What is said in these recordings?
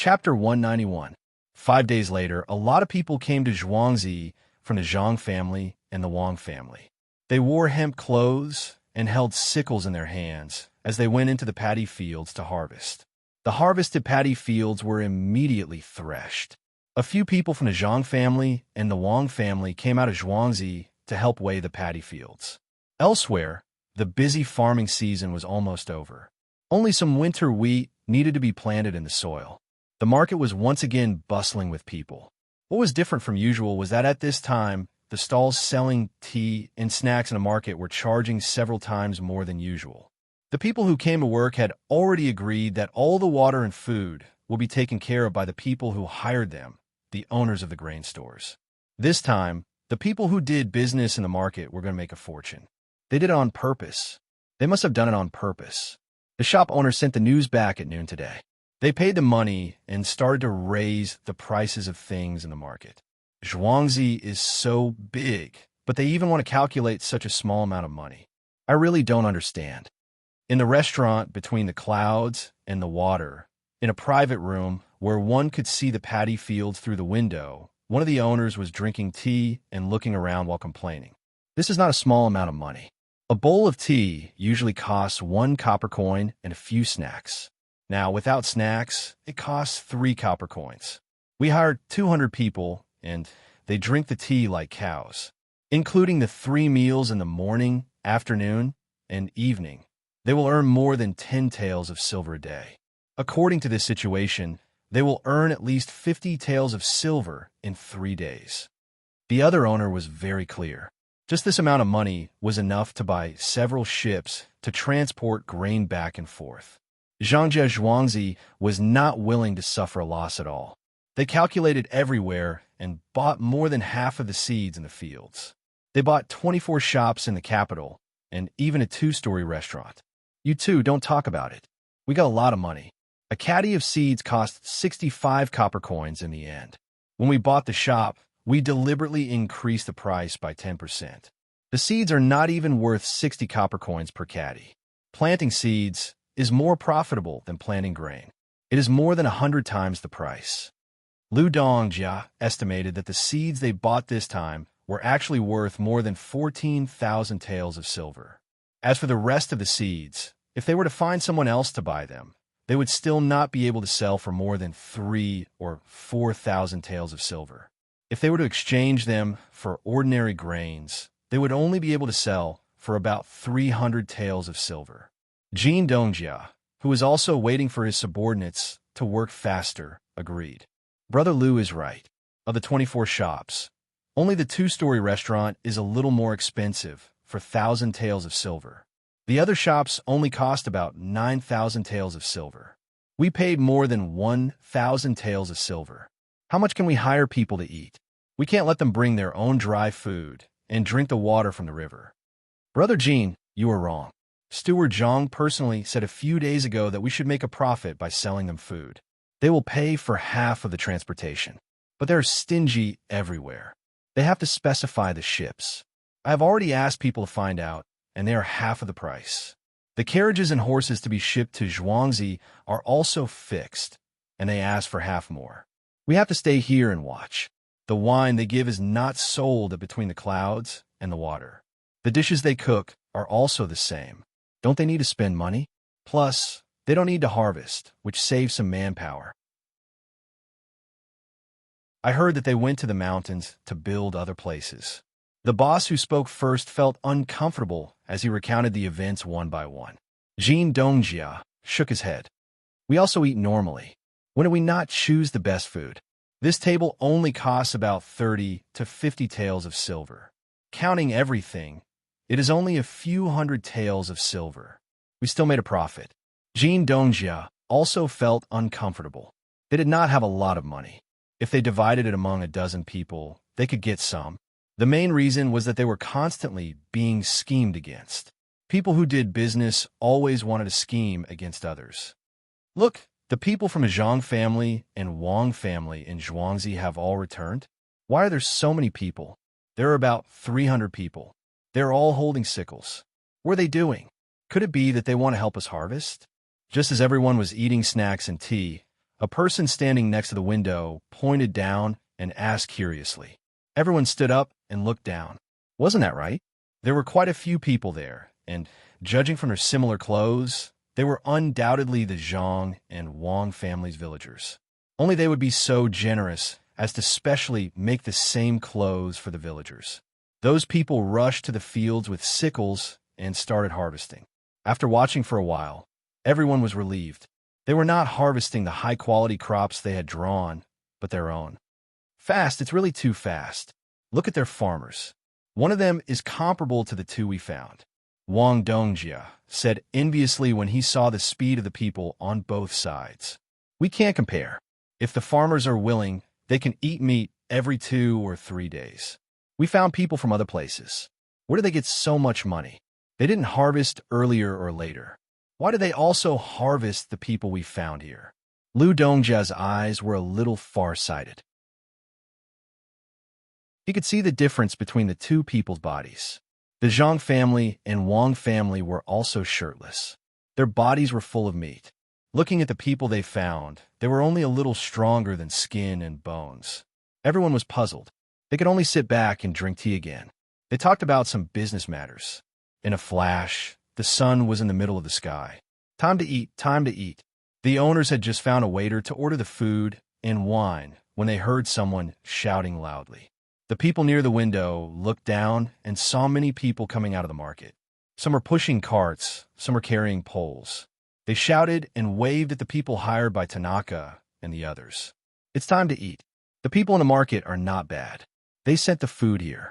Chapter 191. 5 days later, a lot of people came to Zhuangzi from the Zhang family and the Wang family. They wore hemp clothes and held sickles in their hands as they went into the paddy fields to harvest. The harvested paddy fields were immediately threshed. A few people from the Zhang family and the Wang family came out of Zhuangzi to help weigh the paddy fields. Elsewhere, the busy farming season was almost over. Only some winter wheat needed to be planted in the soil. The market was once again bustling with people. What was different from usual was that at this time, the stalls selling tea and snacks in the market were charging several times more than usual. The people who came to work had already agreed that all the water and food will be taken care of by the people who hired them, the owners of the grain stores. This time, the people who did business in the market were going to make a fortune. They did it on purpose. They must have done it on purpose. The shop owner sent the news back at noon today. They paid the money and started to raise the prices of things in the market. Zhuangzi is so big, but they even want to calculate such a small amount of money. I really don't understand. In the restaurant between the clouds and the water, in a private room where one could see the paddy fields through the window, one of the owners was drinking tea and looking around while complaining. This is not a small amount of money. A bowl of tea usually costs 1 copper coin and a few snacks. Now, without snacks, it costs 3 copper coins. We hired 200 people, and they drink the tea like cows, including the 3 meals in the morning, afternoon, and evening. They will earn more than 10 taels of silver a day. According to this situation, they will earn at least 50 taels of silver in 3 days. The other owner was very clear. Just this amount of money was enough to buy several ships to transport grain back and forth. Zhangjia Zhuangzi was not willing to suffer a loss at all. They calculated everywhere and bought more than half of the seeds in the fields. They bought 24 shops in the capital and even a 2-story restaurant. You two don't talk about it. We got a lot of money. A caddy of seeds cost 65 copper coins in the end. When we bought the shop, we deliberately increased the price by 10%. The seeds are not even worth 60 copper coins per caddy. Planting seeds is more profitable than planting grain. It is more than 100 times the price. Lu Dongjia estimated that the seeds they bought this time were actually worth more than 14,000 taels of silver. As for the rest of the seeds, if they were to find someone else to buy them, they would still not be able to sell for more than 3,000 or 4,000 taels of silver. If they were to exchange them for ordinary grains, they would only be able to sell for about 300 taels of silver. Jin Dongjia, who was also waiting for his subordinates to work faster, agreed. Brother Lu is right. Of the 24 shops, only the 2-story restaurant is a little more expensive for 1,000 taels of silver. The other shops only cost about 9,000 taels of silver. We paid more than 1,000 taels of silver. How much can we hire people to eat? We can't let them bring their own dry food and drink the water from the river. Brother Jin, you are wrong. Steward Zhang personally said a few days ago that we should make a profit by selling them food. They will pay for half of the transportation. But they're stingy everywhere. They have to specify the ships. I have already asked people to find out, and they are half of the price. The carriages and horses to be shipped to Zhuangzi are also fixed, and they ask for half more. We have to stay here and watch. The wine they give is not sold between the clouds and the water. The dishes they cook are also the same. Don't they need to spend money? Plus, they don't need to harvest, which saves some manpower. I heard that they went to the mountains to build other places. The boss who spoke first felt uncomfortable as he recounted the events one by one. Jin Dongjia shook his head. We also eat normally. When do we not choose the best food? This table only costs about 30 to 50 taels of silver. Counting everything, it is only a few hundred taels of silver. We still made a profit. Jin Dongjia also felt uncomfortable. They did not have a lot of money. If they divided it among a dozen people, they could get some. The main reason was that they were constantly being schemed against. People who did business always wanted to scheme against others. Look, the people from the Zhang family and Wang family in Zhuangzi have all returned. Why are there so many people? There are about 300 people. They're all holding sickles. What are they doing? Could it be that they want to help us harvest? Just as everyone was eating snacks and tea, A person standing next to the window pointed down and asked curiously. Everyone stood up and looked down. Wasn't that right? There were quite a few people there, and judging from their similar clothes, they were undoubtedly the Zhang and Wang families' villagers. Only they would be so generous as to specially make the same clothes for the villagers. Those people rushed to the fields with sickles and started harvesting. After watching for a while, everyone was relieved. They were not harvesting the high-quality crops they had drawn, but their own. Fast, it's really too fast. Look at their farmers. One of them is comparable to the two we found. Wang Dongjia said enviously when he saw the speed of the people on both sides. We can't compare. If the farmers are willing, they can eat meat every 2 or 3 days. We found people from other places. Where do they get so much money? They didn't harvest earlier or later. Why do they also harvest the people we found here? Lu Dongjia's eyes were a little far-sighted. He could see the difference between the two people's bodies. The Zhang family and Wang family were also shirtless. Their bodies were full of meat. Looking at the people they found, they were only a little stronger than skin and bones. Everyone was puzzled. They could only sit back and drink tea again. They talked about some business matters. In a flash, the sun was in the middle of the sky. Time to eat, time to eat. The owners had just found a waiter to order the food and wine when they heard someone shouting loudly. The people near the window looked down and saw many people coming out of the market. Some were pushing carts, some were carrying poles. They shouted and waved at the people hired by Tanaka and the others. It's time to eat. The people in the market are not bad. They sent the food here.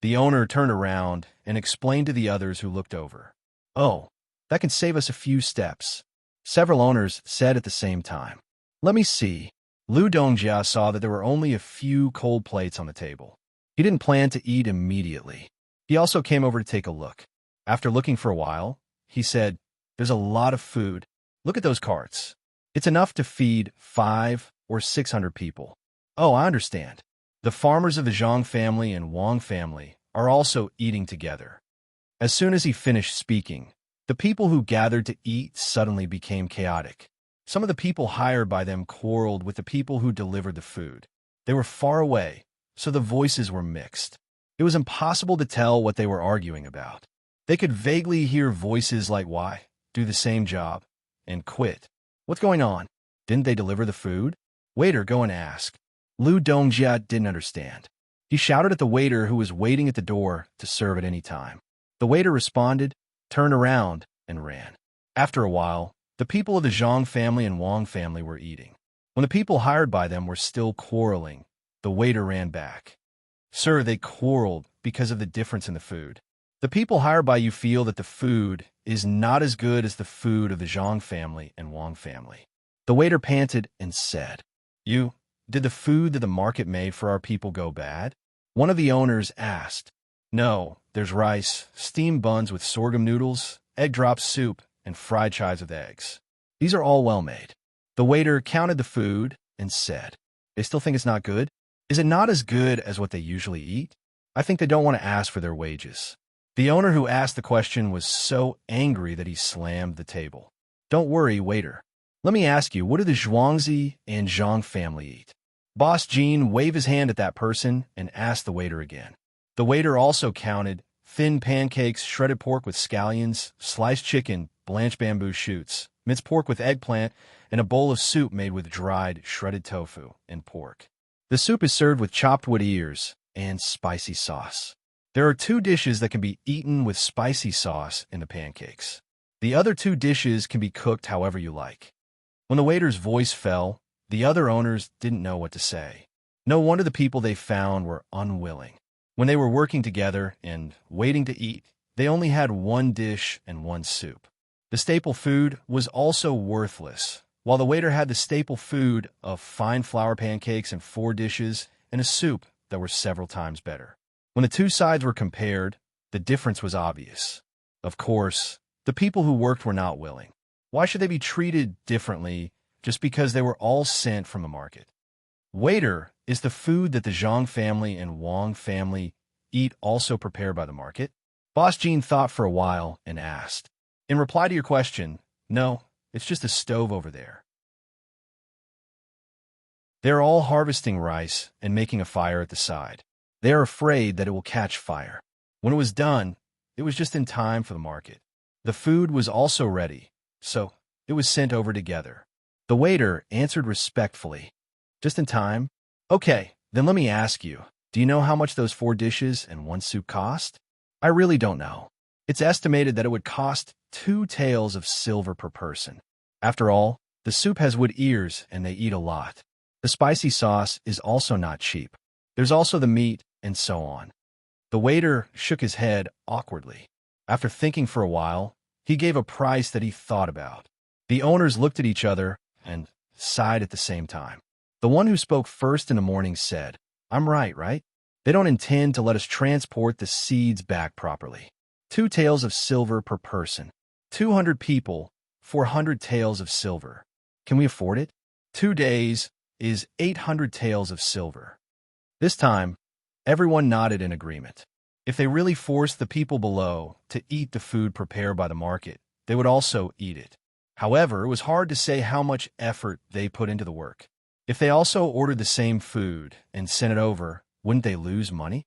The owner turned around and explained to the others who looked over. Oh, that can save us a few steps. Several owners said at the same time. Let me see. Lu Dongjia saw that there were only a few cold plates on the table. He didn't plan to eat immediately. He also came over to take a look. After looking for a while, he said, there's a lot of food. Look at those carts. It's enough to feed 500 or 600 people. Oh, I understand. The farmers of the Zhang family and Wang family are also eating together. As soon as he finished speaking, the people who gathered to eat suddenly became chaotic. Some of the people hired by them quarreled with the people who delivered the food. They were far away, so the voices were mixed. It was impossible to tell what they were arguing about. They could vaguely hear voices like why, do the same job, and quit. What's going on? Didn't they deliver the food? Waiter, go and ask. Lu Dongjia didn't understand. He shouted at the waiter who was waiting at the door to serve at any time. The waiter responded, turned around, and ran. After a while, the people of the Zhang family and Wang family were eating. When the people hired by them were still quarreling, the waiter ran back. Sir, they quarreled because of the difference in the food. The people hired by you feel that the food is not as good as the food of the Zhang family and Wang family. The waiter panted and said, did the food that the market made for our people go bad? One of the owners asked. No, there's rice, steamed buns with sorghum noodles, egg drop soup, and fried chives with eggs. These are all well made. The waiter counted the food and said, they still think it's not good? Is it not as good as what they usually eat? I think they don't want to ask for their wages. The owner who asked the question was so angry that he slammed the table. Don't worry, waiter. Let me ask you, what do the Zhuangzi and Zhang family eat? Boss Jean waved his hand at that person and asked the waiter again. The waiter also counted thin pancakes, shredded pork with scallions, sliced chicken, blanched bamboo shoots, minced pork with eggplant, and a bowl of soup made with dried, shredded tofu and pork. The soup is served with chopped wood ears and spicy sauce. There are 2 dishes that can be eaten with spicy sauce in the pancakes. The other 2 dishes can be cooked however you like. When the waiter's voice fell, the other owners didn't know what to say. No wonder the people they found were unwilling. When they were working together and waiting to eat, they only had 1 dish and 1 soup. The staple food was also worthless, while the waiter had the staple food of fine flour pancakes and 4 dishes and a soup that were several times better. When the 2 sides were compared, the difference was obvious. Of course, the people who worked were not willing. Why should they be treated differently just because they were all sent from the market? Waiter, is the food that the Zhang family and Wang family eat also prepared by the market? Boss Jean thought for a while and asked. In reply to your question, no, it's just a stove over there. They are all harvesting rice and making a fire at the side. They are afraid that it will catch fire. When it was done, it was just in time for the market. The food was also ready, so it was sent over together. The waiter answered respectfully. Just in time? Okay, then let me ask you, do you know how much those 4 dishes and 1 soup cost? I really don't know. It's estimated that it would cost 2 taels of silver per person. After all, the soup has wood ears and they eat a lot. The spicy sauce is also not cheap. There's also the meat and so on. The waiter shook his head awkwardly. After thinking for a while, he gave a price that he thought about. The owners looked at each other and sighed at the same time. The one who spoke first in the morning said, I'm right? They don't intend to let us transport the seeds back properly. 2 taels of silver per person. 200 people, 400 taels of silver. Can we afford it? 2 days is 800 taels of silver. This time, everyone nodded in agreement. If they really forced the people below to eat the food prepared by the market, they would also eat it. However, it was hard to say how much effort they put into the work. If they also ordered the same food and sent it over, wouldn't they lose money?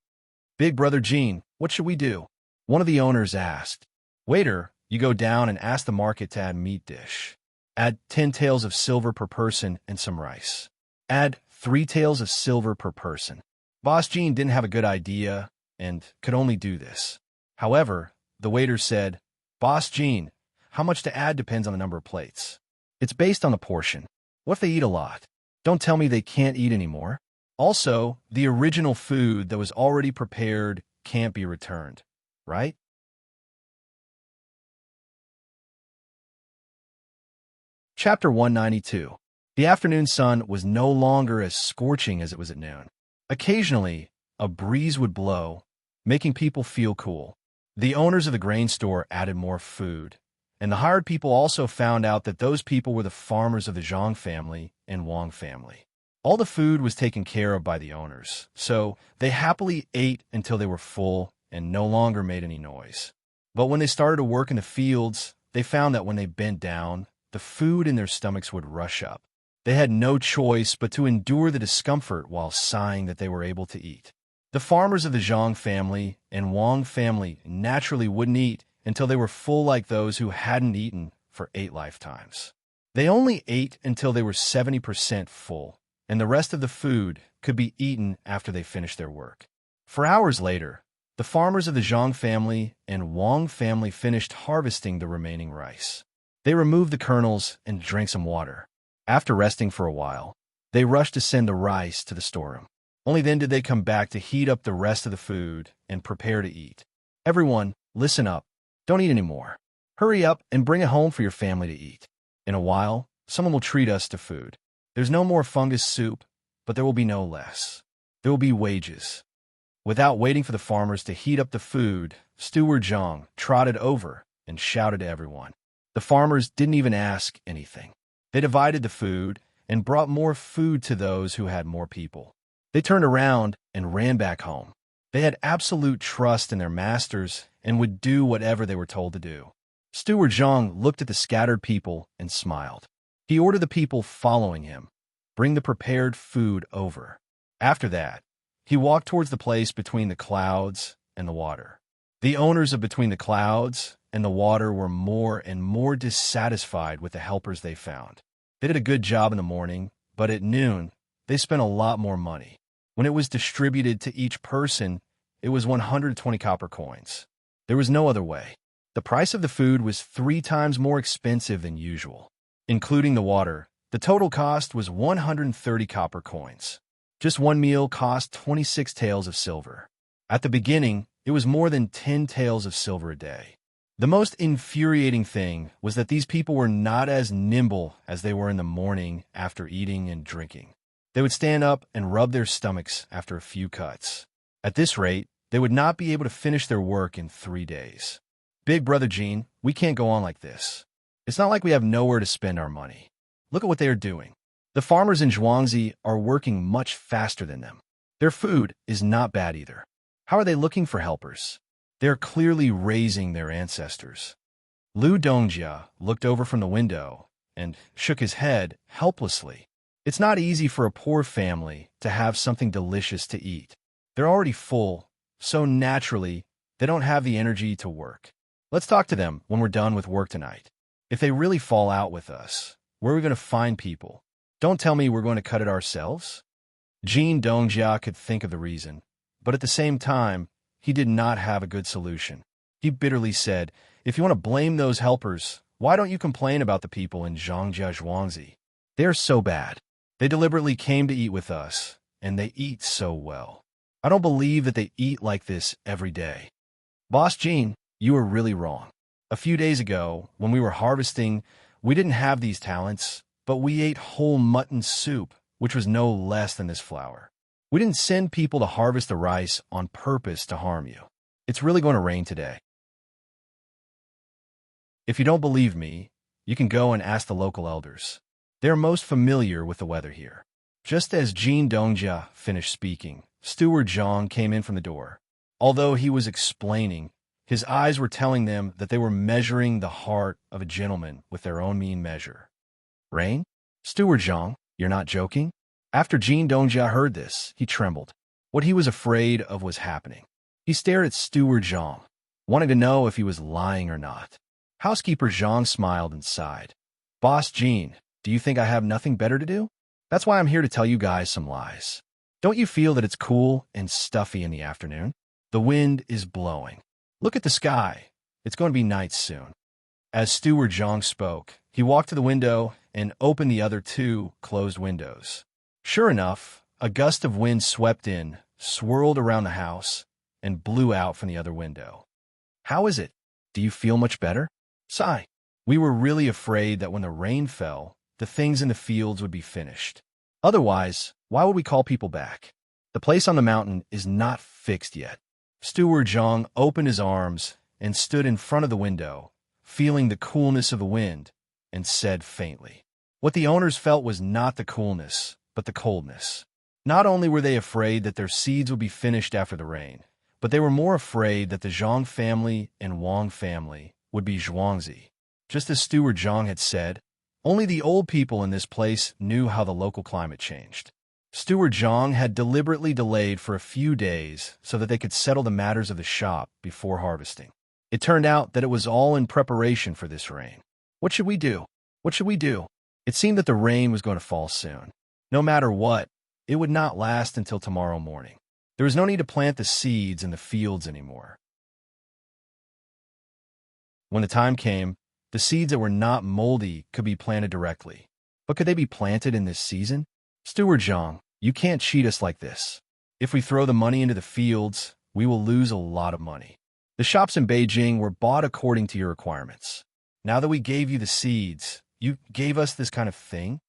Big Brother Gene, what should we do? One of the owners asked. Waiter, you go down and ask the market to add meat dish. Add 10 taels of silver per person and some rice. Add 3 taels of silver per person. Boss Gene didn't have a good idea and could only do this. However, the waiter said, Boss Gene, how much to add depends on the number of plates. It's based on the portion. What if they eat a lot? Don't tell me they can't eat anymore. Also, the original food that was already prepared can't be returned, right? Chapter 192. The afternoon sun was no longer as scorching as it was at noon. Occasionally, a breeze would blow, making people feel cool. The owners of the grain store added more food, and the hired people also found out that those people were the farmers of the Zhang family and Wang family. All the food was taken care of by the owners, so they happily ate until they were full and no longer made any noise. But when they started to work in the fields, they found that when they bent down, the food in their stomachs would rush up. They had no choice but to endure the discomfort while sighing that they were able to eat. The farmers of the Zhang family and Wang family naturally wouldn't eat until they were full like those who hadn't eaten for 8 lifetimes. They only ate until they were 70% full, and the rest of the food could be eaten after they finished their work. For hours later, the farmers of the Zhang family and Wang family finished harvesting the remaining rice. They removed the kernels and drank some water. After resting for a while, they rushed to send the rice to the storeroom. Only then did they come back to heat up the rest of the food and prepare to eat. Everyone, listen up. Don't eat anymore. Hurry up and bring it home for your family to eat. In a while, someone will treat us to food. There's no more fungus soup, but there will be no less. There will be wages. Without waiting for the farmers to heat up the food, Steward Zhang trotted over and shouted to everyone. The farmers didn't even ask anything. They divided the food and brought more food to those who had more people. They turned around and ran back home. They had absolute trust in their masters and would do whatever they were told to do. Steward Zhang looked at the scattered people and smiled. He ordered the people following him, bring the prepared food over. After that, he walked towards the place between the clouds and the water. The owners of Between the Clouds and the Water were more and more dissatisfied with the helpers they found. They did a good job in the morning, but at noon, they spent a lot more money. When it was distributed to each person, it was 120 copper coins. There was no other way. The price of the food was 3 times more expensive than usual. Including the water, the total cost was 130 copper coins. Just one meal cost 26 taels of silver. At the beginning, it was more than 10 taels of silver a day. The most infuriating thing was that these people were not as nimble as they were in the morning after eating and drinking. They would stand up and rub their stomachs after a few cuts. At this rate, they would not be able to finish their work in 3 days. Big Brother Gene, we can't go on like this. It's not like we have nowhere to spend our money. Look at what they are doing. The farmers in Zhuangzi are working much faster than them. Their food is not bad either. How are they looking for helpers? They're clearly raising their ancestors. Lu Dongjia looked over from the window and shook his head helplessly. It's not easy for a poor family to have something delicious to eat. They're already full, so naturally, they don't have the energy to work. Let's talk to them when we're done with work tonight. If they really fall out with us, where are we going to find people? Don't tell me we're going to cut it ourselves? Jin Dongjia could think of the reason, but at the same time, he did not have a good solution. He bitterly said, if you want to blame those helpers, why don't you complain about the people in Zhangjia Zhuangzi? They are so bad. They deliberately came to eat with us, and they eat so well. I don't believe that they eat like this every day. Boss Jin, you are really wrong. A few days ago, when we were harvesting, we didn't have these talents, but we ate whole mutton soup, which was no less than this flour. We didn't send people to harvest the rice on purpose to harm you. It's really going to rain today. If you don't believe me, you can go and ask the local elders. They are most familiar with the weather here. Just as Jin Dongjia finished speaking, Steward Zhang came in from the door. Although he was explaining, his eyes were telling them that they were measuring the heart of a gentleman with their own mean measure. Rain? Steward Zhang, you're not joking? After Jin Dongjia heard this, he trembled. What he was afraid of was happening. He stared at Steward Zhang, wanting to know if he was lying or not. Housekeeper Zhang smiled and sighed. Boss Jin, do you think I have nothing better to do? That's why I'm here to tell you guys some lies. Don't you feel that it's cool and stuffy in the afternoon? The wind is blowing. Look at the sky. It's going to be night soon. As Steward Zhang spoke, he walked to the window and opened the other two closed windows. Sure enough, a gust of wind swept in, swirled around the house, and blew out from the other window. How is it? Do you feel much better? Sigh. We were really afraid that when the rain fell, the things in the fields would be finished. Otherwise, why would we call people back? The place on the mountain is not fixed yet. Steward Zhang opened his arms and stood in front of the window, feeling the coolness of the wind, and said faintly. What the owners felt was not the coolness, but the coldness. Not only were they afraid that their seeds would be finished after the rain, but they were more afraid that the Zhang family and Wang family would be Zhuangzi. Just as Steward Zhang had said, only the old people in this place knew how the local climate changed. Steward Zhang had deliberately delayed for a few days so that they could settle the matters of the shop before harvesting. It turned out that it was all in preparation for this rain. What should we do? What should we do? It seemed that the rain was going to fall soon. No matter what, it would not last until tomorrow morning. There was no need to plant the seeds in the fields anymore. When the time came, the seeds that were not moldy could be planted directly. But could they be planted in this season? Steward Zhang, you can't cheat us like this. If we throw the money into the fields, we will lose a lot of money. The shops in Beijing were bought according to your requirements. Now that we gave you the seeds, you gave us this kind of thing?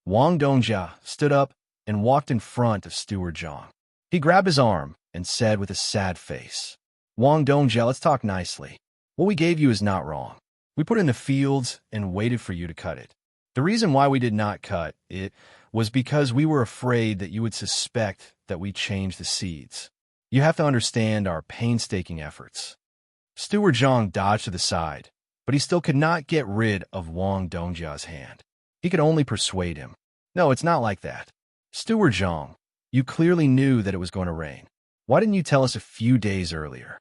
Wang Dongjia stood up and walked in front of Steward Zhang. He grabbed his arm and said with a sad face, Wang Dongjia, let's talk nicely. What we gave you is not wrong. We put it in the fields and waited for you to cut it. The reason why we did not cut it was because we were afraid that you would suspect that we changed the seeds. You have to understand our painstaking efforts. Steward Zhang dodged to the side, but he still could not get rid of Wang Dongjia's hand. He could only persuade him. No, it's not like that. Steward Zhang, you clearly knew that it was going to rain. Why didn't you tell us a few days earlier?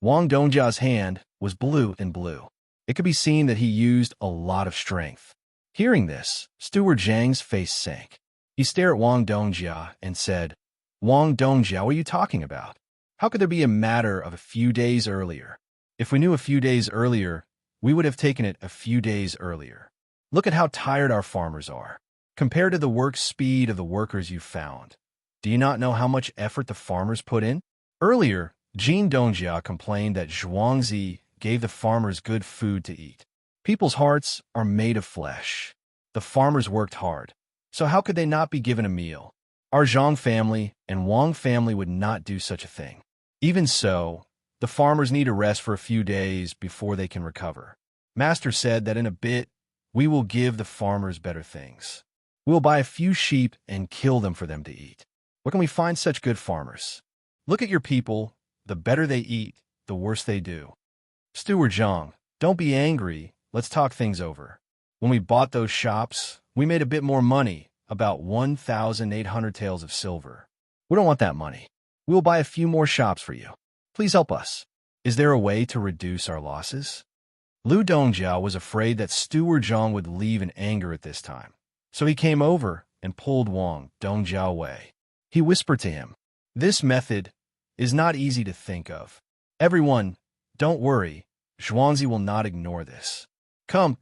Wang Dongjia's hand was blue and blue. It could be seen that he used a lot of strength. Hearing this, Steward Zhang's face sank. He stared at Wang Dongjia and said, Wang Dongjia, what are you talking about? How could there be a matter of a few days earlier? If we knew a few days earlier, we would have taken it a few days earlier. Look at how tired our farmers are. Compared to the work speed of the workers you found, do you not know how much effort the farmers put in? Earlier, Jin Dongjia complained that Zhuangzi gave the farmers good food to eat. People's hearts are made of flesh. The farmers worked hard, so how could they not be given a meal? Our Zhang family and Wang family would not do such a thing. Even so, the farmers need a rest for a few days before they can recover. Master said that in a bit, we will give the farmers better things. We will buy a few sheep and kill them for them to eat. Where can we find such good farmers? Look at your people. The better they eat, the worse they do. Steward Zhang, don't be angry. Let's talk things over. When we bought those shops, we made a bit more money, about 1,800 taels of silver. We don't want that money. We will buy a few more shops for you. Please help us. Is there a way to reduce our losses? Lu Dongjiao was afraid that Steward Zhang would leave in anger at this time, so he came over and pulled Wang Dongjiao away. He whispered to him, "This method is not easy to think of. Everyone, don't worry. Zhuangzi will not ignore this. Come,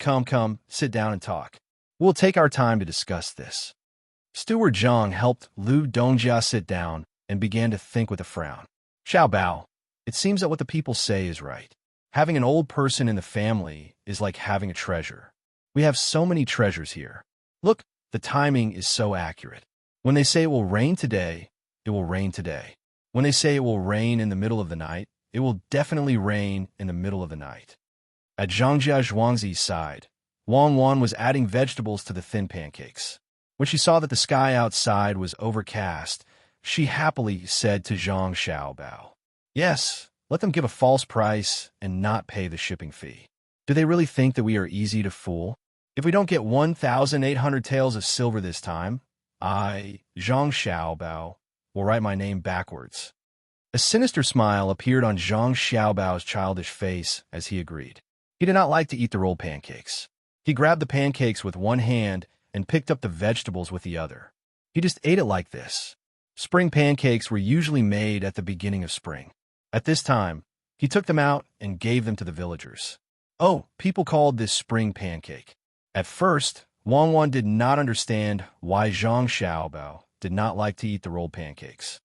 sit down and talk. We'll take our time to discuss this." Steward Zhang helped Lu Dongjia sit down and began to think with a frown. "Xiao Bao, it seems that what the people say is right. Having an old person in the family is like having a treasure. We have so many treasures here. Look, the timing is so accurate. When they say it will rain today, it will rain today. When they say it will rain in the middle of the night, it will definitely rain in the middle of the night." At Zhangjia Zhuangzi's side, Wang Wan was adding vegetables to the thin pancakes. When she saw that the sky outside was overcast, she happily said to Zhang Xiaobao, "Yes, let them give a false price and not pay the shipping fee. Do they really think that we are easy to fool? If we don't get 1,800 taels of silver this time, I, Zhang Xiaobao, will write my name backwards." A sinister smile appeared on Zhang Xiaobao's childish face as he agreed. He did not like to eat the rolled pancakes. He grabbed the pancakes with one hand and picked up the vegetables with the other. He just ate it like this. Spring pancakes were usually made at the beginning of spring. At this time, he took them out and gave them to the villagers. Oh, people called this spring pancake. At first, Wang Wan did not understand why Zhang Xiaobao did not like to eat the rolled pancakes.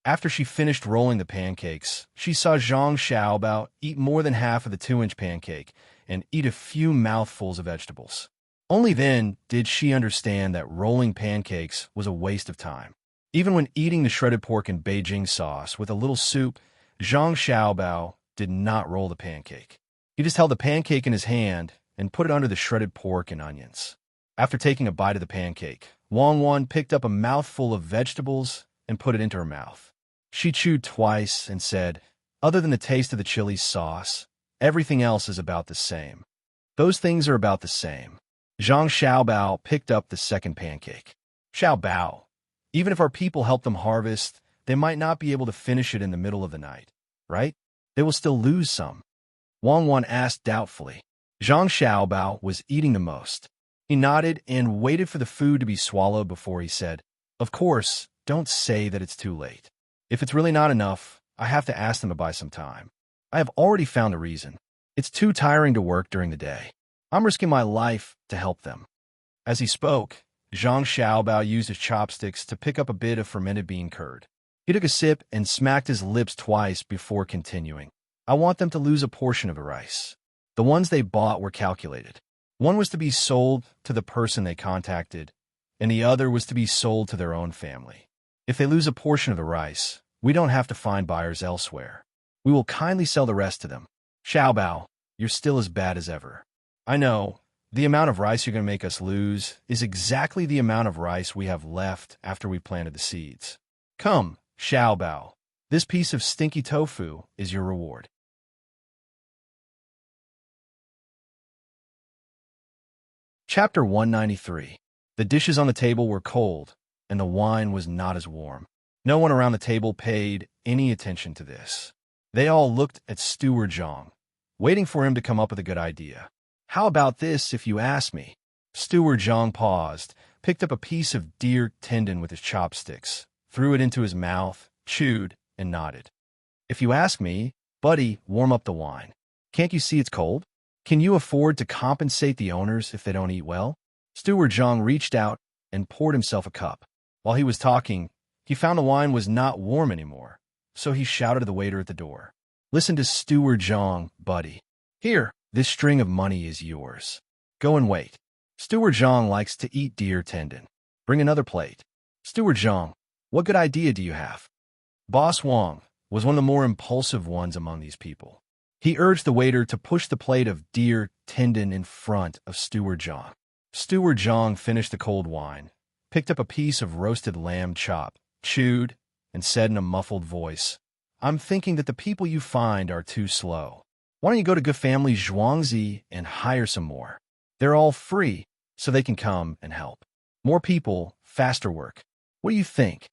After she finished rolling the pancakes, she saw Zhang Xiaobao eat more than half of the 2-inch pancake and eat a few mouthfuls of vegetables. Only then did she understand that rolling pancakes was a waste of time. Even when eating the shredded pork in Beijing sauce with a little soup, Zhang Xiaobao did not roll the pancake. He just held the pancake in his hand and put it under the shredded pork and onions. After taking a bite of the pancake, Wang Wan picked up a mouthful of vegetables and put it into her mouth. She chewed twice and said, "Other than the taste of the chili sauce, everything else is about the same. Those things are about the same." Zhang Xiaobao picked up the second pancake. "Xiao Bao, even if our people help them harvest, they might not be able to finish it in the middle of the night, right? They will still lose some." Wang Wan asked doubtfully. Zhang Xiaobao was eating the most. He nodded and waited for the food to be swallowed before he said, "Of course, don't say that it's too late. If it's really not enough, I have to ask them to buy some time. I have already found a reason. It's too tiring to work during the day. I'm risking my life to help them." As he spoke, Zhang Xiaobao used his chopsticks to pick up a bit of fermented bean curd. He took a sip and smacked his lips twice before continuing. "I want them to lose a portion of the rice. The ones they bought were calculated. One was to be sold to the person they contacted, and the other was to be sold to their own family. If they lose a portion of the rice, we don't have to find buyers elsewhere. We will kindly sell the rest to them." "Xiao Bao, you're still as bad as ever. I know, the amount of rice you're going to make us lose is exactly the amount of rice we have left after we planted the seeds. Come, Xiao Bao, this piece of stinky tofu is your reward." Chapter 193. The dishes on the table were cold, and the wine was not as warm. No one around the table paid any attention to this. They all looked at Steward Zhang, waiting for him to come up with a good idea. "How about this, if you ask me?" Steward Zhang paused, picked up a piece of deer tendon with his chopsticks, threw it into his mouth, chewed, and nodded. "If you ask me, buddy, warm up the wine. Can't you see it's cold? Can you afford to compensate the owners if they don't eat well?" Steward Zhang reached out and poured himself a cup. While he was talking, he found the wine was not warm anymore, so he shouted to the waiter at the door, "Listen to Steward Zhang, buddy. Here, this string of money is yours. Go and wait. Steward Zhang likes to eat deer tendon. Bring another plate. Steward Zhang, what good idea do you have?" Boss Wang was one of the more impulsive ones among these people. He urged the waiter to push the plate of deer tendon in front of Steward Zhang. Steward Zhang finished the cold wine, picked up a piece of roasted lamb chop, chewed, and said in a muffled voice, "I'm thinking that the people you find are too slow. Why don't you go to good family Zhuangzi and hire some more? They're all free, so they can come and help. More people, faster work. What do you think?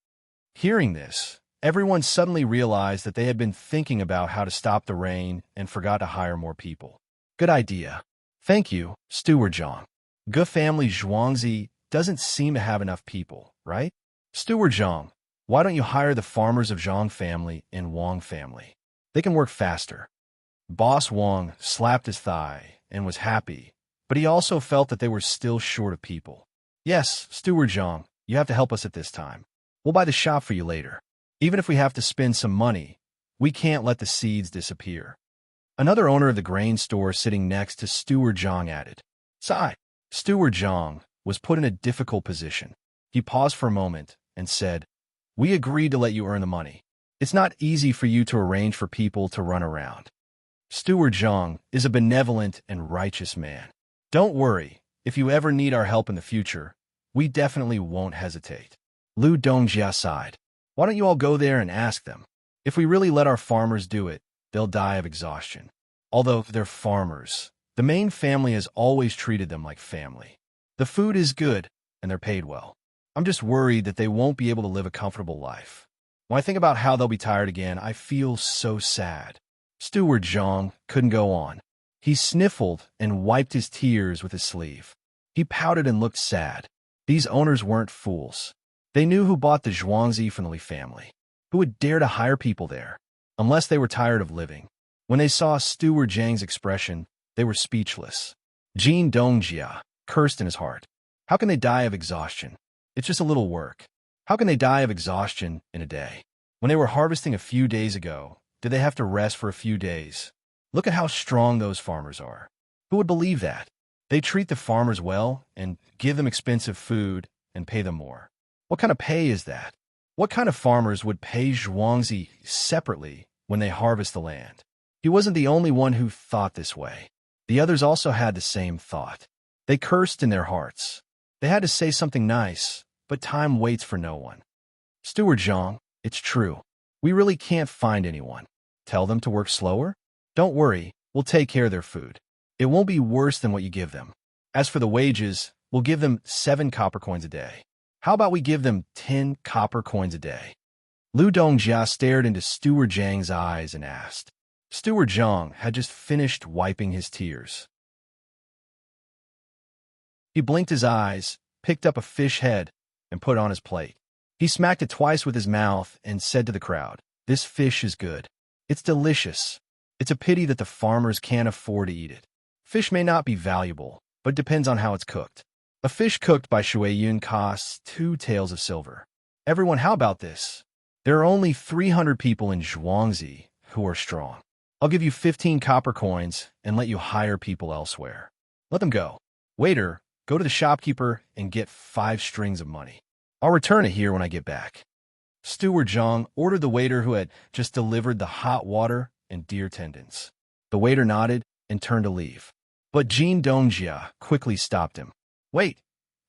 Hearing this, everyone suddenly realized that they had been thinking about how to stop the rain and forgot to hire more people. Good idea. Thank you, Steward Zhang. Ge family Zhuangzi doesn't seem to have enough people, right? Steward Zhang, why don't you hire the farmers of Zhang family and Wang family? They can work faster. Boss Wang slapped his thigh and was happy, but he also felt that they were still short of people. Yes, Steward Zhang, you have to help us at this time. We'll buy the shop for you later. Even if we have to spend some money, we can't let the seeds disappear. Another owner of the grain store sitting next to Steward Zhang added. Sigh. Steward Zhang was put in a difficult position. He paused for a moment and said, We agreed to let you earn the money. It's not easy for you to arrange for people to run around. Steward Zhang is a benevolent and righteous man. Don't worry, if you ever need our help in the future, we definitely won't hesitate. Lu Dongjia sighed. Why don't you all go there and ask them? If we really let our farmers do it, they'll die of exhaustion. Although they're farmers, the main family has always treated them like family. The food is good, and they're paid well. I'm just worried that they won't be able to live a comfortable life. When I think about how they'll be tired again, I feel so sad. Steward Zhang couldn't go on. He sniffled and wiped his tears with his sleeve. He pouted and looked sad. These owners weren't fools. They knew who bought the Zhuangzi from the Li family. Who would dare to hire people there? Unless they were tired of living. When they saw Steward Zhang's expression, they were speechless. Jin Dongjia cursed in his heart. How can they die of exhaustion? It's just a little work. How can they die of exhaustion in a day? When they were harvesting a few days ago, did they have to rest for a few days? Look at how strong those farmers are. Who would believe that? They treat the farmers well and give them expensive food and pay them more. What kind of pay is that? What kind of farmers would pay Zhuangzi separately when they harvest the land? He wasn't the only one who thought this way. The others also had the same thought. They cursed in their hearts. They had to say something nice, but time waits for no one. Steward Zhang, it's true. We really can't find anyone. Tell them to work slower? Don't worry, we'll take care of their food. It won't be worse than what you give them. As for the wages, we'll give them 7 copper coins a day. How about we give them 10 copper coins a day? Lu Dongjia stared into Steward Zhang's eyes and asked. Steward Zhang had just finished wiping his tears. He blinked his eyes, picked up a fish head, and put it on his plate. He smacked it twice with his mouth and said to the crowd, This fish is good. It's delicious. It's a pity that the farmers can't afford to eat it. Fish may not be valuable, but it depends on how it's cooked. A fish cooked by Shuiyun costs 2 taels of silver. Everyone, how about this? There are only 300 people in Zhuangzi who are strong. I'll give you 15 copper coins and let you hire people elsewhere. Let them go. Waiter, go to the shopkeeper and get 5 strings of money. I'll return it here when I get back. Steward Zhang ordered the waiter who had just delivered the hot water and deer tendons. The waiter nodded and turned to leave. But Jin Dongjia quickly stopped him. Wait,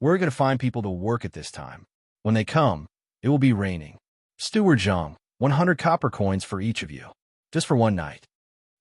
we're going to find people to work at this time. When they come, it will be raining. Steward Zhang, 100 copper coins for each of you. Just for one night.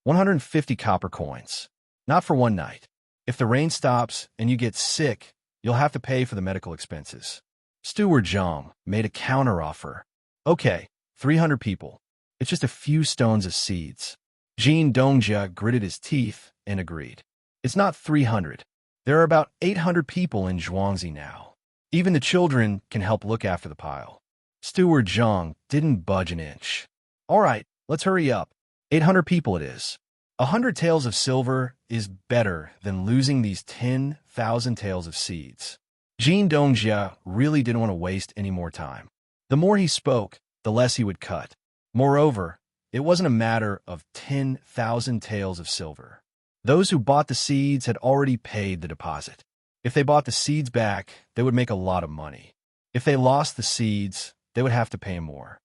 150 copper coins. Not for one night. If the rain stops and you get sick, you'll have to pay for the medical expenses. Steward Zhang made a counteroffer. Okay, 300 people. It's just a few stones of seeds. Jin Dongjia gritted his teeth and agreed. It's not 300. There are about 800 people in Zhuangzi now. Even the children can help look after the pile. Steward Zhang didn't budge an inch. All right, let's hurry up. 800 people it is. 100 taels of silver is better than losing these 10,000 taels of seeds. Jin Dongjia really didn't want to waste any more time. The more he spoke, the less he would cut. Moreover, it wasn't a matter of 10,000 taels of silver. Those who bought the seeds had already paid the deposit. If they bought the seeds back, they would make a lot of money. If they lost the seeds, they would have to pay more.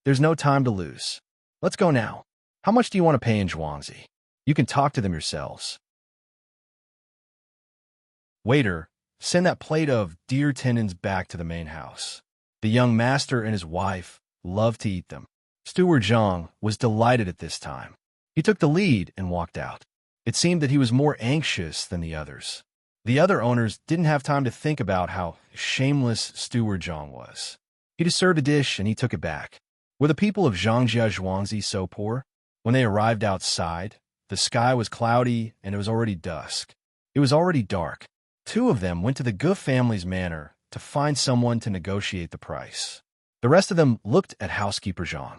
There's no time to lose. Let's go now. How much do you want to pay in Zhuangzi? You can talk to them yourselves. Waiter, send that plate of deer tendons back to the main house. The young master and his wife loved to eat them. Steward Zhang was delighted at this time. He took the lead and walked out. It seemed that he was more anxious than the others. The other owners didn't have time to think about how shameless Steward Zhang was. He just served a dish and he took it back. Were the people of Zhangjia Zhuangzi so poor? When they arrived outside, the sky was cloudy and it was already dusk. It was already dark. Two of them went to the Gu family's manor to find someone to negotiate the price. The rest of them looked at housekeeper Zhang.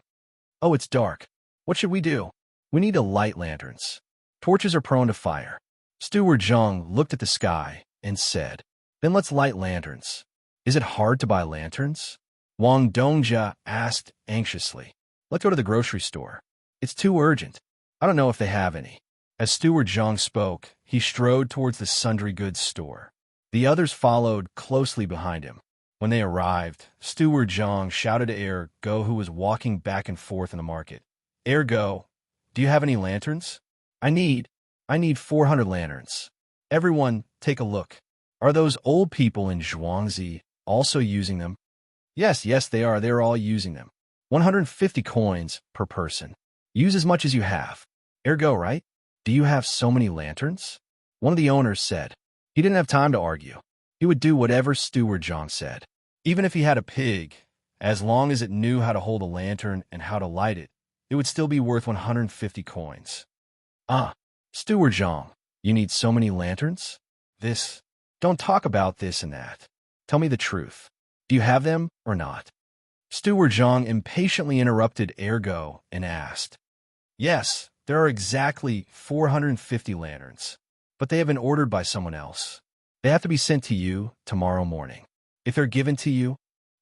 Oh, it's dark. What should we do? We need to light lanterns. Torches are prone to fire. Steward Zhang looked at the sky and said, then let's light lanterns. Is it hard to buy lanterns? Wang Dongjia asked anxiously. Let's go to the grocery store. It's too urgent. I don't know if they have any. As Steward Zhang spoke, he strode towards the sundry goods store. The others followed closely behind him. When they arrived, Steward Zhang shouted to Go, who was walking back and forth in the market. Go, do you have any lanterns? I need 400 lanterns. Everyone, take a look. Are those old people in Zhuangzi also using them? Yes, they are. They're all using them. 150 coins per person. Use as much as you have. Go, right? Do you have so many lanterns? One of the owners said. He didn't have time to argue. He would do whatever Steward Zhang said. Even if he had a pig, as long as it knew how to hold a lantern and how to light it, it would still be worth 150 coins. Steward Zhang, you need so many lanterns? Don't talk about this and that. Tell me the truth. Do you have them or not? Steward Zhang impatiently interrupted Go and asked. Yes, there are exactly 450 lanterns, but they have been ordered by someone else. They have to be sent to you tomorrow morning. If they're given to you,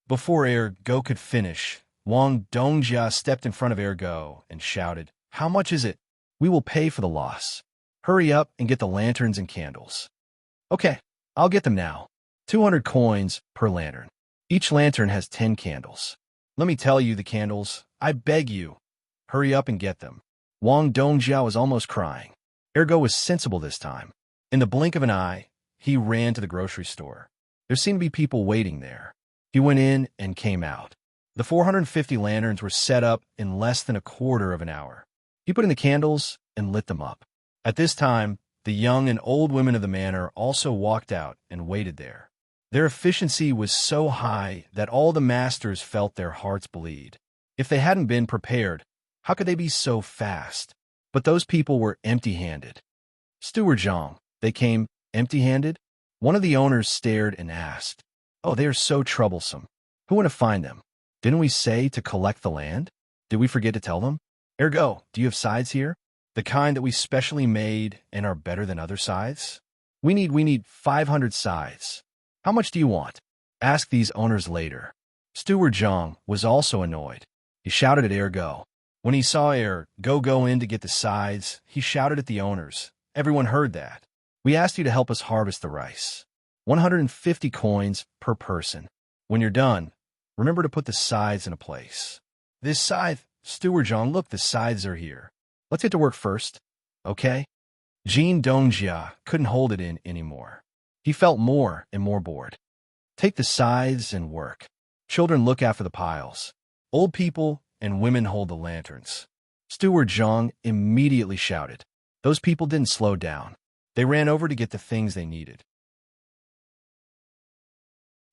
before Go could finish, Wang Dongjia stepped in front of Go and shouted, how much is it? We will pay for the loss. Hurry up and get the lanterns and candles. Okay, I'll get them now. 200 coins per lantern. Each lantern has 10 candles. Let me tell you the candles. I beg you. Hurry up and get them. Wang Dongjia was almost crying. Go was sensible this time. In the blink of an eye, he ran to the grocery store. There seemed to be people waiting there. He went in and came out. The 450 lanterns were set up in less than a quarter of an hour. He put in the candles and lit them up. At this time, the young and old women of the manor also walked out and waited there. Their efficiency was so high that all the masters felt their hearts bleed. If they hadn't been prepared, how could they be so fast? But those people were empty-handed. Steward Zhang, they came empty-handed? One of the owners stared and asked, oh, they are so troublesome. Who want to find them? Didn't we say to collect the land? Did we forget to tell them? Go, do you have sides here? The kind that we specially made and are better than other sides? We need 500 sides. How much do you want? Ask these owners later. Steward Zhang was also annoyed. He shouted at Go. When he saw Go go in to get the sides, he shouted at the owners. Everyone heard that. We asked you to help us harvest the rice. 150 coins per person. When you're done, remember to put the sides in a place. This scythe, Steward Zhang, look, the sides are here. Let's get to work first, okay? Jean Dongjia couldn't hold it in anymore. He felt more and more bored. Take the sides and work. Children look after the piles. Old people and women hold the lanterns. Steward Zhang immediately shouted. Those people didn't slow down. They ran over to get the things they needed.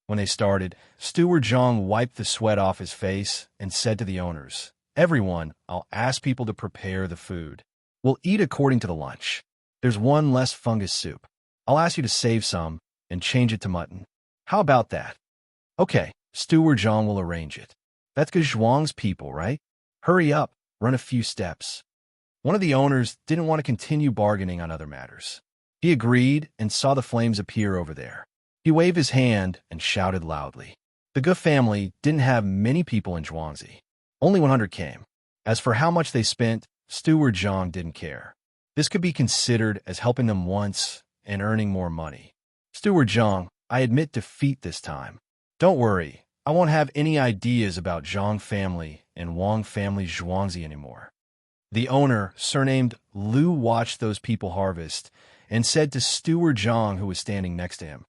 When they started, Steward Zhang wiped the sweat off his face and said to the owners, everyone, I'll ask people to prepare the food. We'll eat according to the lunch. There's one less fungus soup. I'll ask you to save some and change it to mutton. How about that? Okay, Steward Zhang will arrange it. That's because Zhuang's people, right? Hurry up, run a few steps. One of the owners didn't want to continue bargaining on other matters. He agreed and saw the flames appear over there. He waved his hand and shouted loudly. The Gu family didn't have many people in Zhuangzi. Only 100 came. As for how much they spent, Steward Zhang didn't care. This could be considered as helping them once and earning more money. Steward Zhang, I admit defeat this time. Don't worry, I won't have any ideas about Zhang family and Wang family Zhuangzi anymore. The owner, surnamed Lu, watched those people harvest and said to Steward Zhang, who was standing next to him,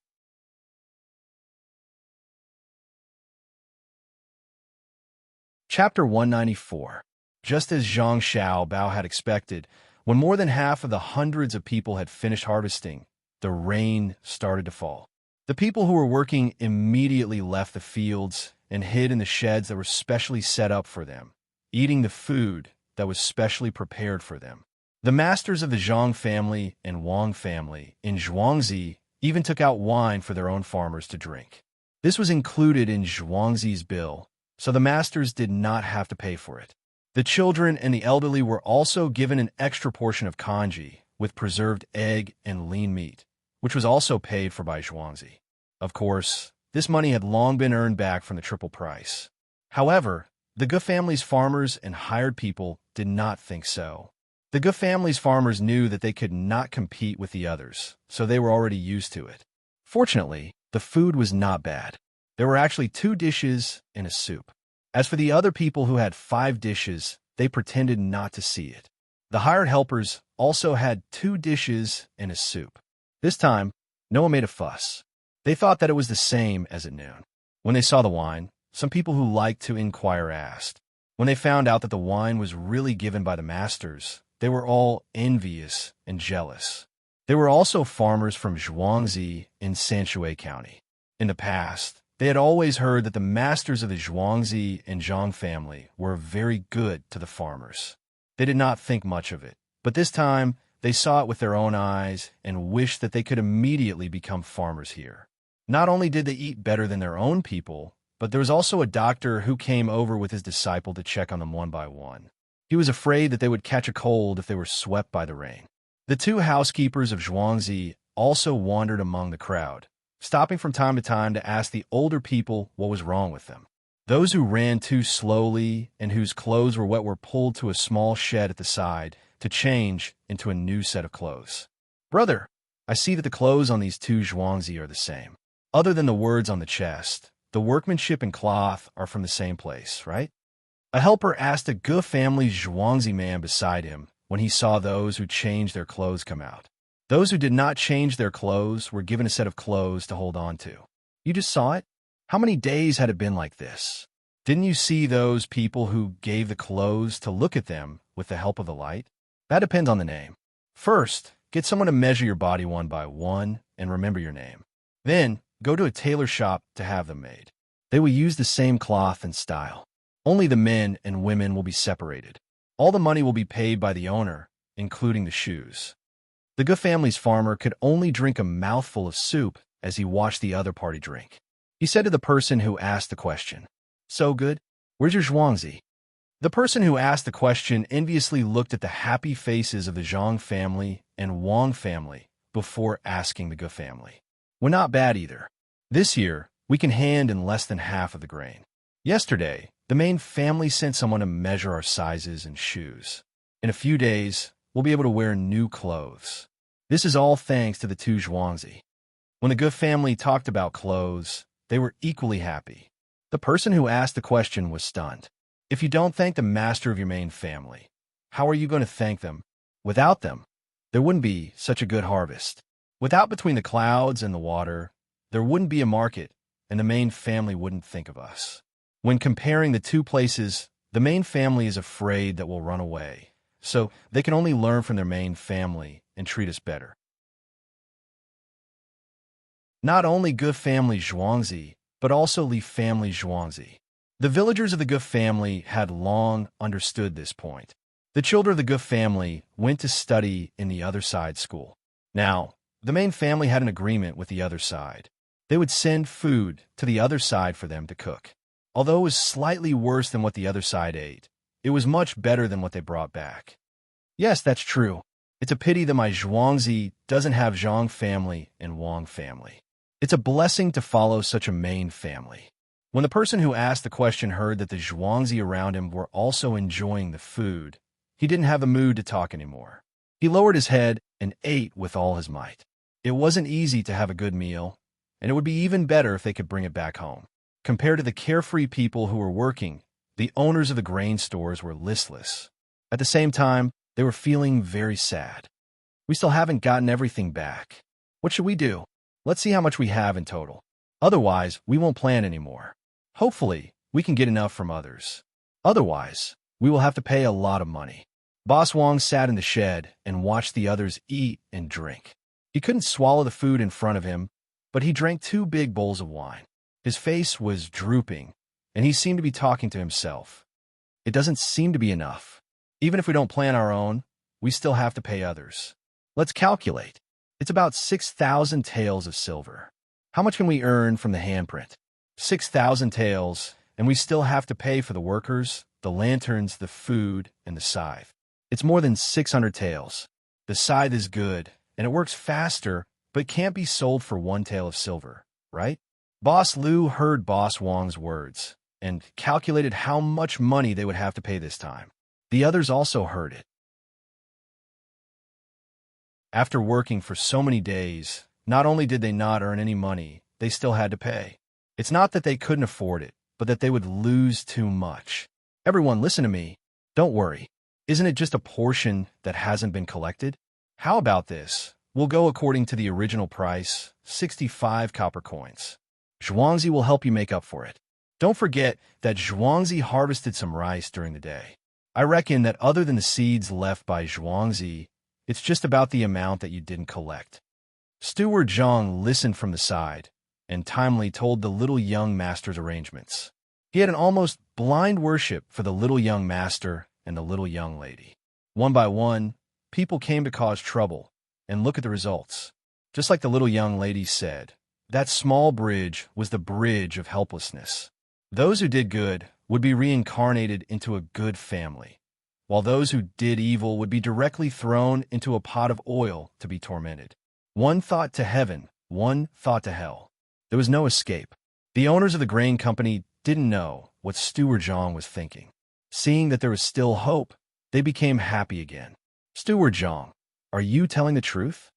Chapter 194. Just as Zhang Xiao Bao had expected, when more than half of the hundreds of people had finished harvesting, the rain started to fall. The people who were working immediately left the fields and hid in the sheds that were specially set up for them, eating the food that was specially prepared for them. The masters of the Zhang family and Wang family in Zhuangzi even took out wine for their own farmers to drink. This was included in Zhuangzi's bill, so the masters did not have to pay for it. The children and the elderly were also given an extra portion of congee with preserved egg and lean meat, which was also paid for by Zhuangzi. Of course, this money had long been earned back from the triple price. However, the Ge family's farmers and hired people did not think so. The Ge family's farmers knew that they could not compete with the others, so they were already used to it. Fortunately, the food was not bad. There were actually 2 dishes and a soup. As for the other people who had 5 dishes, they pretended not to see it. The hired helpers also had 2 dishes and a soup. This time, no one made a fuss. They thought that it was the same as at noon. When they saw the wine, some people who liked to inquire asked. When they found out that the wine was really given by the masters, they were all envious and jealous. There were also farmers from Zhuangzi in Sanshui County. In the past, they had always heard that the masters of the Zhuangzi and Zhang family were very good to the farmers. They did not think much of it, but this time they saw it with their own eyes and wished that they could immediately become farmers here. Not only did they eat better than their own people, but there was also a doctor who came over with his disciple to check on them one by one. He was afraid that they would catch a cold if they were swept by the rain. The 2 housekeepers of Zhuangzi also wandered among the crowd, stopping from time to time to ask the older people what was wrong with them. Those who ran too slowly and whose clothes were wet were pulled to a small shed at the side to change into a new set of clothes. "Brother, I see that the clothes on these 2 Zhuangzi are the same. Other than the words on the chest, the workmanship and cloth are from the same place, right?" A helper asked a Ge family Zhuangzi man beside him when he saw those who changed their clothes come out. Those who did not change their clothes were given a set of clothes to hold on to. "You just saw it? How many days had it been like this? Didn't you see those people who gave the clothes to look at them with the help of the light?" That depends on the name. First, get someone to measure your body one by one and remember your name. Then, go to a tailor shop to have them made. They will use the same cloth and style. Only the men and women will be separated. All the money will be paid by the owner, including the shoes. The Ge family's farmer could only drink a mouthful of soup as he watched the other party drink. He said to the person who asked the question, "So good? Where's your Zhuangzi?" The person who asked the question enviously looked at the happy faces of the Zhang family and Wang family before asking the Ge family. "We're not bad either. This year, we can hand in less than half of the grain. Yesterday, the main family sent someone to measure our sizes and shoes. In a few days, we'll be able to wear new clothes. This is all thanks to the 2 Zhuangzi." When the Ge family talked about clothes, they were equally happy. The person who asked the question was stunned. If you don't thank the master of your main family, how are you going to thank them? Without them, there wouldn't be such a good harvest. Without between the clouds and the water, there wouldn't be a market, and the main family wouldn't think of us. When comparing the 2 places, the main family is afraid that we'll run away, so they can only learn from their main family and treat us better. Not only Ge family Zhuangzi, but also Li family Zhuangzi. The villagers of the Ge family had long understood this point. The children of the Ge family went to study in the other side school. Now, the main family had an agreement with the other side. They would send food to the other side for them to cook. Although it was slightly worse than what the other side ate, it was much better than what they brought back. Yes, that's true. It's a pity that my Zhuangzi doesn't have Zhang family and Wang family. It's a blessing to follow such a main family. When the person who asked the question heard that the Zhuangzi around him were also enjoying the food, he didn't have the mood to talk anymore. He lowered his head and ate with all his might. It wasn't easy to have a good meal, and it would be even better if they could bring it back home. Compared to the carefree people who were working, the owners of the grain stores were listless. At the same time, they were feeling very sad. "We still haven't gotten everything back. What should we do? Let's see how much we have in total. Otherwise, we won't plan anymore. Hopefully, we can get enough from others. Otherwise, we will have to pay a lot of money." Boss Wang sat in the shed and watched the others eat and drink. He couldn't swallow the food in front of him, but he drank 2 big bowls of wine. His face was drooping, and he seemed to be talking to himself. It doesn't seem to be enough. Even if we don't plan our own, we still have to pay others. Let's calculate. It's about 6,000 taels of silver. How much can we earn from the handprint? 6,000 taels, and we still have to pay for the workers, the lanterns, the food, and the scythe. It's more than 600 taels. The scythe is good, and it works faster, but can't be sold for 1 tael of silver, right? Boss Liu heard Boss Wang's words and calculated how much money they would have to pay this time. The others also heard it. After working for so many days, not only did they not earn any money, they still had to pay. It's not that they couldn't afford it, but that they would lose too much. Everyone, listen to me. Don't worry. Isn't it just a portion that hasn't been collected? How about this? We'll go according to the original price, 65 copper coins. Zhuangzi will help you make up for it. Don't forget that Zhuangzi harvested some rice during the day. I reckon that other than the seeds left by Zhuangzi, it's just about the amount that you didn't collect. Steward Zhang listened from the side and timely told the little young master's arrangements. He had an almost blind worship for the little young master and the little young lady. One by one, people came to cause trouble, and look at the results. Just like the little young lady said, that small bridge was the bridge of helplessness. Those who did good would be reincarnated into a good family, while those who did evil would be directly thrown into a pot of oil to be tormented. One thought to heaven, one thought to hell. There was no escape. The owners of the grain company didn't know what Steward Zhang was thinking. Seeing that there was still hope, they became happy again. Steward Zhang, are you telling the truth?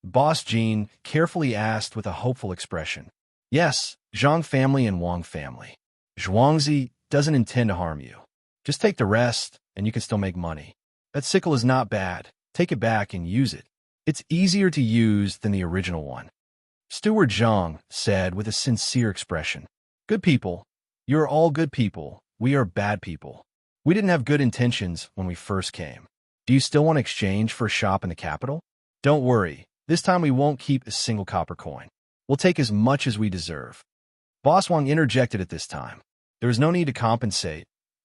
Boss Jean carefully asked with a hopeful expression. Yes, Zhang family and Wang family. Zhuangzi doesn't intend to harm you. Just take the rest, and you can still make money. That sickle is not bad. Take it back and use it. It's easier to use than the original one. Steward Zhang said with a sincere expression. Good people. You are all good people. We are bad people. We didn't have good intentions when we first came. Do you still want to exchange for a shop in the capital? Don't worry. This time we won't keep a single copper coin. We'll take as much as we deserve. Boss Wang interjected at this time. There was no need to compensate,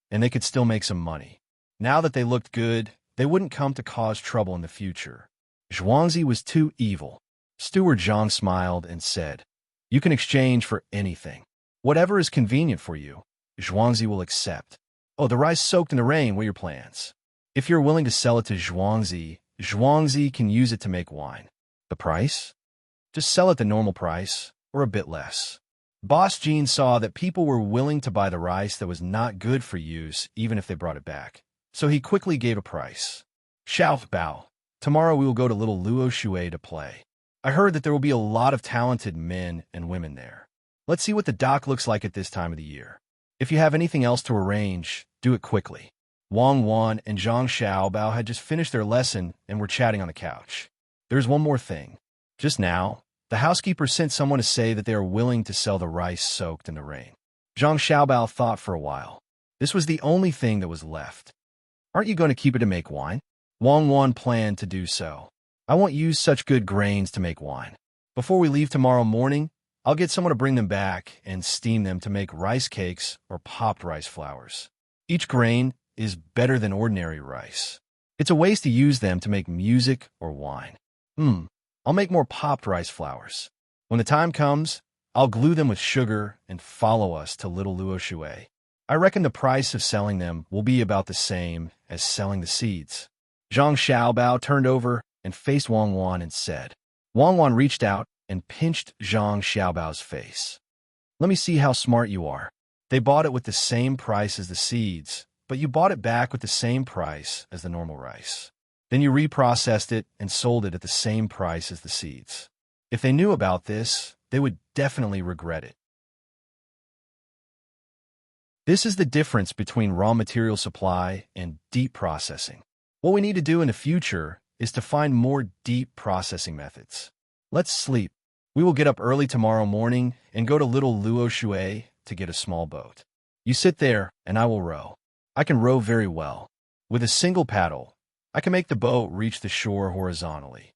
and they could still make some money. Now that they looked good, they wouldn't come to cause trouble in the future. Zhuangzi was too evil. Steward Zhang smiled and said, You can exchange for anything. Whatever is convenient for you, Zhuangzi will accept. Oh, the rice soaked in the rain, what are your plans? If you're willing to sell it to Zhuangzi, Zhuangzi can use it to make wine. The price? Just sell it the normal price, or a bit less. Boss Jean saw that people were willing to buy the rice that was not good for use, even if they brought it back. So he quickly gave a price. Xiao Bao, tomorrow we will go to Little Luo Shui to play. I heard that there will be a lot of talented men and women there. Let's see what the dock looks like at this time of the year. If you have anything else to arrange, do it quickly. Wang Wan and Zhang Xiaobao had just finished their lesson and were chatting on the couch. There's one more thing. Just now, the housekeeper sent someone to say that they are willing to sell the rice soaked in the rain. Zhang Xiaobao thought for a while. This was the only thing that was left. Aren't you going to keep it to make wine? Wang Wan planned to do so. I won't use such good grains to make wine. Before we leave tomorrow morning, I'll get someone to bring them back and steam them to make rice cakes or popped rice flours. Each grain is better than ordinary rice. It's a waste to use them to make music or wine. I'll make more popped rice flours. When the time comes, I'll glue them with sugar and follow us to Little Luo Shui. I reckon the price of selling them will be about the same as selling the seeds. Zhang Xiaobao turned over and faced Wang Wan and said. Wang Wan reached out and pinched Zhang Xiaobao's face. Let me see how smart you are. They bought it with the same price as the seeds, but you bought it back with the same price as the normal rice. Then you reprocessed it and sold it at the same price as the seeds. If they knew about this, they would definitely regret it. This is the difference between raw material supply and deep processing. What we need to do in the future is to find more deep processing methods. Let's sleep. We will get up early tomorrow morning and go to Little Luo Shui to get a small boat. You sit there and I will row. I can row very well. With a single paddle, I can make the boat reach the shore horizontally.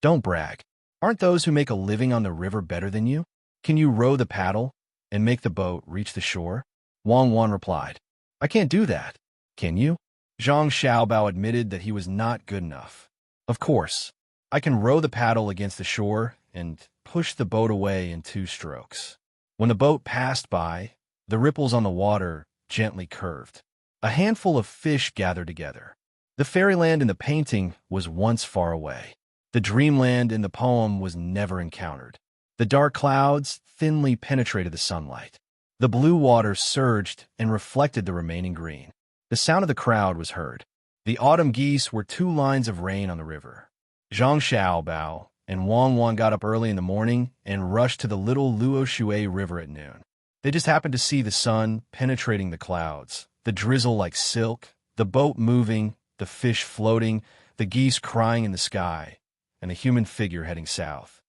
Don't brag. Aren't those who make a living on the river better than you? Can you row the paddle and make the boat reach the shore? Wang Wan replied, I can't do that. Can you? Zhang Xiaobao admitted that he was not good enough. Of course, I can row the paddle against the shore and push the boat away in 2 strokes. When the boat passed by, the ripples on the water gently curved. A handful of fish gathered together. The fairyland in the painting was once far away. The dreamland in the poem was never encountered. The dark clouds thinly penetrated the sunlight. The blue water surged and reflected the remaining green. The sound of the crowd was heard. The autumn geese were 2 lines of rain on the river. Zhang Xiaobao and Wang Wan got up early in the morning and rushed to the little Luoshui River at noon. They just happened to see the sun penetrating the clouds, the drizzle like silk, the boat moving, the fish floating, the geese crying in the sky, and a human figure heading south.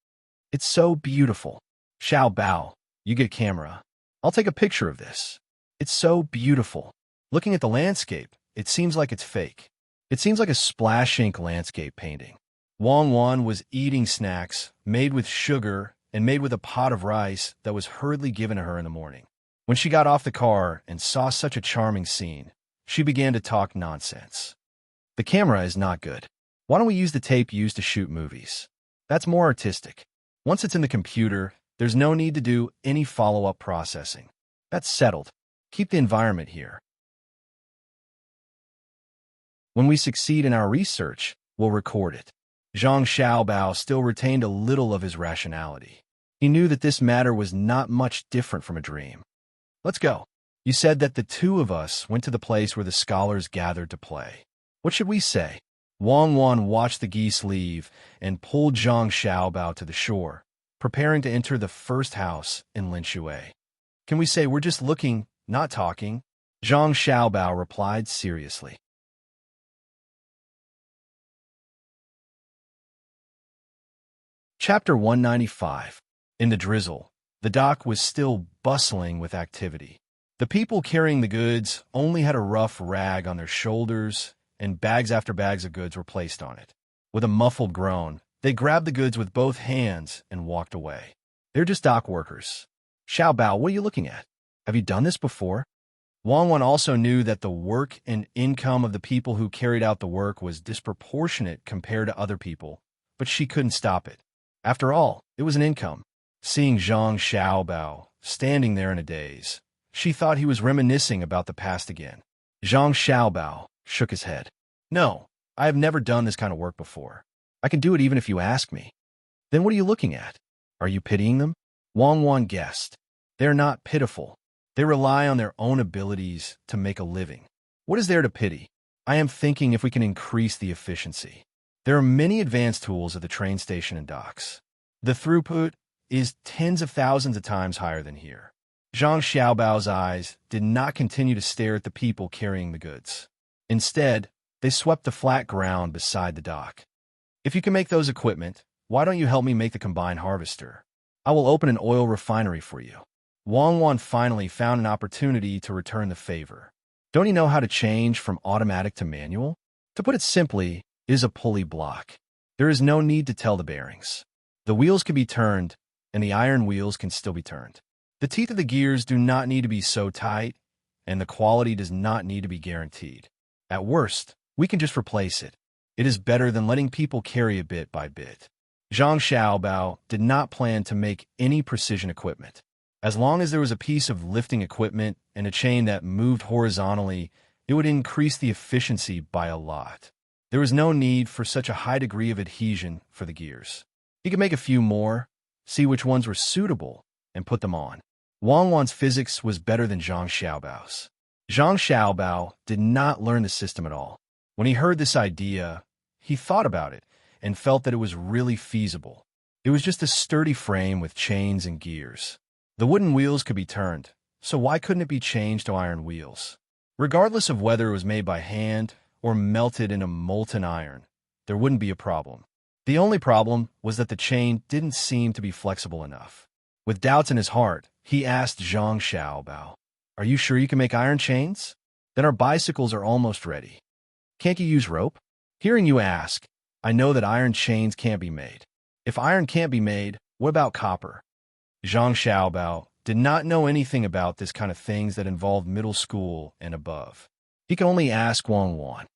It's so beautiful. Xiaobao, you get a camera. I'll take a picture of this. It's so beautiful. Looking at the landscape, it seems like it's fake. It seems like a splash ink landscape painting. Wang Wan was eating snacks made with sugar and made with a pot of rice that was hurriedly given to her in the morning. When she got off the car and saw such a charming scene, she began to talk nonsense. The camera is not good. Why don't we use the tape used to shoot movies? That's more artistic. Once it's in the computer, there's no need to do any follow-up processing. That's settled. Keep the environment here. When we succeed in our research, we'll record it. Zhang Xiaobao still retained a little of his rationality. He knew that this matter was not much different from a dream. Let's go. You said that the 2 of us went to the place where the scholars gathered to play. What should we say? Wang Wan watched the geese leave and pulled Zhang Xiaobao to the shore, preparing to enter the first house in Linshui. Can we say we're just looking, not talking? Zhang Xiaobao replied seriously. Chapter 195. In the drizzle, the dock was still bustling with activity. The people carrying the goods only had a rough rag on their shoulders, and bags after bags of goods were placed on it. With a muffled groan, they grabbed the goods with both hands and walked away. They're just dock workers. Xiaobao, what are you looking at? Have you done this before? Wang Wan also knew that the work and income of the people who carried out the work was disproportionate compared to other people, but she couldn't stop it. After all, it was an income. Seeing Zhang Xiaobao standing there in a daze, she thought he was reminiscing about the past again. Zhang Xiaobao shook his head. No, I have never done this kind of work before. I can do it even if you ask me. Then what are you looking at? Are you pitying them? Wang Wan guessed. They're not pitiful. They rely on their own abilities to make a living. What is there to pity? I am thinking if we can increase the efficiency. There are many advanced tools at the train station and docks. The throughput is tens of thousands of times higher than here. Zhang Xiaobao's eyes did not continue to stare at the people carrying the goods. Instead, they swept the flat ground beside the dock. If you can make those equipment, why don't you help me make the combined harvester? I will open an oil refinery for you. Wang Wan finally found an opportunity to return the favor. Don't you know how to change from automatic to manual? To put it simply, it is a pulley block. There is no need to tell the bearings. The wheels can be turned, and the iron wheels can still be turned. The teeth of the gears do not need to be so tight, and the quality does not need to be guaranteed. At worst, we can just replace it. It is better than letting people carry it bit by bit. Zhang Xiaobao did not plan to make any precision equipment. As long as there was a piece of lifting equipment and a chain that moved horizontally, it would increase the efficiency by a lot. There was no need for such a high degree of adhesion for the gears. He could make a few more, see which ones were suitable, and put them on. Wang Wan's physics was better than Zhang Xiaobao's. Zhang Xiaobao did not learn the system at all. When he heard this idea, he thought about it and felt that it was really feasible. It was just a sturdy frame with chains and gears. The wooden wheels could be turned, so why couldn't it be changed to iron wheels? Regardless of whether it was made by hand or melted in a molten iron, there wouldn't be a problem. The only problem was that the chain didn't seem to be flexible enough. With doubts in his heart, he asked Zhang Xiaobao, "Are you sure you can make iron chains? Then our bicycles are almost ready. Can't you use rope?" Hearing you ask, I know that iron chains can't be made. If iron can't be made, what about copper? Zhang Xiaobao did not know anything about this kind of things that involved middle school and above. He could only ask Wang Wan.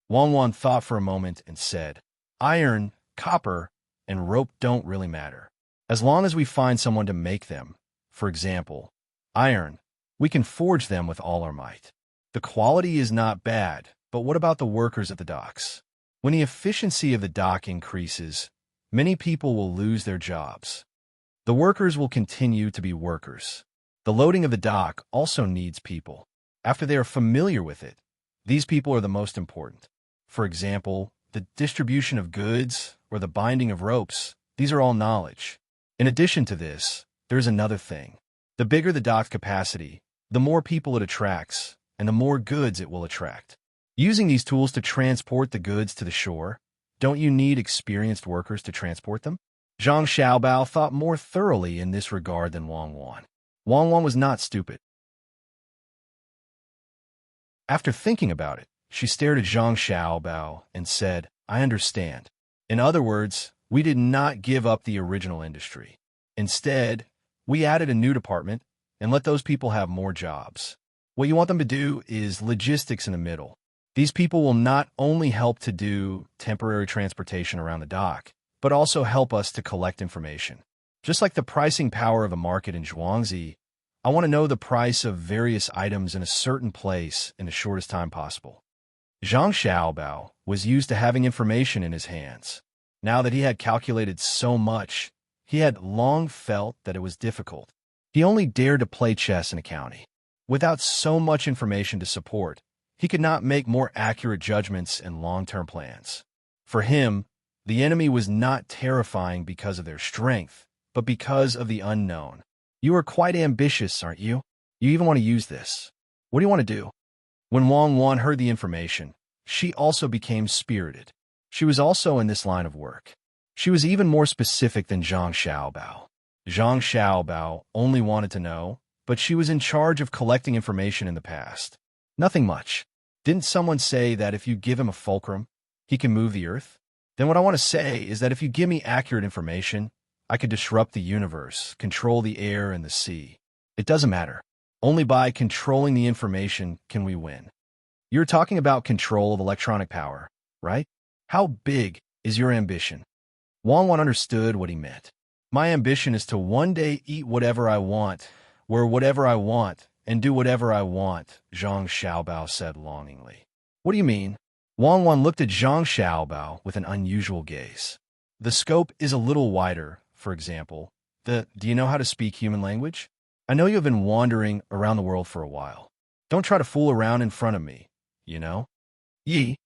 Wang Wan thought for a moment and said, iron, copper, and rope don't really matter. As long as we find someone to make them, for example, iron, we can forge them with all our might. The quality is not bad, but what about the workers at the docks? When the efficiency of the dock increases, many people will lose their jobs. The workers will continue to be workers. The loading of the dock also needs people. After they are familiar with it, these people are the most important. For example, the distribution of goods or the binding of ropes, these are all knowledge. In addition to this, there's another thing. The bigger the dock capacity, the more people it attracts, and the more goods it will attract. Using these tools to transport the goods to the shore, don't you need experienced workers to transport them? Zhang Xiaobao thought more thoroughly in this regard than Wang Wan. Wang Wan was not stupid. After thinking about it, she stared at Zhang Xiaobao and said, I understand. In other words, we did not give up the original industry. Instead, we added a new department and let those people have more jobs. What you want them to do is logistics in the middle. These people will not only help to do temporary transportation around the dock, but also help us to collect information. Just like the pricing power of a market in Zhuangzi, I want to know the price of various items in a certain place in the shortest time possible. Zhang Xiaobao was used to having information in his hands. Now that he had calculated so much, he had long felt that it was difficult. He only dared to play chess in a county. Without so much information to support, he could not make more accurate judgments and long-term plans. For him, the enemy was not terrifying because of their strength, but because of the unknown. You are quite ambitious, aren't you? You even want to use this. What do you want to do? When Wang Wan heard the information, she also became spirited. She was also in this line of work. She was even more specific than Zhang Xiaobao. Zhang Xiaobao only wanted to know, but she was in charge of collecting information in the past. Nothing much. Didn't someone say that if you give him a fulcrum, he can move the earth? Then what I want to say is that if you give me accurate information, I could disrupt the universe, control the air and the sea. It doesn't matter. Only by controlling the information can we win. You're talking about control of electronic power, right? How big is your ambition? Wang Wan understood what he meant. My ambition is to one day eat whatever I want, wear whatever I want, and do whatever I want, Zhang Xiaobao said longingly. What do you mean? Wang Wan looked at Zhang Xiaobao with an unusual gaze. The scope is a little wider, for example. Do you know how to speak human language? I know you have been wandering around the world for a while. Don't try to fool around in front of me, you know? Zhang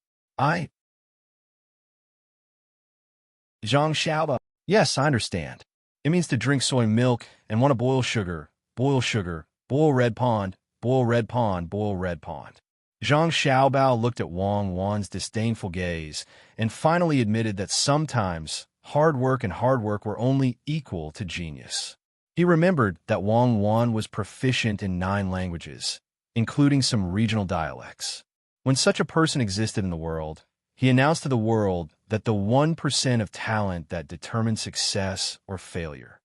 Xiaobao. Yes, I understand. It means to drink soy milk and want to boil sugar, boil red pond, boil red pond, boil red pond. Zhang Xiaobao looked at Wang Wan's disdainful gaze and finally admitted that sometimes hard work and hard work were only equal to genius. He remembered that Wang Wan was proficient in 9 languages, including some regional dialects. When such a person existed in the world, he announced to the world that the 1% of talent that determines success or failure.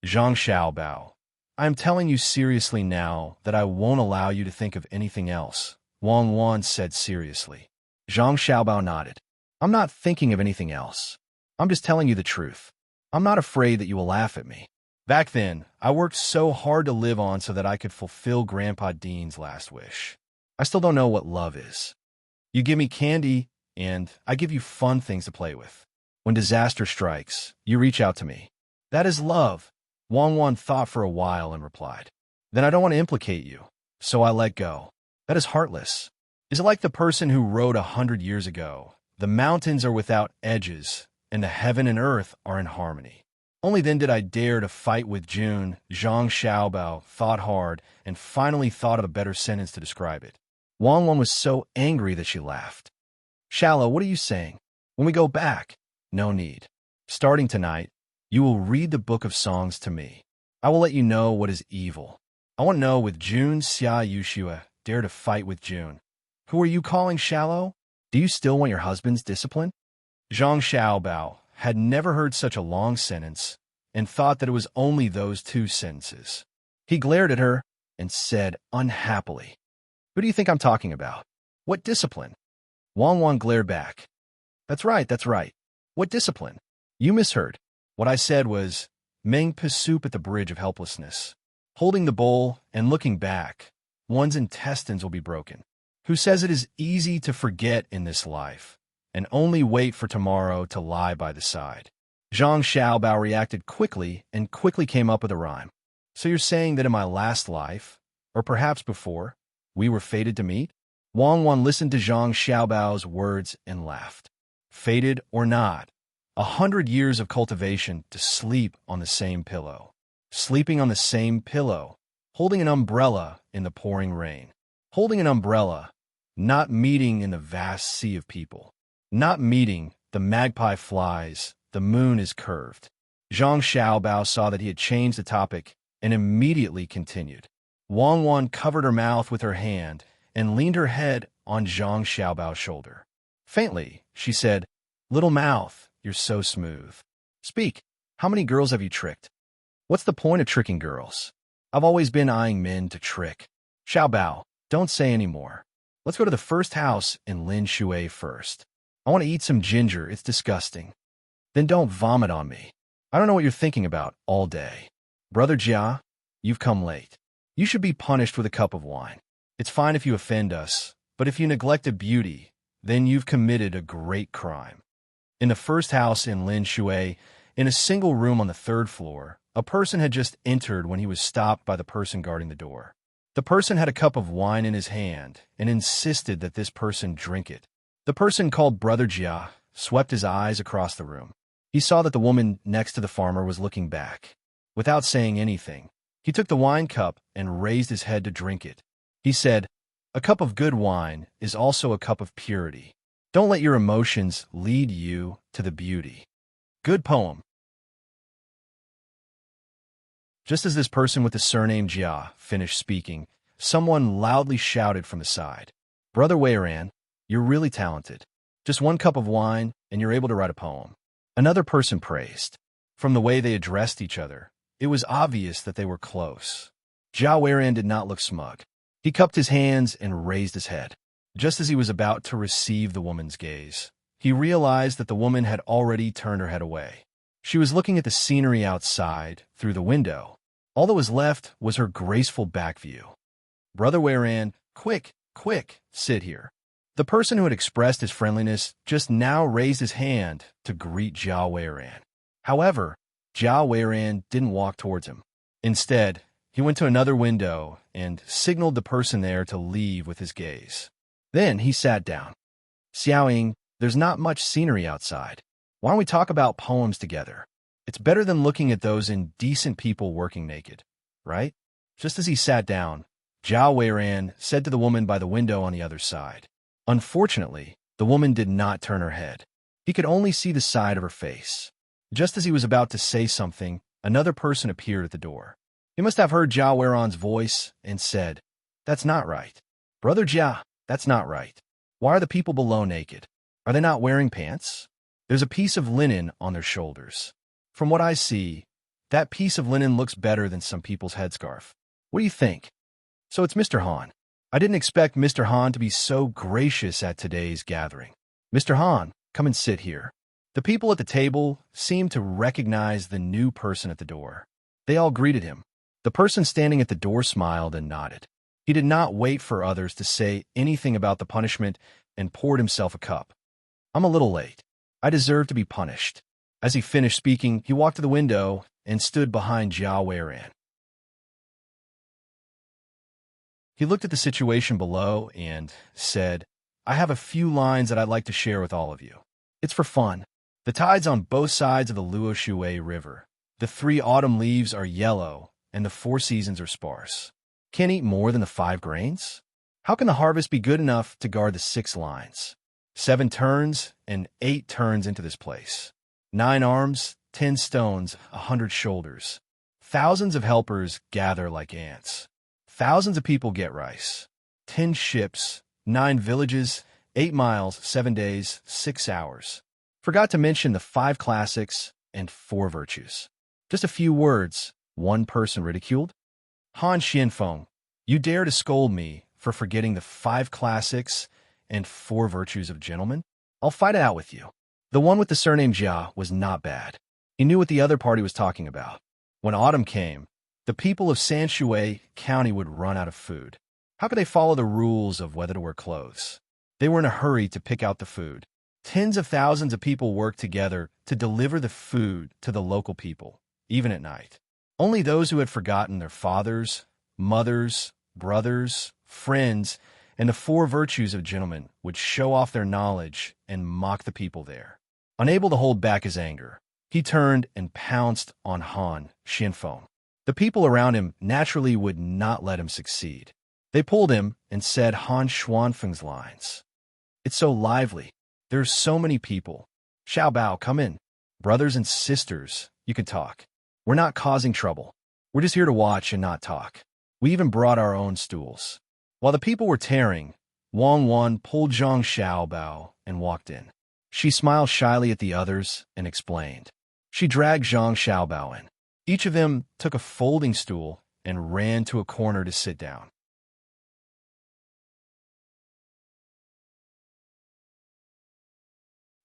Zhang Xiaobao, I am telling you seriously now that I won't allow you to think of anything else, Wang Wan said seriously. Zhang Xiaobao nodded. I'm not thinking of anything else. I'm just telling you the truth. I'm not afraid that you will laugh at me. Back then, I worked so hard to live on so that I could fulfill Grandpa Dean's last wish. I still don't know what love is. You give me candy, and I give you fun things to play with. When disaster strikes, you reach out to me. That is love. Wang Wan thought for a while and replied. Then I don't want to implicate you, so I let go. That is heartless. Is it like the person who wrote 100 years ago, the mountains are without edges, and the heaven and earth are in harmony? Only then did I dare to fight with June. Zhang Xiaobao thought hard and finally thought of a better sentence to describe it. Wang Wan was so angry that she laughed. Shallow, what are you saying? When we go back, no need. Starting tonight, you will read the book of songs to me. I will let you know what is evil. I want to know with June Xia Yushua, dare to fight with June. Who are you calling shallow? Do you still want your husband's discipline? Zhang Xiaobao had never heard such a long sentence and thought that it was only those two sentences. He glared at her and said unhappily, "Who do you think I'm talking about? What discipline?" Wang Wan glared back. That's right. What discipline? You misheard. What I said was, Meng pe soup at the bridge of helplessness. Holding the bowl and looking back, one's intestines will be broken. Who says it is easy to forget in this life, and only wait for tomorrow to lie by the side? Zhang Xiaobao reacted quickly and quickly came up with a rhyme. So you're saying that in my last life, or perhaps before, we were fated to meet? Wang Wan listened to Zhang Xiaobao's words and laughed. Fated or not, 100 years of cultivation to sleep on the same pillow. Sleeping on the same pillow, holding an umbrella in the pouring rain. Holding an umbrella, not meeting in the vast sea of people. Not meeting, the magpie flies, the moon is curved. Zhang Xiaobao saw that he had changed the topic and immediately continued. Wang Wan covered her mouth with her hand and leaned her head on Zhang Xiaobao's shoulder. Faintly, she said, "Little mouth, you're so smooth. Speak, how many girls have you tricked?" "What's the point of tricking girls? I've always been eyeing men to trick." "Xiaobao, don't say any more. Let's go to the first house in Lin Shui first. I want to eat some ginger, it's disgusting." "Then don't vomit on me. I don't know what you're thinking about all day." "Brother Jia, you've come late. You should be punished with a cup of wine. It's fine if you offend us, but if you neglect a beauty, then you've committed a great crime." In the first house in Lin Shui, in a single room on the third floor, a person had just entered when he was stopped by the person guarding the door. The person had a cup of wine in his hand and insisted that this person drink it. The person called Brother Jia swept his eyes across the room. He saw that the woman next to the farmer was looking back. Without saying anything, he took the wine cup and raised his head to drink it. He said, "A cup of good wine is also a cup of purity. Don't let your emotions lead you to the beauty." Good poem. Just as this person with the surname Jia finished speaking, someone loudly shouted from the side, "Brother Weiran, you're really talented. Just one cup of wine and you're able to write a poem." Another person praised. From the way they addressed each other, it was obvious that they were close. Jia Weiran did not look smug. He cupped his hands and raised his head. Just as he was about to receive the woman's gaze, he realized that the woman had already turned her head away. She was looking at the scenery outside through the window. All that was left was her graceful back view. "Brother Weiran, quick, sit here." The person who had expressed his friendliness just now raised his hand to greet Jia Weiran. However, Jia Weiran didn't walk towards him. Instead, he went to another window and signaled the person there to leave with his gaze. Then he sat down. "Xiaoying, there's not much scenery outside. Why don't we talk about poems together? It's better than looking at those indecent people working naked, right?" Just as he sat down, Jia Weiran said to the woman by the window on the other side. Unfortunately, the woman did not turn her head. He could only see the side of her face. Just as he was about to say something, another person appeared at the door. He must have heard Jia Weiran's voice and said, "That's not right. Brother Jia, that's not right. Why are the people below naked? Are they not wearing pants? There's a piece of linen on their shoulders. From what I see, that piece of linen looks better than some people's headscarf. What do you think?" "So it's Mr. Han. I didn't expect Mr. Han to be so gracious at today's gathering. Mr. Han, come and sit here." The people at the table seemed to recognize the new person at the door. They all greeted him. The person standing at the door smiled and nodded. He did not wait for others to say anything about the punishment and poured himself a cup. "I'm a little late. I deserve to be punished." As he finished speaking, he walked to the window and stood behind Jia Weiran. He looked at the situation below and said, "I have a few lines that I'd like to share with all of you. It's for fun. The tide's on both sides of the Luo Shui River. The 3 autumn leaves are yellow, and the 4 seasons are sparse. Can't eat more than the 5 grains? How can the harvest be good enough to guard the 6 lines? 7 turns and 8 turns into this place. 9 arms, 10 stones, 100 shoulders. Thousands of helpers gather like ants. Thousands of people get rice. 10 ships, 9 villages, 8 miles, 7 days, 6 hours. Forgot to mention the 5 classics and 4 virtues. Just a few words, one person ridiculed. Han Xianfeng, you dare to scold me for forgetting the 5 classics and 4 virtues of gentlemen? I'll fight it out with you. The one with the surname Jia was not bad. He knew what the other party was talking about. When autumn came, the people of Sanshui County would run out of food. How could they follow the rules of whether to wear clothes? They were in a hurry to pick out the food. Tens of thousands of people worked together to deliver the food to the local people, even at night. Only those who had forgotten their fathers, mothers, brothers, friends, and the 4 virtues of gentlemen would show off their knowledge and mock the people there. Unable to hold back his anger, he turned and pounced on Han Xianfeng. The people around him naturally would not let him succeed. They pulled him and said Han Xuanfeng's lines. It's so lively. There's so many people. Xiao Bao, come in. Brothers and sisters, you can talk. We're not causing trouble. We're just here to watch and not talk. We even brought our own stools. While the people were tearing, Wang Wan pulled Zhang Xiaobao and walked in. She smiled shyly at the others and explained. She dragged Zhang Xiaobao in. Each of them took a folding stool and ran to a corner to sit down.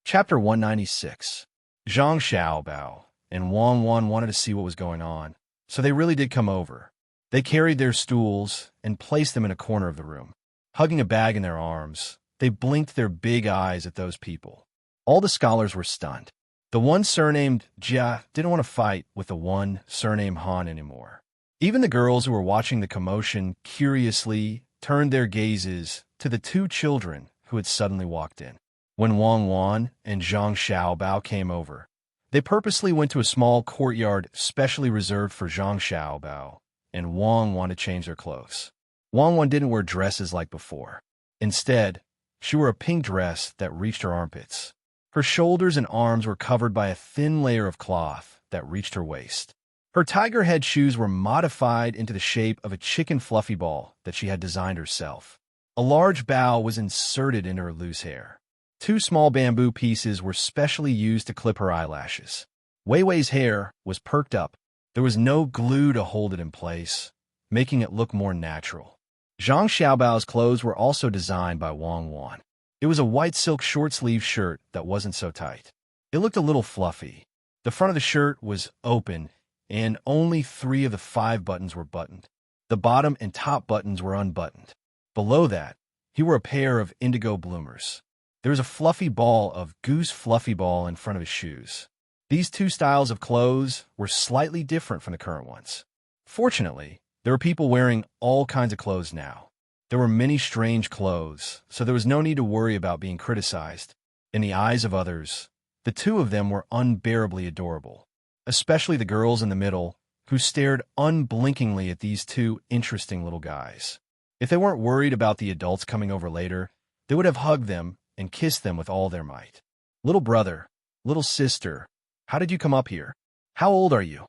Chapter 196. Zhang Xiaobao and Wang Wan wanted to see what was going on, so they really did come over. They carried their stools and placed them in a corner of the room. Hugging a bag in their arms, they blinked their big eyes at those people. All the scholars were stunned. The one surnamed Jia didn't want to fight with the one surnamed Han anymore. Even the girls who were watching the commotion curiously turned their gazes to the 2 children who had suddenly walked in. When Wang Wan and Zhang Xiaobao came over, they purposely went to a small courtyard specially reserved for Zhang Xiaobao, and Wang Wan to change their clothes. Wang Wan didn't wear dresses like before. Instead, she wore a pink dress that reached her armpits. Her shoulders and arms were covered by a thin layer of cloth that reached her waist. Her tiger head shoes were modified into the shape of a chicken fluffy ball that she had designed herself. A large bow was inserted into her loose hair. 2 small bamboo pieces were specially used to clip her eyelashes. Wei Wei's hair was perked up. There was no glue to hold it in place, making it look more natural. Zhang Xiaobao's clothes were also designed by Wang Wan. It was a white silk short-sleeved shirt that wasn't so tight. It looked a little fluffy. The front of the shirt was open, and only 3 of the 5 buttons were buttoned. The bottom and top buttons were unbuttoned. Below that, he wore a pair of indigo bloomers. There was a fluffy ball of goose fluffy ball in front of his shoes. These 2 styles of clothes were slightly different from the current ones. Fortunately, there were people wearing all kinds of clothes now. There were many strange clothes, so there was no need to worry about being criticized. In the eyes of others, the 2 of them were unbearably adorable, especially the girls in the middle, who stared unblinkingly at these 2 interesting little guys. If they weren't worried about the adults coming over later, they would have hugged them and kissed them with all their might. Little brother, little sister, how did you come up here? How old are you?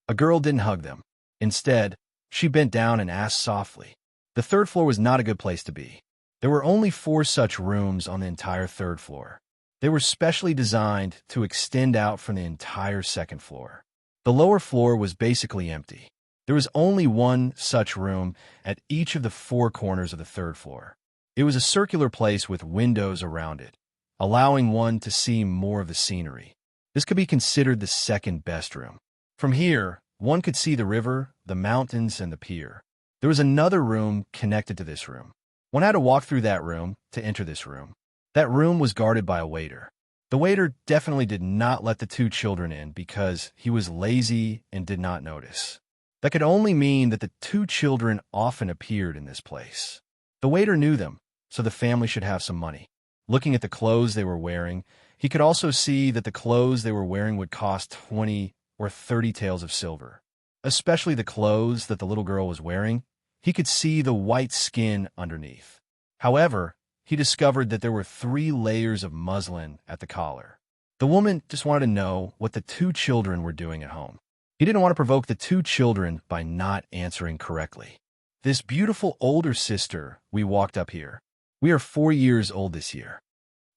A girl didn't hug them. Instead, she bent down and asked softly. The 3rd floor was not a good place to be. There were only 4 such rooms on the entire 3rd floor. They were specially designed to extend out from the entire 2nd floor. The lower floor was basically empty. There was only one such room at each of the 4 corners of the 3rd floor. It was a circular place with windows around it, allowing one to see more of the scenery. This could be considered the 2nd best room. From here, one could see the river, the mountains, and the pier. There was another room connected to this room. One had to walk through that room to enter this room. That room was guarded by a waiter. The waiter definitely did not let the 2 children in because he was lazy and did not notice. That could only mean that the 2 children often appeared in this place. The waiter knew them, so the family should have some money. Looking at the clothes they were wearing, he could also see that the clothes they were wearing would cost 20 or 30 taels of silver. Especially the clothes that the little girl was wearing, he could see the white skin underneath. However, he discovered that there were 3 layers of muslin at the collar. The woman just wanted to know what the 2 children were doing at home. He didn't want to provoke the 2 children by not answering correctly. This beautiful older sister, we walked up here. We are 4 years old this year.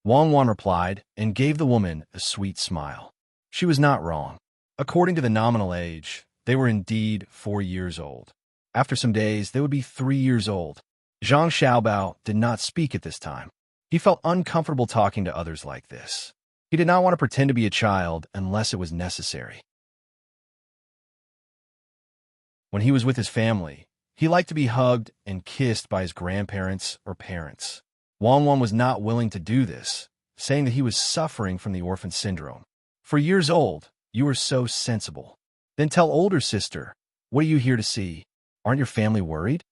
Wang Wan replied and gave the woman a sweet smile. She was not wrong. According to the nominal age, they were indeed 4 years old. After some days, they would be 3 years old. Zhang Xiaobao did not speak at this time. He felt uncomfortable talking to others like this. He did not want to pretend to be a child unless it was necessary. When he was with his family, he liked to be hugged and kissed by his grandparents or parents. Wang Wan was not willing to do this, saying that he was suffering from the orphan syndrome. For years old, you are so sensible. Then tell older sister, what are you here to see? Aren't your family worried?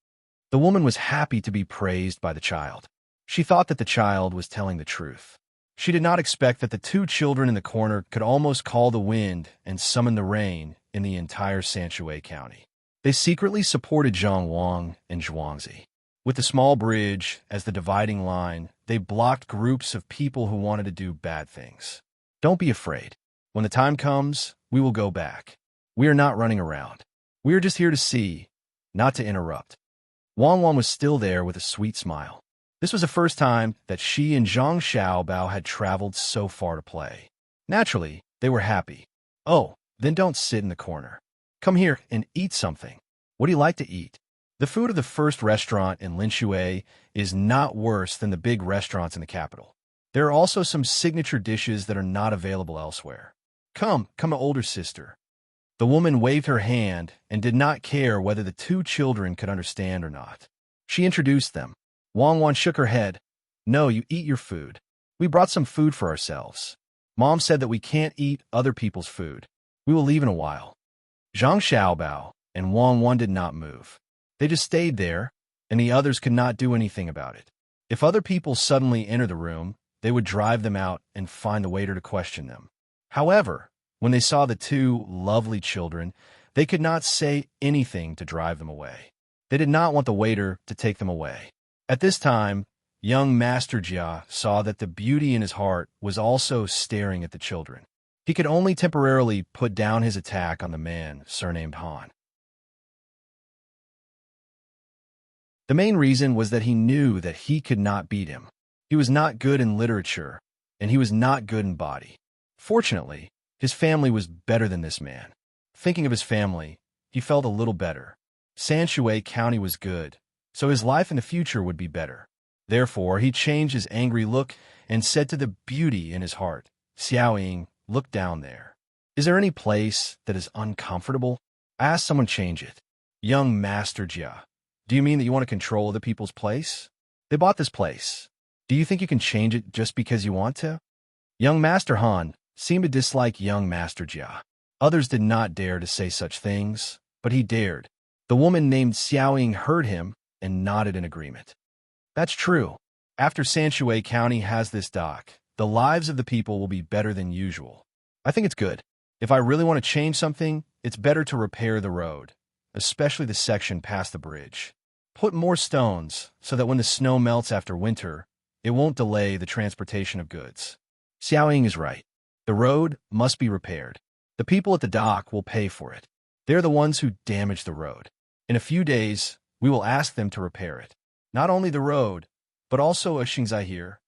The woman was happy to be praised by the child. She thought that the child was telling the truth. She did not expect that the 2 children in the corner could almost call the wind and summon the rain in the entire Sanshui County. They secretly supported Zhang Wang and Zhuangzi. With the small bridge as the dividing line, they blocked groups of people who wanted to do bad things. Don't be afraid. When the time comes, we will go back. We are not running around. We are just here to see, not to interrupt. Wang Wan was still there with a sweet smile. This was the first time that she and Zhang Xiaobao had traveled so far to play. Naturally, they were happy. Oh, then don't sit in the corner. Come here and eat something. What do you like to eat? The food of the first restaurant in Linshui is not worse than the big restaurants in the capital. There are also some signature dishes that are not available elsewhere. Come, older sister. The woman waved her hand and did not care whether the 2 children could understand or not. She introduced them. Wang Wan shook her head. No, you eat your food. We brought some food for ourselves. Mom said that we can't eat other people's food. We will leave in a while. Zhang Xiaobao and Wang Wan did not move. They just stayed there, and the others could not do anything about it. If other people suddenly enter the room, they would drive them out and find the waiter to question them. However, when they saw the 2 lovely children, they could not say anything to drive them away. They did not want the waiter to take them away. At this time, young Master Jia saw that the beauty in his heart was also staring at the children. He could only temporarily put down his attack on the man surnamed Han. The main reason was that he knew that he could not beat him. He was not good in literature, and he was not good in body. Fortunately, his family was better than this man. Thinking of his family, he felt a little better. Sanshui County was good, so his life in the future would be better. Therefore, he changed his angry look and said to the beauty in his heart, Xiaoying, look down there. Is there any place that is uncomfortable? Ask someone change it. Young Master Jia, do you mean that you want to control other people's place? They bought this place. Do you think you can change it just because you want to? Young Master Han seemed to dislike young Master Jia. Others did not dare to say such things, but he dared. The woman named Xiaoying heard him and nodded in agreement. That's true. After Sanshui County has this dock, the lives of the people will be better than usual. I think it's good. If I really want to change something, it's better to repair the road, especially the section past the bridge. Put more stones so that when the snow melts after winter, it won't delay the transportation of goods. Xiaoying is right. The road must be repaired. The people at the dock will pay for it. They're the ones who damaged the road. In a few days, we will ask them to repair it. Not only the road, but also Xingzai here.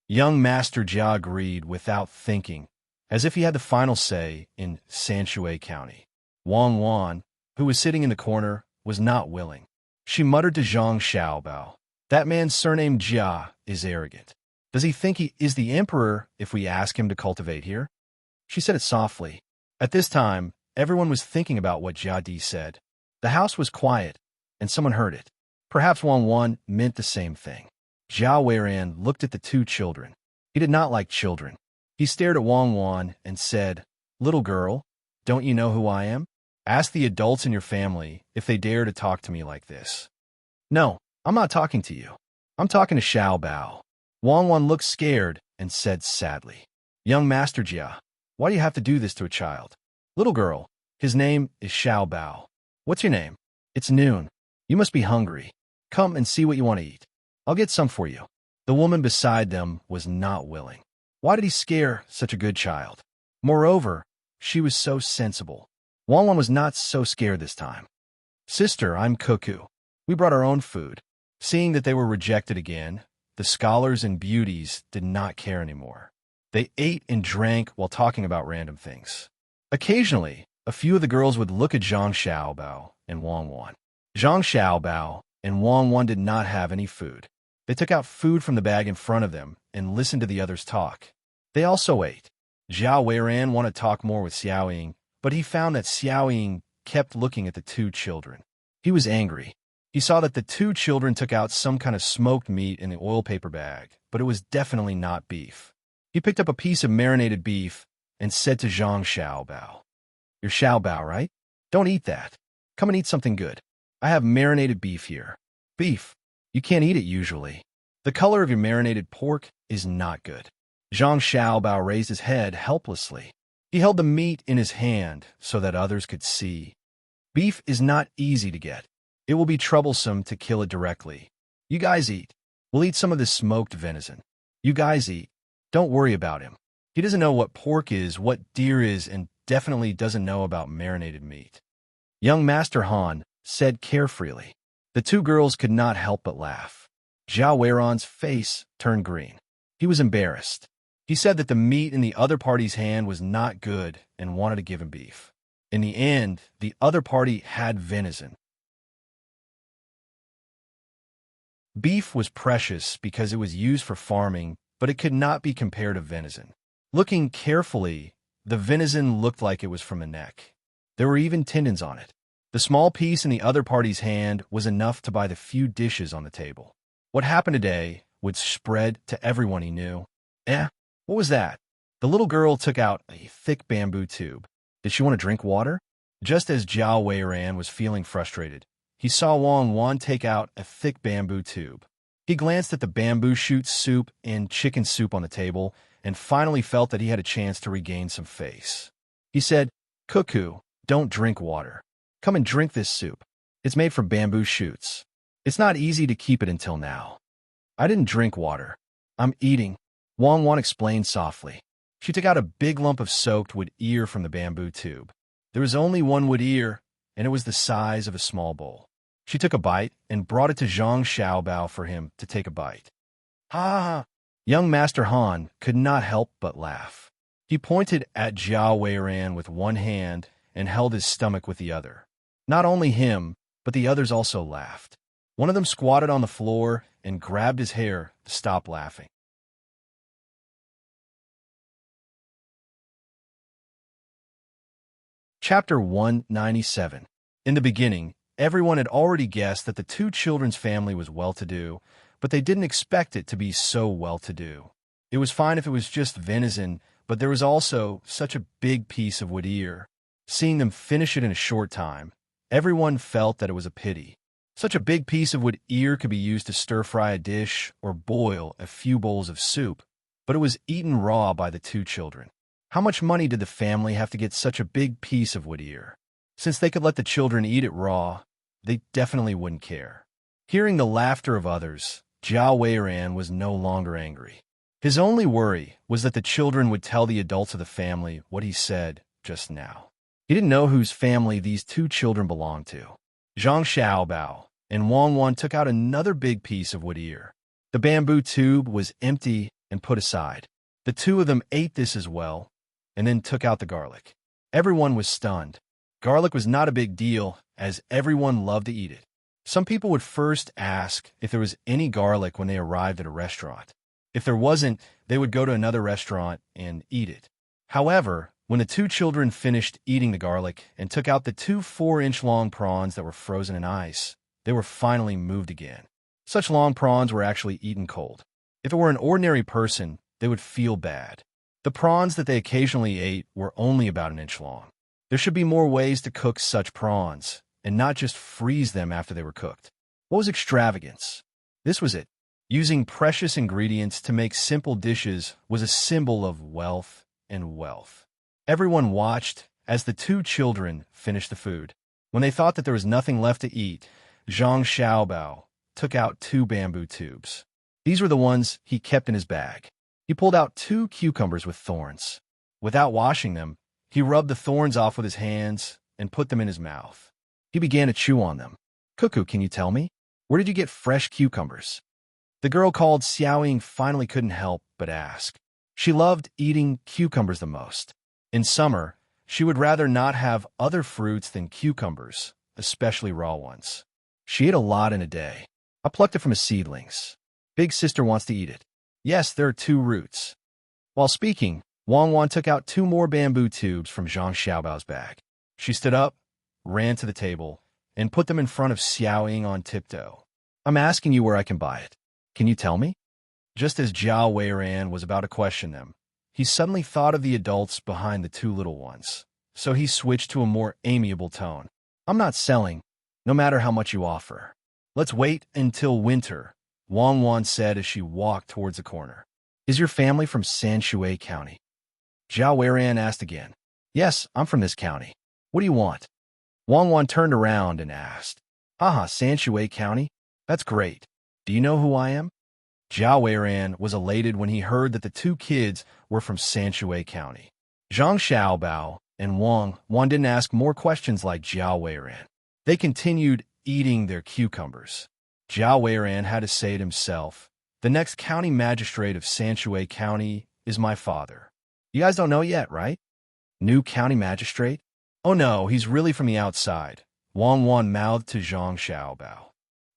Young Master Jia agreed without thinking, as if he had the final say in Sanshui County. Wang Wan, who was sitting in the corner, was not willing. She muttered to Zhang Xiaobao, that man's surname Jia is arrogant. Does he think he is the emperor if we ask him to cultivate here? She said it softly. At this time, everyone was thinking about what Jia Di said. The house was quiet, and someone heard it. Perhaps Wang Wan meant the same thing. Zhao Weiran looked at the 2 children. He did not like children. He stared at Wang Wan and said, Little girl, don't you know who I am? Ask the adults in your family if they dare to talk to me like this. No, I'm not talking to you. I'm talking to Xiao Bao. Wang Wan looked scared and said sadly, Young Master Jia, why do you have to do this to a child? Little girl, his name is Xiao Bao. What's your name? It's noon. You must be hungry. Come and see what you want to eat. I'll get some for you. The woman beside them was not willing. Why did he scare such a good child? Moreover, she was so sensible. Wang Wan was not so scared this time. Sister, I'm Cuckoo. We brought our own food. Seeing that they were rejected again, the the scholars and beauties did not care anymore. They ate and drank while talking about random things. Occasionally, a few of the girls would look at Zhang Xiaobao and Wang Wan. Zhang Xiaobao and Wang Wan did not have any food. They took out food from the bag in front of them and listened to the others talk. They also ate. Zhao Weiran wanted to talk more with Xiaoying, but he found that Xiaoying kept looking at the two children. He was angry. He saw that the two children took out some kind of smoked meat in the oil paper bag, but it was definitely not beef. He picked up a piece of marinated beef and said to Zhang Xiaobao, "You're Xiaobao, right? Don't eat that. Come and eat something good. I have marinated beef here." "Beef? You can't eat it usually. The color of your marinated pork is not good." Zhang Xiaobao raised his head helplessly. He held the meat in his hand so that others could see. Beef is not easy to get. It will be troublesome to kill it directly. You guys eat. We'll eat some of this smoked venison. You guys eat. Don't worry about him. He doesn't know what pork is, what deer is, and definitely doesn't know about marinated meat. Young Master Han said carefreely. The two girls could not help but laugh. Zhao Weiran's face turned green. He was embarrassed. He said that the meat in the other party's hand was not good and wanted to give him beef. In the end, the other party had venison. Beef was precious because it was used for farming, but it could not be compared to venison. Looking carefully, the venison looked like it was from the neck. There were even tendons on it. The small piece in the other party's hand was enough to buy the few dishes on the table. What happened today would spread to everyone he knew. What was that? The little girl took out a thick bamboo tube. Did she want to drink water? Just as Zhao Weiran was feeling frustrated, he saw Wang Wan take out a thick bamboo tube. He glanced at the bamboo shoot soup and chicken soup on the table and finally felt that he had a chance to regain some face. He said, "Cuckoo, don't drink water. Come and drink this soup. It's made from bamboo shoots. It's not easy to keep it until now." "I didn't drink water. I'm eating," Wang Wan explained softly. She took out a big lump of soaked wood ear from the bamboo tube. There was only one wood ear, and it was the size of a small bowl. She took a bite and brought it to Zhang Xiaobao for him to take a bite. "Ha!" Young Master Han could not help but laugh. He pointed at Zhao Weiran with one hand and held his stomach with the other. Not only him, but the others also laughed. One of them squatted on the floor and grabbed his hair to stop laughing. Chapter 197. In the beginning, everyone had already guessed that the two children's family was well-to-do, but they didn't expect it to be so well-to-do. It was fine if it was just venison, but there was also such a big piece of wood ear. Seeing them finish it in a short time, everyone felt that it was a pity. Such a big piece of wood ear could be used to stir-fry a dish or boil a few bowls of soup, but it was eaten raw by the two children. How much money did the family have to get such a big piece of wood ear? Since they could let the children eat it raw, they definitely wouldn't care. Hearing the laughter of others, Zhao Weiran was no longer angry. His only worry was that the children would tell the adults of the family what he said just now. He didn't know whose family these two children belonged to. Zhang Xiaobao and Wang Wan took out another big piece of wood ear. The bamboo tube was empty and put aside. The two of them ate this as well, and then took out the garlic. Everyone was stunned. Garlic was not a big deal, as everyone loved to eat it. Some people would first ask if there was any garlic when they arrived at a restaurant. If there wasn't, they would go to another restaurant and eat it. However, when the two children finished eating the garlic and took out the two 4-inch-long prawns that were frozen in ice, they were finally moved again. Such long prawns were actually eaten cold. If it were an ordinary person, they would feel bad. The prawns that they occasionally ate were only about an inch long. There should be more ways to cook such prawns, and not just freeze them after they were cooked. What was extravagance? This was it. Using precious ingredients to make simple dishes was a symbol of wealth and wealth. Everyone watched as the two children finished the food. When they thought that there was nothing left to eat, Zhang Xiaobao took out 2 bamboo tubes. These were the ones he kept in his bag. He pulled out 2 cucumbers with thorns. Without washing them, he rubbed the thorns off with his hands and put them in his mouth. He began to chew on them. "Cuckoo, can you tell me? Where did you get fresh cucumbers?" The girl called Xiaoying finally couldn't help but ask. She loved eating cucumbers the most. In summer, she would rather not have other fruits than cucumbers, especially raw ones. She ate a lot in a day. I plucked it from its seedlings. Big sister wants to eat it. Yes, there are 2 roots. While speaking, Wang Wan took out 2 more bamboo tubes from Zhang Xiaobao's bag. She stood up, ran to the table, and put them in front of Xiaoying on tiptoe. I'm asking you where I can buy it. Can you tell me? Just as Zhao Weiran was about to question them, he suddenly thought of the adults behind the 2 little ones. So he switched to a more amiable tone. I'm not selling, no matter how much you offer. Let's wait until winter, Wang Wan said as she walked towards the corner. Is your family from Sanshui County? Zhao Weiran asked again. Yes, I'm from this county. What do you want? Wang Wan turned around and asked. Haha, Sanshui County? That's great. Do you know who I am? Zhao Weiran was elated when he heard that the 2 kids were from Sanshui County. Zhang Xiaobao and Wang Wan didn't ask more questions like Zhao Weiran. They continued eating their cucumbers. Zhao Weiran had to say it himself. The next county magistrate of Sanshui County is my father. You guys don't know yet, right? New county magistrate? Oh no, he's really from the outside, Wang Wan mouthed to Zhang Xiaobao.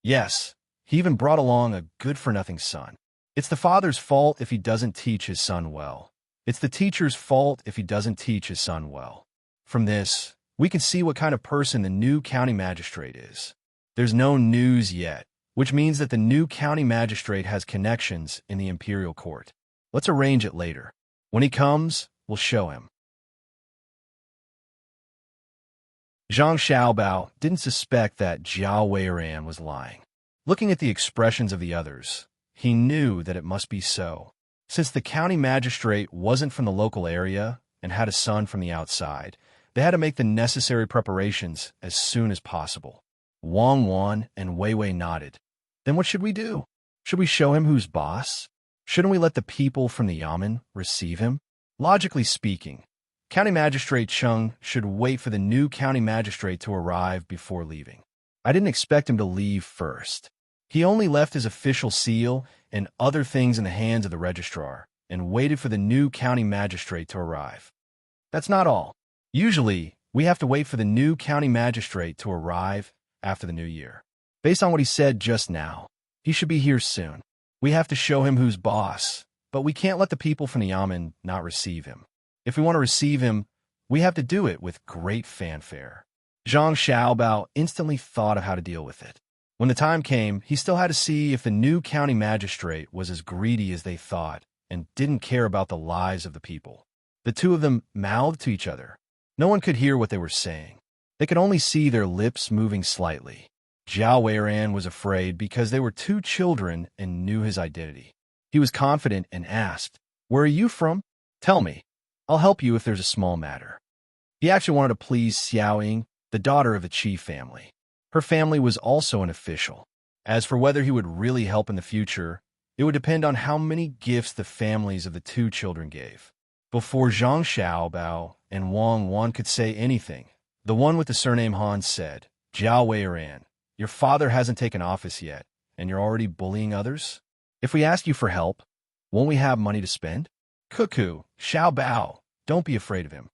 Yes, he even brought along a good-for-nothing son. It's the father's fault if he doesn't teach his son well. It's the teacher's fault if he doesn't teach his son well. From this, we can see what kind of person the new county magistrate is. There's no news yet, which means that the new county magistrate has connections in the imperial court. Let's arrange it later. When he comes, we'll show him. Zhang Xiaobao didn't suspect that Zhao Weiran was lying. Looking at the expressions of the others, he knew that it must be so. Since the county magistrate wasn't from the local area and had a son from the outside, they had to make the necessary preparations as soon as possible. Wang Wan and Wei Wei nodded. Then what should we do? Should we show him who's boss? Shouldn't we let the people from the yamen receive him? Logically speaking, County Magistrate Chung should wait for the new county magistrate to arrive before leaving. I didn't expect him to leave first. He only left his official seal and other things in the hands of the registrar and waited for the new county magistrate to arrive. That's not all. Usually, we have to wait for the new county magistrate to arrive after the new year. Based on what he said just now, he should be here soon. We have to show him who's boss, but we can't let the people from the yamen not receive him. If we want to receive him, we have to do it with great fanfare. Zhang Xiaobao instantly thought of how to deal with it. When the time came, he still had to see if the new county magistrate was as greedy as they thought and didn't care about the lives of the people. The 2 of them mouthed to each other. No one could hear what they were saying. They could only see their lips moving slightly. Zhao Weiran was afraid because they were 2 children and knew his identity. He was confident and asked, "Where are you from? Tell me. I'll help you if there's a small matter." He actually wanted to please Xiaoying, the daughter of the Qi family. Her family was also an official. As for whether he would really help in the future, it would depend on how many gifts the families of the 2 children gave. Before Zhang Xiaobao and Wang Wan could say anything, the one with the surname Han said, "Zhao Weiran, your father hasn't taken office yet, and you're already bullying others? If we ask you for help, won't we have money to spend? Cuckoo, Xiaobao, don't be afraid of him.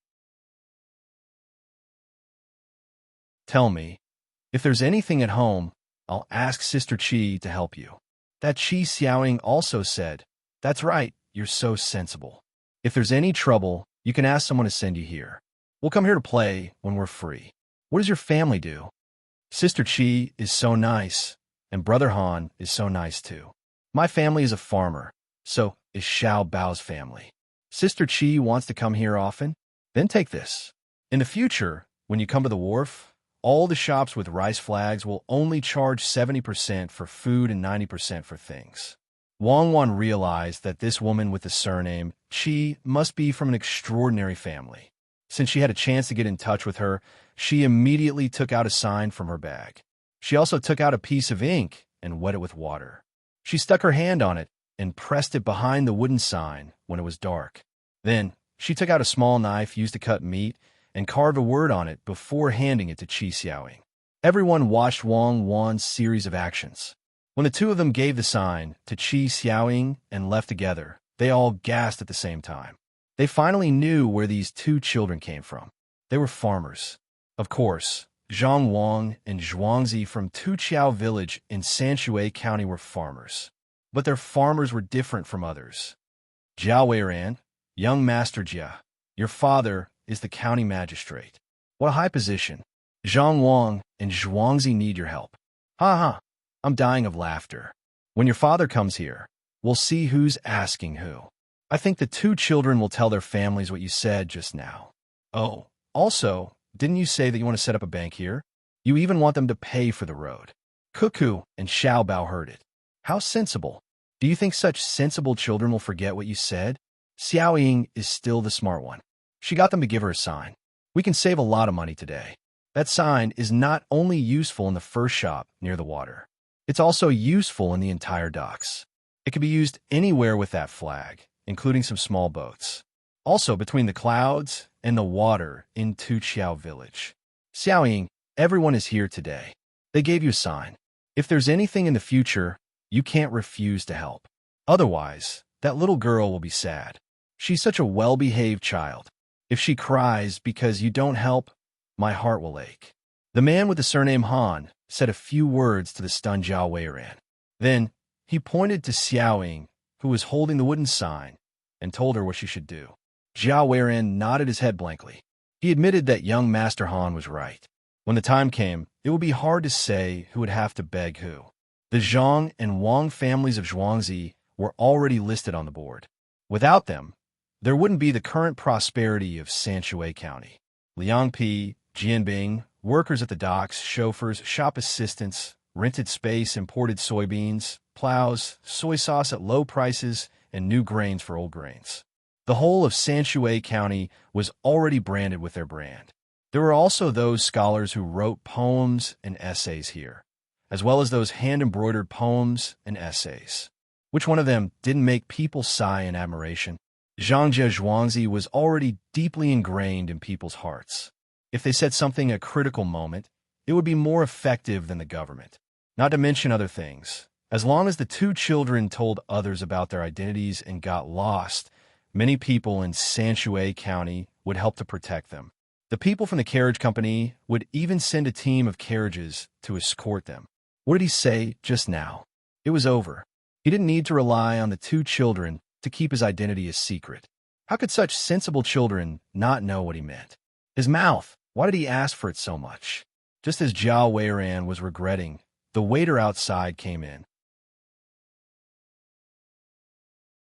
Tell me, if there's anything at home, I'll ask Sister Qi to help you." That Qi Xiaoying also said, "That's right, you're so sensible. If there's any trouble, you can ask someone to send you here. We'll come here to play when we're free. What does your family do? Sister Qi is so nice, and Brother Han is so nice too. My family is a farmer, so is Xiao Bao's family. Sister Qi wants to come here often? Then take this. In the future, when you come to the wharf, all the shops with rice flags will only charge 70% for food and 90% for things." Wang Wan realized that this woman with the surname Qi must be from an extraordinary family. Since she had a chance to get in touch with her, she immediately took out a sign from her bag. She also took out a piece of ink and wet it with water. She stuck her hand on it and pressed it behind the wooden sign when it was dark. Then, she took out a small knife used to cut meat and carved a word on it before handing it to Qi Xiaoying. Everyone watched Wang Wan's series of actions. When the two of them gave the sign to Qi Xiaoying and left together, they all gasped at the same time. They finally knew where these two children came from. They were farmers. Of course, Zhang Wang and Zhuangzi from Tuqiao village in Sanshui County were farmers. But their farmers were different from others. Jiao Weiran, young Master Jia, your father is the county magistrate. What a high position. Zhang Wang and Zhuangzi need your help. Ha ha, I'm dying of laughter. When your father comes here, we'll see who's asking who. I think the two children will tell their families what you said just now. Oh, also, didn't you say that you want to set up a bank here? You even want them to pay for the road. Cuckoo and Xiaobao heard it. How sensible. Do you think such sensible children will forget what you said? Xiaoying is still the smart one. She got them to give her a sign. We can save a lot of money today. That sign is not only useful in the first shop near the water, it's also useful in the entire docks. It can be used anywhere with that flag, including some small boats. Also between the clouds and the water in Tuqiao village. Xiaoying, everyone is here today. They gave you a sign. If there's anything in the future, you can't refuse to help. Otherwise, that little girl will be sad. She's such a well-behaved child. If she cries because you don't help, my heart will ache. The man with the surname Han said a few words to the stunned Jiao Weiran. Then, he pointed to Xiaoying, who was holding the wooden sign, and told her what she should do. Jiao Weiran nodded his head blankly. He admitted that young Master Han was right. When the time came, it would be hard to say who would have to beg who. The Zhang and Wang families of Zhuangzi were already listed on the board. Without them, there wouldn't be the current prosperity of Sanshui County. Liangpi, Jianbing, workers at the docks, chauffeurs, shop assistants, rented space, imported soybeans, plows, soy sauce at low prices, and new grains for old grains. The whole of Sanshui County was already branded with their brand. There were also those scholars who wrote poems and essays here, as well as those hand-embroidered poems and essays. Which one of them didn't make people sigh in admiration? Zhangjia Zhuangzi was already deeply ingrained in people's hearts. If they said something at a critical moment, it would be more effective than the government. Not to mention other things. As long as the two children told others about their identities and got lost, many people in Sanshui County would help to protect them. The people from the carriage company would even send a team of carriages to escort them. What did he say just now? It was over. He didn't need to rely on the two children to keep his identity a secret. How could such sensible children not know what he meant? His mouth, why did he ask for it so much? Just as Jiao Weiran was regretting, the waiter outside came in.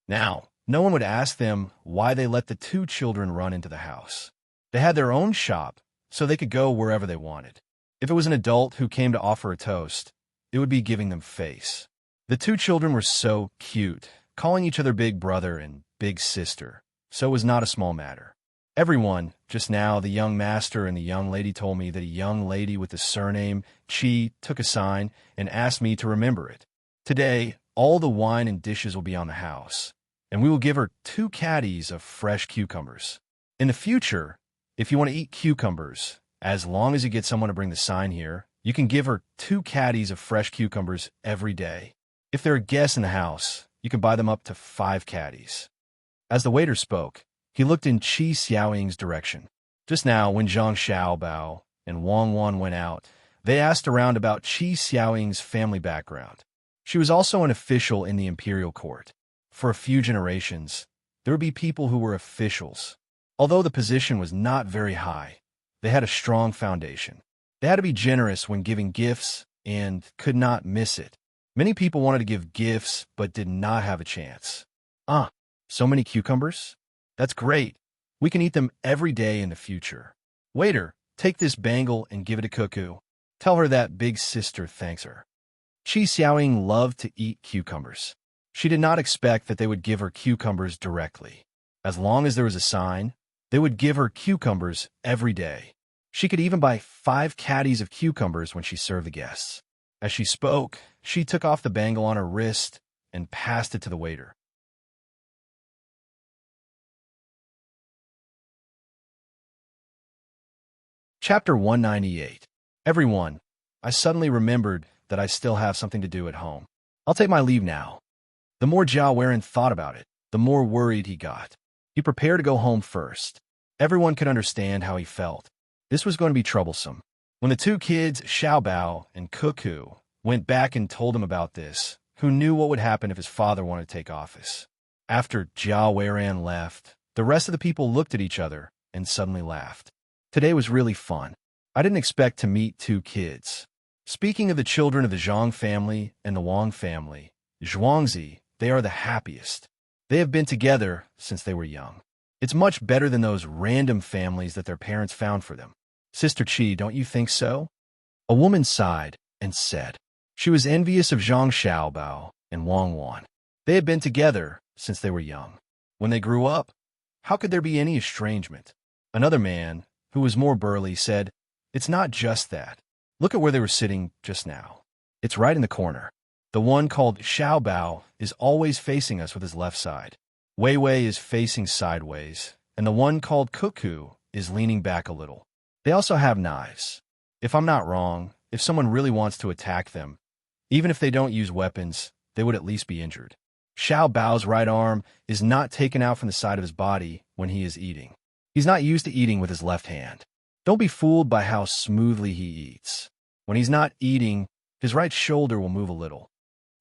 Now, no one would ask them why they let the two children run into the house. They had their own shop, so they could go wherever they wanted. If it was an adult who came to offer a toast, it would be giving them face. The two children were so cute, calling each other big brother and big sister, so it was not a small matter. Everyone, just now the young master and the young lady told me that a young lady with the surname Qi took a sign and asked me to remember it. Today, all the wine and dishes will be on the house, and we will give her 2 caddies of fresh cucumbers. In the future, if you want to eat cucumbers, as long as you get someone to bring the sign here, you can give her 2 caddies of fresh cucumbers every day. If there are guests in the house, you can buy them up to 5 caddies. As the waiter spoke, he looked in Qi Xiaoying's direction. Just now, when Zhang Xiaobao and Wang Wan went out, they asked around about Qi Xiaoying's family background. She was also an official in the imperial court. For a few generations, there would be people who were officials. Although the position was not very high, they had a strong foundation. They had to be generous when giving gifts and could not miss it. Many people wanted to give gifts but did not have a chance. So many cucumbers? That's great. We can eat them every day in the future. Waiter, take this bangle and give it to Cuckoo. Tell her that big sister thanks her. Qi Xiaoying loved to eat cucumbers. She did not expect that they would give her cucumbers directly. As long as there was a sign, they would give her cucumbers every day. She could even buy 5 caddies of cucumbers when she served the guests. As she spoke, she took off the bangle on her wrist and passed it to the waiter. Chapter 198. Everyone, I suddenly remembered that I still have something to do at home. I'll take my leave now. The more Jia Weiren thought about it, the more worried he got. He prepared to go home first. Everyone could understand how he felt. This was going to be troublesome. When the two kids, Xiaobao and Cuckoo, went back and told him about this, who knew what would happen if his father wanted to take office? After Jia Weiren left, the rest of the people looked at each other and suddenly laughed. Today was really fun. I didn't expect to meet two kids. Speaking of the children of the Zhang family and the Wang family, Zhuangzi, they are the happiest. They have been together since they were young. It's much better than those random families that their parents found for them. Sister Qi, don't you think so? A woman sighed and said. She was envious of Zhang Xiaobao and Wang Wan. They had been together since they were young. When they grew up, how could there be any estrangement? Another man, who was more burly, said, "It's not just that. Look at where they were sitting just now. It's right in the corner. The one called Xiaobao is always facing us with his left side. Wei Wei is facing sideways, and the one called Cuckoo is leaning back a little. They also have knives. If I'm not wrong, if someone really wants to attack them, even if they don't use weapons, they would at least be injured. Xiaobao's right arm is not taken out from the side of his body when he is eating. He's not used to eating with his left hand. Don't be fooled by how smoothly he eats. When he's not eating, his right shoulder will move a little.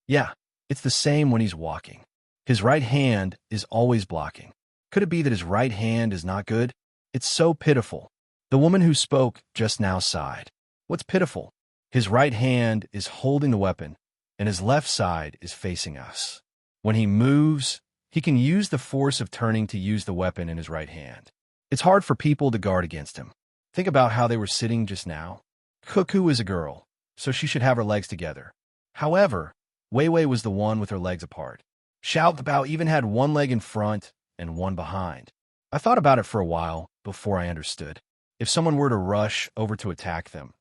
Yeah, it's the same when he's walking. His right hand is always blocking. Could it be that his right hand is not good? It's so pitiful." The woman who spoke just now sighed. What's pitiful? His right hand is holding the weapon, and his left side is facing us. When he moves, he can use the force of turning to use the weapon in his right hand. It's hard for people to guard against him. Think about how they were sitting just now. Cuckoo is a girl, so she should have her legs together. However, Wei Wei was the one with her legs apart. Xiaobao even had one leg in front and one behind. I thought about it for a while before I understood. If someone were to rush over to attack them,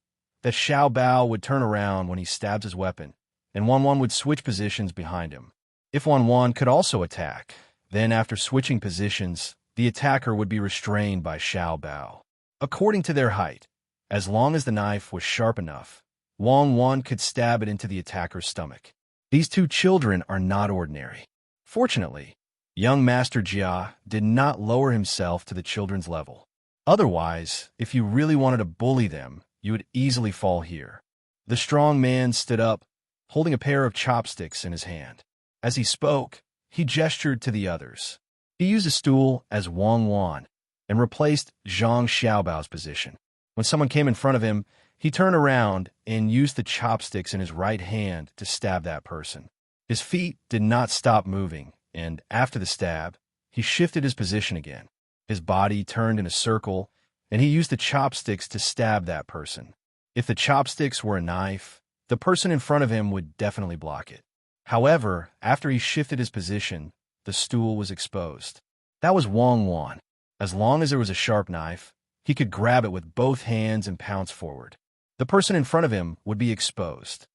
that Xiaobao would turn around when he stabs his weapon, and Wan Wan would switch positions behind him. If Wan Wan could also attack, then after switching positions, the attacker would be restrained by Xiaobao. According to their height, as long as the knife was sharp enough, Wang Wan could stab it into the attacker's stomach. These two children are not ordinary. Fortunately, young Master Jia did not lower himself to the children's level. Otherwise, if you really wanted to bully them, you would easily fall here. The strong man stood up, holding a pair of chopsticks in his hand. As he spoke, he gestured to the others. He used a stool as Wang Wan and replaced Zhang Xiaobao's position. When someone came in front of him, he turned around and used the chopsticks in his right hand to stab that person. His feet did not stop moving, and after the stab, he shifted his position again. His body turned in a circle, and he used the chopsticks to stab that person. If the chopsticks were a knife, the person in front of him would definitely block it. However, after he shifted his position, the stool was exposed. That was Wang Wan. As long as there was a sharp knife, he could grab it with both hands and pounce forward. The person in front of him would be exposed.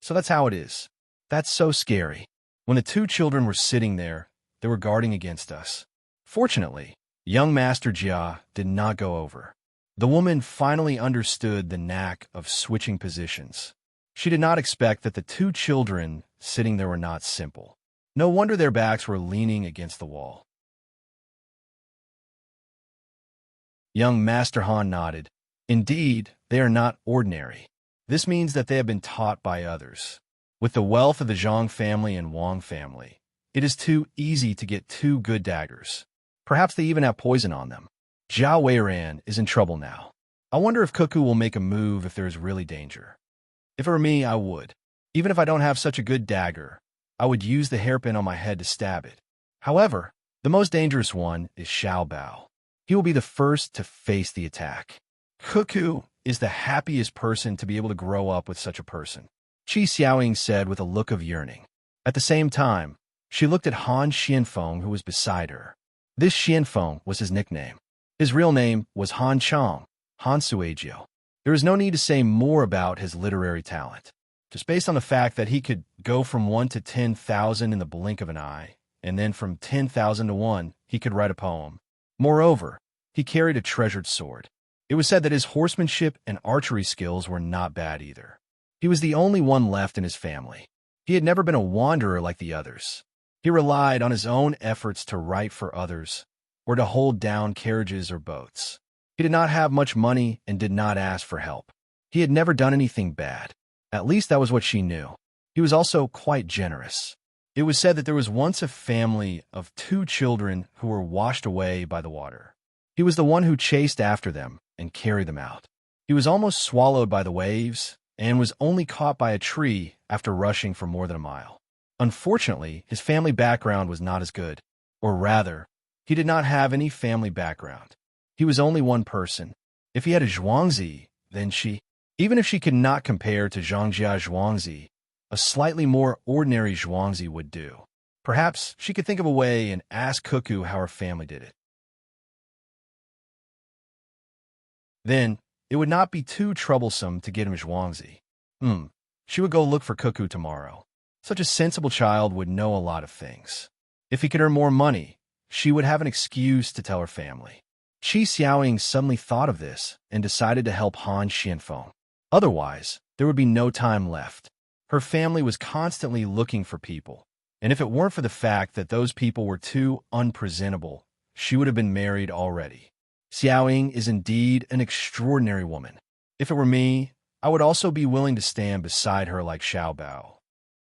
So that's how it is. That's so scary. When the two children were sitting there, they were guarding against us. Fortunately, young Master Jia did not go over. The woman finally understood the knack of switching positions. She did not expect that the two children sitting there were not simple. No wonder their backs were leaning against the wall. Young Master Han nodded. Indeed, they are not ordinary. This means that they have been taught by others. With the wealth of the Zhang family and Wang family, it is too easy to get two good daggers. Perhaps they even have poison on them. Jia Weiren is in trouble now. I wonder if Cuckoo will make a move if there is really danger. If it were me, I would. Even if I don't have such a good dagger, I would use the hairpin on my head to stab it. However, the most dangerous one is Xiaobao. He will be the first to face the attack. Cuckoo is the happiest person to be able to grow up with such a person, Qi Xiaoying said with a look of yearning. At the same time, she looked at Han Xianfeng, who was beside her. This Xianfeng was his nickname. His real name was Han Chang, Han Suejiu. There is no need to say more about his literary talent. Just based on the fact that he could go from 1 to 10,000 in the blink of an eye, and then from 10,000 to 1, he could write a poem. Moreover, he carried a treasured sword. It was said that his horsemanship and archery skills were not bad either. He was the only one left in his family. He had never been a wanderer like the others. He relied on his own efforts to write for others, or to hold down carriages or boats. He did not have much money and did not ask for help. He had never done anything bad. At least that was what she knew. He was also quite generous. It was said that there was once a family of 2 children who were washed away by the water. He was the one who chased after them and carried them out. He was almost swallowed by the waves and was only caught by a tree after rushing for more than a mile. Unfortunately, his family background was not as good. Or rather, he did not have any family background. He was only one person. If he had a Zhuangzi, then she. Even if she could not compare to Zhangjia Zhuangzi, a slightly more ordinary Zhuangzi would do. Perhaps she could think of a way and ask Cuckoo how her family did it. Then, it would not be too troublesome to get him Zhuangzi. She would go look for Cuckoo tomorrow. Such a sensible child would know a lot of things. If he could earn more money, she would have an excuse to tell her family. Qi Xiaoying suddenly thought of this and decided to help Han Xianfeng. Otherwise, there would be no time left. Her family was constantly looking for people, and if it weren't for the fact that those people were too unpresentable, she would have been married already. Xiaoying is indeed an extraordinary woman. If it were me, I would also be willing to stand beside her like Xiao Bao.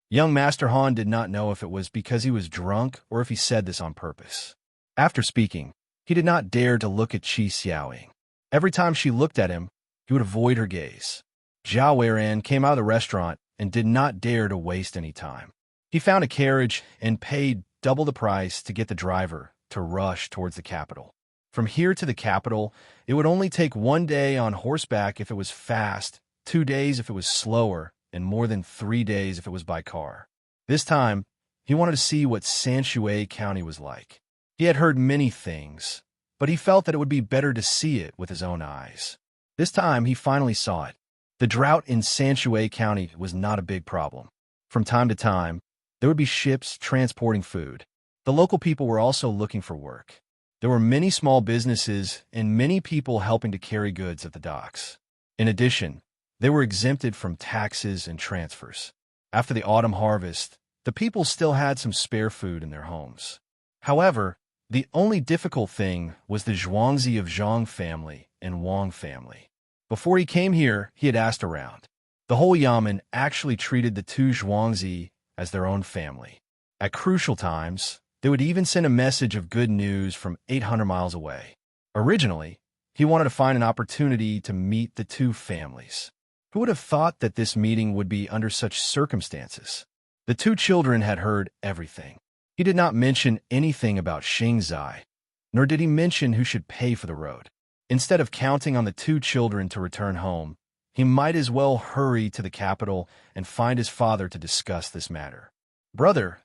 Young Master Han did not know if it was because he was drunk or if he said this on purpose. After speaking, he did not dare to look at Qi Xiaoying. Every time she looked at him, he would avoid her gaze. Zhao Weiran came out of the restaurant and did not dare to waste any time. He found a carriage and paid double the price to get the driver to rush towards the capital. From here to the capital, it would only take 1 day on horseback if it was fast, 2 days if it was slower, and more than 3 days if it was by car. This time, he wanted to see what Sanshui County was like. He had heard many things, but he felt that it would be better to see it with his own eyes. This time, he finally saw it. The drought in Sanshui County was not a big problem. From time to time, there would be ships transporting food. The local people were also looking for work. There were many small businesses and many people helping to carry goods at the docks. In addition, they were exempted from taxes and transfers. After the autumn harvest, the people still had some spare food in their homes. However, the only difficult thing was the Zhuangzi of Zhang family and Wang family. Before he came here, he had asked around. The whole Yamen actually treated the 2 Zhuangzi as their own family. At crucial times, they would even send a message of good news from 800 miles away. Originally, he wanted to find an opportunity to meet the 2 families. Who would have thought that this meeting would be under such circumstances? The 2 children had heard everything. He did not mention anything about Xingzai, nor did he mention who should pay for the road. Instead of counting on the 2 children to return home, he might as well hurry to the capital and find his father to discuss this matter. Brother,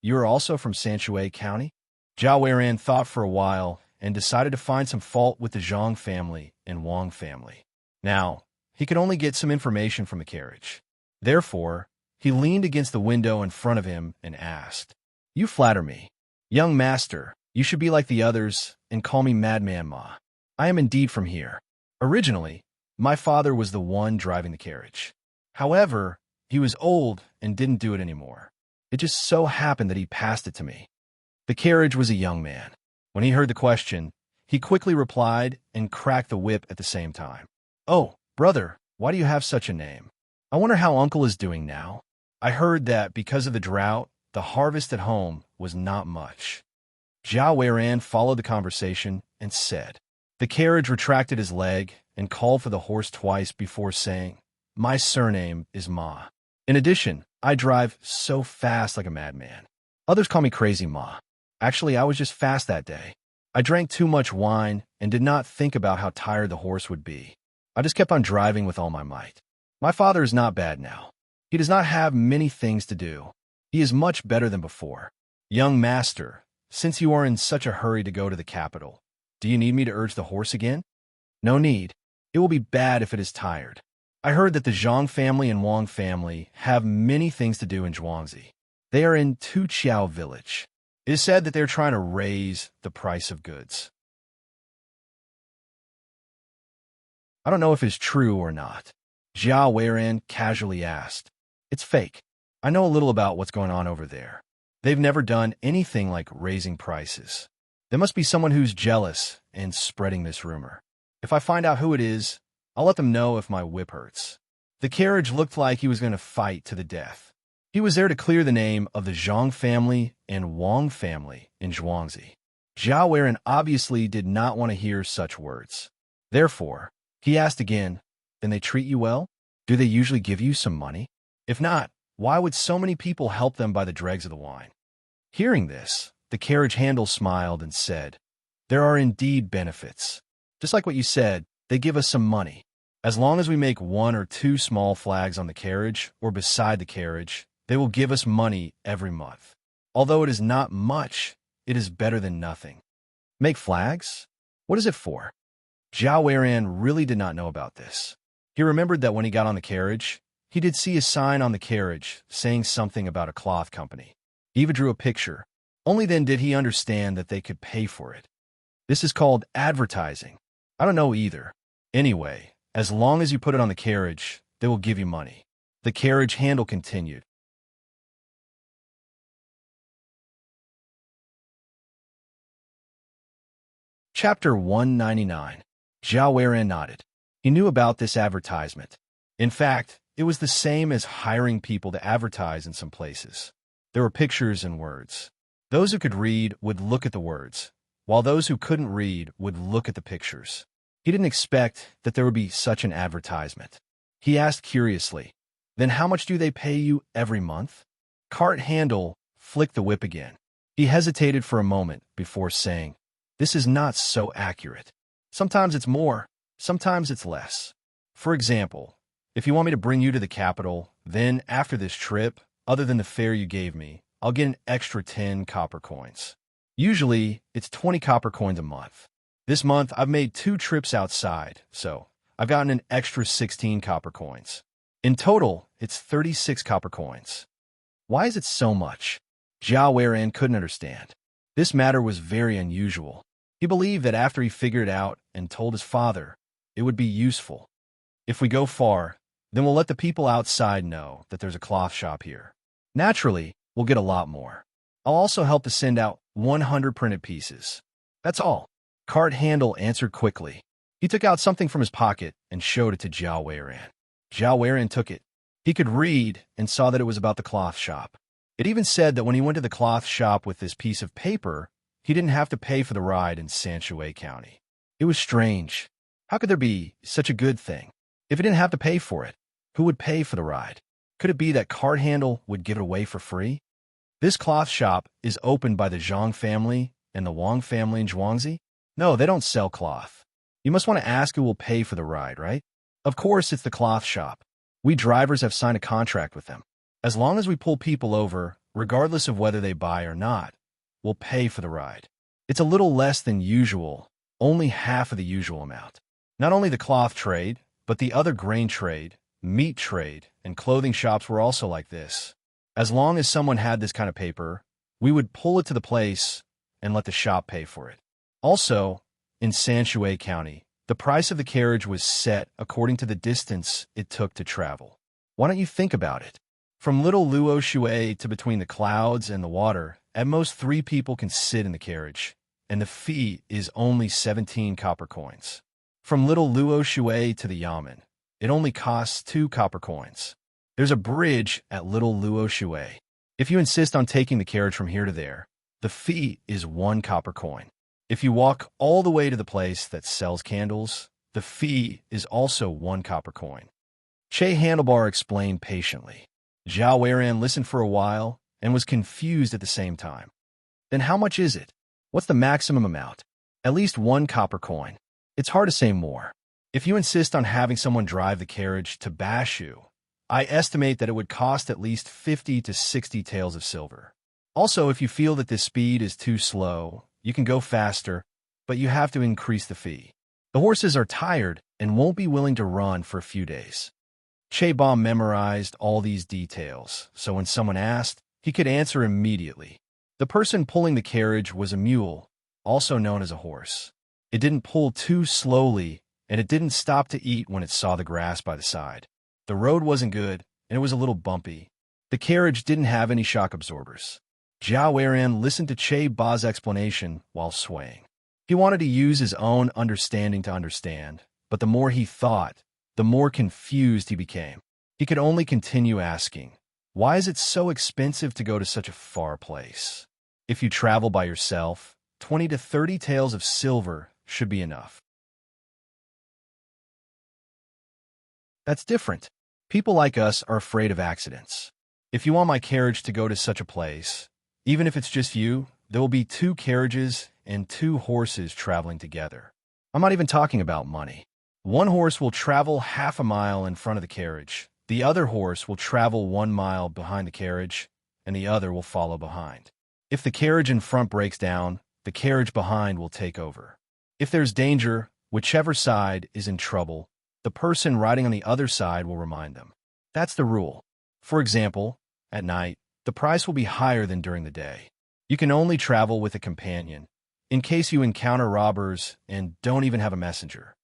you are also from Sanshui County? Zhao Weiran thought for a while and decided to find some fault with the Zhang family and Wang family. Now, he could only get some information from the carriage. Therefore, he leaned against the window in front of him and asked, "You flatter me. Young master, you should be like the others and call me Madman Ma. I am indeed from here. Originally, my father was the one driving the carriage. However, he was old and didn't do it anymore. It just so happened that he passed it to me." The carriage was a young man. When he heard the question, he quickly replied and cracked the whip at the same time. "Oh, brother, why do you have such a name? I wonder how uncle is doing now. I heard that because of the drought, the harvest at home was not much." Zhao Weiran followed the conversation and said. The carriage retracted his leg and called for the horse twice before saying, "My surname is Ma. In addition, I drive so fast like a madman. Others call me Crazy Ma. Actually, I was just fast that day. I drank too much wine and did not think about how tired the horse would be. I just kept on driving with all my might. My father is not bad now. He does not have many things to do. He is much better than before. Young master, since you are in such a hurry to go to the capital, do you need me to urge the horse again?" "No need. It will be bad if it is tired. I heard that the Zhang family and Wang family have many things to do in Zhuangzi. They are in Tuqiao village. It is said that they are trying to raise the price of goods. I don't know if it's true or not. Jia Weiran casually asked. It's fake. I know a little about what's going on over there. They've never done anything like raising prices. There must be someone who's jealous and spreading this rumor. If I find out who it is, I'll let them know if my whip hurts. The carriage looked like he was going to fight to the death. He was there to clear the name of the Zhang family and Wang family in Zhuangzi. Jia Weiran obviously did not want to hear such words. Therefore, he asked again, then they treat you well? Do they usually give you some money? If not, why would so many people help them buy the dregs of the wine? Hearing this, the carriage handle smiled and said, there are indeed benefits. Just like what you said, they give us some money. As long as we make 1 or 2 small flags on the carriage or beside the carriage, they will give us money every month. Although it is not much, it is better than nothing. Make flags? What is it for? Jia Weiran really did not know about this. He remembered that when he got on the carriage, he did see a sign on the carriage saying something about a cloth company. He even drew a picture. Only then did he understand that they could pay for it. This is called advertising. I don't know either. Anyway, as long as you put it on the carriage, they will give you money. The carriage handle continued. Chapter 199. Jia Weiran nodded. He knew about this advertisement. In fact, it was the same as hiring people to advertise in some places. There were pictures and words. Those who could read would look at the words, while those who couldn't read would look at the pictures. He didn't expect that there would be such an advertisement. He asked curiously, then how much do they pay you every month? Cart handle flicked the whip again. He hesitated for a moment before saying, this is not so accurate. Sometimes it's more, sometimes it's less. For example, if you want me to bring you to the capital, then after this trip, other than the fare you gave me, I'll get an extra 10 copper coins. Usually, it's 20 copper coins a month. This month, I've made 2 trips outside, so I've gotten an extra 16 copper coins. In total, it's 36 copper coins. Why is it so much? Jia Weiran couldn't understand. This matter was very unusual. He believed that after he figured it out and told his father, it would be useful. If we go far, then we'll let the people outside know that there's a cloth shop here. Naturally, we'll get a lot more. I'll also help to send out 100 printed pieces. That's all. Cart handle answered quickly. He took out something from his pocket and showed it to Jia Weiran. Jia Weiran took it. He could read and saw that it was about the cloth shop. It even said that when he went to the cloth shop with this piece of paper, he didn't have to pay for the ride in Sanchuan County. It was strange. How could there be such a good thing? If he didn't have to pay for it, who would pay for the ride? Could it be that cart handle would give it away for free? This cloth shop is opened by the Zhang family and the Wang family in Zhuangzi? No, they don't sell cloth. You must want to ask who will pay for the ride, right? Of course, it's the cloth shop. We drivers have signed a contract with them. As long as we pull people over, regardless of whether they buy or not, we'll pay for the ride. It's a little less than usual, only half of the usual amount. Not only the cloth trade, but the other grain trade, meat trade, and clothing shops were also like this. As long as someone had this kind of paper, we would pull it to the place and let the shop pay for it. Also, in Sanchuan County, the price of the carriage was set according to the distance it took to travel. Why don't you think about it? From Little Luo Shui to between the clouds and the water, at most 3 people can sit in the carriage, and the fee is only 17 copper coins. From Little Luo Shui to the Yamen, it only costs 2 copper coins. There's a bridge at Little Luo Shui. If you insist on taking the carriage from here to there, the fee is 1 copper coin. If you walk all the way to the place that sells candles, the fee is also 1 copper coin. Che Handlebar explained patiently. Jia Weiran listened for a while and was confused at the same time. Then how much is it? What's the maximum amount? At least 1 copper coin. It's hard to say more. If you insist on having someone drive the carriage to Bashu, I estimate that it would cost at least 50 to 60 taels of silver. Also, if you feel that this speed is too slow, you can go faster, but you have to increase the fee. The horses are tired and won't be willing to run for a few days. Che Ba memorized all these details, so when someone asked, he could answer immediately. The person pulling the carriage was a mule, also known as a horse. It didn't pull too slowly, and it didn't stop to eat when it saw the grass by the side. The road wasn't good, and it was a little bumpy. The carriage didn't have any shock absorbers. Zhao Weiran listened to Che Ba's explanation while swaying. He wanted to use his own understanding to understand, but the more he thought, the more confused he became. He could only continue asking, why is it so expensive to go to such a far place? If you travel by yourself, 20 to 30 taels of silver should be enough. That's different. People like us are afraid of accidents. If you want my carriage to go to such a place, even if it's just you, there will be 2 carriages and 2 horses traveling together. I'm not even talking about money. One horse will travel half a mile in front of the carriage. The other horse will travel 1 mile behind the carriage, and the other will follow behind. If the carriage in front breaks down, the carriage behind will take over. If there's danger, whichever side is in trouble, the person riding on the other side will remind them. That's the rule. For example, at night, the price will be higher than during the day. You can only travel with a companion, in case you encounter robbers and don't even have a messenger.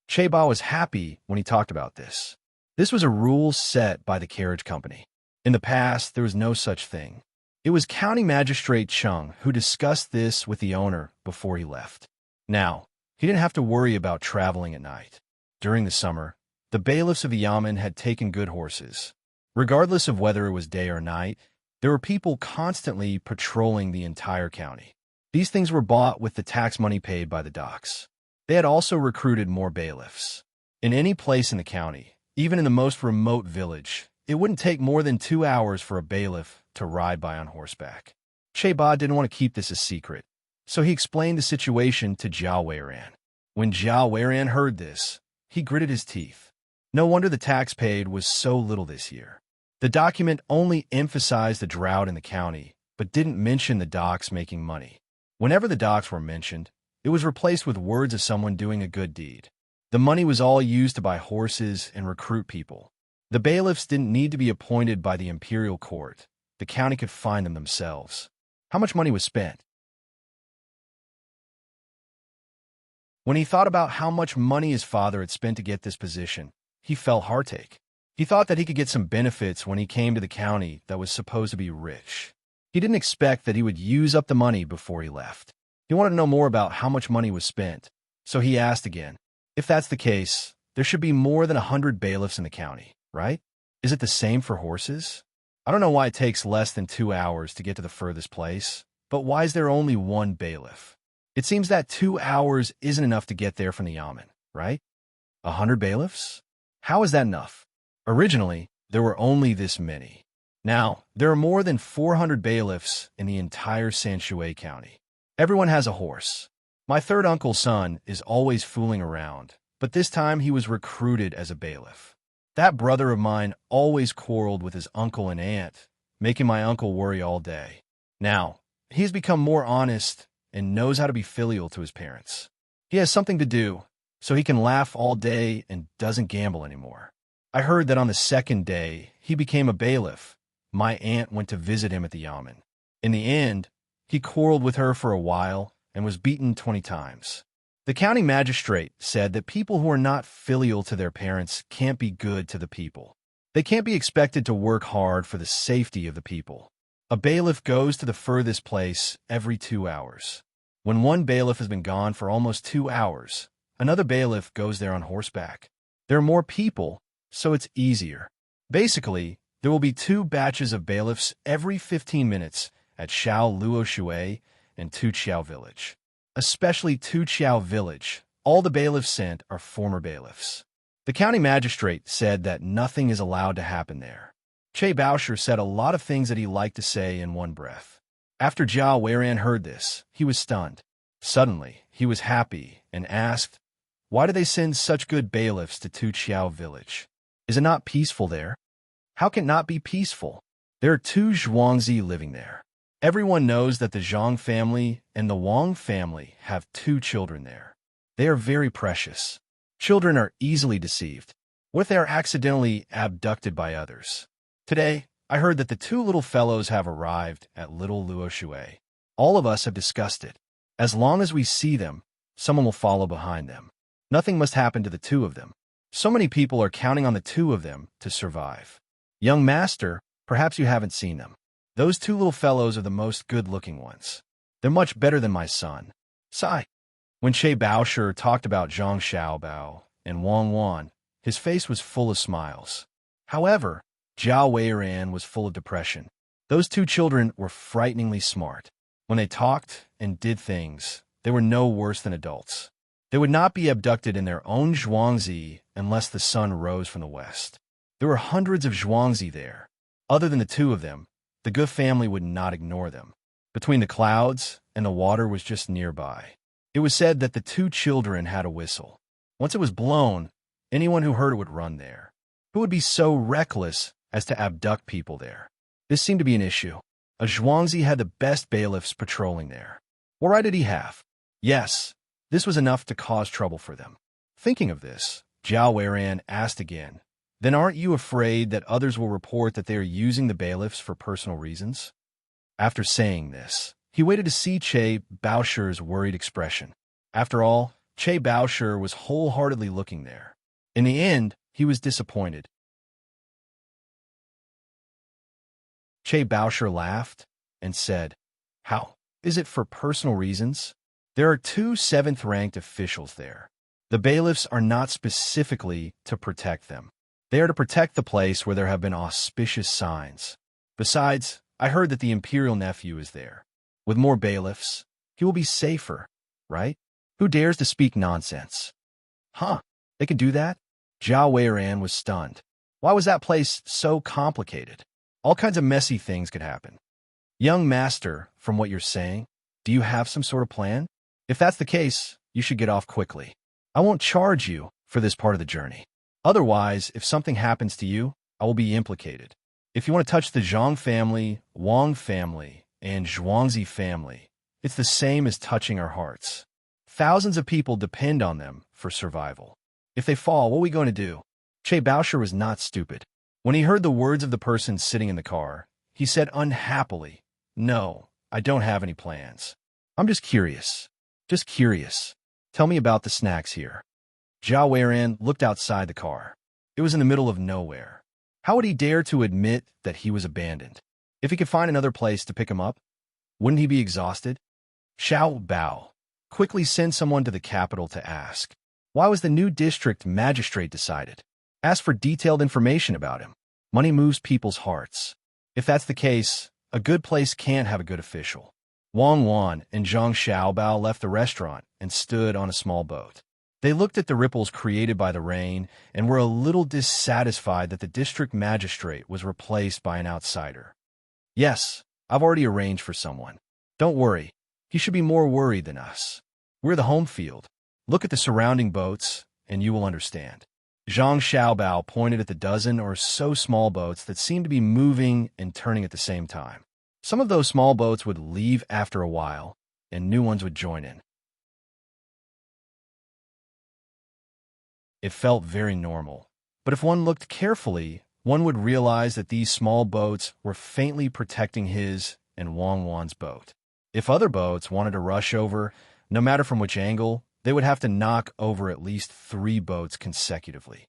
Che Ba was happy when he talked about this. This was a rule set by the carriage company. In the past, there was no such thing. It was County Magistrate Chung who discussed this with the owner before he left. Now, he didn't have to worry about traveling at night. During the summer, the bailiffs of the Yamen had taken good horses. Regardless of whether it was day or night, there were people constantly patrolling the entire county. These things were bought with the tax money paid by the docks. They had also recruited more bailiffs. In any place in the county, even in the most remote village, it wouldn't take more than 2 hours for a bailiff to ride by on horseback. Che Ba didn't want to keep this a secret, so he explained the situation to Zhao Weiran. When Zhao Weiran heard this, he gritted his teeth. No wonder the tax paid was so little this year. The document only emphasized the drought in the county, but didn't mention the docks making money. Whenever the docks were mentioned, it was replaced with words of someone doing a good deed. The money was all used to buy horses and recruit people. The bailiffs didn't need to be appointed by the imperial court. The county could find them themselves. How much money was spent? When he thought about how much money his father had spent to get this position, he felt heartache. He thought that he could get some benefits when he came to the county that was supposed to be rich. He didn't expect that he would use up the money before he left. He wanted to know more about how much money was spent, so he asked again. If that's the case, there should be more than 100 bailiffs in the county, right? Is it the same for horses? I don't know why it takes less than 2 hours to get to the furthest place, but why is there only one bailiff? It seems that 2 hours isn't enough to get there from the Yamen, right? 100 bailiffs? How is that enough? Originally, there were only this many. Now, there are more than 400 bailiffs in the entire Sanshui County. Everyone has a horse. My third uncle's son is always fooling around, but this time he was recruited as a bailiff. That brother of mine always quarreled with his uncle and aunt, making my uncle worry all day. Now, he has become more honest and knows how to be filial to his parents. He has something to do, so he can laugh all day and doesn't gamble anymore. I heard that on the second day, he became a bailiff. My aunt went to visit him at the Yamen. In the end, he quarreled with her for a while and was beaten 20 times. The county magistrate said that people who are not filial to their parents can't be good to the people. They can't be expected to work hard for the safety of the people. A bailiff goes to the furthest place every 2 hours. When one bailiff has been gone for almost 2 hours, another bailiff goes there on horseback. There are more people, so it's easier. Basically, there will be 2 batches of bailiffs every 15 minutes at Shao Luo Shui and Tuqiao Village. Especially Tuqiao Village, all the bailiffs sent are former bailiffs. The county magistrate said that nothing is allowed to happen there. Che Baosher said a lot of things that he liked to say in one breath. After Zhao Weiran heard this, he was stunned. Suddenly, he was happy and asked, why do they send such good bailiffs to Tuqiao Village? Is it not peaceful there? How can it not be peaceful? There are 2 Zhuangzi living there. Everyone knows that the Zhang family and the Wang family have 2 children there. They are very precious. Children are easily deceived. What if they are accidentally abducted by others? Today, I heard that the 2 little fellows have arrived at Little Luo Shui. All of us have discussed it. As long as we see them, someone will follow behind them. Nothing must happen to the 2 of them. So many people are counting on the two of them to survive. Young master, perhaps you haven't seen them. Those two little fellows are the most good-looking ones. They're much better than my son. Sigh. When Che Baosher talked about Zhang Xiaobao and Wang Wan, his face was full of smiles. However, Zhao Weiran was full of depression. Those two children were frighteningly smart. When they talked and did things, they were no worse than adults. They would not be abducted in their own Zhuangzi unless the sun rose from the west. There were hundreds of Zhuangzi there. Other than the two of them, the Ge family would not ignore them. Between the clouds and the water was just nearby. It was said that the two children had a whistle. Once it was blown, anyone who heard it would run there. Who would be so reckless as to abduct people there? This seemed to be an issue. A Zhuangzi had the best bailiffs patrolling there. What right did he have? Yes, this was enough to cause trouble for them. Thinking of this, Zhao Weiran asked again, "Then aren't you afraid that others will report that they are using the bailiffs for personal reasons?" After saying this, he waited to see Che Baosher's worried expression. After all, Che Baosher was wholeheartedly looking there. In the end, he was disappointed. Che Baosher laughed and said, "How? Is it for personal reasons? There are two 7th-ranked officials there. The bailiffs are not specifically to protect them. They are to protect the place where there have been auspicious signs. Besides, I heard that the imperial nephew is there. With more bailiffs, he will be safer, right? Who dares to speak nonsense?" Huh, they could do that? Zhao Weiran was stunned. Why was that place so complicated? All kinds of messy things could happen. Young master, from what you're saying, do you have some sort of plan? If that's the case, you should get off quickly. I won't charge you for this part of the journey. Otherwise, if something happens to you, I will be implicated. If you want to touch the Zhang family, Wang family, and Zhuangzi family, it's the same as touching our hearts. Thousands of people depend on them for survival. If they fall, what are we going to do? Che Baosher was not stupid. When he heard the words of the person sitting in the car, he said unhappily, "No, I don't have any plans. I'm just curious. Just curious. Tell me about the snacks here." Zhao Weiran looked outside the car. It was in the middle of nowhere. How would he dare to admit that he was abandoned? If he could find another place to pick him up, wouldn't he be exhausted? Xiao Bao, quickly send someone to the capital to ask. Why was the new district magistrate decided? Ask for detailed information about him. Money moves people's hearts. If that's the case, a good place can't have a good official. Wang Wan and Zhang Xiaobao left the restaurant and stood on a small boat. They looked at the ripples created by the rain and were a little dissatisfied that the district magistrate was replaced by an outsider. "Yes, I've already arranged for someone. Don't worry, he should be more worried than us. We're the home field. Look at the surrounding boats, and you will understand." Zhang Xiaobao pointed at the dozen or so small boats that seemed to be moving and turning at the same time. Some of those small boats would leave after a while, and new ones would join in. It felt very normal, but if one looked carefully, one would realize that these small boats were faintly protecting his and Wang Wan's boat. If other boats wanted to rush over, no matter from which angle, they would have to knock over at least 3 boats consecutively.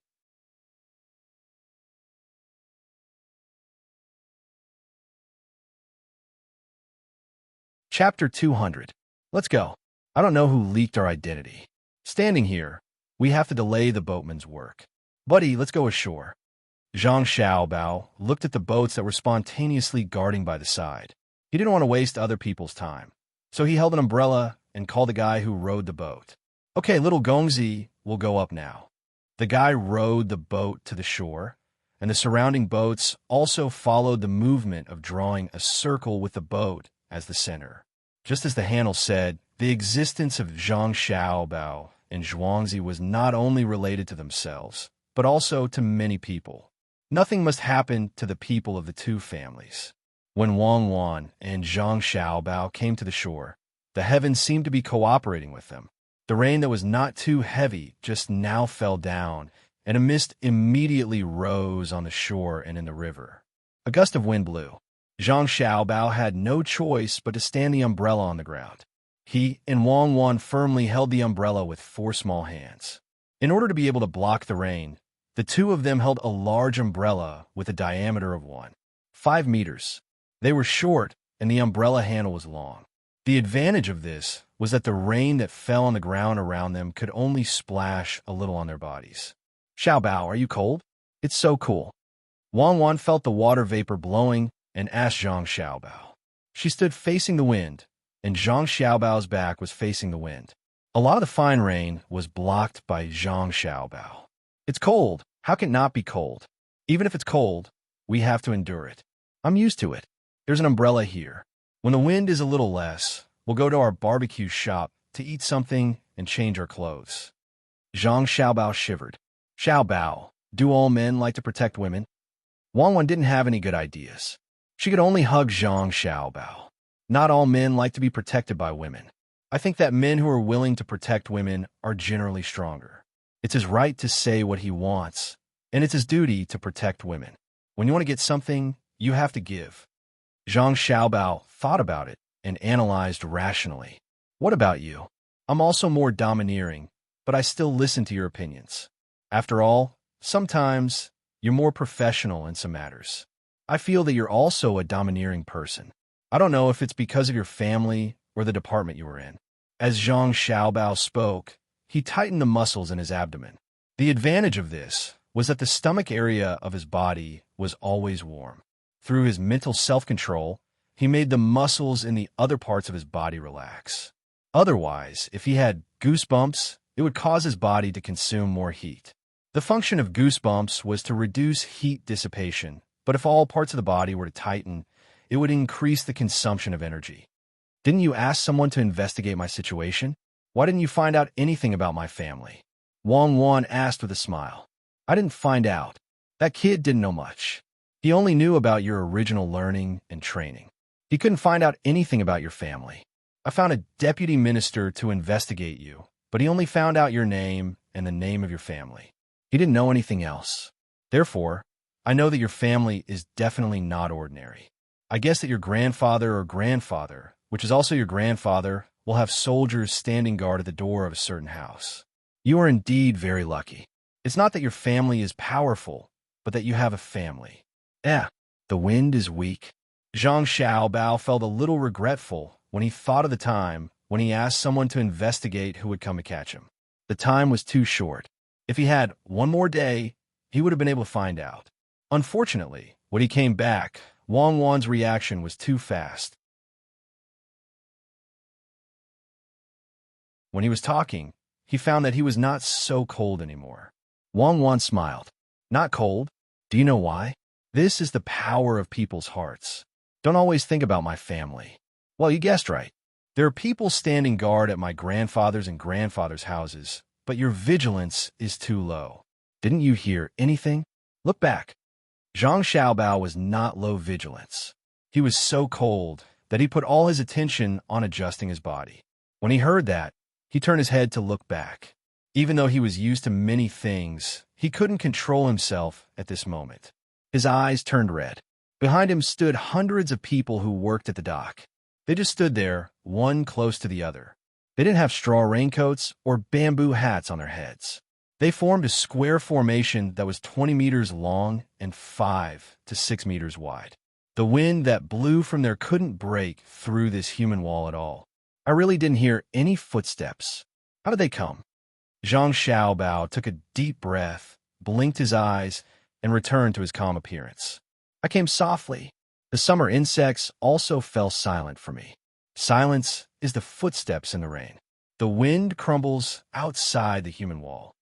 Chapter 200. Let's go. I don't know who leaked our identity. Standing here, we have to delay the boatman's work. Buddy, let's go ashore. Zhang Xiaobao looked at the boats that were spontaneously guarding by the side. He didn't want to waste other people's time, so he held an umbrella and called the guy who rowed the boat. "Okay, little Gongzi will go up now." The guy rowed the boat to the shore, and the surrounding boats also followed the movement of drawing a circle with the boat as the center. Just as the handle said, the existence of Zhang Xiaobao and Zhuangzi was not only related to themselves, but also to many people. Nothing must happen to the people of the two families. When Wang Wan and Zhang Xiaobao came to the shore, the heavens seemed to be cooperating with them. The rain that was not too heavy just now fell down, and a mist immediately rose on the shore and in the river. A gust of wind blew. Zhang Xiaobao had no choice but to stand the umbrella on the ground. He and Wang Wan firmly held the umbrella with 4 small hands. In order to be able to block the rain, the two of them held a large umbrella with a diameter of 5 meters. They were short, and the umbrella handle was long. The advantage of this was that the rain that fell on the ground around them could only splash a little on their bodies. Xiao Bao, are you cold? It's so cool. Wang Wan felt the water vapor blowing and asked Zhang Xiaobao. She stood facing the wind, and Zhang Xiaobao's back was facing the wind. A lot of the fine rain was blocked by Zhang Xiaobao. It's cold. How can it not be cold? Even if it's cold, we have to endure it. I'm used to it. There's an umbrella here. When the wind is a little less, we'll go to our barbecue shop to eat something and change our clothes. Zhang Xiaobao shivered. Xiaobao, do all men like to protect women? Wang Wan didn't have any good ideas. She could only hug Zhang Xiaobao. Not all men like to be protected by women. I think that men who are willing to protect women are generally stronger. It's his right to say what he wants, and it's his duty to protect women. When you want to get something, you have to give. Zhang Xiaobao thought about it and analyzed rationally. What about you? I'm also more domineering, but I still listen to your opinions. After all, sometimes you're more professional in some matters. I feel that you're also a domineering person. I don't know if it's because of your family or the department you were in. As Zhang Xiaobao spoke, he tightened the muscles in his abdomen. The advantage of this was that the stomach area of his body was always warm. Through his mental self-control, he made the muscles in the other parts of his body relax. Otherwise, if he had goosebumps, it would cause his body to consume more heat. The function of goosebumps was to reduce heat dissipation, but if all parts of the body were to tighten, it would increase the consumption of energy. Didn't you ask someone to investigate my situation? Why didn't you find out anything about my family? Wang Wan asked with a smile. I didn't find out. That kid didn't know much. He only knew about your original learning and training. He couldn't find out anything about your family. I found a deputy minister to investigate you, but he only found out your name and the name of your family. He didn't know anything else. Therefore, I know that your family is definitely not ordinary. I guess that your grandfather or grandfather, which is also your grandfather, will have soldiers standing guard at the door of a certain house. You are indeed very lucky. It's not that your family is powerful, but that you have a family. The wind is weak. Zhang Xiaobao felt a little regretful when he thought of the time when he asked someone to investigate who would come to catch him. The time was too short. If he had one more day, he would have been able to find out. Unfortunately, when he came back, Wang Wan's reaction was too fast. When he was talking, he found that he was not so cold anymore. Wang Wan smiled. Not cold? Do you know why? This is the power of people's hearts. Don't always think about my family. Well, you guessed right. There are people standing guard at my grandfather's and grandfather's houses, but your vigilance is too low. Didn't you hear anything? Look back. Zhang Xiaobao was not low vigilance. He was so cold that he put all his attention on adjusting his body. When he heard that, he turned his head to look back. Even though he was used to many things, he couldn't control himself at this moment. His eyes turned red. Behind him stood hundreds of people who worked at the dock. They just stood there, one close to the other. They didn't have straw raincoats or bamboo hats on their heads. They formed a square formation that was 20 meters long and 5 to 6 meters wide. The wind that blew from there couldn't break through this human wall at all. I really didn't hear any footsteps. How did they come? Zhang Xiaobao took a deep breath, blinked his eyes, and returned to his calm appearance. I came softly. The summer insects also fell silent for me. Silence is the footsteps in the rain. The wind crumbles outside the human wall.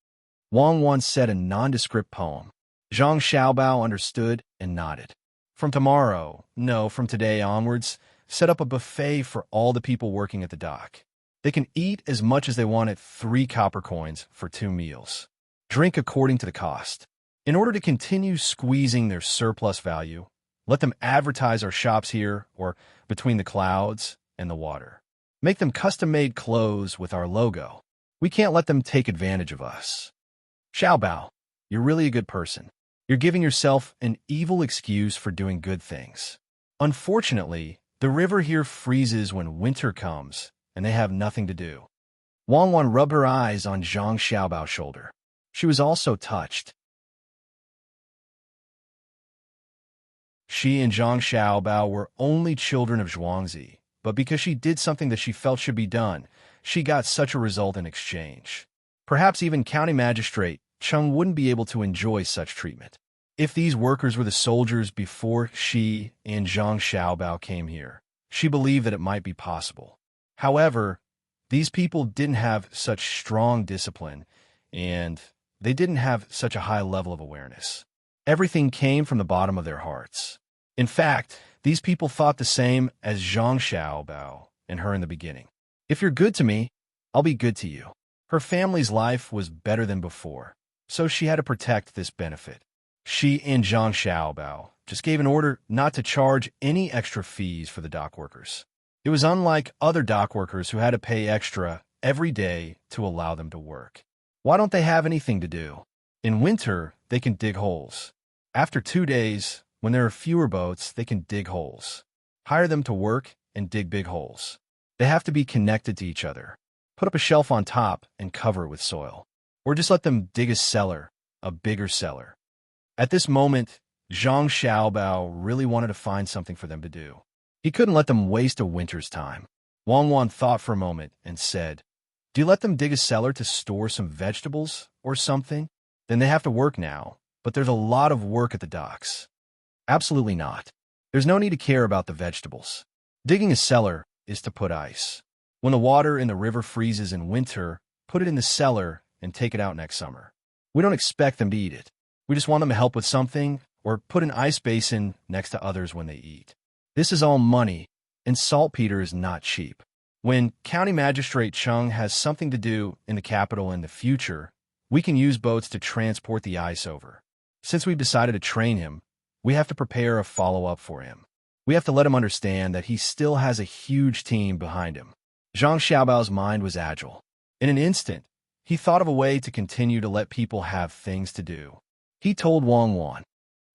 Wang Wan said a nondescript poem. Zhang Xiaobao understood and nodded. From today onwards, set up a buffet for all the people working at the dock. They can eat as much as they want at 3 copper coins for 2 meals. Drink according to the cost. In order to continue squeezing their surplus value, let them advertise our shops here or between the clouds and the water. Make them custom-made clothes with our logo. We can't let them take advantage of us. Xiaobao, you're really a good person. You're giving yourself an evil excuse for doing good things. Unfortunately, the river here freezes when winter comes, and they have nothing to do. Wang Wan rubbed her eyes on Zhang Xiaobao's shoulder. She was also touched. She and Zhang Xiaobao were only children of Zhuangzi, but because she did something that she felt should be done, she got such a result in exchange. Perhaps even County Magistrate Cheng wouldn't be able to enjoy such treatment. If these workers were the soldiers before she and Zhang Xiaobao came here, she believed that it might be possible. However, these people didn't have such strong discipline, and they didn't have such a high level of awareness. Everything came from the bottom of their hearts. In fact, these people thought the same as Zhang Xiaobao and her in the beginning. If you're good to me, I'll be good to you. Her family's life was better than before, so she had to protect this benefit. She and Zhang Xiaobao just gave an order not to charge any extra fees for the dock workers. It was unlike other dock workers who had to pay extra every day to allow them to work. Why don't they have anything to do? In winter, they can dig holes. After 2 days, when there are fewer boats, they can dig holes. Hire them to work and dig big holes. They have to be connected to each other. Put up a shelf on top and cover it with soil. Or just let them dig a cellar, a bigger cellar. At this moment, Zhang Xiaobao really wanted to find something for them to do. He couldn't let them waste a winter's time. Wang Wan thought for a moment and said, "Do you let them dig a cellar to store some vegetables or something? Then they have to work now, but there's a lot of work at the docks." Absolutely not. There's no need to care about the vegetables. Digging a cellar is to put ice. When the water in the river freezes in winter, put it in the cellar and take it out next summer. We don't expect them to eat it. We just want them to help with something or put an ice basin next to others when they eat. This is all money, and saltpeter is not cheap. When County Magistrate Cheng has something to do in the capital in the future, we can use boats to transport the ice over. Since we've decided to train him, we have to prepare a follow-up for him. We have to let him understand that he still has a huge team behind him. Zhang Xiaobao's mind was agile. In an instant, he thought of a way to continue to let people have things to do. He told Wang Wan,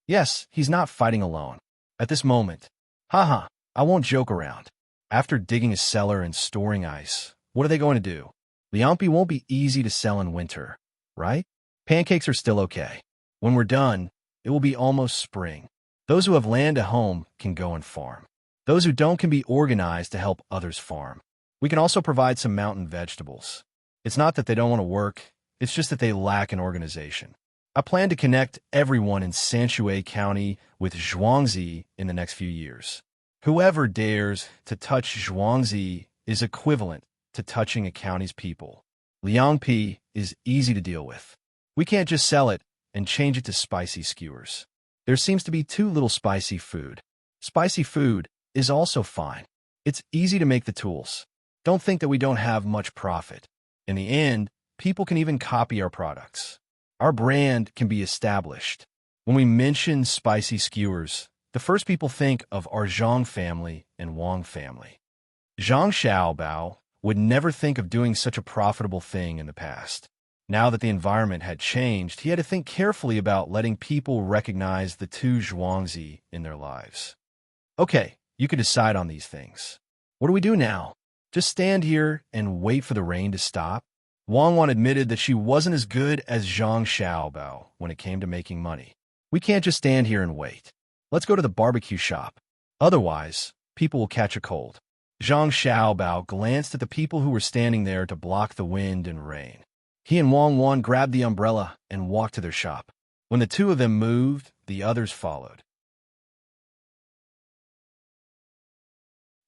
"Yes, he's not fighting alone." At this moment, "Haha, I won't joke around. After digging a cellar and storing ice, what are they going to do? Liangpi won't be easy to sell in winter, right? Pancakes are still okay. When we're done, it will be almost spring. Those who have land at home can go and farm. Those who don't can be organized to help others farm. We can also provide some mountain vegetables. It's not that they don't want to work, it's just that they lack an organization. I plan to connect everyone in Sanshui County with Zhuangzi in the next few years. Whoever dares to touch Zhuangzi is equivalent to touching a county's people. Liangpi is easy to deal with. We can't just sell it and change it to spicy skewers. There seems to be too little spicy food. Spicy food is also fine. It's easy to make the tools. Don't think that we don't have much profit. In the end, people can even copy our products. Our brand can be established. When we mention spicy skewers, the first people think of our Zhang family and Wang family. Zhang Xiaobao would never think of doing such a profitable thing in the past. Now that the environment had changed, he had to think carefully about letting people recognize the two Zhuangzi in their lives. Okay, you could decide on these things. What do we do now? Just stand here and wait for the rain to stop? Wang Wan admitted that she wasn't as good as Zhang Xiaobao when it came to making money. We can't just stand here and wait. Let's go to the barbecue shop. Otherwise, people will catch a cold. Zhang Xiaobao glanced at the people who were standing there to block the wind and rain. He and Wang Wan grabbed the umbrella and walked to their shop. When the two of them moved, the others followed.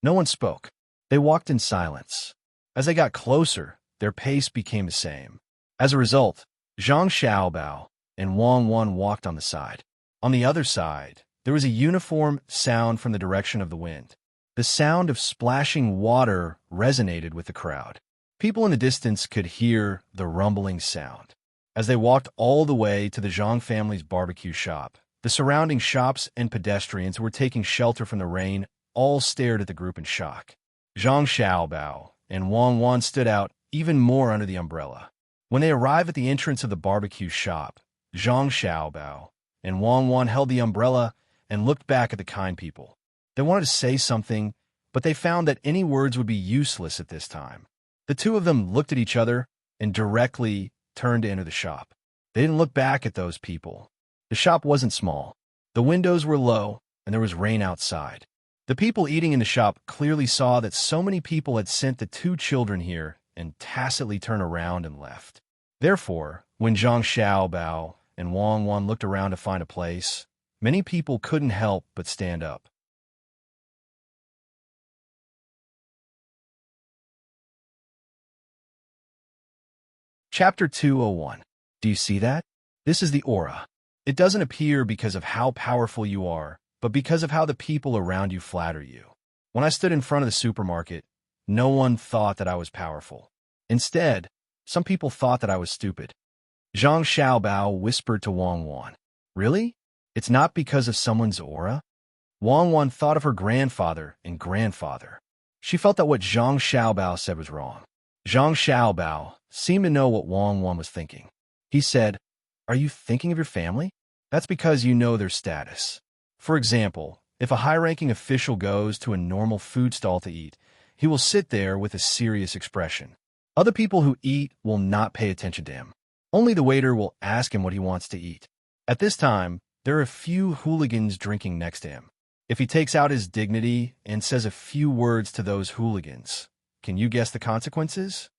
No one spoke. They walked in silence. As they got closer, their pace became the same. As a result, Zhang Xiaobao and Wang Wan walked on the side. On the other side, there was a uniform sound from the direction of the wind. The sound of splashing water resonated with the crowd. People in the distance could hear the rumbling sound. As they walked all the way to the Zhang family's barbecue shop, the surrounding shops and pedestrians who were taking shelter from the rain all stared at the group in shock. Zhang Xiaobao and Wang Wan stood out even more under the umbrella. When they arrived at the entrance of the barbecue shop, Zhang Xiaobao and Wang Wan held the umbrella and looked back at the kind people. They wanted to say something, but they found that any words would be useless at this time. The two of them looked at each other and directly turned to enter the shop. They didn't look back at those people. The shop wasn't small. The windows were low, and there was rain outside. The people eating in the shop clearly saw that so many people had sent the two children here and tacitly turned around and left. Therefore, when Zhang Xiaobao and Wang Wan looked around to find a place, many people couldn't help but stand up. Chapter 201. Do you see that? This is the aura. It doesn't appear because of how powerful you are, but because of how the people around you flatter you. When I stood in front of the supermarket, no one thought that I was powerful. Instead, some people thought that I was stupid. Zhang Xiaobao whispered to Wang Wan. Really? It's not because of someone's aura? Wang Wan thought of her grandfather and grandfather. She felt that what Zhang Xiaobao said was wrong. Zhang Xiaobao seemed to know what Wang Wan was thinking. He said, "Are you thinking of your family? That's because you know their status. For example, if a high-ranking official goes to a normal food stall to eat, he will sit there with a serious expression. Other people who eat will not pay attention to him. Only the waiter will ask him what he wants to eat. At this time, there are a few hooligans drinking next to him. If he takes out his dignity and says a few words to those hooligans, can you guess the consequences?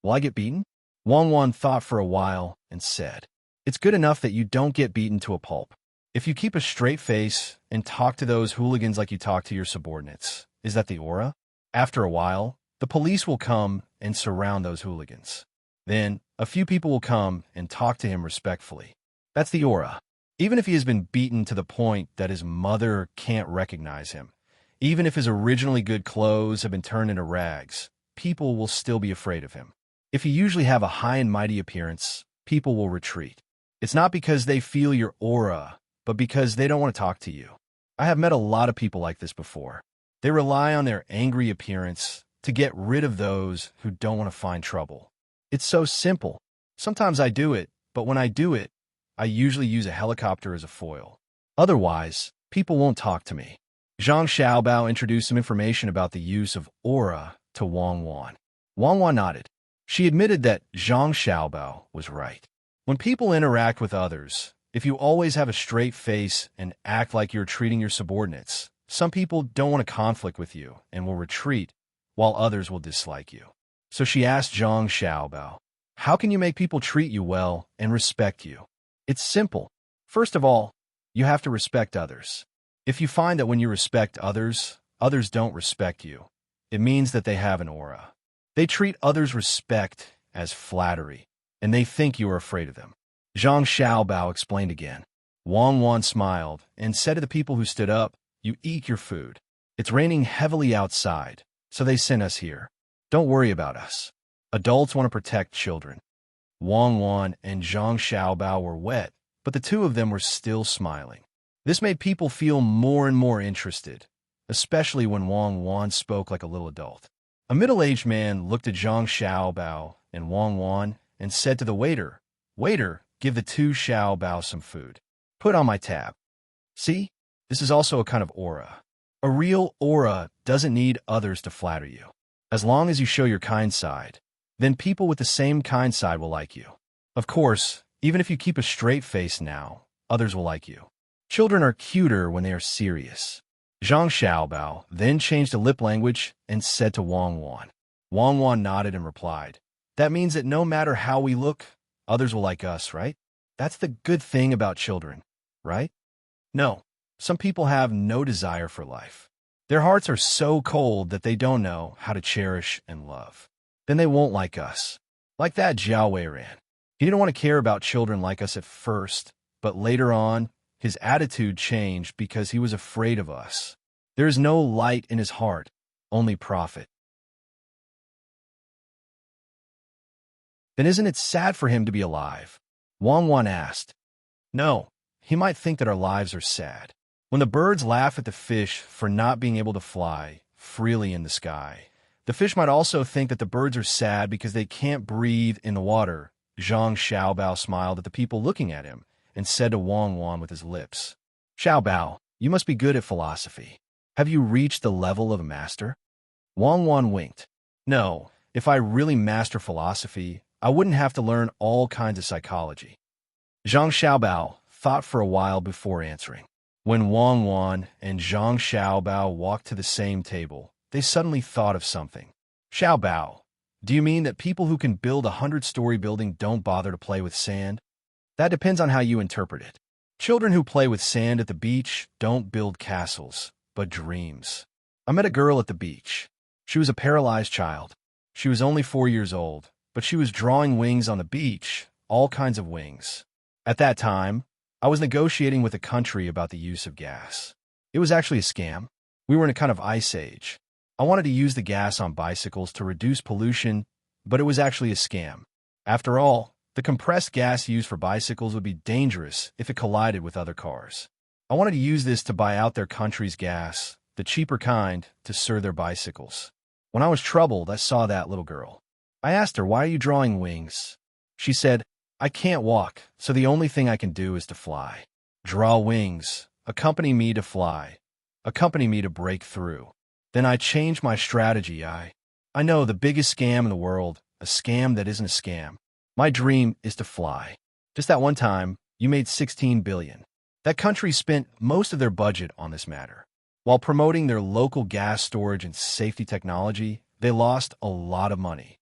Will I get beaten?" Wang Wan thought for a while and said, "It's good enough that you don't get beaten to a pulp. If you keep a straight face and talk to those hooligans like you talk to your subordinates, is that the aura? After a while, the police will come and surround those hooligans. Then, a few people will come and talk to him respectfully. That's the aura. Even if he has been beaten to the point that his mother can't recognize him, even if his originally good clothes have been turned into rags, people will still be afraid of him. If you usually have a high and mighty appearance, people will retreat. It's not because they feel your aura, but because they don't want to talk to you. I have met a lot of people like this before. They rely on their angry appearance to get rid of those who don't want to find trouble. It's so simple. Sometimes I do it, but when I do it, I usually use a helicopter as a foil. Otherwise, people won't talk to me." Zhang Xiaobao introduced some information about the use of aura to Wang Wan. Wang Wan nodded. She admitted that Zhang Xiaobao was right. When people interact with others, if you always have a straight face and act like you're treating your subordinates, some people don't want to conflict with you and will retreat, while others will dislike you. So she asked Zhang Xiaobao, "How can you make people treat you well and respect you?" It's simple. First of all, you have to respect others. If you find that when you respect others, others don't respect you, it means that they have an aura. They treat others' respect as flattery, and they think you are afraid of them. Zhang Xiaobao explained again. Wang Wan smiled and said to the people who stood up, "You eat your food. It's raining heavily outside, so they sent us here. Don't worry about us. Adults want to protect children." Wang Wan and Zhang Xiaobao were wet, but the two of them were still smiling. This made people feel more and more interested, especially when Wang Wan spoke like a little adult. A middle-aged man looked at Zhang Xiaobao and Wang Wan and said to the waiter, "Waiter, give the two Xiaobao some food. Put on my tab." See, this is also a kind of aura. A real aura doesn't need others to flatter you. As long as you show your kind side, then people with the same kind side will like you. Of course, even if you keep a straight face now, others will like you. Children are cuter when they are serious. Zhang Xiaobao then changed to lip language and said to Wang Wan. Wang Wan nodded and replied, "That means that no matter how we look, others will like us, right? That's the good thing about children, right? No, some people have no desire for life. Their hearts are so cold that they don't know how to cherish and love. Then they won't like us. Like that Jiao Weiran. He didn't want to care about children like us at first, but later on, his attitude changed because he was afraid of us. There is no light in his heart, only profit." Then isn't it sad for him to be alive? Wang Wan asked. No, he might think that our lives are sad. When the birds laugh at the fish for not being able to fly freely in the sky, the fish might also think that the birds are sad because they can't breathe in the water. Zhang Xiaobao smiled at the people looking at him and said to Wang Wan with his lips, "Xiaobao, you must be good at philosophy. Have you reached the level of a master?" Wang Wan winked. "No, if I really master philosophy, I wouldn't have to learn all kinds of psychology. Zhang Xiaobao thought for a while before answering. When Wang Wan and Zhang Xiaobao walked to the same table, they suddenly thought of something. Xiaobao, do you mean that people who can build a 100-story building don't bother to play with sand? That depends on how you interpret it. Children who play with sand at the beach don't build castles, but dreams. I met a girl at the beach. She was a paralyzed child. She was only 4 years old, but she was drawing wings on the beach, all kinds of wings. At that time, I was negotiating with a country about the use of gas. It was actually a scam. We were in a kind of ice age. I wanted to use the gas on bicycles to reduce pollution, but it was actually a scam. After all, the compressed gas used for bicycles would be dangerous if it collided with other cars. I wanted to use this to buy out their country's gas, the cheaper kind, to serve their bicycles. When I was troubled, I saw that little girl. I asked her, "Why are you drawing wings?" She said, "I can't walk, so the only thing I can do is to fly. Draw wings. Accompany me to fly. Accompany me to break through." Then I changed my strategy. I know the biggest scam in the world, a scam that isn't a scam. My dream is to fly. Just that one time, you made 16 billion. That country spent most of their budget on this matter. While promoting their local gas storage and safety technology, they lost a lot of money.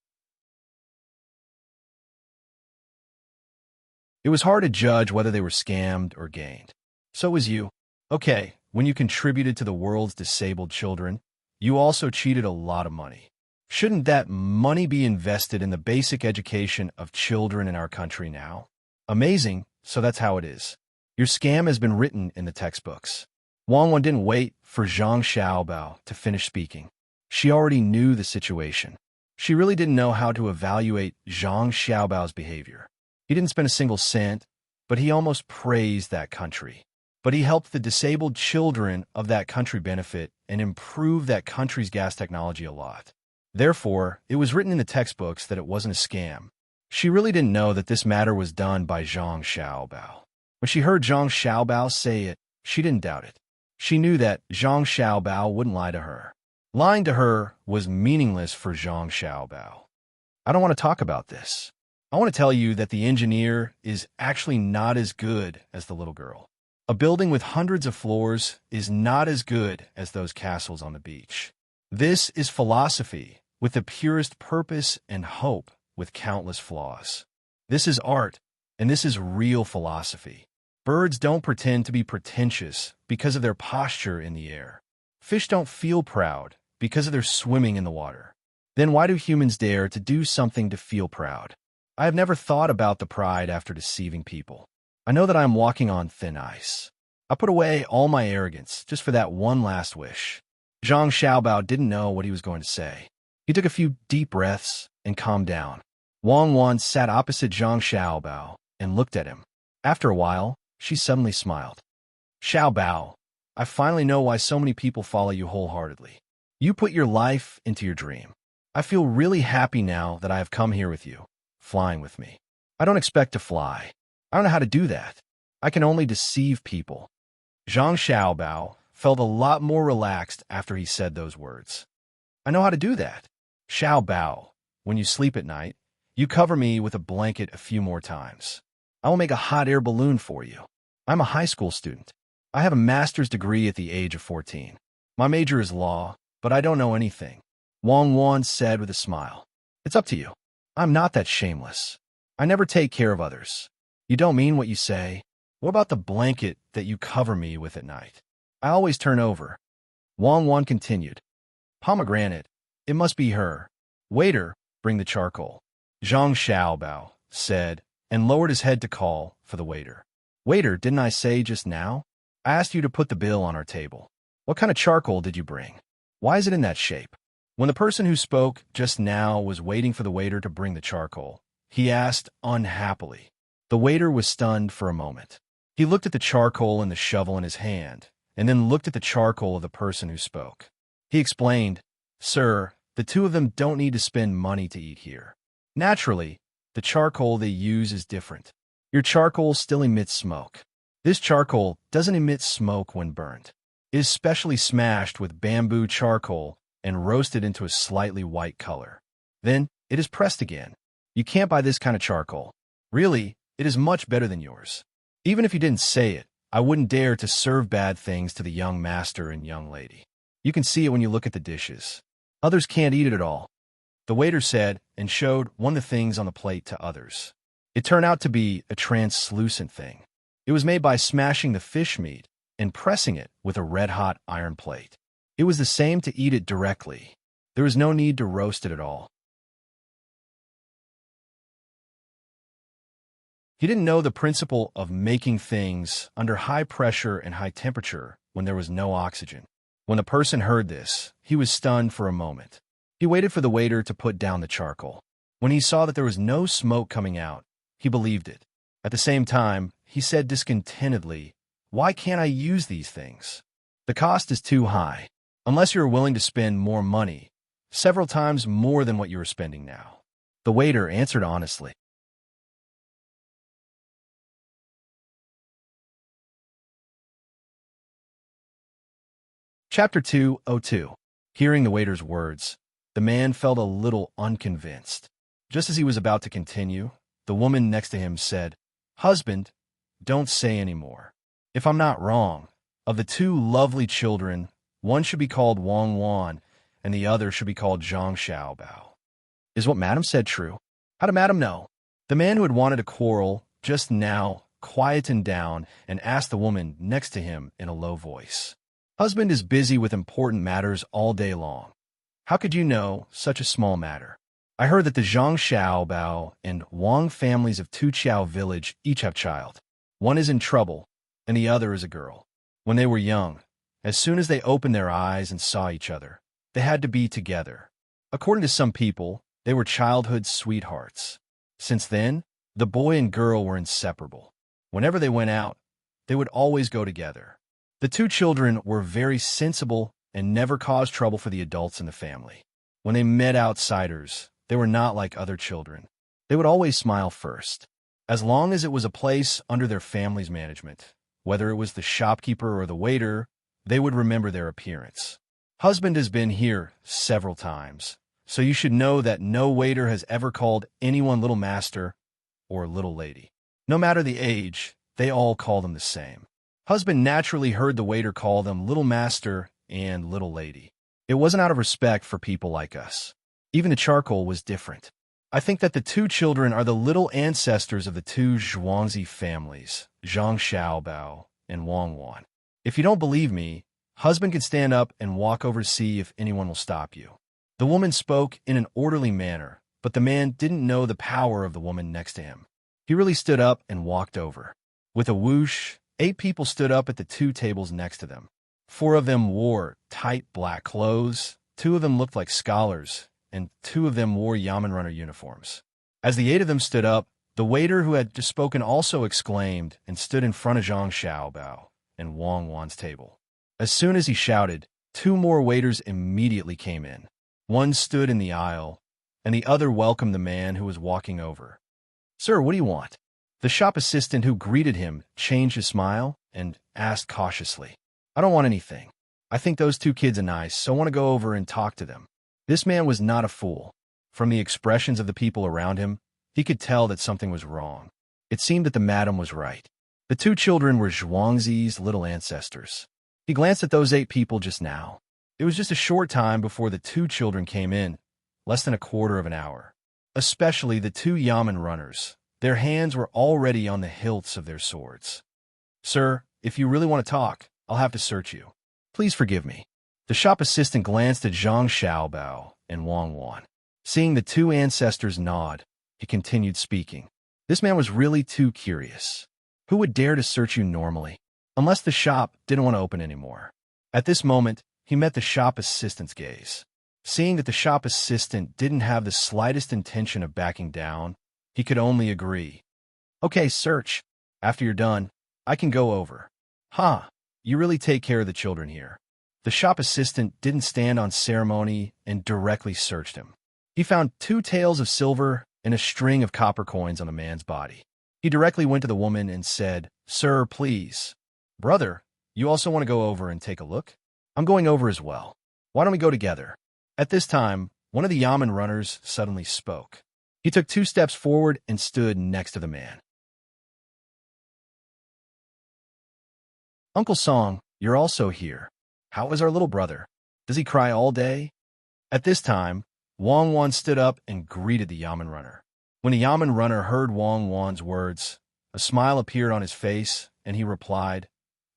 It was hard to judge whether they were scammed or gained. So was you. Okay, when you contributed to the world's disabled children, you also cheated a lot of money. Shouldn't that money be invested in the basic education of children in our country now? Amazing, so that's how it is. Your scam has been written in the textbooks. Wang Wan didn't wait for Zhang Xiaobao to finish speaking. She already knew the situation. She really didn't know how to evaluate Zhang Xiaobao's behavior. He didn't spend a single cent, but he almost praised that country. But he helped the disabled children of that country benefit and improve that country's gas technology a lot. Therefore, it was written in the textbooks that it wasn't a scam. She really didn't know that this matter was done by Zhang Xiaobao. When she heard Zhang Xiaobao say it, she didn't doubt it. She knew that Zhang Xiaobao wouldn't lie to her. Lying to her was meaningless for Zhang Xiaobao. I don't want to talk about this. I want to tell you that the engineer is actually not as good as the little girl. A building with hundreds of floors is not as good as those castles on the beach. This is philosophy with the purest purpose and hope with countless flaws. This is art, and this is real philosophy. Birds don't pretend to be pretentious because of their posture in the air. Fish don't feel proud because of their swimming in the water. Then why do humans dare to do something to feel proud? I have never thought about the pride after deceiving people. I know that I am walking on thin ice. I put away all my arrogance just for that one last wish. Zhang Xiaobao didn't know what he was going to say. He took a few deep breaths and calmed down. Wang Wan sat opposite Zhang Xiaobao and looked at him. After a while, she suddenly smiled. "Xiaobao, I finally know why so many people follow you wholeheartedly. You put your life into your dream. I feel really happy now that I have come here with you, flying with me. I don't expect to fly. I don't know how to do that. I can only deceive people." Zhang Xiaobao felt a lot more relaxed after he said those words. "I know how to do that. Xiaobao, when you sleep at night, you cover me with a blanket a few more times. I will make a hot air balloon for you. I'm a high school student. I have a master's degree at the age of 14. My major is law, but I don't know anything," Wang Wan said with a smile. "It's up to you. I'm not that shameless. I never take care of others. You don't mean what you say. What about the blanket that you cover me with at night? I always turn over." Wang Wan continued. "Pomegranate. It must be her. Waiter, bring the charcoal," Zhang Xiaobao said, and lowered his head to call for the waiter. "Waiter, didn't I say just now? I asked you to put the bill on our table. What kind of charcoal did you bring? Why is it in that shape?" When the person who spoke just now was waiting for the waiter to bring the charcoal, he asked unhappily. The waiter was stunned for a moment. He looked at the charcoal and the shovel in his hand, and then looked at the charcoal of the person who spoke. He explained, "Sir, the two of them don't need to spend money to eat here. Naturally, the charcoal they use is different. Your charcoal still emits smoke. This charcoal doesn't emit smoke when burnt. It is specially smashed with bamboo charcoal and roasted into a slightly white color. Then, it is pressed again. You can't buy this kind of charcoal. Really, It is much better than yours. Even if you didn't say it, I wouldn't dare to serve bad things to the young master and young lady. You can see it when you look at the dishes. Others can't eat it at all. The waiter said and showed one of the things on the plate to others. It turned out to be a translucent thing. It was made by smashing the fish meat and pressing it with a red-hot iron plate. It was the same to eat it directly. There was no need to roast it at all. He didn't know the principle of making things under high pressure and high temperature when there was no oxygen. When the person heard this, he was stunned for a moment. He waited for the waiter to put down the charcoal. When he saw that there was no smoke coming out, he believed it. At the same time, he said discontentedly, "Why can't I use these things? The cost is too high. Unless you're willing to spend more money, several times more than what you are spending now." The waiter answered honestly. Chapter 202. Hearing the waiter's words, the man felt a little unconvinced. Just as he was about to continue, the woman next to him said, "Husband, don't say any more. If I'm not wrong, of the two lovely children, one should be called Wang Wan, and the other should be called Zhang Xiaobao." Is what Madam said true? How did Madam know? The man who had wanted to quarrel just now quietened down and asked the woman next to him in a low voice. "Husband is busy with important matters all day long. How could you know such a small matter? I heard that the Zhang Xiaobao and Wang families of Tuqiao village each have child. One is in trouble, and the other is a girl. When they were young, as soon as they opened their eyes and saw each other, they had to be together. According to some people, they were childhood sweethearts. Since then, the boy and girl were inseparable. Whenever they went out, they would always go together. The two children were very sensible and never caused trouble for the adults in the family. When they met outsiders, they were not like other children. They would always smile first. As long as it was a place under their family's management, whether it was the shopkeeper or the waiter, they would remember their appearance. Husband has been here several times, so you should know that no waiter has ever called anyone little master or little lady. No matter the age, they all call them the same. Husband naturally heard the waiter call them little master and little lady. It wasn't out of respect for people like us. Even the charcoal was different. I think that the two children are the little ancestors of the two Zhuangzi families, Zhang Xiaobao and Wang Wan. If you don't believe me, husband can stand up and walk over to see if anyone will stop you." The woman spoke in an orderly manner, but the man didn't know the power of the woman next to him. He really stood up and walked over. With a whoosh, 8 people stood up at the 2 tables next to them. 4 of them wore tight black clothes, 2 of them looked like scholars, and 2 of them wore Yamen runner uniforms. As the 8 of them stood up, the waiter who had just spoken also exclaimed and stood in front of Zhang Xiaobao and Wang Wan's table. As soon as he shouted, 2 more waiters immediately came in. One stood in the aisle, and the other welcomed the man who was walking over. "Sir, what do you want?" The shop assistant who greeted him changed his smile and asked cautiously, "I don't want anything. I think those 2 kids are nice, so I want to go over and talk to them." This man was not a fool. From the expressions of the people around him, he could tell that something was wrong. It seemed that the madam was right. The 2 children were Zhuangzi's little ancestors. He glanced at those 8 people just now. It was just a short time before the 2 children came in, less than a quarter of an hour. Especially the 2 Yamen runners. Their hands were already on the hilts of their swords. "Sir, if you really want to talk, I'll have to search you. Please forgive me." The shop assistant glanced at Zhang Xiaobao and Wang Wan. Seeing the 2 ancestors nod, he continued speaking. This man was really too curious. Who would dare to search you normally? Unless the shop didn't want to open anymore. At this moment, he met the shop assistant's gaze. Seeing that the shop assistant didn't have the slightest intention of backing down, he could only agree. "Okay, search. After you're done, I can go over." "Huh, you really take care of the children here." The shop assistant didn't stand on ceremony and directly searched him. He found 2 taels of silver and a string of copper coins on the man's body. He directly went to the woman and said, "Sir, please." "Brother, you also want to go over and take a look?" "I'm going over as well. Why don't we go together?" At this time, one of the Yamen runners suddenly spoke. He took 2 steps forward and stood next to the man. Uncle Song, you're also here. How is our little brother? Does he cry all day? At this time, Wang Wan stood up and greeted the Yamen runner. When the Yamen runner heard Wang Wan's words, a smile appeared on his face, and he replied,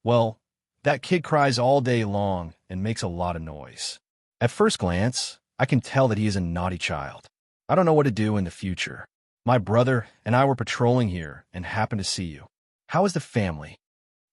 "Well, that kid cries all day long and makes a lot of noise. At first glance, I can tell that he is a naughty child. I don't know what to do in the future. My brother and I were patrolling here and happened to see you. How is the family?"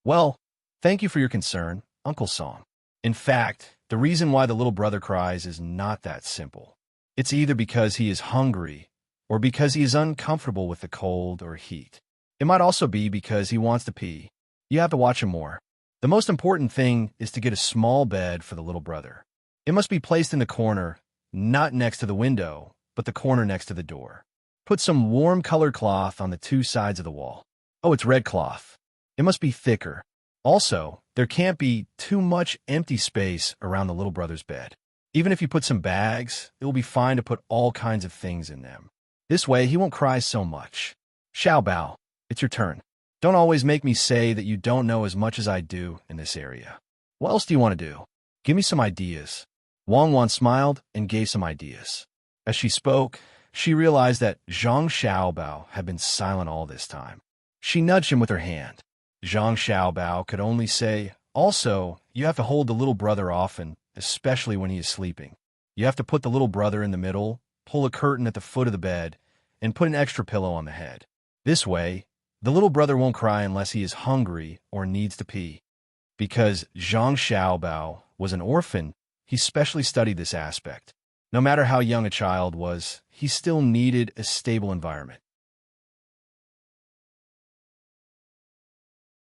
"Well, thank you for your concern, Uncle Song. In fact, the reason why the little brother cries is not that simple. It's either because he is hungry or because he is uncomfortable with the cold or heat. It might also be because he wants to pee. You have to watch him more. The most important thing is to get a small bed for the little brother. It must be placed in the corner, not next to the window, but the corner next to the door. Put some warm colored cloth on the two sides of the wall. Oh, it's red cloth. It must be thicker. Also, there can't be too much empty space around the little brother's bed. Even if you put some bags, it will be fine to put all kinds of things in them. This way, he won't cry so much. Xiao Bao, it's your turn. Don't always make me say that you don't know as much as I do in this area. What else do you want to do? Give me some ideas." Wang Wan smiled and gave some ideas. As she spoke, she realized that Zhang Xiaobao had been silent all this time. She nudged him with her hand. Zhang Xiaobao could only say, "Also, you have to hold the little brother often, especially when he is sleeping. You have to put the little brother in the middle, pull a curtain at the foot of the bed, and put an extra pillow on the head. This way, the little brother won't cry unless he is hungry or needs to pee." Because Zhang Xiaobao was an orphan, he specially studied this aspect. No matter how young a child was, he still needed a stable environment.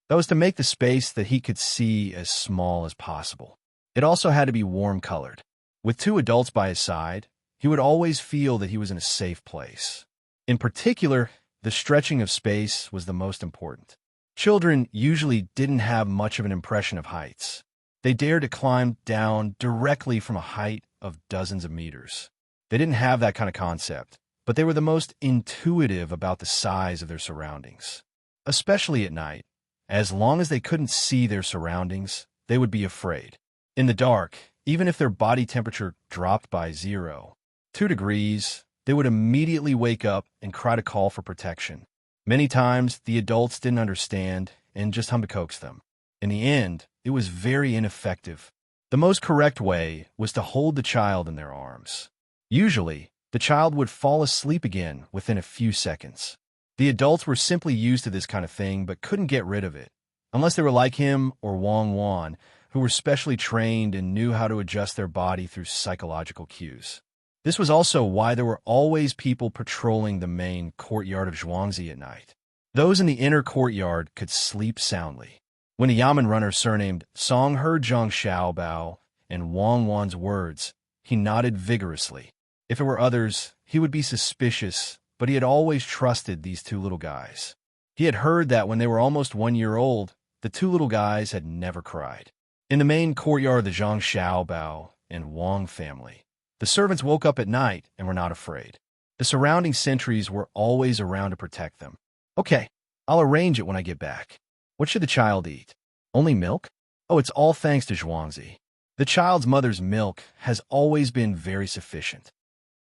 That was to make the space that he could see as small as possible. It also had to be warm-colored. With two adults by his side, he would always feel that he was in a safe place. In particular, the stretching of space was the most important. Children usually didn't have much of an impression of heights. They dared to climb down directly from a height of dozens of meters. They didn't have that kind of concept, but they were the most intuitive about the size of their surroundings. Especially at night, as long as they couldn't see their surroundings, they would be afraid. In the dark, even if their body temperature dropped by 2 degrees, they would immediately wake up and cry to call for protection. Many times, the adults didn't understand and just hummed to coax them. In the end, it was very ineffective. The most correct way was to hold the child in their arms. Usually, the child would fall asleep again within a few seconds. The adults were simply used to this kind of thing but couldn't get rid of it, unless they were like him or Wang Wan, who were specially trained and knew how to adjust their body through psychological cues. This was also why there were always people patrolling the main courtyard of Zhuangzi at night. Those in the inner courtyard could sleep soundly. When the Yamen runner surnamed Song heard Zhang Xiaobao and Wang Wan's words, he nodded vigorously. If it were others, he would be suspicious, but he had always trusted these two little guys. He had heard that when they were almost 1 year old, the two little guys had never cried. In the main courtyard of the Zhang Xiaobao and Wang family, the servants woke up at night and were not afraid. The surrounding sentries were always around to protect them. "Okay, I'll arrange it when I get back. What should the child eat? Only milk? Oh, it's all thanks to Zhuangzi. The child's mother's milk has always been very sufficient."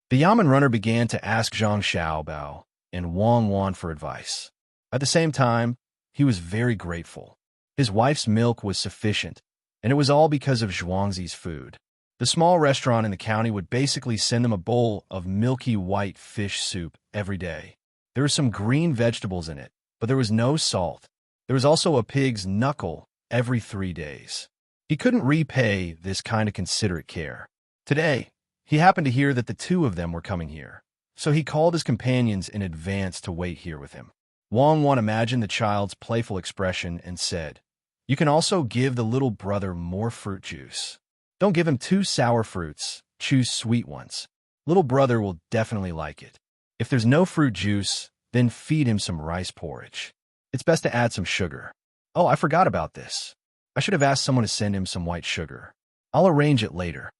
The Yamen runner began to ask Zhang Xiaobao and Wang Wan for advice. At the same time, he was very grateful. His wife's milk was sufficient, and it was all because of Zhuangzi's food. The small restaurant in the county would basically send them a bowl of milky white fish soup every day. There were some green vegetables in it, but there was no salt. There was also a pig's knuckle every 3 days. He couldn't repay this kind of considerate care. Today, he happened to hear that the two of them were coming here, so he called his companions in advance to wait here with him. Wang Wan imagined the child's playful expression and said, "You can also give the little brother more fruit juice. Don't give him too sour fruits, choose sweet ones. Little brother will definitely like it. If there's no fruit juice, then feed him some rice porridge. It's best to add some sugar. Oh, I forgot about this. I should have asked someone to send him some white sugar. I'll arrange it later."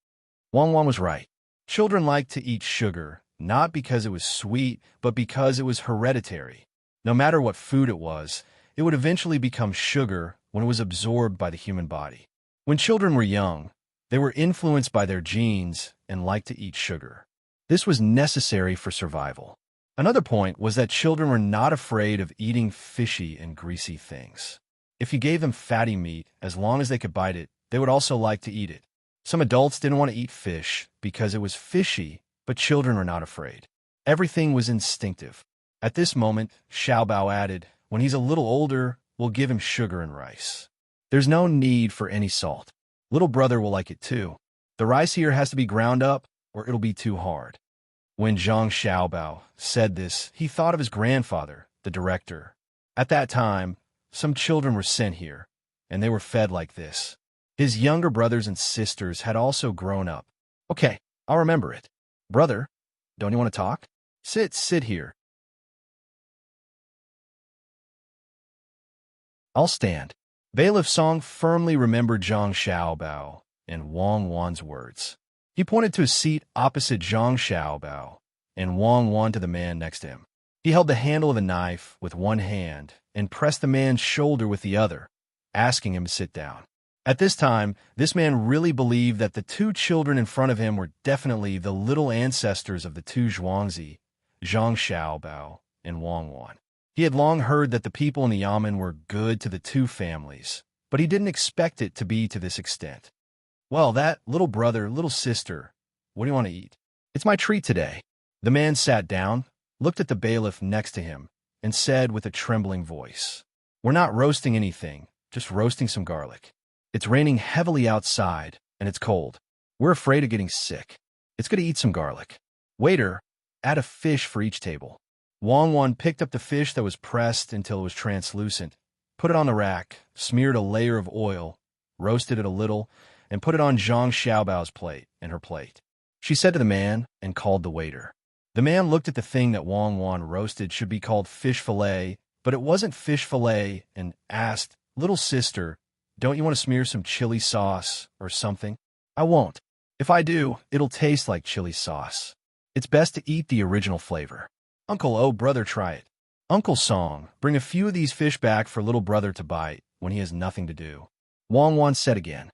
Wang Wan was right. Children liked to eat sugar, not because it was sweet, but because it was hereditary. No matter what food it would eventually become sugar when it was absorbed by the human body. When children were young, they were influenced by their genes and liked to eat sugar. This was necessary for survival. Another point was that children were not afraid of eating fishy and greasy things. If you gave them fatty meat, as long as they could bite it, they would also like to eat it. Some adults didn't want to eat fish because it was fishy, but children were not afraid. Everything was instinctive. At this moment, Xiaobao added, "When he's a little older, we'll give him sugar and rice. There's no need for any salt. Little brother will like it too. The rice here has to be ground up, or it'll be too hard." When Zhang Xiaobao said this, he thought of his grandfather, the director. At that time, some children were sent here, and they were fed like this. His younger brothers and sisters had also grown up. "Okay, I'll remember it. Brother, don't you want to talk? Sit here." "I'll stand." Bailiff Song firmly remembered Zhang Xiaobao and Wang Wan's words. He pointed to a seat opposite Zhang Xiaobao and Wang Wan to the man next to him. He held the handle of a knife with one hand and pressed the man's shoulder with the other, asking him to sit down. At this time, this man really believed that the two children in front of him were definitely the little ancestors of the two Zhuangzi, Zhang Xiaobao and Wang Wan. He had long heard that the people in the Yamen were good to the two families, but he didn't expect it to be to this extent. "Well, that little brother, little sister, what do you want to eat?" "It's my treat today." The man sat down, looked at the bailiff next to him, and said with a trembling voice, "We're not roasting anything, just roasting some garlic. It's raining heavily outside, and it's cold. We're afraid of getting sick. It's good to eat some garlic. Waiter, add a fish for each table." Wang Wan picked up the fish that was pressed until it was translucent, put it on the rack, smeared a layer of oil, roasted it a little, and put it on Zhang Xiaobao's plate and her plate. She said to the man and called the waiter. The man looked at the thing that Wang Wan roasted should be called fish fillet, but it wasn't fish fillet, and asked, "Little sister, don't you want to smear some chili sauce or something?" "I won't. If I do, it'll taste like chili sauce. It's best to eat the original flavor." "Uncle, oh brother, try it." "Uncle Song, bring a few of these fish back for little brother to bite when he has nothing to do." Wang Wan said again.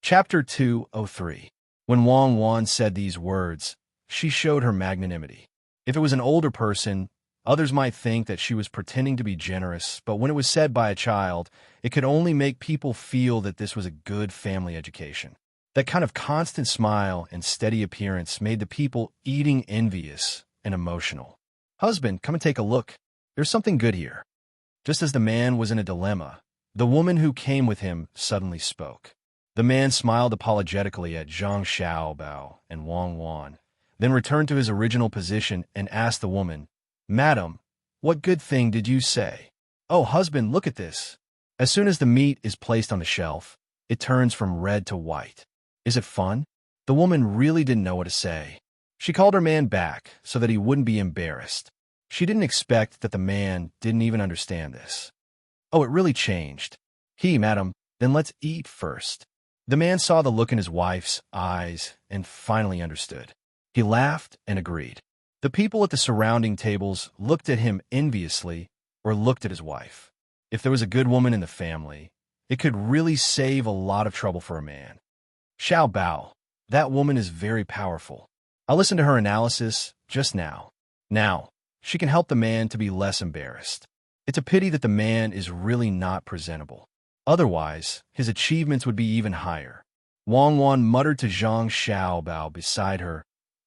Chapter 203. When Wang Wan said these words, she showed her magnanimity. If it was an older person, others might think that she was pretending to be generous, but when it was said by a child, it could only make people feel that this was a good family education. That kind of constant smile and steady appearance made the people eating envious and emotional. "Husband, come and take a look. There's something good here." Just as the man was in a dilemma, the woman who came with him suddenly spoke. The man smiled apologetically at Zhang Xiaobao and Wang Wan, then returned to his original position and asked the woman, "Madam, what good thing did you say?" "Oh, husband, look at this." As soon as the meat is placed on the shelf, it turns from red to white. "Is it fun?" The woman really didn't know what to say. She called her man back so that he wouldn't be embarrassed. She didn't expect that the man didn't even understand this. "Oh, it really changed." Madam, then let's eat first." The man saw the look in his wife's eyes and finally understood. He laughed and agreed. The people at the surrounding tables looked at him enviously or looked at his wife. If there was a good woman in the family, it could really save a lot of trouble for a man. "Xiao Bao, that woman is very powerful. I listened to her analysis just now. Now, she can help the man to be less embarrassed. It's a pity that the man is really not presentable. Otherwise, his achievements would be even higher." Wang Wan muttered to Zhang Xiaobao beside her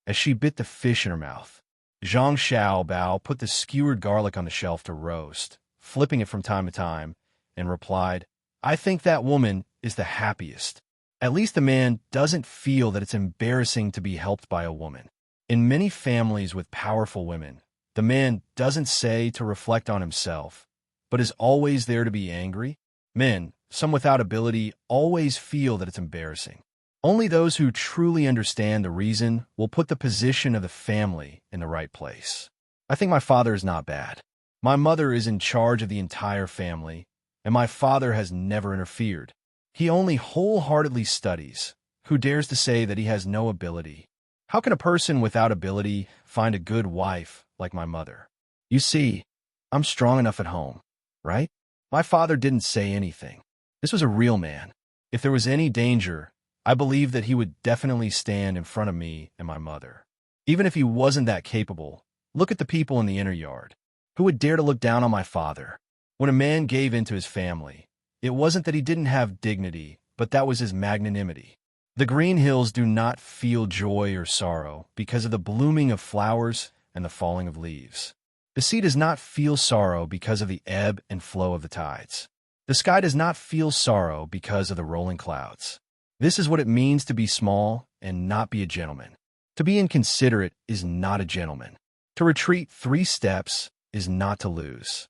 as she bit the fish in her mouth. Zhang Xiaobao put the skewered garlic on the shelf to roast, flipping it from time to time, and replied, "I think that woman is the happiest. At least the man doesn't feel that it's embarrassing to be helped by a woman." In many families with powerful women, the man doesn't say to reflect on himself, but is always there to be angry. Men, some without ability, always feel that it's embarrassing. Only those who truly understand the reason will put the position of the family in the right place. "I think my father is not bad. My mother is in charge of the entire family, and my father has never interfered. He only wholeheartedly studies. Who dares to say that he has no ability? How can a person without ability find a good wife like my mother? You see, I'm strong enough at home, right? My father didn't say anything. This was a real man. If there was any danger, I believed that he would definitely stand in front of me and my mother. Even if he wasn't that capable, look at the people in the inner yard. Who would dare to look down on my father? When a man gave in to his family, it wasn't that he didn't have dignity, but that was his magnanimity. The green hills do not feel joy or sorrow because of the blooming of flowers and the falling of leaves. The sea does not feel sorrow because of the ebb and flow of the tides. The sky does not feel sorrow because of the rolling clouds. This is what it means to be small and not be a gentleman. To be inconsiderate is not a gentleman. To retreat 3 steps is not to lose.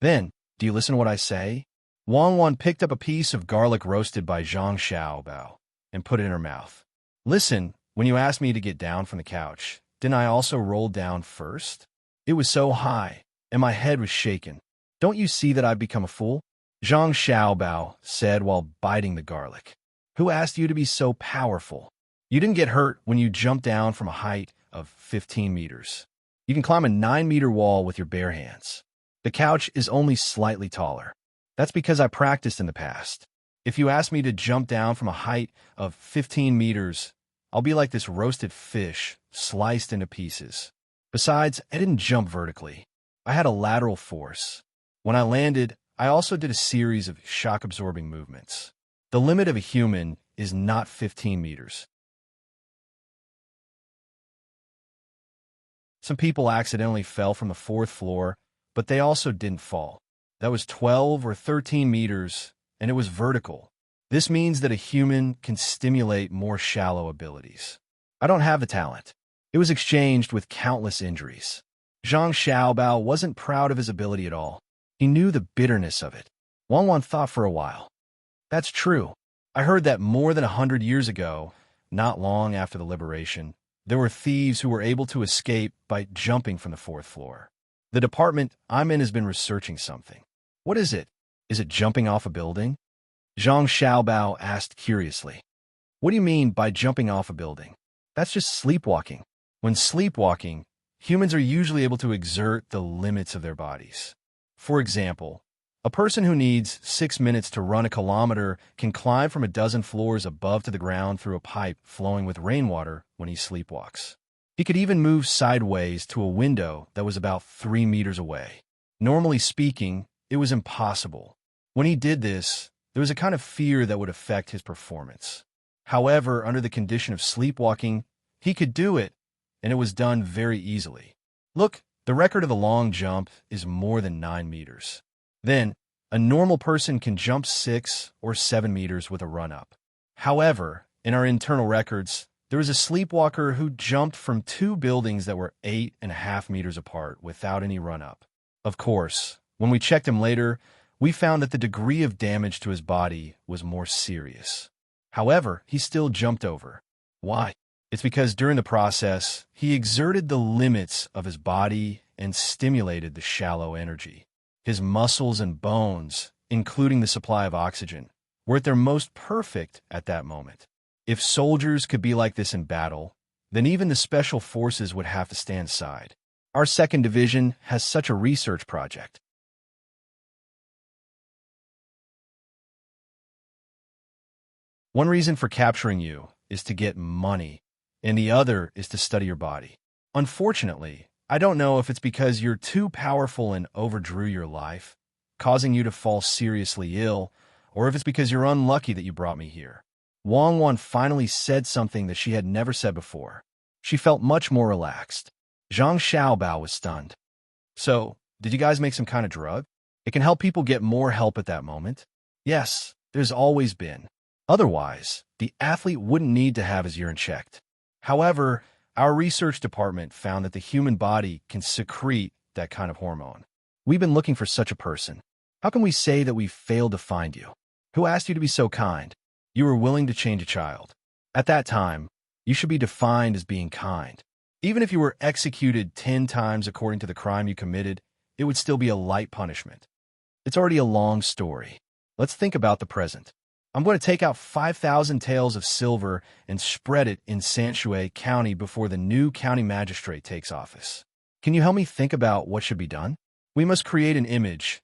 Then, do you listen to what I say? Wang Wan picked up a piece of garlic roasted by Zhang Xiaobao and put it in her mouth. Listen, when you asked me to get down from the couch, didn't I also roll down first? It was so high, and my head was shaken. Don't you see that I've become a fool? Zhang Xiaobao said while biting the garlic. Who asked you to be so powerful? You didn't get hurt when you jumped down from a height of 15 meters. You can climb a 9-meter wall with your bare hands. The couch is only slightly taller. That's because I practiced in the past. If you ask me to jump down from a height of 15 meters, I'll be like this roasted fish sliced into pieces. Besides, I didn't jump vertically. I had a lateral force. When I landed, I also did a series of shock-absorbing movements. The limit of a human is not 15 meters. Some people accidentally fell from the 4th floor, but they also didn't fall. That was 12 or 13 meters, and it was vertical. This means that a human can stimulate more shallow abilities. I don't have the talent. It was exchanged with countless injuries. Zhang Xiaobao wasn't proud of his ability at all. He knew the bitterness of it. Wang Wan thought for a while. That's true. I heard that more than 100 years ago, not long after the liberation, there were thieves who were able to escape by jumping from the 4th floor. The department I'm in has been researching something. What is it? Is it jumping off a building? Zhang Xiaobao asked curiously. What do you mean by jumping off a building? That's just sleepwalking. When sleepwalking, humans are usually able to exert the limits of their bodies. For example, a person who needs 6 minutes to run a kilometer can climb from a dozen floors above to the ground through a pipe flowing with rainwater when he sleepwalks. He could even move sideways to a window that was about 3 meters away. Normally speaking, it was impossible. When he did this, there was a kind of fear that would affect his performance. However, under the condition of sleepwalking, he could do it, and it was done very easily. Look, the record of the long jump is more than 9 meters. Then, a normal person can jump 6 or 7 meters with a run-up. However, in our internal records, there was a sleepwalker who jumped from 2 buildings that were 8.5 meters apart without any run-up. Of course, when we checked him later, we found that the degree of damage to his body was more serious. However, he still jumped over. Why? It's because during the process, he exerted the limits of his body and stimulated the shallow energy. His muscles and bones, including the supply of oxygen, were at their most perfect at that moment. If soldiers could be like this in battle, then even the special forces would have to stand aside. Our 2nd Division has such a research project. One reason for capturing you is to get money, and the other is to study your body. Unfortunately, I don't know if it's because you're too powerful and overdrew your life, causing you to fall seriously ill, or if it's because you're unlucky that you brought me here. Wang Wan finally said something that she had never said before. She felt much more relaxed. Zhang Xiaobao was stunned. So, did you guys make some kind of drug? It can help people get more help at that moment. Yes, there's always been. Otherwise, the athlete wouldn't need to have his urine checked. However, our research department found that the human body can secrete that kind of hormone. We've been looking for such a person. How can we say that we failed to find you? Who asked you to be so kind? You were willing to change a child. At that time, you should be defined as being kind. Even if you were executed 10 times according to the crime you committed, it would still be a light punishment. It's already a long story. Let's think about the present. I'm going to take out 5,000 taels of silver and spread it in Sanshue County before the new county magistrate takes office. Can you help me think about what should be done? We must create an image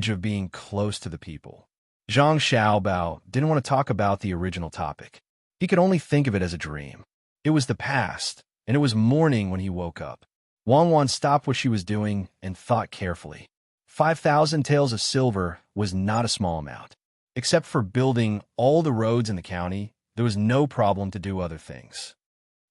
of being close to the people. Zhang Xiaobao didn't want to talk about the original topic. He could only think of it as a dream. It was the past, and it was morning when he woke up. Wang Wan stopped what she was doing and thought carefully. 5,000 taels of silver was not a small amount. Except for building all the roads in the county, there was no problem to do other things.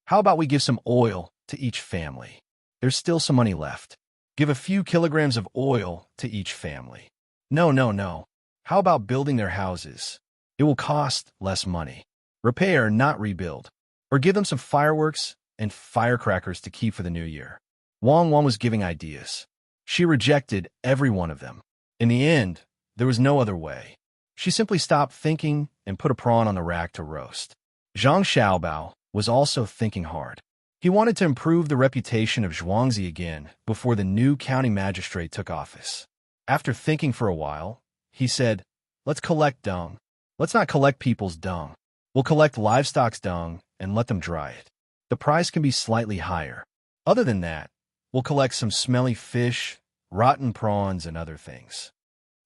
How about we give some oil to each family? There's still some money left. Give a few kilograms of oil to each family. No. How about building their houses? It will cost less money. Repair, not rebuild. Or give them some fireworks and firecrackers to keep for the new year. Wang Wan was giving ideas. She rejected every one of them. In the end, there was no other way. She simply stopped thinking and put a prawn on the rack to roast. Zhang Xiaobao was also thinking hard. He wanted to improve the reputation of Zhuangzi again before the new county magistrate took office. After thinking for a while, he said, "Let's collect dung. Let's not collect people's dung. We'll collect livestock's dung and let them dry it. The price can be slightly higher. Other than that, we'll collect some smelly fish, rotten prawns, and other things."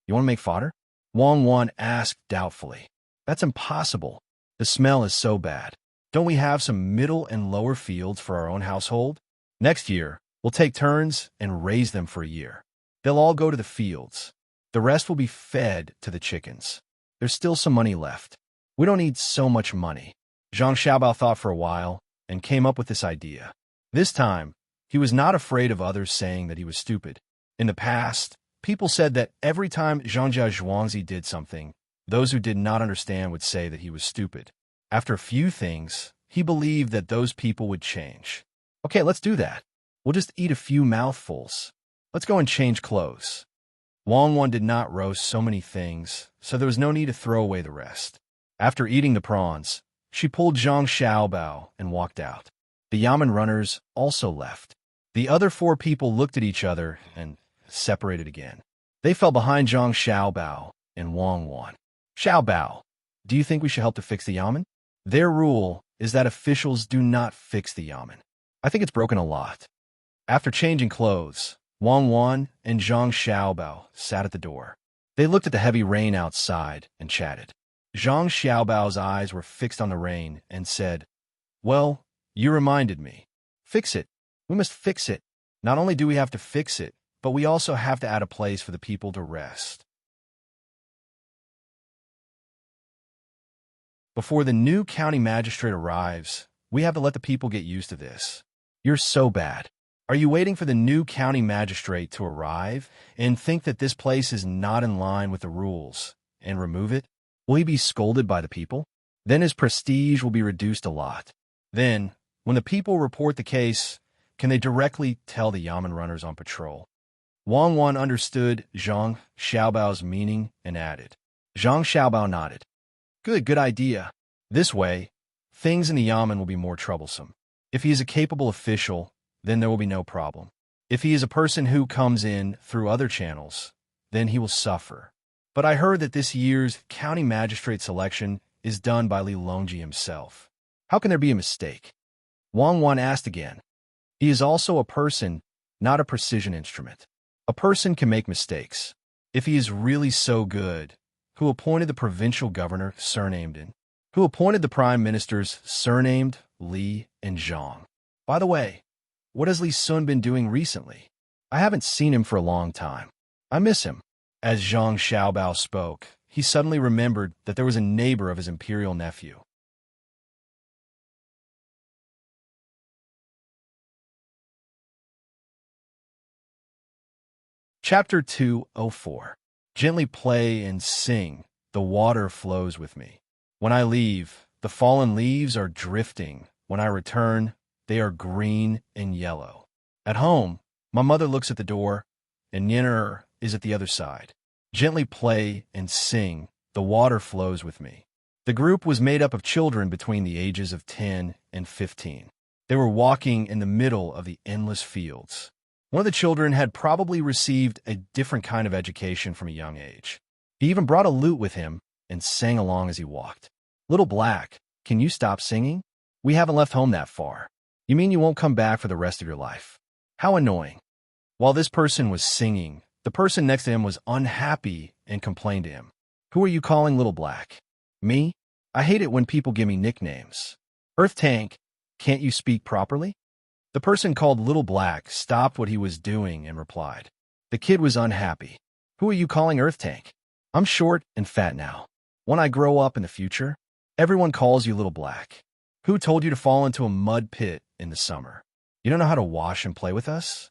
You want to make fodder? Wang Wan asked doubtfully. That's impossible. The smell is so bad. Don't we have some middle and lower fields for our own household? Next year, we'll take turns and raise them for a year. They'll all go to the fields. The rest will be fed to the chickens. There's still some money left. We don't need so much money. Zhang Xiaobao thought for a while and came up with this idea. This time, he was not afraid of others saying that he was stupid. In the past, people said that every time Zhangjia Zhuangzi did something, those who did not understand would say that he was stupid. After a few things, he believed that those people would change. Okay, let's do that. We'll just eat a few mouthfuls. Let's go and change clothes. Wang Wan did not roast so many things, so there was no need to throw away the rest. After eating the prawns, she pulled Zhang Xiaobao and walked out. The Yamen runners also left. The other 4 people looked at each other and separated again. They fell behind Zhang Xiaobao and Wang Wan. Xiaobao, do you think we should help to fix the Yamen? Their rule is that officials do not fix the Yamen. I think it's broken a lot. After changing clothes, Wang Wan and Zhang Xiaobao sat at the door. They looked at the heavy rain outside and chatted. Zhang Xiaobao's eyes were fixed on the rain and said, "Well, you reminded me. Fix it. We must fix it. Not only do we have to fix it, but we also have to add a place for the people to rest." Before the new county magistrate arrives, we have to let the people get used to this. You're so bad. Are you waiting for the new county magistrate to arrive and think that this place is not in line with the rules and remove it? Will he be scolded by the people? Then his prestige will be reduced a lot. Then, when the people report the case, can they directly tell the Yamen runners on patrol? Wang Wan understood Zhang Xiaobao's meaning and added. Zhang Xiaobao nodded. Good idea. This way, things in the Yamen will be more troublesome. If he is a capable official, then there will be no problem. If he is a person who comes in through other channels, then he will suffer. But I heard that this year's county magistrate selection is done by Li Longji himself. How can there be a mistake? Wang Wan asked again. He is also a person, not a precision instrument. A person can make mistakes. If he is really so good, who appointed the provincial governor surnamed In? Who appointed the prime ministers surnamed Li and Zhang? By the way, what has Li Sun been doing recently? I haven't seen him for a long time. I miss him. As Zhang Xiaobao spoke, he suddenly remembered that there was a neighbor of his imperial nephew. Chapter 204. Gently play and sing, the water flows with me. When I leave, the fallen leaves are drifting. When I return, they are green and yellow. At home, my mother looks at the door, and Yenner is at the other side. Gently play and sing, the water flows with me. The group was made up of children between the ages of 10 and 15. They were walking in the middle of the endless fields. One of the children had probably received a different kind of education from a young age. He even brought a lute with him and sang along as he walked. Little Black, can you stop singing? We haven't left home that far. You mean you won't come back for the rest of your life? How annoying. While this person was singing, the person next to him was unhappy and complained to him. Who are you calling Little Black? Me? I hate it when people give me nicknames. Earth Tank, can't you speak properly? The person called Little Black stopped what he was doing and replied. The kid was unhappy. Who are you calling Earth Tank? I'm short and fat now. When I grow up in the future, everyone calls you Little Black. Who told you to fall into a mud pit in the summer? You don't know how to wash and play with us?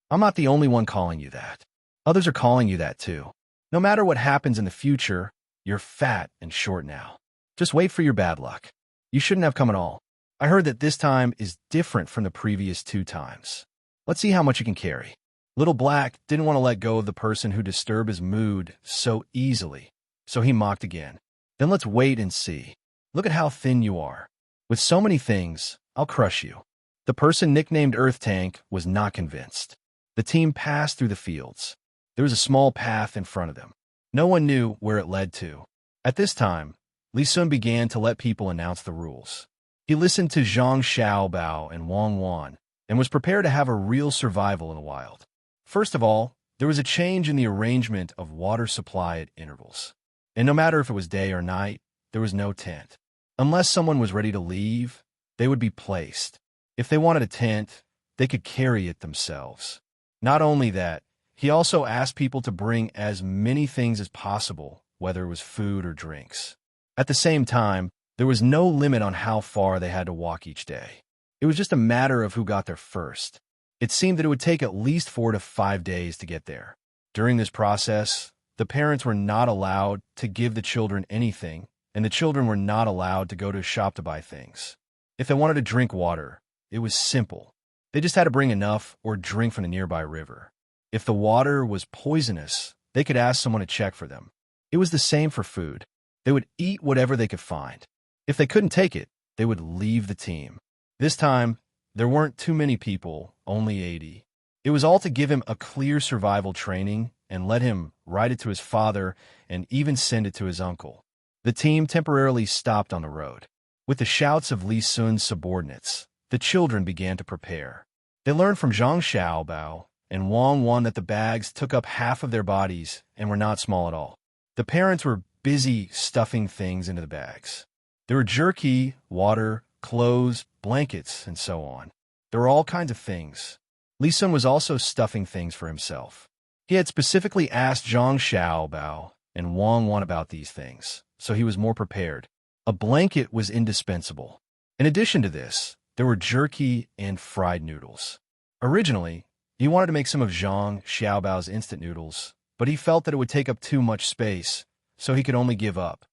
I'm not the only one calling you that. Others are calling you that too. No matter what happens in the future, you're fat and short now. Just wait for your bad luck. You shouldn't have come at all. I heard that this time is different from the previous 2 times. Let's see how much you can carry. Little Black didn't want to let go of the person who disturbed his mood so easily, so he mocked again. Then let's wait and see. Look at how thin you are. With so many things, I'll crush you. The person nicknamed Earth Tank was not convinced. The team passed through the fields. There was a small path in front of them. No one knew where it led to. At this time, Li Sun began to let people announce the rules. He listened to Zhang Xiaobao and Wang Wan and was prepared to have a real survival in the wild. First of all, there was a change in the arrangement of water supply at intervals. And no matter if it was day or night, there was no tent. Unless someone was ready to leave, they would be placed. If they wanted a tent, they could carry it themselves. Not only that, he also asked people to bring as many things as possible, whether it was food or drinks. At the same time, there was no limit on how far they had to walk each day. It was just a matter of who got there first. It seemed that it would take at least 4 to 5 days to get there. During this process, the parents were not allowed to give the children anything, and the children were not allowed to go to a shop to buy things. If they wanted to drink water, it was simple. They just had to bring enough or drink from the nearby river. If the water was poisonous, they could ask someone to check for them. It was the same for food. They would eat whatever they could find. If they couldn't take it, they would leave the team. This time, there weren't too many people, only 80. It was all to give him a clear survival training and let him write it to his father and even send it to his uncle. The team temporarily stopped on the road. With the shouts of Li Sun's subordinates, the children began to prepare. They learned from Zhang Xiaobao and Wang Wan that the bags took up half of their bodies and were not small at all. The parents were busy stuffing things into the bags. There were jerky, water, clothes, blankets, and so on. There were all kinds of things. Li Sun was also stuffing things for himself. He had specifically asked Zhang Xiaobao and Wang Wan about these things, so he was more prepared. A blanket was indispensable. In addition to this, there were jerky and fried noodles. Originally, he wanted to make some of Zhang Xiaobao's instant noodles, but he felt that it would take up too much space, so he could only give up.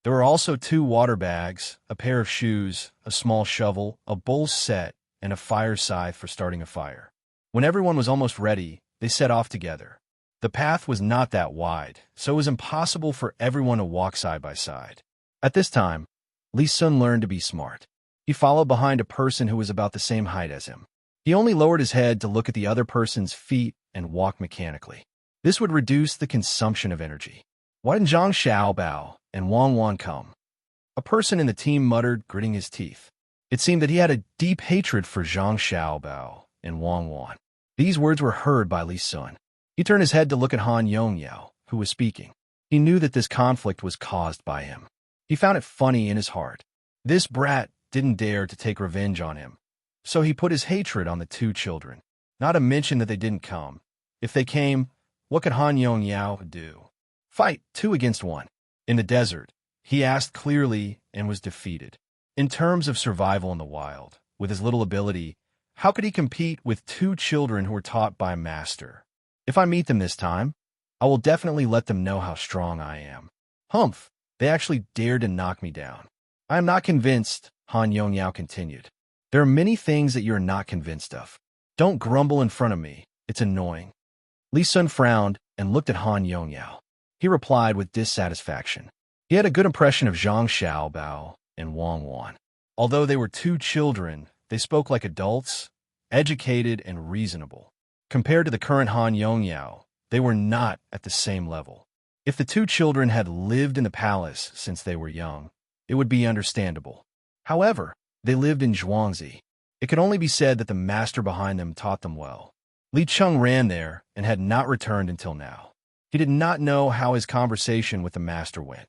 There were also 2 water bags, a pair of shoes, a small shovel, a bowl set, and a fire scythe for starting a fire. When everyone was almost ready, they set off together. The path was not that wide, so it was impossible for everyone to walk side by side. At this time, Li Sun learned to be smart. He followed behind a person who was about the same height as him. He only lowered his head to look at the other person's feet and walk mechanically. This would reduce the consumption of energy. Why didn't Zhang Xiaobao and Wang Wan come? A person in the team muttered, gritting his teeth. It seemed that he had a deep hatred for Zhang Xiaobao and Wang Wan. These words were heard by Li Sun. He turned his head to look at Han Yongyao, who was speaking. He knew that this conflict was caused by him. He found it funny in his heart. This brat didn't dare to take revenge on him, so he put his hatred on the 2 children. Not to mention that they didn't come. If they came, what could Han Yongyao do? Fight 2 against 1. In the desert, he asked clearly and was defeated. In terms of survival in the wild, with his little ability, how could he compete with 2 children who were taught by a master? If I meet them this time, I will definitely let them know how strong I am. Humph, they actually dared to knock me down. I am not convinced, Han Yongyao continued. There are many things that you are not convinced of. Don't grumble in front of me. It's annoying. Li Sun frowned and looked at Han Yongyao. He replied with dissatisfaction. He had a good impression of Zhang Xiaobao and Wang Wan. Although they were 2 children, they spoke like adults, educated and reasonable. Compared to the current Han Yongyao, they were not at the same level. If the two children had lived in the palace since they were young, it would be understandable. However, they lived in Zhuangzi. It could only be said that the master behind them taught them well. Li Cheng ran there and had not returned until now. He did not know how his conversation with the master went.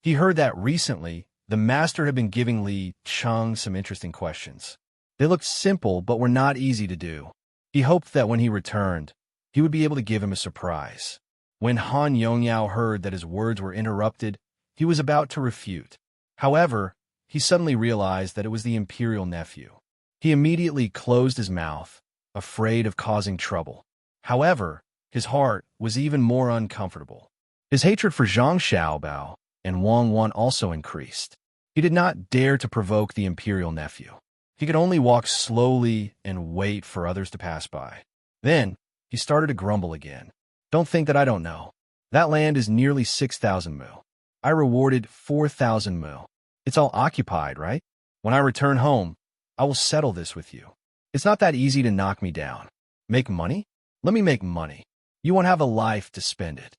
He heard that recently, the master had been giving Li Cheng some interesting questions. They looked simple but were not easy to do. He hoped that when he returned, he would be able to give him a surprise. When Han Yongyao heard that his words were interrupted, he was about to refute. However, he suddenly realized that it was the imperial nephew. He immediately closed his mouth, afraid of causing trouble. However, his heart was even more uncomfortable. His hatred for Zhang Xiaobao and Wang Wan also increased. He did not dare to provoke the imperial nephew. He could only walk slowly and wait for others to pass by. Then, he started to grumble again. Don't think that I don't know. That land is nearly 6,000 mu. I rewarded 4,000 mu. It's all occupied, right? When I return home, I will settle this with you. It's not that easy to knock me down. Make money? Let me make money. You won't have a life to spend it.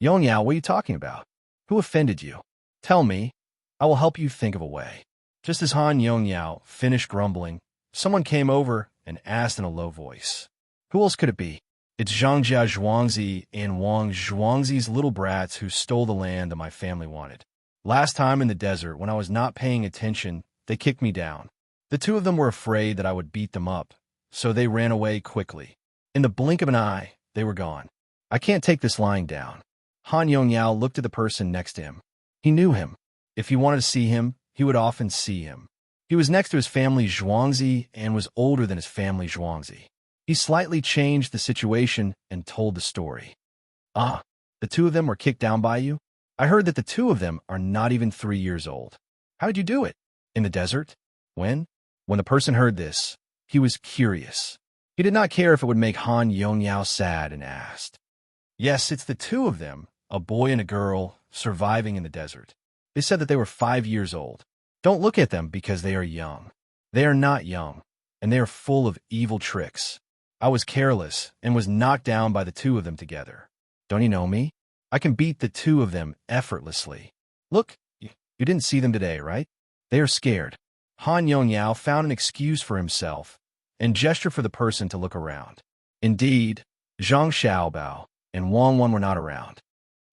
Yongyao, what are you talking about? Who offended you? Tell me. I will help you think of a way. Just as Han Yongyao finished grumbling, someone came over and asked in a low voice. Who else could it be? It's Zhangjia Zhuangzi and Wang Zhuangzi's little brats who stole the land that my family wanted. Last time in the desert, when I was not paying attention, they kicked me down. The two of them were afraid that I would beat them up, so they ran away quickly. In the blink of an eye, they were gone. I can't take this lying down. Han Yongyao looked at the person next to him. He knew him. If he wanted to see him, he would often see him. He was next to his family Zhuangzi and was older than his family Zhuangzi. He slightly changed the situation and told the story. Ah, the two of them were kicked down by you? I heard that the two of them are not even 3 years old. How did you do it? In the desert? When? When the person heard this, he was curious. He did not care if it would make Han Yongyao sad and asked. Yes, it's the two of them, a boy and a girl, surviving in the desert. They said that they were 5 years old. Don't look at them because they are young. They are not young, and they are full of evil tricks. I was careless and was knocked down by the two of them together. Don't you know me? I can beat the two of them effortlessly. Look, you didn't see them today, right? They are scared. Han Yongyao found an excuse for himself and gestured for the person to look around. Indeed, Zhang Xiaobao and Wang Wan were not around.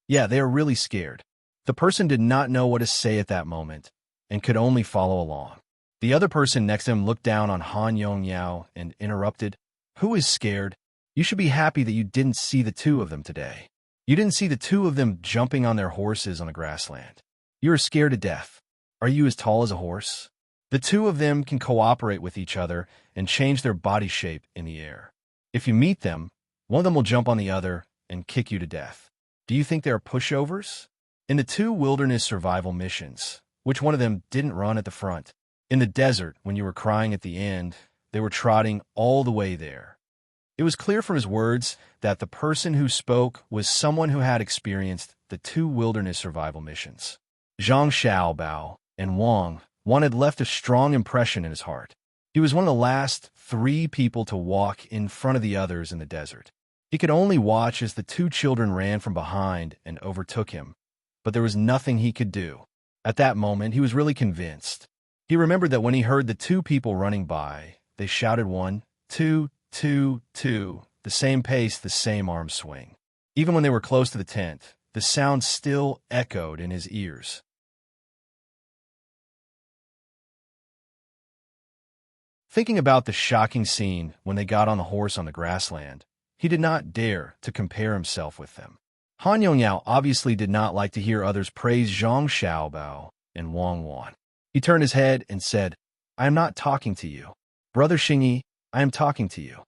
Yeah, they are really scared. The person did not know what to say at that moment and could only follow along. The other person next to him looked down on Han Yongyao and interrupted. Who is scared? You should be happy that you didn't see the two of them today. You didn't see the two of them jumping on their horses on the grassland. You are scared to death. Are you as tall as a horse? The two of them can cooperate with each other and change their body shape in the air. If you meet them, one of them will jump on the other and kick you to death. Do you think they are pushovers? In the 2 wilderness survival missions, which one of them didn't run at the front? In the desert, when you were crying at the end, they were trotting all the way there. It was clear from his words that the person who spoke was someone who had experienced the 2 wilderness survival missions. Zhang Xiaobao and Wang had left a strong impression in his heart. He was one of the last 3 people to walk in front of the others in the desert. He could only watch as the 2 children ran from behind and overtook him, but there was nothing he could do. At that moment, he was really convinced. He remembered that when he heard the 2 people running by, they shouted 1, 2, 2, 2, the same pace, the same arm swing. Even when they were close to the tent, the sound still echoed in his ears. Thinking about the shocking scene when they got on the horse on the grassland, he did not dare to compare himself with them. Han Yongyao obviously did not like to hear others praise Zhang Xiaobao and Wang Wan. He turned his head and said, I am not talking to you. Brother Xingyi, I am talking to you.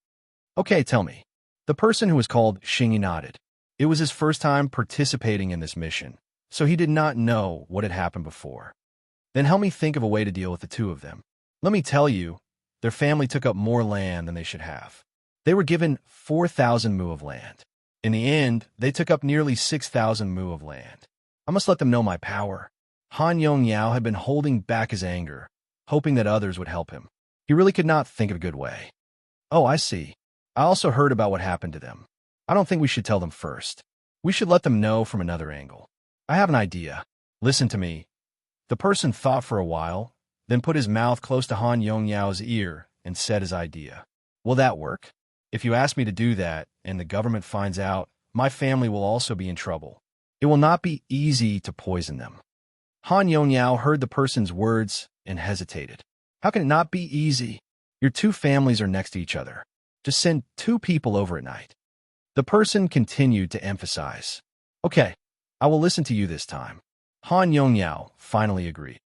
Okay, tell me. The person who was called Xingyi nodded. It was his first time participating in this mission, so he did not know what had happened before. Then help me think of a way to deal with the 2 of them. Let me tell you, their family took up more land than they should have. They were given 4,000 mu of land. In the end, they took up nearly 6,000 mu of land. I must let them know my power. Han Yongyao had been holding back his anger, hoping that others would help him. He really could not think of a good way. Oh, I see. I also heard about what happened to them. I don't think we should tell them first. We should let them know from another angle. I have an idea. Listen to me. The person thought for a while, then put his mouth close to Han Yongyao's ear and said his idea. Will that work? If you ask me to do that and the government finds out, my family will also be in trouble. It will not be easy to poison them. Han Yongyao heard the person's words and hesitated. How can it not be easy? Your two families are next to each other. Just send 2 people over at night. The person continued to emphasize. Okay, I will listen to you this time. Han Yongyao finally agreed.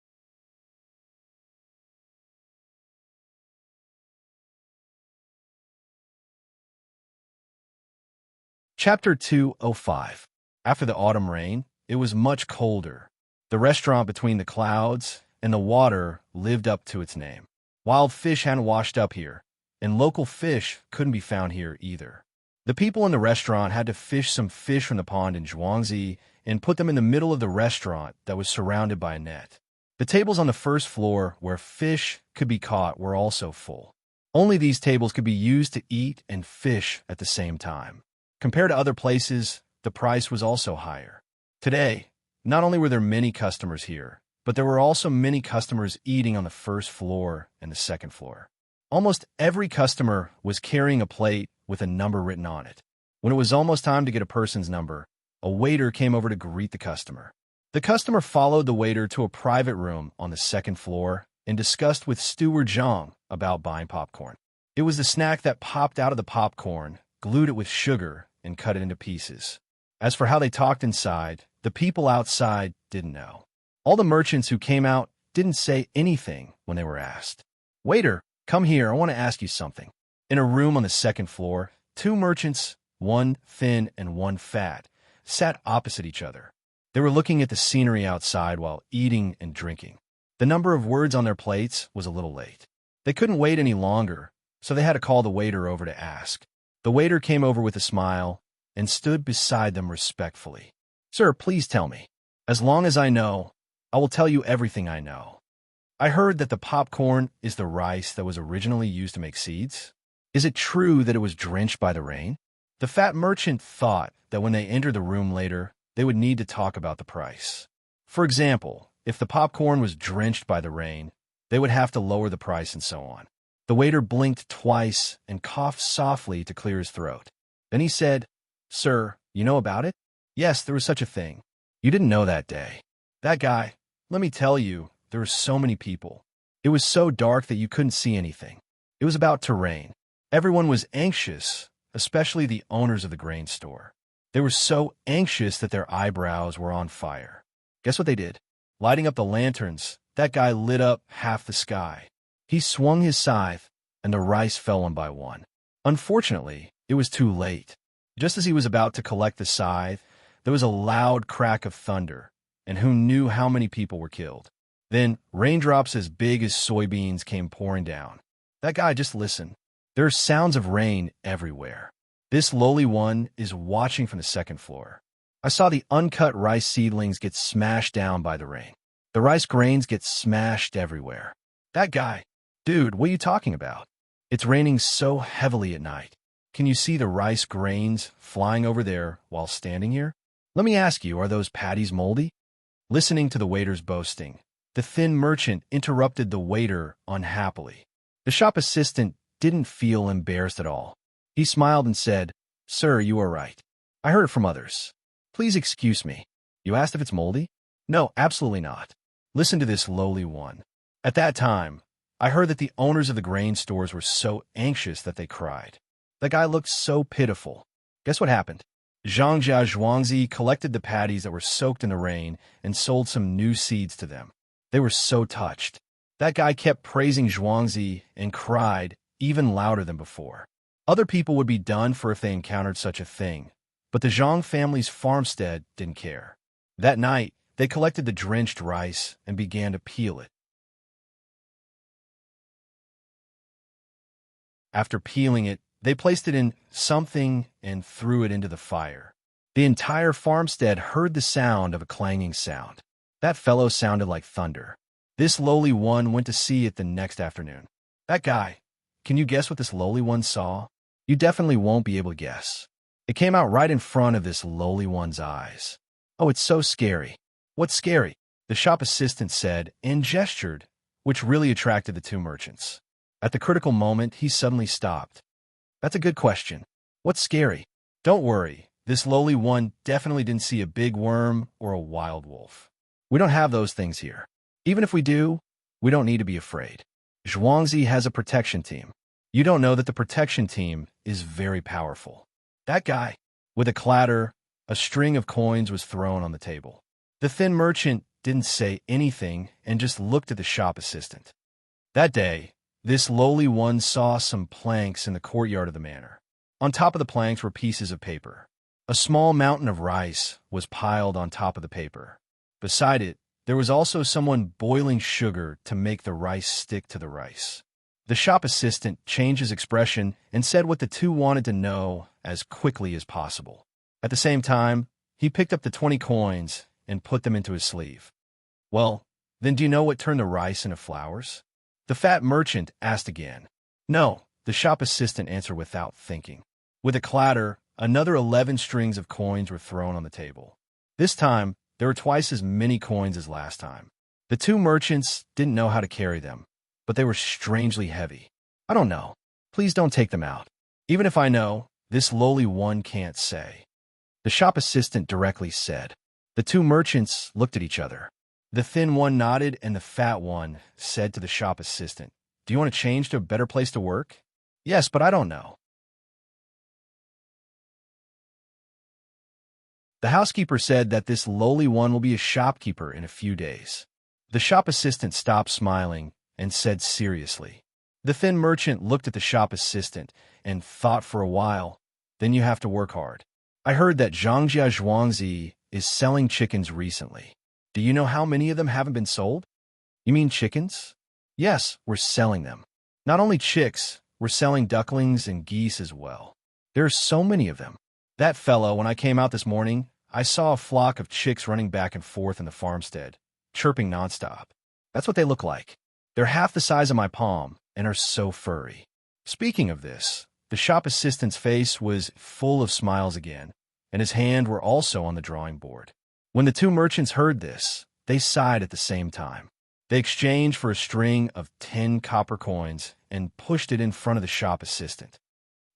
Chapter 205. After the autumn rain, it was much colder. The restaurant between the clouds and the water lived up to its name. Wild fish hadn't washed up here, and local fish couldn't be found here either. The people in the restaurant had to fish some fish from the pond in Zhuangzi and put them in the middle of the restaurant that was surrounded by a net. The tables on the first floor where fish could be caught were also full. Only these tables could be used to eat and fish at the same time. Compared to other places, the price was also higher. Today, not only were there many customers here, but there were also many customers eating on the first floor and the second floor. Almost every customer was carrying a plate with a number written on it. When it was almost time to get a person's number, a waiter came over to greet the customer. The customer followed the waiter to a private room on the second floor and discussed with Steward Zhang about buying popcorn. It was the snack that popped out of the popcorn, glued it with sugar, and cut it into pieces. As for how they talked inside, the people outside didn't know. All the merchants who came out didn't say anything when they were asked. Waiter, come here, I want to ask you something. In a room on the second floor, 2 merchants, one thin and one fat, sat opposite each other. They were looking at the scenery outside while eating and drinking. The number of words on their plates was a little late. They couldn't wait any longer, so they had to call the waiter over to ask. The waiter came over with a smile and stood beside them respectfully. Sir, please tell me. As long as I know, I will tell you everything I know. I heard that the popcorn is the rice that was originally used to make seeds. Is it true that it was drenched by the rain? The fat merchant thought that when they entered the room later, they would need to talk about the price. For example, if the popcorn was drenched by the rain, they would have to lower the price and so on. The waiter blinked twice and coughed softly to clear his throat. Then he said, Sir, you know about it? Yes, there was such a thing. You didn't know that day. That guy, let me tell you, there were so many people. It was so dark that you couldn't see anything. It was about to rain. Everyone was anxious, especially the owners of the grain store. They were so anxious that their eyebrows were on fire. Guess what they did? Lighting up the lanterns, that guy lit up half the sky. He swung his scythe, and the rice fell one by one. Unfortunately, it was too late. Just as he was about to collect the scythe, there was a loud crack of thunder, and who knew how many people were killed? Then raindrops as big as soybeans came pouring down. That guy just listened. There are sounds of rain everywhere. This lowly one is watching from the second floor. I saw the uncut rice seedlings get smashed down by the rain. The rice grains get smashed everywhere. That guy, dude, what are you talking about? It's raining so heavily at night. Can you see the rice grains flying over there while standing here? Let me ask you, are those patties moldy? Listening to the waiter's boasting, the thin merchant interrupted the waiter unhappily. The shop assistant didn't feel embarrassed at all. He smiled and said, Sir, you are right. I heard it from others. Please excuse me. You asked if it's moldy? No, absolutely not. Listen to this lowly one. At that time, I heard that the owners of the grain stores were so anxious that they cried. The guy looked so pitiful. Guess what happened? Zhangjia Zhuangzi collected the patties that were soaked in the rain and sold some new seeds to them. They were so touched. That guy kept praising Zhuangzi and cried even louder than before. Other people would be done for if they encountered such a thing, but the Zhang family's farmstead didn't care. That night, they collected the drenched rice and began to peel it. After peeling it, they placed it in something and threw it into the fire. The entire farmstead heard the sound of a clanging sound. That fellow sounded like thunder. This lowly one went to see it the next afternoon. That guy, Can you guess what this lowly one saw? You definitely won't be able to guess. It came out right in front of this lowly one's eyes. Oh, it's so scary. What's scary? The shop assistant said and gestured, which really attracted the two merchants. At the critical moment, he suddenly stopped. That's a good question. What's scary? Don't worry, this lowly one definitely didn't see a big worm or a wild wolf. We don't have those things here. Even if we do, we don't need to be afraid. Zhuangzi has a protection team. You don't know that the protection team is very powerful. That guy. With a clatter, a string of coins was thrown on the table. The thin merchant didn't say anything and just looked at the shop assistant. That day, this lowly one saw some planks in the courtyard of the manor. On top of the planks were pieces of paper. A small mountain of rice was piled on top of the paper. Beside it, there was also someone boiling sugar to make the rice stick to the rice. The shop assistant changed his expression and said what the two wanted to know as quickly as possible. At the same time, he picked up the 20 coins and put them into his sleeve. Well, then do you know what turned the rice into flowers? The fat merchant asked again. No, the shop assistant answered without thinking. With a clatter, another 11 strings of coins were thrown on the table. This time, there were twice as many coins as last time. The two merchants didn't know how to carry them, but they were strangely heavy. I don't know. Please don't take them out. Even if I know, this lowly one can't say. The shop assistant directly said. The two merchants looked at each other. The thin one nodded and the fat one said to the shop assistant, Do you want to change to a better place to work? Yes, but I don't know. The housekeeper said that this lowly one will be a shopkeeper in a few days. The shop assistant stopped smiling and said seriously. The thin merchant looked at the shop assistant and thought for a while, Then you have to work hard. I heard that Zhangjia Zhuangzi is selling chickens recently. Do you know how many of them haven't been sold? You mean chickens? Yes, we're selling them. Not only chicks, we're selling ducklings and geese as well. There are so many of them. That fellow, when I came out this morning, I saw a flock of chicks running back and forth in the farmstead, chirping nonstop. That's what they look like. They're half the size of my palm and are so furry. Speaking of this, the shop assistant's face was full of smiles again, and his hands were also on the drawing board. When the two merchants heard this, they sighed at the same time. They exchanged for a string of 10 copper coins and pushed it in front of the shop assistant.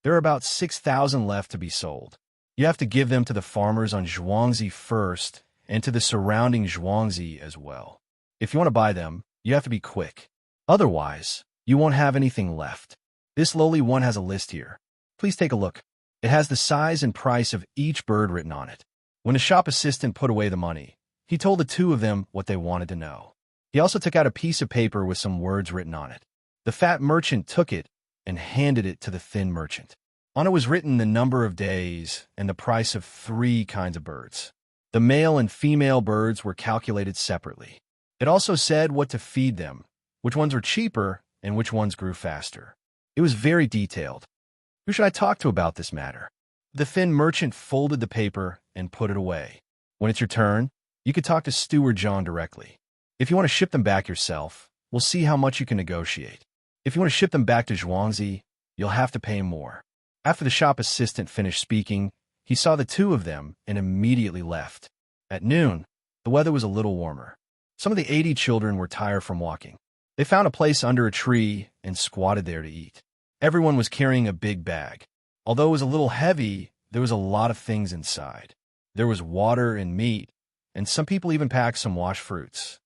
There are about 6,000 left to be sold. You have to give them to the farmers on Zhuangzi first and to the surrounding Zhuangzi as well. If you want to buy them, you have to be quick. Otherwise, you won't have anything left. This lowly one has a list here. Please take a look. It has the size and price of each bird written on it. When the shop assistant put away the money, he told the two of them what they wanted to know. He also took out a piece of paper with some words written on it. The fat merchant took it and handed it to the thin merchant. On it was written the number of days and the price of 3 kinds of birds. The male and female birds were calculated separately. It also said what to feed them, which ones were cheaper, and which ones grew faster. It was very detailed. Who should I talk to about this matter? The thin merchant folded the paper and put it away. When it's your turn, you could talk to Steward John directly. If you want to ship them back yourself, we'll see how much you can negotiate. If you want to ship them back to Zhuangzi, you'll have to pay more. After the shop assistant finished speaking, he saw the two of them and immediately left. At noon, the weather was a little warmer. Some of the 80 children were tired from walking. They found a place under a tree and squatted there to eat. Everyone was carrying a big bag. Although it was a little heavy, there was a lot of things inside. There was water and meat, and some people even packed some washed fruits.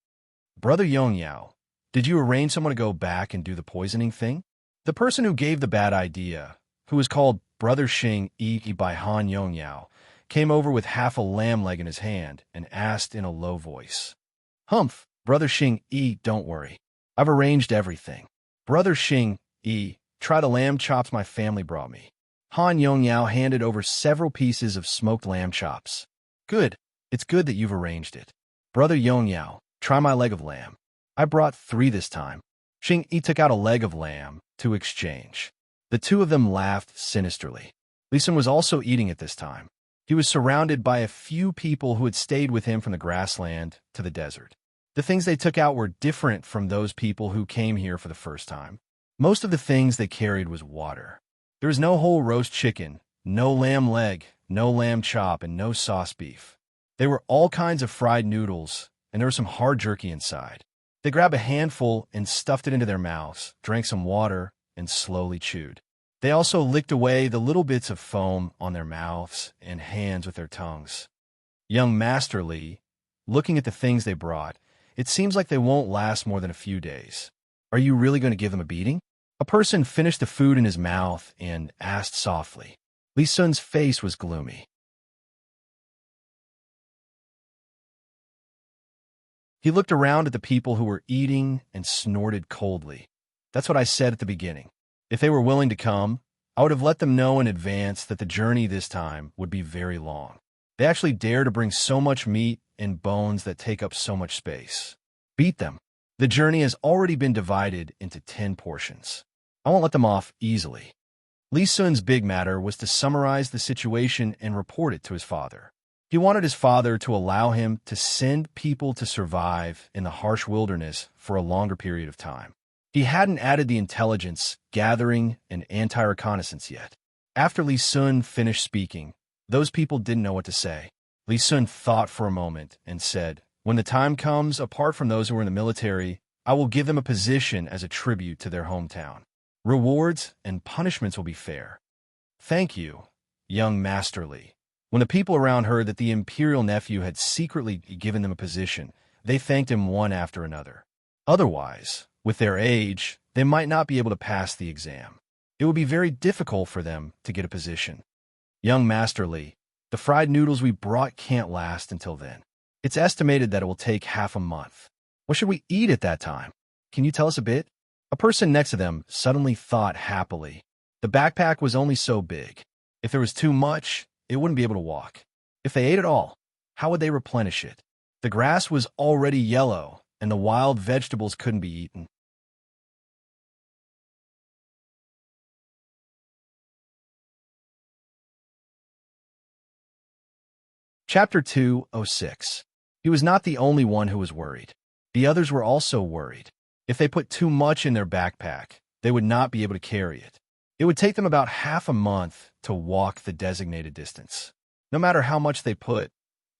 Brother Yongyao, did you arrange someone to go back and do the poisoning thing? The person who gave the bad idea, who was called Brother Xing Yi by Han Yongyao, came over with half a lamb leg in his hand and asked in a low voice. Humph, Brother Xing Yi, don't worry. I've arranged everything. Brother Xing Yi, try the lamb chops my family brought me. Han Yongyao handed over several pieces of smoked lamb chops. Good. It's good that you've arranged it. Brother Yongyao, try my leg of lamb. I brought 3 this time. Xing Yi took out a leg of lamb to exchange. The two of them laughed sinisterly. Li Sun was also eating at this time. He was surrounded by a few people who had stayed with him from the grassland to the desert. The things they took out were different from those people who came here for the first time. Most of the things they carried was water. There was no whole roast chicken, no lamb leg, no lamb chop, and no sauce beef. There were all kinds of fried noodles, and there was some hard jerky inside. They grabbed a handful and stuffed it into their mouths, drank some water, and slowly chewed. They also licked away the little bits of foam on their mouths and hands with their tongues. Young Master Li, looking at the things they brought, it seems like they won't last more than a few days. Are you really going to give them a beating? A person finished the food in his mouth and asked softly. Li Sun's face was gloomy. He looked around at the people who were eating and snorted coldly. That's what I said at the beginning. If they were willing to come, I would have let them know in advance that the journey this time would be very long. They actually dare to bring so much meat and bones that take up so much space. Beat them. The journey has already been divided into 10 portions. I won't let them off easily. Li Sun's big matter was to summarize the situation and report it to his father. He wanted his father to allow him to send people to survive in the harsh wilderness for a longer period of time. He hadn't added the intelligence, gathering, and anti-reconnaissance yet. After Li Sun finished speaking, those people didn't know what to say. Li Sun thought for a moment and said, "When the time comes, apart from those who are in the military, I will give them a position as a tribute to their hometown. Rewards and punishments will be fair." Thank you, young Master Li. When the people around heard that the imperial nephew had secretly given them a position, they thanked him one after another. Otherwise, with their age, they might not be able to pass the exam. It would be very difficult for them to get a position. Young Master Li, the fried noodles we brought can't last until then. It's estimated that it will take half a month. What should we eat at that time? Can you tell us a bit? A person next to them suddenly thought happily. The backpack was only so big. If there was too much, it wouldn't be able to walk. If they ate it all, how would they replenish it? The grass was already yellow, and the wild vegetables couldn't be eaten. Chapter 206. He was not the only one who was worried. The others were also worried. If they put too much in their backpack, they would not be able to carry it. It would take them about half a month to walk the designated distance. No matter how much they put,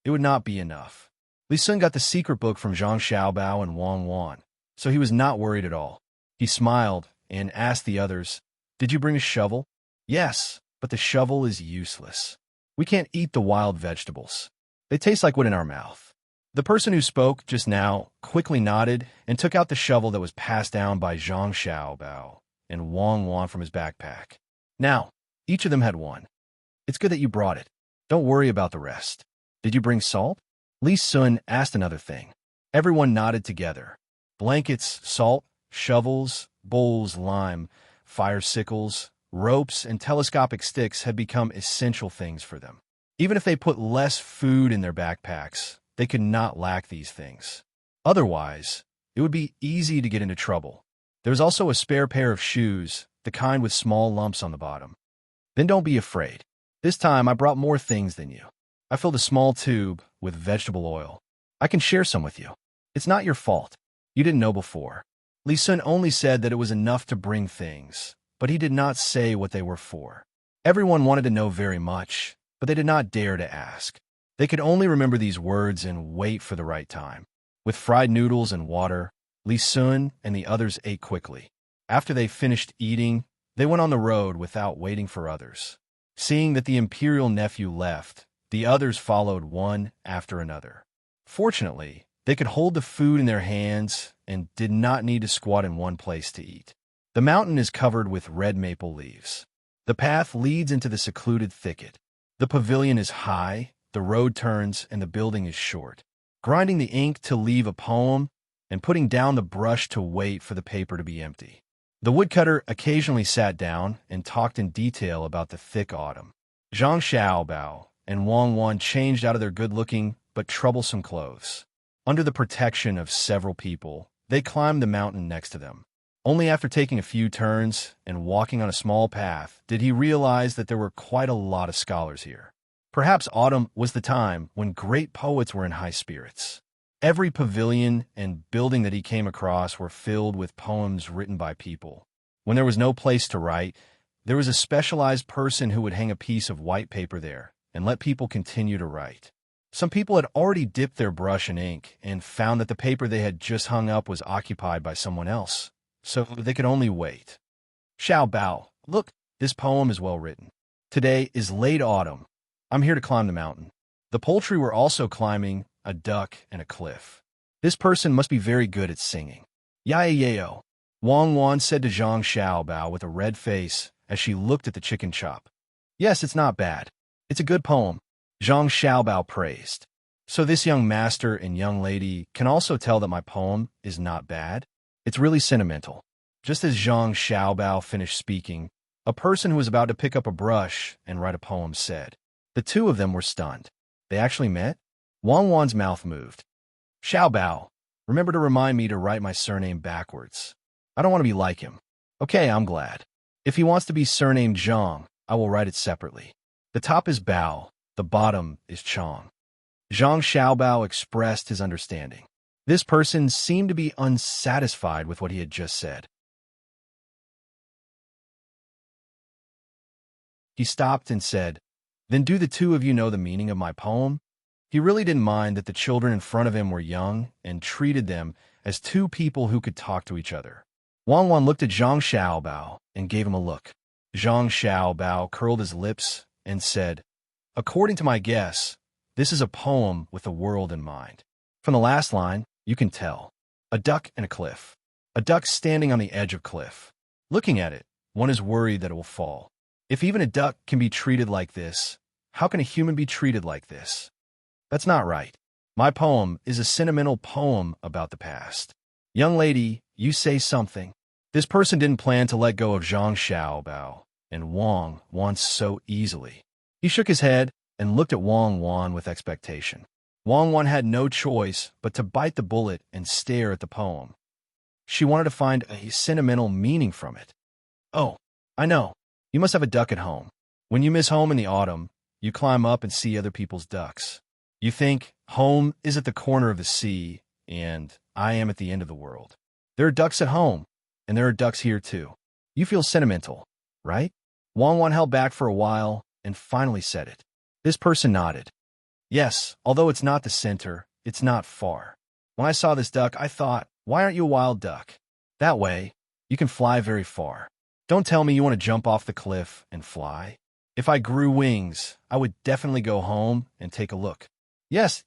it would not be enough. Li Sun got the secret book from Zhang Xiaobao and Wang Wan, so he was not worried at all. He smiled and asked the others, "Did you bring a shovel?" "Yes, but the shovel is useless. We can't eat the wild vegetables. They taste like wood in our mouth." The person who spoke just now quickly nodded and took out the shovel that was passed down by Zhang Xiaobao and Wang Wan from his backpack. Now, each of them had one. "It's good that you brought it. Don't worry about the rest. Did you bring salt?" Li Sun asked another thing. Everyone nodded together. Blankets, salt, shovels, bowls, lime, fire sickles, ropes, and telescopic sticks had become essential things for them. Even if they put less food in their backpacks, they could not lack these things. Otherwise, it would be easy to get into trouble. There was also a spare pair of shoes, the kind with small lumps on the bottom. "Then don't be afraid. This time I brought more things than you. I filled a small tube with vegetable oil. I can share some with you. It's not your fault. You didn't know before." Li Sun only said that it was enough to bring things, but he did not say what they were for. Everyone wanted to know very much, but they did not dare to ask. They could only remember these words and wait for the right time. With fried noodles and water, Li Sun and the others ate quickly. After they finished eating, they went on the road without waiting for others. Seeing that the imperial nephew left, the others followed one after another. Fortunately, they could hold the food in their hands and did not need to squat in one place to eat. The mountain is covered with red maple leaves. The path leads into the secluded thicket. The pavilion is high, the road turns, and the building is short. Grinding the ink to leave a poem and putting down the brush to wait for the paper to be empty. The woodcutter occasionally sat down and talked in detail about the thick autumn. Zhang Xiaobao and Wang Wan changed out of their good-looking but troublesome clothes. Under the protection of several people, they climbed the mountain next to them. Only after taking a few turns and walking on a small path did he realize that there were quite a lot of scholars here. Perhaps autumn was the time when great poets were in high spirits. Every pavilion and building that he came across were filled with poems written by people. When there was no place to write, there was a specialized person who would hang a piece of white paper there and let people continue to write. Some people had already dipped their brush in ink and found that the paper they had just hung up was occupied by someone else, so they could only wait. Xiao Bao, look, this poem is well written. Today is late autumn. I'm here to climb the mountain. The poultry were also climbing a duck and a cliff. This person must be very good at singing. Yayo. Wang Wan said to Zhang Xiaobao with a red face as she looked at the chicken chop. Yes, it's not bad. It's a good poem, Zhang Xiaobao praised. So this young master and young lady can also tell that my poem is not bad? It's really sentimental. Just as Zhang Xiaobao finished speaking, a person who was about to pick up a brush and write a poem said. The two of them were stunned. They actually met? Wang Wan's mouth moved. Xiaobao, remember to remind me to write my surname backwards. I don't want to be like him. Okay, I'm glad. If he wants to be surnamed Zhang, I will write it separately. The top is Bao, the bottom is Chong. Zhang Xiaobao expressed his understanding. This person seemed to be unsatisfied with what he had just said. He stopped and said, Then do the two of you know the meaning of my poem? He really didn't mind that the children in front of him were young and treated them as two people who could talk to each other. Wang Wan looked at Zhang Xiaobao and gave him a look. Zhang Xiaobao curled his lips and said, According to my guess, this is a poem with the world in mind. From the last line, you can tell. A duck and a cliff. A duck standing on the edge of cliff. Looking at it, one is worried that it will fall. If even a duck can be treated like this, how can a human be treated like this? That's not right. My poem is a sentimental poem about the past. Young lady, you say something. This person didn't plan to let go of Zhang Xiaobao and Wang Wan so easily. He shook his head and looked at Wang Wan with expectation. Wang Wan had no choice but to bite the bullet and stare at the poem. She wanted to find a sentimental meaning from it. Oh, I know. You must have a duck at home. When you miss home in the autumn, you climb up and see other people's ducks. You think home is at the corner of the sea, and I am at the end of the world. There are ducks at home, and there are ducks here too. You feel sentimental, right? Wang Wan held back for a while and finally said it. This person nodded. Yes, although it's not the center, it's not far. When I saw this duck, I thought, why aren't you a wild duck? That way, you can fly very far. Don't tell me you want to jump off the cliff and fly. If I grew wings, I would definitely go home and take a look. Yes.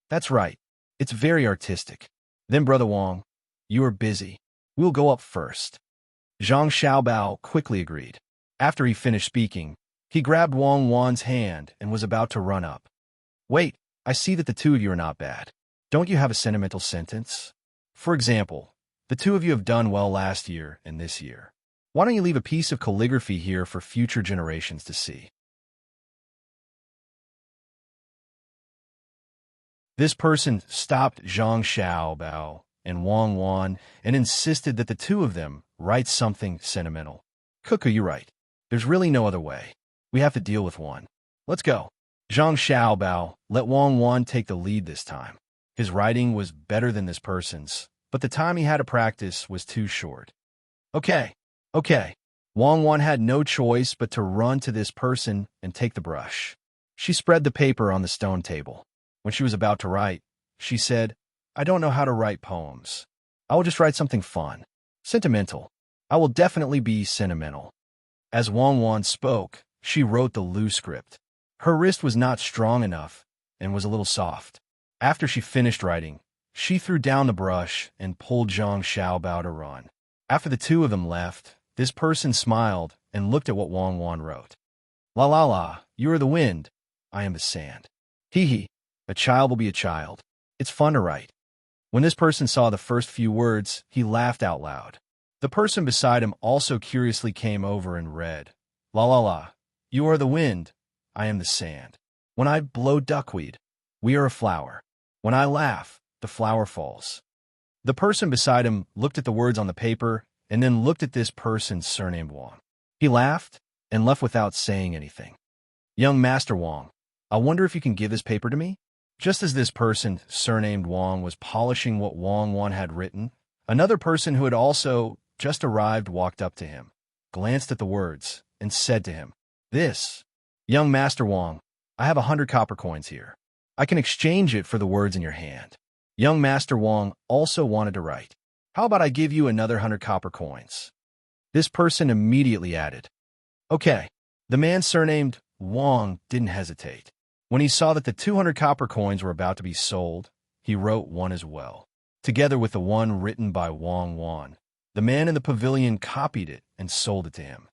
That's right. It's very artistic. Then, Brother Wang, you are busy. We'll go up first. Zhang Xiaobao quickly agreed. After he finished speaking, he grabbed Wang Wan's hand and was about to run up. Wait, I see that the two of you are not bad. Don't you have a sentimental sentence? For example, the two of you have done well last year and this year. Why don't you leave a piece of calligraphy here for future generations to see? This person stopped Zhang Xiaobao and Wang Wan and insisted that the two of them write something sentimental. Cuckoo, you're right. There's really no other way. We have to deal with one. Let's go. Zhang Xiaobao let Wang Wan take the lead this time. His writing was better than this person's, but the time he had to practice was too short. Okay. Wang Wan had no choice but to run to this person and take the brush. She spread the paper on the stone table. When she was about to write, she said, I don't know how to write poems. I will just write something fun. Sentimental. I will definitely be sentimental. As Wang Wan spoke, she wrote the Lu script. Her wrist was not strong enough and was a little soft. After she finished writing, she threw down the brush and pulled Zhang Xiaobao to run. After the two of them left, this person smiled and looked at what Wang Wan wrote. La la la, you are the wind. I am the sand. Hee hee, a child will be a child. It's fun to write. When this person saw the first few words, he laughed out loud. The person beside him also curiously came over and read, La la la, you are the wind. I am the sand. When I blow duckweed, we are a flower. When I laugh, the flower falls. The person beside him looked at the words on the paper and then looked at this person surnamed Wang. He laughed and left without saying anything. Young Master Wang, I wonder if you can give this paper to me? Just as this person surnamed Wang was polishing what Wang Wan had written, another person who had also just arrived walked up to him, glanced at the words, and said to him, "This, young Master Wang, I have 100 copper coins here. I can exchange it for the words in your hand." Young Master Wang also wanted to write, "How about I give you another 100 copper coins?" This person immediately added, "Okay." The man surnamed Wang didn't hesitate. When he saw that the 200 copper coins were about to be sold, he wrote one as well, together with the one written by Wang Wan. The man in the pavilion copied it and sold it to him.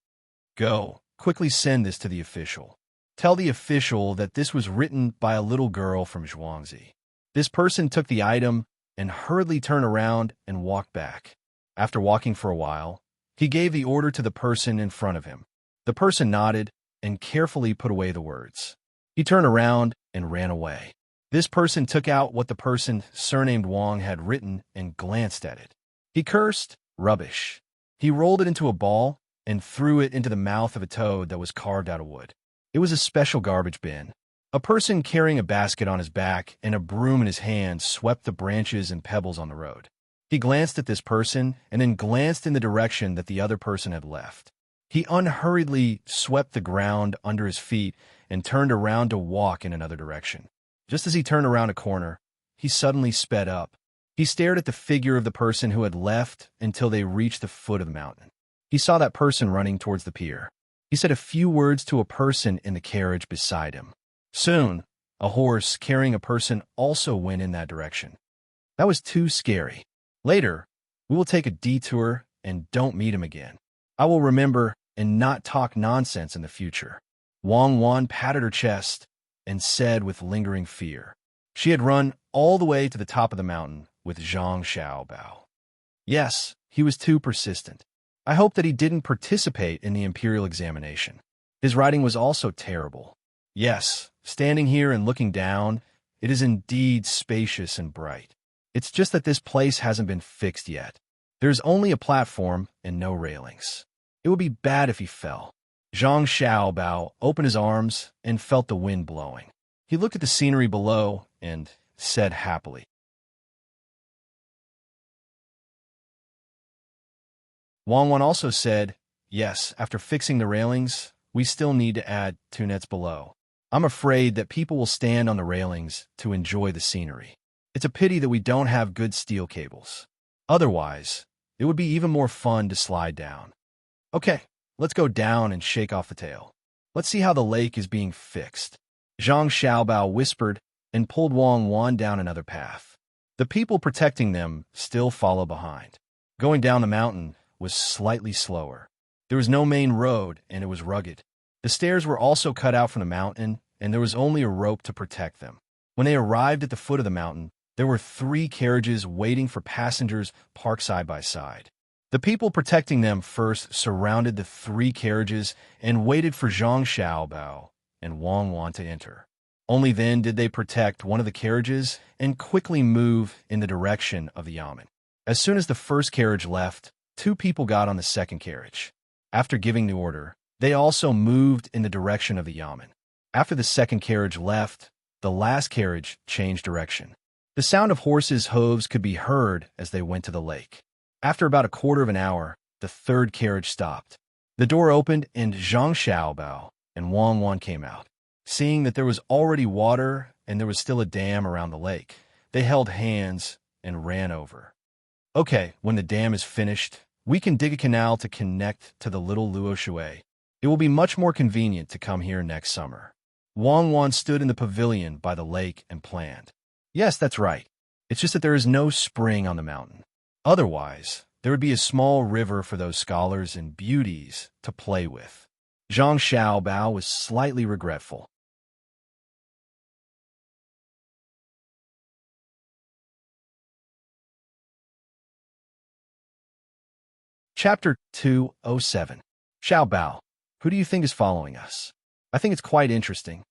"Go, quickly send this to the official. Tell the official that this was written by a little girl from Zhuangzi." This person took the item and hurriedly turned around and walked back. After walking for a while, he gave the order to the person in front of him. The person nodded and carefully put away the words. He turned around and ran away. This person took out what the person surnamed Wang had written and glanced at it. He cursed, "Rubbish." He rolled it into a ball and threw it into the mouth of a toad that was carved out of wood. It was a special garbage bin. A person carrying a basket on his back and a broom in his hand swept the branches and pebbles on the road. He glanced at this person and then glanced in the direction that the other person had left. He unhurriedly swept the ground under his feet and turned around to walk in another direction. Just as he turned around a corner, he suddenly sped up. He stared at the figure of the person who had left until they reached the foot of the mountain. He saw that person running towards the pier. He said a few words to a person in the carriage beside him. Soon, a horse carrying a person also went in that direction. That was too scary. Later, we will take a detour and don't meet him again. I will remember and not talk nonsense in the future. Wang Wan patted her chest and said with lingering fear. She had run all the way to the top of the mountain with Zhang Xiaobao. Yes, he was too persistent. I hope that he didn't participate in the imperial examination. His writing was also terrible. Yes, standing here and looking down, it is indeed spacious and bright. It's just that this place hasn't been fixed yet. There's only a platform and no railings. It would be bad if he fell. Zhang Xiaobao opened his arms and felt the wind blowing. He looked at the scenery below and said happily. Wang Wan also said, "Yes, after fixing the railings, we still need to add 2 nets below. I'm afraid that people will stand on the railings to enjoy the scenery. It's a pity that we don't have good steel cables. Otherwise, it would be even more fun to slide down. Okay, let's go down and shake off the tail. Let's see how the lake is being fixed." Zhang Xiaobao whispered and pulled Wang Wan down another path. The people protecting them still follow behind. Going down the mountain was slightly slower. There was no main road, and it was rugged. The stairs were also cut out from the mountain, and there was only a rope to protect them. When they arrived at the foot of the mountain, there were 3 carriages waiting for passengers parked side by side. The people protecting them first surrounded the 3 carriages and waited for Zhang Xiaobao and Wang Wan to enter. Only then did they protect one of the carriages and quickly move in the direction of the yamen. As soon as the first carriage left, 2 people got on the second carriage. After giving the order, they also moved in the direction of the yamen. After the second carriage left, the last carriage changed direction. The sound of horses' hooves could be heard as they went to the lake. After about a quarter of an hour, the third carriage stopped. The door opened and Zhang Xiaobao and Wang Wan came out. Seeing that there was already water and there was still a dam around the lake, they held hands and ran over. "Okay, when the dam is finished, we can dig a canal to connect to the little Luo Shui. It will be much more convenient to come here next summer." Wang Wan stood in the pavilion by the lake and planned. "Yes, that's right. It's just that there is no spring on the mountain. Otherwise, there would be a small river for those scholars and beauties to play with." Zhang Xiaobao was slightly regretful. Chapter 207. Xiaobao, who do you think is following us? I think it's quite interesting.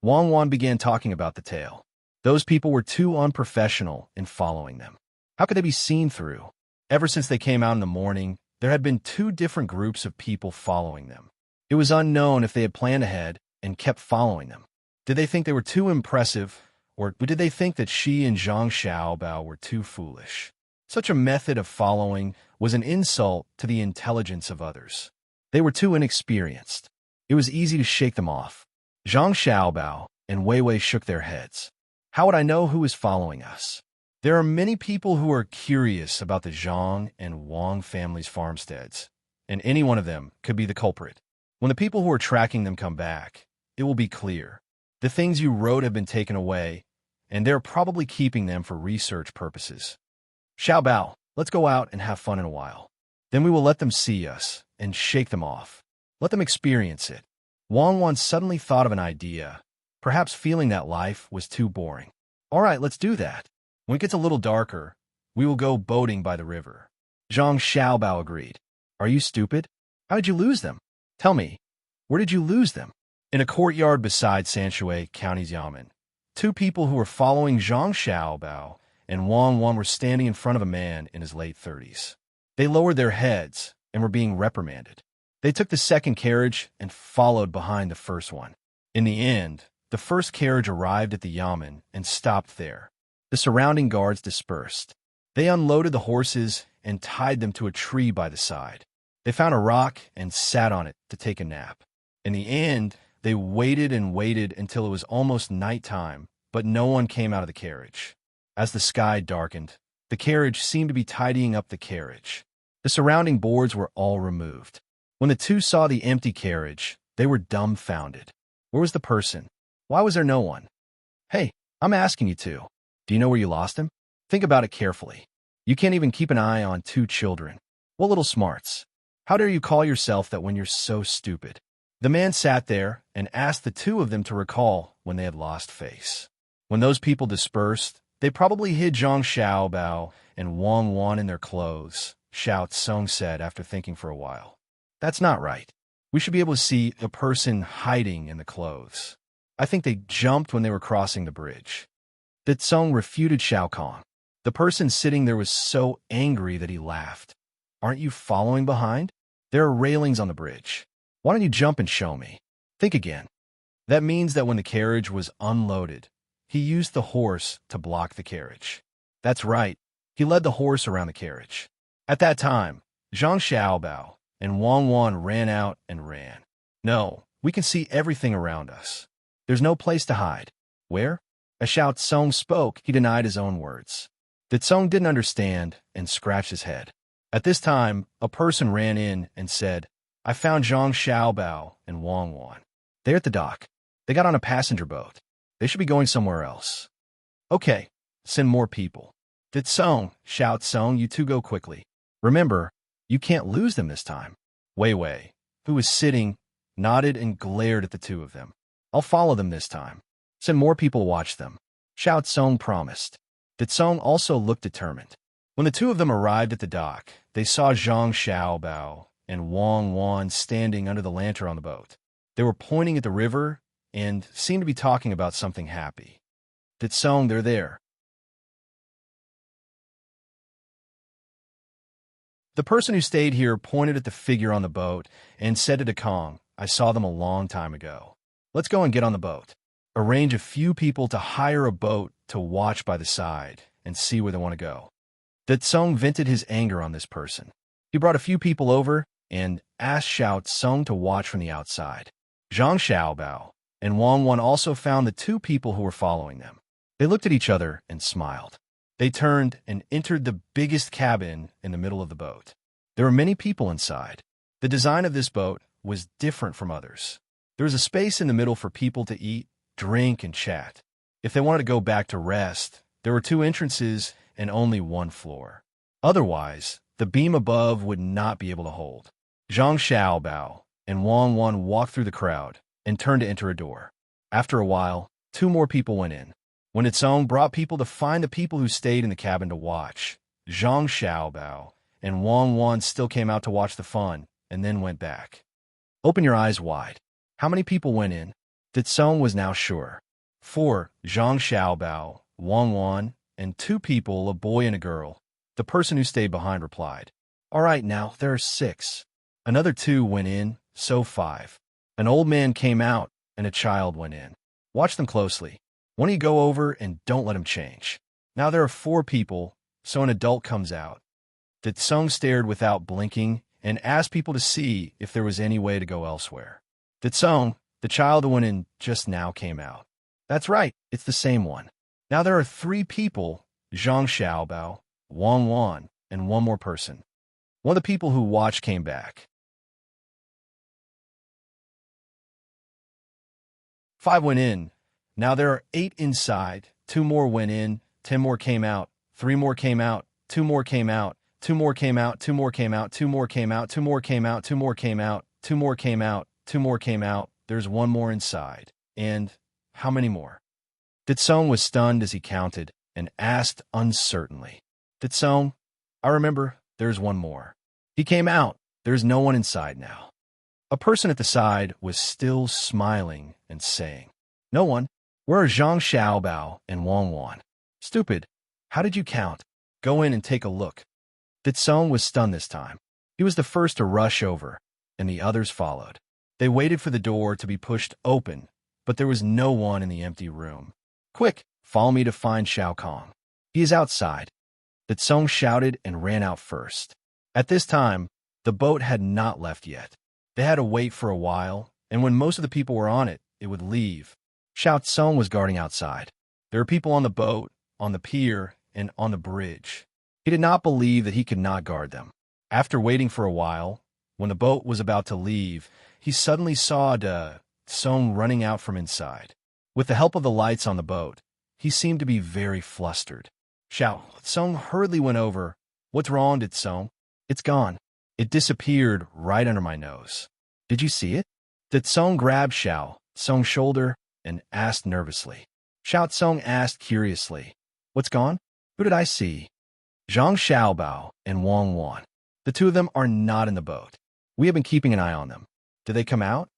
Wang Wan began talking about the tale. Those people were too unprofessional in following them. How could they be seen through? Ever since they came out in the morning, there had been 2 different groups of people following them. It was unknown if they had planned ahead and kept following them. Did they think they were too impressive, or did they think that she and Zhang Xiaobao were too foolish? Such a method of following was an insult to the intelligence of others. They were too inexperienced. It was easy to shake them off. Zhang Xiaobao and Wei Wei shook their heads. How would I know who is following us? There are many people who are curious about the Zhang and Wang families' farmsteads, and any one of them could be the culprit. When the people who are tracking them come back, it will be clear. The things you wrote have been taken away, and they're probably keeping them for research purposes. Xiaobao, let's go out and have fun in a while. Then we will let them see us and shake them off. Let them experience it. Wang Wan suddenly thought of an idea, perhaps feeling that life was too boring. All right, let's do that. When it gets a little darker, we will go boating by the river. Zhang Xiaobao agreed. Are you stupid? How did you lose them? Tell me, where did you lose them? In a courtyard beside Sanshui County's Yamen, two people who were following Zhang Xiaobao and Wang Wan were standing in front of a man in his late 30s. They lowered their heads and were being reprimanded. They took the second carriage and followed behind the first one. In the end, the first carriage arrived at the Yamen and stopped there. The surrounding guards dispersed. They unloaded the horses and tied them to a tree by the side. They found a rock and sat on it to take a nap. In the end, they waited and waited until it was almost nighttime, but no one came out of the carriage. As the sky darkened, the carriage seemed to be tidying up the carriage. The surrounding boards were all removed. When the two saw the empty carriage, they were dumbfounded. Where was the person? Why was there no one? Hey, I'm asking you two. Do you know where you lost him? Think about it carefully. You can't even keep an eye on two children. What little smarts? How dare you call yourself that when you're so stupid? The man sat there and asked the two of them to recall when they had lost face. When those people dispersed, they probably hid Zhang Xiaobao and Wang Wan in their clothes, Xiao Tsong said after thinking for a while. That's not right. We should be able to see a person hiding in the clothes. I think they jumped when they were crossing the bridge. That Tsong refuted Xiao Kong. The person sitting there was so angry that he laughed. Aren't you following behind? There are railings on the bridge. Why don't you jump and show me? Think again. That means that when the carriage was unloaded, he used the horse to block the carriage. That's right. He led the horse around the carriage. At that time, Zhang Xiaobao and Wang Wan ran out and ran. No, we can see everything around us. There's no place to hide. Where? As Xiao Tsong spoke, he denied his own words. The Tsong didn't understand and scratched his head. At this time, a person ran in and said, I found Zhang Xiaobao and Wang Wan. They're at the dock. They got on a passenger boat. They should be going somewhere else. Okay, send more people. The Tsong, Xiao Tsong, you two go quickly. Remember, you can't lose them this time. Wei Wei, who was sitting, nodded and glared at the two of them. I'll follow them this time. Send more people to watch them. Xiao Tsong promised. The Tsong also looked determined. When the two of them arrived at the dock, they saw Zhang Xiaobao and Wang Wan standing under the lantern on the boat. They were pointing at the river and seemed to be talking about something happy. The Tsong, they're there. The person who stayed here pointed at the figure on the boat and said to Kong, I saw them a long time ago. Let's go and get on the boat. Arrange a few people to hire a boat to watch by the side and see where they want to go. The Tsong vented his anger on this person. He brought a few people over and asked Xiao Tsong to watch from the outside. Zhang Xiaobao and Wang Wan also found the two people who were following them. They looked at each other and smiled. They turned and entered the biggest cabin in the middle of the boat. There were many people inside. The design of this boat was different from others. There was a space in the middle for people to eat, drink, and chat. If they wanted to go back to rest, there were two entrances and only one floor. Otherwise, the beam above would not be able to hold. Zhang Xiaobao and Wang Wan walked through the crowd and turned to enter a door. After a while, two more people went in. When its own brought people to find the people who stayed in the cabin to watch, Zhang Xiaobao and Wang Wan still came out to watch the fun and then went back. Open your eyes wide. How many people went in? Tsong was now sure. 4, Zhang Xiaobao, Wang Wan, and 2 people, a boy and a girl. The person who stayed behind replied, All right, now, there are 6. Another 2 went in, so 5. An old man came out, and a child went in. Watch them closely. One of you go over and don't let him change. Now there are 4 people, so an adult comes out. Tsung stared without blinking and asked people to see if there was any way to go elsewhere. Tsung, the child who went in just now, came out. That's right, it's the same one. Now there are 3 people, Zhang Xiaobao, Wang Wan, and one more person. One of the people who watched came back. 5 went in. Now there are 8 inside. 2 more went in. 10 more came out. 3 more came out. 2 more came out. 2 more came out. 2 more came out. 2 more came out. 2 more came out. 2 more came out. 2 more came out. 2 more came out. There's 1 more inside. And how many more? Tsung was stunned as he counted and asked uncertainly. Tsung, I remember, there's 1 more. He came out. There's no one inside now. A person at the side was still smiling and saying, No one. Where are Zhang Xiaobao and Wang Wan? Stupid. How did you count? Go in and take a look. Tsung was stunned this time. He was the first to rush over, and the others followed. They waited for the door to be pushed open, but there was no one in the empty room. Quick, follow me to find Xiao Kong. He is outside. Tsung shouted and ran out first. At this time, the boat had not left yet. They had to wait for a while, and when most of the people were on it, it would leave. Xiao Tsung was guarding outside. There were people on the boat, on the pier, and on the bridge. He did not believe that he could not guard them. After waiting for a while, when the boat was about to leave, he suddenly saw Tsung running out from inside. With the help of the lights on the boat, he seemed to be very flustered. Xiao Tsung hurriedly went over. What's wrong, Tsung? It's gone. It disappeared right under my nose. Did you see it? Tsung grabbed Xiao Tsung's shoulder and asked nervously. Xiao Tsung asked curiously, What's gone? Who did I see? Zhang Xiaobao and Wang Wan. The 2 of them are not in the boat. We have been keeping an eye on them. Did they come out?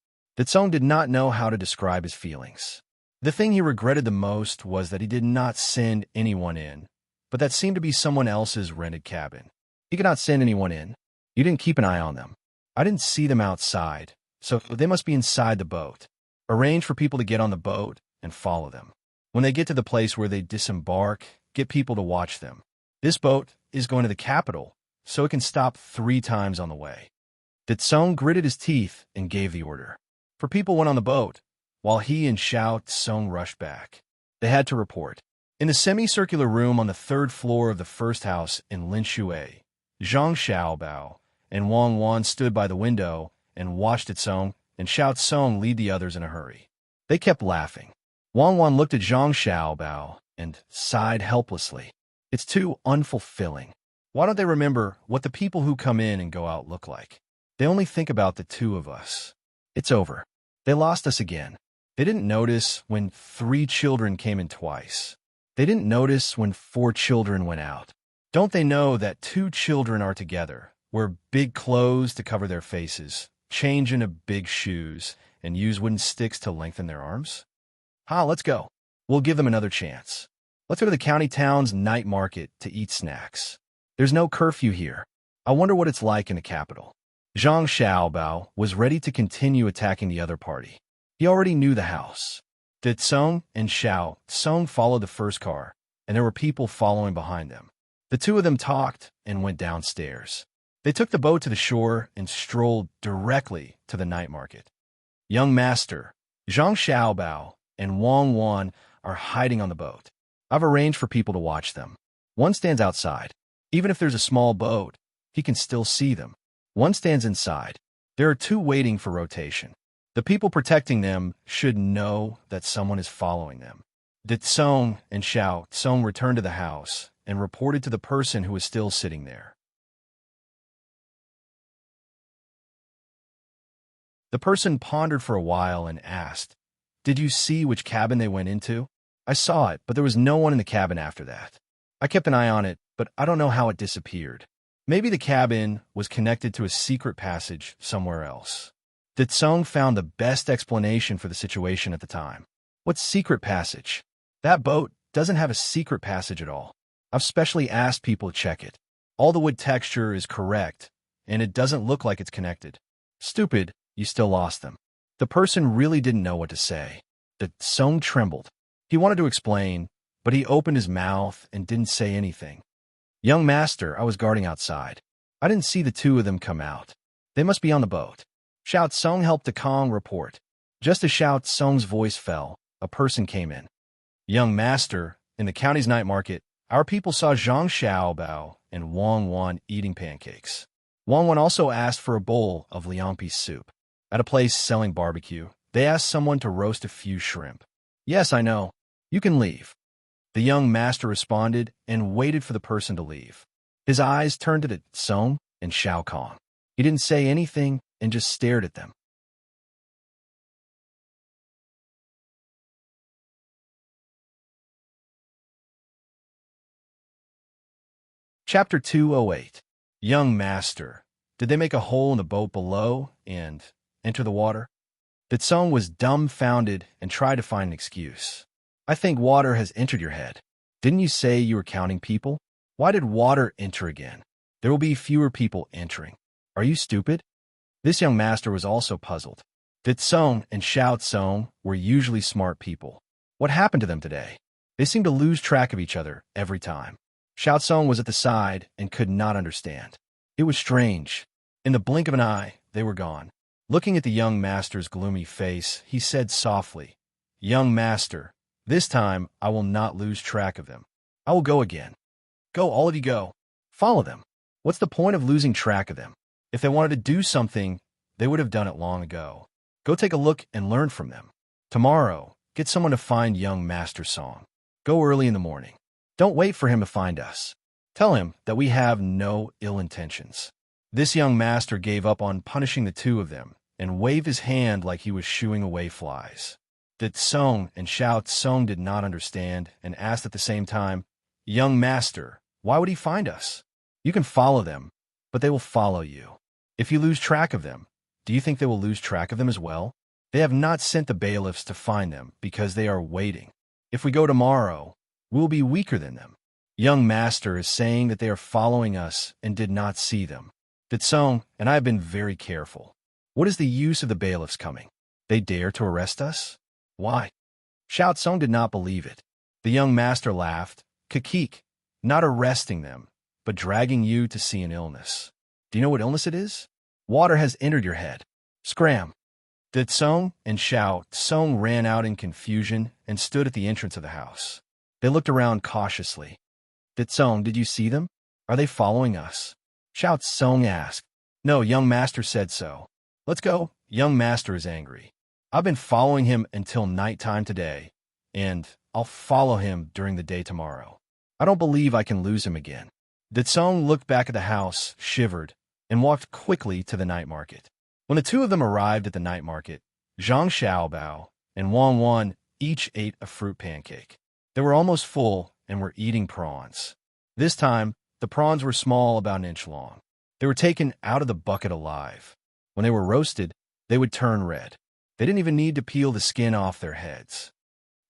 Tsung did not know how to describe his feelings. The thing he regretted the most was that he did not send anyone in, but that seemed to be someone else's rented cabin. He could not send anyone in. You didn't keep an eye on them. I didn't see them outside, so they must be inside the boat. Arrange for people to get on the boat and follow them. When they get to the place where they disembark, get people to watch them. This boat is going to the capital, so it can stop 3 times on the way. Tsung gritted his teeth and gave the order. For people went on the boat, while he and Xiao Tsung rushed back. They had to report. In the semicircular room on the 3rd floor of the first house in Linshui, Zhang Xiaobao and Wang Wan stood by the window and watched Tsung and Xiao Tsung lead the others in a hurry. They kept laughing. Wang Wan looked at Zhang Xiaobao and sighed helplessly. It's too unfulfilling. Why don't they remember what the people who come in and go out look like? They only think about the 2 of us. It's over. They lost us again. They didn't notice when 3 children came in twice. They didn't notice when 4 children went out. Don't they know that 2 children are together, wear big clothes to cover their faces, change into big shoes, and use wooden sticks to lengthen their arms? Let's go. We'll give them another chance. Let's go to the county town's night market to eat snacks. There's no curfew here. I wonder what it's like in the capital. Zhang Xiaobao was ready to continue attacking the other party. He already knew the house. Tsung and Xiao Tsung followed the first car, and there were people following behind them. The 2 of them talked and went downstairs. They took the boat to the shore and strolled directly to the night market. Young master, Zhang Xiaobao and Wang Wan are hiding on the boat. I've arranged for people to watch them. One stands outside. Even if there's a small boat, he can still see them. One stands inside. There are 2 waiting for rotation. The people protecting them should know that someone is following them. Tsung and Xiao Tsung returned to the house and reported to the person who was still sitting there. The person pondered for a while and asked, Did you see which cabin they went into? I saw it, but there was no one in the cabin after that. I kept an eye on it, but I don't know how it disappeared. Maybe the cabin was connected to a secret passage somewhere else. Tsung found the best explanation for the situation at the time. What secret passage? That boat doesn't have a secret passage at all. I've specially asked people to check it. All the wood texture is correct, and it doesn't look like it's connected. Stupid, you still lost them. The person really didn't know what to say. Tsung trembled. He wanted to explain, but he opened his mouth and didn't say anything. Young master, I was guarding outside. I didn't see the two of them come out. They must be on the boat. Xiao Tsung helped the Kong report. Just as Xiao Tsung's voice fell, a person came in. Young master, in the county's night market, our people saw Zhang Xiaobao and Wang Wan eating pancakes. Wang Wan also asked for a bowl of liangpi soup. At a place selling barbecue, they asked someone to roast a few shrimp. Yes, I know. You can leave. The young master responded and waited for the person to leave. His eyes turned to Tsung and Xiao Kong. He didn't say anything and just stared at them. Chapter 208. Young Master. Did they make a hole in the boat below and enter the water? The Tsung was dumbfounded and tried to find an excuse. I think water has entered your head. Didn't you say you were counting people? Why did water enter again? There will be fewer people entering. Are you stupid? This young master was also puzzled. The Tsung and Xiao Tsung were usually smart people. What happened to them today? They seemed to lose track of each other every time. Xiao Tsung was at the side and could not understand. It was strange. In the blink of an eye, they were gone. Looking at the young master's gloomy face, he said softly, "Young master, this time I will not lose track of them. I will go again." Go, all of you go. Follow them. What's the point of losing track of them? If they wanted to do something, they would have done it long ago. Go take a look and learn from them. Tomorrow, get someone to find young Master Song. Go early in the morning. Don't wait for him to find us. Tell him that we have no ill intentions. This young master gave up on punishing the two of them and waved his hand like he was shooing away flies. The Tsung and Xiao Tsung did not understand and asked at the same time, "Young master, why would he find us? You can follow them, but they will follow you. If you lose track of them, do you think they will lose track of them as well? They have not sent the bailiffs to find them because they are waiting. If we go tomorrow, we will be weaker than them. Young master is saying that they are following us and did not see them. The Tsung and I have been very careful. What is the use of the bailiffs coming? They dare to arrest us? Why?" Xiao Tsung did not believe it. The young master laughed. "Kakik, not arresting them, but dragging you to see an illness. Do you know what illness it is? Water has entered your head. Scram." The Tsung and Xiao Tsung ran out in confusion and stood at the entrance of the house. They looked around cautiously. "The Tsung, did you see them? Are they following us?" Xiao Tsung asked. "No, young master said so." "Let's go. Young master is angry. I've been following him until nighttime today, and I'll follow him during the day tomorrow. I don't believe I can lose him again." The Tsung looked back at the house, shivered, and walked quickly to the night market. When the two of them arrived at the night market, Zhang Xiaobao and Wang Wan each ate a fruit pancake. They were almost full and were eating prawns. This time, the prawns were small, about an inch long. They were taken out of the bucket alive. When they were roasted, they would turn red. They didn't even need to peel the skin off their heads.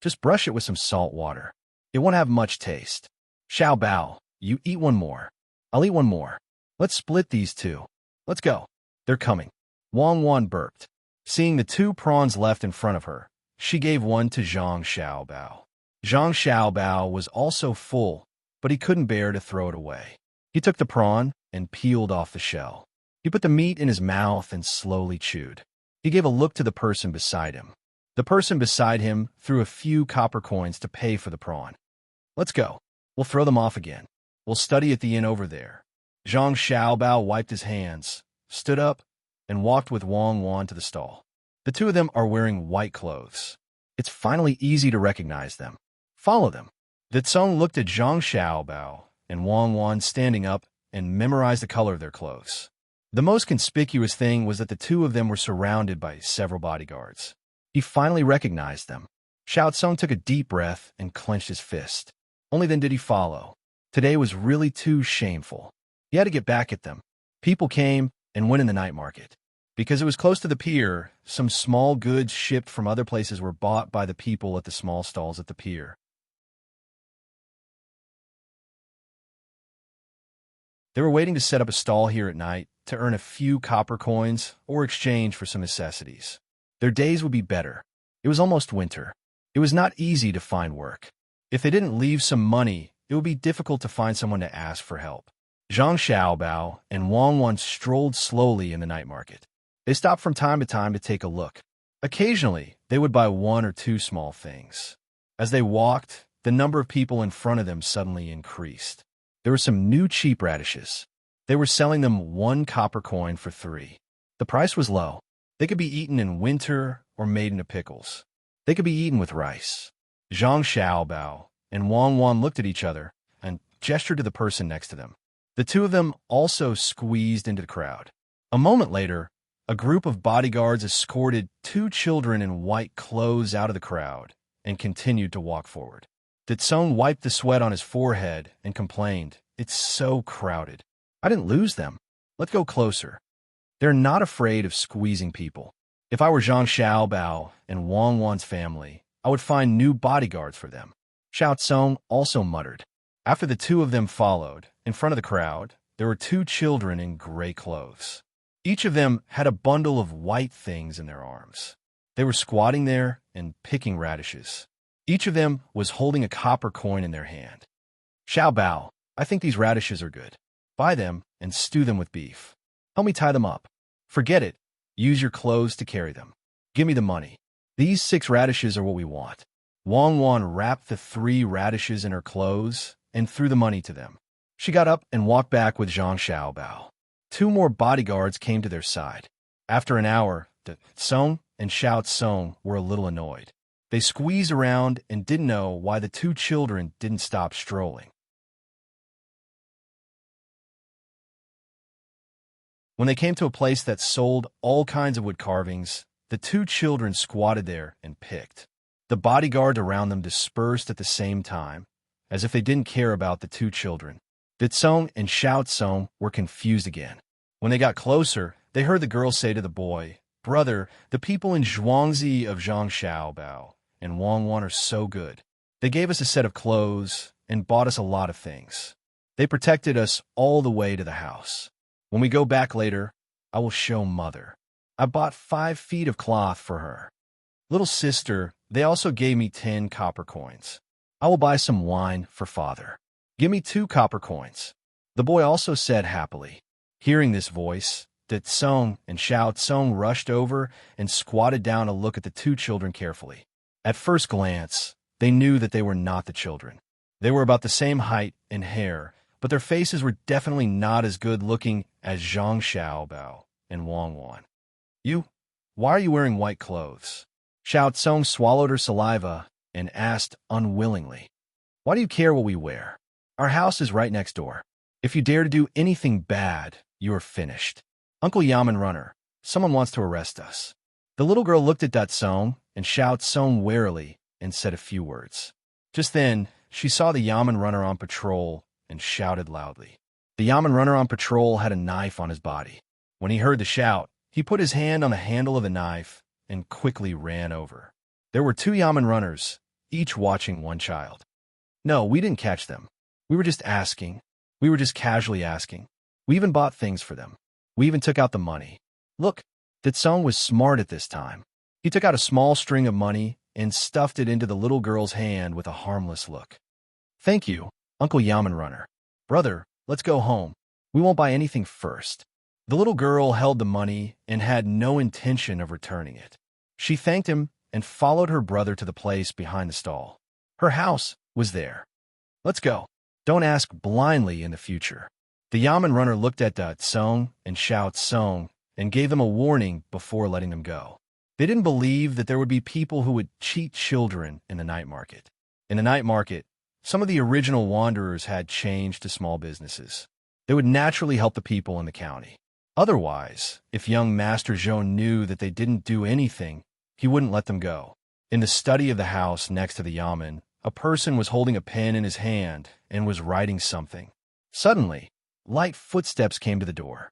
Just brush it with some salt water. It won't have much taste. "Xiao Bao, you eat one more. I'll eat one more. Let's split these two. Let's go. They're coming." Wang Wan burped. Seeing the two prawns left in front of her, she gave one to Zhang Xiaobao. Zhang Xiaobao was also full, but he couldn't bear to throw it away. He took the prawn and peeled off the shell. He put the meat in his mouth and slowly chewed. He gave a look to the person beside him. The person beside him threw a few copper coins to pay for the prawn. "Let's go. We'll throw them off again. We'll study at the inn over there." Zhang Xiaobao wiped his hands, stood up, and walked with Wang Wan to the stall. The two of them are wearing white clothes. It's finally easy to recognize them. Follow them. The Tsung looked at Zhang Xiaobao and Wang Wan standing up and memorized the color of their clothes. The most conspicuous thing was that the two of them were surrounded by several bodyguards. He finally recognized them. Xiao Tsung took a deep breath and clenched his fist. Only then did he follow. Today was really too shameful. He had to get back at them. People came and went in the night market. Because it was close to the pier, some small goods shipped from other places were bought by the people at the small stalls at the pier. They were waiting to set up a stall here at night to earn a few copper coins or exchange for some necessities. Their days would be better. It was almost winter. It was not easy to find work. If they didn't leave some money it would be difficult to find someone to ask for help. Zhang Xiaobao and Wang Wan strolled slowly in the night market. They stopped from time to take a look. Occasionally, they would buy one or two small things. As they walked, the number of people in front of them suddenly increased. There were some new cheap radishes. They were selling them 1 copper coin for 3. The price was low. They could be eaten in winter or made into pickles. They could be eaten with rice. Zhang Xiaobao and Wang Wan looked at each other and gestured to the person next to them. The two of them also squeezed into the crowd. A moment later, a group of bodyguards escorted 2 children in white clothes out of the crowd and continued to walk forward. Ditsong wiped the sweat on his forehead and complained, "It's so crowded. I didn't lose them. Let's go closer." They're not afraid of squeezing people. If I were Zhang Xiaobao and Wang Wan's family, I would find new bodyguards for them. Xiao Tsong also muttered. After the two of them followed, in front of the crowd, there were 2 children in gray clothes. Each of them had a bundle of white things in their arms. They were squatting there and picking radishes. Each of them was holding a copper coin in their hand. "Xiao Bao, I think these radishes are good. Buy them and stew them with beef. Help me tie them up. Forget it. Use your clothes to carry them. Give me the money. These 6 radishes are what we want." Wang Wan wrapped the 3 radishes in her clothes and threw the money to them. She got up and walked back with Zhang Xiaobao. 2 more bodyguards came to their side. After an hour, Tsong and Xiao Tsong were a little annoyed. They squeezed around and didn't know why the 2 children didn't stop strolling. When they came to a place that sold all kinds of wood carvings, the 2 children squatted there and picked. The bodyguard around them dispersed at the same time, as if they didn't care about the 2 children. Ditsong and Xiao Tsong were confused again. When they got closer, they heard the girl say to the boy, "Brother, the people in Zhuangzi of Zhang Xiaobao and Wang Wan are so good. They gave us a set of clothes and bought us a lot of things. They protected us all the way to the house. When we go back later, I will show Mother. I bought 5 feet of cloth for her. Little sister, they also gave me 10 copper coins. I will buy some wine for Father. Give me 2 copper coins." The boy also said happily. Hearing this voice, Ditsong and Xiao Tsong rushed over and squatted down to look at the 2 children carefully. At first glance, they knew that they were not the children. They were about the same height and hair, but their faces were definitely not as good-looking as Zhang Xiaobao and Wang Wan. Why are you wearing white clothes?" Xiao Tsong swallowed her saliva and asked unwillingly, "Why do you care what we wear? Our house is right next door. If you dare to do anything bad, you are finished. Uncle Yaman Runner, someone wants to arrest us." The little girl looked at Datsong and Xiao Tsong warily and said a few words. Just then, she saw the Yaman Runner on patrol and shouted loudly. The Yaman Runner on patrol had a knife on his body. When he heard the shout, he put his hand on the handle of the knife and quickly ran over. There were 2 Yaman Runners, each watching 1 child. "No, we didn't catch them. We were just asking. We were just casually asking. We even bought things for them. We even took out the money." Look, Ditsong was smart at this time. He took out a small string of money and stuffed it into the little girl's hand with a harmless look. "Thank you, Uncle Yaman Runner. Brother, let's go home. We won't buy anything first." The little girl held the money and had no intention of returning it. She thanked him and followed her brother to the place behind the stall. Her house was there. "Let's go. Don't ask blindly in the future." The Yaman Runner looked at Tsong and Xiao Tsong and gave them a warning before letting them go. They didn't believe that there would be people who would cheat children in the night market. In the night market, some of the original wanderers had changed to small businesses. They would naturally help the people in the county. Otherwise, if young Master Zhou knew that they didn't do anything, he wouldn't let them go. In the study of the house next to the yamen, a person was holding a pen in his hand and was writing something. Suddenly, light footsteps came to the door.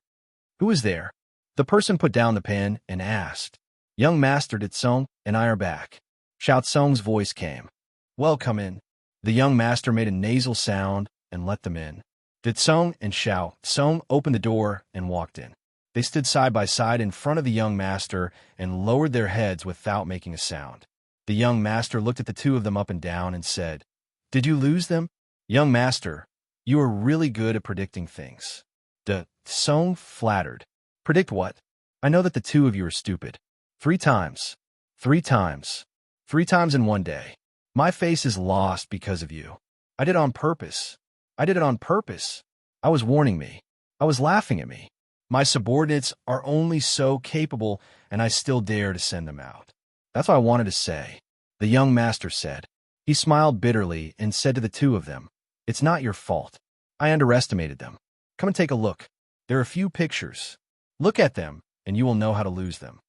"Who is there?" The person put down the pen and asked. "Young Master Ditsong and I are back." Xiao Tsong's voice came. "Well, come in." The young master made a nasal sound and let them in. Ditsong and Xiao Tsong opened the door and walked in. They stood side by side in front of the young master and lowered their heads without making a sound. The young master looked at the 2 of them up and down and said, "Did you lose them?" Young master, you are really good at predicting things. De Song flattered. Predict what? I know that the two of you are stupid. 3 times. 3 times. 3 times in one day. My face is lost because of you. I did it on purpose. I did it on purpose. I was warning me. I was laughing at me. My subordinates are only so capable, and I still dare to send them out. That's what I wanted to say, the young master said. He smiled bitterly and said to the two of them, It's not your fault. I underestimated them. Come and take a look. There are a few pictures. Look at them, and you will know how to lose them.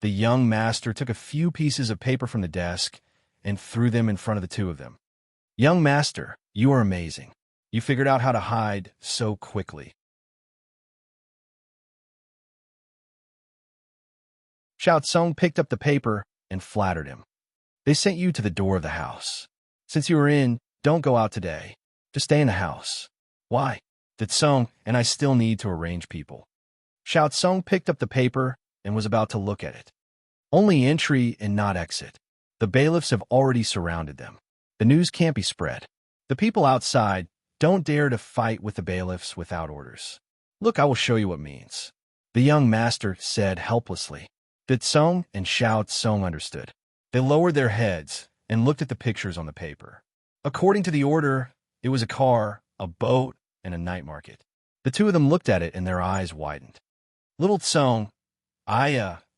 The young master took a few pieces of paper from the desk and threw them in front of the two of them. Young master, you are amazing. You figured out how to hide so quickly. Xiao Tsung picked up the paper and flattered him. They sent you to the door of the house. Since you are in, don't go out today. Just stay in the house. Why? That Tsung and I still need to arrange people. Xiao Tsung picked up the paper and was about to look at it. Only entry and not exit. The bailiffs have already surrounded them. The news can't be spread. The people outside don't dare to fight with the bailiffs without orders. Look, I will show you what it means. The young master said helplessly. That Tsung and Xiao Tsung understood. They lowered their heads and looked at the pictures on the paper. According to the order, it was a car, a boat, and a night market. The two of them looked at it and their eyes widened. Little Tsung,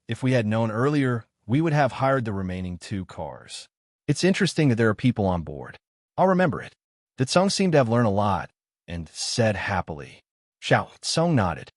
if we had known earlier, we would have hired the remaining 2 cars. It's interesting that there are people on board. I'll remember it. The Tsung seemed to have learned a lot and said happily. Xiao Tsung nodded.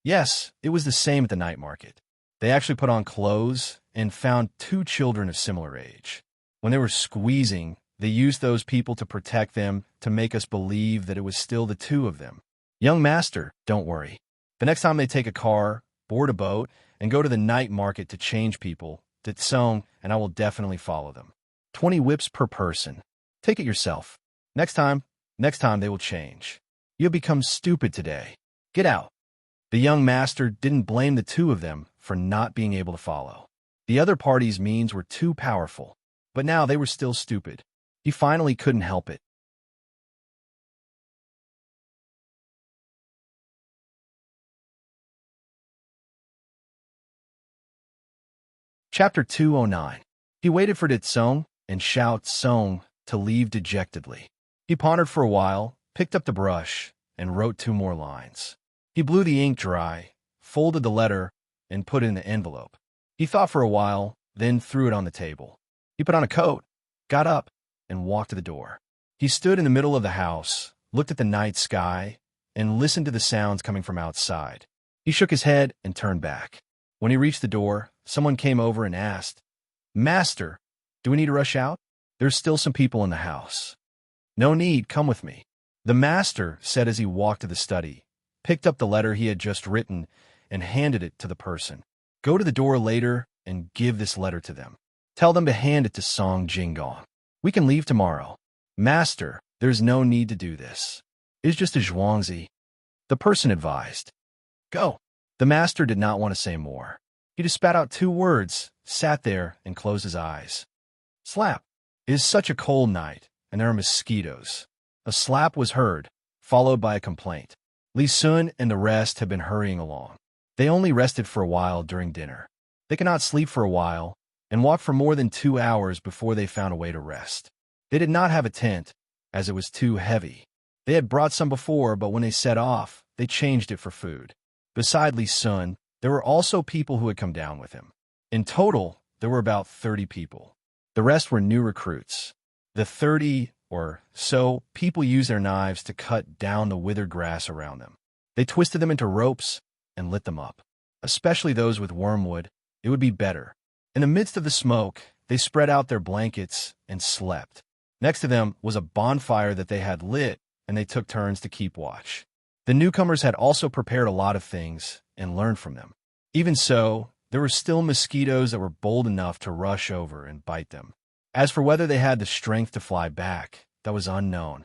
Yes, it was the same at the night market. They actually put on clothes and found 2 children of similar age. When they were squeezing, they used those people to protect them to make us believe that it was still the 2 of them. Young master, don't worry. The next time they take a car, board a boat, and go to the night market to change people, that Tsung and I will definitely follow them. 20 whips per person. Take it yourself. Next time they will change. You have become stupid today. Get out. The young master didn't blame the 2 of them for not being able to follow. The other party's means were too powerful, but now they were still stupid. He finally couldn't help it. Chapter 209. He waited for Tsung and Xiao Tsung to leave dejectedly. He pondered for a while, picked up the brush, and wrote 2 more lines. He blew the ink dry, folded the letter, and put it in the envelope. He thought for a while, then threw it on the table. He put on a coat, got up, and walked to the door. He stood in the middle of the house, looked at the night sky, and listened to the sounds coming from outside. He shook his head and turned back. When he reached the door, someone came over and asked, Master, do we need to rush out? There's still some people in the house. No need, come with me. The master said as he walked to the study, picked up the letter he had just written, and handed it to the person. Go to the door later and give this letter to them. Tell them to hand it to Song Jinggong. We can leave tomorrow. Master, there's no need to do this. It's just a zhuangzi. The person advised. Go. The master did not want to say more. He just spat out 2 words, sat there, and closed his eyes. Slap. It is such a cold night, and there are mosquitoes. A slap was heard, followed by a complaint. Li Sun and the rest had been hurrying along. They only rested for a while during dinner. They could not sleep for a while, and walked for more than 2 hours before they found a way to rest. They did not have a tent, as it was too heavy. They had brought some before, but when they set off, they changed it for food. Beside Li Sun, there were also people who had come down with him. In total, there were about 30 people. The rest were new recruits. The 30 or so people used their knives to cut down the withered grass around them. They twisted them into ropes and lit them up. Especially those with wormwood, it would be better. In the midst of the smoke, they spread out their blankets and slept. Next to them was a bonfire that they had lit, and they took turns to keep watch. The newcomers had also prepared a lot of things and learned from them. Even so, there were still mosquitoes that were bold enough to rush over and bite them. As for whether they had the strength to fly back, that was unknown.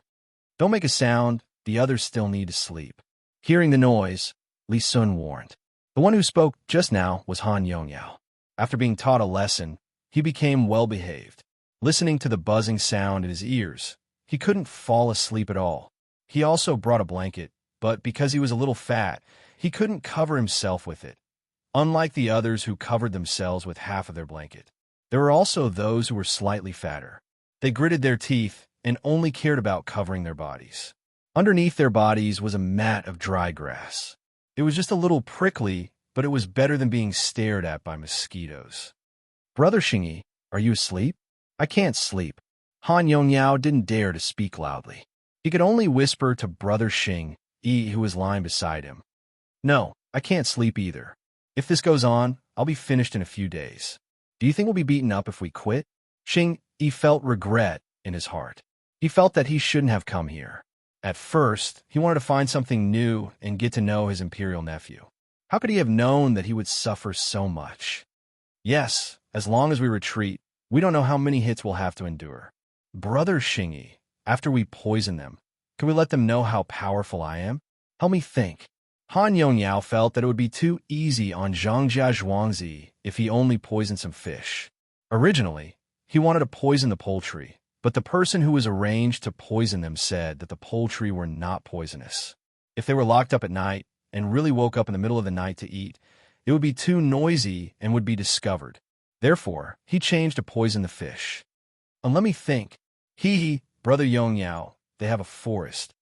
Don't make a sound, the others still need to sleep. Hearing the noise, Li Sun warned. The one who spoke just now was Han Yongyao. After being taught a lesson, he became well-behaved. Listening to the buzzing sound in his ears, he couldn't fall asleep at all. He also brought a blanket, but because he was a little fat, he couldn't cover himself with it, unlike the others who covered themselves with half of their blanket. There were also those who were slightly fatter. They gritted their teeth and only cared about covering their bodies. Underneath their bodies was a mat of dry grass. It was just a little prickly, but it was better than being stared at by mosquitoes. "Brother Xingyi, are you asleep?" "I can't sleep." Han Yongyao didn't dare to speak loudly. He could only whisper to Brother Xing Yi, who was lying beside him. "No, I can't sleep either. If this goes on, I'll be finished in a few days. Do you think we'll be beaten up if we quit?" Xing Yi felt regret in his heart. He felt that he shouldn't have come here. At first, he wanted to find something new and get to know his imperial nephew. How could he have known that he would suffer so much? "Yes, as long as we retreat, we don't know how many hits we'll have to endure." "Brother Xingyi, after we poison them, can we let them know how powerful I am? Help me think." Han Yongyao felt that it would be too easy on Zhangjia Zhuangzi if he only poisoned some fish. Originally, he wanted to poison the poultry, but the person who was arranged to poison them said that the poultry were not poisonous. If they were locked up at night and really woke up in the middle of the night to eat, it would be too noisy and would be discovered. Therefore, he changed to poison the fish. And let me think. Hee, Brother Yongyao, they have a forest.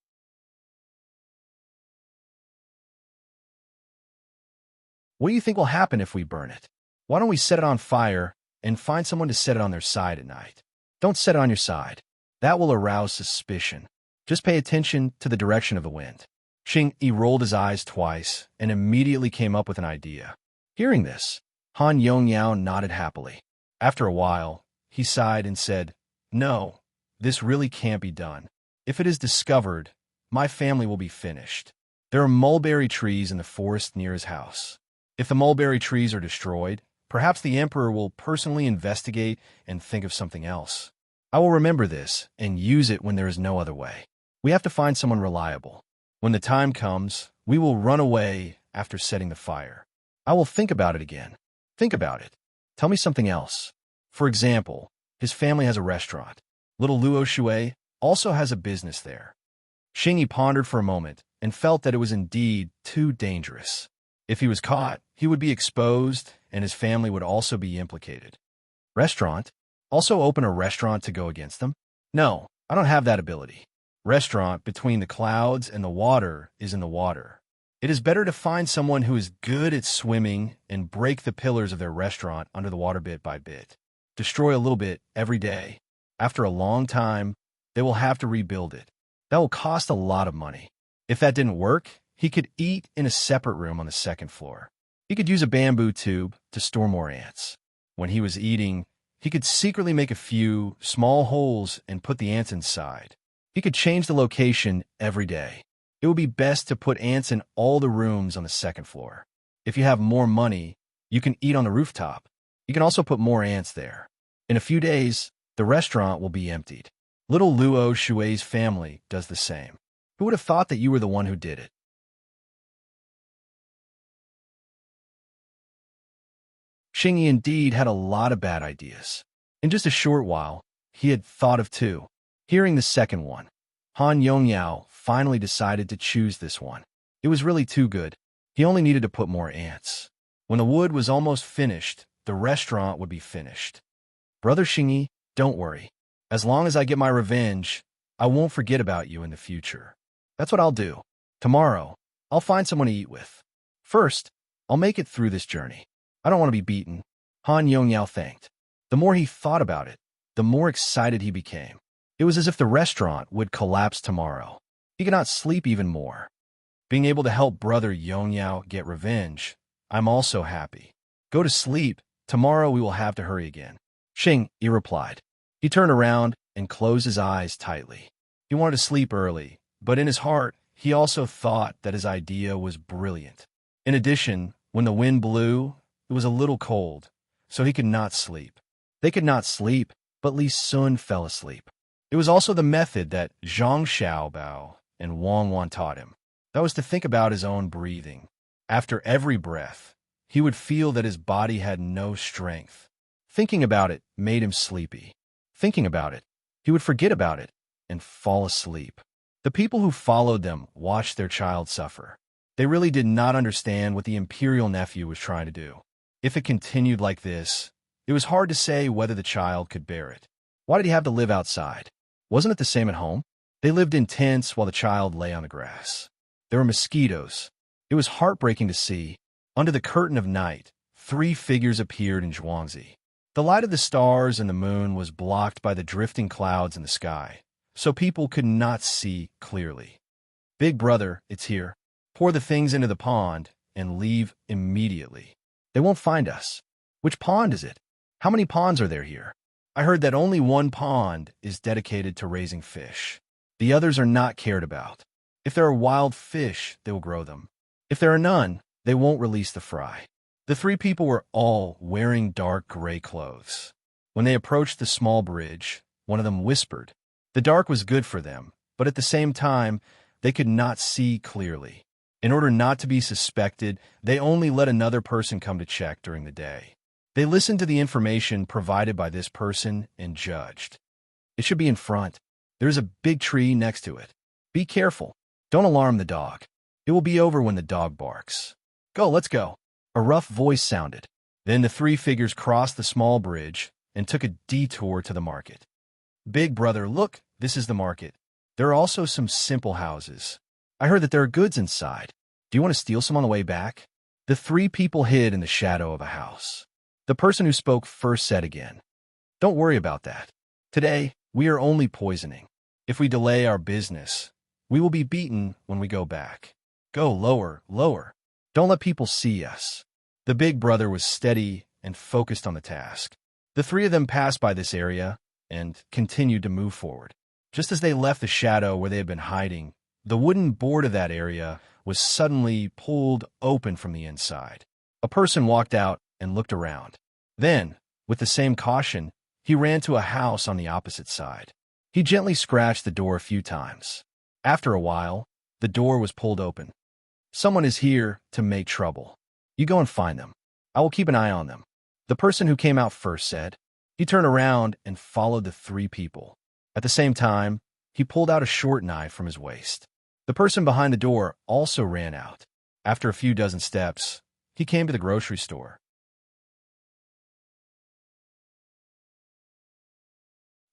What do you think will happen if we burn it? Why don't we set it on fire and find someone to set it on their side at night? Don't set it on your side. That will arouse suspicion. Just pay attention to the direction of the wind. Xing Yi rolled his eyes twice and immediately came up with an idea. Hearing this, Han Yongyao nodded happily. After a while, he sighed and said, "No, this really can't be done. If it is discovered, my family will be finished. There are mulberry trees in the forest near his house. If the mulberry trees are destroyed, perhaps the emperor will personally investigate and think of something else. I will remember this and use it when there is no other way. We have to find someone reliable. When the time comes, we will run away after setting the fire. I will think about it again. Think about it. Tell me something else. For example, his family has a restaurant. Little Luo Shui also has a business there." Xing Yi pondered for a moment and felt that it was indeed too dangerous. If he was caught, he would be exposed and his family would also be implicated. Restaurant? Also open a restaurant to go against them? No, I don't have that ability. Restaurant between the clouds and the water is in the water. It is better to find someone who is good at swimming and break the pillars of their restaurant under the water bit by bit. Destroy a little bit every day. After a long time, they will have to rebuild it. That will cost a lot of money. If that didn't work, he could eat in a separate room on the second floor. He could use a bamboo tube to store more ants. When he was eating, he could secretly make a few small holes and put the ants inside. He could change the location every day. It would be best to put ants in all the rooms on the second floor. If you have more money, you can eat on the rooftop. You can also put more ants there. In a few days, the restaurant will be emptied. Little Luo Shui's family does the same. Who would have thought that you were the one who did it? Xing Yi indeed had a lot of bad ideas. In just a short while, he had thought of two. Hearing the second one, Han Yongyao finally decided to choose this one. It was really too good. He only needed to put more ants. When the wood was almost finished, the restaurant would be finished. "Brother Xing Yi, don't worry. As long as I get my revenge, I won't forget about you in the future. That's what I'll do. Tomorrow, I'll find someone to eat with. First, I'll make it through this journey. I don't want to be beaten." Han Yongyao thanked. The more he thought about it, the more excited he became. It was as if the restaurant would collapse tomorrow. He could not sleep even more. Being able to help Brother Yongyao get revenge, I'm also happy. Go to sleep. Tomorrow we will have to hurry again. Xing Yi replied. He turned around and closed his eyes tightly. He wanted to sleep early, but in his heart, he also thought that his idea was brilliant. In addition, when the wind blew, it was a little cold, so he could not sleep. They could not sleep, but Li Sun fell asleep. It was also the method that Zhang Xiaobao and Wang Wan taught him. That was to think about his own breathing. After every breath, he would feel that his body had no strength. Thinking about it made him sleepy. Thinking about it, he would forget about it, and fall asleep. The people who followed them watched their child suffer. They really did not understand what the imperial nephew was trying to do. If it continued like this, it was hard to say whether the child could bear it. Why did he have to live outside? Wasn't it the same at home? They lived in tents while the child lay on the grass. There were mosquitoes. It was heartbreaking to see. Under the curtain of night, 3 figures appeared in Zhuangzi. The light of the stars and the moon was blocked by the drifting clouds in the sky, so people could not see clearly. Big brother, it's here. Pour the things into the pond and leave immediately. They won't find us. Which pond is it? How many ponds are there here? I heard that only one pond is dedicated to raising fish. The others are not cared about. If there are wild fish, they will grow them. If there are none, they won't release the fry. The 3 people were all wearing dark gray clothes. When they approached the small bridge, one of them whispered. The dark was good for them, but at the same time, they could not see clearly. In order not to be suspected, they only let another person come to check during the day. They listened to the information provided by this person and judged. It should be in front. There is a big tree next to it. Be careful. Don't alarm the dog. It will be over when the dog barks. Go, let's go. A rough voice sounded. Then the 3 figures crossed the small bridge and took a detour to the market. Big brother, look, this is the market. There are also some simple houses. I heard that there are goods inside. Do you want to steal some on the way back? The 3 people hid in the shadow of a house. The person who spoke first said again, Don't worry about that. Today, we are only poisoning. If we delay our business, we will be beaten when we go back. Go lower, lower. Don't let people see us. The big brother was steady and focused on the task. The 3 of them passed by this area and continued to move forward. Just as they left the shadow where they had been hiding, the wooden board of that area was suddenly pulled open from the inside. A person walked out and looked around. Then, with the same caution, he ran to a house on the opposite side. He gently scratched the door a few times. After a while, the door was pulled open. Someone is here to make trouble. You go and find them. I will keep an eye on them. The person who came out first said. He turned around and followed the 3 people. At the same time, he pulled out a short knife from his waist. The person behind the door also ran out. After a few dozen steps, he came to the grocery store.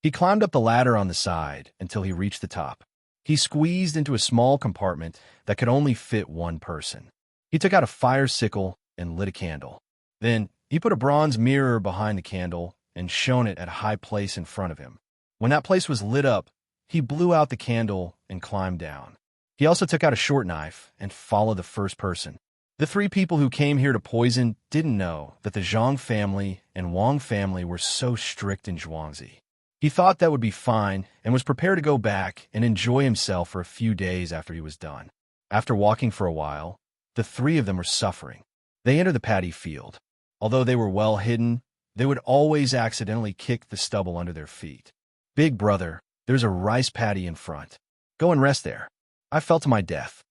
He climbed up the ladder on the side until he reached the top. He squeezed into a small compartment that could only fit 1 person. He took out a fire sickle and lit a candle. Then, he put a bronze mirror behind the candle and shone it at a high place in front of him. When that place was lit up, he blew out the candle and climbed down. He also took out a short knife and followed the first person. The 3 people who came here to poison didn't know that the Zhang family and Wang family were so strict in Zhuangzi. He thought that would be fine and was prepared to go back and enjoy himself for a few days after he was done. After walking for a while, the 3 of them were suffering. They entered the paddy field. Although they were well hidden, they would always accidentally kick the stubble under their feet. Big brother, there's a rice paddy in front. Go and rest there. I fell to my death.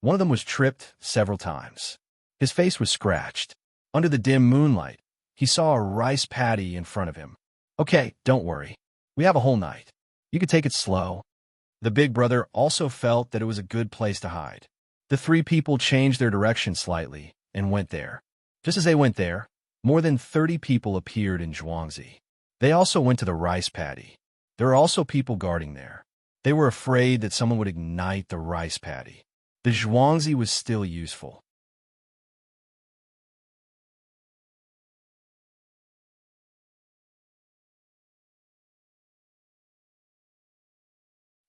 One of them was tripped several times. His face was scratched. Under the dim moonlight, he saw a rice paddy in front of him. Okay, don't worry. We have a whole night. You can take it slow. The big brother also felt that it was a good place to hide. The 3 people changed their direction slightly and went there. Just as they went there, more than 30 people appeared in Zhuangzi. They also went to the rice paddy. There were also people guarding there. They were afraid that someone would ignite the rice paddy. The Zhuangzi was still useful.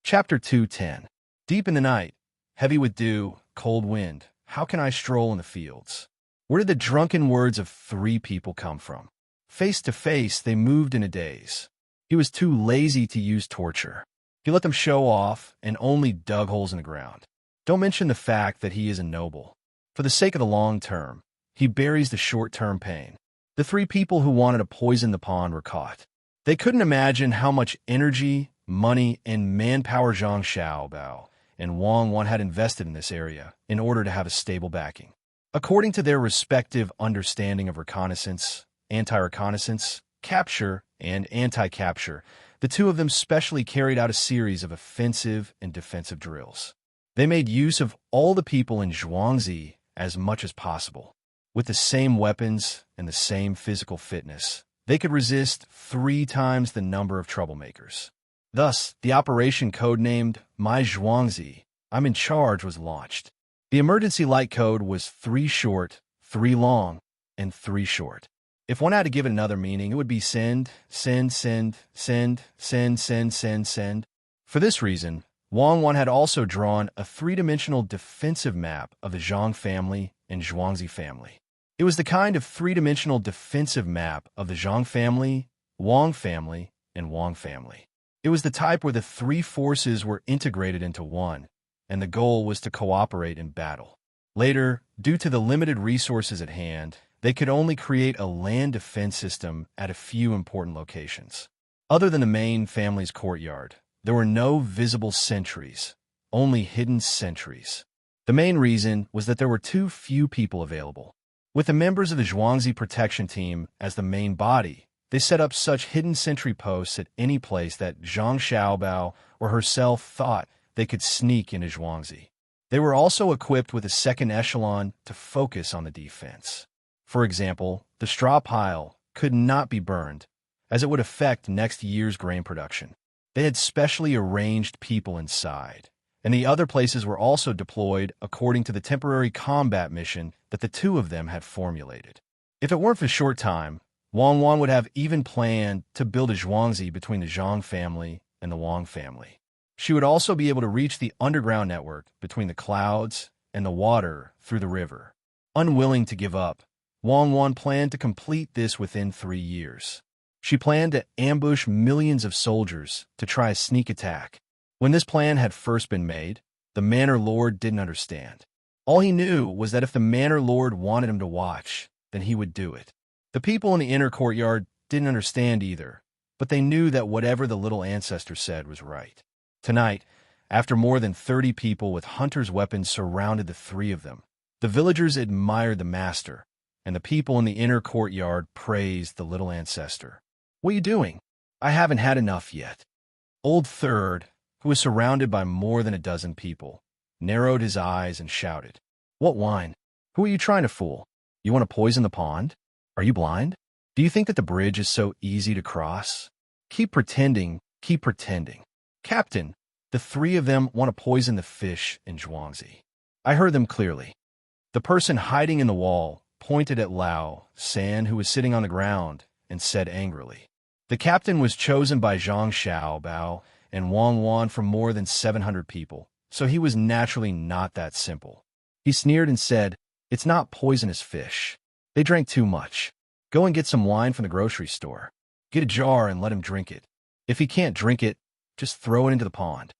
Chapter 2:10. Deep in the night, heavy with dew, cold wind, how can I stroll in the fields? Where did the drunken words of 3 people come from? Face to face, they moved in a daze. He was too lazy to use torture. He let them show off and only dug holes in the ground. Don't mention the fact that he is a noble. For the sake of the long term, he buries the short-term pain. The 3 people who wanted to poison the pond were caught. They couldn't imagine how much energy, money, and manpower Zhang Xiaobao and Wang Wan had invested in this area in order to have a stable backing. According to their respective understanding of reconnaissance, anti-reconnaissance, capture, and anti-capture, the two of them specially carried out a series of offensive and defensive drills. They made use of all the people in Zhuangzi as much as possible. With the same weapons and the same physical fitness, they could resist 3 times the number of troublemakers. Thus, the operation codenamed My Zhuangzi, I'm in charge, was launched. The emergency light code was 3 short, 3 long, and 3 short. If one had to give it another meaning, it would be send, send, send, send, send, send, send, send. For this reason, Wang Wan had also drawn a 3-dimensional defensive map of the Zhang family and Zhuangzi family. It was the kind of 3-dimensional defensive map of the Zhang family, Wang family, and Wang family. It was the type where the 3 forces were integrated into one, and the goal was to cooperate in battle. Later, due to the limited resources at hand, they could only create a land defense system at a few important locations. Other than the main family's courtyard, there were no visible sentries, only hidden sentries. The main reason was that there were too few people available. With the members of the Zhuangzi protection team as the main body, they set up such hidden sentry posts at any place that Zhang Xiaobao or herself thought they could sneak into Zhuangzi. They were also equipped with a second echelon to focus on the defense. For example, the straw pile could not be burned, as it would affect next year's grain production. They had specially arranged people inside, and the other places were also deployed according to the temporary combat mission that the two of them had formulated. If it weren't for short time, Wang Wan would have even planned to build a Zhuangzi between the Zhang family and the Wang family. She would also be able to reach the underground network between the clouds and the water through the river. Unwilling to give up, Wang Wan planned to complete this within 3 years. She planned to ambush millions of soldiers to try a sneak attack. When this plan had first been made, the Manor Lord didn't understand. All he knew was that if the Manor Lord wanted him to watch, then he would do it. The people in the inner courtyard didn't understand either, but they knew that whatever the little ancestor said was right. Tonight, after more than 30 people with hunters' weapons surrounded the 3 of them, the villagers admired the master, and the people in the inner courtyard praised the little ancestor. "What are you doing? I haven't had enough yet." Old Third, who was surrounded by more than a dozen people, narrowed his eyes and shouted, "What wine? Who are you trying to fool? You want to poison the pond? Are you blind? Do you think that the bridge is so easy to cross? Keep pretending, keep pretending. Captain, the 3 of them want to poison the fish in Zhuangzi." I heard them clearly. The person hiding in the wall pointed at Lao San, who was sitting on the ground, and said angrily, "The captain was chosen by Zhang Xiaobao and Wang Wan from more than 700 people, so he was naturally not that simple." He sneered and said, "It's not poisonous fish. They drank too much. Go and get some wine from the grocery store. Get a jar and let him drink it. If he can't drink it, just throw it into the pond."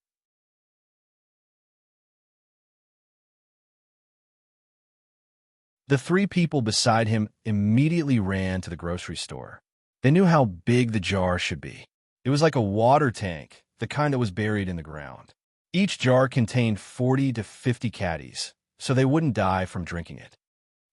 The 3 people beside him immediately ran to the grocery store. They knew how big the jar should be. It was like a water tank, the kind that was buried in the ground. Each jar contained 40 to 50 caddies, so they wouldn't die from drinking it.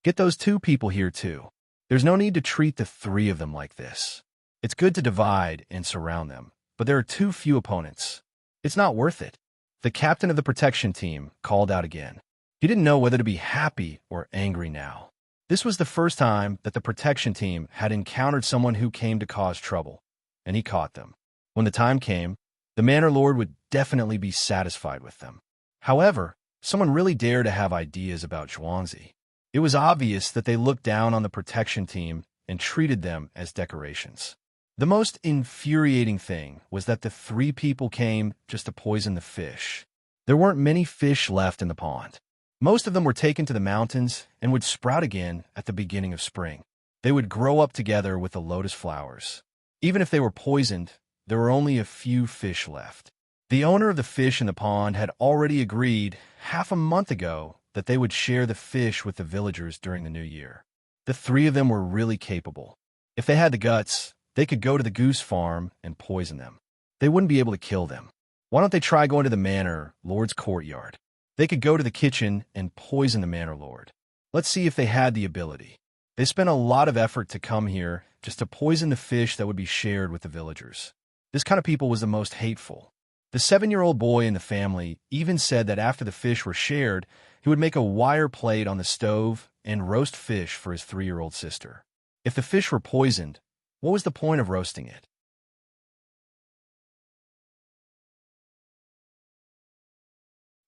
"Get those 2 people here too. There's no need to treat the 3 of them like this. It's good to divide and surround them, but there are too few opponents. It's not worth it." The captain of the protection team called out again. He didn't know whether to be happy or angry now. This was the first time that the protection team had encountered someone who came to cause trouble, and he caught them. When the time came, the Manor Lord would definitely be satisfied with them. However, someone really dared to have ideas about Zhuangzi. It was obvious that they looked down on the protection team and treated them as decorations. The most infuriating thing was that the 3 people came just to poison the fish. There weren't many fish left in the pond. Most of them were taken to the mountains and would sprout again at the beginning of spring. They would grow up together with the lotus flowers. Even if they were poisoned, there were only a few fish left. The owner of the fish in the pond had already agreed half a month ago that they would share the fish with the villagers during the new year. The 3 of them were really capable. If they had the guts, they could go to the goose farm and poison them. They wouldn't be able to kill them. Why don't they try going to the Manor Lord's courtyard? They could go to the kitchen and poison the Manor Lord. Let's see if they had the ability. They spent a lot of effort to come here just to poison the fish that would be shared with the villagers. This kind of people was the most hateful. The 7-year-old boy in the family even said that after the fish were shared, he would make a wire plate on the stove and roast fish for his 3-year-old sister. If the fish were poisoned, what was the point of roasting it?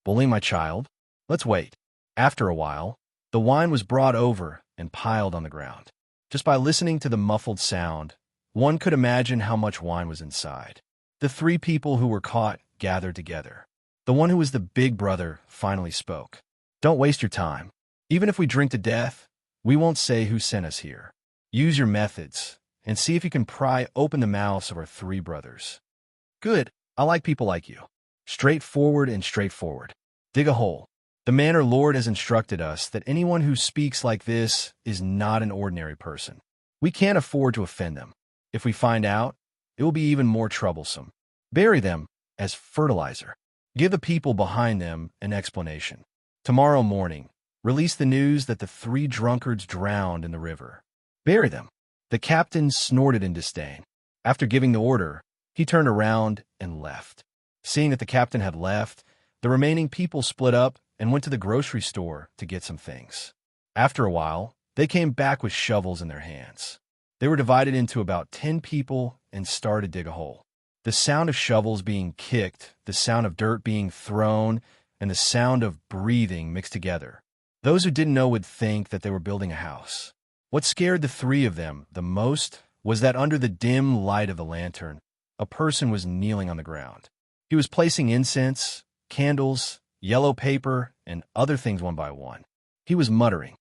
Bullying my child? Let's wait. After a while, the wine was brought over and piled on the ground. Just by listening to the muffled sound, one could imagine how much wine was inside. The 3 people who were caught gathered together. The one who was the big brother finally spoke. Don't waste your time. Even if we drink to death, we won't say who sent us here. Use your methods and see if you can pry open the mouths of our 3 brothers. Good. I like people like you. Straightforward and straightforward. Dig a hole. The man or lord has instructed us that anyone who speaks like this is not an ordinary person. We can't afford to offend them. If we find out, it will be even more troublesome. Bury them as fertilizer. Give the people behind them an explanation. Tomorrow morning, release the news that the 3 drunkards drowned in the river. Bury them. The captain snorted in disdain. After giving the order, he turned around and left. Seeing that the captain had left, the remaining people split up and went to the grocery store to get some things. After a while, they came back with shovels in their hands. They were divided into about 10 people and started to dig a hole. The sound of shovels being kicked, the sound of dirt being thrown, and the sound of breathing mixed together. Those who didn't know would think that they were building a house. What scared the 3 of them the most was that under the dim light of the lantern, a person was kneeling on the ground. He was placing incense, candles, yellow paper, and other things one by one. He was muttering.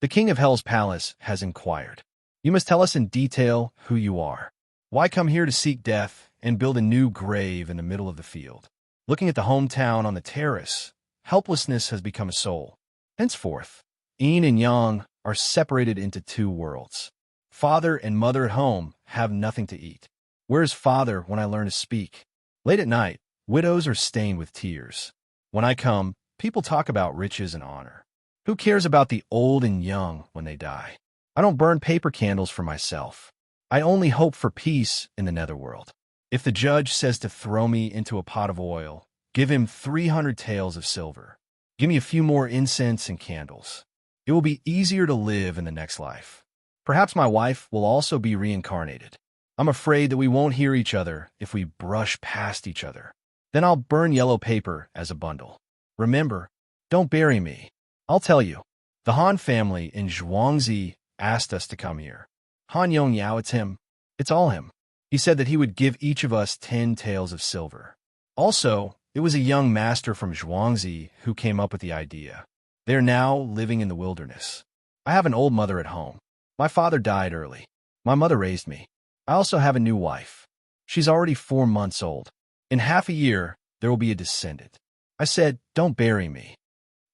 The king of Hell's palace has inquired. You must tell us in detail who you are. Why come here to seek death and build a new grave in the middle of the field? Looking at the hometown on the terrace, helplessness has become a soul. Henceforth, yin and yang are separated into 2 worlds. Father and mother at home have nothing to eat. Where is father when I learn to speak? Late at night, widows are stained with tears. When I come, people talk about riches and honor. Who cares about the old and young when they die? I don't burn paper candles for myself. I only hope for peace in the netherworld. If the judge says to throw me into a pot of oil, give him 300 taels of silver. Give me a few more incense and candles. It will be easier to live in the next life. Perhaps my wife will also be reincarnated. I'm afraid that we won't hear each other if we brush past each other. Then I'll burn yellow paper as a bundle. Remember, don't bury me. I'll tell you. The Han family in Zhuangzi asked us to come here. Han Yong Yao, it's him. It's all him. He said that he would give each of us 10 taels of silver. Also, it was a young master from Zhuangzi who came up with the idea. They are now living in the wilderness. I have an old mother at home. My father died early. My mother raised me. I also have a new wife. She's already 4 months old. In half a year, there will be a descendant. I said, don't bury me.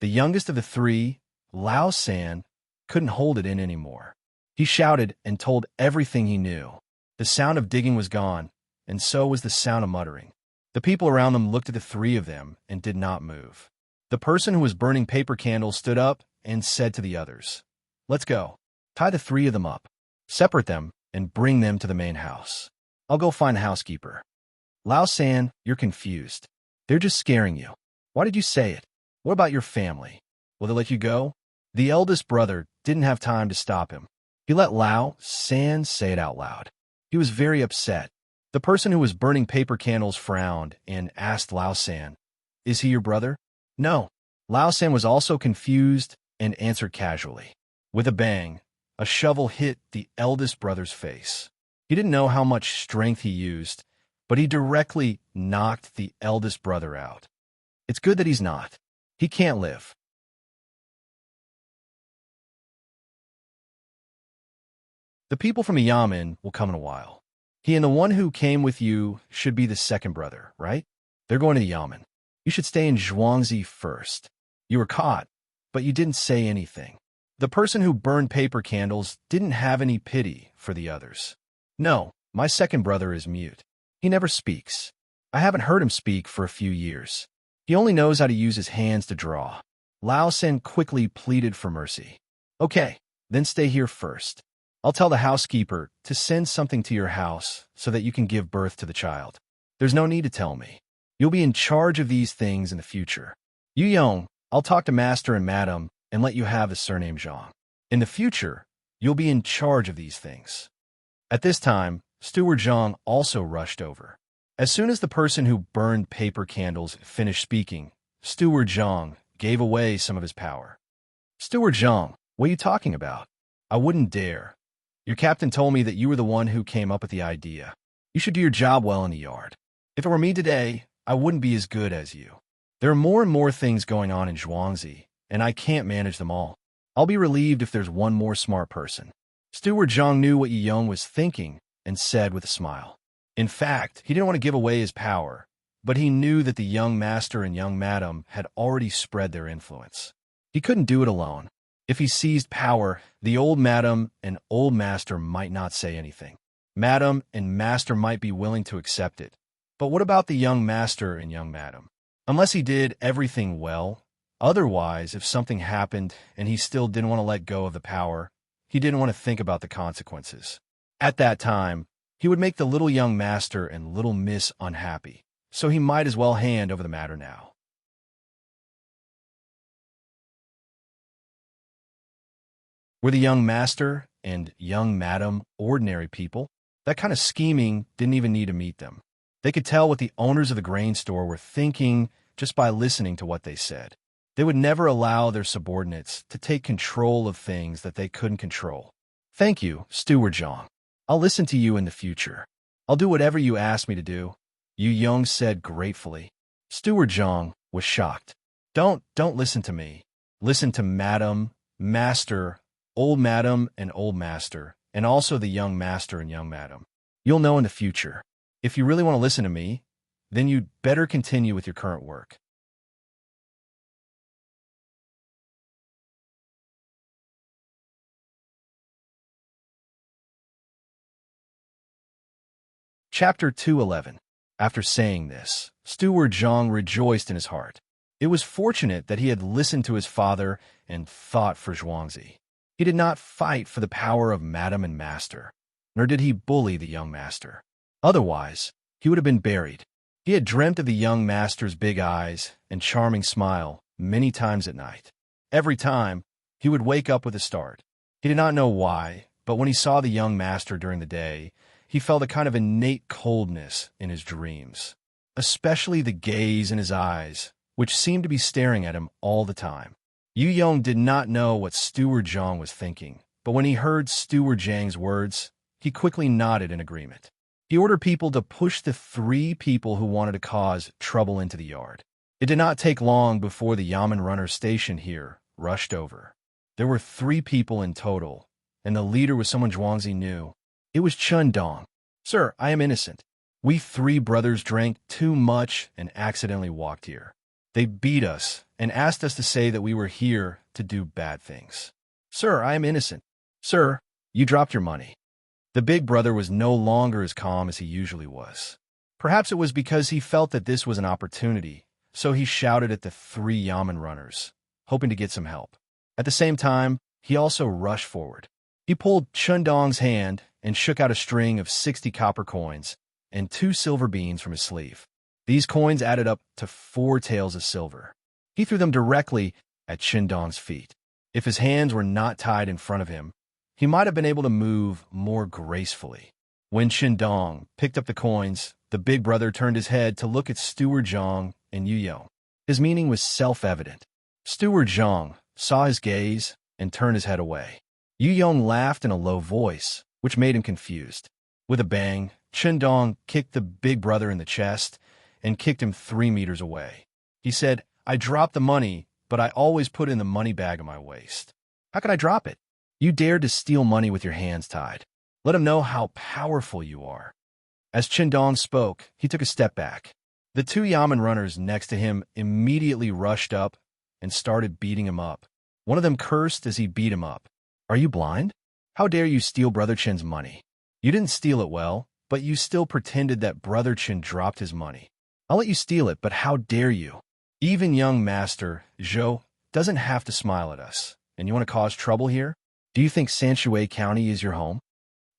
The youngest of the 3, Lao San, couldn't hold it in anymore. He shouted and told everything he knew. The sound of digging was gone, and so was the sound of muttering. The people around them looked at the 3 of them and did not move. The person who was burning paper candles stood up and said to the others, let's go. Tie the 3 of them up. Separate them and bring them to the main house. I'll go find the housekeeper. Lao San, you're confused. They're just scaring you. Why did you say it? What about your family? Will they let you go? The eldest brother didn't have time to stop him. He let Lao San say it out loud. He was very upset. The person who was burning paper candles frowned and asked Lao San, is he your brother? No. Lao San was also confused and answered casually. With a bang, a shovel hit the eldest brother's face. He didn't know how much strength he used, but he directly knocked the eldest brother out. It's good that he's not. He can't live. The people from Yamen will come in a while. He and the one who came with you should be the second brother, right? They're going to the Yamen. You should stay in Zhuangzi first. You were caught, but you didn't say anything. The person who burned paper candles didn't have any pity for the others. No, my second brother is mute. He never speaks. I haven't heard him speak for a few years. He only knows how to use his hands to draw. Lao San quickly pleaded for mercy. Okay, then stay here first. I'll tell the housekeeper to send something to your house so that you can give birth to the child. There's no need to tell me. You'll be in charge of these things in the future. Yu Yong, I'll talk to Master and Madam and let you have the surname Zhang. In the future, you'll be in charge of these things. At this time, Steward Zhang also rushed over. As soon as the person who burned paper candles finished speaking, Steward Zhang gave away some of his power. Steward Zhang, what are you talking about? I wouldn't dare. Your captain told me that you were the one who came up with the idea. You should do your job well in the yard. If it were me today, I wouldn't be as good as you. There are more and more things going on in Zhuangzi, and I can't manage them all. I'll be relieved if there's one more smart person. Steward Zhang knew what Yu Yong was thinking and said with a smile. In fact, he didn't want to give away his power, but he knew that the young master and young madam had already spread their influence. He couldn't do it alone. If he seized power, the old madam and old master might not say anything. Madam and master might be willing to accept it. But what about the young master and young madam? Unless he did everything well, otherwise, if something happened and he still didn't want to let go of the power, he didn't want to think about the consequences. At that time, he would make the little young master and little miss unhappy, so he might as well hand over the matter now. Were the young master and young madam ordinary people? That kind of scheming didn't even need to meet them. They could tell what the owners of the grain store were thinking just by listening to what they said. They would never allow their subordinates to take control of things that they couldn't control. Thank you, Steward Zhang. I'll listen to you in the future. I'll do whatever you ask me to do, Yu Yong said gratefully. Steward Zhang was shocked. Don't listen to me. Listen to Madam, Master, Old Madam, and Old Master, and also the young master and young madam. You'll know in the future. If you really want to listen to me, then you'd better continue with your current work. Chapter 211. After saying this, Steward Zhang rejoiced in his heart. It was fortunate that he had listened to his father and thought for Zhuangzi. He did not fight for the power of Madam and Master, nor did he bully the young master. Otherwise, he would have been buried. He had dreamt of the young master's big eyes and charming smile many times at night. Every time, he would wake up with a start. He did not know why, but when he saw the young master during the day, he felt a kind of innate coldness in his dreams, especially the gaze in his eyes, which seemed to be staring at him all the time. Yu Yong did not know what Steward Zhang was thinking, but when he heard Steward Zhang's words, he quickly nodded in agreement. He ordered people to push the 3 people who wanted to cause trouble into the yard. It did not take long before the Yamen runner stationed here rushed over. There were 3 people in total, and the leader was someone Zhuangzi knew. It was Chun Dong. Sir, I am innocent. We 3 brothers drank too much and accidentally walked here. They beat us and asked us to say that we were here to do bad things. Sir, I am innocent. Sir, you dropped your money. The big brother was no longer as calm as he usually was. Perhaps it was because he felt that this was an opportunity, so he shouted at the 3 Yamen runners, hoping to get some help. At the same time, he also rushed forward. He pulled Chun Dong's hand and shook out a string of 60 copper coins and 2 silver beans from his sleeve. These coins added up to 4 taels of silver. He threw them directly at Chun Dong's feet. If his hands were not tied in front of him, he might have been able to move more gracefully. When Chun Dong picked up the coins, the big brother turned his head to look at Steward Zhang and Yu Yong. His meaning was self-evident. Steward Zhang saw his gaze and turned his head away. Yu Yong laughed in a low voice, which made him confused. With a bang, Chun Dong kicked the big brother in the chest and kicked him 3 meters away. He said, I dropped the money, but I always put it in the money bag of my waist. How could I drop it? You dared to steal money with your hands tied. Let him know how powerful you are. As Chun Dong spoke, he took a step back. The 2 Yamen runners next to him immediately rushed up and started beating him up. One of them cursed as he beat him up. Are you blind? How dare you steal Brother Chin's money? You didn't steal it well, but you still pretended that Brother Chin dropped his money. I'll let you steal it, but how dare you? Even young Master Zhou doesn't have to smile at us. And you want to cause trouble here? Do you think Sanshui County is your home?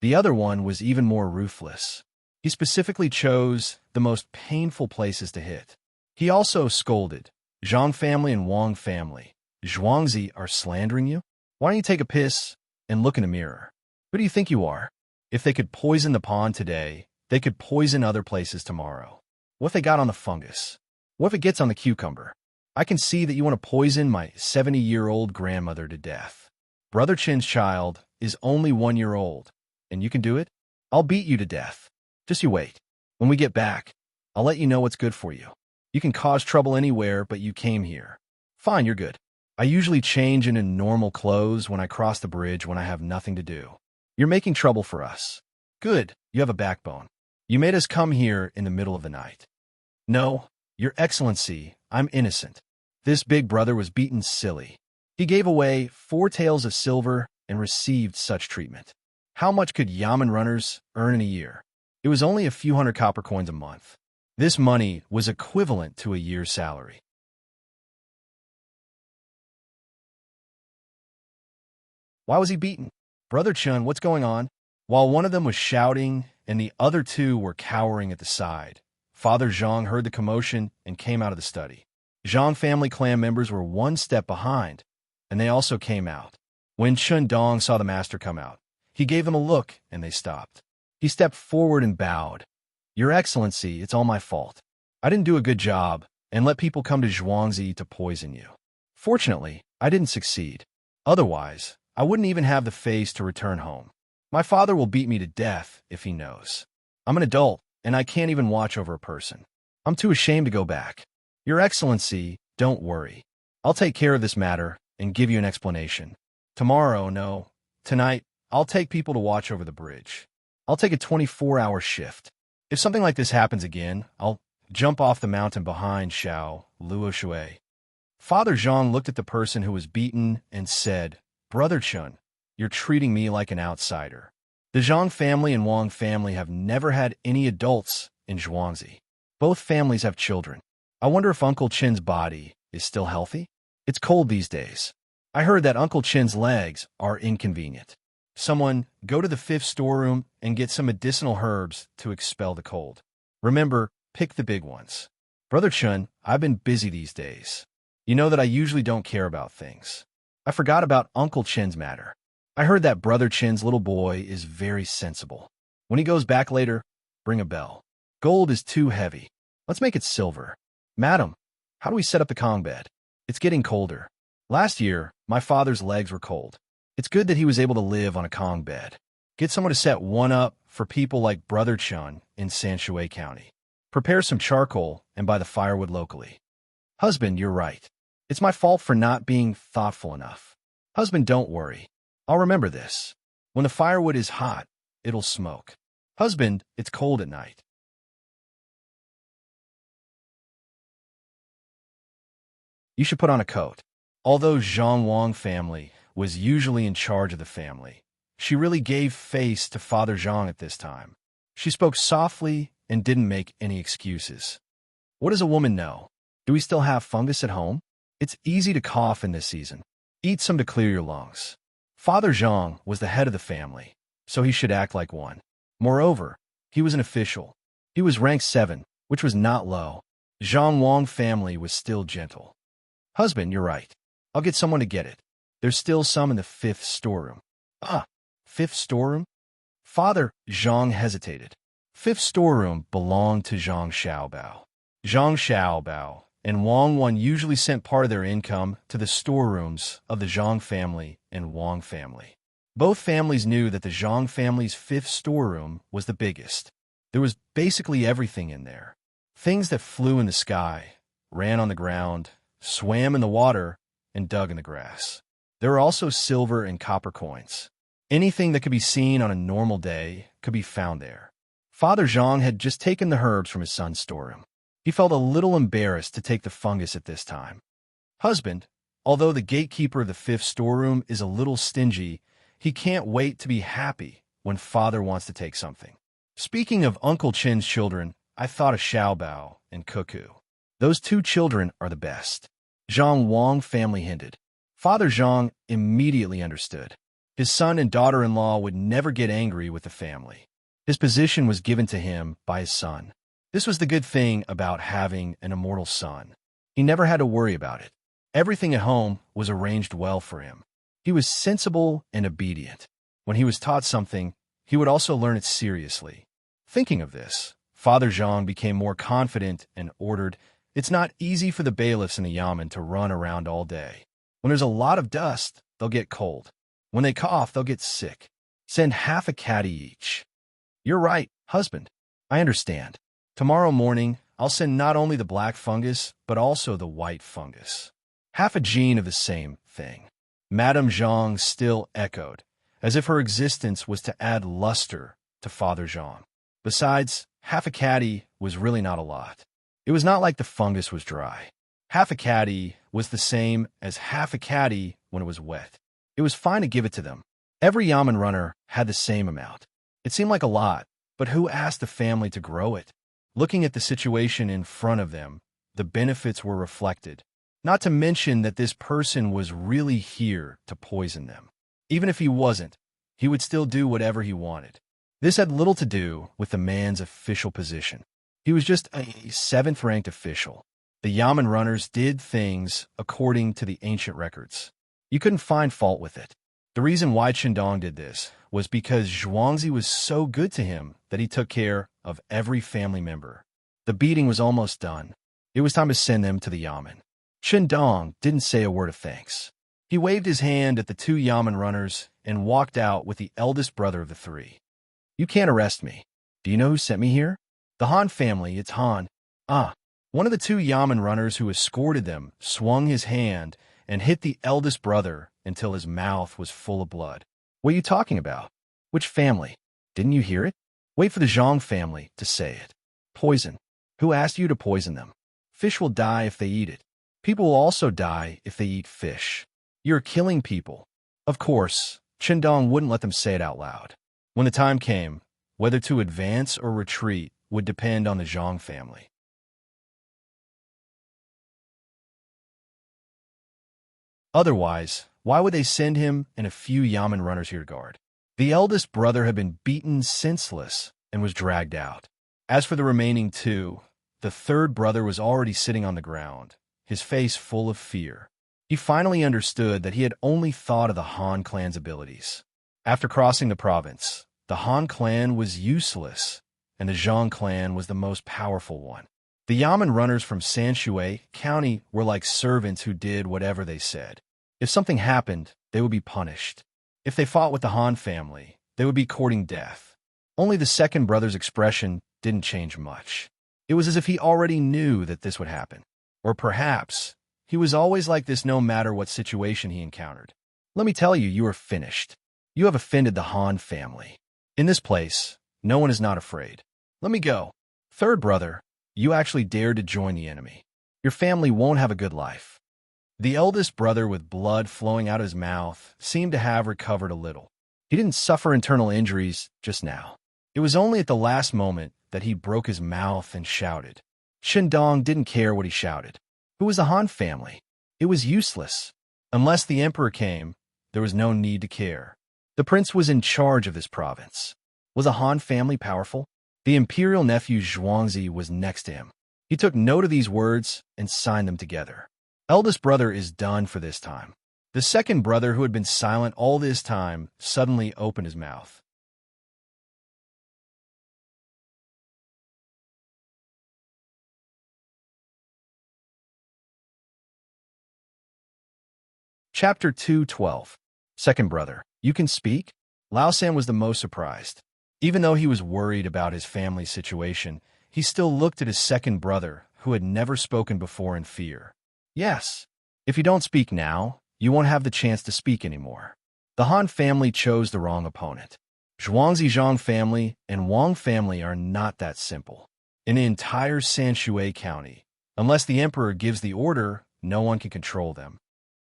The other one was even more ruthless. He specifically chose the most painful places to hit. He also scolded, Zhang family and Wang family. Zhuangzi are slandering you? Why don't you take a piss and look in a mirror? Who do you think you are? If they could poison the pond today, they could poison other places tomorrow. What if they got on the fungus? What if it gets on the cucumber? I can see that you want to poison my 70-year-old grandmother to death. Brother Chin's child is only 1 year old, and you can do it? I'll beat you to death. Just you wait. When we get back, I'll let you know what's good for you. You can cause trouble anywhere, but you came here. Fine, you're good. I usually change into normal clothes when I cross the bridge when I have nothing to do. You're making trouble for us. Good, you have a backbone. You made us come here in the middle of the night. No, Your Excellency, I'm innocent. This big brother was beaten silly. He gave away 4 taels of silver and received such treatment. How much could Yamen runners earn in a year? It was only a few hundred copper coins a month. This money was equivalent to a year's salary. Why was he beaten? Brother Chun, what's going on? While one of them was shouting and the other 2 were cowering at the side, Father Zhang heard the commotion and came out of the study. Zhang family clan members were 1 step behind, and they also came out. When Chun Dong saw the master come out, he gave them a look and they stopped. He stepped forward and bowed. Your Excellency, it's all my fault. I didn't do a good job and let people come to Zhuangzi to poison you. Fortunately, I didn't succeed. Otherwise, I wouldn't even have the face to return home. My father will beat me to death if he knows. I'm an adult, and I can't even watch over a person. I'm too ashamed to go back. Your Excellency, don't worry. I'll take care of this matter and give you an explanation. Tomorrow, no. Tonight, I'll take people to watch over the bridge. I'll take a 24-hour shift. If something like this happens again, I'll jump off the mountain behind Xiao Luo Shui. Father Zhang looked at the person who was beaten and said, Brother Chun, you're treating me like an outsider. The Zhang family and Wang family have never had any adults in Zhuangzi. Both families have children. I wonder if Uncle Chin's body is still healthy? It's cold these days. I heard that Uncle Chin's legs are inconvenient. Someone, go to the 5th storeroom and get some medicinal herbs to expel the cold. Remember, pick the big ones. Brother Chun, I've been busy these days. You know that I usually don't care about things. I forgot about Uncle Chin's matter. I heard that Brother Chin's little boy is very sensible. When he goes back later, bring a bell. Gold is too heavy. Let's make it silver. Madam, how do we set up the Kong bed? It's getting colder. Last year, my father's legs were cold. It's good that he was able to live on a Kong bed. Get someone to set one up for people like Brother Chun in Sanshui County. Prepare some charcoal and buy the firewood locally. Husband, you're right. It's my fault for not being thoughtful enough. Husband, don't worry. I'll remember this. When the firewood is hot, it'll smoke. Husband, it's cold at night. You should put on a coat. Although Zhang Wang family was usually in charge of the family, she really gave face to Father Zhang at this time. She spoke softly and didn't make any excuses. What does a woman know? Do we still have fungus at home? It's easy to cough in this season. Eat some to clear your lungs. Father Zhang was the head of the family, so he should act like one. Moreover, he was an official. He was rank 7, which was not low. Zhang Wang family was still gentle. Husband, you're right. I'll get someone to get it. There's still some in the 5th storeroom. Ah, 5th storeroom? Father Zhang hesitated. 5th storeroom belonged to Zhang Xiaobao. Zhang Xiaobao and Wang Wan usually sent part of their income to the storerooms of the Zhang family and Wang family. Both families knew that the Zhang family's 5th storeroom was the biggest. There was basically everything in there. Things that flew in the sky, ran on the ground, swam in the water, and dug in the grass. There were also silver and copper coins. Anything that could be seen on a normal day could be found there. Father Zhang had just taken the herbs from his son's storeroom. He felt a little embarrassed to take the fungus at this time. Husband, although the gatekeeper of the 5th storeroom is a little stingy, he can't wait to be happy when father wants to take something. Speaking of Uncle Chin's children, I thought of Xiaobao and Cuckoo. Those 2 children are the best. Zhang Wang family hinted. Father Zhang immediately understood. His son and daughter-in-law would never get angry with the family. His position was given to him by his son. This was the good thing about having an immortal son. He never had to worry about it. Everything at home was arranged well for him. He was sensible and obedient. When he was taught something, he would also learn it seriously. Thinking of this, Father Zhang became more confident and ordered, "It's not easy for the bailiffs in the yamen to run around all day. When there's a lot of dust, they'll get cold. When they cough, they'll get sick. Send half a caddy each." "You're right, husband. I understand. Tomorrow morning, I'll send not only the black fungus, but also the white fungus. Half a gene of the same thing." Madame Zhang still echoed, as if her existence was to add luster to Father Zhang. Besides, half a caddy was really not a lot. It was not like the fungus was dry. Half a caddy was the same as half a caddy when it was wet. It was fine to give it to them. Every yamen runner had the same amount. It seemed like a lot, but who asked the family to grow it? Looking at the situation in front of them, the benefits were reflected. Not to mention that this person was really here to poison them. Even if he wasn't, he would still do whatever he wanted. This had little to do with the man's official position. He was just a 7th-ranked official. The yamen runners did things according to the ancient records. You couldn't find fault with it. The reason why Qindong did this was because Zhuangzi was so good to him that he took care of every family member. The beating was almost done. It was time to send them to the yamen. Qindong didn't say a word of thanks. He waved his hand at the 2 yamen runners and walked out with the eldest brother of the 3. "You can't arrest me. Do you know who sent me here?" "The Han family, it's Han." "Ah." One of the 2 yamen runners who escorted them swung his hand and hit the eldest brother until his mouth was full of blood. "What are you talking about? Which family? Didn't you hear it? Wait for the Zhang family to say it. Poison. Who asked you to poison them? Fish will die if they eat it. People will also die if they eat fish. You're killing people." Of course, Qindong wouldn't let them say it out loud. When the time came, whether to advance or retreat would depend on the Zhang family. Otherwise, why would they send him and a few yamen runners here to guard? The eldest brother had been beaten senseless and was dragged out. As for the remaining 2, the 3rd brother was already sitting on the ground, his face full of fear. He finally understood that he had only thought of the Han clan's abilities. After crossing the province, the Han clan was useless, and the Zhang clan was the most powerful one. The yamen runners from Sanshui County were like servants who did whatever they said. If something happened, they would be punished. If they fought with the Han family, they would be courting death. Only the 2nd brother's expression didn't change much. It was as if he already knew that this would happen. Or perhaps, he was always like this no matter what situation he encountered. "Let me tell you, you are finished. You have offended the Han family. In this place, no one is not afraid. Let me go. 3rd brother, you actually dared to join the enemy. Your family won't have a good life." The eldest brother, with blood flowing out of his mouth, seemed to have recovered a little. He didn't suffer internal injuries just now. It was only at the last moment that he broke his mouth and shouted. Qindong didn't care what he shouted. Who was the Han family? It was useless. Unless the emperor came, there was no need to care. The prince was in charge of this province. Was the Han family powerful? The imperial nephew Zhuangzi was next to him. He took note of these words and signed them together. Eldest brother is done for this time. The 2nd brother, who had been silent all this time, suddenly opened his mouth. Chapter 2:12. 2nd brother, you can speak? Lao San was the most surprised. Even though he was worried about his family's situation, he still looked at his 2nd brother, who had never spoken before, in fear. "Yes. If you don't speak now, you won't have the chance to speak anymore. The Han family chose the wrong opponent. Zhuangzi Zhang family and Wang family are not that simple. In the entire Sanshui County, unless the emperor gives the order, no one can control them."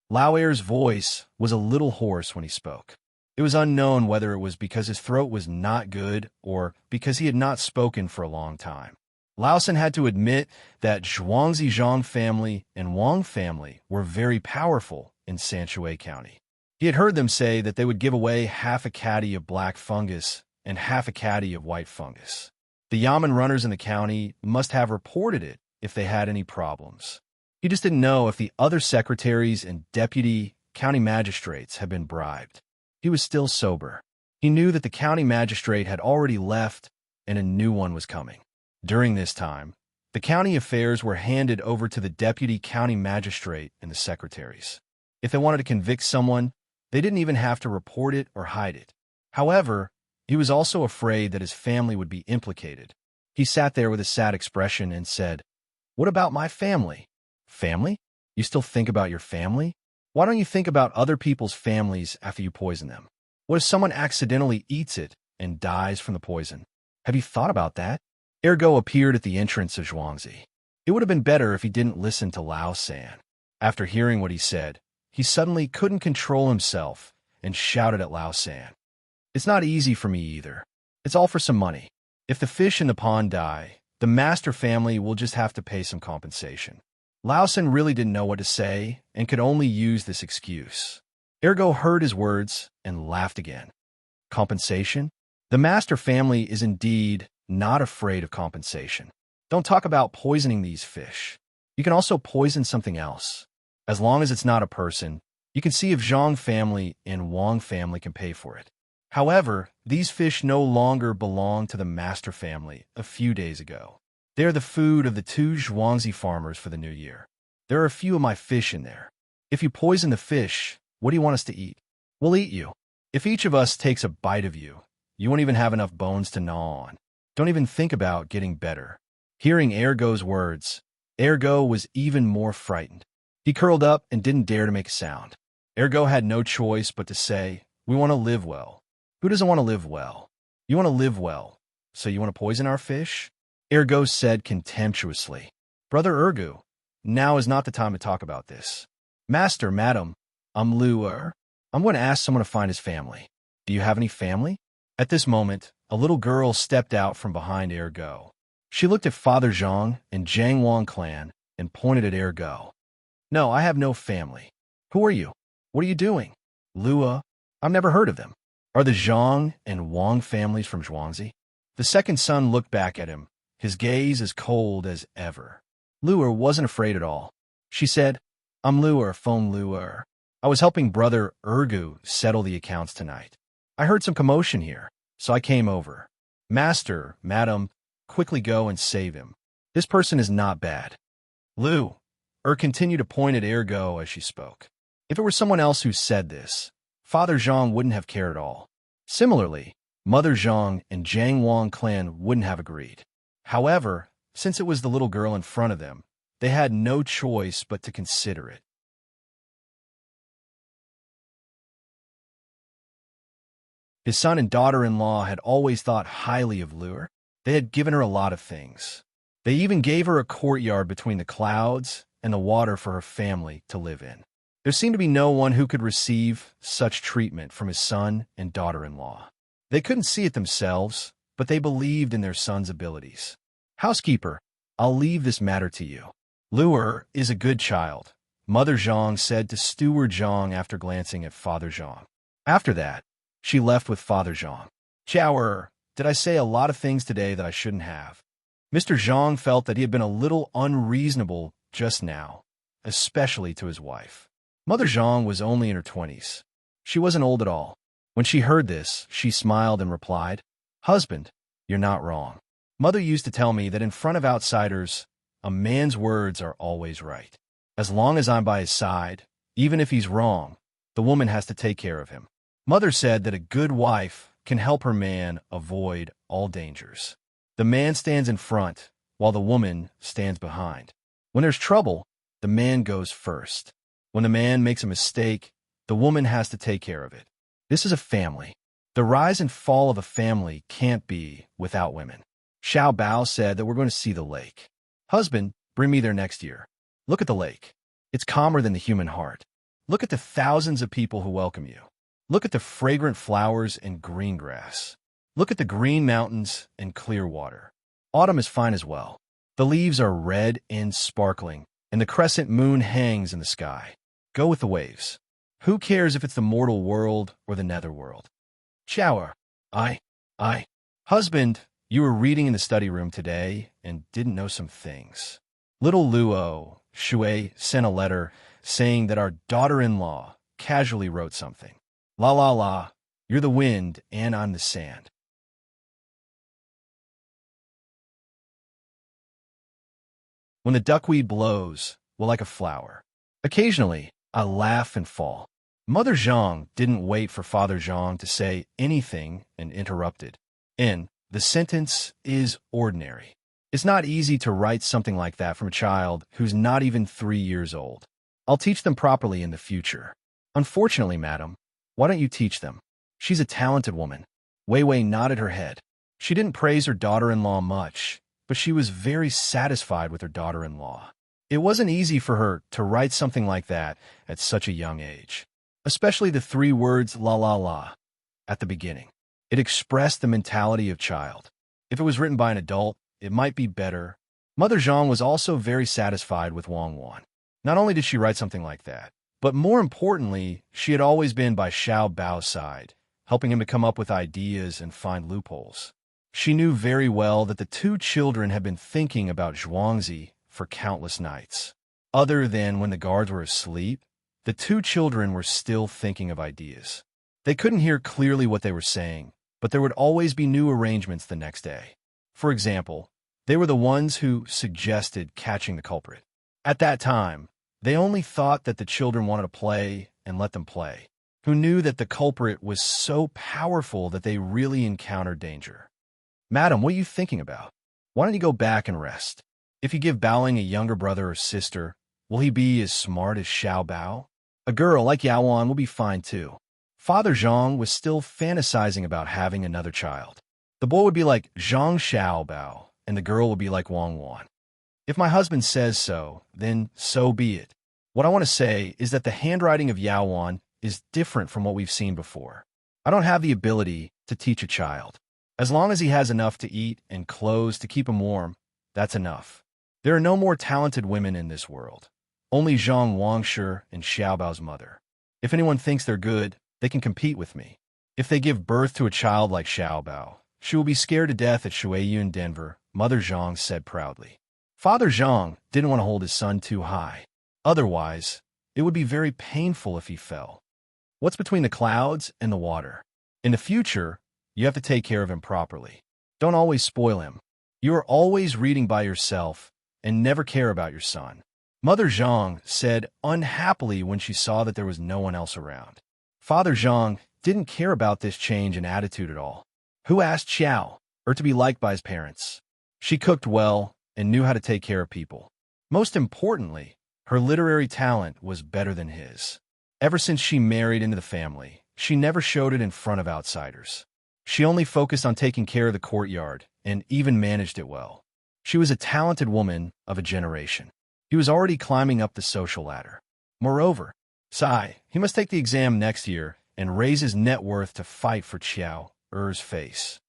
Lao Er's voice was a little hoarse when he spoke. It was unknown whether it was because his throat was not good or because he had not spoken for a long time. Lao San had to admit that Zhuangzi Zhang family and Wang family were very powerful in Sanshui County. He He had heard them say that they would give away half a caddy of black fungus and half a caddy of white fungus. The yamen runners in the county must have reported it if they had any problems. He just didn't know if the other secretaries and deputy county magistrates had been bribed. He was still sober. He knew that the county magistrate had already left and a new one was coming. During this time, the county affairs were handed over to the deputy county magistrate and the secretaries. If they wanted to convict someone, they didn't even have to report it or hide it. However, he was also afraid that his family would be implicated. He sat there with a sad expression and said, "What about my family?" "Family? You still think about your family? Why don't you think about other people's families after you poison them? What if someone accidentally eats it and dies from the poison? Have you thought about that?" Ergo appeared at the entrance of Zhuangzi. It would have been better if he didn't listen to Lao San. After hearing what he said, he suddenly couldn't control himself and shouted at Lao San, "It's not easy for me either. It's all for some money. If the fish in the pond die, the master family will just have to pay some compensation." Lao San really didn't know what to say and could only use this excuse. Ergo heard his words and laughed again. Compensation? The master family is indeed not afraid of compensation. Don't talk about poisoning these fish. You can also poison something else. As long as it's not a person, you can see if Zhang family and Wang family can pay for it. However, these fish no longer belong to the master family a few days ago. They are the food of the 2 Zhuangzi farmers for the new year. There are a few of my fish in there. If you poison the fish, what do you want us to eat? We'll eat you. If each of us takes a bite of you, you won't even have enough bones to gnaw on. Don't even think about getting better. Hearing Ergo's words, Ergo was even more frightened. He curled up and didn't dare to make a sound. Ergo had no choice but to say, "We want to live well." Who doesn't want to live well? You want to live well, so you want to poison our fish? Ergo said contemptuously. "Brother Ergo, now is not the time to talk about this. Master, madam, I'm Luer. I'm going to ask someone to find his family. Do you have any family?" At this moment, a little girl stepped out from behind Ergo. She looked at Father Zhang and Zhang Wang clan and pointed at Ergo. "No, I have no family." "Who are you? What are you doing?" "Lua. I've never heard of them." "Are the Zhang and Wang families from Zhuangzi?" The second son looked back at him, his gaze as cold as ever. Luer wasn't afraid at all. She said, "I'm Luer, Feng Luer. I was helping Brother Ergu settle the accounts tonight. I heard some commotion here, so I came over. Master, madam, quickly go and save him. This person is not bad." Lu continued to point at Ergo as she spoke. If it were someone else who said this, Father Zhang wouldn't have cared at all. Similarly, Mother Zhang and Zhang Wang clan wouldn't have agreed. However, since it was the little girl in front of them, they had no choice but to consider it. His son and daughter-in-law had always thought highly of Lure. They had given her a lot of things. They even gave her a courtyard between the clouds and the water for her family to live in. There seemed to be no one who could receive such treatment from his son and daughter-in-law. They couldn't see it themselves, but they believed in their son's abilities. "Housekeeper, I'll leave this matter to you. Lure is a good child," Mother Zhang said to Steward Zhang after glancing at Father Zhang. After that, she left with Father Zhang. "Chower, did I say a lot of things today that I shouldn't have?" Mr. Zhang felt that he had been a little unreasonable just now, especially to his wife. Mother Zhang was only in her 20s. She wasn't old at all. When she heard this, she smiled and replied, "Husband, you're not wrong. Mother used to tell me that in front of outsiders, a man's words are always right. As long as I'm by his side, even if he's wrong, the woman has to take care of him. Mother said that a good wife can help her man avoid all dangers. The man stands in front, while the woman stands behind. When there's trouble, the man goes first. When the man makes a mistake, the woman has to take care of it. This is a family. The rise and fall of a family can't be without women." Xiao Bao said that we're going to see the lake. "Husband, bring me there next year. Look at the lake. It's calmer than the human heart. Look at the thousands of people who welcome you. Look at the fragrant flowers and green grass. Look at the green mountains and clear water. Autumn is fine as well. The leaves are red and sparkling, and the crescent moon hangs in the sky. Go with the waves." Who cares if it's the mortal world or the netherworld? Shower. I. Husband, you were reading in the study room today and didn't know some things. Little Luo, Shui, sent a letter saying that our daughter-in-law casually wrote something. La la la, you're the wind and I'm the sand. When the duckweed blows, well, like a flower. Occasionally, I laugh and fall. Mother Zhang didn't wait for Father Zhang to say anything and interrupted. The sentence is ordinary. It's not easy to write something like that from a child who's not even 3 years old. I'll teach them properly in the future. Unfortunately, madam, why don't you teach them? She's a talented woman. Wei Wei nodded her head. She didn't praise her daughter-in-law much, but she was very satisfied with her daughter-in-law. It wasn't easy for her to write something like that at such a young age, especially the 3 words la la la at the beginning. It expressed the mentality of child. If it was written by an adult, it might be better. Mother Zhang was also very satisfied with Wang Wan. Not only did she write something like that, but more importantly, she had always been by Xiao Bao's side, helping him to come up with ideas and find loopholes. She knew very well that the 2 children had been thinking about Zhuangzi for countless nights. Other than when the guards were asleep, the 2 children were still thinking of ideas. They couldn't hear clearly what they were saying, but there would always be new arrangements the next day. For example, they were the ones who suggested catching the culprit. At that time, they only thought that the children wanted to play and let them play, who knew that the culprit was so powerful that they really encountered danger. Madam, what are you thinking about? Why don't you go back and rest? If you give Baoling a younger brother or sister, will he be as smart as Xiao Bao? A girl like Yaoan will be fine too. Father Zhang was still fantasizing about having another child. The boy would be like Zhang Xiao Bao, and the girl would be like Wang Wan. If my husband says so, then so be it. What I want to say is that the handwriting of Yaoan is different from what we've seen before. I don't have the ability to teach a child. As long as he has enough to eat and clothes to keep him warm, that's enough. There are no more talented women in this world. Only Zhang Wangshi and Xiao Bao's mother. If anyone thinks they're good, they can compete with me. If they give birth to a child like Xiao Bao, she will be scared to death at Shuiyu Denver, Mother Zhang said proudly. Father Zhang didn't want to hold his son too high. Otherwise, it would be very painful if he fell. What's between the clouds and the water? In the future, you have to take care of him properly. Don't always spoil him. You are always reading by yourself and never care about your son. Mother Zhang said unhappily when she saw that there was no one else around. Father Zhang didn't care about this change in attitude at all. Who asked Xiao, or to be liked by his parents? She cooked well and knew how to take care of people. Most importantly, her literary talent was better than his. Ever since she married into the family, she never showed it in front of outsiders. She only focused on taking care of the courtyard and even managed it well. She was a talented woman of a generation. He was already climbing up the social ladder. Moreover, he must take the exam next year and raise his net worth to fight for Qiao Er's face.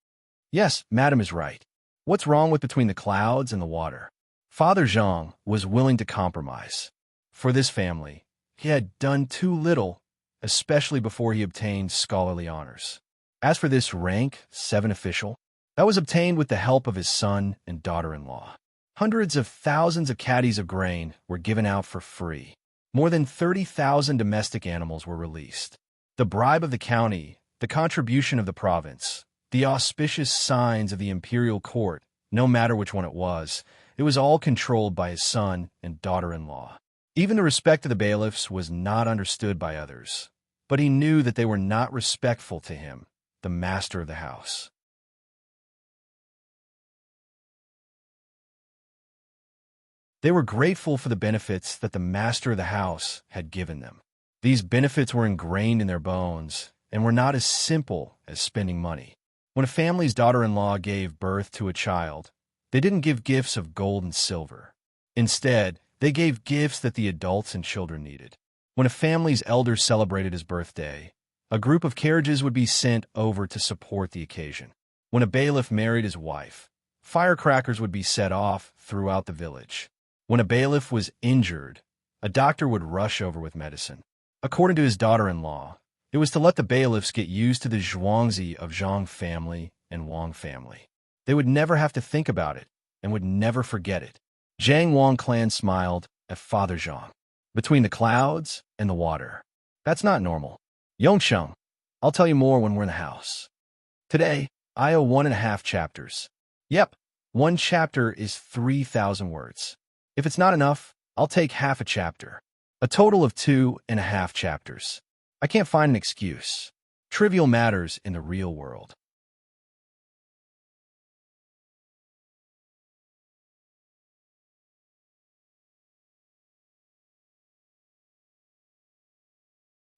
Yes, madam is right. What's wrong with between the clouds and the water? Father Zhang was willing to compromise. For this family, he had done too little, especially before he obtained scholarly honors. As for this rank 7 official, that was obtained with the help of his son and daughter-in-law. Hundreds of thousands of caddies of grain were given out for free. More than 30,000 domestic animals were released. The bribe of the county, the contribution of the province, the auspicious signs of the imperial court, no matter which one it was all controlled by his son and daughter-in-law. Even the respect of the bailiffs was not understood by others, but he knew that they were not respectful to him, the master of the house. They were grateful for the benefits that the master of the house had given them. These benefits were ingrained in their bones and were not as simple as spending money. When a family's daughter-in-law gave birth to a child, they didn't give gifts of gold and silver. Instead, they gave gifts that the adults and children needed. When a family's elder celebrated his birthday, a group of carriages would be sent over to support the occasion. When a bailiff married his wife, firecrackers would be set off throughout the village. When a bailiff was injured, a doctor would rush over with medicine. According to his daughter-in-law, it was to let the bailiffs get used to the Zhuangzi of Zhang family and Wang family. They would never have to think about it and would never forget it. Zhang Wang clan smiled at Father Zhang. Between the clouds and the water. That's not normal. Yongsheng, I'll tell you more when we're in the house. Today, I owe 1.5 chapters. Yep, one chapter is 3,000 words. If it's not enough, I'll take half a chapter. A total of 2.5 chapters. I can't find an excuse. Trivial matters in the real world.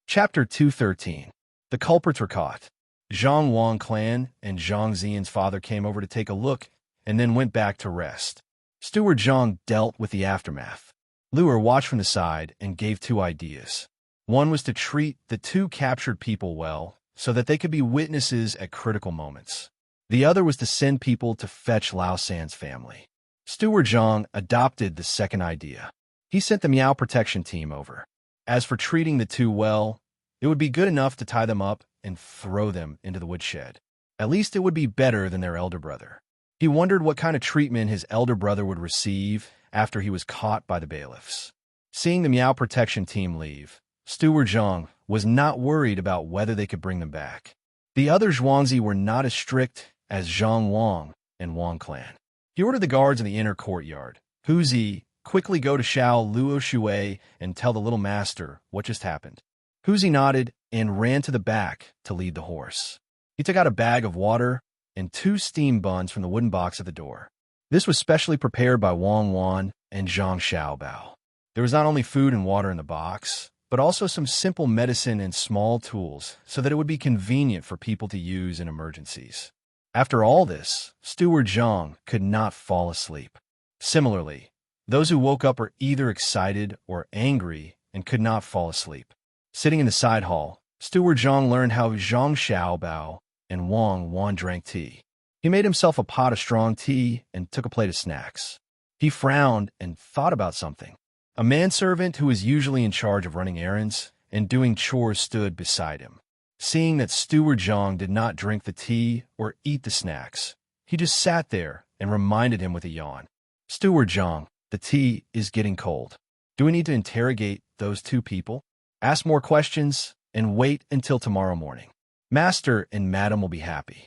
Chapter 213. The culprits were caught. Zhang Wang clan and Zhang Ziyan's father came over to take a look and then went back to rest. Steward Zhang dealt with the aftermath. Luer watched from the side and gave 2 ideas. One was to treat the 2 captured people well so that they could be witnesses at critical moments. The other was to send people to fetch Lao San's family. Steward Zhang adopted the second idea. He sent the Miao protection team over. As for treating the 2 well, it would be good enough to tie them up and throw them into the woodshed. At least it would be better than their elder brother. He wondered what kind of treatment his elder brother would receive after he was caught by the bailiffs. Seeing the Miao protection team leave, Steward Zhang was not worried about whether they could bring them back. The other Zhuangzi were not as strict as Zhang Wang and Wang clan. He ordered the guards in the inner courtyard. Huzi, quickly go to Xiao Luo Shui and tell the little master what just happened. Huzi nodded and ran to the back to lead the horse. He took out a bag of water and 2 steam buns from the wooden box at the door. This was specially prepared by Wang Wan and Zhang Xiaobao. There was not only food and water in the box, but also some simple medicine and small tools so that it would be convenient for people to use in emergencies. After all this, Steward Zhang could not fall asleep. Similarly, those who woke up were either excited or angry and could not fall asleep. Sitting in the side hall, Steward Zhang learned how Zhang Xiaobao and Wang Wan drank tea. He made himself a pot of strong tea and took a plate of snacks. He frowned and thought about something. A manservant who was usually in charge of running errands and doing chores stood beside him. Seeing that Steward Zhang did not drink the tea or eat the snacks, he just sat there and reminded him with a yawn. Steward Zhang, the tea is getting cold. Do we need to interrogate those 2 people? Ask more questions and wait until tomorrow morning. Master and Madam will be happy.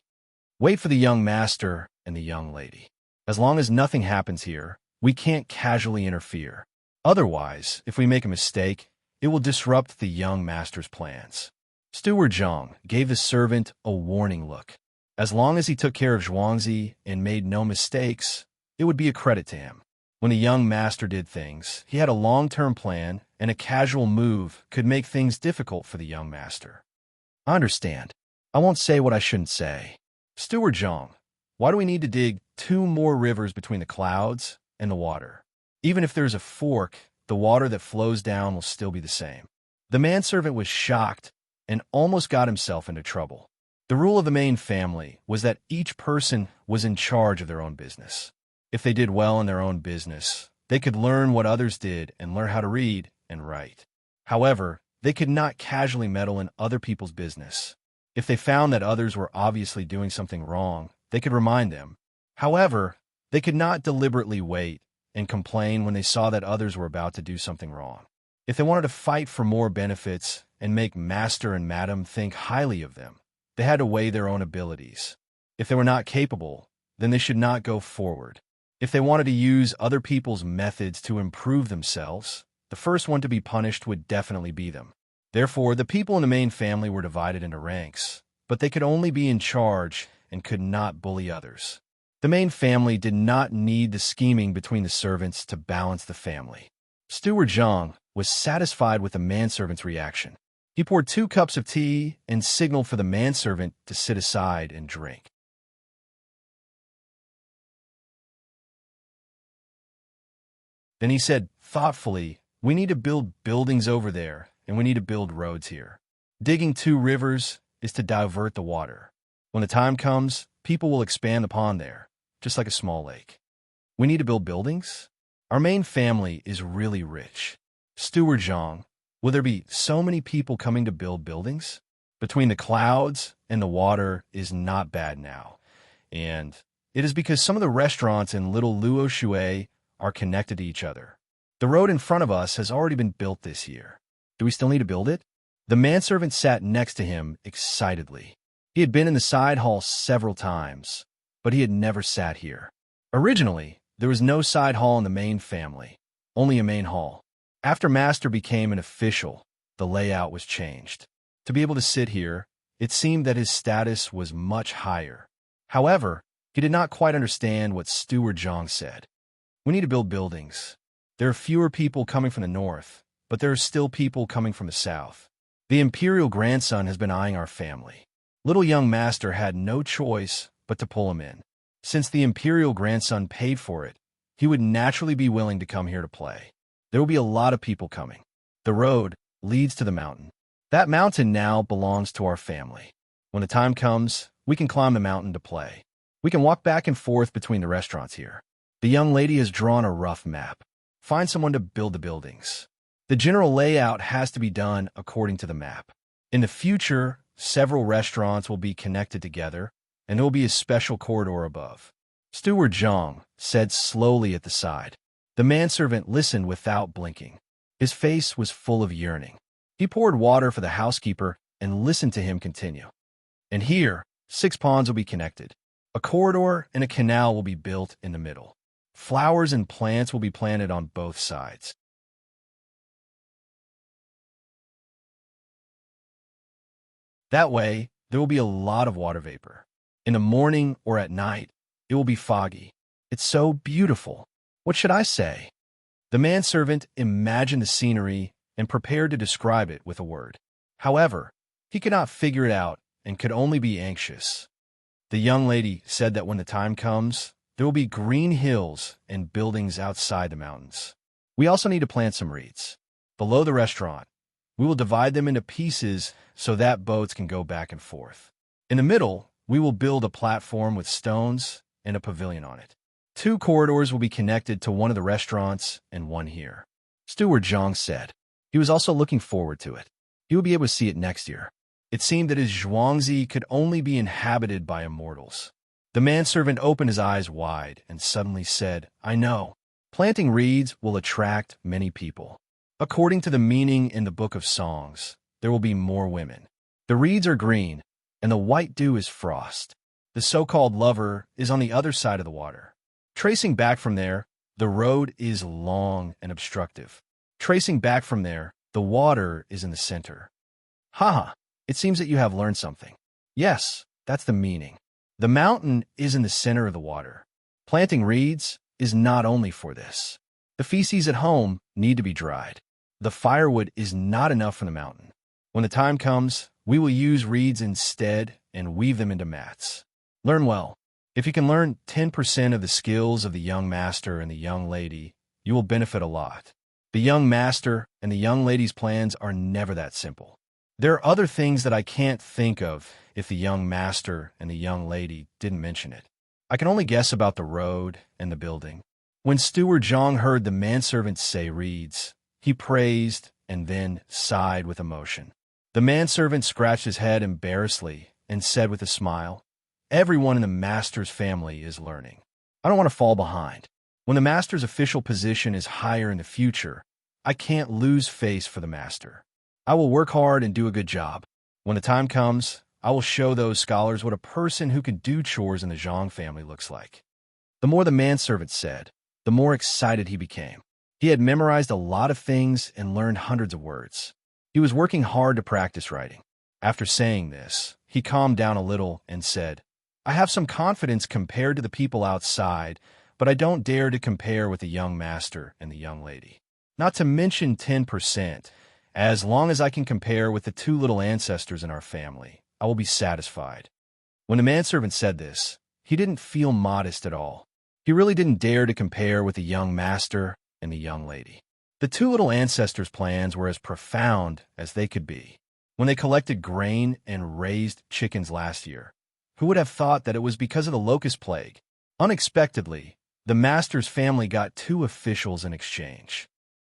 Wait for the young master and the young lady. As long as nothing happens here, we can't casually interfere. Otherwise, if we make a mistake, it will disrupt the young master's plans. Steward Zhang gave the servant a warning look. As long as he took care of Zhuangzi and made no mistakes, it would be a credit to him. When the young master did things, he had a long-term plan, and a casual move could make things difficult for the young master. I understand. I won't say what I shouldn't say. Steward Zhang, why do we need to dig 2 more rivers between the clouds and the water? Even if there's a fork, the water that flows down will still be the same. The manservant was shocked and almost got himself into trouble. The rule of the main family was that each person was in charge of their own business. If they did well in their own business, they could learn what others did and learn how to read and write. However, they could not casually meddle in other people's business. If they found that others were obviously doing something wrong, they could remind them. However, they could not deliberately wait and complain when they saw that others were about to do something wrong. If they wanted to fight for more benefits and make master and madam think highly of them, they had to weigh their own abilities. If they were not capable, then they should not go forward. If they wanted to use other people's methods to improve themselves, the first one to be punished would definitely be them. Therefore, the people in the main family were divided into ranks, but they could only be in charge and could not bully others. The main family did not need the scheming between the servants to balance the family. Steward Zhang was satisfied with the manservant's reaction. He poured 2 cups of tea and signaled for the manservant to sit aside and drink. Then he said thoughtfully, "We need to build buildings over there, and we need to build roads here. Digging 2 rivers is to divert the water. When the time comes, people will expand the pond there, just like a small lake. We need to build buildings? Our main family is really rich. Steward Zhang, Will there be so many people coming to build buildings? Between the clouds and the water is not bad now. And it is because some of the restaurants in Little Luo Shui are connected to each other. The road in front of us has already been built this year. Do we still need to build it? The manservant sat next to him excitedly. He had been in the side hall several times, but he had never sat here. Originally, there was no side hall in the main family, only a main hall. After Master became an official, the layout was changed. To be able to sit here, it seemed that his status was much higher. However, he did not quite understand what Steward Zhang said. We need to build buildings. There are fewer people coming from the north, but there are still people coming from the south. The imperial grandson has been eyeing our family. Little young Master had no choice but to pull him in. Since the imperial grandson paid for it, he would naturally be willing to come here to play. There will be a lot of people coming. The road leads to the mountain. That mountain now belongs to our family. When the time comes, we can climb the mountain to play. We can walk back and forth between the restaurants here. The young lady has drawn a rough map. Find someone to build the buildings. The general layout has to be done according to the map. In the future, several restaurants will be connected together, and there will be a special corridor above. Steward Zhang said slowly at the side. The manservant listened without blinking. His face was full of yearning. He poured water for the housekeeper and listened to him continue. And here, 6 ponds will be connected. A corridor and a canal will be built in the middle. Flowers and plants will be planted on both sides. That way, there will be a lot of water vapor. In the morning or at night, it will be foggy. It's so beautiful. What should I say? The manservant imagined the scenery and prepared to describe it with a word. However, he could not figure it out and could only be anxious. The young lady said that when the time comes, there will be green hills and buildings outside the mountains. We also need to plant some reeds. Below the restaurant, we will divide them into pieces so that boats can go back and forth. In the middle, we will build a platform with stones and a pavilion on it. 2 corridors will be connected to one of the restaurants and one here. Steward Zhang said. He was also looking forward to it. He would be able to see it next year. It seemed that his Zhuangzi could only be inhabited by immortals. The manservant opened his eyes wide and suddenly said, I know. Planting reeds will attract many people. According to the meaning in the Book of Songs, there will be more women. The reeds are green, and the white dew is frost. The so-called lover is on the other side of the water. Tracing back from there, the road is long and obstructive. Tracing back from there, the water is in the center. Haha, it seems that you have learned something. Yes, that's the meaning. The mountain is in the center of the water. Planting reeds is not only for this. The feces at home need to be dried. The firewood is not enough for the mountain. When the time comes, we will use reeds instead and weave them into mats. Learn well. If you can learn 10% of the skills of the young master and the young lady, you will benefit a lot. The young master and the young lady's plans are never that simple. There are other things that I can't think of if the young master and the young lady didn't mention it. I can only guess about the road and the building. When Steward Zhang heard the manservant say reeds, he praised and then sighed with emotion. The manservant scratched his head embarrassedly and said with a smile, Everyone in the master's family is learning. I don't want to fall behind. When the master's official position is higher in the future, I can't lose face for the master. I will work hard and do a good job. When the time comes, I will show those scholars what a person who can do chores in the Zhang family looks like. The more the manservant said, the more excited he became. He had memorized a lot of things and learned hundreds of words. He was working hard to practice writing. After saying this, he calmed down a little and said, I have some confidence compared to the people outside, but I don't dare to compare with the young master and the young lady. Not to mention 10%. As long as I can compare with the 2 little ancestors in our family, I will be satisfied. When the manservant said this, he didn't feel modest at all. He really didn't dare to compare with the young master and the young lady. The 2 little ancestors' plans were as profound as they could be. When they collected grain and raised chickens last year, who would have thought that it was because of the locust plague? Unexpectedly, the master's family got 2 officials in exchange.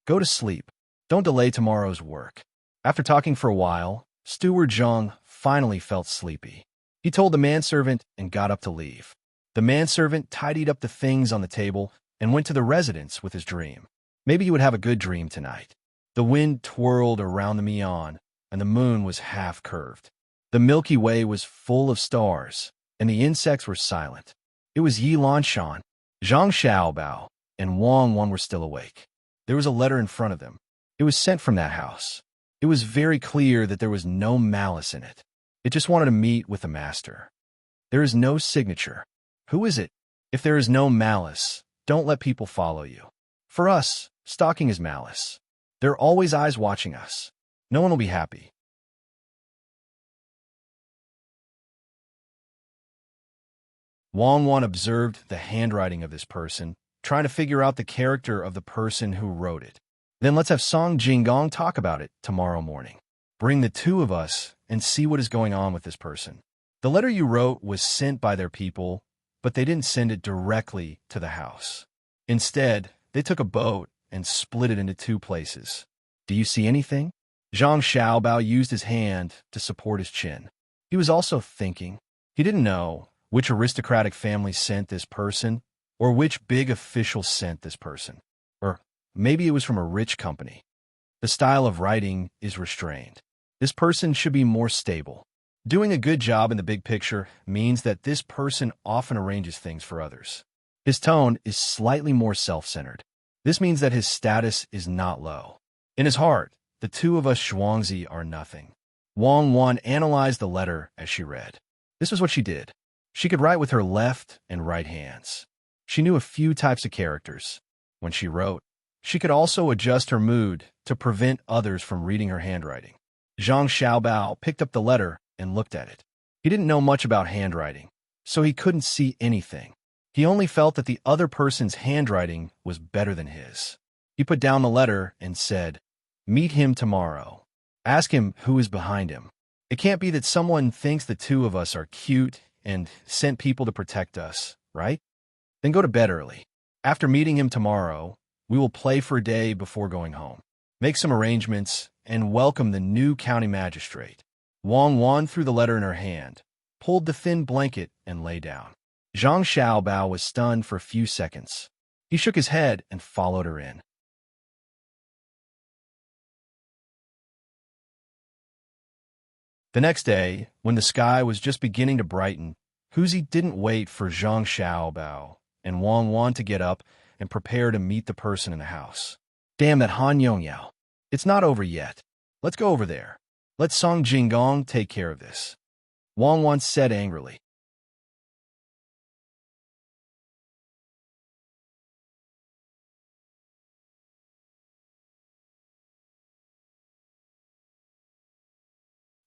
Go to sleep. Don't delay tomorrow's work. After talking for a while, Steward Zhang finally felt sleepy. He told the manservant and got up to leave. The manservant tidied up the things on the table and went to the residence with his dream. Maybe he would have a good dream tonight. The wind twirled around the Mian, and the moon was half-curved. The Milky Way was full of stars, and the insects were silent. It was Yi Lanshan, Zhang Xiaobao, and Wang Wan were still awake. There was a letter in front of them. It was sent from that house. It was very clear that there was no malice in it. It just wanted to meet with the master. There is no signature. Who is it? If there is no malice, don't let people follow you. For us, stalking is malice. There are always eyes watching us. No one will be happy. Wang Wan observed the handwriting of this person, trying to figure out the character of the person who wrote it. Then let's have Song Jinggong talk about it tomorrow morning. Bring the two of us and see what is going on with this person. The letter you wrote was sent by their people, but they didn't send it directly to the house. Instead, they took a boat and split it into two places. Do you see anything? Zhang Xiaobao used his hand to support his chin. He was also thinking. He didn't know which aristocratic family sent this person or which big official sent this person. Or maybe it was from a rich company. The style of writing is restrained. This person should be more stable. Doing a good job in the big picture means that this person often arranges things for others. His tone is slightly more self-centered. This means that his status is not low. In his heart, the two of us Zhuangzi are nothing. Wang Wan analyzed the letter as she read. This was what she did. She could write with her left and right hands. She knew a few types of characters. When she wrote, she could also adjust her mood to prevent others from reading her handwriting. Zhang Xiaobao picked up the letter and looked at it. He didn't know much about handwriting, so he couldn't see anything. He only felt that the other person's handwriting was better than his. He put down the letter and said, "Meet him tomorrow. Ask him who is behind him. It can't be that someone thinks the two of us are cute and sent people to protect us, right? Then go to bed early. After meeting him tomorrow, we will play for a day before going home. Make some arrangements and welcome the new county magistrate." Wang Wan threw the letter in her hand, pulled the thin blanket, and lay down. Zhang Xiaobao was stunned for a few seconds. He shook his head and followed her in. The next day, when the sky was just beginning to brighten, Huzi didn't wait for Zhang Xiaobao and Wang Wan to get up and prepare to meet the person in the house. Damn that Han Yongyao. It's not over yet. Let's go over there. Let Song Jinggong take care of this. Wang Wan said angrily.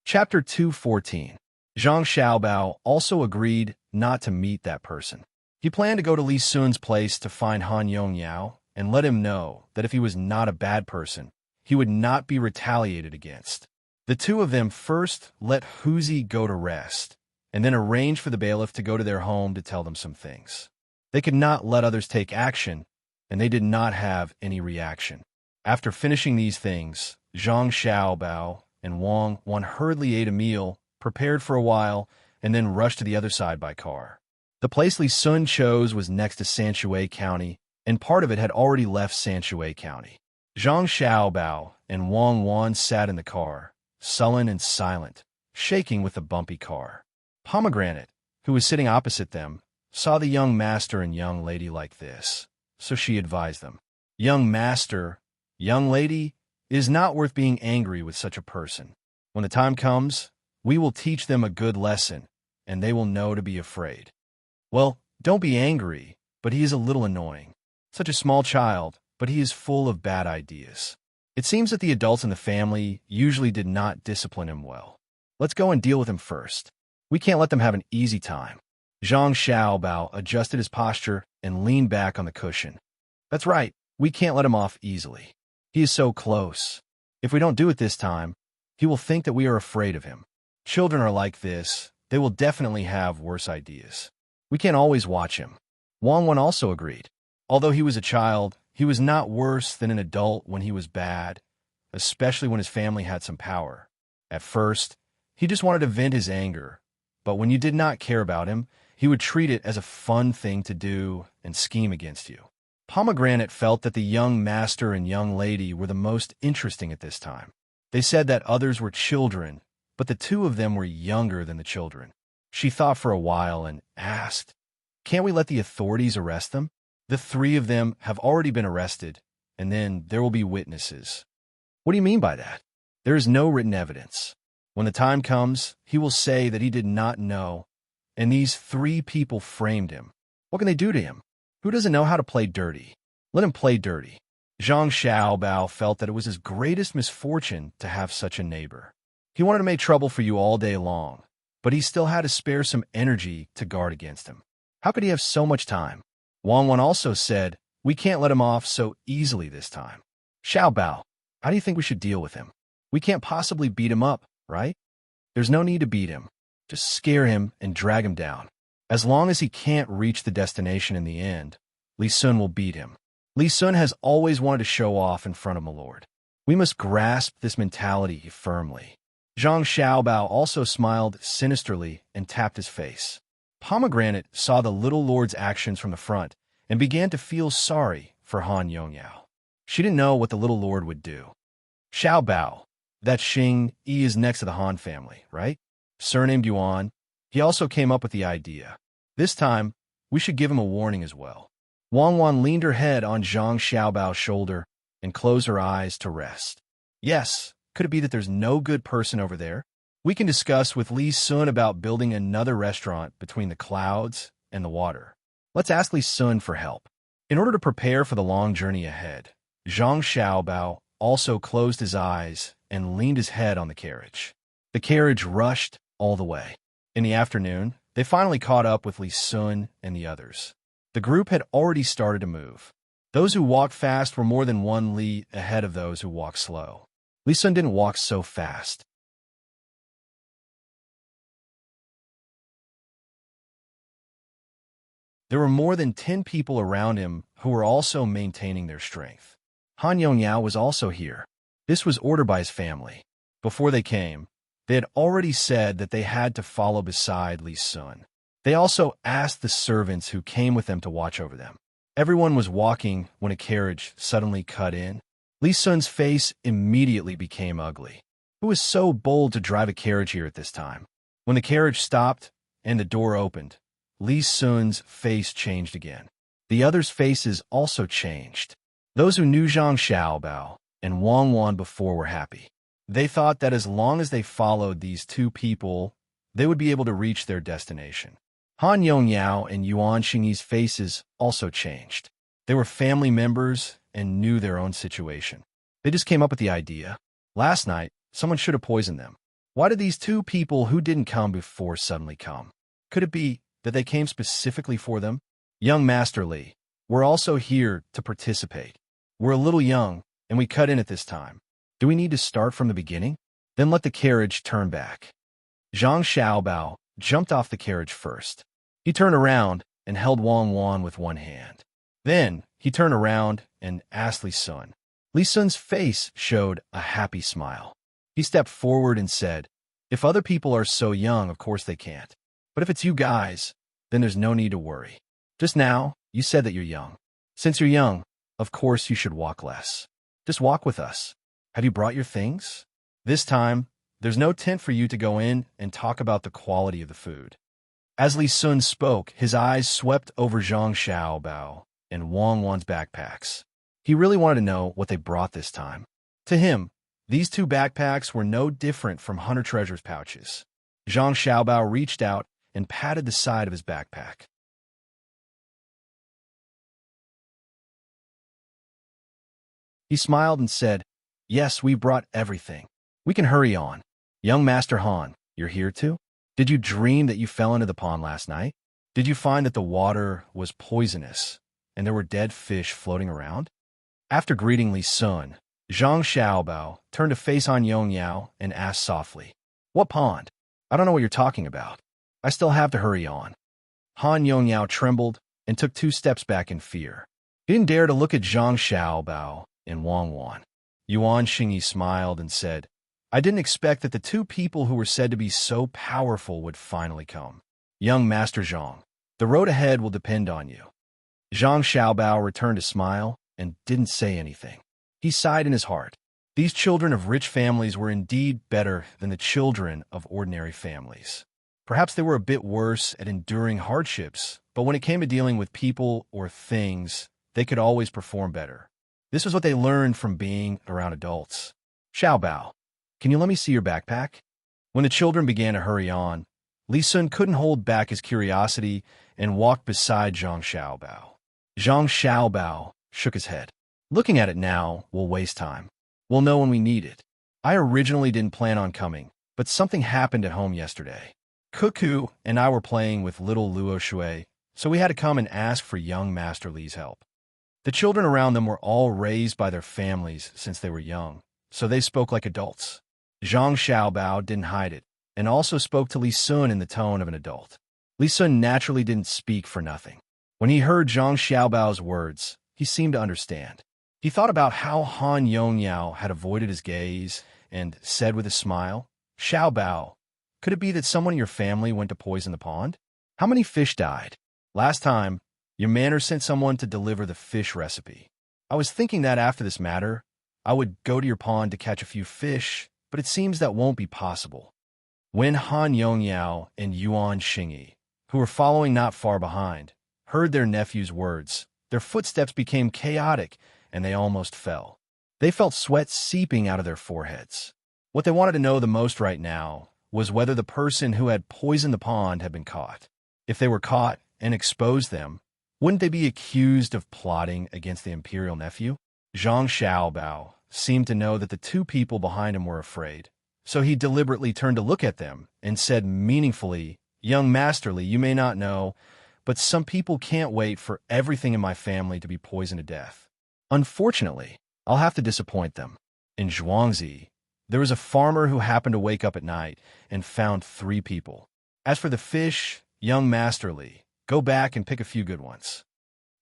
Chapter 214. Zhang Xiaobao also agreed not to meet that person. He planned to go to Li Sun's place to find Han Yongyao and let him know that if he was not a bad person, he would not be retaliated against. The two of them first let Huzi go to rest, and then arranged for the bailiff to go to their home to tell them some things. They could not let others take action, and they did not have any reaction. After finishing these things, Zhang Xiaobao and Wang Wan hurriedly ate a meal, prepared for a while, and then rushed to the other side by car. The place Li Sun chose was next to Sanshui County, and part of it had already left Sanshui County. Zhang Xiaobao and Wang Wan sat in the car, sullen and silent, shaking with the bumpy car. Pomegranate, who was sitting opposite them, saw the young master and young lady like this, so she advised them. Young master, young lady, it is not worth being angry with such a person. When the time comes, we will teach them a good lesson, and they will know to be afraid. Well, don't be angry, but he is a little annoying. Such a small child, but he is full of bad ideas. It seems that the adults in the family usually did not discipline him well. Let's go and deal with him first. We can't let them have an easy time. Zhang Xiaobao adjusted his posture and leaned back on the cushion. That's right, we can't let him off easily. He is so close. If we don't do it this time, he will think that we are afraid of him. Children are like this. They will definitely have worse ideas. We can't always watch him. Wang Wan also agreed. Although he was a child, he was not worse than an adult when he was bad, especially when his family had some power. At first, he just wanted to vent his anger, but when you did not care about him, he would treat it as a fun thing to do and scheme against you. Pomegranate felt that the young master and young lady were the most interesting at this time. They said that others were children, but the two of them were younger than the children. She thought for a while and asked, "Can't we let the authorities arrest them? The three of them have already been arrested, and then there will be witnesses." "What do you mean by that?" "There is no written evidence. When the time comes, he will say that he did not know, and these three people framed him. What can they do to him? Who doesn't know how to play dirty? Let him play dirty." Zhang Xiaobao felt that it was his greatest misfortune to have such a neighbor. He wanted to make trouble for you all day long, but he still had to spare some energy to guard against him. How could he have so much time? Wang Wan also said, "We can't let him off so easily this time." "Xiaobao, how do you think we should deal with him? We can't possibly beat him up, right?" "There's no need to beat him. Just scare him and drag him down. As long as he can't reach the destination in the end, Li Sun will beat him. Li Sun has always wanted to show off in front of my lord. We must grasp this mentality firmly." Zhang Xiaobao also smiled sinisterly and tapped his face. Pomegranate saw the little lord's actions from the front and began to feel sorry for Han Yongyao. She didn't know what the little lord would do. "Xiaobao, that Xing Yi is next to the Han family, right? Surnamed Yuan. He also came up with the idea. This time, we should give him a warning as well." Wang Wan leaned her head on Zhang Xiaobao's shoulder and closed her eyes to rest. "Yes, could it be that there's no good person over there? We can discuss with Li Sun about building another restaurant between the clouds and the water. Let's ask Li Sun for help." In order to prepare for the long journey ahead, Zhang Xiaobao also closed his eyes and leaned his head on the carriage. The carriage rushed all the way. In the afternoon, they finally caught up with Li Sun and the others. The group had already started to move. Those who walked fast were more than one li ahead of those who walked slow. Li Sun didn't walk so fast. There were more than 10 people around him who were also maintaining their strength. Han Yongyao was also here. This was ordered by his family. Before they came, they had already said that they had to follow beside Li Sun. They also asked the servants who came with them to watch over them. Everyone was walking when a carriage suddenly cut in. Li Sun's face immediately became ugly. Who was so bold to drive a carriage here at this time? When the carriage stopped and the door opened, Li Sun's face changed again. The others' faces also changed. Those who knew Zhang Xiaobao and Wang Wan before were happy. They thought that as long as they followed these two people, they would be able to reach their destination. Han Yongyao and Yuan Xingyi's faces also changed. They were family members and knew their own situation. They just came up with the idea. Last night, someone should have poisoned them. Why did these two people who didn't come before suddenly come? Could it be that they came specifically for them? Young Master Li, we're also here to participate. We're a little young, and we cut in at this time. Do we need to start from the beginning? Then let the carriage turn back. Zhang Xiaobao jumped off the carriage first. He turned around and held Wang Wan with one hand. Then he turned around and asked Li Sun. Li Sun's face showed a happy smile. He stepped forward and said, "If other people are so young, of course they can't. But if it's you guys, then there's no need to worry. Just now, you said that you're young. Since you're young, of course you should walk less. Just walk with us. Have you brought your things? This time, there's no tent for you to go in and talk about the quality of the food." As Li Sun spoke, his eyes swept over Zhang Xiaobao and Wang Wan's backpacks. He really wanted to know what they brought this time. To him, these two backpacks were no different from Hunter Treasure's pouches. Zhang Xiaobao reached out and patted the side of his backpack. He smiled and said, "Yes, we brought everything. We can hurry on. Young Master Han, you're here too? Did you dream that you fell into the pond last night? Did you find that the water was poisonous and there were dead fish floating around?" After greeting Li Sun, Zhang Xiaobao turned to face Han Yongyao and asked softly, "What pond? I don't know what you're talking about. I still have to hurry on." Han Yongyao trembled and took 2 steps back in fear. He didn't dare to look at Zhang Xiaobao and Wang Wan. Yuan Xingyi smiled and said, I didn't expect that the two people who were said to be so powerful would finally come. Young Master Zhang, the road ahead will depend on you. Zhang Xiaobao returned a smile and didn't say anything. He sighed in his heart. These children of rich families were indeed better than the children of ordinary families. Perhaps they were a bit worse at enduring hardships, but when it came to dealing with people or things, they could always perform better. This was what they learned from being around adults. Xiaobao, can you let me see your backpack? When the children began to hurry on, Li Sun couldn't hold back his curiosity and walked beside Zhang Xiaobao. Zhang Xiaobao shook his head. Looking at it now will waste time. We'll know when we need it. I originally didn't plan on coming, but something happened at home yesterday. Cuckoo and I were playing with little Luo Shui, so we had to come and ask for young Master Li's help. The children around them were all raised by their families since they were young, so they spoke like adults. Zhang Xiaobao didn't hide it, and also spoke to Li Sun in the tone of an adult. Li Sun naturally didn't speak for nothing. When he heard Zhang Xiaobao's words, he seemed to understand. He thought about how Han Yongyao had avoided his gaze and said with a smile, Xiaobao, could it be that someone in your family went to poison the pond? How many fish died? Last time, your manor sent someone to deliver the fish recipe. I was thinking that after this matter, I would go to your pond to catch a few fish, but it seems that won't be possible. When Han Yongyao and Yuan Xingyi, who were following not far behind, heard their nephew's words, their footsteps became chaotic and they almost fell. They felt sweat seeping out of their foreheads. What they wanted to know the most right now was whether the person who had poisoned the pond had been caught. If they were caught and exposed them, wouldn't they be accused of plotting against the imperial nephew? Zhang Xiaobao seemed to know that the two people behind him were afraid, so he deliberately turned to look at them and said meaningfully, Young Master Li, you may not know, but some people can't wait for everything in my family to be poisoned to death. Unfortunately, I'll have to disappoint them. In Zhuangzi, there was a farmer who happened to wake up at night and found 3 people. As for the fish, young Master Li, go back and pick a few good ones.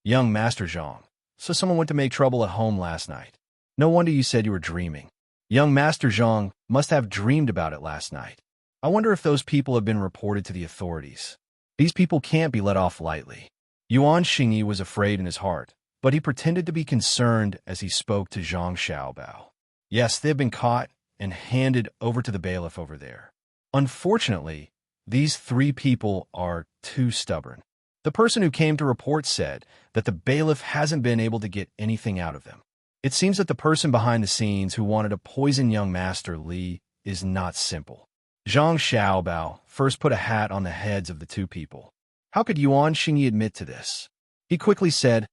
Young Master Zhang, so someone went to make trouble at home last night. No wonder you said you were dreaming. Young Master Zhang must have dreamed about it last night. I wonder if those people have been reported to the authorities. These people can't be let off lightly. Yuan Xingyi was afraid in his heart, but he pretended to be concerned as he spoke to Zhang Xiaobao. Yes, they have been caught and handed over to the bailiff over there. Unfortunately, these 3 people are too stubborn. The person who came to report said that the bailiff hasn't been able to get anything out of them. It seems that the person behind the scenes who wanted to poison young Master Li is not simple. Zhang Xiaobao first put a hat on the heads of the 2 people. How could Yuan Xingyi admit to this? He quickly said,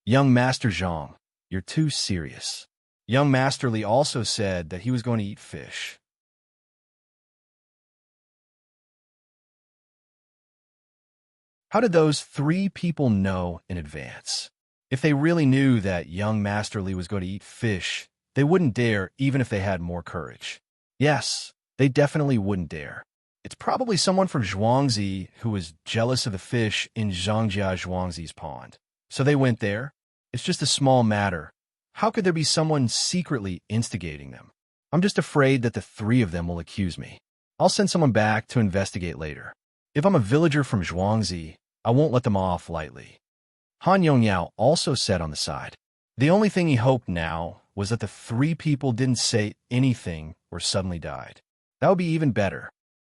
Young Master Zhang, you're too serious. Young Master Li also said that he was going to eat fish. How did those 3 people know in advance? If they really knew that young Master Li was going to eat fish, they wouldn't dare even if they had more courage. Yes, they definitely wouldn't dare. It's probably someone from Zhuangzi who was jealous of the fish in Zhangjia Zhuangzi's pond. So they went there. It's just a small matter. How could there be someone secretly instigating them? I'm just afraid that the 3 of them will accuse me. I'll send someone back to investigate later. If I'm a villager from Zhuangzi, I won't let them off lightly. Han Yongyao also said on the side. The only thing he hoped now was that the 3 people didn't say anything or suddenly died. That would be even better.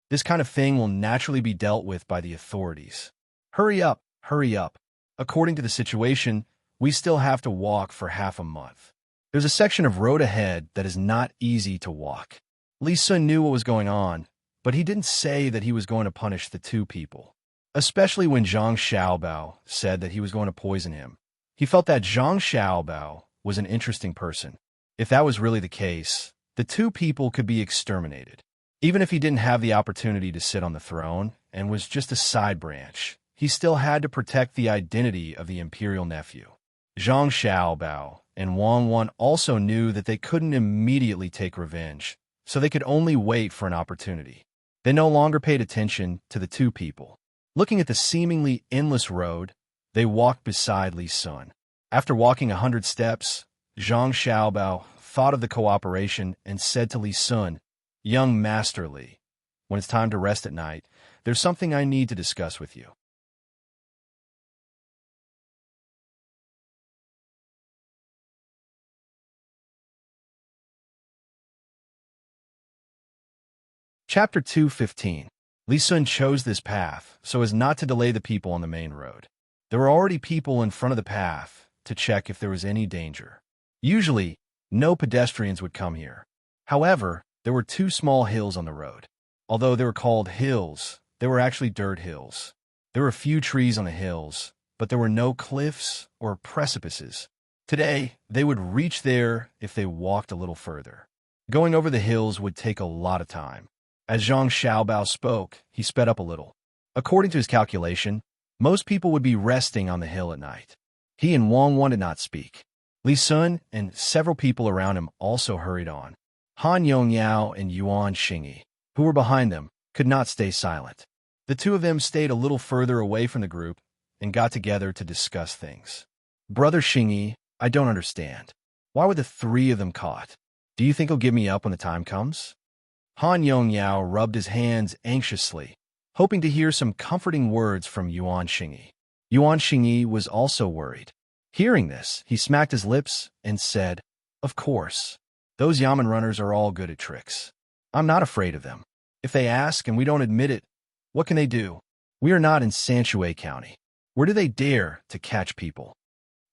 This kind of thing will naturally be dealt with by the authorities. Hurry up, hurry up. According to the situation, we still have to walk for half a month. There's a section of road ahead that is not easy to walk. Li Sun knew what was going on, but he didn't say that he was going to punish the 2 people. Especially when Zhang Xiaobao said that he was going to poison him. He felt that Zhang Xiaobao was an interesting person. If that was really the case, the 2 people could be exterminated. Even if he didn't have the opportunity to sit on the throne and was just a side branch, he still had to protect the identity of the imperial nephew. Zhang Xiaobao and Wang Wan also knew that they couldn't immediately take revenge, so they could only wait for an opportunity. They no longer paid attention to the 2 people. Looking at the seemingly endless road, they walked beside Li Sun. After walking 100 steps, Zhang Xiaobao thought of the cooperation and said to Li Sun, "Young Master Li, when it's time to rest at night, there's something I need to discuss with you." Chapter 2:15. Li Sun chose this path so as not to delay the people on the main road. There were already people in front of the path to check if there was any danger. Usually, no pedestrians would come here. However, there were two small hills on the road. Although they were called hills, they were actually dirt hills. There were a few trees on the hills, but there were no cliffs or precipices. Today, they would reach there if they walked a little further. Going over the hills would take a lot of time. As Zhang Xiaobao spoke, he sped up a little. According to his calculation, most people would be resting on the hill at night. He and Wang Wan did not speak. Li Sun and several people around him also hurried on. Han Yongyao and Yuan Xingyi, who were behind them, could not stay silent. The two of them stayed a little further away from the group and got together to discuss things. "Brother Xingyi, I don't understand. Why were the three of them caught? Do you think he'll give me up when the time comes?" Han Yongyao rubbed his hands anxiously, hoping to hear some comforting words from Yuan Xingyi. Yuan Xingyi was also worried. Hearing this, he smacked his lips and said, "Of course. Those Yamen runners are all good at tricks. I'm not afraid of them. If they ask and we don't admit it, what can they do? We are not in Sanshui County. Where do they dare to catch people?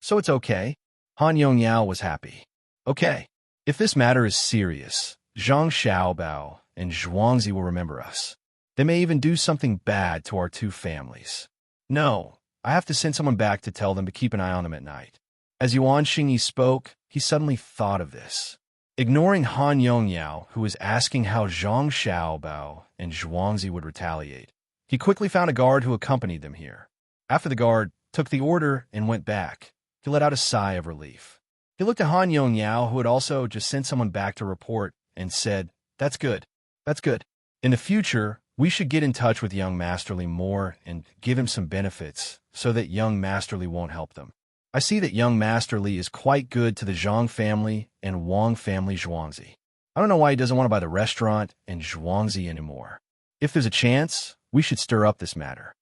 So it's okay." Han Yongyao was happy. "Okay. If this matter is serious, Zhang Xiaobao and Zhuangzi will remember us. They may even do something bad to our two families. No, I have to send someone back to tell them to keep an eye on them at night." As Yuan Xingyi spoke, he suddenly thought of this. Ignoring Han Yongyao, who was asking how Zhang Xiaobao and Zhuangzi would retaliate, he quickly found a guard who accompanied them here. After the guard took the order and went back, he let out a sigh of relief. He looked at Han Yongyao, who had also just sent someone back to report, and said, "That's good. That's good. In the future, we should get in touch with young Masterly more and give him some benefits so that young Masterly won't help them. I see that young Masterly is quite good to the Zhang family and Wang family Zhuangzi. I don't know why he doesn't want to buy the restaurant and Zhuangzi anymore. If there's a chance, we should stir up this matter."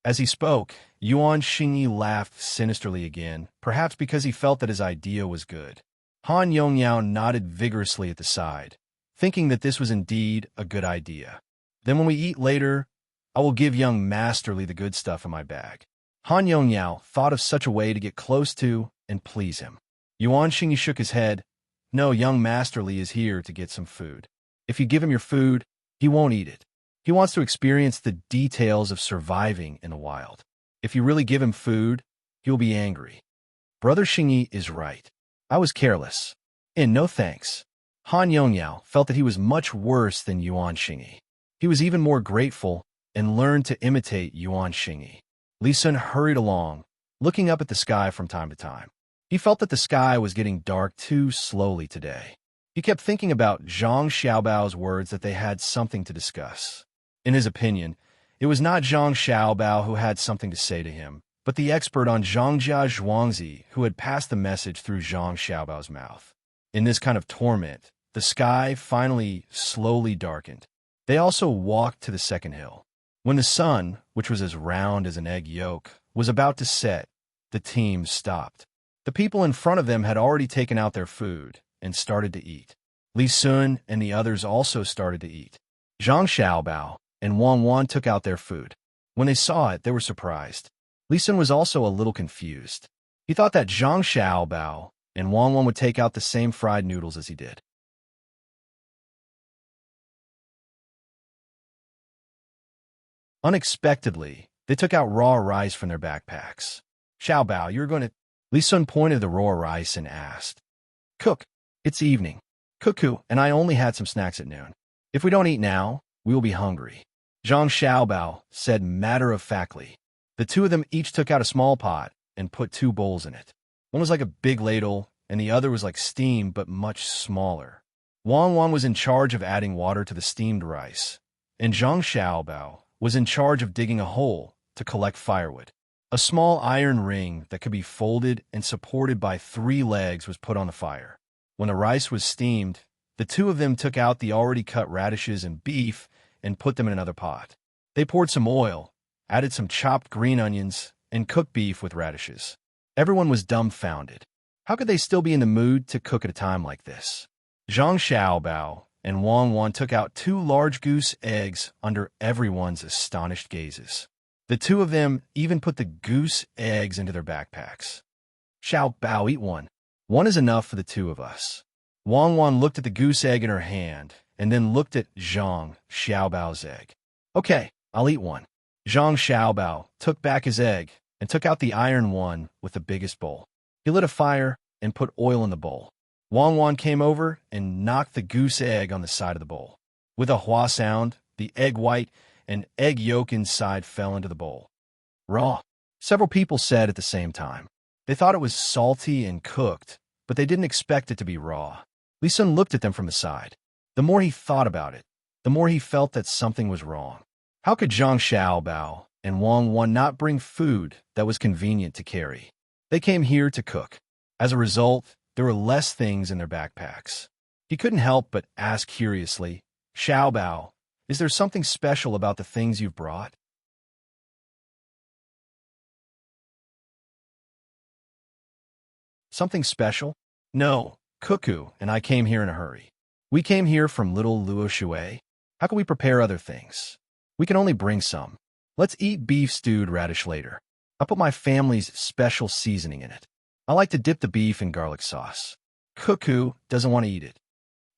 As he spoke, Yuan Xingyi laughed sinisterly again, perhaps because he felt that his idea was good. Han Yongyao nodded vigorously at the side, thinking that this was indeed a good idea. "Then when we eat later, I will give young Masterly the good stuff in my bag." Han Yongyao thought of such a way to get close to and please him. Yuan Xingyi shook his head. "No, young Masterly is here to get some food. If you give him your food, he won't eat it. He wants to experience the details of surviving in the wild. If you really give him food, he'll be angry." Brother Xingyi is right. I was careless. And no thanks. Han Yongyao felt that he was much worse than Yuan Xingyi. He was even more grateful and learned to imitate Yuan Xingyi. Li Sun hurried along, looking up at the sky from time to time. He felt that the sky was getting dark too slowly today. He kept thinking about Zhang Xiaobao's words that they had something to discuss. In his opinion, it was not Zhang Xiaobao who had something to say to him, but the expert on Zhangjia Zhuangzi who had passed the message through Zhang Xiaobao's mouth. In this kind of torment, the sky finally slowly darkened. They also walked to the second hill. When the sun, which was as round as an egg yolk, was about to set, the team stopped. The people in front of them had already taken out their food and started to eat. Li Sun and the others also started to eat. Zhang Xiaobao and Wang Wan took out their food. When they saw it, they were surprised. Li Sun was also a little confused. He thought that Zhang Xiaobao and Wang Wan would take out the same fried noodles as he did. Unexpectedly, they took out raw rice from their backpacks. "Xiaobao, you're going to..." Li Sun pointed to the raw rice and asked, "Cook, it's evening. Cuckoo and I only had some snacks at noon. If we don't eat now, we will be hungry." Zhang Xiaobao said matter-of-factly. The two of them each took out a small pot and put 2 bowls in it. One was like a big ladle, and the other was like steam but much smaller. Wang Wan was in charge of adding water to the steamed rice, and Zhang Xiaobao was in charge of digging a hole to collect firewood. A small iron ring that could be folded and supported by 3 legs was put on the fire. When the rice was steamed, the two of them took out the already cut radishes and beef and put them in another pot. They poured some oil, added some chopped green onions, and cooked beef with radishes. Everyone was dumbfounded. How could they still be in the mood to cook at a time like this? Zhang Xiaobao and Wang Wan took out 2 large goose eggs under everyone's astonished gazes. The two of them even put the goose eggs into their backpacks. Xiaobao, eat one. One is enough for the two of us. Wang Wan looked at the goose egg in her hand and then looked at Zhang Xiaobao's egg. Okay, I'll eat one. Zhang Xiaobao took back his egg and took out the iron one with the biggest bowl. He lit a fire and put oil in the bowl. Wang Wan came over and knocked the goose egg on the side of the bowl. With a hua sound, the egg white and egg yolk inside fell into the bowl. Raw. Several people said at the same time. They thought it was salty and cooked, but they didn't expect it to be raw. Li Sun looked at them from the side. The more he thought about it, the more he felt that something was wrong. How could Zhang Xiaobao and Wang Wan not bring food that was convenient to carry? They came here to cook. As a result, there were less things in their backpacks. He couldn't help but ask curiously, Xiaobao, is there something special about the things you've brought? Something special? No, Cuckoo and I came here in a hurry. We came here from Little Luo Shui. How can we prepare other things? We can only bring some. Let's eat beef stewed radish later. I put my family's special seasoning in it. I like to dip the beef in garlic sauce. Cuckoo doesn't want to eat it.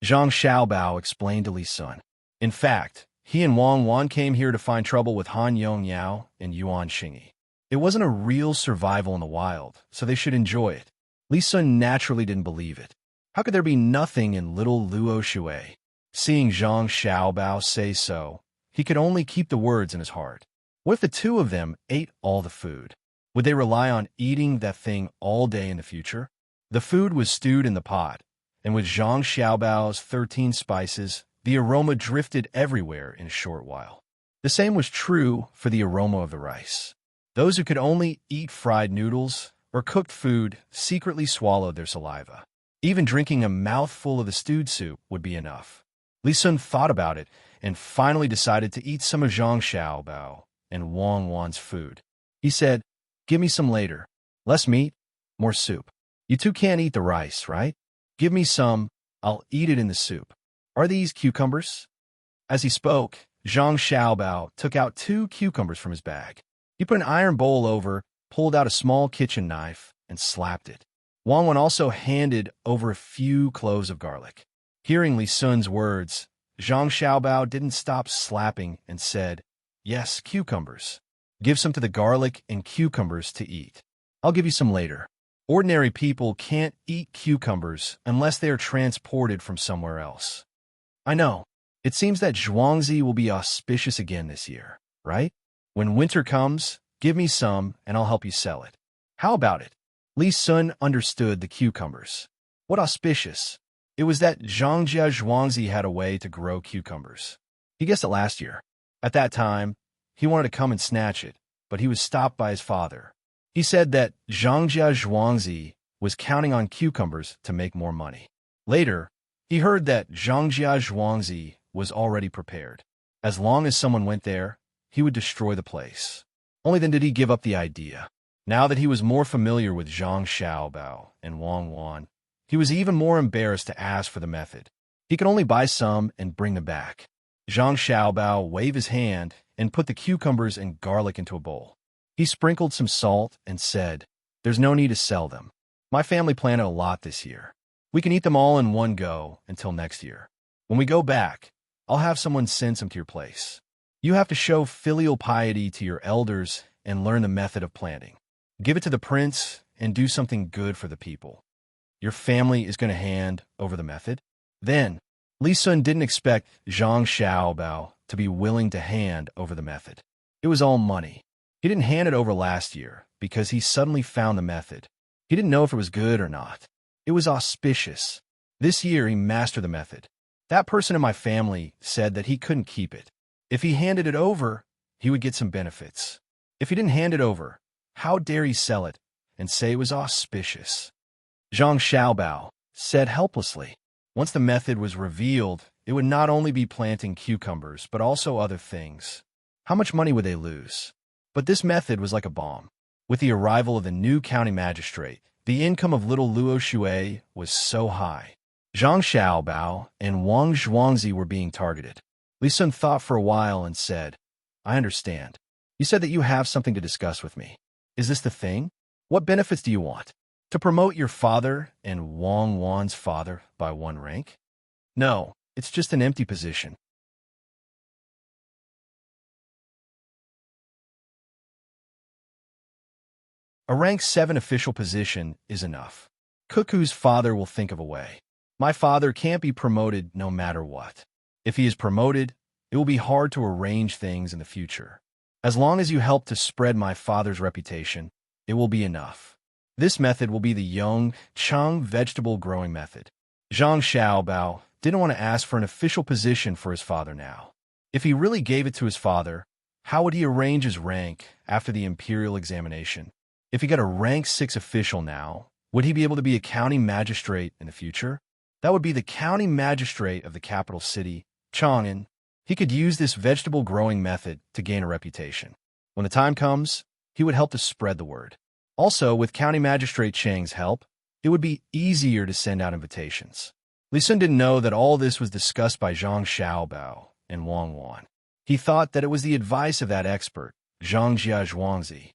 Zhang Xiaobao explained to Li Sun. In fact, he and Wang Wan came here to find trouble with Han Yong Yao and Yuan Xingyi. It wasn't a real survival in the wild, so they should enjoy it. Li Sun naturally didn't believe it. How could there be nothing in Little Luo Shui? Seeing Zhang Xiaobao say so, he could only keep the words in his heart. What if the two of them ate all the food? Would they rely on eating that thing all day in the future? The food was stewed in the pot, and with Zhang Xiaobao's 13 spices, the aroma drifted everywhere in a short while. The same was true for the aroma of the rice. Those who could only eat fried noodles or cooked food secretly swallowed their saliva. Even drinking a mouthful of the stewed soup would be enough. Li Sun thought about it and finally decided to eat some of Zhang Xiaobao and Wang Wan's food. He said, "Give me some later. Less meat, more soup. You two can't eat the rice, right? Give me some, I'll eat it in the soup. Are these cucumbers?" As he spoke, Zhang Xiaobao took out 2 cucumbers from his bag. He put an iron bowl over, pulled out a small kitchen knife, and slapped it. Wang Wan also handed over a few cloves of garlic. Hearing Li Sun's words, Zhang Xiaobao didn't stop slapping and said, "Yes, cucumbers. Give some to the garlic and cucumbers to eat. I'll give you some later. Ordinary people can't eat cucumbers unless they are transported from somewhere else." I know. It seems that Zhuangzi will be auspicious again this year, right? When winter comes, give me some and I'll help you sell it. How about it? Li Sun understood the cucumbers. What auspicious. It was that Zhangjia Zhuangzi had a way to grow cucumbers. He guessed it last year. At that time, he wanted to come and snatch it, but he was stopped by his father. He said that Zhangjia Zhuangzi was counting on cucumbers to make more money. Later, he heard that Zhangjia Zhuangzi was already prepared. As long as someone went there, he would destroy the place. Only then did he give up the idea. Now that he was more familiar with Zhang Xiaobao and Wang Wan, he was even more embarrassed to ask for the method. He could only buy some and bring them back. Zhang Xiaobao waved his hand and put the cucumbers and garlic into a bowl. He sprinkled some salt and said, "There's no need to sell them. My family planted a lot this year. We can eat them all in one go until next year. When we go back, I'll have someone send some to your place. You have to show filial piety to your elders and learn the method of planting. Give it to the prince and do something good for the people. Your family is going to hand over the method." Then, Li Sun didn't expect Zhang Xiaobao to be willing to hand over the method. It was all money. He didn't hand it over last year because he suddenly found the method. He didn't know if it was good or not. It was auspicious. This year he mastered the method. That person in my family said that he couldn't keep it. If he handed it over, he would get some benefits. If he didn't hand it over, how dare he sell it and say it was auspicious? Zhang Xiaobao said helplessly. Once the method was revealed, it would not only be planting cucumbers, but also other things. How much money would they lose? But this method was like a bomb. With the arrival of the new county magistrate, the income of little Luo Shui was so high. Zhang Xiaobao and Wang Zhuangzi were being targeted. Li Sun thought for a while and said, I understand. You said that you have something to discuss with me. Is this the thing? What benefits do you want? To promote your father and Wang Wan's father by 1 rank? No, it's just an empty position. A rank 7 official position is enough. Cuckoo's father will think of a way. My father can't be promoted no matter what. If he is promoted, it will be hard to arrange things in the future. As long as you help to spread my father's reputation, it will be enough. This method will be the Yong Chang vegetable growing method. Zhang Xiaobao didn't want to ask for an official position for his father now. If he really gave it to his father, how would he arrange his rank after the imperial examination? If he got a rank 6 official now, would he be able to be a county magistrate in the future? That would be the county magistrate of the capital city, Chang'an. He could use this vegetable growing method to gain a reputation. When the time comes, he would help to spread the word. Also, with County Magistrate Chang's help, it would be easier to send out invitations. Li Sun didn't know that all this was discussed by Zhang Xiaobao and Wang Wan. He thought that it was the advice of that expert, Zhang Zhuangzi.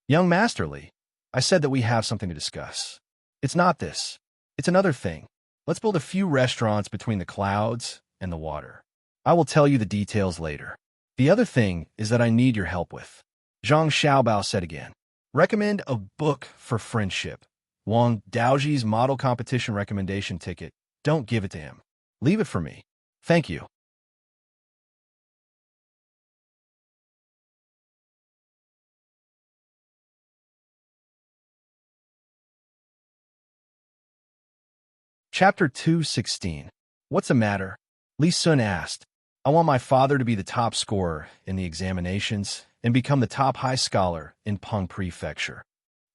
Young Master Li, I said that we have something to discuss. It's not this. It's another thing. Let's build a few restaurants between the clouds and the water. I will tell you the details later. The other thing is that I need your help with. Zhang Xiaobao said again. Recommend a book for friendship. Wang Daoji's model competition recommendation ticket. Don't give it to him. Leave it for me. Thank you. Chapter 2:16. What's the matter? Li Sun asked. I want my father to be the top scorer in the examinations and become the top high scholar in Peng Prefecture.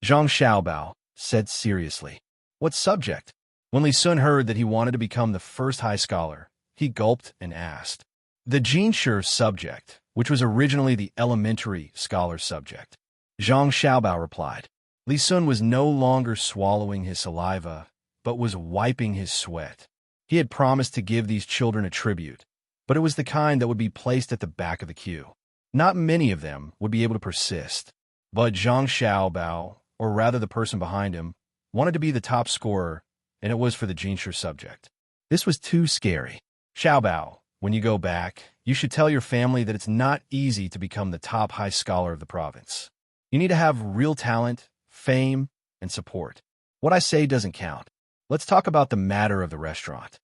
Zhang Xiaobao said seriously. What subject? When Li Sun heard that he wanted to become the first high scholar, he gulped and asked. The Jinshi subject, which was originally the elementary scholar subject. Zhang Xiaobao replied. Li Sun was no longer swallowing his saliva, but was wiping his sweat. He had promised to give these children a tribute, but it was the kind that would be placed at the back of the queue. Not many of them would be able to persist, but Zhang Xiaobao, or rather the person behind him, wanted to be the top scorer, and it was for the Jinshi subject. This was too scary. Xiaobao, when you go back, you should tell your family that it's not easy to become the top high scholar of the province. You need to have real talent, fame, and support. What I say doesn't count. Let's talk about the matter of the restaurant.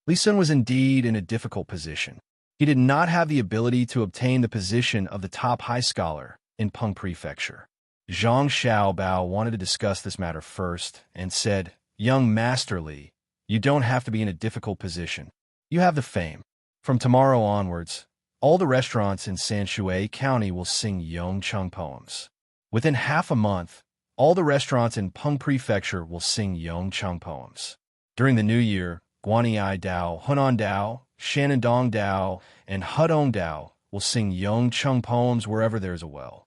Li Sun was indeed in a difficult position. He did not have the ability to obtain the position of the top high scholar in Peng Prefecture. Zhang Xiaobao wanted to discuss this matter first and said, Young Master Li, you don't have to be in a difficult position. You have the fame. From tomorrow onwards, all the restaurants in Sanshui County will sing Yongcheng poems. Within half a month, all the restaurants in Peng Prefecture will sing Yongcheng poems. During the new year, Guanyi Dao, Hunan Dao, Shanandong Dao, and Hudong Dao will sing Yongcheng poems wherever there is a well.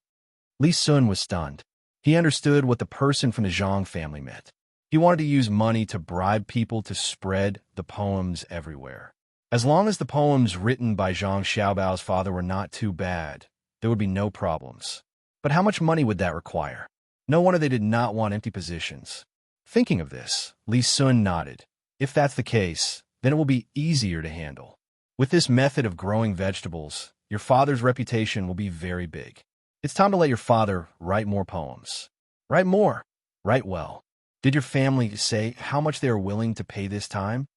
Li Sun was stunned. He understood what the person from the Zhang family meant. He wanted to use money to bribe people to spread the poems everywhere. As long as the poems written by Zhang Xiaobao's father were not too bad, there would be no problems. But how much money would that require? No wonder they did not want empty positions. Thinking of this, Li Sun nodded. If that's the case, then it will be easier to handle. With this method of growing vegetables, your father's reputation will be very big. It's time to let your father write more poems. Write more. Write well. Did your family say how much they are willing to pay this time?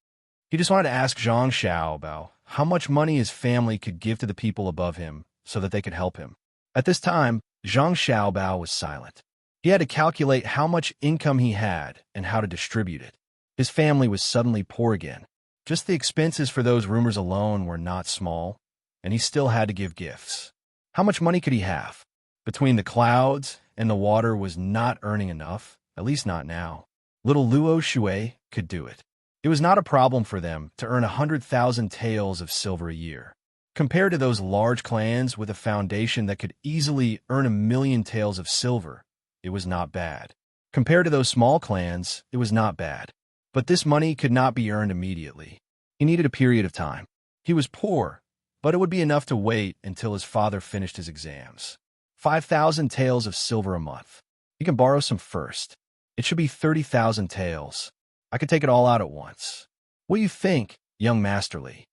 He just wanted to ask Zhang Xiaobao how much money his family could give to the people above him so that they could help him. At this time, Zhang Xiaobao was silent. He had to calculate how much income he had and how to distribute it. His family was suddenly poor again. Just the expenses for those rumors alone were not small, and he still had to give gifts. How much money could he have? Between the clouds and the water was not earning enough, at least not now. Little Luo Shui could do it. It was not a problem for them to earn 100,000 taels of silver a year. Compared to those large clans with a foundation that could easily earn 1,000,000 taels of silver, it was not bad. Compared to those small clans, it was not bad. But this money could not be earned immediately. He needed a period of time. He was poor, but it would be enough to wait until his father finished his exams. 5,000 taels of silver a month. You can borrow some first. It should be 30,000 taels. I could take it all out at once. What do you think, young Masterly?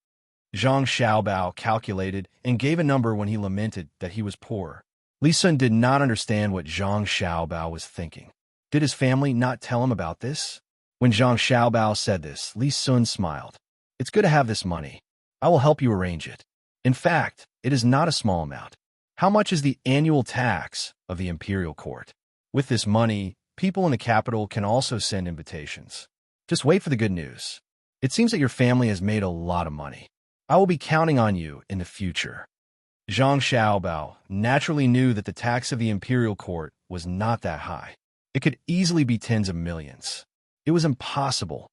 Zhang Xiaobao calculated and gave a number when he lamented that he was poor. Li Sun did not understand what Zhang Xiaobao was thinking. Did his family not tell him about this? When Zhang Xiaobao said this, Li Sun smiled. It's good to have this money. I will help you arrange it. In fact, it is not a small amount. How much is the annual tax of the imperial court? With this money, people in the capital can also send invitations. Just wait for the good news. It seems that your family has made a lot of money. I will be counting on you in the future. Zhang Xiaobao naturally knew that the tax of the imperial court was not that high. It could easily be tens of millions. It was impossible.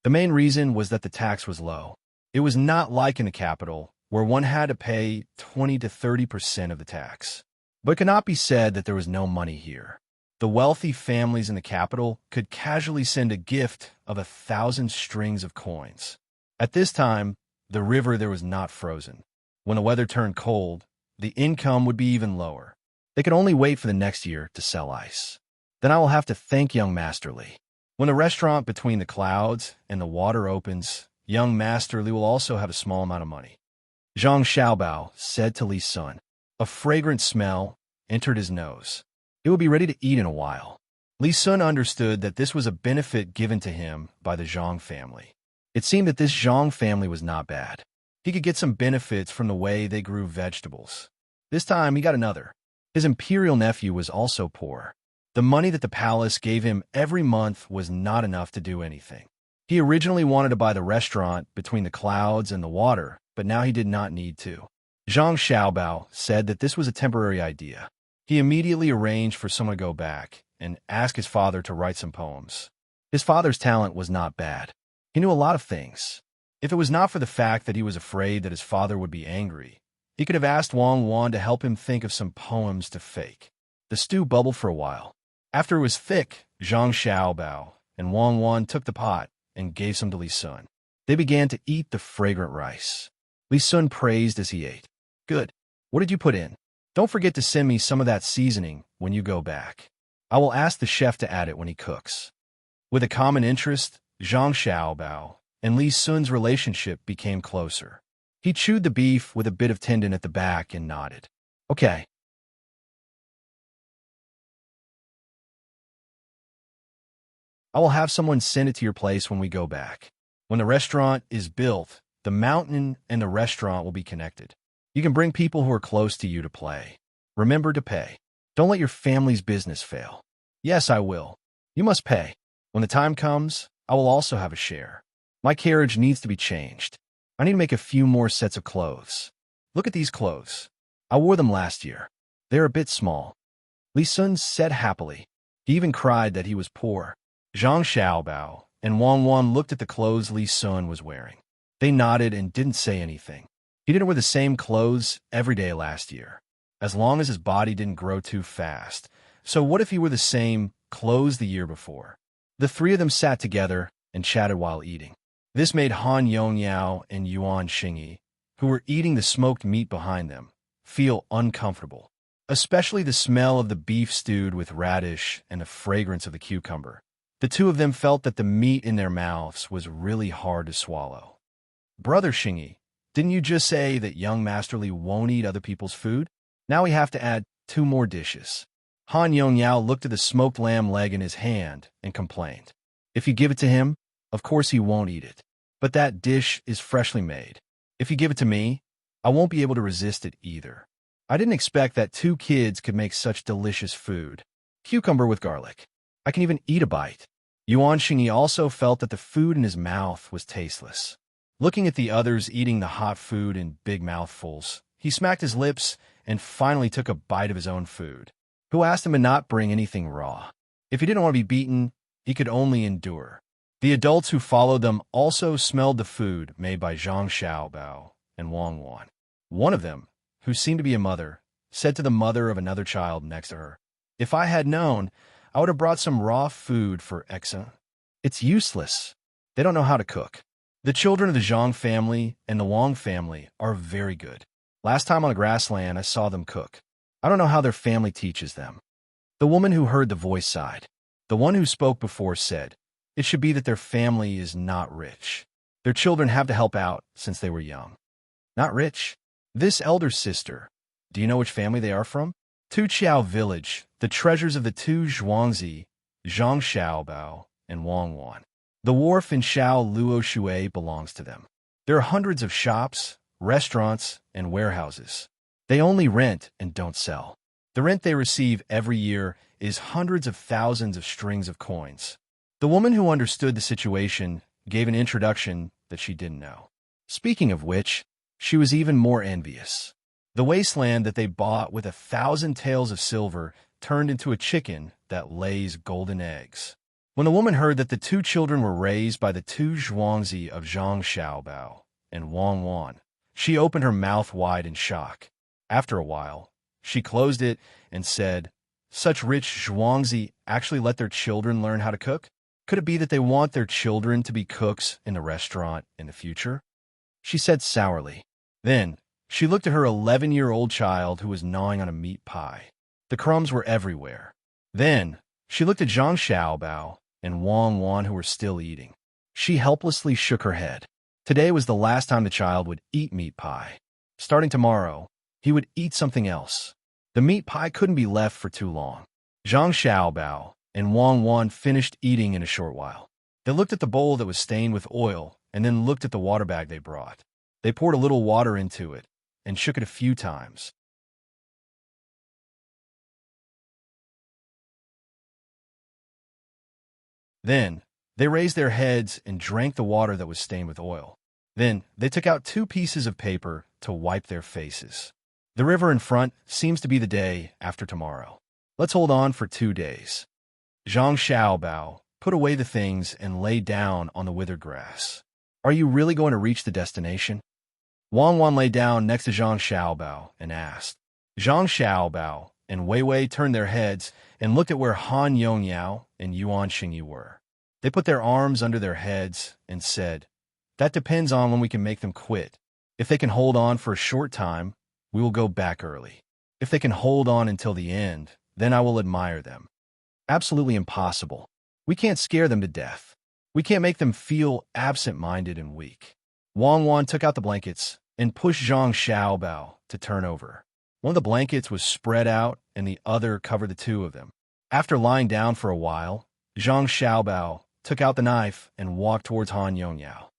The main reason was that the tax was low. It was not like in the capital, where one had to pay 20 to 30% of the tax. But it cannot be said that there was no money here. The wealthy families in the capital could casually send a gift of 1,000 strings of coins. At this time, the river there was not frozen. When the weather turned cold, the income would be even lower. They could only wait for the next year to sell ice. Then I will have to thank young Masterly. When the restaurant between the clouds and the water opens, young Masterly will also have a small amount of money. Zhang Xiaobao said to Li Sun. A fragrant smell entered his nose. It will be ready to eat in a while. Li Sun understood that this was a benefit given to him by the Zhang family. It seemed that this Zhang family was not bad. He could get some benefits from the way they grew vegetables. This time he got another. His imperial nephew was also poor. The money that the palace gave him every month was not enough to do anything. He originally wanted to buy the restaurant between the clouds and the water, but now he did not need to. Zhang Xiaobao said that this was a temporary idea. He immediately arranged for someone to go back and ask his father to write some poems. His father's talent was not bad. He knew a lot of things. If it was not for the fact that he was afraid that his father would be angry, he could have asked Wang Wan to help him think of some poems to fake. The stew bubbled for a while. After it was thick, Zhang Xiaobao and Wang Wan took the pot and gave some to Li Sun. They began to eat the fragrant rice. Li Sun praised as he ate. Good. What did you put in? Don't forget to send me some of that seasoning when you go back. I will ask the chef to add it when he cooks. With a common interest, Zhang Xiaobao and Li Sun's relationship became closer. He chewed the beef with a bit of tendon at the back and nodded. Okay. I will have someone send it to your place when we go back. When the restaurant is built, the mountain and the restaurant will be connected. You can bring people who are close to you to play. Remember to pay. Don't let your family's business fail. Yes, I will. You must pay. When the time comes, I will also have a share. My carriage needs to be changed. I need to make a few more sets of clothes. Look at these clothes. I wore them last year. They're a bit small. Li Sun said happily. He even cried that he was poor. Zhang Xiaobao and Wang Wan looked at the clothes Li Sun was wearing. They nodded and didn't say anything. He didn't wear the same clothes every day last year, as long as his body didn't grow too fast. So what if he wore the same clothes the year before? The three of them sat together and chatted while eating. This made Han Yongyao and Yuan Xingyi, who were eating the smoked meat behind them, feel uncomfortable, especially the smell of the beef stewed with radish and the fragrance of the cucumber. The two of them felt that the meat in their mouths was really hard to swallow. Brother Xingyi, didn't you just say that young Masterly won't eat other people's food? Now we have to add 2 more dishes. Han Yongyao looked at the smoked lamb leg in his hand and complained. If you give it to him, of course he won't eat it. But that dish is freshly made. If you give it to me, I won't be able to resist it either. I didn't expect that 2 kids could make such delicious food. Cucumber with garlic. I can even eat a bite. Yuan Xingyi also felt that the food in his mouth was tasteless. Looking at the others eating the hot food in big mouthfuls, he smacked his lips and finally took a bite of his own food. who asked him to not bring anything raw. If he didn't want to be beaten, he could only endure. The adults who followed them also smelled the food made by Zhang Xiaobao and Wang Wan. One of them, who seemed to be a mother, said to the mother of another child next to her, "If I had known, I would have brought some raw food for Exa. It's useless. They don't know how to cook." The children of the Zhang family and the Wang family are very good. Last time on the grassland, I saw them cook. I don't know how their family teaches them. The woman who heard the voice sighed. The one who spoke before said, "It should be that their family is not rich. Their children have to help out since they were young." Not rich? This elder sister, do you know which family they are from? Tuqiao village, the treasures of the two Zhuangzi, Zhang Xiaobao and Wang Wan. The wharf in Shao Luo Shui belongs to them. There are hundreds of shops, restaurants, and warehouses. They only rent and don't sell. The rent they receive every year is hundreds of thousands of strings of coins. The woman who understood the situation gave an introduction that she didn't know. Speaking of which, she was even more envious. The wasteland that they bought with 1,000 taels of silver turned into a chicken that lays golden eggs. When the woman heard that the two children were raised by the two Zhuangzi of Zhang Xiaobao and Wang Wan, she opened her mouth wide in shock. After a while, she closed it and said, "Such rich Zhuangzi actually let their children learn how to cook? Could it be that they want their children to be cooks in the restaurant in the future?" She said sourly. Then, she looked at her 11-year-old child who was gnawing on a meat pie. The crumbs were everywhere. Then, she looked at Zhang Xiaobao and Wang Wan who were still eating. She helplessly shook her head. Today was the last time the child would eat meat pie. Starting tomorrow, he would eat something else. The meat pie couldn't be left for too long. Zhang Xiaobao and Wang Wan finished eating in a short while. They looked at the bowl that was stained with oil and then looked at the water bag they brought. They poured a little water into it and shook it a few times. Then, they raised their heads and drank the water that was stained with oil. Then, they took out 2 pieces of paper to wipe their faces. The river in front seems to be the day after tomorrow. Let's hold on for 2 days. Zhang Xiaobao put away the things and lay down on the withered grass. Are you really going to reach the destination? Wang Wan lay down next to Zhang Xiaobao and asked. Zhang Xiaobao and Wei Wei turned their heads and looked at where Han Yongyao and Yuan Xingyi were. They put their arms under their heads and said, "That depends on when we can make them quit. If they can hold on for a short time, we will go back early. If they can hold on until the end, then I will admire them." Absolutely impossible. We can't scare them to death. We can't make them feel absent-minded and weak. Wang Wan took out the blankets and pushed Zhang Xiaobao to turn over. One of the blankets was spread out and the other covered the two of them. After lying down for a while, Zhang Xiaobao took out the knife and walked towards Han Yongyao.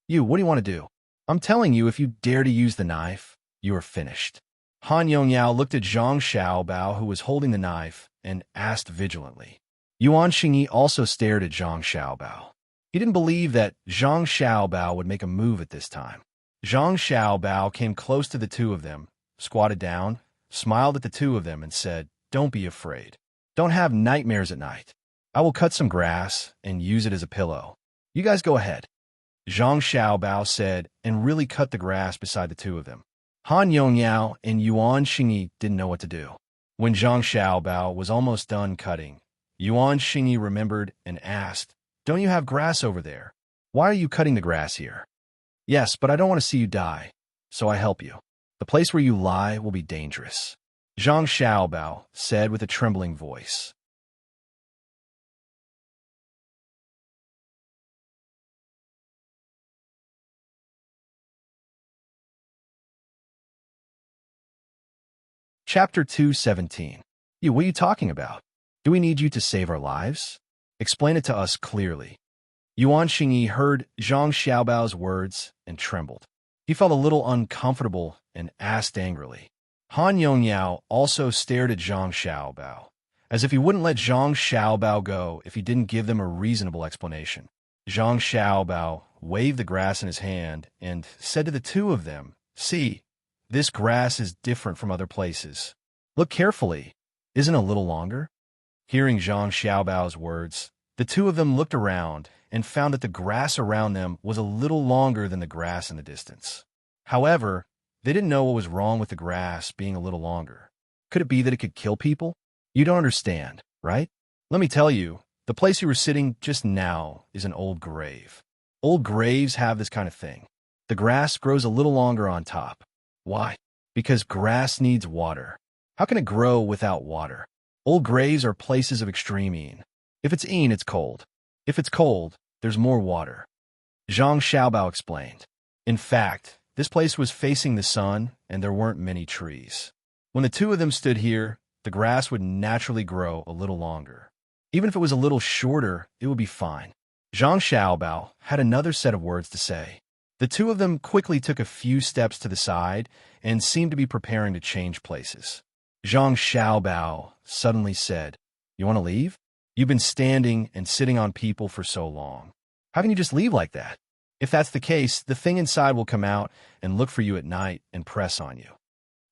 What do you want to do? I'm telling you, if you dare to use the knife, you are finished." Han Yongyao looked at Zhang Xiaobao, who was holding the knife, and asked vigilantly. Yuan Xingyi also stared at Zhang Xiaobao. He didn't believe that Zhang Xiaobao would make a move at this time. Zhang Xiaobao came close to the two of them, squatted down, smiled at the two of them, and said, "Don't be afraid. Don't have nightmares at night. I will cut some grass and use it as a pillow. You guys go ahead." Zhang Xiaobao said, and really cut the grass beside the two of them. Han Yongyao and Yuan Xingyi didn't know what to do. When Zhang Xiaobao was almost done cutting, Yuan Xingyi remembered and asked, "Don't you have grass over there? Why are you cutting the grass here?" "Yes, but I don't want to see you die, so I help you. The place where you lie will be dangerous," Zhang Xiaobao said with a trembling voice. Chapter 2:17. What are you talking about? Do we need you to save our lives? Explain it to us clearly. Yuan Xingyi heard Zhang Xiaobao's words and trembled. He felt a little uncomfortable and asked angrily. Han Yongyao also stared at Zhang Xiaobao, as if he wouldn't let Zhang Xiaobao go if he didn't give them a reasonable explanation. Zhang Xiaobao waved the grass in his hand and said to the two of them, "See, this grass is different from other places. Look carefully. isn't a little longer? Hearing Zhang Xiaobao's words, the two of them looked around and found that the grass around them was a little longer than the grass in the distance. However, they didn't know what was wrong with the grass being a little longer. Could it be that it could kill people? You don't understand, right? Let me tell you, the place you were sitting just now is an old grave. Old graves have this kind of thing. The grass grows a little longer on top. Why? Because grass needs water. How can it grow without water? Old graves are places of extreme een. If it's een, it's cold. If it's cold, there's more water. Zhang Xiaobao explained. In fact, this place was facing the sun, and there weren't many trees. When the two of them stood here, the grass would naturally grow a little longer. Even if it was a little shorter, it would be fine. Zhang Xiaobao had another set of words to say. The two of them quickly took a few steps to the side and seemed to be preparing to change places. Zhang Xiaobao suddenly said, "You want to leave? You've been standing and sitting on people for so long. How can you just leave like that? If that's the case, the thing inside will come out and look for you at night and press on you.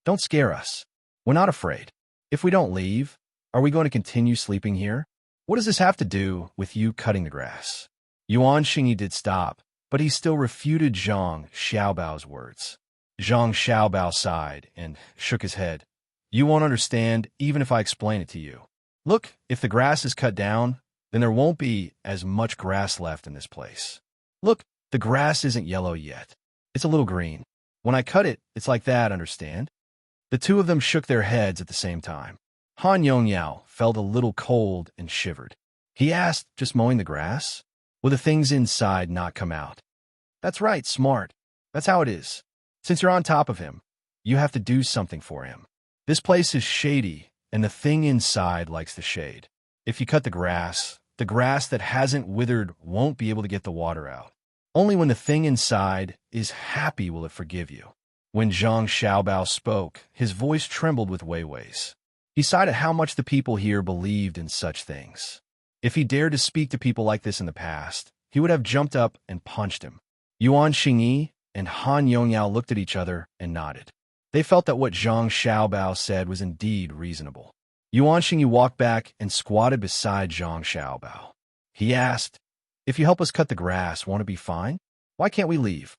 Don't scare us. We're not afraid. If we don't leave, are we going to continue sleeping here? What does this have to do with you cutting the grass?" Yuan Xingyi did stop, but he still refuted Zhang Xiaobao's words. Zhang Xiaobao sighed and shook his head. "You won't understand even if I explain it to you. Look, if the grass is cut down, then there won't be as much grass left in this place. Look, the grass isn't yellow yet. It's a little green. When I cut it, it's like that, understand?" The two of them shook their heads at the same time. Han Yongyao felt a little cold and shivered. He asked, "Just mowing the grass? Will the things inside not come out?" "That's right, smart. That's how it is. Since you're on top of him, you have to do something for him. This place is shady, and the thing inside likes the shade. If you cut the grass that hasn't withered won't be able to get the water out. Only when the thing inside is happy will it forgive you." When Zhang Xiaobao spoke, his voice trembled with Weiwei's. He sighed at how much the people here believed in such things. If he dared to speak to people like this in the past, he would have jumped up and punched him. Yuan Xingyi and Han Yongyao looked at each other and nodded. They felt that what Zhang Xiaobao said was indeed reasonable. Yuan Xingyi walked back and squatted beside Zhang Xiaobao. He asked, "If you help us cut the grass, won't it be fine? Why can't we leave?"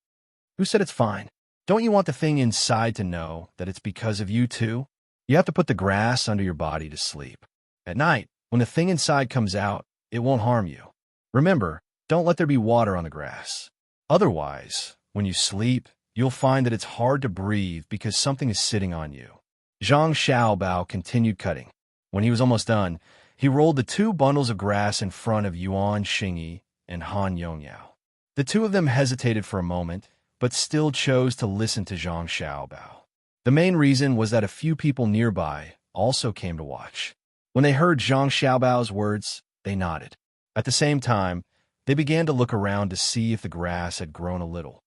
"Who said it's fine? Don't you want the thing inside to know that it's because of you too? You have to put the grass under your body to sleep. At night, when the thing inside comes out, it won't harm you. Remember, don't let there be water on the grass. Otherwise, when you sleep, you'll find that it's hard to breathe because something is sitting on you." Zhang Xiaobao continued cutting. When he was almost done, he rolled the two bundles of grass in front of Yuan Xingyi and Han Yongyao. The two of them hesitated for a moment, but still chose to listen to Zhang Xiaobao. The main reason was that a few people nearby also came to watch. When they heard Zhang Xiaobao's words, they nodded. At the same time, they began to look around to see if the grass had grown a little.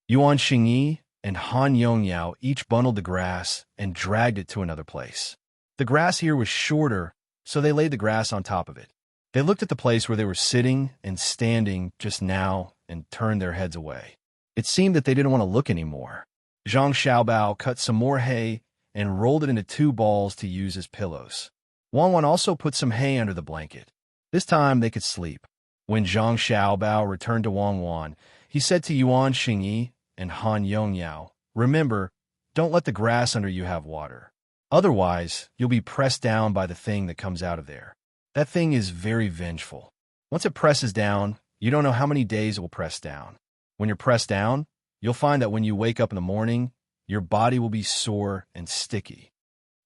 Yuan Xingyi and Han Yongyao each bundled the grass and dragged it to another place. The grass here was shorter, so they laid the grass on top of it. They looked at the place where they were sitting and standing just now and turned their heads away. It seemed that they didn't want to look anymore. Zhang Xiaobao cut some more hay and rolled it into two balls to use as pillows. Wang also put some hay under the blanket. This time they could sleep. When Zhang Xiaobao returned to Wang, he said to Yuan Xingyi and Han Yongyao, "Remember, don't let the grass under you have water. Otherwise, you'll be pressed down by the thing that comes out of there. That thing is very vengeful. Once it presses down, you don't know how many days it will press down. When you're pressed down, you'll find that when you wake up in the morning, your body will be sore and sticky."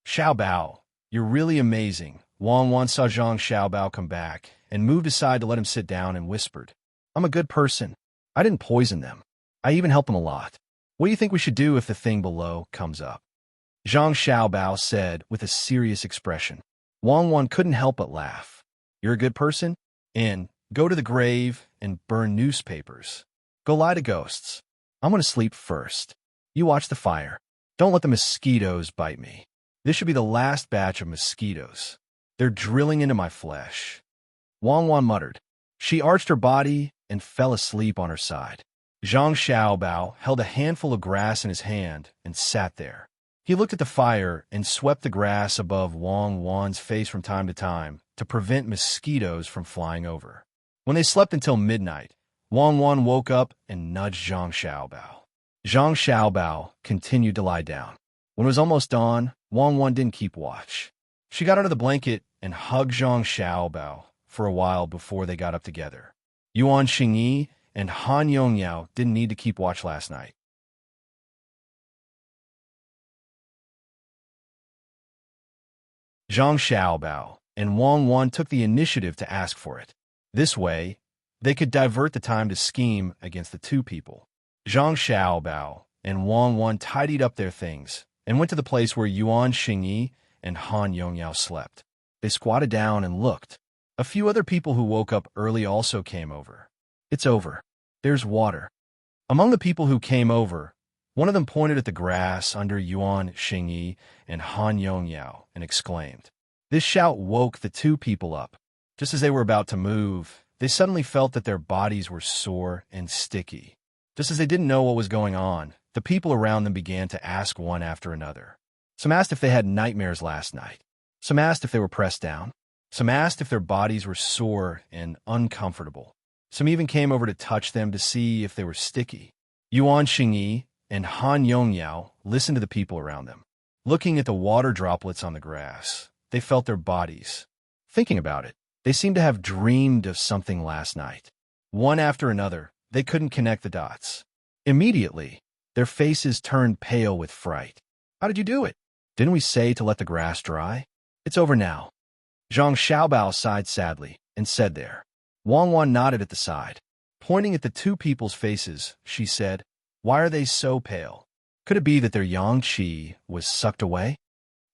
"Xiaobao, you're really amazing." Wang saw Zhang Xiaobao come back and moved aside to let him sit down and whispered, "I'm a good person. I didn't poison them. I even help them a lot. What do you think we should do if the thing below comes up?" Zhang Xiaobao said with a serious expression. Wang couldn't help but laugh. "You're a good person? And go to the grave and burn newspapers. Go lie to ghosts. I'm going to sleep first. You watch the fire. Don't let the mosquitoes bite me. This should be the last batch of mosquitoes. They're drilling into my flesh." Wang muttered. She arched her body and fell asleep on her side. Zhang Xiaobao held a handful of grass in his hand and sat there. He looked at the fire and swept the grass above Wang Wan's face from time to prevent mosquitoes from flying over. When they slept until midnight, Wang Wan woke up and nudged Zhang Xiaobao. Zhang Xiaobao continued to lie down. When it was almost dawn, Wang Wan didn't keep watch. She got under the blanket and hugged Zhang Xiaobao for a while before they got up together. Yuan Xingyi and Han Yongyao didn't need to keep watch last night. Zhang Xiaobao and Wang Wan took the initiative to ask for it. This way, they could divert the time to scheme against the two people. Zhang Xiaobao and Wang Wan tidied up their things and went to the place where Yuan Xingyi and Han Yongyao slept. They squatted down and looked. A few other people who woke up early also came over. It's over. There's water. Among the people who came over, one of them pointed at the grass under Yuan Xingyi and Han Yongyao and exclaimed. This shout woke the two people up. Just as they were about to move, they suddenly felt that their bodies were sore and sticky. Just as they didn't know what was going on, the people around them began to ask one after another. Some asked if they had nightmares last night. Some asked if they were pressed down. Some asked if their bodies were sore and uncomfortable. Some even came over to touch them to see if they were sticky. Yuan Xingyi and Han Yongyao listened to the people around them. Looking at the water droplets on the grass, they felt their bodies. Thinking about it, they seemed to have dreamed of something last night. One after another, they couldn't connect the dots. Immediately, their faces turned pale with fright. How did you do it? Didn't we say to let the grass dry? It's over now. Zhang Xiaobao sighed sadly and said there. Wang Wan nodded at the side. Pointing at the two people's faces, she said, Why are they so pale? Could it be that their yang qi was sucked away?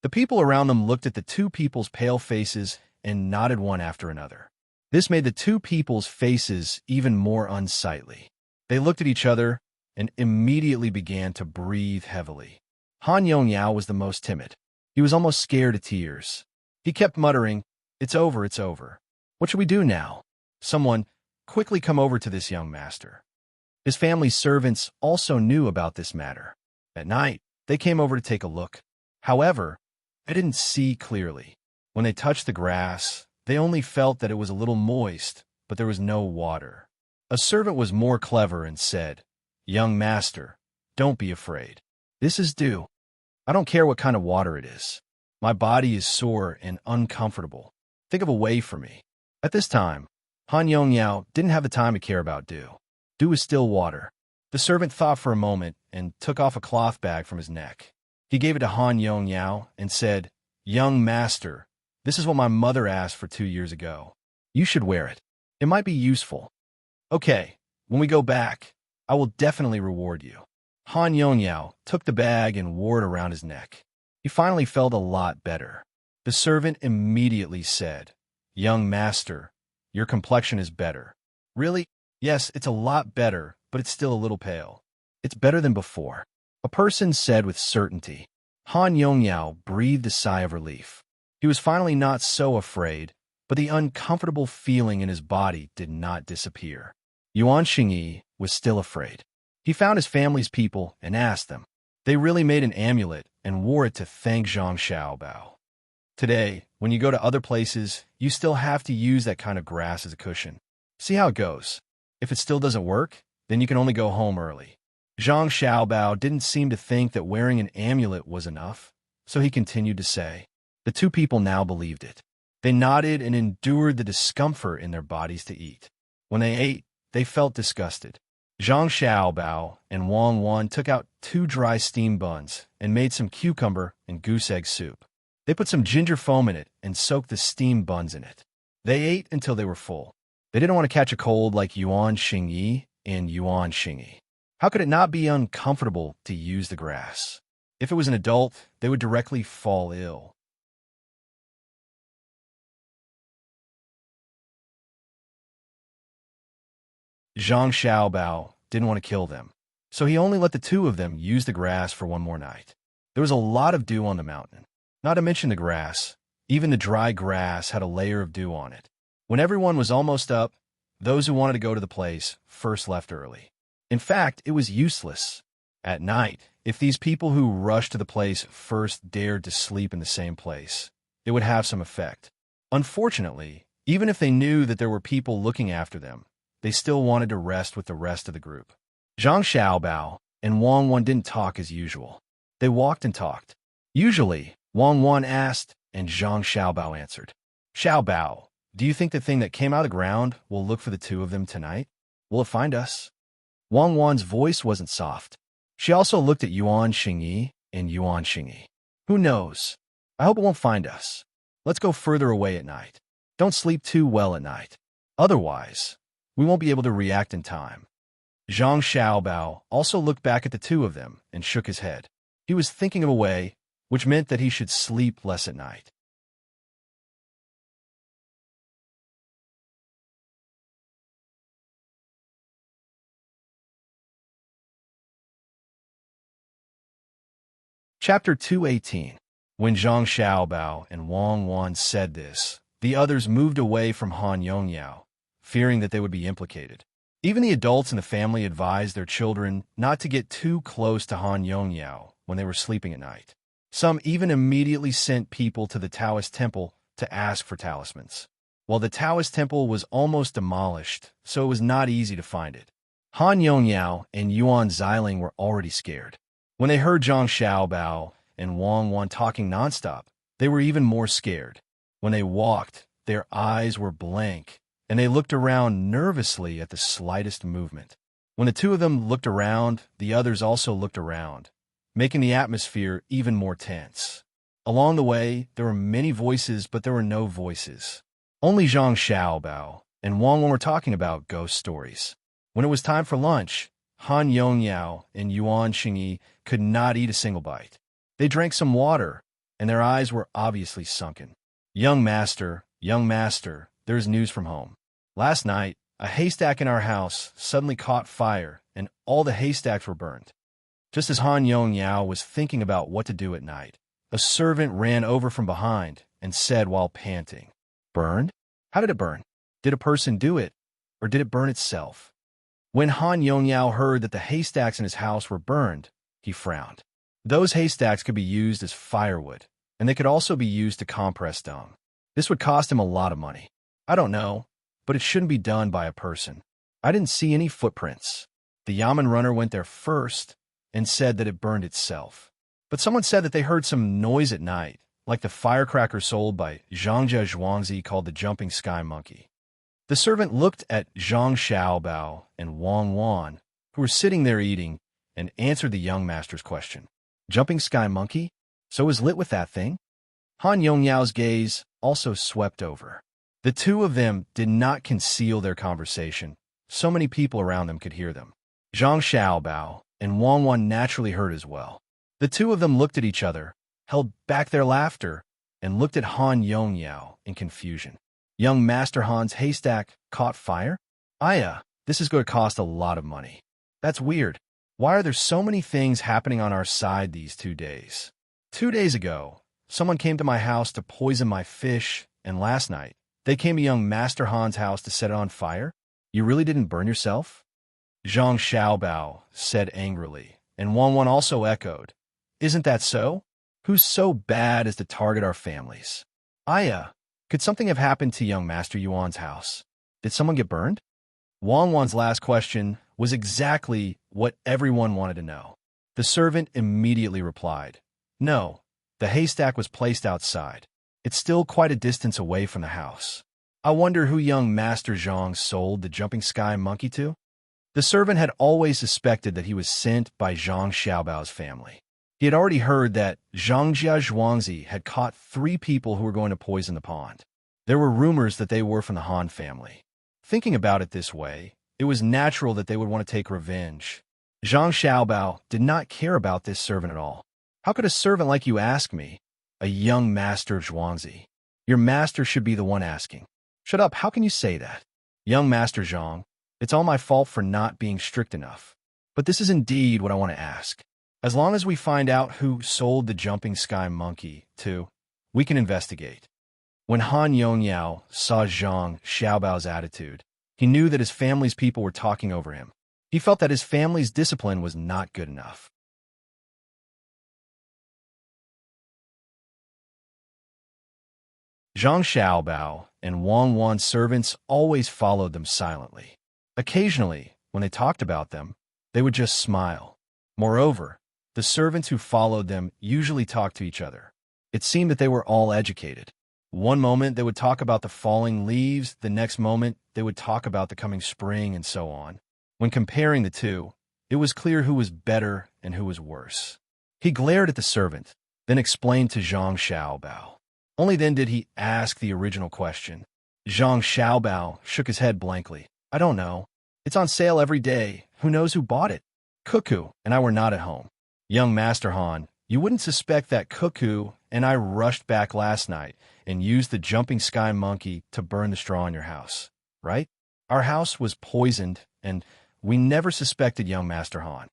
The people around them looked at the two people's pale faces and nodded one after another. This made the two people's faces even more unsightly. They looked at each other and immediately began to breathe heavily. Han Yongyao was the most timid. He was almost scared to tears. He kept muttering, It's over, it's over. What should we do now? Someone, quickly come over to this young master. His family's servants also knew about this matter. At night, they came over to take a look. However, they didn't see clearly. When they touched the grass, they only felt that it was a little moist, but there was no water. A servant was more clever and said, Young master, don't be afraid. This is dew. I don't care what kind of water it is. My body is sore and uncomfortable. Think of a way for me. At this time, Han Yongyao didn't have the time to care about dew. Dew is still water. The servant thought for a moment and took off a cloth bag from his neck. He gave it to Han Yongyao and said, Young master, this is what my mother asked for 2 years ago. You should wear it. It might be useful. Okay, when we go back, I will definitely reward you. Han Yongyao took the bag and wore it around his neck. He finally felt a lot better. The servant immediately said, Young master, your complexion is better. Really? Yes, it's a lot better, but it's still a little pale. It's better than before. A person said with certainty. Han Yongyao breathed a sigh of relief. He was finally not so afraid, but the uncomfortable feeling in his body did not disappear. Yuan Xingyi was still afraid. He found his family's people and asked them. They really made an amulet and wore it to thank Zhang Xiaobao. Today, when you go to other places, you still have to use that kind of grass as a cushion. See how it goes. If it still doesn't work, then you can only go home early. Zhang Xiaobao didn't seem to think that wearing an amulet was enough, so he continued to say. The two people now believed it. They nodded and endured the discomfort in their bodies to eat. When they ate, they felt disgusted. Zhang Xiaobao and Wang Wan took out 2 dry steam buns and made some cucumber and goose egg soup. They put some ginger foam in it and soaked the steamed buns in it. They ate until they were full. They didn't want to catch a cold like Yuan Xingyi and Yuan Xingyi. How could it not be uncomfortable to use the grass? If it was an adult, they would directly fall ill. Zhang Xiaobao didn't want to kill them, so he only let the two of them use the grass for one more night. There was a lot of dew on the mountain. Not to mention the grass, even the dry grass had a layer of dew on it. When everyone was almost up, those who wanted to go to the place first left early. In fact, it was useless. At night, if these people who rushed to the place first dared to sleep in the same place, it would have some effect. Unfortunately, even if they knew that there were people looking after them, they still wanted to rest with the rest of the group. Zhang Xiaobao and Wang Wan didn't talk as usual. They walked and talked. Usually, Wang Wan asked, and Zhang Xiaobao answered. Xiaobao, do you think the thing that came out of the ground will look for the two of them tonight? Will it find us? Wang Wan's voice wasn't soft. She also looked at Yuan Xingyi and Yuan Xingyi. Who knows? I hope it won't find us. Let's go further away at night. Don't sleep too well at night. Otherwise, we won't be able to react in time. Zhang Xiaobao also looked back at the two of them and shook his head. He was thinking of a way, which meant that he should sleep less at night. Chapter 218. When Zhang Xiaobao and Wang Wan said this, the others moved away from Han Yongyao, fearing that they would be implicated. Even the adults in the family advised their children not to get too close to Han Yongyao when they were sleeping at night. Some even immediately sent people to the Taoist temple to ask for talismans. While the Taoist temple was almost demolished, so it was not easy to find it. Han Yongyao and Yuan Xiling were already scared. When they heard Zhang Xiaobao and Wang Wan talking nonstop, they were even more scared. When they walked, their eyes were blank, and they looked around nervously at the slightest movement. When the two of them looked around, the others also looked around, making the atmosphere even more tense. Along the way, there were many voices, but there were no voices. Only Zhang Xiaobao and Wang Wan were talking about ghost stories. When it was time for lunch, Han Yongyao and Yuan Xingyi could not eat a single bite. They drank some water, and their eyes were obviously sunken. Young master, there is news from home. Last night, a haystack in our house suddenly caught fire, and all the haystacks were burned. Just as Han Yongyao was thinking about what to do at night, a servant ran over from behind and said while panting, "Burned? How did it burn? Did a person do it, or did it burn itself?" When Han Yongyao heard that the haystacks in his house were burned, he frowned. Those haystacks could be used as firewood, and they could also be used to compress dung. This would cost him a lot of money. I don't know, but it shouldn't be done by a person. I didn't see any footprints. The Yamen runner went there first and said that it burned itself. But someone said that they heard some noise at night, like the firecracker sold by Zhangjia Zhuangzi called the jumping sky monkey. The servant looked at Zhang Xiaobao and Wang Wan, who were sitting there eating, and answered the young master's question. Jumping sky monkey? So is lit with that thing? Han Yongyao's gaze also swept over. The two of them did not conceal their conversation. So many people around them could hear them. Zhang Xiaobao and Wang Wan naturally heard as well. The two of them looked at each other, held back their laughter, and looked at Han Yongyao in confusion. Young Master Han's haystack caught fire? Aya, this is going to cost a lot of money. That's weird. Why are there so many things happening on our side these 2 days? 2 days ago, someone came to my house to poison my fish, and last night, they came to young Master Han's house to set it on fire? You really didn't burn yourself? Zhang Xiaobao said angrily, and Wang Wan also echoed. Isn't that so? Who's so bad as to target our families? Aya, could something have happened to young Master Yuan's house? Did someone get burned? Wang Wan's last question was exactly what everyone wanted to know. The servant immediately replied, No, the haystack was placed outside. It's still quite a distance away from the house. I wonder who young Master Zhang sold the jumping sky monkey to? The servant had always suspected that he was sent by Zhang Xiaobao's family. He had already heard that Zhangjia Zhuangzi had caught 3 people who were going to poison the pond. There were rumors that they were from the Han family. Thinking about it this way, it was natural that they would want to take revenge. Zhang Xiaobao did not care about this servant at all. How could a servant like you ask me? A young master of Zhuangzi. Your master should be the one asking. Shut up, how can you say that? Young Master Zhang, it's all my fault for not being strict enough. But this is indeed what I want to ask. As long as we find out who sold the jumping sky monkey to, we can investigate. When Han Yongyao saw Zhang Xiaobao's attitude, he knew that his family's people were talking over him. He felt that his family's discipline was not good enough. Zhang Xiaobao and Wang Wan's servants always followed them silently. Occasionally, when they talked about them, they would just smile. Moreover, the servants who followed them usually talked to each other. It seemed that they were all educated. One moment they would talk about the falling leaves, the next moment they would talk about the coming spring, and so on. When comparing the two, it was clear who was better and who was worse. He glared at the servant, then explained to Zhang Xiaobao. Only then did he ask the original question. Zhang Xiaobao shook his head blankly. I don't know. It's on sale every day. Who knows who bought it? Cuckoo and I were not at home. Young Master Han, you wouldn't suspect that Cuckoo and I rushed back last night and used the jumping sky monkey to burn the straw in your house, right? Our house was poisoned and we never suspected young Master Han.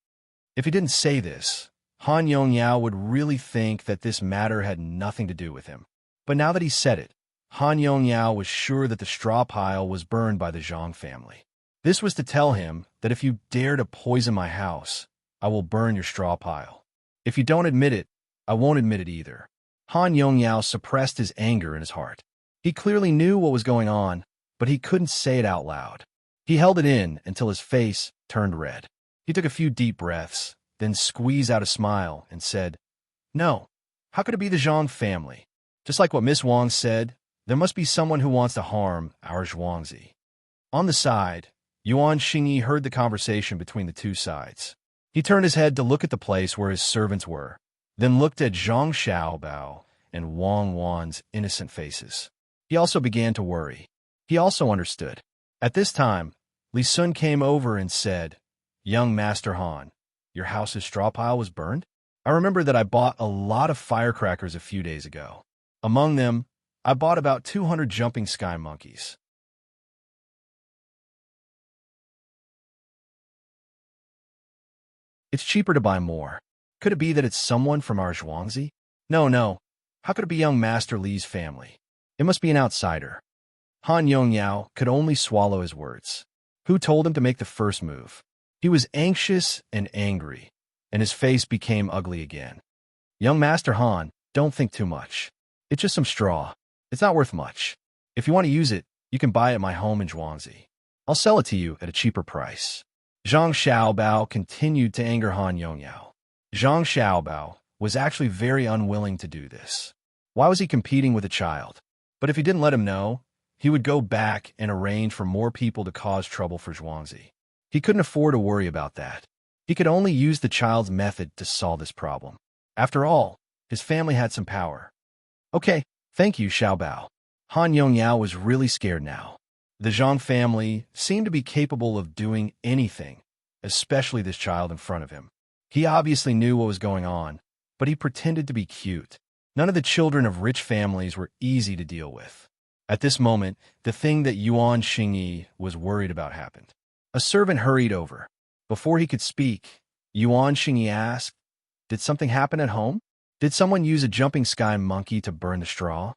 If he didn't say this, Han Yongyao would really think that this matter had nothing to do with him. But now that he said it, Han Yongyao was sure that the straw pile was burned by the Zhang family. This was to tell him that if you dare to poison my house, I will burn your straw pile. If you don't admit it, I won't admit it either. Han Yongyao suppressed his anger in his heart. He clearly knew what was going on, but he couldn't say it out loud. He held it in until his face turned red. He took a few deep breaths, then squeezed out a smile and said, No, how could it be the Zhang family? Just like what Miss Wang said, there must be someone who wants to harm our Zhuangzi. On the side, Yuan Xingyi heard the conversation between the two sides. He turned his head to look at the place where his servants were, then looked at Zhang Xiaobao and Wang Wan's innocent faces. He also began to worry. He also understood. At this time, Li Sun came over and said, Young Master Han, your house's straw pile was burned? I remember that I bought a lot of firecrackers a few days ago. Among them, I bought about 200 jumping sky monkeys. It's cheaper to buy more. Could it be that it's someone from our Zhuangzi? No. How could it be young Master Li's family? It must be an outsider. Han Yongyao could only swallow his words. Who told him to make the first move? He was anxious and angry, and his face became ugly again. Young Master Han, don't think too much. It's just some straw. It's not worth much. If you want to use it, you can buy it at my home in Zhuangzi. I'll sell it to you at a cheaper price. Zhang Xiaobao continued to anger Han Yongyao. Zhang Xiaobao was actually very unwilling to do this. Why was he competing with a child? But if he didn't let him know, he would go back and arrange for more people to cause trouble for Zhuangzi. He couldn't afford to worry about that. He could only use the child's method to solve this problem. After all, his family had some power. Okay, thank you, Xiaobao. Han Yongyao was really scared now. The Zhang family seemed to be capable of doing anything, especially this child in front of him. He obviously knew what was going on, but he pretended to be cute. None of the children of rich families were easy to deal with. At this moment, the thing that Yuan Xingyi was worried about happened. A servant hurried over. Before he could speak, Yuan Xingyi asked, Did something happen at home? Did someone use a jumping sky monkey to burn the straw?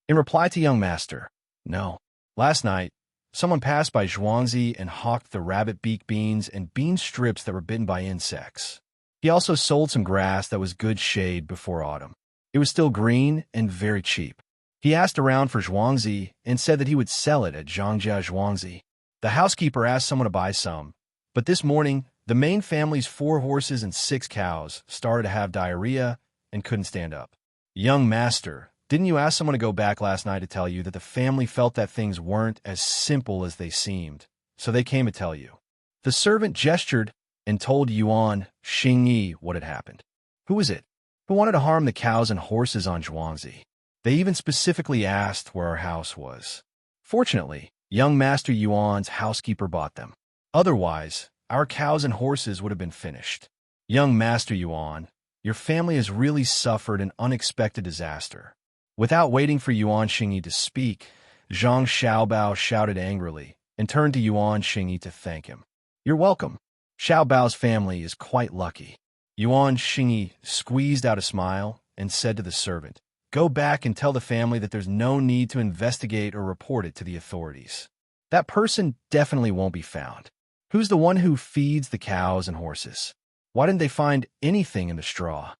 In reply to young master, No. Last night, someone passed by Zhuangzi and hawked the rabbit beak beans and bean strips that were bitten by insects. He also sold some grass that was good shade before autumn. It was still green and very cheap. He asked around for Zhuangzi and said that he would sell it at Zhangjia Zhuangzi. The housekeeper asked someone to buy some, but this morning, the main family's 4 horses and 6 cows started to have diarrhea and couldn't stand up. Young master, didn't you ask someone to go back last night to tell you that the family felt that things weren't as simple as they seemed, so they came to tell you? The servant gestured and told Yuan Xingyi what had happened. Who was it? Who wanted to harm the cows and horses on Zhuangzi? They even specifically asked where our house was. Fortunately, young Master Yuan's housekeeper bought them. Otherwise, our cows and horses would have been finished. Young Master Yuan, your family has really suffered an unexpected disaster. Without waiting for Yuan Xingyi to speak, Zhang Xiaobao shouted angrily and turned to Yuan Xingyi to thank him. You're welcome. Xiaobao's family is quite lucky. Yuan Xingyi squeezed out a smile and said to the servant, Go back and tell the family that there's no need to investigate or report it to the authorities. That person definitely won't be found. Who's the one who feeds the cows and horses? Why didn't they find anything in the straw?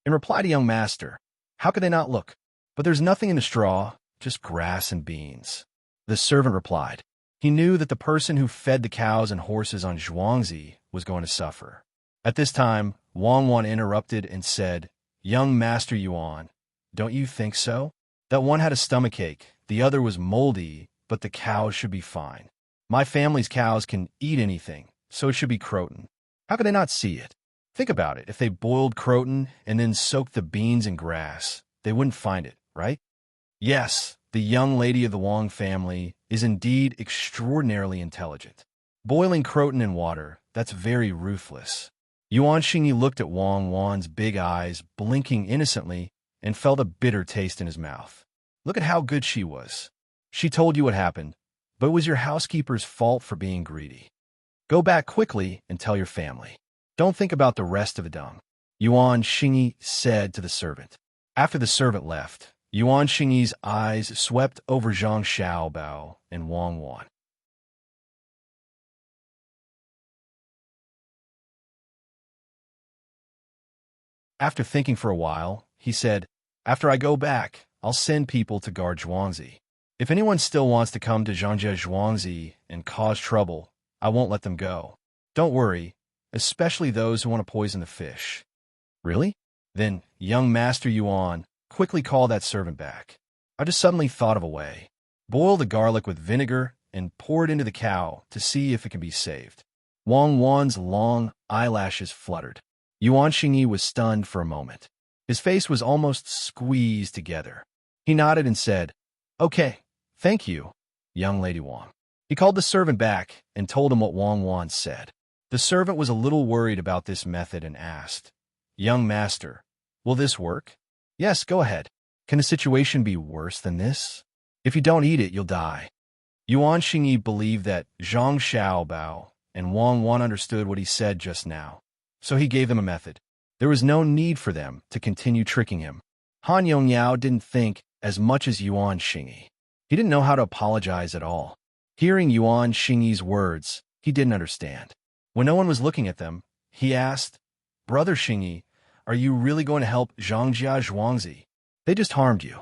In reply to young master, how could they not look? But there's nothing in the straw, just grass and beans. The servant replied. He knew that the person who fed the cows and horses on Zhuangzi was going to suffer. At this time, Wang Wan interrupted and said, Young Master Yuan, don't you think so? That one had a stomachache, the other was moldy, but the cows should be fine. My family's cows can eat anything, so it should be croton. How could they not see it? Think about it. If they boiled croton and then soaked the beans in grass, they wouldn't find it, right? Yes, the young lady of the Wang family is indeed extraordinarily intelligent. Boiling croton in water, that's very ruthless. Yuan Xingyi looked at Wang Wan's big eyes, blinking innocently, and felt a bitter taste in his mouth. Look at how good she was. She told you what happened, but it was your housekeeper's fault for being greedy. Go back quickly and tell your family. Don't think about the rest of the dung, Yuan Xingyi said to the servant. After the servant left, Yuan Xingyi's eyes swept over Zhang Xiaobao and Wang Wan. After thinking for a while, he said, After I go back, I'll send people to guard Zhuangzi. If anyone still wants to come to Zhangjie Zhuangzi and cause trouble, I won't let them go. Don't worry, especially those who want to poison the fish. Really? Then, young Master Yuan, quickly call that servant back. I just suddenly thought of a way. Boil the garlic with vinegar and pour it into the cow to see if it can be saved. Wang Wan's long eyelashes fluttered. Yuan Xingyi was stunned for a moment. His face was almost squeezed together. He nodded and said, Okay, thank you, young lady Wang. He called the servant back and told him what Wang Wan said. The servant was a little worried about this method and asked, Young master, will this work? Yes, go ahead. Can the situation be worse than this? If you don't eat it, you'll die. Yuan Xingyi believed that Zhang Xiaobao and Wang Wan understood what he said just now, so he gave them a method. There was no need for them to continue tricking him. Han Yongyao didn't think as much as Yuan Xingyi. He didn't know how to apologize at all. Hearing Yuan Xingyi's words, he didn't understand. When no one was looking at them, he asked, Brother Xingyi, are you really going to help Zhangjia Zhuangzi? They just harmed you.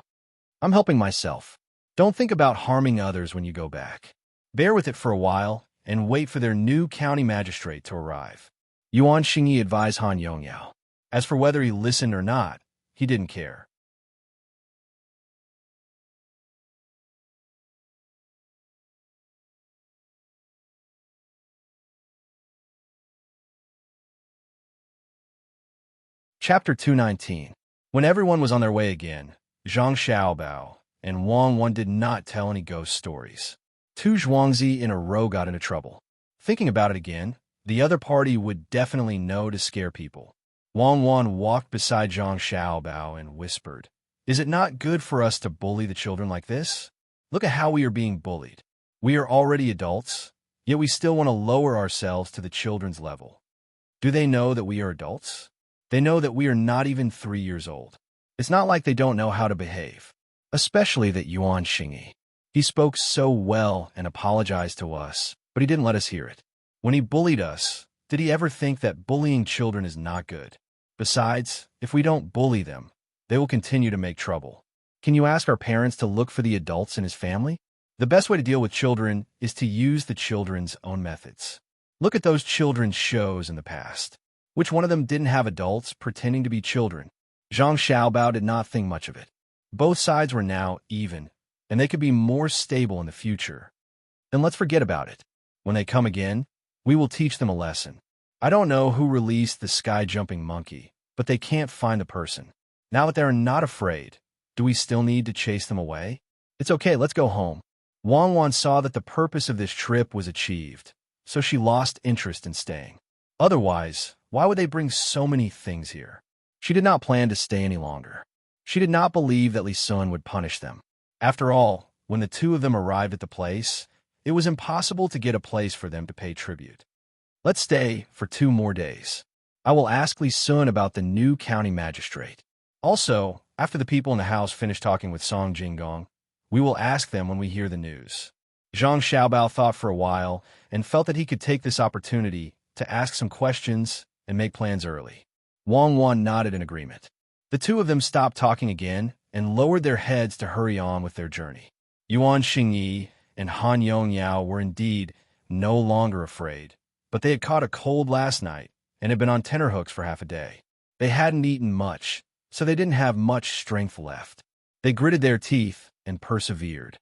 I'm helping myself. Don't think about harming others when you go back. Bear with it for a while and wait for their new county magistrate to arrive. Yuan Xingyi advised Han Yongyao. As for whether he listened or not, he didn't care. Chapter 219. When everyone was on their way again, Zhang Xiaobao and Wang Wan did not tell any ghost stories. Two Zhuangzi in a row got into trouble. Thinking about it again, the other party would definitely know to scare people. Wang Wan walked beside Zhang Xiaobao and whispered, Is it not good for us to bully the children like this? Look at how we are being bullied. We are already adults, yet we still want to lower ourselves to the children's level. Do they know that we are adults? They know that we are not even 3 years old. It's not like they don't know how to behave, especially that Yuan Xingyi. He spoke so well and apologized to us, but he didn't let us hear it. When he bullied us, did he ever think that bullying children is not good? Besides, if we don't bully them, they will continue to make trouble. Can you ask our parents to look for the adults in his family? The best way to deal with children is to use the children's own methods. Look at those children's shows in the past. Which one of them didn't have adults pretending to be children? Zhang Xiaobao did not think much of it. Both sides were now even, and they could be more stable in the future. Then let's forget about it. When they come again, we will teach them a lesson. I don't know who released the sky-jumping monkey, but they can't find the person. Now that they are not afraid, do we still need to chase them away? It's okay, let's go home. Wang Wan saw that the purpose of this trip was achieved, so she lost interest in staying. Otherwise, why would they bring so many things here? She did not plan to stay any longer. She did not believe that Li Sun would punish them. After all, when the two of them arrived at the place, it was impossible to get a place for them to pay tribute. Let's stay for 2 more days. I will ask Li Sun about the new county magistrate. Also, after the people in the house finish talking with Song Jinggong, we will ask them when we hear the news. Zhang Xiaobao thought for a while and felt that he could take this opportunity to ask some questions and make plans early. Wang Wan nodded in agreement. The two of them stopped talking again and lowered their heads to hurry on with their journey. Yuan Xingyi and Han Yongyao were indeed no longer afraid, but they had caught a cold last night and had been on tenterhooks for half a day. They hadn't eaten much, so they didn't have much strength left. They gritted their teeth and persevered.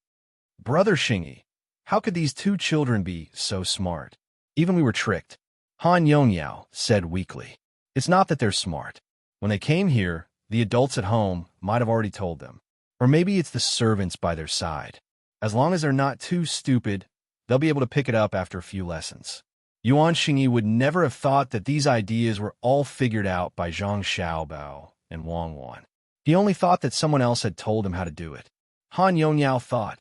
Brother Xingyi, how could these two children be so smart? Even we were tricked, Han Yongyao said weakly. It's not that they're smart. When they came here, the adults at home might have already told them. Or maybe it's the servants by their side. As long as they're not too stupid, they'll be able to pick it up after a few lessons. Yuan Xingyi would never have thought that these ideas were all figured out by Zhang Xiaobao and Wang Wan. He only thought that someone else had told him how to do it. Han Yongyao thought,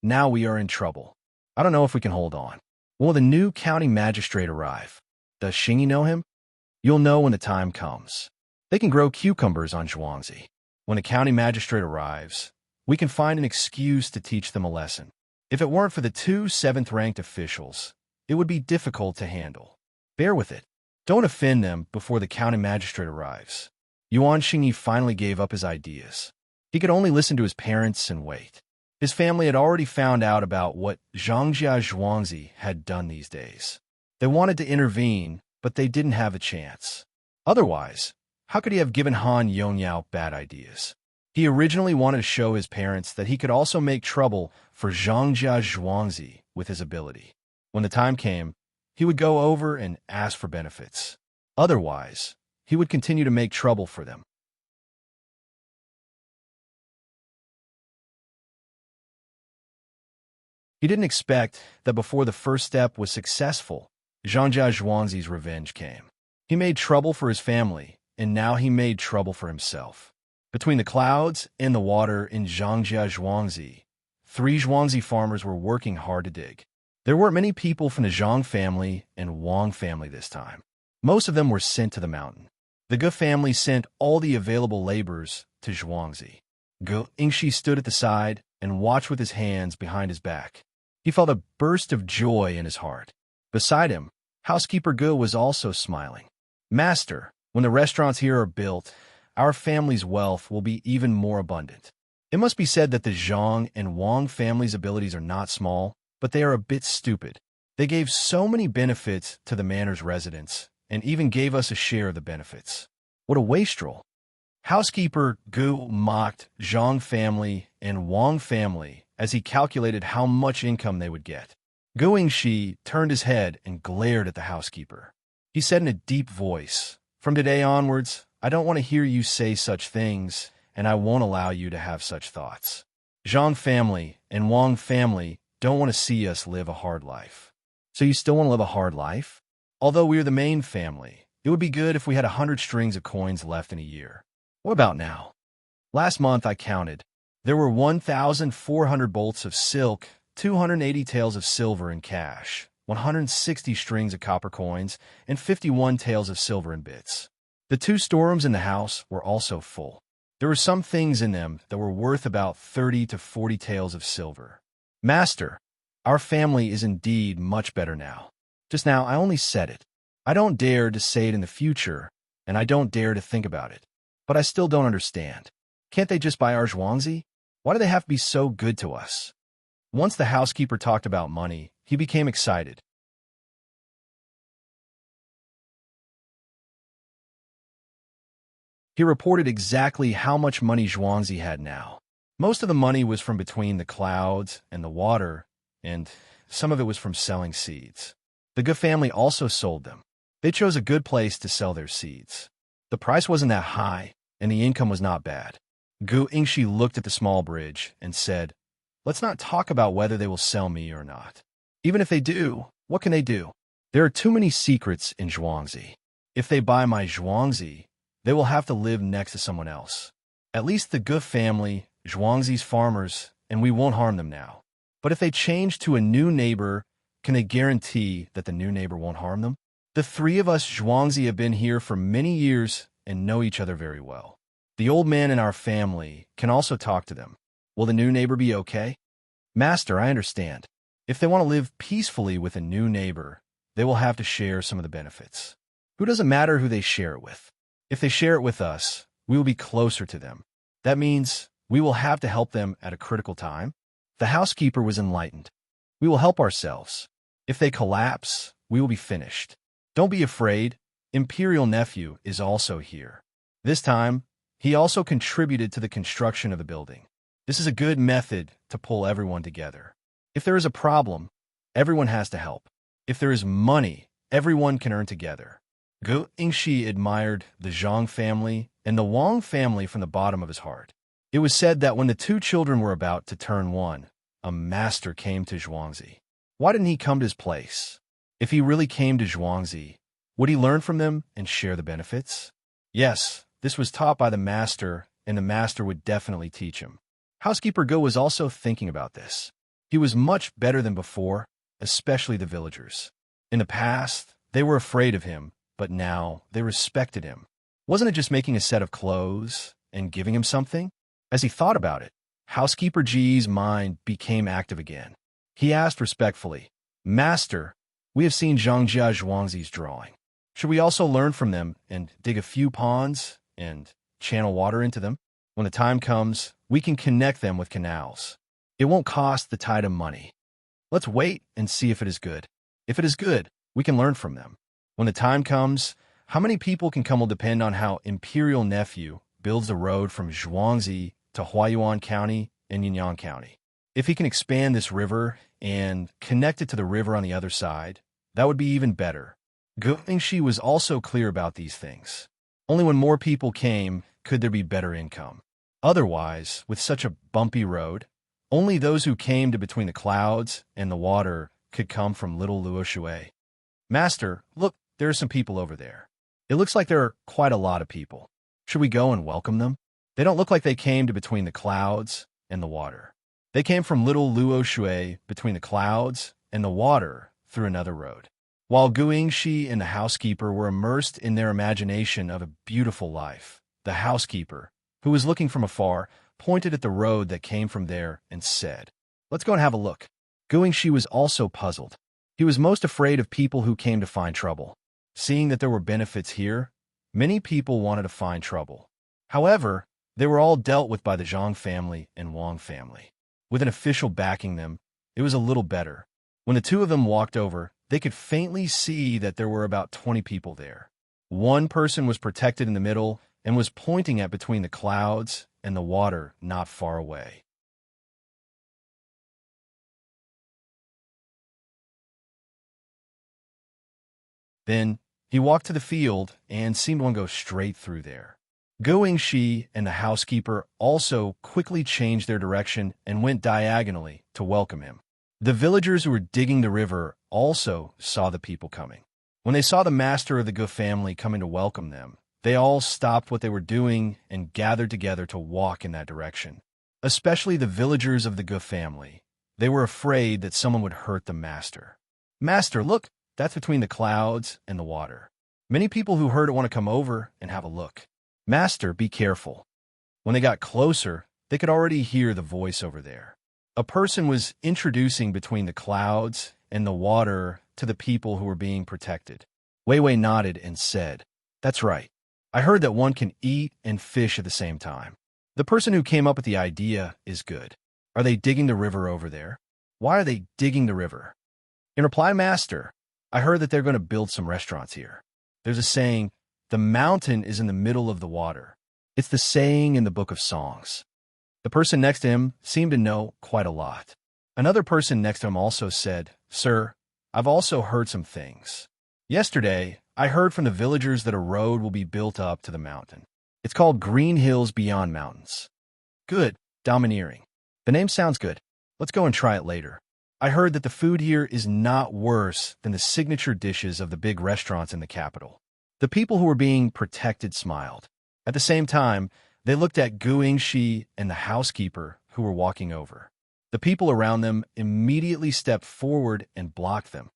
now we are in trouble. I don't know if we can hold on. Will the new county magistrate arrive? Does Xingyi know him? You'll know when the time comes. They can grow cucumbers on Zhuangzi. When the county magistrate arrives, we can find an excuse to teach them a lesson. If it weren't for the two seventh-ranked officials, it would be difficult to handle. Bear with it. Don't offend them before the county magistrate arrives. Yuan Xingyi finally gave up his ideas. He could only listen to his parents and wait. His family had already found out about what Zhangjia Zhuangzi had done these days. They wanted to intervene, but they didn't have a chance. Otherwise, how could he have given Han Yongyao bad ideas? He originally wanted to show his parents that he could also make trouble for Zhangjia Zhuangzi with his ability. When the time came, he would go over and ask for benefits. Otherwise, he would continue to make trouble for them. He didn't expect that before the first step was successful, Zhangjia Zhuangzi's revenge came. He made trouble for his family, and now he made trouble for himself. Between the clouds and the water in Zhangjia Zhuangzi, 3 Zhuangzi farmers were working hard to dig. There weren't many people from the Zhang family and Wang family this time. Most of them were sent to the mountain. The Ge family sent all the available laborers to Zhuangzi. Ge Yingxi stood at the side and watched with his hands behind his back. He felt a burst of joy in his heart. Beside him, housekeeper Ge was also smiling. Master, when the restaurants here are built, our family's wealth will be even more abundant. It must be said that the Zhang and Wang families' abilities are not small, but they are a bit stupid. They gave so many benefits to the manor's residents, and even gave us a share of the benefits. What a wastrel! Housekeeper Gu mocked Zhang family and Wang family as he calculated how much income they would get. Gu Yingxi turned his head and glared at the housekeeper. He said in a deep voice, "From today onwards, I don't want to hear you say such things, and I won't allow you to have such thoughts. Zhang family and Wang family don't want to see us live a hard life." So you still want to live a hard life? Although we're the main family, it would be good if we had 100 strings of coins left in a year. What about now? Last month I counted. There were 1,400 bolts of silk, 280 taels of silver in cash, 160 strings of copper coins, and 51 taels of silver in bits. The 2 storerooms in the house were also full. There were some things in them that were worth about 30 to 40 taels of silver. Master, our family is indeed much better now. Just now I only said it. I don't dare to say it in the future, and I don't dare to think about it. But I still don't understand. Can't they just buy our Zhuangzi? Why do they have to be so good to us? Once the housekeeper talked about money, he became excited. He reported exactly how much money Zhuangzi had now. Most of the money was from between the clouds and the water, and some of it was from selling seeds. The Ge family also sold them. They chose a good place to sell their seeds. The price wasn't that high, and the income was not bad. Gu Yingxi looked at the small bridge and said, "Let's not talk about whether they will sell me or not. Even if they do, what can they do? There are too many secrets in Zhuangzi. If they buy my Zhuangzi, they will have to live next to someone else. At least the Ge family, Zhuangzi's farmers, and we won't harm them now. But if they change to a new neighbor, can they guarantee that the new neighbor won't harm them? The 3 of us Zhuangzi have been here for many years and know each other very well. The old man in our family can also talk to them. Will the new neighbor be okay?" "Master, I understand. If they want to live peacefully with a new neighbor, they will have to share some of the benefits. Who doesn't matter who they share it with? If they share it with us, we will be closer to them. That means we will have to help them at a critical time. The housekeeper was enlightened. We will help ourselves. If they collapse, we will be finished. Don't be afraid. Imperial Nephew is also here. This time, he also contributed to the construction of the building. This is a good method to pull everyone together. If there is a problem, everyone has to help. If there is money, everyone can earn together. Gu Yingxi admired the Zhang family and the Wang family from the bottom of his heart. It was said that when the two children were about to turn one, a master came to Zhuangzi. Why didn't he come to his place? If he really came to Zhuangzi, would he learn from them and share the benefits? Yes, this was taught by the master, and the master would definitely teach him. Housekeeper Go was also thinking about this. He was much better than before, especially the villagers. In the past, they were afraid of him, but now they respected him. Wasn't it just making a set of clothes and giving him something? As he thought about it, Housekeeper G's mind became active again. He asked respectfully, "Master, we have seen Zhangjia Zhuangzi's drawing. Should we also learn from them and dig a few ponds and channel water into them? When the time comes, we can connect them with canals. It won't cost the tide of money. Let's wait and see if it is good. If it is good, we can learn from them. When the time comes, how many people can come will depend on how Imperial Nephew builds a road from Zhuangzi to Huayuan County and Yingyang County. If he can expand this river and connect it to the river on the other side, that would be even better." Gu Yingxi was also clear about these things. Only when more people came could there be better income. Otherwise, with such a bumpy road, only those who came to between the clouds and the water could come from Little Luoshui. "Master, look, there are some people over there. It looks like there are quite a lot of people. Should we go and welcome them? They don't look like they came to between the clouds and the water. They came from Little Luoshui between the clouds and the water through another road." While Gu Yingxi and the housekeeper were immersed in their imagination of a beautiful life, the housekeeper, who was looking from afar, pointed at the road that came from there and said, "Let's go and have a look." Gu Yingxi was also puzzled. He was most afraid of people who came to find trouble. Seeing that there were benefits here, many people wanted to find trouble. However, they were all dealt with by the Zhang family and Wang family. With an official backing them, it was a little better. When the two of them walked over, they could faintly see that there were about 20 people there. One person was protected in the middle and was pointing at between the clouds and the water not far away. Then he walked to the field and seemed to go straight through there. Gu Yingxi and the housekeeper also quickly changed their direction and went diagonally to welcome him. The villagers who were digging the river also saw the people coming. When they saw the master of the Gu family coming to welcome them, they all stopped what they were doing and gathered together to walk in that direction. Especially the villagers of the Gu family. They were afraid that someone would hurt the master. "Master, look, that's between the clouds and the water. Many people who heard it want to come over and have a look. Master, be careful." When they got closer, they could already hear the voice over there. A person was introducing between the clouds and the water to the people who were being protected. Wei Wei nodded and said, "That's right. I heard that one can eat and fish at the same time. The person who came up with the idea is good. Are they digging the river over there? Why are they digging the river?" In reply, "Master, I heard that they're going to build some restaurants here. There's a saying, the mountain is in the middle of the water. It's the saying in the Book of Songs." The person next to him seemed to know quite a lot. Another person next to him also said, "Sir, I've also heard some things. Yesterday, I heard from the villagers that a road will be built up to the mountain. It's called Green Hills Beyond Mountains." "Good, domineering. The name sounds good. Let's go and try it later. I heard that the food here is not worse than the signature dishes of the big restaurants in the capital." The people who were being protected smiled. At the same time, they looked at Gu Yingxi and the housekeeper who were walking over. The people around them immediately stepped forward and blocked them.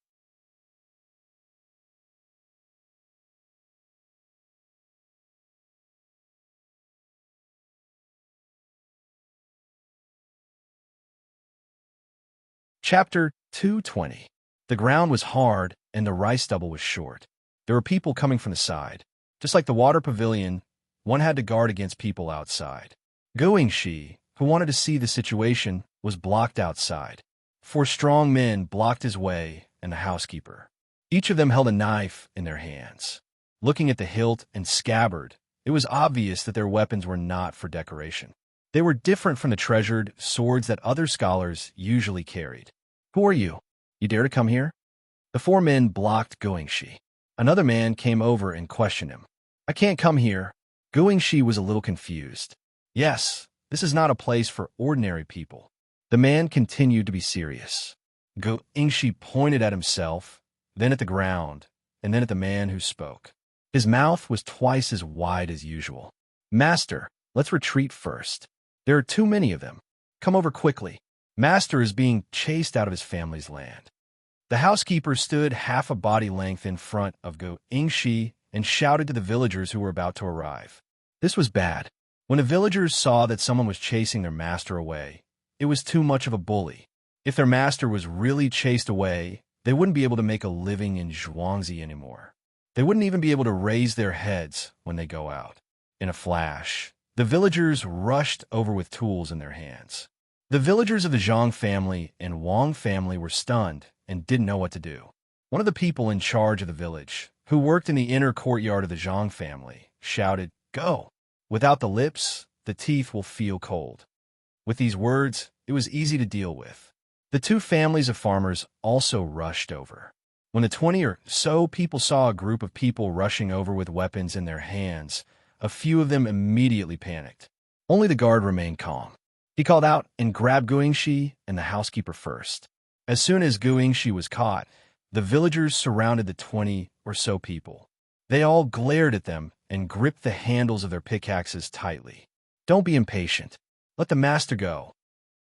Chapter 2:20. The ground was hard and the rice stubble was short. There were people coming from the side. Just like the water pavilion, one had to guard against people outside. Guingxi, who wanted to see the situation, was blocked outside. 4 strong men blocked his way and the housekeeper. Each of them held a knife in their hands. Looking at the hilt and scabbard, it was obvious that their weapons were not for decoration. They were different from the treasured swords that other scholars usually carried. "Who are you? You dare to come here?" The 4 men blocked Guingxi. Another man came over and questioned him. "I can't come here." Guingxi was a little confused. "Yes, this is not a place for ordinary people." The man continued to be serious. Guingxi pointed at himself, then at the ground, and then at the man who spoke. His mouth was twice as wide as usual. "Master, let's retreat first. There are too many of them. Come over quickly. Master is being chased out of his family's land." The housekeeper stood half a body length in front of Guingxi and shouted to the villagers who were about to arrive. This was bad. When the villagers saw that someone was chasing their master away, it was too much of a bully. If their master was really chased away, they wouldn't be able to make a living in Zhuangzi anymore. They wouldn't even be able to raise their heads when they go out. In a flash, the villagers rushed over with tools in their hands. The villagers of the Zhang family and Wang family were stunned and didn't know what to do. One of the people in charge of the village, who worked in the inner courtyard of the Zhang family, shouted, "Go! Without the lips, the teeth will feel cold." With these words, it was easy to deal with. The 2 families of farmers also rushed over. When the 20 or so people saw a group of people rushing over with weapons in their hands, a few of them immediately panicked. Only the guard remained calm. He called out and grabbed Guingxi and the housekeeper first. As soon as Guingxi was caught, the villagers surrounded the 20 or so people. They all glared at them and gripped the handles of their pickaxes tightly. "Don't be impatient. Let the master go."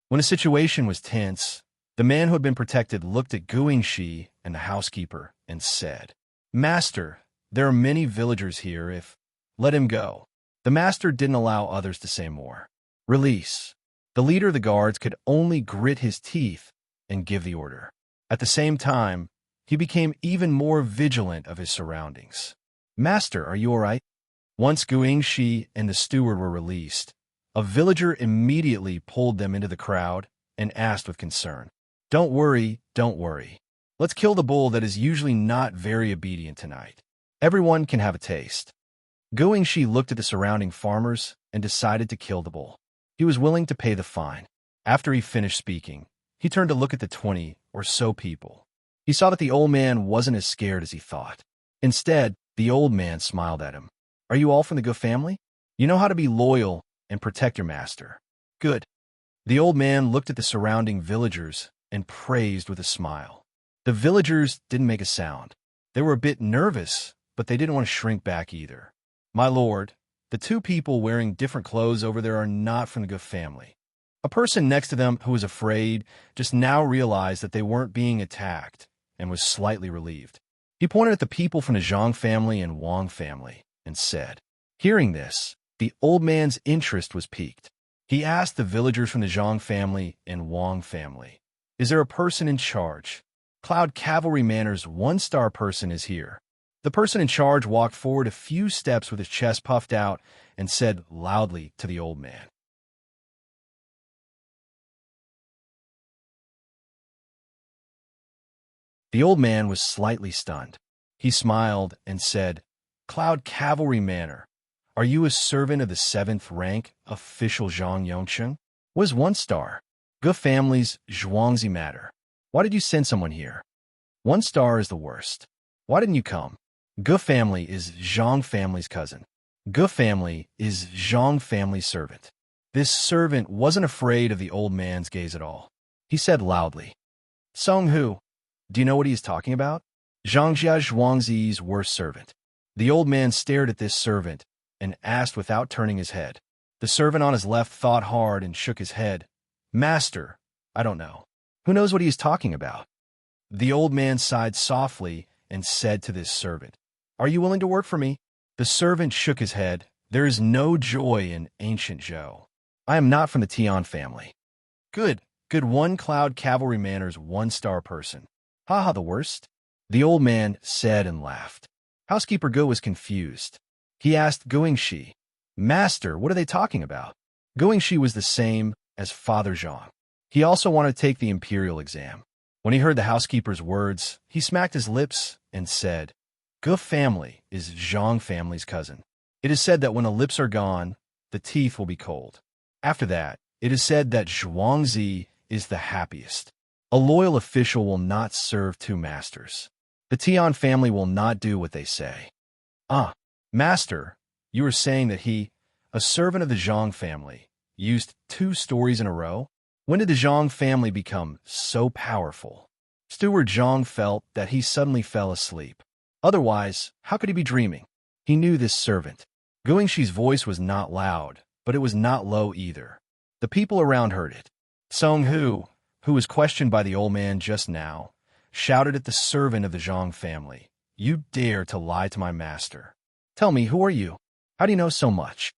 When the situation was tense, the man who had been protected looked at Guingxi and the housekeeper and said, "Master, there are many villagers here. Let him go." The master didn't allow others to say more. "Release." The leader of the guards could only grit his teeth and give the order. At the same time, he became even more vigilant of his surroundings. "Master, are you all right?" Once Guingxi and the steward were released, a villager immediately pulled them into the crowd and asked with concern, Don't worry. Let's kill the bull that is usually not very obedient tonight. Everyone can have a taste." Guingxi looked at the surrounding farmers and decided to kill the bull. He was willing to pay the fine. After he finished speaking, he turned to look at the 20 or so people. He saw that the old man wasn't as scared as he thought. Instead, the old man smiled at him. "Are you all from the Gu family? You know how to be loyal and protect your master. Good." The old man looked at the surrounding villagers and praised with a smile. The villagers didn't make a sound. They were a bit nervous, but they didn't want to shrink back either. "My lord, the 2 people wearing different clothes over there are not from the Gu family." A person next to them who was afraid just now realized that they weren't being attacked and was slightly relieved. He pointed at the people from the Zhang family and Wang family and said, Hearing this, the old man's interest was piqued. He asked the villagers from the Zhang family and Wang family, "Is there a person in charge? Cloud Cavalry Manor's 1-star person is here." The person in charge walked forward a few steps with his chest puffed out and said loudly to the old man, The old man was slightly stunned. He smiled and said, "Cloud Cavalry Manor, are you a servant of the 7th rank official Zhang Yongsheng? What is 1-star? Gu family's Zhuangzi matter. Why did you send someone here? 1-star is the worst. Why didn't you come? Gu family is Zhang family's cousin. Gu family is Zhang family's servant." This servant wasn't afraid of the old man's gaze at all. He said loudly, "Song Hu, do you know what he is talking about? Zhangjia Zhuangzi's worst servant." The old man stared at this servant and asked without turning his head. The servant on his left thought hard and shook his head. "Master, I don't know. Who knows what he is talking about?" The old man sighed softly and said to this servant, "Are you willing to work for me?" The servant shook his head. "There is no joy in ancient Zhou. I am not from the Tian family." Good. Good one-cloud cavalrymaner's one-star person. Ha ha, the worst? The old man said and laughed. Housekeeper Go was confused. He asked Guingxi, Master, what are they talking about? Guingxi was the same as Father Zhang. He also wanted to take the imperial exam. When he heard the housekeeper's words, he smacked his lips and said, Ge family is Zhang family's cousin. It is said that when the lips are gone, the teeth will be cold. After that, it is said that Zhuangzi is the happiest. A loyal official will not serve two masters. The Tian family will not do what they say. Ah, master, you were saying that he, a servant of the Zhang family, used 2 stories in a row? When did the Zhang family become so powerful? Steward Zhang felt that he suddenly fell asleep. Otherwise, how could he be dreaming? He knew this servant. Guingxi's voice was not loud, but it was not low either. The people around heard it. Song Hu, who was questioned by the old man just now, shouted at the servant of the Zhang family, You dare to lie to my master. Tell me, who are you? How do you know so much?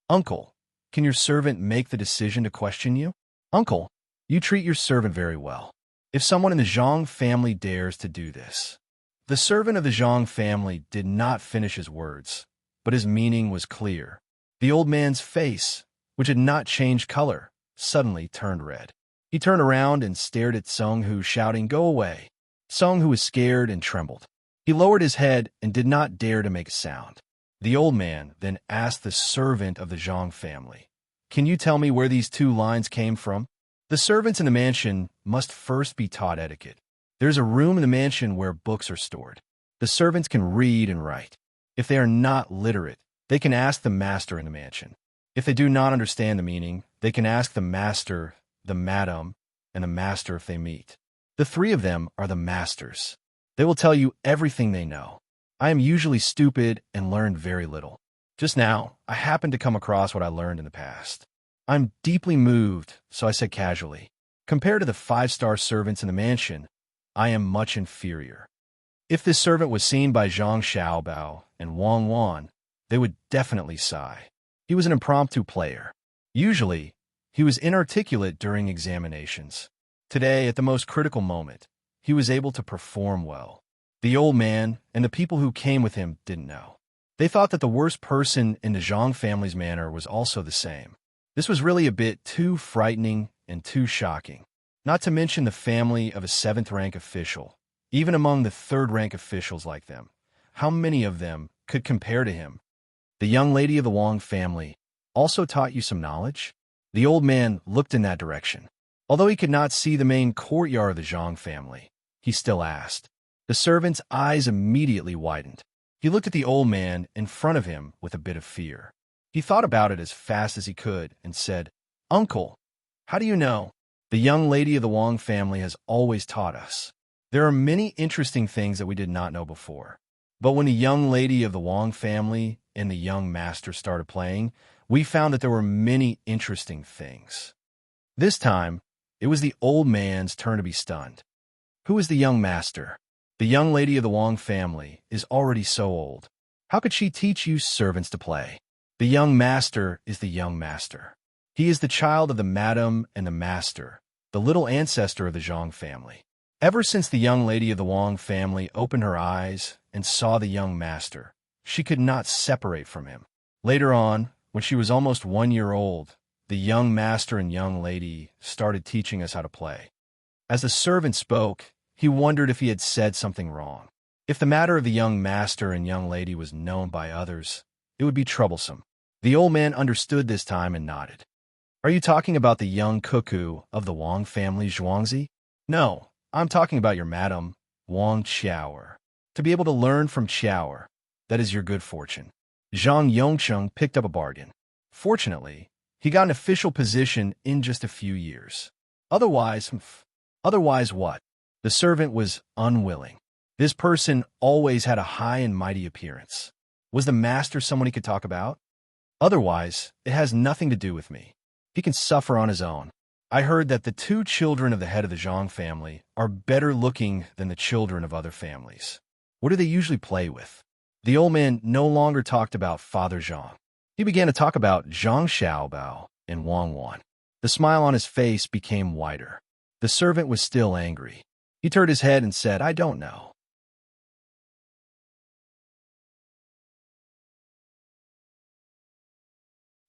Uncle, can your servant make the decision to question you? Uncle, you treat your servant very well. If someone in the Zhang family dares to do this. The servant of the Zhang family did not finish his words, but his meaning was clear. The old man's face, which had not changed color, suddenly turned red. He turned around and stared at Song Hu, shouting, Go away. Song Hu was scared and trembled. He lowered his head and did not dare to make a sound. The old man then asked the servant of the Zhang family, Can you tell me where these 2 lines came from? The servants in the mansion must first be taught etiquette. There's a room in the mansion where books are stored. The servants can read and write. If they are not literate, they can ask the master in the mansion. If they do not understand the meaning, they can ask the master, the madam, and the master if they meet. The 3 of them are the masters. They will tell you everything they know. I am usually stupid and learn very little. Just now, I happened to come across what I learned in the past. I'm deeply moved, so I said casually, Compared to the 5-star servants in the mansion, I am much inferior. If this servant was seen by Zhang Xiaobao and Wang Wan, they would definitely sigh. He was an impromptu player. Usually, he was inarticulate during examinations. Today, at the most critical moment, he was able to perform well. The old man and the people who came with him didn't know. They thought that the worst person in the Zhang family's manor was also the same. This was really a bit too frightening and too shocking. Not to mention the family of a 7th-rank official. Even among the 3rd-rank officials like them, how many of them could compare to him? The young lady of the Wang family also taught you some knowledge? The old man looked in that direction. Although he could not see the main courtyard of the Zhang family, he still asked. The servant's eyes immediately widened. He looked at the old man in front of him with a bit of fear. He thought about it as fast as he could and said, Uncle, how do you know? The young lady of the Wang family has always taught us. There are many interesting things that we did not know before. But when the young lady of the Wang family and the young master started playing, we found that there were many interesting things. This time, it was the old man's turn to be stunned. Who is the young master? The young lady of the Wang family is already so old. How could she teach you servants to play? The young master is the young master. He is the child of the madam and the master, the little ancestor of the Zhang family. Ever since the young lady of the Wang family opened her eyes and saw the young master, she could not separate from him. Later on, when she was almost 1 year old, the young master and young lady started teaching us how to play. As the servant spoke, he wondered if he had said something wrong. If the matter of the young master and young lady was known by others, it would be troublesome. The old man understood this time and nodded. Are you talking about the young cuckoo of the Wang family, Zhuangzi? No, I'm talking about your madam, Wang Qiaoer. To be able to learn from Qiaoer, that is your good fortune. Zhang Yongcheng picked up a bargain. Fortunately, he got an official position in just a few years. Otherwise what? The servant was unwilling. This person always had a high and mighty appearance. Was the master someone he could talk about? Otherwise, it has nothing to do with me. He can suffer on his own. I heard that the 2 children of the head of the Zhang family are better looking than the children of other families. What do they usually play with? The old man no longer talked about Father Zhang. He began to talk about Zhang Xiaobao and Wang Wan. The smile on his face became wider. The servant was still angry. He turned his head and said, "I don't know."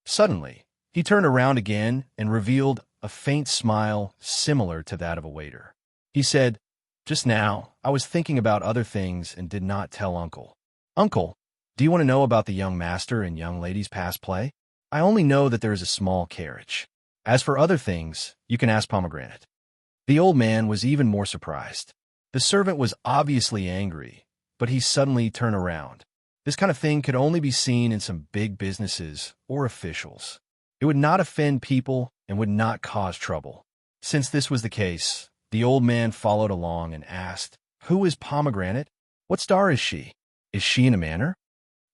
Suddenly, he turned around again and revealed a faint smile similar to that of a waiter. He said, "Just now, I was thinking about other things and did not tell Uncle. Uncle, do you want to know about the young master and young lady's past play? I only know that there is a small carriage. As for other things, you can ask Pomegranate." The old man was even more surprised. The servant was obviously angry, but he suddenly turned around. This kind of thing could only be seen in some big businesses or officials. It would not offend people and would not cause trouble. Since this was the case, the old man followed along and asked, "Who is Pomegranate? What star is she? Is she in a manor?"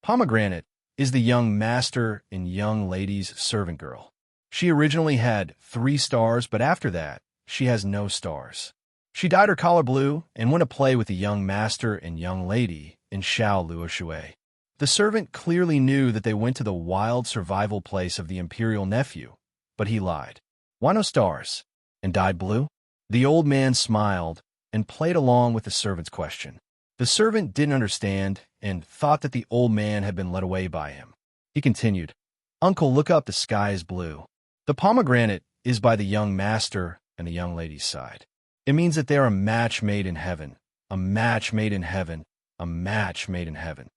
Pomegranate is the young master and young lady's servant girl. She originally had 3 stars, but after that, she has no stars. She dyed her collar blue and went to play with the young master and young lady in Shao Luoshui. The servant clearly knew that they went to the wild survival place of the imperial nephew, but he lied. "Why no stars? And dyed blue?" The old man smiled and played along with the servant's question. The servant didn't understand and thought that the old man had been led away by him. He continued, "Uncle, look up, the sky is blue. The pomegranate is by the young master and the young lady's side. It means that they are a match made in heaven, a match made in heaven, a match made in heaven."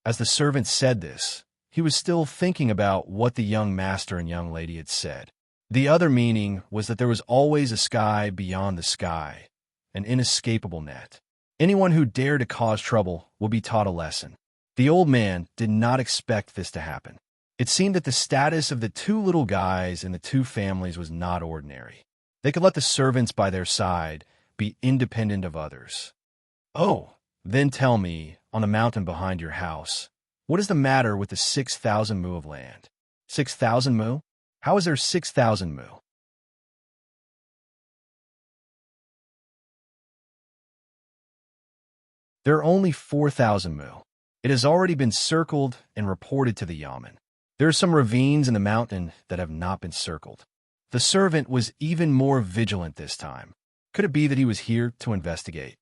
As the servant said this, he was still thinking about what the young master and young lady had said. The other meaning was that there was always a sky beyond the sky, an inescapable net. Anyone who dared to cause trouble will be taught a lesson. The old man did not expect this to happen. It seemed that the status of the 2 little guys in the 2 families was not ordinary. They could let the servants by their side be independent of others. "Oh, then tell me, on the mountain behind your house, what is the matter with the 6,000 mu of land?" 6,000 mu? How is there 6,000 mu? There are only 4,000 mu. It has already been circled and reported to the yamen. There are some ravines in the mountain that have not been circled. The servant was even more vigilant this time. Could it be that he was here to investigate?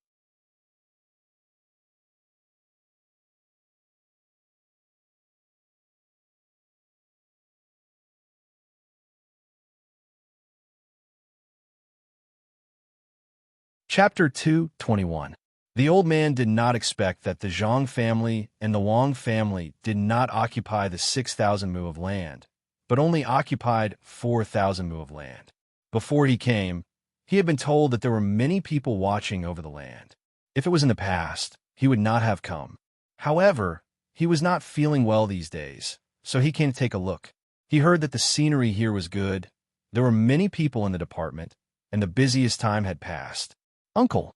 Chapter 2:21. The old man did not expect that the Zhang family and the Wang family did not occupy the 6,000 mu of land, but only occupied 4,000 mu of land. Before he came, he had been told that there were many people watching over the land. If it was in the past, he would not have come. However, he was not feeling well these days, so he came to take a look. He heard that the scenery here was good. There were many people in the department, and the busiest time had passed. "Uncle,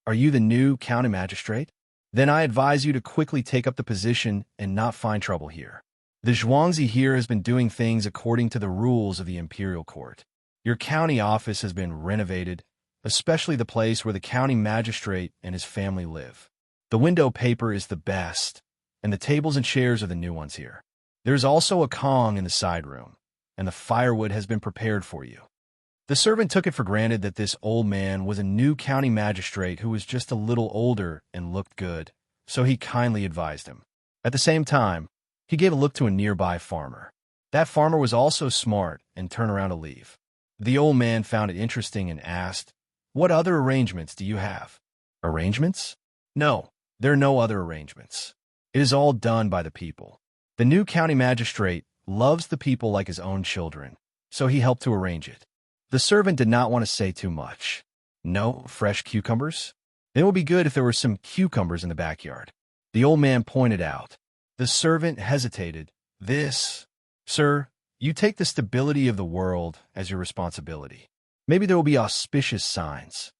are you the new county magistrate? Then I advise you to quickly take up the position and not find trouble here. The Zhuangzi here has been doing things according to the rules of the imperial court. Your county office has been renovated, especially the place where the county magistrate and his family live. The window paper is the best, and the tables and chairs are the new ones here. There's also a Kong in the side room, and the firewood has been prepared for you." The servant took it for granted that this old man was a new county magistrate who was just a little older and looked good, so he kindly advised him. At the same time, he gave a look to a nearby farmer. That farmer was also smart and turned around to leave. The old man found it interesting and asked, "What other arrangements do you have?" "Arrangements? No, there are no other arrangements. It is all done by the people. The new county magistrate loves the people like his own children, so he helped to arrange it." The servant did not want to say too much. "No fresh cucumbers? It would be good if there were some cucumbers in the backyard." The old man pointed out. The servant hesitated. "This, sir, you take the stability of the world as your responsibility. Maybe there will be auspicious signs."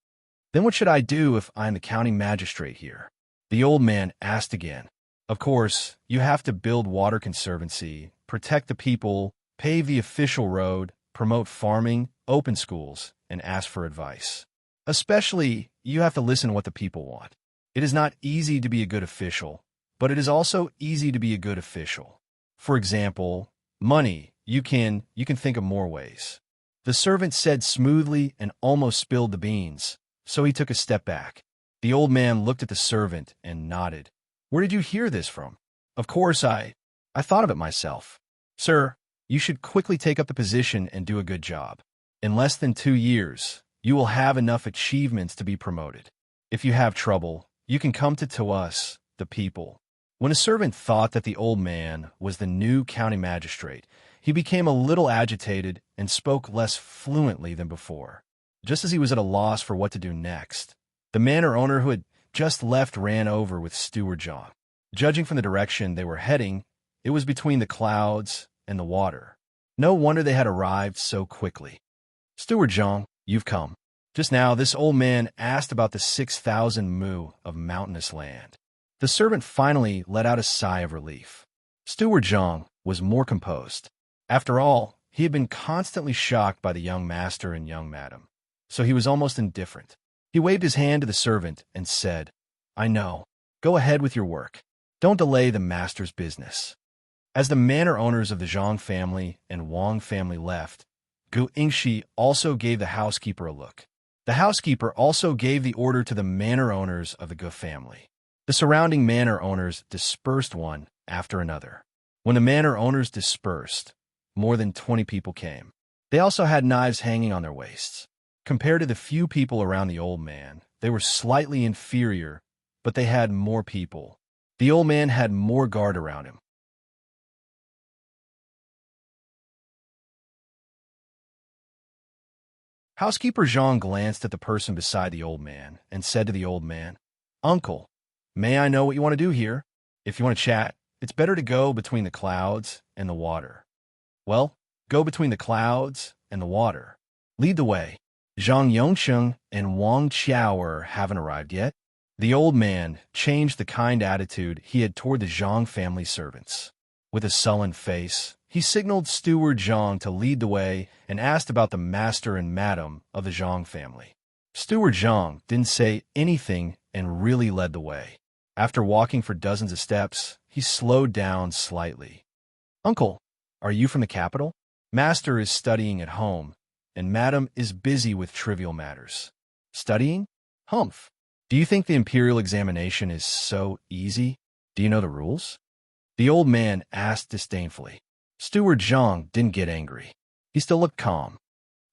"Then what should I do if I am the county magistrate here?" The old man asked again. "Of course, you have to build water conservancy, protect the people, pave the official road, promote farming, open schools, and ask for advice. Especially, you have to listen what the people want. It is not easy to be a good official, but it is also easy to be a good official. For example, money, you can think of more ways. The servant said smoothly and almost spilled the beans, so he took a step back. The old man looked at the servant and nodded. Where did you hear this from? Of course, I thought of it myself. Sir, you should quickly take up the position and do a good job. In less than 2 years, you will have enough achievements to be promoted. If you have trouble, you can come to us, the people. When a servant thought that the old man was the new county magistrate, he became a little agitated and spoke less fluently than before. Just as he was at a loss for what to do next, the manor owner who had just left ran over with Steward John. Judging from the direction they were heading, it was between the clouds and the water. No wonder they had arrived so quickly. Steward John, you've come. Just now, this old man asked about the 6,000 mu of mountainous land. The servant finally let out a sigh of relief. Steward John was more composed. After all, he had been constantly shocked by the young master and young madam, so he was almost indifferent. He waved his hand to the servant and said, I know. Go ahead with your work. Don't delay the master's business. As the manor owners of the Zhang family and Wang family left, Gu Ingshi also gave the housekeeper a look. The housekeeper also gave the order to the manor owners of the Gu family. The surrounding manor owners dispersed one after another. When the manor owners dispersed, more than 20 people came. They also had knives hanging on their waists. Compared to the few people around the old man, they were slightly inferior, but they had more people. The old man had more guard around him. Housekeeper Zhang glanced at the person beside the old man and said to the old man, Uncle, may I know what you want to do here? If you want to chat, it's better to go between the clouds and the water. Well, go between the clouds and the water. Lead the way. Zhang Yongsheng and Wang Qiao haven't arrived yet. The old man changed the kind attitude he had toward the Zhang family servants. With a sullen face, he signaled Steward Zhang to lead the way and asked about the master and madam of the Zhang family. Steward Zhang didn't say anything and really led the way. After walking for dozens of steps, he slowed down slightly. Uncle, are you from the capital? Master is studying at home, and madam is busy with trivial matters. Studying? Humph. Do you think the imperial examination is so easy? Do you know the rules? The old man asked disdainfully. Steward Zhang didn't get angry. He still looked calm.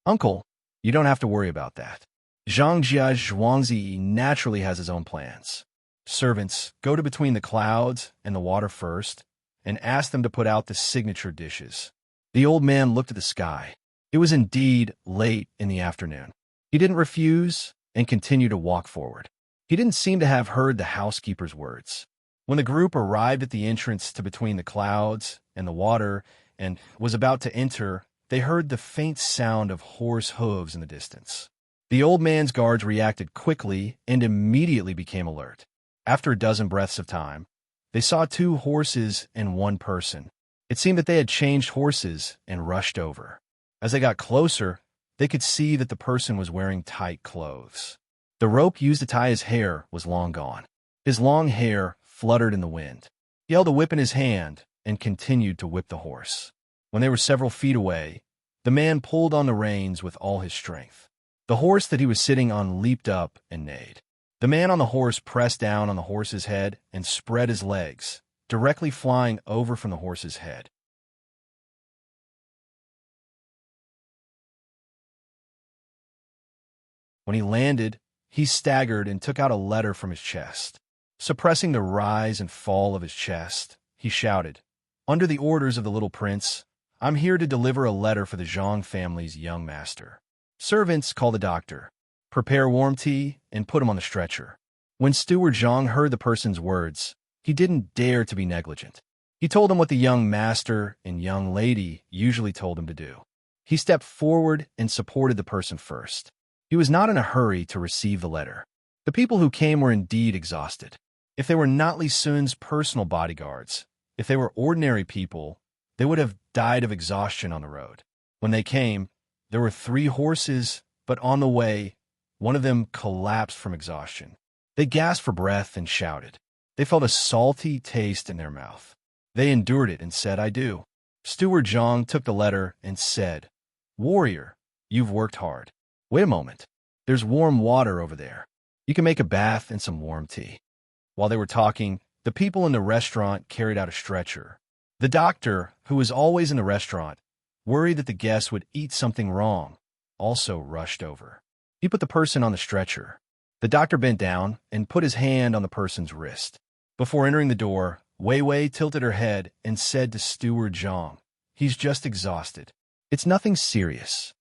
Uncle, you don't have to worry about that. Zhang Jia Zhuangzi naturally has his own plans. Servants, go to between the clouds and the water first and ask them to put out the signature dishes. The old man looked at the sky. It was indeed late in the afternoon. He didn't refuse and continued to walk forward. He didn't seem to have heard the housekeeper's words. When the group arrived at the entrance to between the clouds and the water and was about to enter, they heard the faint sound of horse hooves in the distance. The old man's guards reacted quickly and immediately became alert. After a dozen breaths of time, they saw 2 horses and 1 person. It seemed that they had changed horses and rushed over. As they got closer, they could see that the person was wearing tight clothes. The rope used to tie his hair was long gone. His long hair fluttered in the wind. He held a whip in his hand and continued to whip the horse. When they were several feet away, the man pulled on the reins with all his strength. The horse that he was sitting on leaped up and neighed. The man on the horse pressed down on the horse's head and spread his legs, directly flying over from the horse's head. When he landed, he staggered and took out a letter from his chest. Suppressing the rise and fall of his chest, he shouted, Under the orders of the little prince, I'm here to deliver a letter for the Zhang family's young master. Servants, call the doctor. Prepare warm tea and put him on the stretcher. When Steward Zhang heard the person's words, he didn't dare to be negligent. He told him what the young master and young lady usually told him to do. He stepped forward and supported the person first. He was not in a hurry to receive the letter. The people who came were indeed exhausted. If they were not Li Sun's personal bodyguards, if they were ordinary people, they would have died of exhaustion on the road. When they came, there were 3 horses, but on the way, one of them collapsed from exhaustion. They gasped for breath and shouted. They felt a salty taste in their mouth. They endured it and said, "I do." Steward Zhang took the letter and said, "Warrior, you've worked hard. Wait a moment. There's warm water over there. You can make a bath and some warm tea." While they were talking, the people in the restaurant carried out a stretcher. The doctor, who was always in the restaurant, worried that the guests would eat something wrong, also rushed over. He put the person on the stretcher. The doctor bent down and put his hand on the person's wrist. Before entering the door, Wei Wei tilted her head and said to Steward Zhang, "He's just exhausted. It's nothing serious."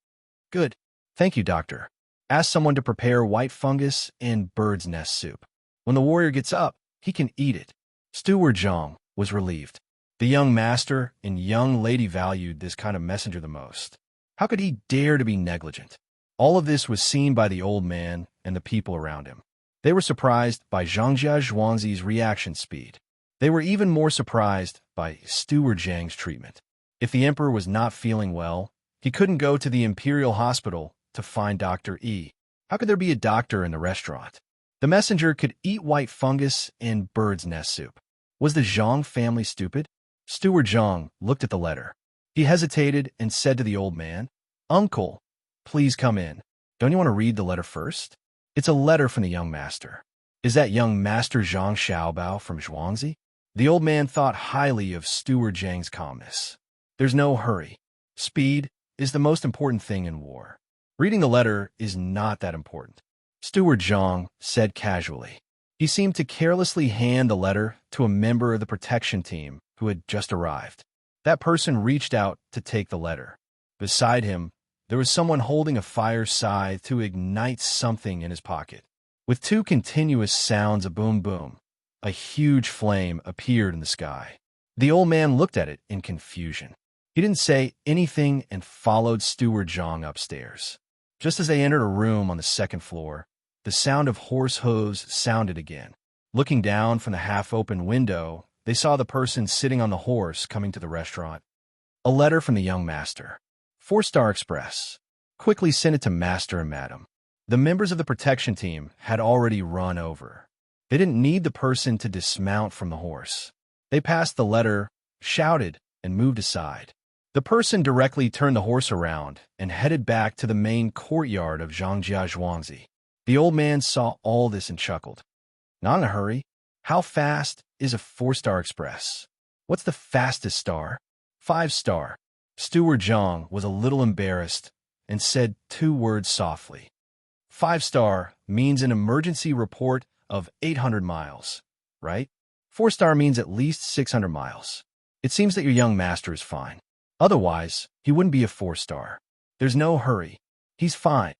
"Good. Thank you, doctor. Ask someone to prepare white fungus and bird's nest soup. When the warrior gets up, he can eat it." Steward Zhang was relieved. The young master and young lady valued this kind of messenger the most. How could he dare to be negligent? All of this was seen by the old man and the people around him. They were surprised by Zhangjia Zhuangzi's reaction speed. They were even more surprised by Steward Zhang's treatment. If the emperor was not feeling well, he couldn't go to the imperial hospital to find Dr. E. How could there be a doctor in the restaurant? The messenger could eat white fungus and bird's nest soup. Was the Zhang family stupid? Steward Zhang looked at the letter. He hesitated and said to the old man, "Uncle, please come in. Don't you want to read the letter first? It's a letter from the young master." "Is that young master Zhang Xiaobao from Zhuangzi?" The old man thought highly of Steward Zhang's calmness. "There's no hurry. Speed is the most important thing in war. Reading the letter is not that important," Steward Zhang said casually. He seemed to carelessly hand the letter to a member of the protection team who had just arrived. That person reached out to take the letter. Beside him, there was someone holding a fire scythe to ignite something in his pocket. With two continuous sounds of boom-boom, a huge flame appeared in the sky. The old man looked at it in confusion. He didn't say anything and followed Steward Zhang upstairs. Just as they entered a room on the second floor, the sound of horse hooves sounded again. Looking down from the half-open window, they saw the person sitting on the horse coming to the restaurant. A letter from the young master. 4-Star Express. Quickly send it to Master and Madam. The members of the protection team had already run over. They didn't need the person to dismount from the horse. They passed the letter, shouted, and moved aside. The person directly turned the horse around and headed back to the main courtyard of Zhangjia Zhuangzi. The old man saw all this and chuckled. "Not in a hurry. How fast is a 4-Star Express? What's the fastest star?" 5-Star. Steward Zhang was a little embarrassed and said 2 words softly. 5-Star means an emergency report of 800 miles, right? 4-Star means at least 600 miles. It seems that your young master is fine. Otherwise, he wouldn't be a 4-Star. There's no hurry. He's fine.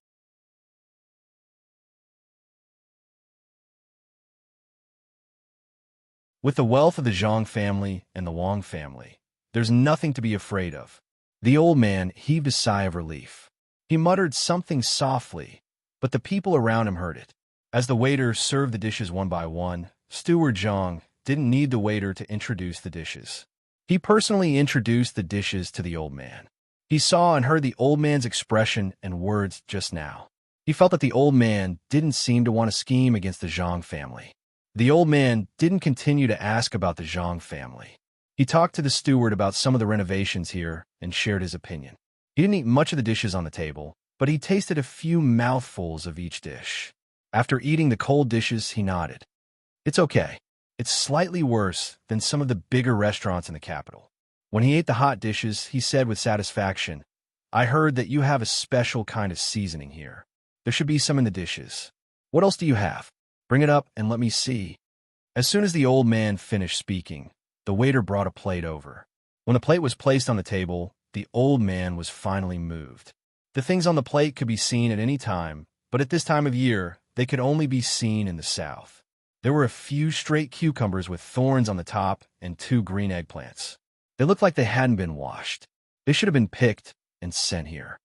With the wealth of the Zhang family and the Wang family, there's nothing to be afraid of. The old man heaved a sigh of relief. He muttered something softly, but the people around him heard it. As the waiter served the dishes one by one, Steward Zhang didn't need the waiter to introduce the dishes. He personally introduced the dishes to the old man. He saw and heard the old man's expression and words just now. He felt that the old man didn't seem to want to scheme against the Zhang family. The old man didn't continue to ask about the Zhang family. He talked to the steward about some of the renovations here and shared his opinion. He didn't eat much of the dishes on the table, but he tasted a few mouthfuls of each dish. After eating the cold dishes, he nodded. "It's okay. It's slightly worse than some of the bigger restaurants in the capital." When he ate the hot dishes, he said with satisfaction, "I heard that you have a special kind of seasoning here. There should be some in the dishes. What else do you have? Bring it up and let me see." As soon as the old man finished speaking, the waiter brought a plate over. When the plate was placed on the table, the old man was finally moved. The things on the plate could be seen at any time, but at this time of year, they could only be seen in the south. There were a few straight cucumbers with thorns on the top and 2 green eggplants. They looked like they hadn't been washed. They should have been picked and sent here.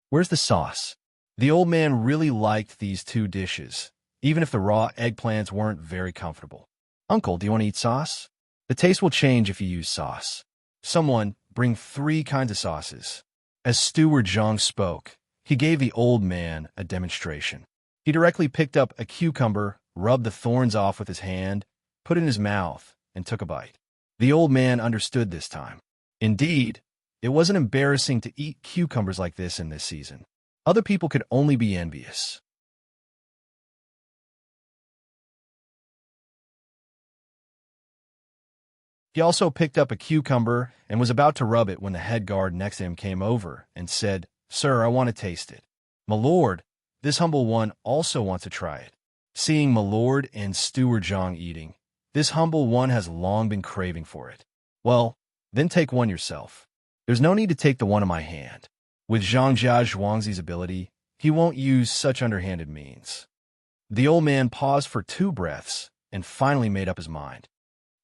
"Where's the sauce?" The old man really liked these 2 dishes, even if the raw eggplants weren't very comfortable. "Uncle, do you want to eat sauce?" "The taste will change if you use sauce." "Someone, bring 3 kinds of sauces." As Steward Zhang spoke, he gave the old man a demonstration. He directly picked up a cucumber, rubbed the thorns off with his hand, put it in his mouth, and took a bite. The old man understood this time. Indeed, it wasn't embarrassing to eat cucumbers like this in this season. Other people could only be envious. He also picked up a cucumber and was about to rub it when the head guard next to him came over and said, "Sir, I want to taste it." "My lord, this humble one also wants to try it." Seeing my lord and Steward Zhang eating, this humble one has long been craving for it. "Well, then take one yourself. There's no need to take the one in my hand." With Zhang Jia Zhuangzi's ability, he won't use such underhanded means. The old man paused for 2 breaths and finally made up his mind.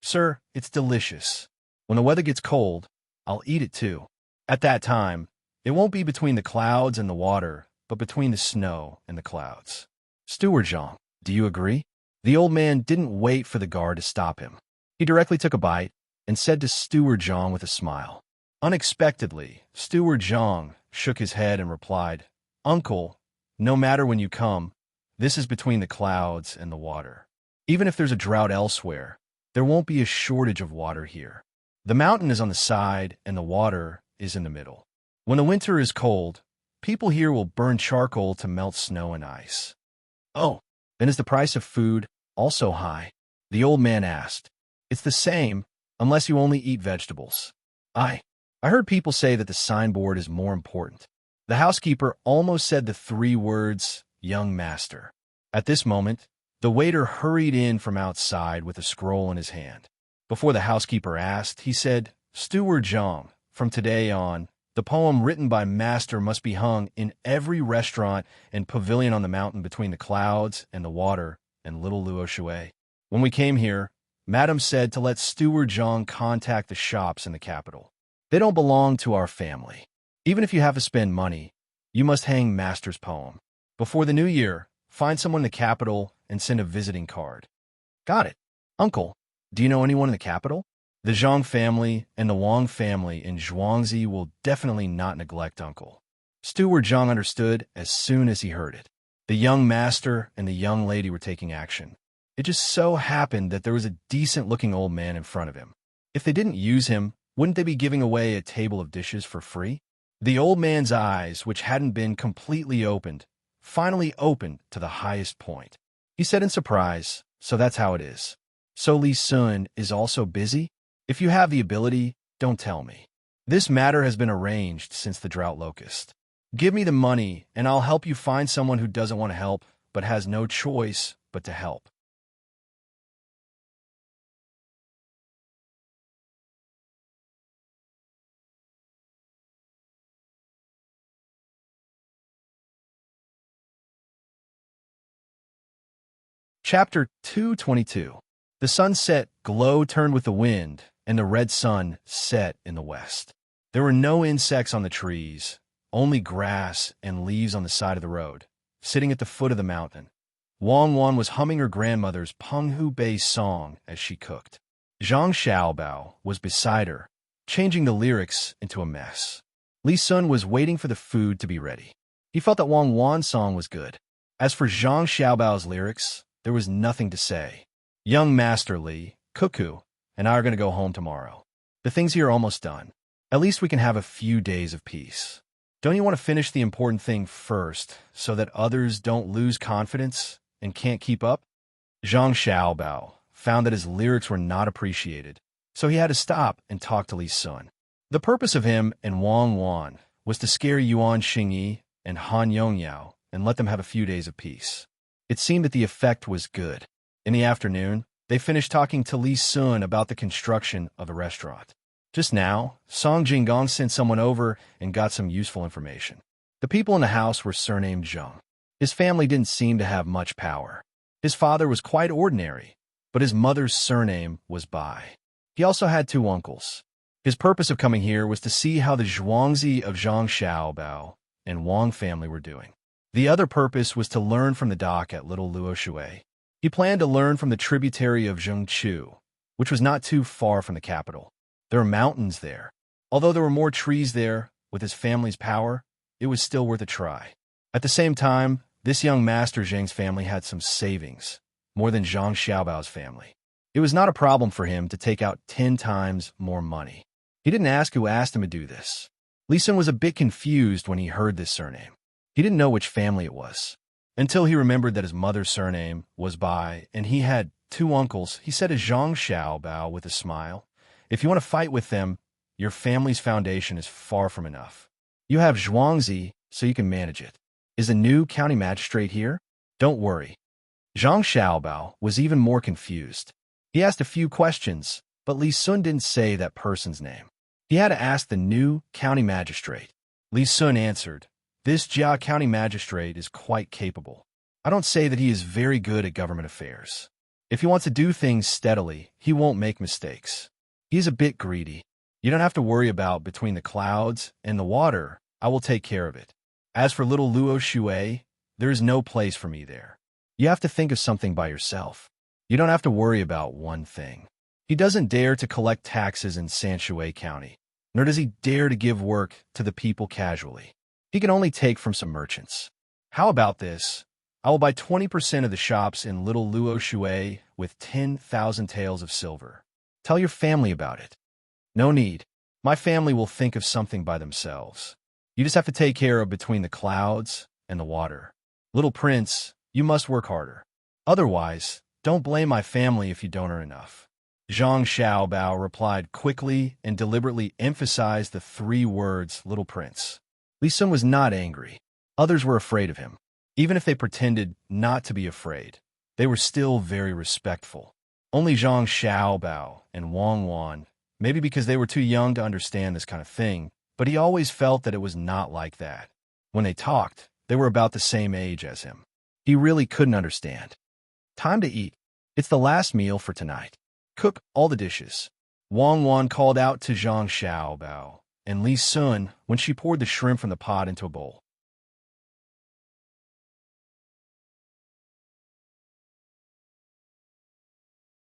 "Sir, it's delicious. When the weather gets cold, I'll eat it too. At that time, it won't be between the clouds and the water, but between the snow and the clouds." "Steward Zhang, do you agree?" The old man didn't wait for the guard to stop him. He directly took a bite and said to Steward Zhang with a smile. Unexpectedly, Steward Zhang shook his head and replied, "Uncle, no matter when you come, this is between the clouds and the water. Even if there's a drought elsewhere, there won't be a shortage of water here. The mountain is on the side and the water is in the middle. When the winter is cold, people here will burn charcoal to melt snow and ice." "Oh, then is the price of food also high?" the old man asked. "It's the same, unless you only eat vegetables." I heard people say that the signboard is more important." The housekeeper almost said the 3 words, "young master." At this moment, the waiter hurried in from outside with a scroll in his hand. Before the housekeeper asked, he said, "Steward Zhang, from today on, the poem written by Master must be hung in every restaurant and pavilion on the mountain between the clouds and the water and Little Luo Shui. When we came here, Madam said to let Steward Zhang contact the shops in the capital. They don't belong to our family. Even if you have to spend money, you must hang Master's poem. Before the new year, find someone in the capital and send a visiting card." "Got it. Uncle, do you know anyone in the capital?" The Zhang family and the Wang family in Zhuangzi will definitely not neglect Uncle. Steward Zhang understood as soon as he heard it. The young master and the young lady were taking action. It just so happened that there was a decent-looking old man in front of him. If they didn't use him, wouldn't they be giving away a table of dishes for free? The old man's eyes, which hadn't been completely opened, finally opened to the highest point. He said in surprise, "So that's how it is. So Li Sun is also busy? If you have the ability, don't tell me. This matter has been arranged since the drought locust. Give me the money, and I'll help you find someone who doesn't want to help, but has no choice but to help." Chapter 222. The sunset glow turned with the wind, and the red sun set in the west. There were no insects on the trees, only grass and leaves on the side of the road. Sitting at the foot of the mountain, Wang Wan was humming her grandmother's Penghu Bei song as she cooked. Zhang Xiaobao was beside her, changing the lyrics into a mess. Li Sun was waiting for the food to be ready. He felt that Wang Wan's song was good. As for Zhang Xiaobao's lyrics, there was nothing to say. "Young Master Li, Cuckoo, and I are going to go home tomorrow. The things here are almost done. At least we can have a few days of peace. Don't you want to finish the important thing first, so that others don't lose confidence and can't keep up?" Zhang Xiaobao found that his lyrics were not appreciated, so he had to stop and talk to Li Sun. The purpose of him and Wang Wan was to scare Yuan Xingyi and Han Yongyao and let them have a few days of peace. It seemed that the effect was good. In the afternoon, they finished talking to Li Sun about the construction of the restaurant. Just now, Song Jinggong sent someone over and got some useful information. The people in the house were surnamed Zheng. His family didn't seem to have much power. His father was quite ordinary, but his mother's surname was Bai. He also had 2 uncles. His purpose of coming here was to see how the Zhuangzi of Zhang Xiaobao and Wang family were doing. The other purpose was to learn from the dock at Little Luo Shui. He planned to learn from the tributary of Zhengchu, which was not too far from the capital. There are mountains there. Although there were more trees there, with his family's power, it was still worth a try. At the same time, this young Master Zheng's family had some savings, more than Zhang Xiaobao's family. It was not a problem for him to take out 10 times more money. He didn't ask who asked him to do this. Li Sun was a bit confused when he heard this surname. He didn't know which family it was. Until he remembered that his mother's surname was Bai, and he had 2 uncles, he said to Zhang Xiaobao with a smile, "If you want to fight with them, your family's foundation is far from enough. You have Zhuangzi, so you can manage it. Is the new county magistrate here? Don't worry." Zhang Xiaobao was even more confused. He asked a few questions, but Li Sun didn't say that person's name. He had to ask the new county magistrate. Li Sun answered, "This Jia county magistrate is quite capable. I don't say that he is very good at government affairs. If he wants to do things steadily, he won't make mistakes. He is a bit greedy. You don't have to worry about between the clouds and the water. I will take care of it. As for little Luo Shui, there is no place for me there. You have to think of something by yourself. You don't have to worry about one thing. He doesn't dare to collect taxes in Sanshui County, nor does he dare to give work to the people casually. He can only take from some merchants. How about this? I will buy 20% of the shops in Little Luo Shui with 10,000 taels of silver. Tell your family about it." "No need. My family will think of something by themselves. You just have to take care of between the clouds and the water. Little prince, you must work harder. Otherwise, don't blame my family if you don't earn enough." Zhang Xiaobao replied quickly and deliberately emphasized the 3 words, "little prince." Li Sun was not angry. Others were afraid of him. Even if they pretended not to be afraid, they were still very respectful. Only Zhang Xiaobao and Wang Wan, maybe because they were too young to understand this kind of thing, but he always felt that it was not like that. When they talked, they were about the same age as him. He really couldn't understand. "Time to eat. It's the last meal for tonight. Cook all the dishes." Wang Wan called out to Zhang Xiaobao and Li Sun when she poured the shrimp from the pot into a bowl.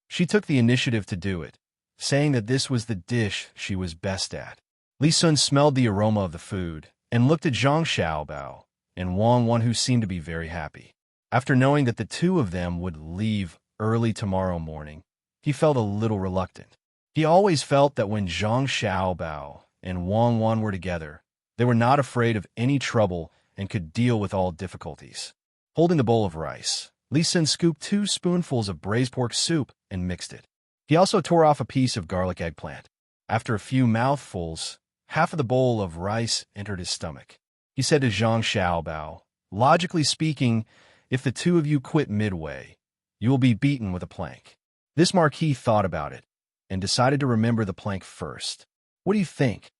She took the initiative to do it, saying that this was the dish she was best at. Li Sun smelled the aroma of the food and looked at Zhang Xiaobao and Wang Wan, who seemed to be very happy. After knowing that the 2 of them would leave early tomorrow morning, he felt a little reluctant. He always felt that when Zhang Xiaobao and Wang Wan were together, they were not afraid of any trouble and could deal with all difficulties. Holding the bowl of rice, Li Sun scooped 2 spoonfuls of braised pork soup and mixed it. He also tore off a piece of garlic eggplant. After a few mouthfuls, half of the bowl of rice entered his stomach. He said to Zhang Xiaobao, "Logically speaking, if the 2 of you quit midway, you will be beaten with a plank." This Marquis thought about it and decided to remember the plank first. "What do you think?"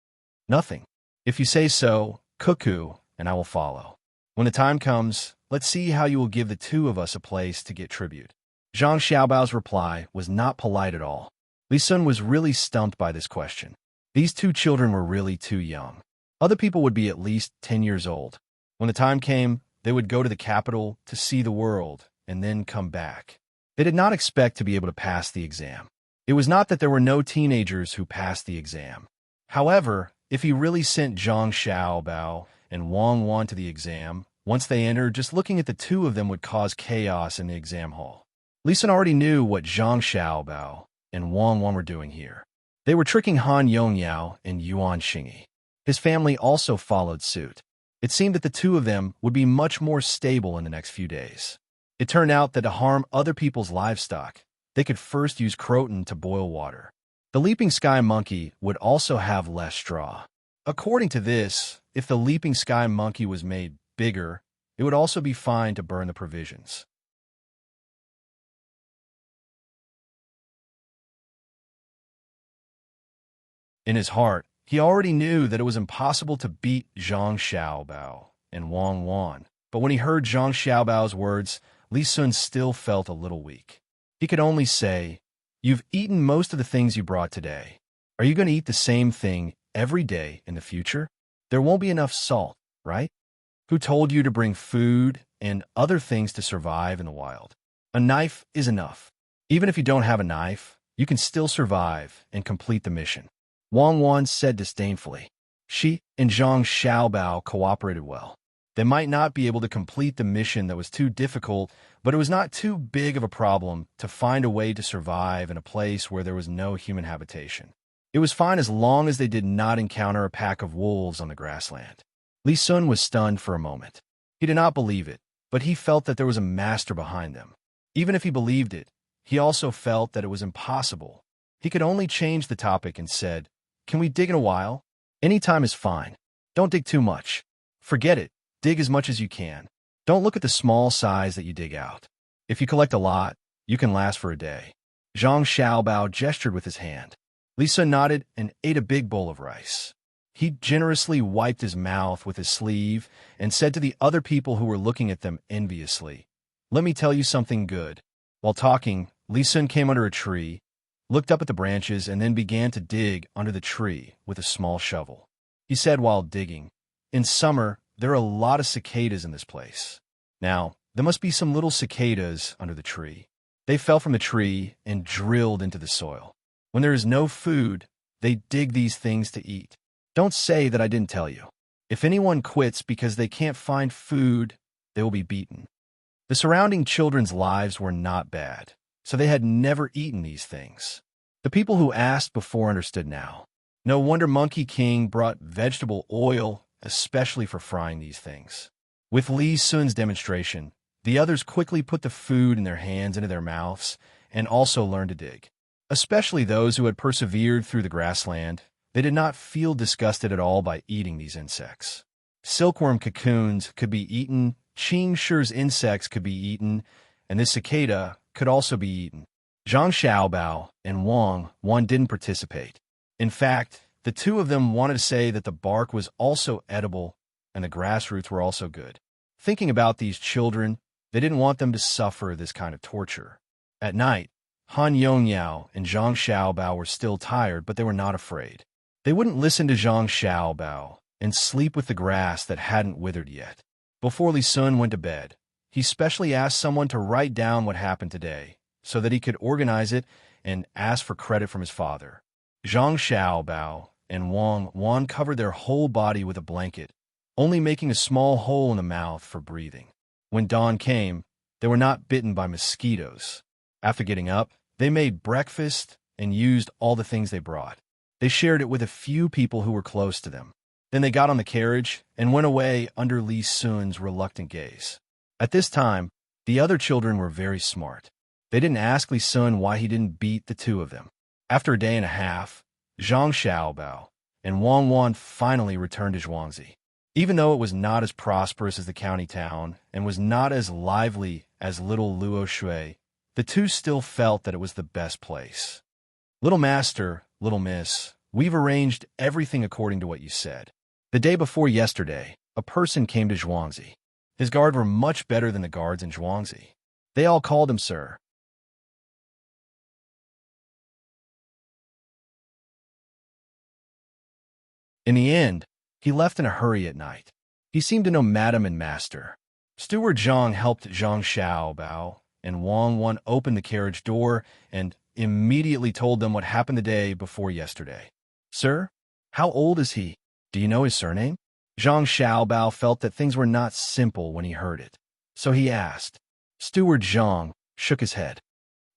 "Nothing. If you say so, cuckoo, and I will follow. When the time comes, let's see how you will give the 2 of us a place to get tribute." Zhang Xiaobao's reply was not polite at all. Li Sun was really stumped by this question. These 2 children were really too young. Other people would be at least 10 years old. When the time came, they would go to the capital to see the world and then come back. They did not expect to be able to pass the exam. It was not that there were no teenagers who passed the exam. However, if he really sent Zhang Xiaobao and Wang Wan to the exam, once they entered, just looking at the 2 of them would cause chaos in the exam hall. Li Sun already knew what Zhang Xiaobao and Wang Wan were doing here. They were tricking Han Yongyao and Yuan Xingyi. His family also followed suit. It seemed that the 2 of them would be much more stable in the next few days. It turned out that to harm other people's livestock, they could first use croton to boil water. The leaping sky monkey would also have less straw. According to this, if the leaping sky monkey was made bigger, it would also be fine to burn the provisions. In his heart, he already knew that it was impossible to beat Zhang Xiaobao and Wang Wan, but when he heard Zhang Xiaobao's words, Li Sun still felt a little weak. He could only say, "You've eaten most of the things you brought today. Are you going to eat the same thing every day in the future? There won't be enough salt, right? Who told you to bring food and other things to survive in the wild? A knife is enough. Even if you don't have a knife, you can still survive and complete the mission." Wang Wan said disdainfully. She and Zhang Xiaobao cooperated well. They might not be able to complete the mission that was too difficult, but it was not too big of a problem to find a way to survive in a place where there was no human habitation. It was fine as long as they did not encounter a pack of wolves on the grassland. Li Sun was stunned for a moment. He did not believe it, but he felt that there was a master behind them. Even if he believed it, he also felt that it was impossible. He could only change the topic and said, "Can we dig in a while? Any time is fine. Don't dig too much. Forget it. Dig as much as you can. Don't look at the small size that you dig out. If you collect a lot, you can last for a day." Zhang Xiaobao gestured with his hand. Li Sun nodded and ate a big bowl of rice. He generously wiped his mouth with his sleeve and said to the other people who were looking at them enviously, "Let me tell you something good." While talking, Li Sun came under a tree, looked up at the branches, and then began to dig under the tree with a small shovel. He said while digging, "In summer, there are a lot of cicadas in this place. Now, there must be some little cicadas under the tree. They fell from the tree and drilled into the soil. When there is no food, they dig these things to eat. Don't say that I didn't tell you. If anyone quits because they can't find food, they will be beaten." The surrounding children's lives were not bad, so they had never eaten these things. The people who asked before understood now. No wonder Monkey King brought vegetable oil, especially for frying these things. With Li Sun's demonstration, the others quickly put the food in their hands into their mouths and also learned to dig. Especially those who had persevered through the grassland, they did not feel disgusted at all by eating these insects. Silkworm cocoons could be eaten, Qing Shi's insects could be eaten, and this cicada could also be eaten. Zhang Xiaobao and Wang Wan didn't participate. In fact, the two of them wanted to say that the bark was also edible and the grass roots were also good. Thinking about these children, they didn't want them to suffer this kind of torture. At night, Han Yongyao and Zhang Xiaobao were still tired, but they were not afraid. They wouldn't listen to Zhang Xiaobao and sleep with the grass that hadn't withered yet. Before Li Sun went to bed, he specially asked someone to write down what happened today so that he could organize it and ask for credit from his father. Zhang Xiaobao and Wang Wan covered their whole body with a blanket, only making a small hole in the mouth for breathing. When dawn came, they were not bitten by mosquitoes. After getting up, they made breakfast and used all the things they brought. They shared it with a few people who were close to them. Then they got on the carriage and went away under Li Sun's reluctant gaze. At this time, the other children were very smart. They didn't ask Li Sun why he didn't beat the two of them. After a day and a half, Zhang Xiaobao and Wang Wan finally returned to Zhuangzi. Even though it was not as prosperous as the county town and was not as lively as little Luo Shui, the two still felt that it was the best place. "Little master, little miss, we've arranged everything according to what you said. The day before yesterday, a person came to Zhuangzi. His guards were much better than the guards in Zhuangzi. They all called him sir. In the end, he left in a hurry at night. He seemed to know Madam and Master. Steward Zhang helped Zhang Xiaobao, and Wang Wan opened the carriage door and immediately told them what happened the day before yesterday. "Sir, how old is he? Do you know his surname?" Zhang Xiaobao felt that things were not simple when he heard it, so he asked. Steward Zhang shook his head.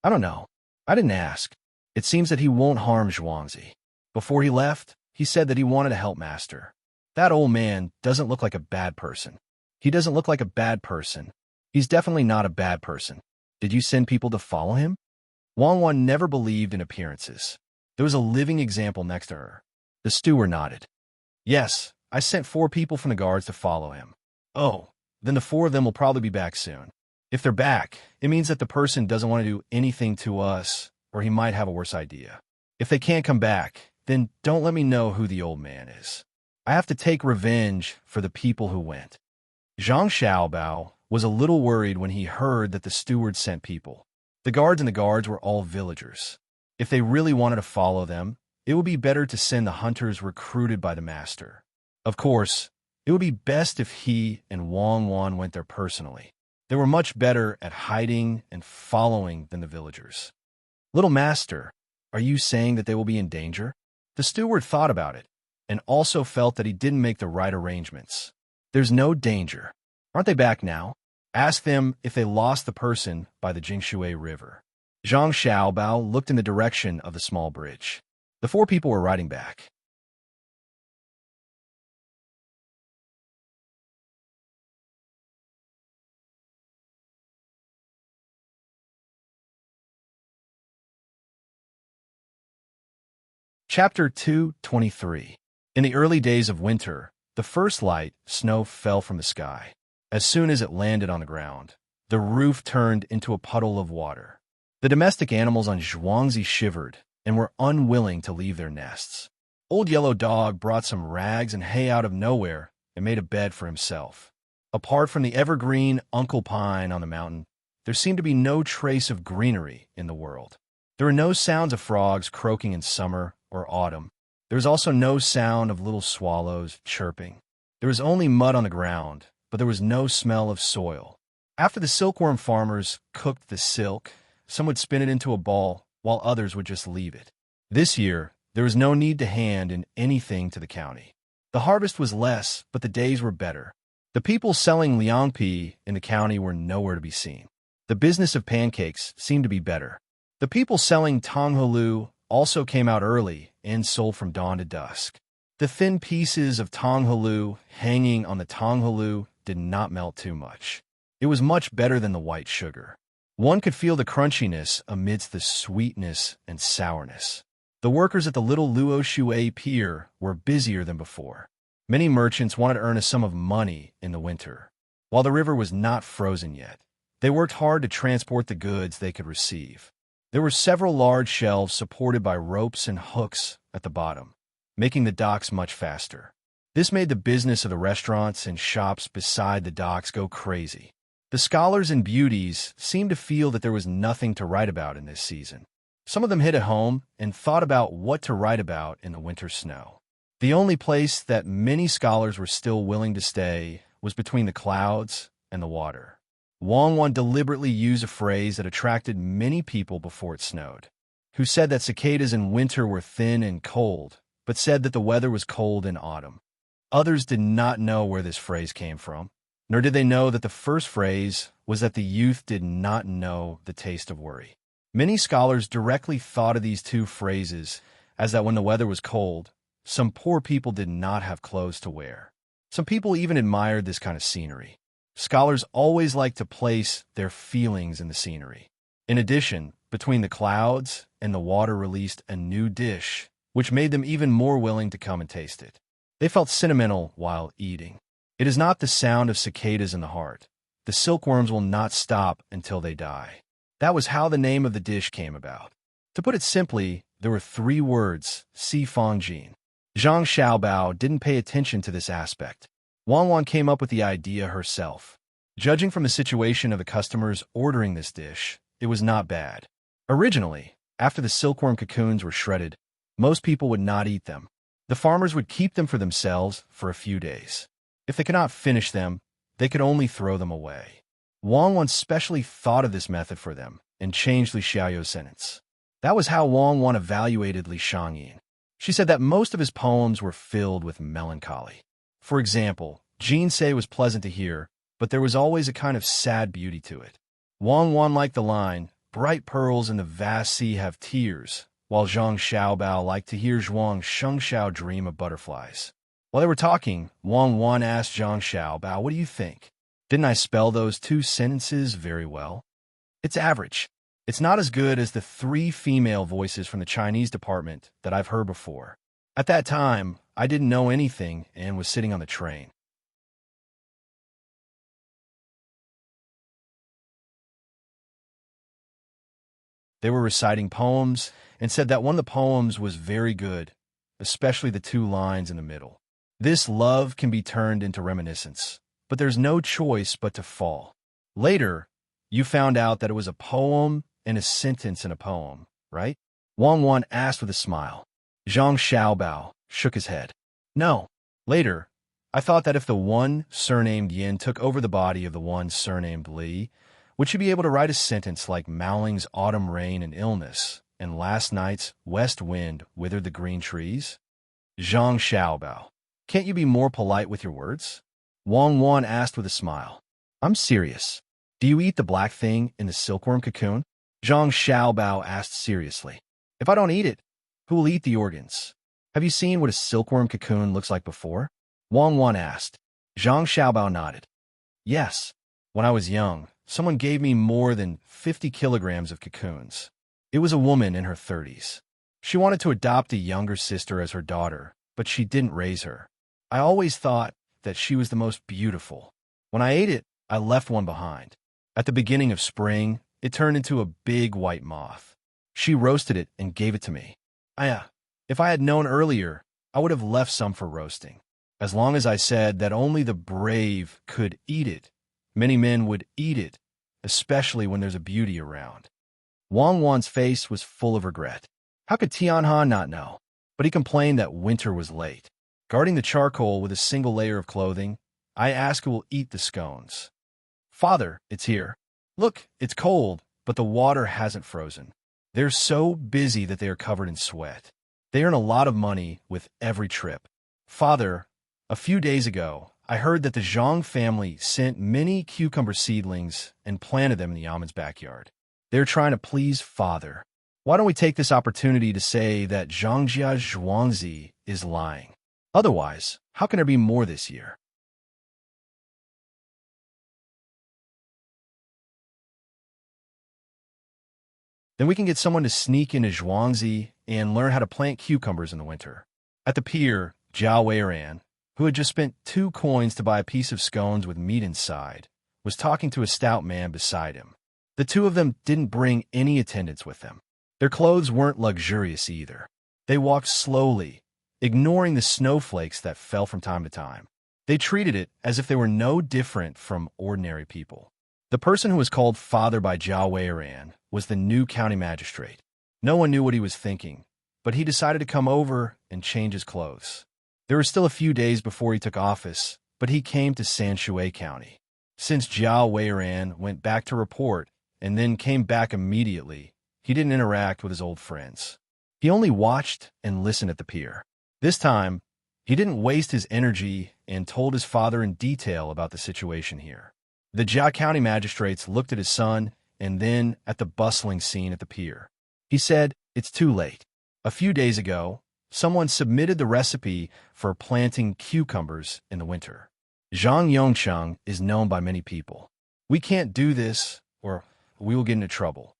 "I don't know. I didn't ask. It seems that he won't harm Zhuangzi. Before he left, he said that he wanted to help Master. That old man doesn't look like a bad person. He doesn't look like a bad person. He's definitely not a bad person. Did you send people to follow him?" Wang Wan never believed in appearances. There was a living example next to her. The steward nodded. "Yes, I sent 4 people from the guards to follow him." "Oh, then the 4 of them will probably be back soon. If they're back, it means that the person doesn't want to do anything to us, or he might have a worse idea. If they can't come back, then don't let me know who the old man is. I have to take revenge for the people who went." Zhang Xiaobao was a little worried when he heard that the steward sent people. The guards and the guards were all villagers. If they really wanted to follow them, it would be better to send the hunters recruited by the master. Of course, it would be best if he and Wang Wan went there personally. They were much better at hiding and following than the villagers. "Little master, are you saying that they will be in danger?" The steward thought about it, and also felt that he didn't make the right arrangements. There's no danger. Aren't they back now? Ask them if they lost the person by the Jingshui River. Zhang Xiaobao looked in the direction of the small bridge. The four people were riding back. Chapter 223. In the early days of winter, the first light snow fell from the sky. As soon as it landed on the ground, the roof turned into a puddle of water. The domestic animals on Zhuangzi shivered and were unwilling to leave their nests. Old Yellow Dog brought some rags and hay out of nowhere and made a bed for himself. Apart from the evergreen Uncle Pine on the mountain, there seemed to be no trace of greenery in the world. There were no sounds of frogs croaking in summer or autumn. There was also no sound of little swallows chirping. There was only mud on the ground, but there was no smell of soil. After the silkworm farmers cooked the silk, some would spin it into a ball, while others would just leave it. This year, there was no need to hand in anything to the county. The harvest was less, but the days were better. The people selling liangpi in the county were nowhere to be seen. The business of pancakes seemed to be better. The people selling tonghulu also came out early and sold from dawn to dusk. The thin pieces of tonghulu hanging on the tonghulu did not melt too much. It was much better than the white sugar. One could feel the crunchiness amidst the sweetness and sourness. The workers at the little Luoshui pier were busier than before. Many merchants wanted to earn a sum of money in the winter. While the river was not frozen yet, they worked hard to transport the goods they could receive. There were several large shelves supported by ropes and hooks at the bottom, making the docks much faster. This made the business of the restaurants and shops beside the docks go crazy. The scholars and beauties seemed to feel that there was nothing to write about in this season. Some of them hid at home and thought about what to write about in the winter snow. The only place that many scholars were still willing to stay was between the clouds and the water. Wang Wan deliberately used a phrase that attracted many people before it snowed, who said that cicadas in winter were thin and cold, but said that the weather was cold in autumn. Others did not know where this phrase came from, nor did they know that the first phrase was that the youth did not know the taste of worry. Many scholars directly thought of these two phrases as that when the weather was cold, some poor people did not have clothes to wear. Some people even admired this kind of scenery. Scholars always like to place their feelings in the scenery. In addition, between the clouds and the water released a new dish, which made them even more willing to come and taste it. They felt sentimental while eating. It is not the sound of cicadas in the heart. The silkworms will not stop until they die. That was how the name of the dish came about. To put it simply, there were three words, Si Fong Jin. Zhang Xiaobao didn't pay attention to this aspect. Wang Wan came up with the idea herself. Judging from the situation of the customers ordering this dish, it was not bad. Originally, after the silkworm cocoons were shredded, most people would not eat them. The farmers would keep them for themselves for a few days. If they could not finish them, they could only throw them away. Wang Wan specially thought of this method for them and changed Li Xiaoyou's sentence. That was how Wang Wan evaluated Li Shangyin. She said that most of his poems were filled with melancholy. For example, Jinsei was pleasant to hear, but there was always a kind of sad beauty to it. Wang Wan liked the line, "Bright pearls in the vast sea have tears," while Zhang Xiaobao liked to hear Zhuang Shengxiao dream of butterflies. While they were talking, Wang Wan asked Zhang Xiaobao, "What do you think? Didn't I spell those two sentences very well?" "It's average. It's not as good as the three female voices from the Chinese department that I've heard before. At that time, I didn't know anything and was sitting on the train." They were reciting poems and said that one of the poems was very good, especially the two lines in the middle. This love can be turned into reminiscence, but there's no choice but to fall. Later, you found out that it was a poem and a sentence in a poem, right? Wang Wan asked with a smile. Zhang Xiaobao shook his head. No. Later, I thought that if the one surnamed Yin took over the body of the one surnamed Li, would she be able to write a sentence like Maoling's autumn rain and illness, and last night's west wind withered the green trees? Zhang Xiaobao, can't you be more polite with your words? Wang Wan asked with a smile. I'm serious. Do you eat the black thing in the silkworm cocoon? Zhang Xiaobao asked seriously. If I don't eat it, who will eat the organs? Have you seen what a silkworm cocoon looks like before? Wang Wan asked. Zhang Xiaobao nodded. Yes. When I was young, someone gave me more than 50 kilograms of cocoons. It was a woman in her 30s. She wanted to adopt a younger sister as her daughter, but she didn't raise her. I always thought that she was the most beautiful. When I ate it, I left one behind. At the beginning of spring, it turned into a big white moth. She roasted it and gave it to me. If I had known earlier, I would have left some for roasting. As long as I said that only the brave could eat it, many men would eat it, especially when there's a beauty around. Wang Wan's face was full of regret. How could Tianhan not know? But he complained that winter was late. Guarding the charcoal with a single layer of clothing, I asked who will eat the scones. Father, it's here. Look, it's cold, but the water hasn't frozen. They're so busy that they are covered in sweat. They earn a lot of money with every trip. Father, a few days ago, I heard that the Zhang family sent many cucumber seedlings and planted them in the Yaman's backyard. They're trying to please Father. Why don't we take this opportunity to say that Zhangjia Zhuangzi is lying? Otherwise, how can there be more this year? Then we can get someone to sneak into Zhuangzi and learn how to plant cucumbers in the winter. At the pier, Zhao Weiran, who had just spent 2 coins to buy a piece of scones with meat inside, was talking to a stout man beside him. The two of them didn't bring any attendants with them. Their clothes weren't luxurious either. They walked slowly, ignoring the snowflakes that fell from time to time. They treated it as if they were no different from ordinary people. The person who was called Father by Zhao Weiran was the new county magistrate. No one knew what he was thinking, but he decided to come over and change his clothes. There were still a few days before he took office, but he came to Sanshui County. Since Zhao Weiran went back to report and then came back immediately, he didn't interact with his old friends. He only watched and listened at the pier. This time, he didn't waste his energy and told his father in detail about the situation here. The Jia County magistrates looked at his son and then at the bustling scene at the pier. He said, "It's too late. A few days ago, someone submitted the recipe for planting cucumbers in the winter. Zhang Yongcheng is known by many people. We can't do this or we will get into trouble."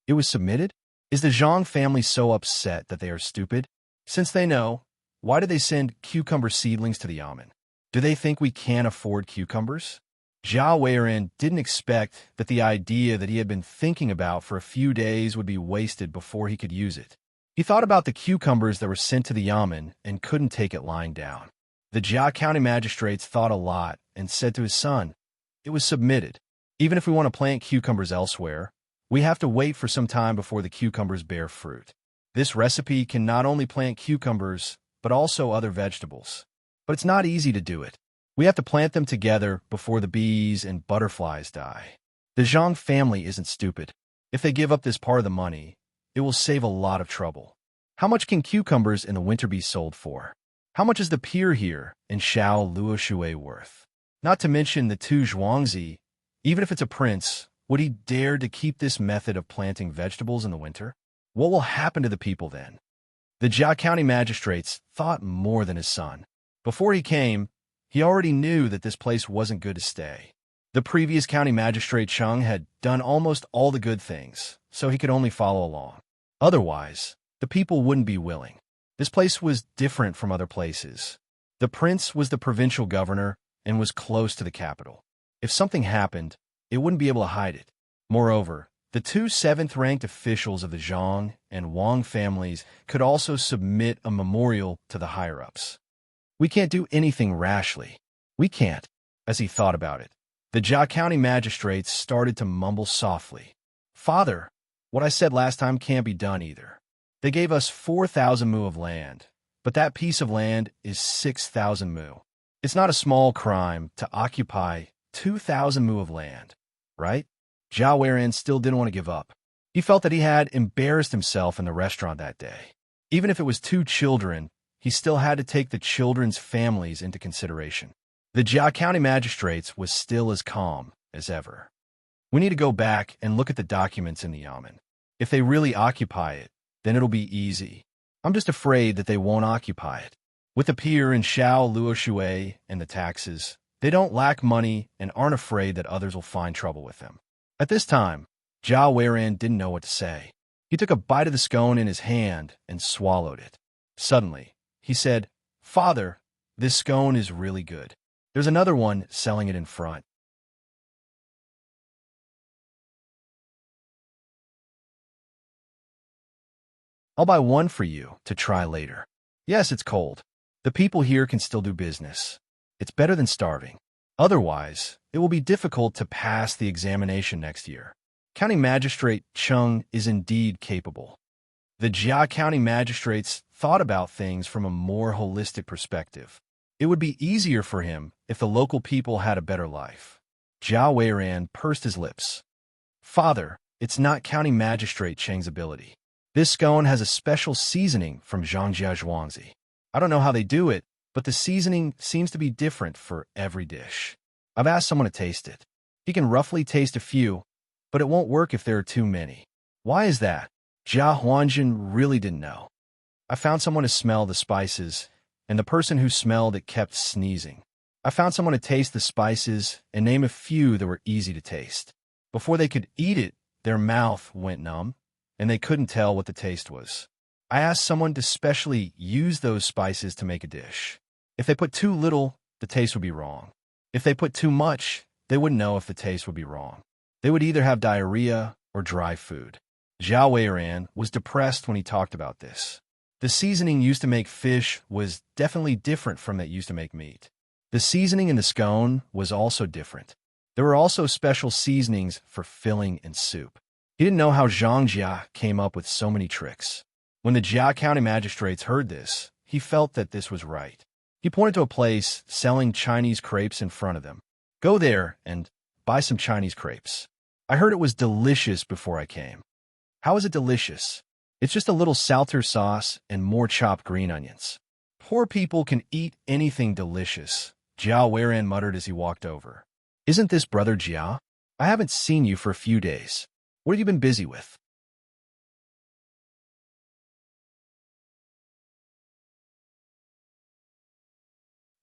It was submitted? Is the Zhang family so upset that they are stupid? Since they know, why do they send cucumber seedlings to the Yamen? Do they think we can't afford cucumbers? Zhao Weiran didn't expect that the idea that he had been thinking about for a few days would be wasted before he could use it. He thought about the cucumbers that were sent to the Yamen and couldn't take it lying down. The Jia County magistrates thought a lot and said to his son, "It was submitted. Even if we want to plant cucumbers elsewhere, we have to wait for some time before the cucumbers bear fruit. This recipe can not only plant cucumbers, but also other vegetables. But it's not easy to do it. We have to plant them together before the bees and butterflies die. The Zhang family isn't stupid. If they give up this part of the money, it will save a lot of trouble. How much can cucumbers in the winter be sold for? How much is the pier here in Shao Luoshui worth? Not to mention the 2 Zhuangzi. Even if it's a prince, would he dare to keep this method of planting vegetables in the winter? What will happen to the people then?" The Jia County magistrates thought more than his son. Before he came, he already knew that this place wasn't good to stay. The previous county magistrate Cheng had done almost all the good things, so he could only follow along. Otherwise, the people wouldn't be willing. This place was different from other places. The prince was the provincial governor and was close to the capital. If something happened, it wouldn't be able to hide it. Moreover, the 2 7th-ranked officials of the Zhang and Wang families could also submit a memorial to the higher-ups. We can't do anything rashly. We can't. As he thought about it, the Jia County magistrates started to mumble softly. "Father, what I said last time can't be done either. They gave us 4,000 mu of land, but that piece of land is 6,000 mu. It's not a small crime to occupy 2,000 mu of land, right?" Zhao Weiran still didn't want to give up. He felt that he had embarrassed himself in the restaurant that day. Even if it was 2 children, he still had to take the children's families into consideration. The Jia County magistrates was still as calm as ever. We need to go back and look at the documents in the yamen. If they really occupy it, then it'll be easy. I'm just afraid that they won't occupy it. With the pier in Shao Luoshui and the taxes, they don't lack money and aren't afraid that others will find trouble with them. At this time, Jia Weiran didn't know what to say. He took a bite of the scone in his hand and swallowed it. Suddenly, he said, "Father, this scone is really good. There's another one selling it in front." "I'll buy one for you to try later." "Yes, it's cold. The people here can still do business. It's better than starving. Otherwise, it will be difficult to pass the examination next year." County Magistrate Chung is indeed capable. The Jia County magistrates thought about things from a more holistic perspective. It would be easier for him if the local people had a better life. Jia Weiran pursed his lips. "Father, it's not County Magistrate Cheng's ability. This scone has a special seasoning from Zhangjia Zhuangzi. I don't know how they do it, but the seasoning seems to be different for every dish. I've asked someone to taste it. He can roughly taste a few, but it won't work if there are too many." "Why is that?" Jia Huanjin really didn't know. "I found someone to smell the spices, and the person who smelled it kept sneezing. I found someone to taste the spices and name a few that were easy to taste. Before they could eat it, their mouth went numb, and they couldn't tell what the taste was. I asked someone to specially use those spices to make a dish. If they put too little, the taste would be wrong. If they put too much, they wouldn't know if the taste would be wrong. They would either have diarrhea or dry food." Zhao Weiran was depressed when he talked about this. The seasoning used to make fish was definitely different from that used to make meat. The seasoning in the scone was also different. There were also special seasonings for filling and soup. He didn't know how Zhangjia came up with so many tricks. When the Jia County magistrates heard this, he felt that this was right. He pointed to a place selling Chinese crepes in front of them. "Go there and buy some Chinese crepes. I heard it was delicious before I came." "How is it delicious?" "It's just a little salter sauce and more chopped green onions." "Poor people can eat anything delicious," Jia Weiran muttered as he walked over. "Isn't this Brother Jia? I haven't seen you for a few days. What have you been busy with?"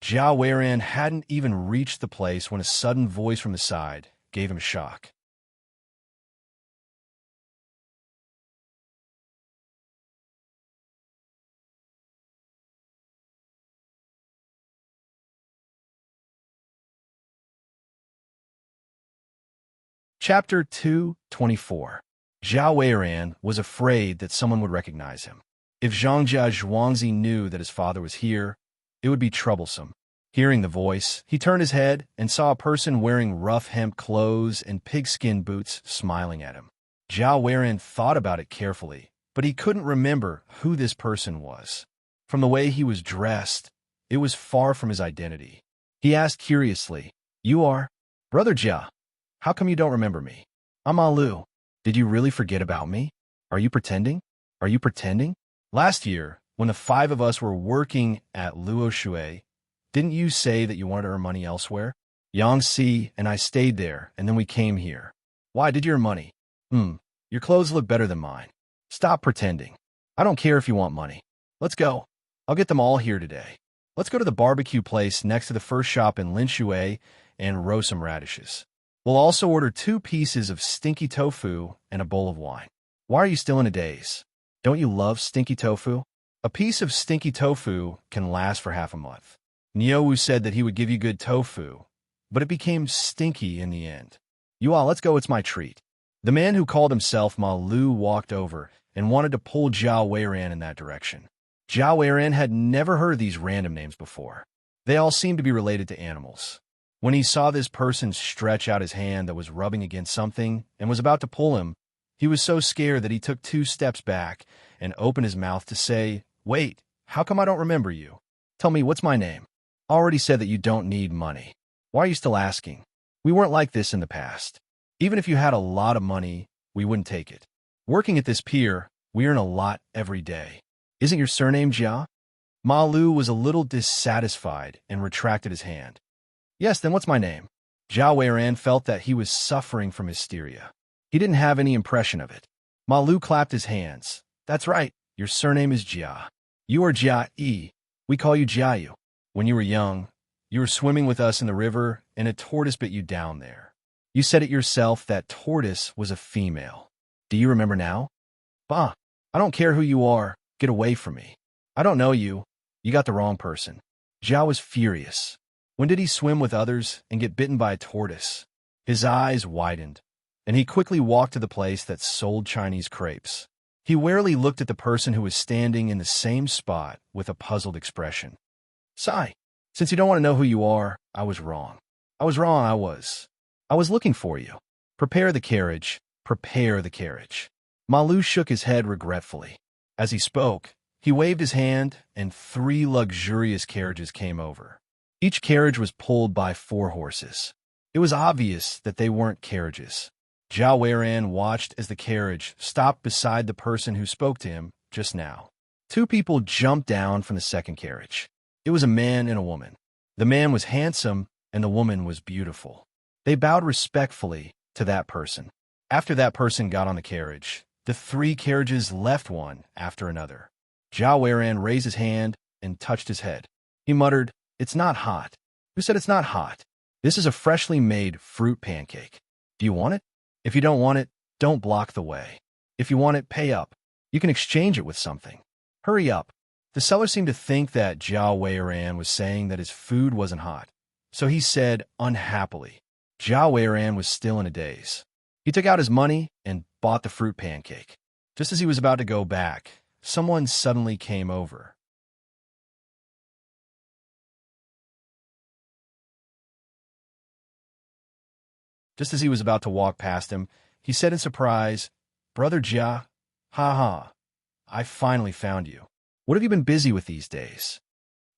Jia Weiran hadn't even reached the place when a sudden voice from the side gave him a shock. Chapter 224. Zhao Weiran was afraid that someone would recognize him. If Zhangjia Zhuangzi knew that his father was here, it would be troublesome. Hearing the voice, he turned his head and saw a person wearing rough hemp clothes and pigskin boots smiling at him. Zhao Weiran thought about it carefully, but he couldn't remember who this person was. From the way he was dressed, it was far from his identity. He asked curiously, "You are Brother Jia? How come you don't remember me?" "I'm Alu. Did you really forget about me? Are you pretending? Are you pretending? Last year, when the 5 of us were working at Luoshui, didn't you say that you wanted to earn money elsewhere? Yangtze and I stayed there, and then we came here. Why did you earn money?" Your clothes look better than mine. Stop pretending. I don't care if you want money. Let's go. I'll get them all here today. Let's go to the barbecue place next to the first shop in Linshui and roast some radishes. We'll also order 2 pieces of stinky tofu and a bowl of wine. Why are you still in a daze? Don't you love stinky tofu? A piece of stinky tofu can last for half a month. Niou said that he would give you good tofu, but it became stinky in the end. You all, let's go, it's my treat. The man who called himself Ma Lu walked over and wanted to pull Zhao Weiran in that direction. Zhao Weiran had never heard these random names before. They all seemed to be related to animals. When he saw this person stretch out his hand that was rubbing against something and was about to pull him, he was so scared that he took 2 steps back and opened his mouth to say, "Wait, how come I don't remember you? Tell me, what's my name?" "I already said that you don't need money. Why are you still asking? We weren't like this in the past. Even if you had a lot of money, we wouldn't take it. Working at this pier, we earn a lot every day. Isn't your surname Jia?" Ma Lu was a little dissatisfied and retracted his hand. Yes, then what's my name? Zhao Weiran felt that he was suffering from hysteria. He didn't have any impression of it. Ma Lu clapped his hands. That's right, your surname is Jia. You are Jia Yi. We call you Jiayu. When you were young, you were swimming with us in the river, and a tortoise bit you down there. You said it yourself that tortoise was a female. Do you remember now? Bah, I don't care who you are. Get away from me. I don't know you. You got the wrong person. Zhao was furious. When did he swim with others and get bitten by a tortoise? His eyes widened, and he quickly walked to the place that sold Chinese crepes. He warily looked at the person who was standing in the same spot with a puzzled expression. Sigh, since you don't want to know who you are, I was wrong. I was looking for you. Prepare the carriage. Prepare the carriage. Ma Lu shook his head regretfully. As he spoke, he waved his hand, and 3 luxurious carriages came over. Each carriage was pulled by 4 horses. It was obvious that they weren't carriages. Zhao Weiran watched as the carriage stopped beside the person who spoke to him just now. 2 people jumped down from the second carriage. It was a man and a woman. The man was handsome, and the woman was beautiful. They bowed respectfully to that person. After that person got on the carriage, the 3 carriages left one after another. Zhao Weiran raised his hand and touched his head. He muttered, "It's not hot." Who said it's not hot? This is a freshly made fruit pancake. Do you want it? If you don't want it, don't block the way. If you want it, pay up. You can exchange it with something. Hurry up. The seller seemed to think that Zhao Weiran was saying that his food wasn't hot, so he said unhappily. Zhao Weiran was still in a daze. He took out his money and bought the fruit pancake. Just as he was about to go back, someone suddenly came over. Just as he was about to walk past him, he said in surprise, "Brother Jia, ha, I finally found you. What have you been busy with these days?"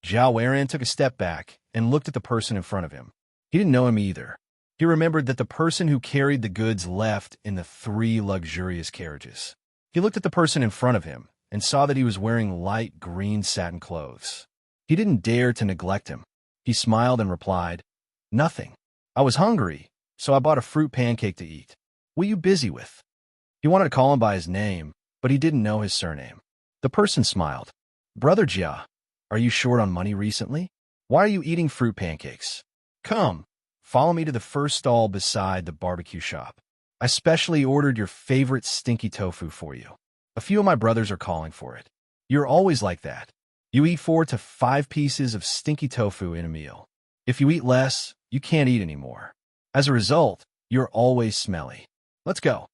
Zhao Weiran took a step back and looked at the person in front of him. He didn't know him either. He remembered that the person who carried the goods left in the 3 luxurious carriages. He looked at the person in front of him and saw that he was wearing light green satin clothes. He didn't dare to neglect him. He smiled and replied, "Nothing. I was hungry, so I bought a fruit pancake to eat. What are you busy with?" He wanted to call him by his name, but he didn't know his surname. The person smiled. "Brother Jia, are you short on money recently? Why are you eating fruit pancakes? Come, follow me to the first stall beside the barbecue shop. I specially ordered your favorite stinky tofu for you. A few of my brothers are calling for it. You're always like that. You eat 4 to 5 pieces of stinky tofu in a meal. If you eat less, you can't eat anymore. As a result, you're always smelly. Let's go."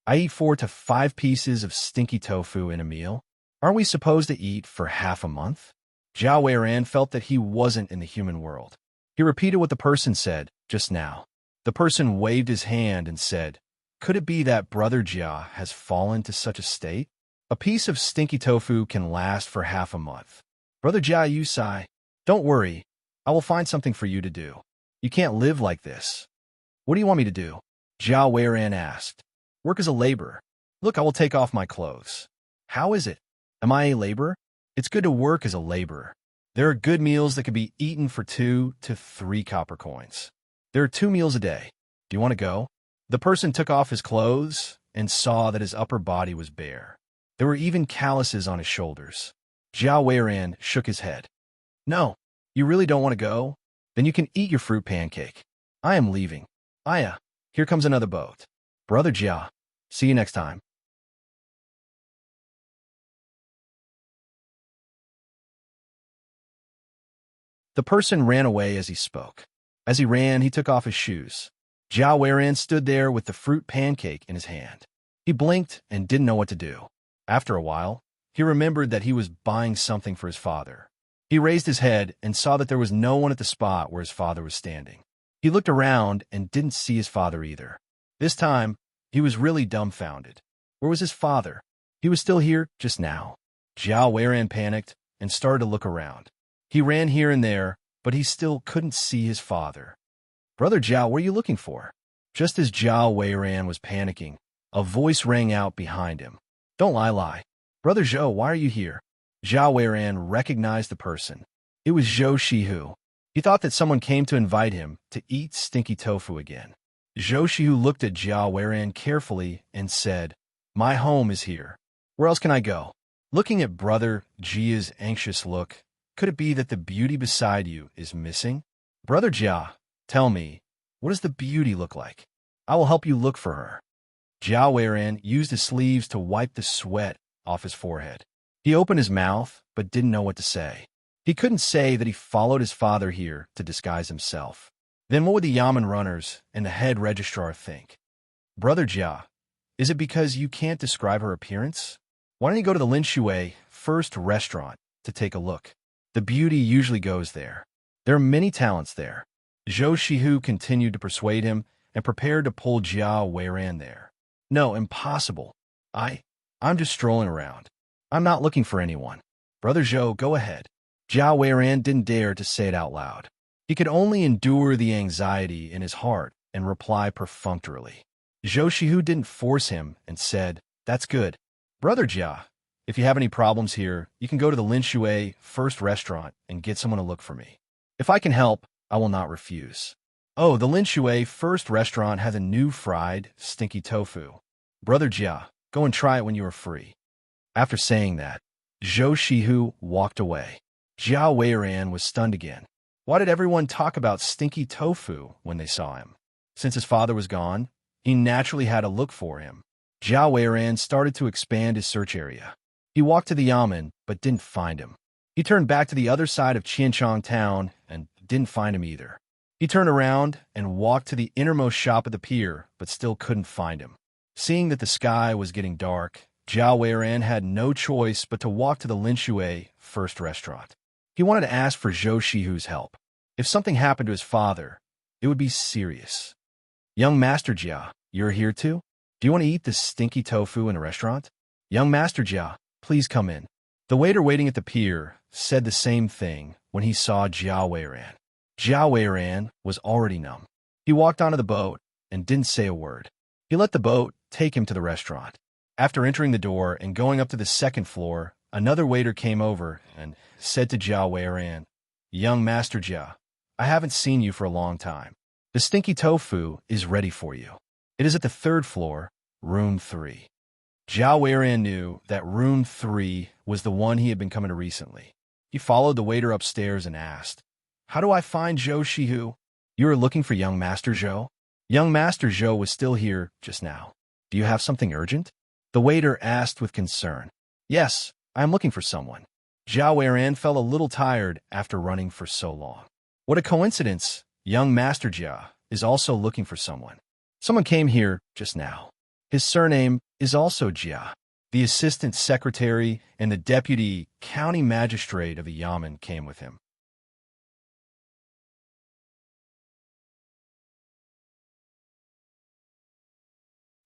"I eat 4 to 5 pieces of stinky tofu in a meal? Aren't we supposed to eat for half a month?" Zhao Weiran felt that he wasn't in the human world. He repeated what the person said just now. The person waved his hand and said, "Could it be that Brother Jia has fallen to such a state? A piece of stinky tofu can last for half a month. Brother Jia, you sigh. Don't worry, I will find something for you to do. You can't live like this." "What do you want me to do?" Zhao Weiran asked. "Work as a laborer. Look, I will take off my clothes." "How is it? Am I a laborer?" "It's good to work as a laborer. There are good meals that can be eaten for 2 to 3 copper coins. There are 2 meals a day. Do you want to go?" The person took off his clothes and saw that his upper body was bare. There were even calluses on his shoulders. Zhao Weiran shook his head. "No, you really don't want to go? Then you can eat your fruit pancake. I am leaving. Aya, here comes another boat. Brother Jia, see you next time." The person ran away as he spoke. As he ran, he took off his shoes. Zhao Weiran stood there with the fruit pancake in his hand. He blinked and didn't know what to do. After a while, he remembered that he was buying something for his father. He raised his head and saw that there was no one at the spot where his father was standing. He looked around and didn't see his father either. This time, he was really dumbfounded. Where was his father? He was still here just now. Zhao Weiran panicked and started to look around. He ran here and there, but he still couldn't see his father. "Brother Zhao, what are you looking for?" Just as Zhao Weiran was panicking, a voice rang out behind him. "Don't lie. Brother Zhou, why are you here?" Zhao Weiran recognized the person. It was Zhou Shihu. He thought that someone came to invite him to eat stinky tofu again. Zhou Shihu looked at Jia Weiran carefully and said, "My home is here. Where else can I go?" Looking at Brother Jia's anxious look, could it be that the beauty beside you is missing? Brother Jia, tell me, what does the beauty look like? I will help you look for her. Jia Weiran used his sleeves to wipe the sweat off his forehead. He opened his mouth, but didn't know what to say. He couldn't say that he followed his father here to disguise himself. Then what would the Yamen runners and the head registrar think? Brother Jia, is it because you can't describe her appearance? Why don't you go to the Lin Shui first restaurant to take a look? The beauty usually goes there. There are many talents there. Zhou Shihu continued to persuade him and prepared to pull Jia Weiran there. No, impossible. I'm just strolling around. I'm not looking for anyone. Brother Zhou, go ahead. Jia Weiran didn't dare to say it out loud. He could only endure the anxiety in his heart and reply perfunctorily. Zhou Shihu didn't force him and said, "That's good. Brother Jia, if you have any problems here, you can go to the Lin Shui first restaurant and get someone to look for me. If I can help, I will not refuse." Oh, the Lin Shui first restaurant has a new fried, stinky tofu. Brother Jia, go and try it when you are free. After saying that, Zhou Shihu walked away. Jia Weiran was stunned again. Why did everyone talk about stinky tofu when they saw him? Since his father was gone, he naturally had to look for him. Jia Weiran started to expand his search area. He walked to the Yamen, but didn't find him. He turned back to the other side of Qianchong town and didn't find him either. He turned around and walked to the innermost shop of the pier, but still couldn't find him. Seeing that the sky was getting dark, Jia Weiran had no choice but to walk to the Lin Shui first restaurant. He wanted to ask for Zhou Shihu's help. If something happened to his father, it would be serious. "Young Master Jia, you're here too? Do you want to eat this stinky tofu in a restaurant? Young Master Jia, please come in." The waiter waiting at the pier said the same thing when he saw Jia Weiran. Jia Weiran was already numb. He walked onto the boat and didn't say a word. He let the boat take him to the restaurant. After entering the door and going up to the second floor, another waiter came over and said to Jia Weiran, "Young Master Jia, I haven't seen you for a long time. The stinky tofu is ready for you. It is at the third floor, room 3. Jia Weiran knew that room 3 was the one he had been coming to recently. He followed the waiter upstairs and asked, "How do I find Zhou Shihu?" "You are looking for young Master Zhou?" Young Master Zhou was still here just now. "Do you have something urgent?" The waiter asked with concern. "Yes, I am looking for someone." Jia Weiran felt a little tired after running for so long. What a coincidence! Young Master Jia is also looking for someone. Someone came here just now. His surname is also Jia. The assistant secretary and the deputy county magistrate of the Yamen came with him.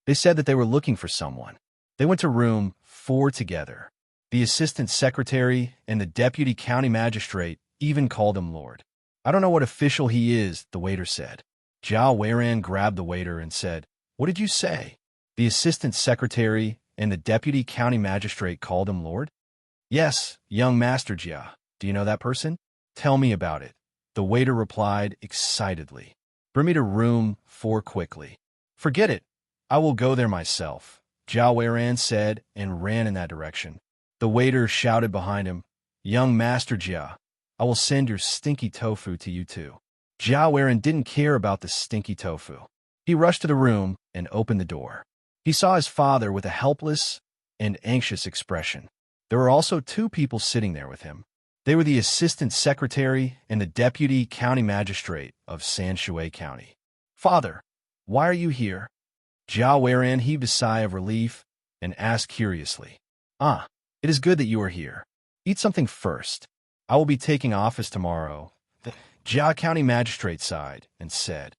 They said that they were looking for someone. They went to room 4 together. The assistant secretary and the deputy county magistrate even called him Lord. "I don't know what official he is," the waiter said. Jia Weiran grabbed the waiter and said, "What did you say?" The assistant secretary and the deputy county magistrate called him Lord? "Yes, young Master Jia. Do you know that person?" "Tell me about it," the waiter replied excitedly. "Bring me to room 4 quickly." "Forget it. I will go there myself," Jia Weiran said and ran in that direction. The waiter shouted behind him, "Young Master Jia, I will send your stinky tofu to you too." Jia Weiran didn't care about the stinky tofu. He rushed to the room and opened the door. He saw his father with a helpless and anxious expression. There were also 2 people sitting there with him. They were the assistant secretary and the deputy county magistrate of Sanshui County. "Father, why are you here?" Jia Weiran heaved a sigh of relief and asked curiously, "Ah, it is good that you are here. Eat something first. I will be taking office tomorrow." The Jia County magistrate sighed and said,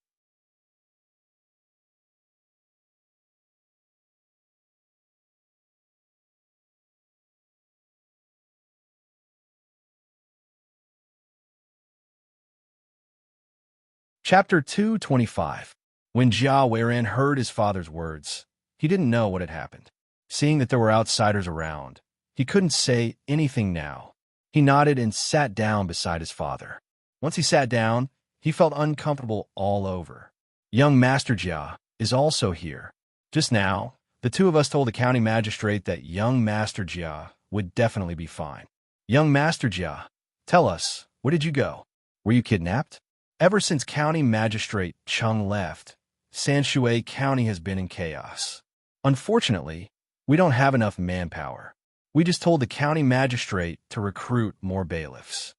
Chapter 225. When Jia Weiran heard his father's words, he didn't know what had happened. Seeing that there were outsiders around, he couldn't say anything now. He nodded and sat down beside his father. Once he sat down, he felt uncomfortable all over. Young Master Jia is also here. Just now, the two of us told the county magistrate that young Master Jia would definitely be fine. Young Master Jia, tell us, where did you go? Were you kidnapped? Ever since County Magistrate Chung left, Sanshui County has been in chaos. Unfortunately, we don't have enough manpower. We just told the county magistrate to recruit more bailiffs.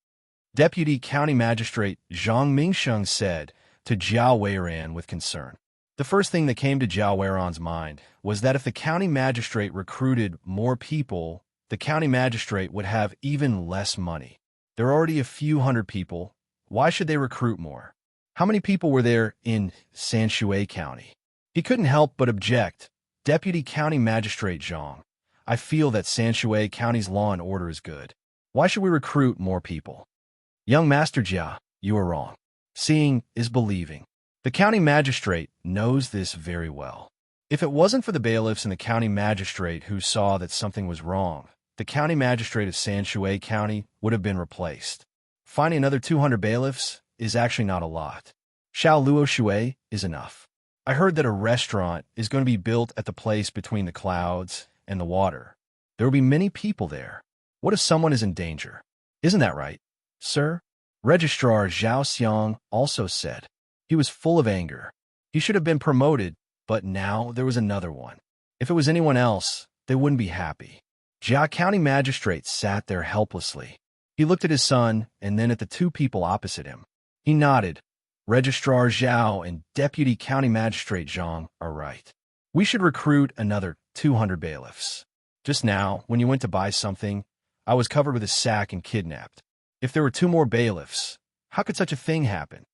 Deputy County Magistrate Zhang Mingsheng said to Jiao Weiran with concern. The first thing that came to Jiao Weiran's mind was that if the county magistrate recruited more people, the county magistrate would have even less money. There are already a few hundred people. Why should they recruit more? How many people were there in Sanshui County? He couldn't help but object. Deputy County Magistrate Zhang, I feel that Sanshui County's law and order is good. Why should we recruit more people? Young Master Jia, you are wrong. Seeing is believing. The county magistrate knows this very well. If it wasn't for the bailiffs and the county magistrate who saw that something was wrong, the county magistrate of Sanshui County would have been replaced. Finding another 200 bailiffs is actually not a lot. Xiao Luo Shui is enough. I heard that a restaurant is going to be built at the place between the clouds and the water. There will be many people there. What if someone is in danger? Isn't that right, sir? Registrar Zhao Xiang also said. He was full of anger. He should have been promoted, but now there was another one. If it was anyone else, they wouldn't be happy. Jia County Magistrate sat there helplessly. He looked at his son and then at the two people opposite him. He nodded. Registrar Zhao and Deputy County Magistrate Zhang are right. We should recruit another 200 bailiffs. Just now, when you went to buy something, I was covered with a sack and kidnapped. If there were 2 more bailiffs, how could such a thing happen?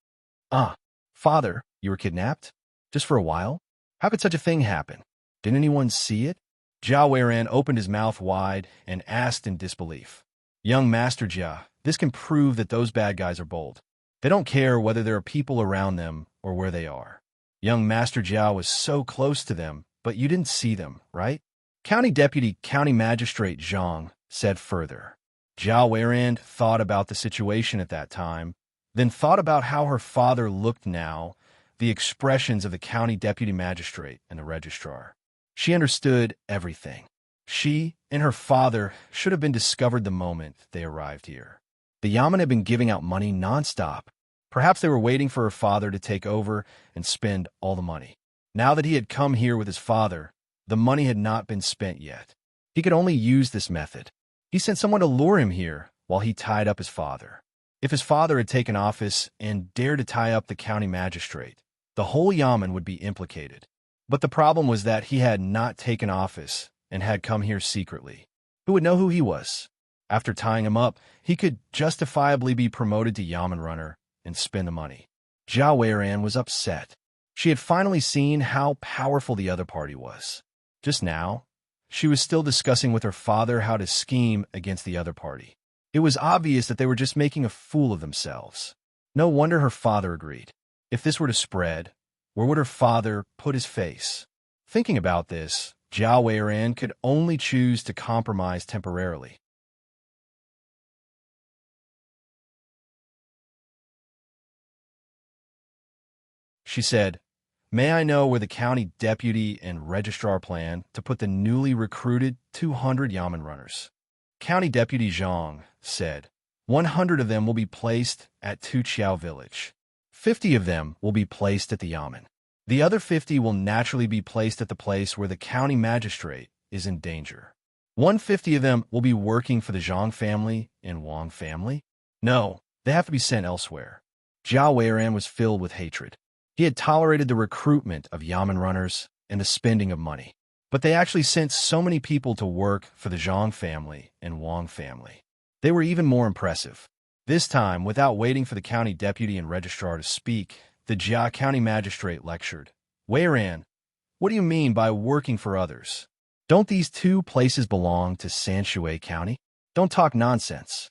Father, you were kidnapped? Just for a while? How could such a thing happen? Didn't anyone see it? Jiao Weiran opened his mouth wide and asked in disbelief. Young Master Jia, this can prove that those bad guys are bold. They don't care whether there are people around them or where they are. Young Master Jia was so close to them, but you didn't see them, right? County Deputy County Magistrate Zhang said further. Jiao Weiran thought about the situation at that time, then thought about how her father looked now, the expressions of the county deputy magistrate and the registrar. She understood everything. She and her father should have been discovered the moment they arrived here. The Yamen had been giving out money nonstop. Perhaps they were waiting for her father to take over and spend all the money. Now that he had come here with his father, the money had not been spent yet. He could only use this method. He sent someone to lure him here while he tied up his father. If his father had taken office and dared to tie up the county magistrate, the whole Yamen would be implicated. But the problem was that he had not taken office and had come here secretly. Who would know who he was? After tying him up, he could justifiably be promoted to Yamen runner and spend the money. Jiao Weiran was upset. She had finally seen how powerful the other party was. Just now, she was still discussing with her father how to scheme against the other party. It was obvious that they were just making a fool of themselves. No wonder her father agreed. If this were to spread, where would her father put his face? Thinking about this, Jiao Weiran could only choose to compromise temporarily. She said, "May I know where the county deputy and registrar plan to put the newly recruited 200 Yamen runners?" County Deputy Zhang said, 100 of them will be placed at Tuqiao Village. 50 of them will be placed at the Yamen. The other 50 will naturally be placed at the place where the county magistrate is in danger. 150 of them will be working for the Zhang family and Wang family. No, they have to be sent elsewhere. Jiao Weiran was filled with hatred. He had tolerated the recruitment of Yamen runners and the spending of money. But they actually sent so many people to work for the Zhang family and Wang family. They were even more impressive. This time, without waiting for the county deputy and registrar to speak, the Jia County magistrate lectured. Weiran, what do you mean by working for others? Don't these 2 places belong to Sanshui County? Don't talk nonsense.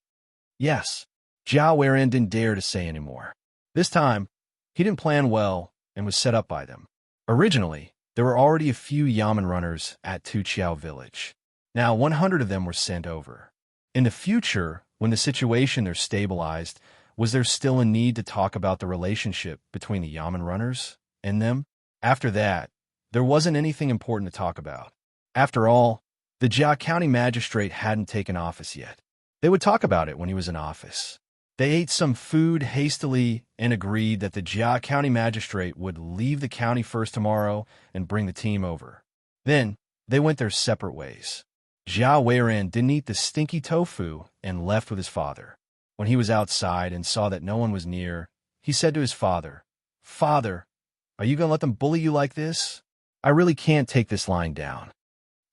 Yes. Jiao Weiran didn't dare to say any more. This time, he didn't plan well and was set up by them. Originally, there were already a few Yamen runners at Tuqiao Village. Now 100 of them were sent over. In the future, when the situation there stabilized, Was there still a need to talk about the relationship between the Yamen runners and them? After that, there wasn't anything important to talk about. After all, the Jia County magistrate hadn't taken office yet. They would talk about it when he was in office. They ate some food hastily and agreed that the Jia County magistrate would leave the county first tomorrow and bring the team over. Then, they went their separate ways. Zhao Weiran didn't eat the stinky tofu and left with his father. When he was outside and saw that no one was near, he said to his father, "Father, are you going to let them bully you like this? I really can't take this lying down."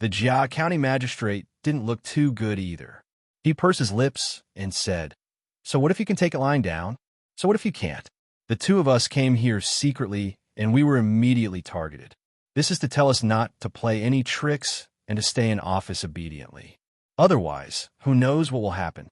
The Jia County magistrate didn't look too good either. He pursed his lips and said, "So what if you can take it lying down? So what if you can't? The two of us came here secretly and we were immediately targeted. This is to tell us not to play any tricks and to stay in office obediently. Otherwise, who knows what will happen?"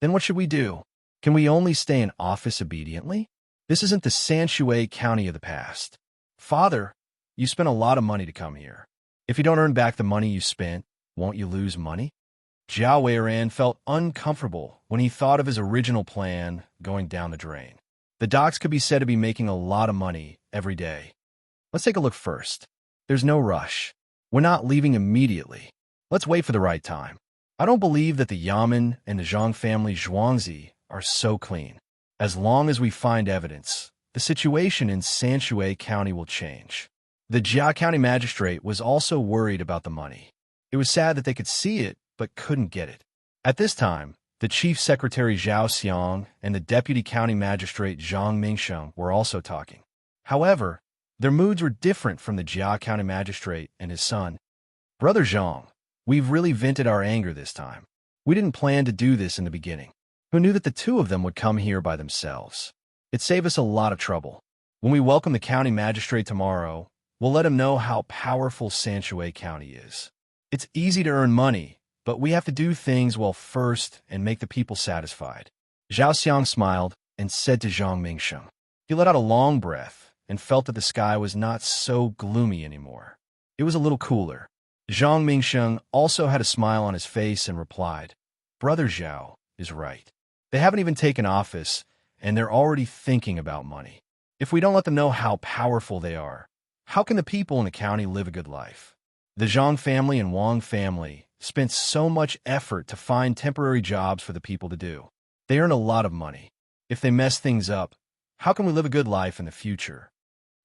Then what should we do? Can we only stay in office obediently? This isn't the Sanshui County of the past. Father, you spent a lot of money to come here. If you don't earn back the money you spent, won't you lose money? Zhao Weiran felt uncomfortable when he thought of his original plan going down the drain. The docks could be said to be making a lot of money every day. Let's take a look first. There's no rush. We're not leaving immediately. Let's wait for the right time. I don't believe that the Yamen and the Zhang family Zhuangzi are so clean. As long as we find evidence, the situation in Sanshui County will change. The Jia County magistrate was also worried about the money. It was sad that they could see it, but couldn't get it. At this time, the chief secretary Zhao Xiang and the deputy county magistrate Zhang Mingsheng were also talking. However, their moods were different from the Jia County magistrate and his son. "Brother Zhang, we've really vented our anger this time. We didn't plan to do this in the beginning. Who knew that the two of them would come here by themselves? It saved us a lot of trouble. When we welcome the county magistrate tomorrow, we'll let him know how powerful Sanshui County is. It's easy to earn money, but we have to do things well first and make the people satisfied." Zhao Xiang smiled and said to Zhang Mingsheng. He let out a long breath and felt that the sky was not so gloomy anymore. It was a little cooler. Zhang Mingsheng also had a smile on his face and replied, "Brother Zhao is right. They haven't even taken office, and they're already thinking about money. If we don't let them know how powerful they are, how can the people in the county live a good life?" The Zhang family and Wang family spent so much effort to find temporary jobs for the people to do. They earn a lot of money. If they mess things up, how can we live a good life in the future?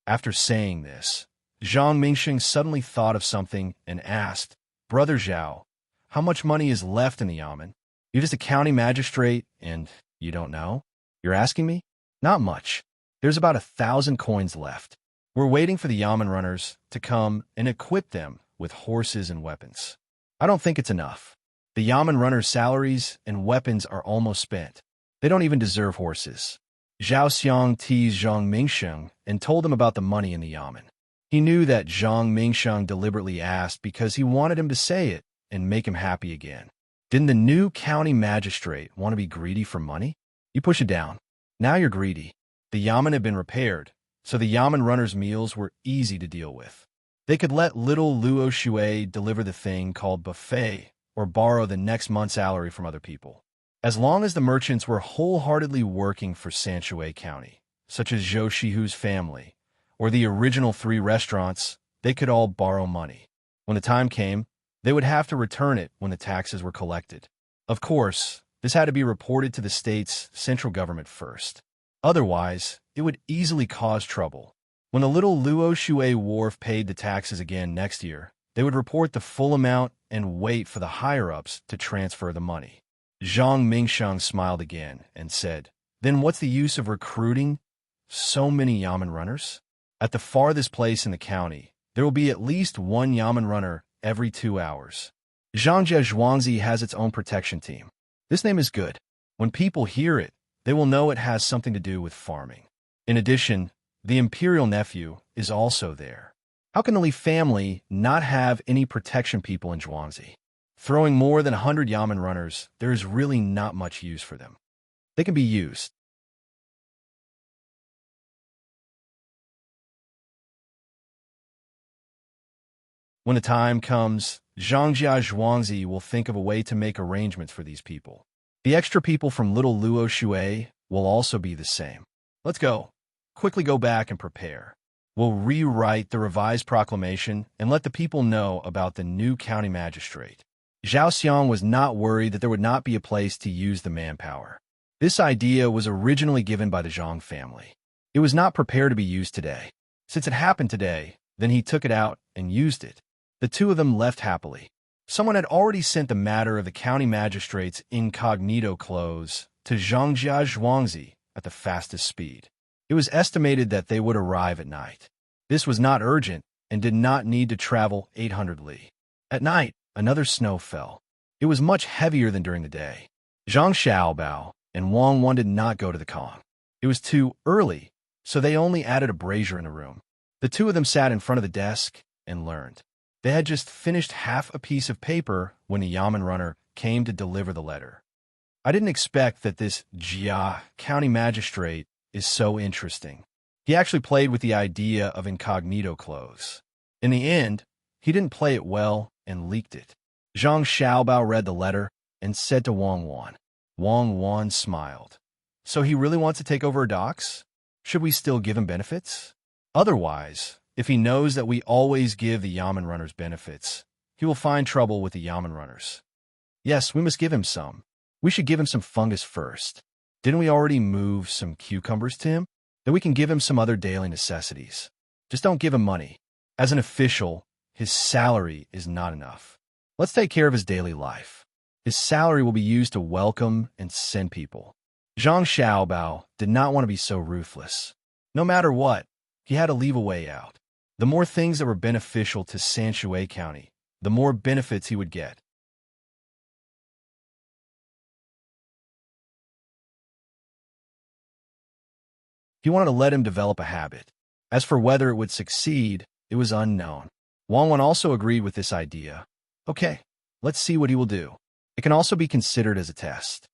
After saying this, Zhang Mingsheng suddenly thought of something and asked, "Brother Zhao, how much money is left in the Yamen? You're just a county magistrate and you don't know? You're asking me? Not much. There's about 1,000 coins left. We're waiting for the Yamen runners to come and equip them with horses and weapons. I don't think it's enough. The Yamen runners' salaries and weapons are almost spent. They don't even deserve horses." Zhao Xiang teased Zhang Mingsheng and told him about the money in the Yamen. He knew that Zhang Mingsheng deliberately asked because he wanted him to say it and make him happy again. Didn't the new county magistrate want to be greedy for money? You push it down. Now you're greedy. The Yamen had been repaired, so the Yamen runners' meals were easy to deal with. They could let little Luo Shui deliver the thing called buffet or borrow the next month's salary from other people. As long as the merchants were wholeheartedly working for Sanshui County, such as Zhou Shihu's family, or the original 3 restaurants, they could all borrow money. When the time came, they would have to return it when the taxes were collected. Of course, this had to be reported to the state's central government first. Otherwise, it would easily cause trouble. When the little Luo Shui wharf paid the taxes again next year, they would report the full amount and wait for the higher-ups to transfer the money. Zhang Mingsheng smiled again and said, "Then what's the use of recruiting so many Yamen runners? At the farthest place in the county, there will be at least 1 Yamen runner every 2 hours. Zhangjia Zhuangzi has its own protection team. This name is good. When people hear it, they will know it has something to do with farming. In addition, the imperial nephew is also there. How can the Li family not have any protection people in Zhuangzi? Throwing more than 100 Yamen runners, there is really not much use for them. They can be used. When the time comes, Zhangjia Zhuangzi will think of a way to make arrangements for these people. The extra people from Little Luo Shui will also be the same. Let's go. Quickly go back and prepare. We'll rewrite the revised proclamation and let the people know about the new county magistrate. Zhao Xiang was not worried that there would not be a place to use the manpower. This idea was originally given by the Zhang family. It was not prepared to be used today. Since it happened today, then he took it out and used it. The two of them left happily. Someone had already sent the matter of the county magistrate's incognito clothes to Zhangjia Zhuangzi at the fastest speed. It was estimated that they would arrive at night. This was not urgent and did not need to travel 800 li. At night, another snow fell. It was much heavier than during the day. Zhang Xiaobao and Wang Wan did not go to the Kong. It was too early, so they only added a brazier in the room. The two of them sat in front of the desk and learned. They had just finished half a piece of paper when the Yamen runner came to deliver the letter. I didn't expect that this Jia county magistrate is so interesting. He actually played with the idea of incognito clothes. In the end, he didn't play it well and leaked it. Zhang Xiaobao read the letter and said to Wang Wan. Wang Wan smiled. So he really wants to take over our docks? Should we still give him benefits? Otherwise, if he knows that we always give the Yamen runners benefits, he will find trouble with the Yamen runners. Yes, we must give him some. We should give him some fungus first. Didn't we already move some cucumbers to him? Then we can give him some other daily necessities. Just don't give him money. As an official, his salary is not enough. Let's take care of his daily life. His salary will be used to welcome and send people. Zhang Xiaobao did not want to be so ruthless. No matter what, he had to leave a way out. The more things that were beneficial to Sanshui County, the more benefits he would get. He wanted to let him develop a habit. As for whether it would succeed, it was unknown. Wang Wan also agreed with this idea. Okay, let's see what he will do. It can also be considered as a test.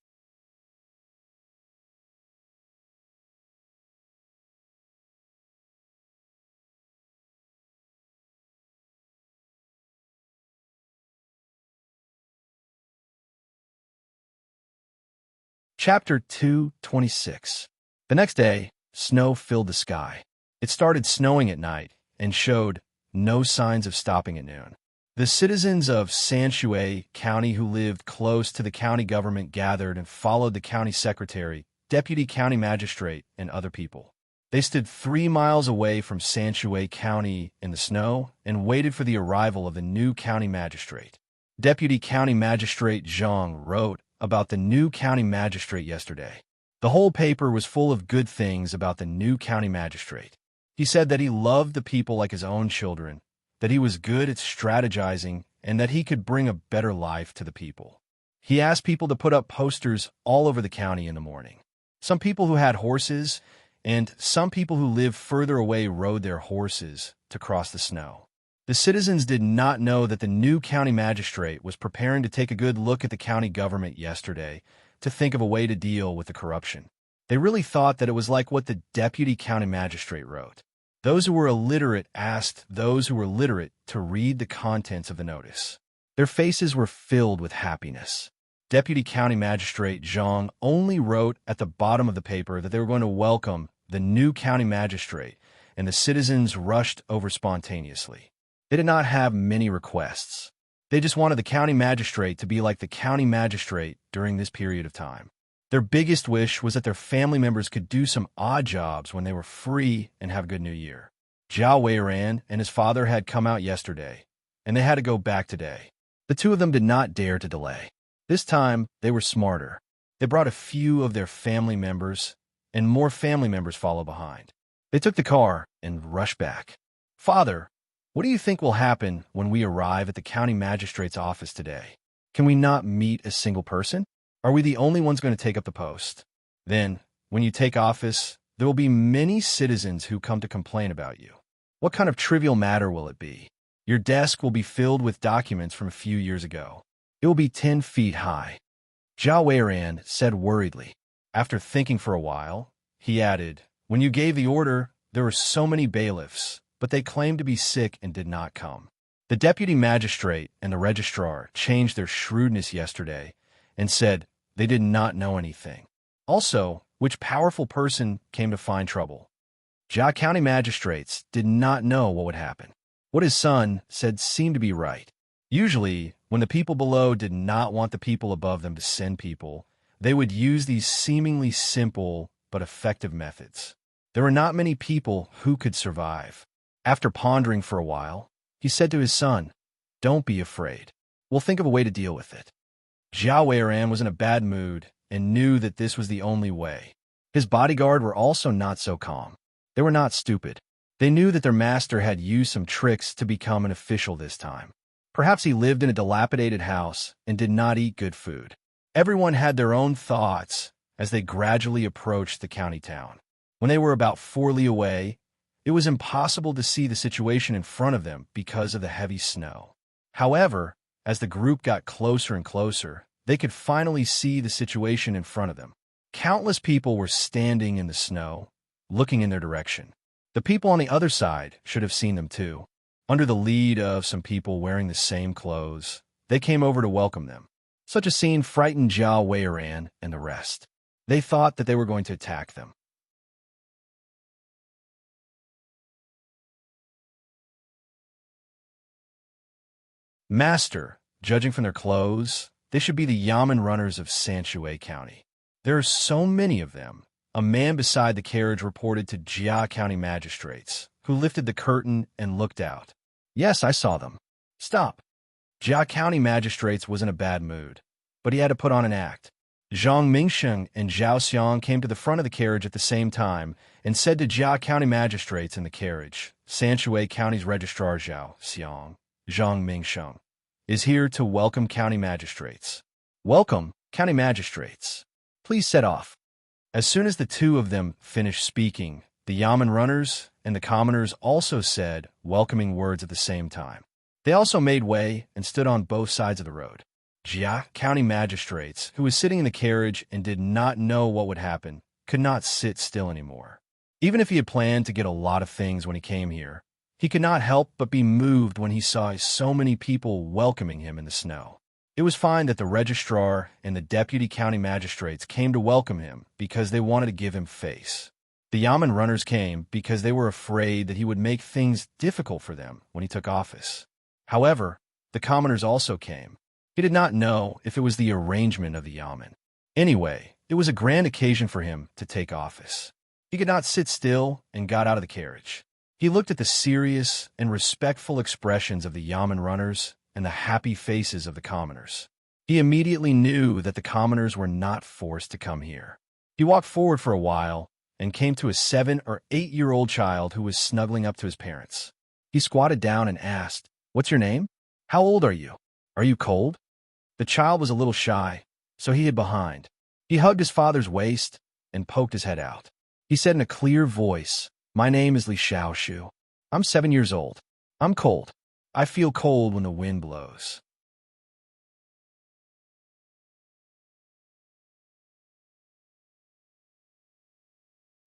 Chapter 226. The next day, snow filled the sky. It started snowing at night and showed no signs of stopping at noon. The citizens of Sanshui County who lived close to the county government gathered and followed the county secretary, deputy county magistrate, and other people. They stood 3 miles away from Sanshui County in the snow and waited for the arrival of the new county magistrate. Deputy County Magistrate Zhang wrote about the new county magistrate yesterday. The whole paper was full of good things about the new county magistrate. He said that he loved the people like his own children, that he was good at strategizing, and that he could bring a better life to the people. He asked people to put up posters all over the county in the morning. Some people who had horses and some people who lived further away rode their horses to cross the snow. The citizens did not know that the new county magistrate was preparing to take a good look at the county government yesterday to think of a way to deal with the corruption. They really thought that it was like what the deputy county magistrate wrote. Those who were illiterate asked those who were literate to read the contents of the notice. Their faces were filled with happiness. Deputy County Magistrate Zhang only wrote at the bottom of the paper that they were going to welcome the new county magistrate, and the citizens rushed over spontaneously. They did not have many requests. They just wanted the county magistrate to be like the county magistrate during this period of time. Their biggest wish was that their family members could do some odd jobs when they were free and have a good new year. Zhao Weiran and his father had come out yesterday, and they had to go back today. The two of them did not dare to delay. This time, they were smarter. They brought a few of their family members, and more family members followed behind. They took the car and rushed back. Father, what do you think will happen when we arrive at the county magistrate's office today? Can we not meet a single person? Are we the only ones going to take up the post? Then, when you take office, there will be many citizens who come to complain about you. What kind of trivial matter will it be? Your desk will be filled with documents from a few years ago. It will be 10 feet high. Zhao Weiran said worriedly. After thinking for a while, he added, when you gave the order, there were so many bailiffs, but they claimed to be sick and did not come. The deputy magistrate and the registrar changed their shrewdness yesterday and said they did not know anything. Also, which powerful person came to find trouble? Jia County magistrates did not know what would happen. What his son said seemed to be right. Usually, when the people below did not want the people above them to send people, they would use these seemingly simple but effective methods. There were not many people who could survive. After pondering for a while, he said to his son, "Don't be afraid. We'll think of a way to deal with it." Jia Weiran was in a bad mood and knew that this was the only way. His bodyguard were also not so calm. They were not stupid. They knew that their master had used some tricks to become an official this time. Perhaps he lived in a dilapidated house and did not eat good food. Everyone had their own thoughts as they gradually approached the county town. When they were about 4 li away, it was impossible to see the situation in front of them because of the heavy snow. However, as the group got closer and closer, they could finally see the situation in front of them. Countless people were standing in the snow, looking in their direction. The people on the other side should have seen them too. Under the lead of some people wearing the same clothes, they came over to welcome them. Such a scene frightened Jia Weiran and the rest. They thought that they were going to attack them. Master, judging from their clothes, they should be the Yamen runners of Sanshui County. There are so many of them. A man beside the carriage reported to Jia County magistrates, who lifted the curtain and looked out. "Yes, I saw them." "Stop." Jia County magistrates was in a bad mood, but he had to put on an act. Zhang Mingsheng and Zhao Xiang came to the front of the carriage at the same time and said to Jia County magistrates in the carriage, "Sanshui County's registrar Zhao Xiang, Zhang Mingsheng, is here to welcome county magistrates." "Welcome, county magistrates. Please set off." As soon as the two of them finished speaking, the Yamen runners and the commoners also said welcoming words at the same time. They also made way and stood on both sides of the road. Jia County magistrates, who was sitting in the carriage and did not know what would happen, could not sit still anymore. Even if he had planned to get a lot of things when he came here, he could not help but be moved when he saw so many people welcoming him in the snow. It was fine that the registrar and the deputy county magistrates came to welcome him because they wanted to give him face. The Yamen runners came because they were afraid that he would make things difficult for them when he took office. However, the commoners also came. He did not know if it was the arrangement of the Yamen. Anyway, it was a grand occasion for him to take office. He could not sit still and got out of the carriage. He looked at the serious and respectful expressions of the Yamen runners and the happy faces of the commoners. He immediately knew that the commoners were not forced to come here. He walked forward for a while and came to a 7 or 8-year-old child who was snuggling up to his parents. He squatted down and asked, "What's your name? How old are you? Are you cold?" The child was a little shy, so he hid behind. He hugged his father's waist and poked his head out. He said in a clear voice, "My name is Li Xiaoshu. I'm 7 years old. I'm cold. I feel cold when the wind blows."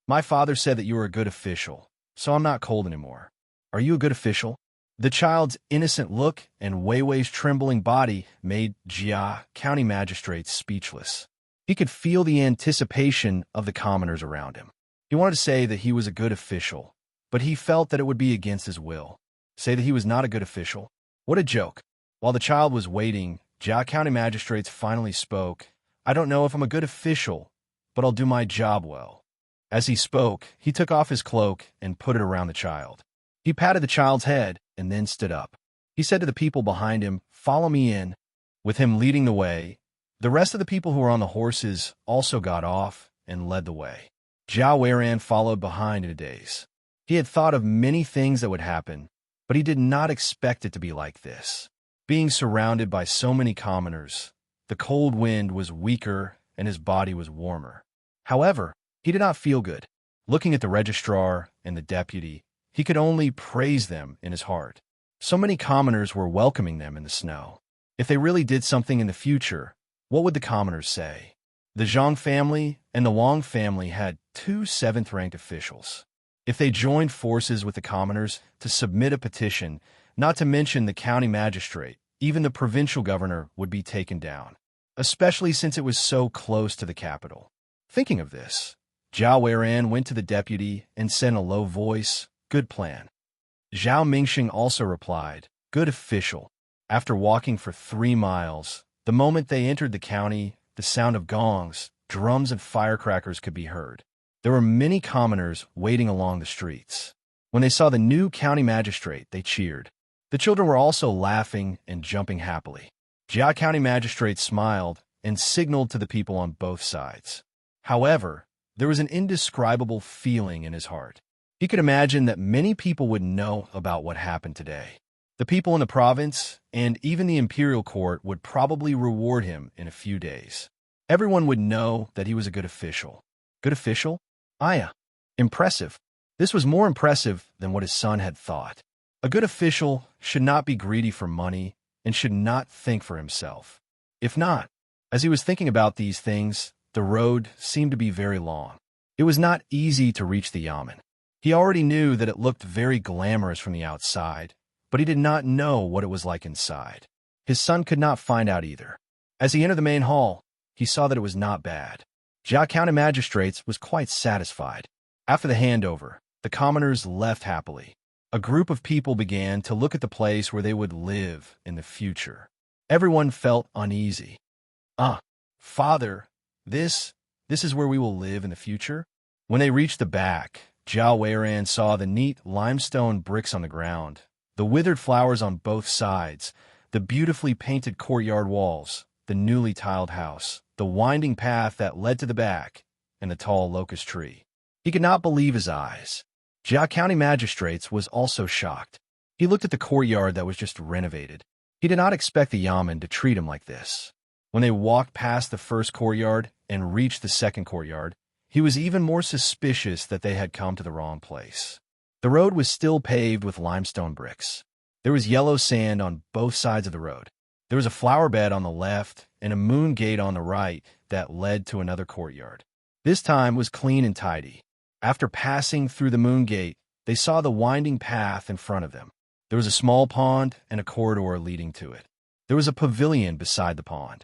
"My father said that you were a good official, so I'm not cold anymore. Are you a good official?" The child's innocent look and Weiwei's trembling body made Jia County magistrates speechless. He could feel the anticipation of the commoners around him. He wanted to say that he was a good official, but he felt that it would be against his will. Say that he was not a good official? What a joke. While the child was waiting, Jia County magistrates finally spoke. "I don't know if I'm a good official, but I'll do my job well." As he spoke, he took off his cloak and put it around the child. He patted the child's head and then stood up. He said to the people behind him, "Follow me in." With him leading the way, the rest of the people who were on the horses also got off and led the way. Jia Weiran followed behind in a daze. He had thought of many things that would happen, but he did not expect it to be like this. Being surrounded by so many commoners, the cold wind was weaker and his body was warmer. However, he did not feel good. Looking at the registrar and the deputy, he could only praise them in his heart. So many commoners were welcoming them in the snow. If they really did something in the future, what would the commoners say? The Zhang family and the Wang family had 2 7th-ranked officials. If they joined forces with the commoners to submit a petition, Not to mention the county magistrate, even the provincial governor would be taken down, especially since it was so close to the capital. Thinking of this, Zhao Weiran went to the deputy and said in a low voice, "Good plan." Zhao Mingxing also replied, "Good official." After walking for 3 miles, the moment they entered the county, the sound of gongs, drums, and firecrackers could be heard. There were many commoners waiting along the streets. When they saw the new county magistrate, they cheered. The children were also laughing and jumping happily. Jia County Magistrate smiled and signaled to the people on both sides. However, there was an indescribable feeling in his heart. He could imagine that many people would know about what happened today. The people in the province and even the imperial court would probably reward him in a few days. Everyone would know that he was a good official. Good official? Aya. Impressive. This was more impressive than what his son had thought. A good official should not be greedy for money and should not think for himself. If not, as he was thinking about these things, the road seemed to be very long. It was not easy to reach the yamen. He already knew that it looked very glamorous from the outside, but he did not know what it was like inside. His son could not find out either. As he entered the main hall, he saw that it was not bad. Jia County Magistrates was quite satisfied. After the handover, the commoners left happily. A group of people began to look at the place where they would live in the future. Everyone felt uneasy. Father, this is where we will live in the future? When they reached the back, Zhao Weiran saw the neat limestone bricks on the ground, the withered flowers on both sides, the beautifully painted courtyard walls, the newly tiled house, the winding path that led to the back, and the tall locust tree. He could not believe his eyes. Jia County Magistrates was also shocked. He looked at the courtyard that was just renovated. He did not expect the yamen to treat him like this. When they walked past the first courtyard and reached the second courtyard, he was even more suspicious that they had come to the wrong place. The road was still paved with limestone bricks. There was yellow sand on both sides of the road. There was a flower bed on the left and a moon gate on the right that led to another courtyard. This time was clean and tidy. After passing through the moon gate, they saw the winding path in front of them. There was a small pond and a corridor leading to it. There was a pavilion beside the pond.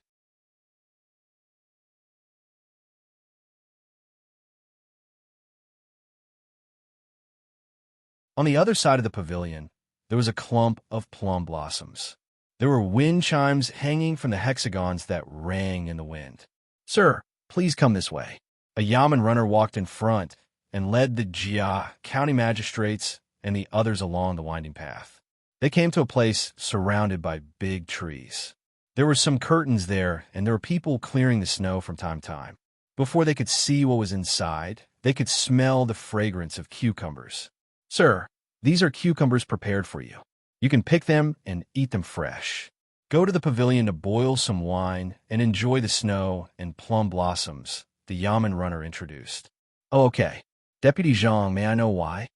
On the other side of the pavilion, there was a clump of plum blossoms. There were wind chimes hanging from the hexagons that rang in the wind. "Sir, please come this way." A yamen runner walked in front and led the Jia County Magistrates and the others along the winding path. They came to a place surrounded by big trees. There were some curtains there, and there were people clearing the snow from time to time. Before they could see what was inside, they could smell the fragrance of cucumbers. "Sir, these are cucumbers prepared for you. You can pick them and eat them fresh. Go to the pavilion to boil some wine and enjoy the snow and plum blossoms," the yamen runner introduced. "Oh, okay. Deputy Zhang, may I know why?"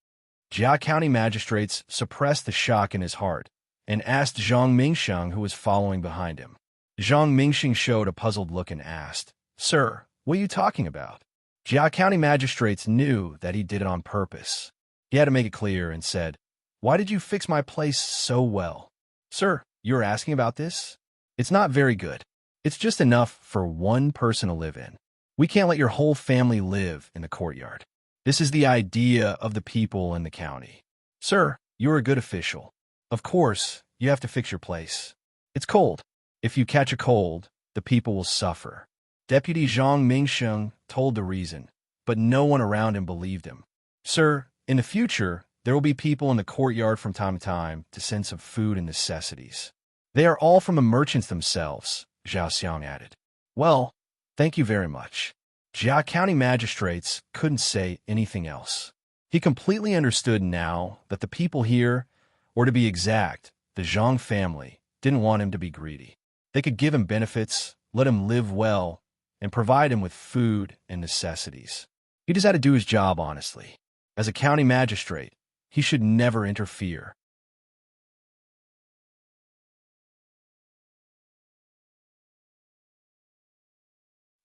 Jia County Magistrates suppressed the shock in his heart and asked Zhang Mingsheng, who was following behind him. Zhang Mingsheng showed a puzzled look and asked, "Sir, what are you talking about?" Jia County Magistrates knew that he did it on purpose. He had to make it clear and said, "Why did you fix my place so well?" "Sir, you're asking about this? It's not very good. It's just enough for one person to live in. We can't let your whole family live in the courtyard. This is the idea of the people in the county. Sir, you're a good official. Of course, you have to fix your place. It's cold. If you catch a cold, the people will suffer." Deputy Zhang Mingsheng told the reason, but no one around him believed him. "Sir, in the future, there will be people in the courtyard from time to time to send some food and necessities. They are all from the merchants themselves," Zhao Xiang added. "Well, thank you very much." Jia County Magistrates couldn't say anything else. He completely understood now that the people here, or to be exact, the Zhang family, didn't want him to be greedy. They could give him benefits, let him live well, and provide him with food and necessities. He just had to do his job honestly. As a county magistrate, he should never interfere.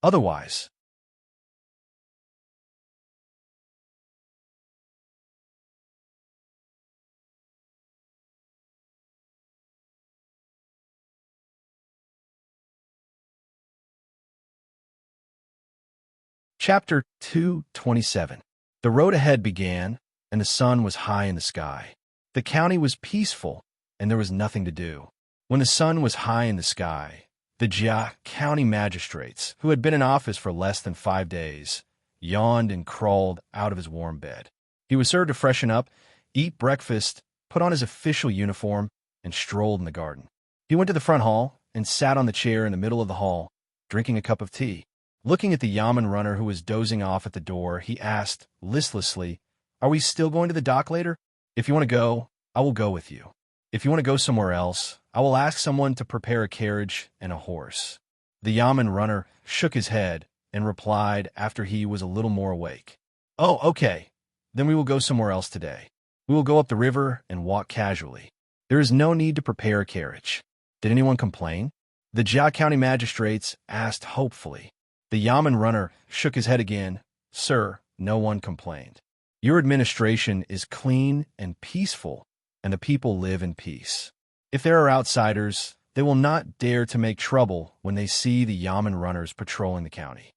Otherwise, Chapter 227. The road ahead began, and the sun was high in the sky. The county was peaceful, and there was nothing to do. When the sun was high in the sky, the Jia county magistrates, who had been in office for less than 5 days, yawned and crawled out of his warm bed. He was served to freshen up, eat breakfast, put on his official uniform, and strolled in the garden. He went to the front hall and sat on the chair in the middle of the hall, drinking a cup of tea. Looking at the yamen runner who was dozing off at the door, he asked, listlessly, "Are we still going to the dock later? If you want to go, I will go with you. If you want to go somewhere else, I will ask someone to prepare a carriage and a horse." The yamen runner shook his head and replied after he was a little more awake. "Oh, okay. Then we will go somewhere else today. We will go up the river and walk casually. There is no need to prepare a carriage." Did anyone complain? The Jia County magistrates asked hopefully. The yamen runner shook his head again. "Sir, no one complained. Your administration is clean and peaceful, and the people live in peace. If there are outsiders, they will not dare to make trouble when they see the yamen runners patrolling the county."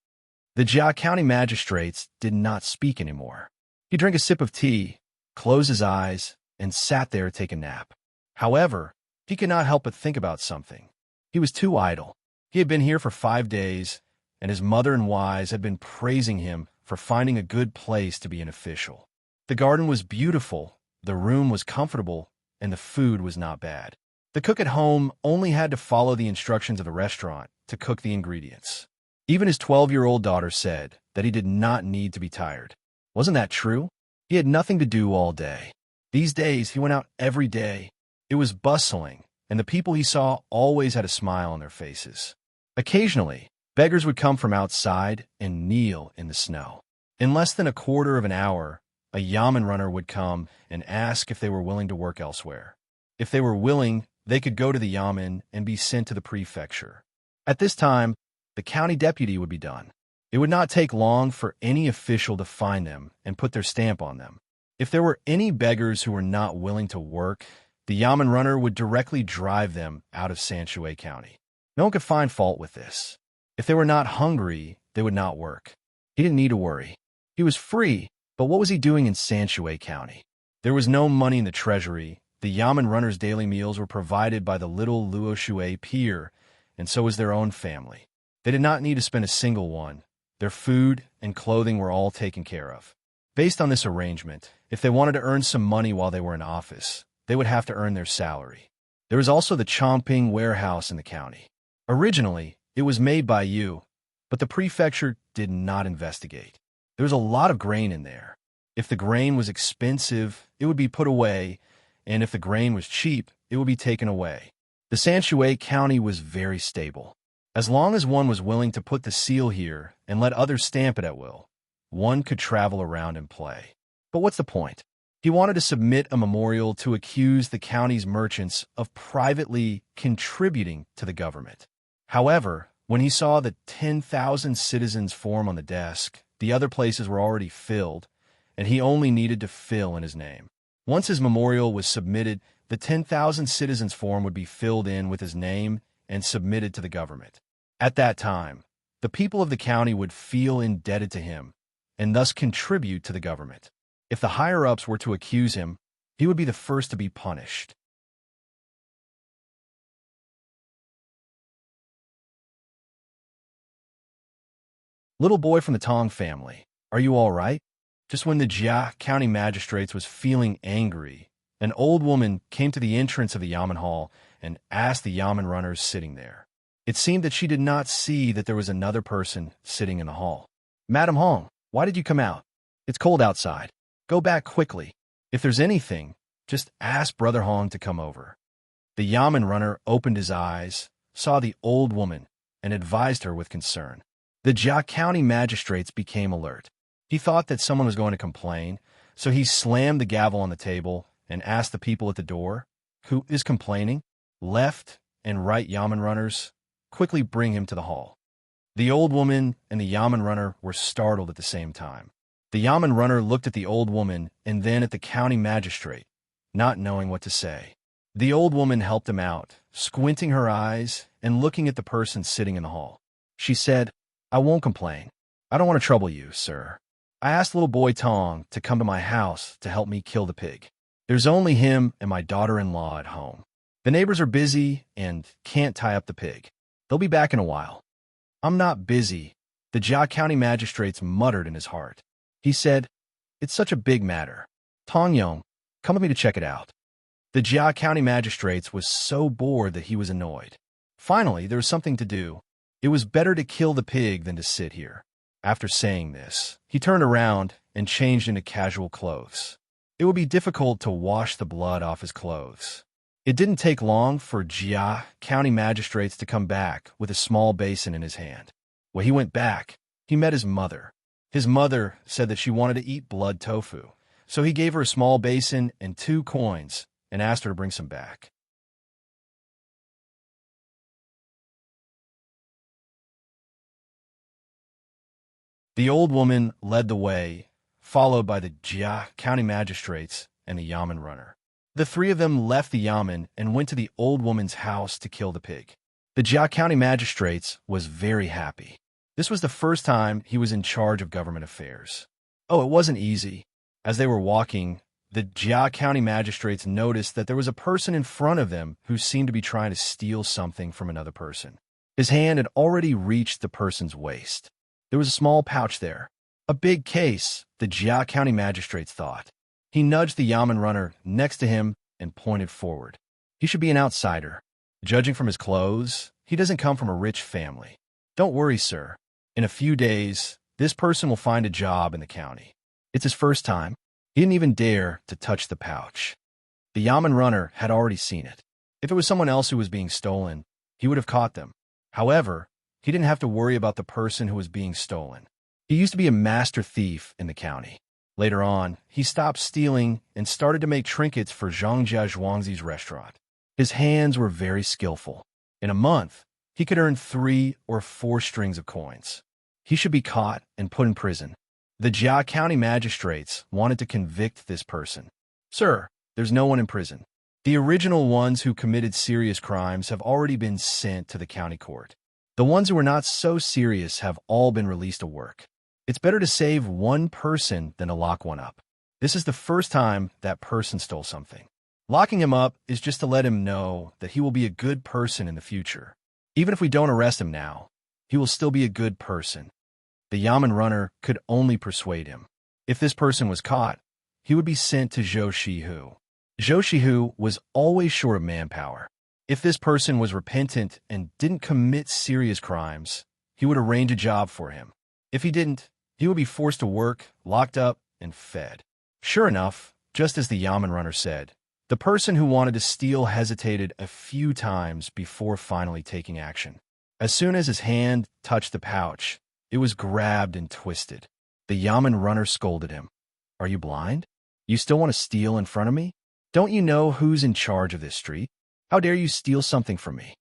The Jia County magistrates did not speak anymore. He drank a sip of tea, closed his eyes, and sat there to take a nap. However, he could not help but think about something. He was too idle. He had been here for 5 days, and his mother and wives had been praising him for finding a good place to be an official. The garden was beautiful, the room was comfortable, and the food was not bad. The cook at home only had to follow the instructions of the restaurant to cook the ingredients. Even his 12-year-old daughter said that he did not need to be tired. Wasn't that true? He had nothing to do all day. These days, he went out every day. It was bustling, and the people he saw always had a smile on their faces. Occasionally, beggars would come from outside and kneel in the snow. In less than a quarter of an hour, a yamen runner would come and ask if they were willing to work elsewhere. If they were willing, they could go to the yamen and be sent to the prefecture. At this time, the county deputy would be done. It would not take long for any official to find them and put their stamp on them. If there were any beggars who were not willing to work, the yamen runner would directly drive them out of Sanshui County. No one could find fault with this. If they were not hungry, they would not work. He didn't need to worry. He was free, but what was he doing in Sanshui County? There was no money in the treasury. The yamen runner's daily meals were provided by the little Luoshui pier, and so was their own family. They did not need to spend a single one. Their food and clothing were all taken care of. Based on this arrangement, if they wanted to earn some money while they were in office, they would have to earn their salary. There was also the Chongping warehouse in the county. Originally, it was made by you, but the prefecture did not investigate. There was a lot of grain in there. If the grain was expensive, it would be put away, and if the grain was cheap, it would be taken away. The Sanshui County was very stable. As long as one was willing to put the seal here and let others stamp it at will, one could travel around and play. But what's the point? He wanted to submit a memorial to accuse the county's merchants of privately contributing to the government. However, when he saw the 10,000 citizens form on the desk, the other places were already filled, and he only needed to fill in his name. Once his memorial was submitted, the 10,000 citizens form would be filled in with his name and submitted to the government. At that time, the people of the county would feel indebted to him and thus contribute to the government. If the higher-ups were to accuse him, he would be the first to be punished. Little boy from the Tang family, are you all right? Just when the Jia County magistrates was feeling angry, an old woman came to the entrance of the yamen hall and asked the yamen runners sitting there. It seemed that she did not see that there was another person sitting in the hall. "Madam Hong, why did you come out? It's cold outside. Go back quickly. If there's anything, just ask Brother Hong to come over." The yamen runner opened his eyes, saw the old woman, and advised her with concern. The Jia County magistrates became alert. He thought that someone was going to complain, so he slammed the gavel on the table and asked the people at the door, "Who is complaining? Left and right yamen runners, quickly bring him to the hall." The old woman and the yamen runner were startled at the same time. The yamen runner looked at the old woman and then at the county magistrate, not knowing what to say. The old woman helped him out, squinting her eyes and looking at the person sitting in the hall. She said, "I won't complain. I don't want to trouble you, sir. I asked little boy Tang to come to my house to help me kill the pig. There's only him and my daughter-in-law at home. The neighbors are busy and can't tie up the pig. They'll be back in a while. I'm not busy, the Jia County magistrate muttered in his heart. He said, it's such a big matter. Tong Yong, come with me to check it out. The Jia County magistrate was so bored that he was annoyed. Finally, there was something to do. It was better to kill the pig than to sit here. After saying this, he turned around and changed into casual clothes. It would be difficult to wash the blood off his clothes. It didn't take long for Jia County magistrates to come back with a small basin in his hand. When he went back, he met his mother. His mother said that she wanted to eat blood tofu, so he gave her a small basin and 2 coins and asked her to bring some back. The old woman led the way, followed by the Jia County magistrates and the Yamen runner. The 3 of them left the Yamen and went to the old woman's house to kill the pig. The Jia County magistrates was very happy. This was the first time he was in charge of government affairs. Oh, it wasn't easy. As they were walking, the Jia County magistrates noticed that there was a person in front of them who seemed to be trying to steal something from another person. His hand had already reached the person's waist. There was a small pouch there. A big case, the Jia County magistrates thought. He nudged the Yamen runner next to him and pointed forward. He should be an outsider. Judging from his clothes, he doesn't come from a rich family. Don't worry, sir. In a few days, this person will find a job in the county. It's his first time. He didn't even dare to touch the pouch. The Yamen runner had already seen it. If it was someone else who was being stolen, he would have caught them. However, he didn't have to worry about the person who was being stolen. He used to be a master thief in the county. Later on, he stopped stealing and started to make trinkets for Zhongjia Zhuangzi's restaurant. His hands were very skillful. In a month, he could earn 3 or 4 strings of coins. He should be caught and put in prison. The Jia County magistrates wanted to convict this person. Sir, there's no one in prison. The original ones who committed serious crimes have already been sent to the county court. The ones who are not so serious have all been released to work. It's better to save one person than to lock one up. This is the first time that person stole something. Locking him up is just to let him know that he will be a good person in the future. Even if we don't arrest him now, he will still be a good person. The Yamen runner could only persuade him. If this person was caught, he would be sent to Zhou Shihu. Zhou Shihu was always short of manpower. If this person was repentant and didn't commit serious crimes, he would arrange a job for him. If he didn't, he would be forced to work, locked up, and fed. Sure enough, just as the Yamen runner said, the person who wanted to steal hesitated a few times before finally taking action. As soon as his hand touched the pouch, it was grabbed and twisted. The Yamen runner scolded him. Are you blind? You still want to steal in front of me? Don't you know who's in charge of this street? How dare you steal something from me?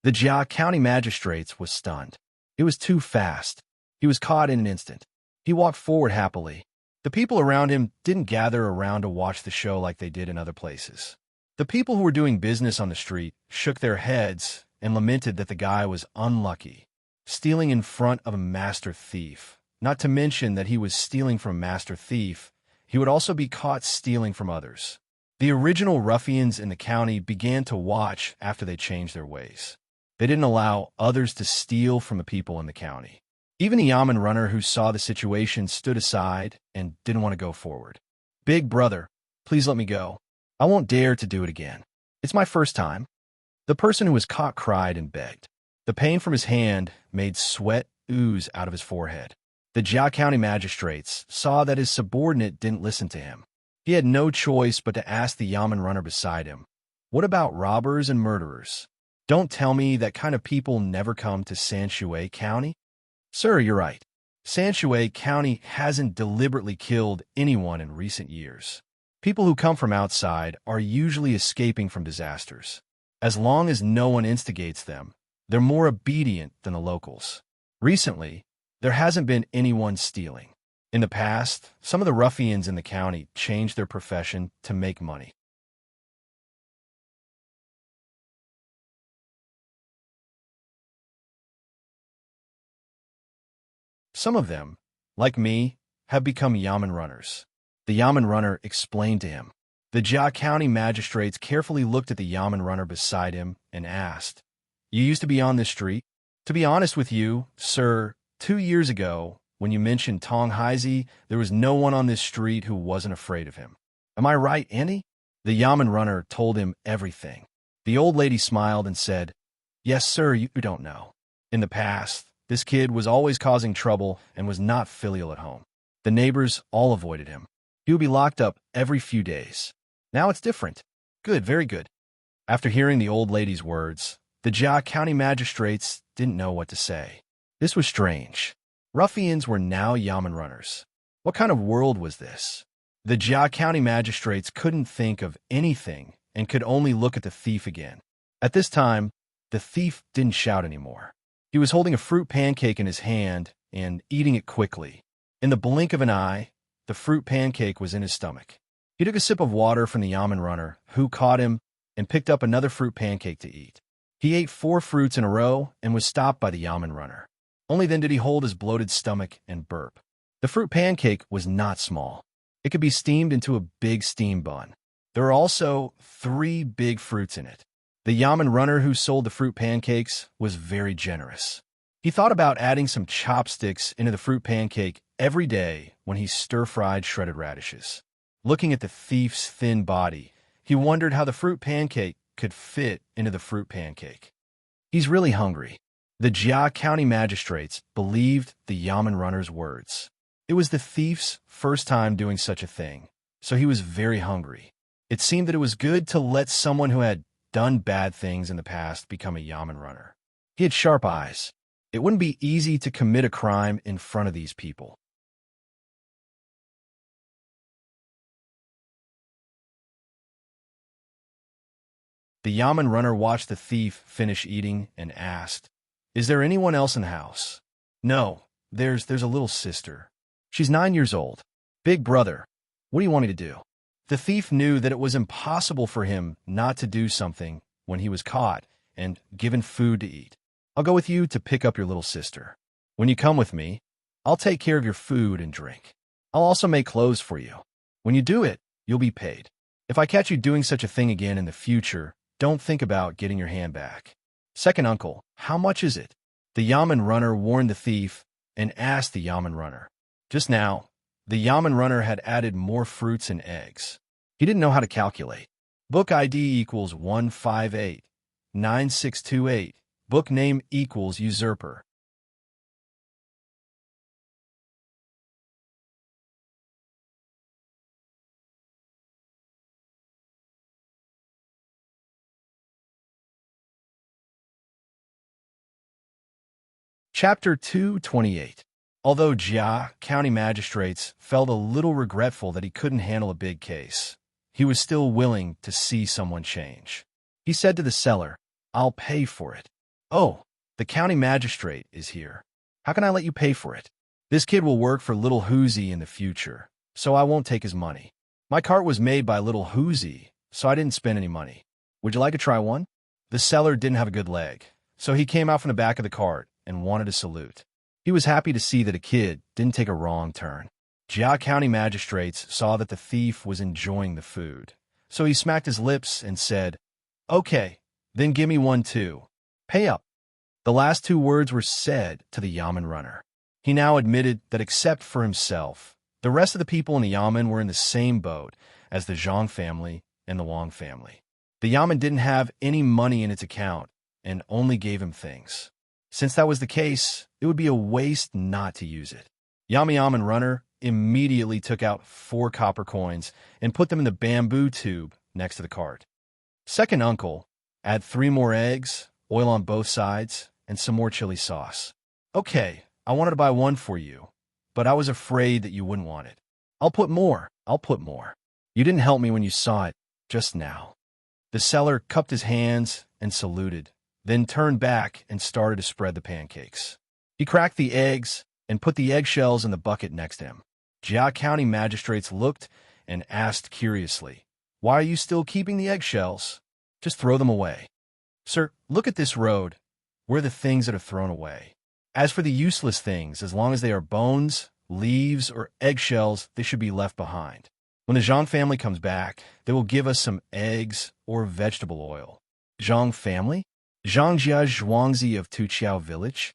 The Jia County magistrates was stunned. It was too fast. He was caught in an instant. He walked forward happily. The people around him didn't gather around to watch the show like they did in other places. The people who were doing business on the street shook their heads and lamented that the guy was unlucky, stealing in front of a master thief. Not to mention that he was stealing from a master thief, he would also be caught stealing from others. The original ruffians in the county began to watch after they changed their ways. They didn't allow others to steal from the people in the county. Even the Yamen runner who saw the situation stood aside and didn't want to go forward. Big brother, please let me go. I won't dare to do it again. It's my first time. The person who was caught cried and begged. The pain from his hand made sweat ooze out of his forehead. The Jia County magistrates saw that his subordinate didn't listen to him. He had no choice but to ask the Yamen runner beside him, what about robbers and murderers? Don't tell me that kind of people never come to Sanshui County? Sir, you're right. Sanshui County hasn't deliberately killed anyone in recent years. People who come from outside are usually escaping from disasters. As long as no one instigates them, they're more obedient than the locals. Recently, there hasn't been anyone stealing. In the past, some of the ruffians in the county changed their profession to make money. Some of them, like me, have become Yamen runners. The Yamen runner explained to him. The Jia County magistrates carefully looked at the Yamen runner beside him and asked, "You used to be on this street?" "To be honest with you, sir, 2 years ago, when you mentioned Tong Haizi, there was no one on this street who wasn't afraid of him. Am I right, Annie?" The Yamen runner told him everything. The old lady smiled and said, "Yes, sir, you don't know. In the past, this kid was always causing trouble and was not filial at home. The neighbors all avoided him. He would be locked up every few days. Now it's different." "Good, very good." After hearing the old lady's words, the Jia County magistrates didn't know what to say. This was strange. Ruffians were now Yamen runners. What kind of world was this? The Jia County magistrates couldn't think of anything and could only look at the thief again. At this time, the thief didn't shout anymore. He was holding a fruit pancake in his hand and eating it quickly. In the blink of an eye, the fruit pancake was in his stomach. He took a sip of water from the Yamen runner, who caught him, and picked up another fruit pancake to eat. He ate 4 fruits in a row and was stopped by the Yamen runner. Only then did he hold his bloated stomach and burp. The fruit pancake was not small. It could be steamed into a big steam bun. There were also 3 big fruits in it. The Yamen runner who sold the fruit pancakes was very generous. He thought about adding some chopsticks into the fruit pancake every day when he stir-fried shredded radishes. Looking at the thief's thin body, he wondered how the fruit pancake could fit into the fruit pancake. He's really hungry. The Jia County magistrates believed the Yamen runner's words. It was the thief's first time doing such a thing, so he was very hungry. It seemed that it was good to let someone who had done bad things in the past become a Yamen runner. He had sharp eyes. It wouldn't be easy to commit a crime in front of these people. The Yamen runner watched the thief finish eating and asked, "Is there anyone else in the house?" "No, there's a little sister. She's 9 years old. Big brother, what do you want me to do?" The thief knew that it was impossible for him not to do something when he was caught and given food to eat. "I'll go with you to pick up your little sister. When you come with me, I'll take care of your food and drink. I'll also make clothes for you. When you do it, you'll be paid. If I catch you doing such a thing again in the future, don't think about getting your hand back." "Second uncle, how much is it?" The Yamen runner warned the thief and asked the Yamen runner. Just now, the Yamen runner had added more fruits and eggs. He didn't know how to calculate. Book ID equals 1589628. Book name equals usurper. Chapter 228. Although Jia County magistrates felt a little regretful that he couldn't handle a big case, he was still willing to see someone change. He said to the seller, "I'll pay for it." "Oh, the county magistrate is here. How can I let you pay for it?" "This kid will work for Little Hoosie in the future, so I won't take his money. My cart was made by Little Hoosie, so I didn't spend any money. Would you like to try one?" The seller didn't have a good leg, so he came out from the back of the cart and wanted to salute. He was happy to see that a kid didn't take a wrong turn. Jia County magistrates saw that the thief was enjoying the food, so he smacked his lips and said, "Okay, then give me one too. Pay up." The last 2 words were said to the Yamen runner. He now admitted that except for himself, the rest of the people in the Yamen were in the same boat as the Zhang family and the Wang family. The Yamen didn't have any money in its account and only gave him things. Since that was the case, it would be a waste not to use it. Yamen runner immediately took out 4 copper coins and put them in the bamboo tube next to the cart. "Second uncle, add 3 more eggs, oil on both sides, and some more chili sauce." "Okay, I wanted to buy one for you, but I was afraid that you wouldn't want it. I'll put more. You didn't help me when you saw it just now." The seller cupped his hands and saluted, then turned back and started to spread the pancakes. He cracked the eggs and put the eggshells in the bucket next to him. Jia County magistrates looked and asked curiously, "Why are you still keeping the eggshells? Just throw them away." "Sir, look at this road. Where are the things that are thrown away? As for the useless things, as long as they are bones, leaves, or eggshells, they should be left behind. When the Zhang family comes back, they will give us some eggs or vegetable oil. Zhang family? Zhangjia Zhuangzi of Tuqiao village?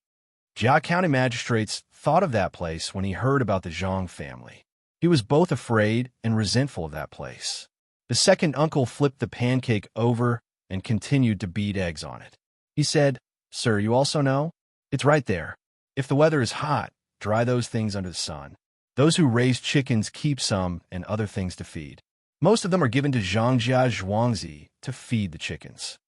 Jia County magistrates thought of that place when he heard about the Zhang family. He was both afraid and resentful of that place. The second uncle flipped the pancake over and continued to beat eggs on it. He said, "Sir, you also know? It's right there. If the weather is hot, dry those things under the sun. Those who raise chickens keep some and other things to feed. Most of them are given to Zhangjia Zhuangzi to feed the chickens."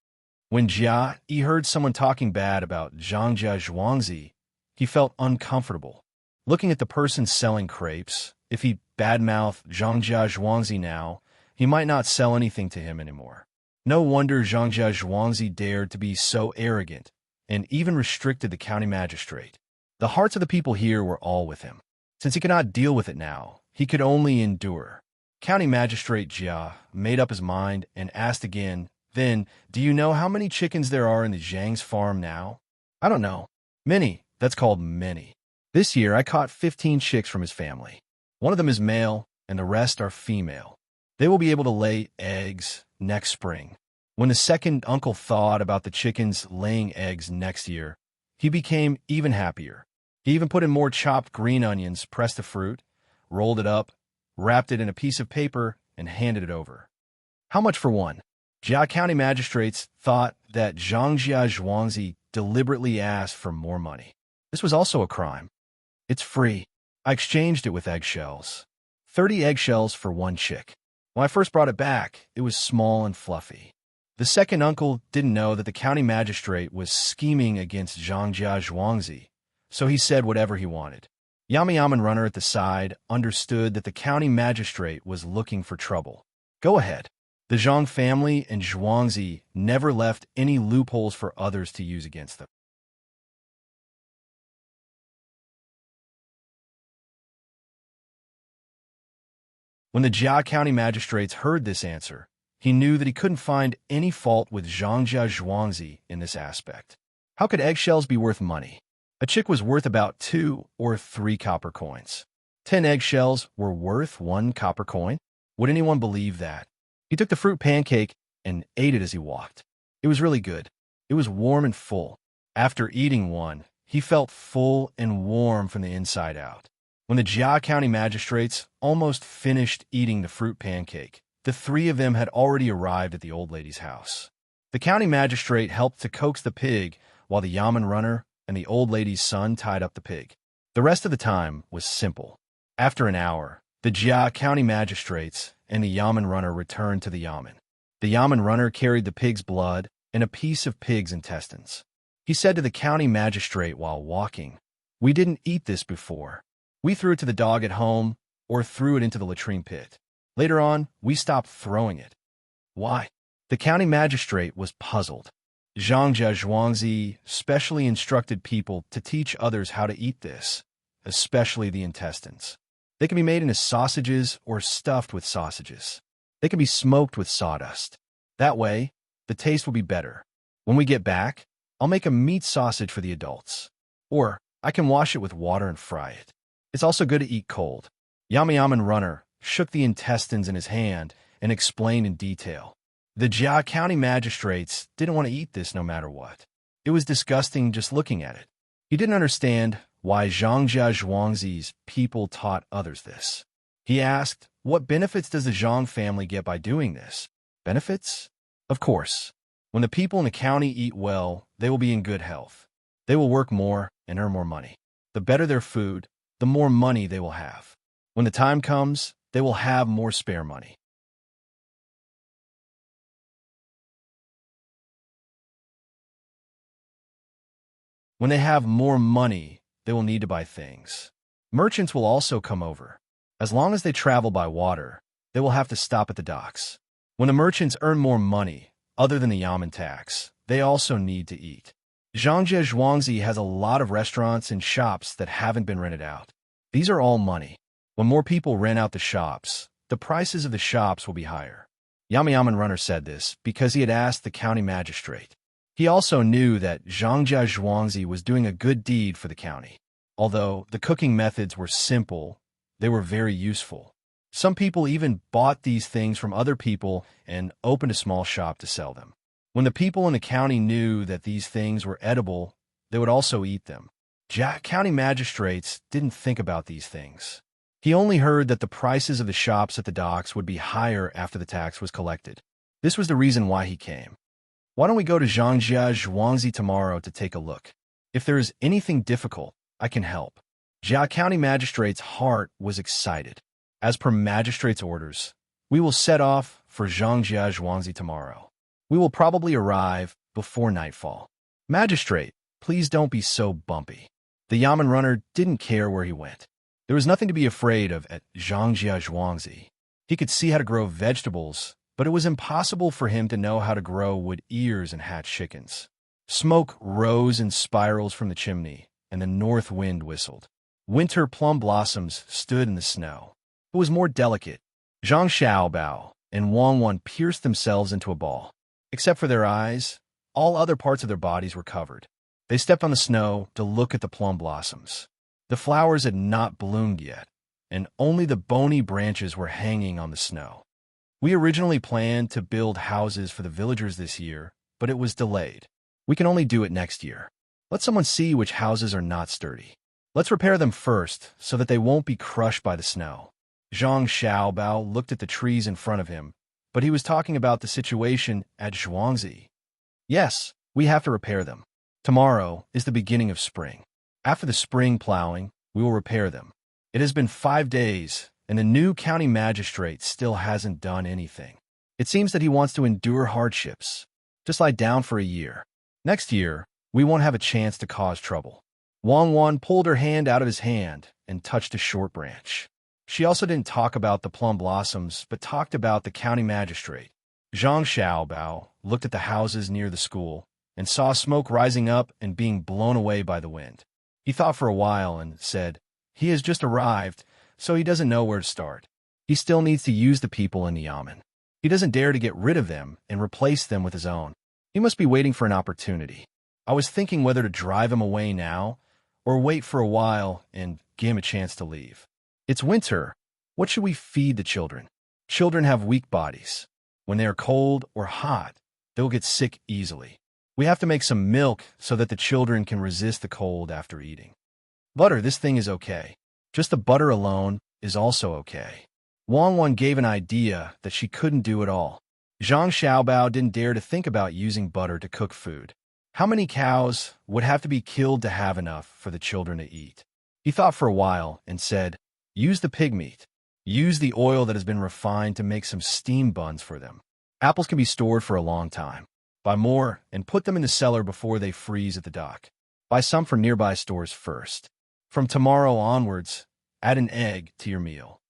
When Jia Yi heard someone talking bad about Zhangjia Zhuangzi, he felt uncomfortable. Looking at the person selling crepes, if he badmouthed Zhangjia Zhuangzi now, he might not sell anything to him anymore. No wonder Zhangjia Zhuangzi dared to be so arrogant and even restricted the county magistrate. The hearts of the people here were all with him. Since he could not deal with it now, he could only endure. County Magistrate Jia made up his mind and asked again, "Then, do you know how many chickens there are in the Zhang's farm now?" "I don't know." "Many. That's called many. This year I caught 15 chicks from his family. One of them is male, and the rest are female. They will be able to lay eggs next spring." When the second uncle thought about the chickens laying eggs next year, he became even happier. He even put in more chopped green onions, pressed the fruit, rolled it up, wrapped it in a piece of paper, and handed it over. "How much for one?" Jia County magistrates thought that Zhangjia Zhuangzi deliberately asked for more money. This was also a crime. "It's free. I exchanged it with eggshells. 30 eggshells for one chick. When I first brought it back, it was small and fluffy." The second uncle didn't know that the county magistrate was scheming against Zhangjia Zhuangzi, so he said whatever he wanted. Yaman Runner at the side understood that the county magistrate was looking for trouble. "Go ahead." The Zhang family and Zhuangzi never left any loopholes for others to use against them. When the Jia County magistrates heard this answer, he knew that he couldn't find any fault with Zhangjia Zhuangzi in this aspect. How could eggshells be worth money? A chick was worth about 2 or 3 copper coins. 10 eggshells were worth 1 copper coin? Would anyone believe that? He took the fruit pancake and ate it as he walked. It was really good. It was warm and full. After eating one, he felt full and warm from the inside out. When the Jia County magistrates almost finished eating the fruit pancake, the 3 of them had already arrived at the old lady's house. The county magistrate helped to coax the pig while the Yaman Runner and the old lady's son tied up the pig. The rest of the time was simple. After an hour, the Jia County magistrates and the Yaman Runner returned to the Yaman. The Yaman Runner carried the pig's blood and a piece of pig's intestines. He said to the county magistrate while walking, "We didn't eat this before. We threw it to the dog at home or threw it into the latrine pit. Later on, we stopped throwing it." "Why?" The county magistrate was puzzled. Zhangjia Zhuangzi specially instructed people to teach others how to eat this, especially the intestines. They can be made into sausages or stuffed with sausages. They can be smoked with sawdust. That way, the taste will be better. When we get back, I'll make a meat sausage for the adults. Or I can wash it with water and fry it. It's also good to eat cold. Yaman Runner shook the intestines in his hand and explained in detail. The Jia County magistrates didn't want to eat this no matter what. It was disgusting just looking at it. He didn't understand why Zhangjia Zhuangzi's people taught others this. He asked, "What benefits does the Zhang family get by doing this?" "Benefits? Of course. When the people in the county eat well, they will be in good health. They will work more and earn more money. The better their food, the more money they will have. When the time comes, they will have more spare money." When they have more money, they will need to buy things. Merchants will also come over. As long as they travel by water, they will have to stop at the docks. When the merchants earn more money, other than the Yaman tax, they also need to eat. Zhangjia Zhuangzi has a lot of restaurants and shops that haven't been rented out. These are all money. When more people rent out the shops, the prices of the shops will be higher. Yaman Runner said this because he had asked the county magistrate. He also knew that Zhangjia Zhuangzi was doing a good deed for the county. Although the cooking methods were simple, they were very useful. Some people even bought these things from other people and opened a small shop to sell them. When the people in the county knew that these things were edible, they would also eat them. County magistrates didn't think about these things. He only heard that the prices of the shops at the docks would be higher after the tax was collected. This was the reason why he came. Why don't we go to Zhangjia Zhuangzi tomorrow to take a look? If there is anything difficult, I can help. Jia County Magistrate's heart was excited. As per magistrate's orders, we will set off for Zhangjia Zhuangzi tomorrow. We will probably arrive before nightfall. Magistrate, please don't be so bumpy. The Yamen runner didn't care where he went. There was nothing to be afraid of at Zhangjia Zhuangzi. He could see how to grow vegetables, but it was impossible for him to know how to grow wood ears and hatch chickens. Smoke rose in spirals from the chimney, and the north wind whistled. Winter plum blossoms stood in the snow. It was more delicate. Zhang Xiaobao and Wang Wan pierced themselves into a ball. Except for their eyes, all other parts of their bodies were covered. They stepped on the snow to look at the plum blossoms. The flowers had not bloomed yet, and only the bony branches were hanging on the snow. We originally planned to build houses for the villagers this year, but it was delayed. We can only do it next year. Let someone see which houses are not sturdy. Let's repair them first, so that they won't be crushed by the snow. Zhang Xiaobao looked at the trees in front of him, but he was talking about the situation at Zhuangzi. Yes, we have to repair them. Tomorrow is the beginning of spring. After the spring plowing, we will repair them. It has been 5 days, and the new county magistrate still hasn't done anything. It seems that he wants to endure hardships. Just lie down for a year. Next year, we won't have a chance to cause trouble. Wang Wan pulled her hand out of his hand and touched a short branch. She also didn't talk about the plum blossoms, but talked about the county magistrate. Zhang Xiaobao looked at the houses near the school and saw smoke rising up and being blown away by the wind. He thought for a while and said, he has just arrived, so he doesn't know where to start. He still needs to use the people in the Yamen. He doesn't dare to get rid of them and replace them with his own. He must be waiting for an opportunity. I was thinking whether to drive him away now or wait for a while and give him a chance to leave. It's winter. What should we feed the children? Children have weak bodies. When they are cold or hot, they will get sick easily. We have to make some milk so that the children can resist the cold after eating. Butter, this thing is okay. Just the butter alone is also okay. Wang Wan gave an idea that she couldn't do at all. Zhang Xiaobao didn't dare to think about using butter to cook food. How many cows would have to be killed to have enough for the children to eat? He thought for a while and said, use the pig meat. Use the oil that has been refined to make some steam buns for them. Apples can be stored for a long time. Buy more and put them in the cellar before they freeze at the dock. Buy some for nearby stores first. From tomorrow onwards, add an egg to your meal.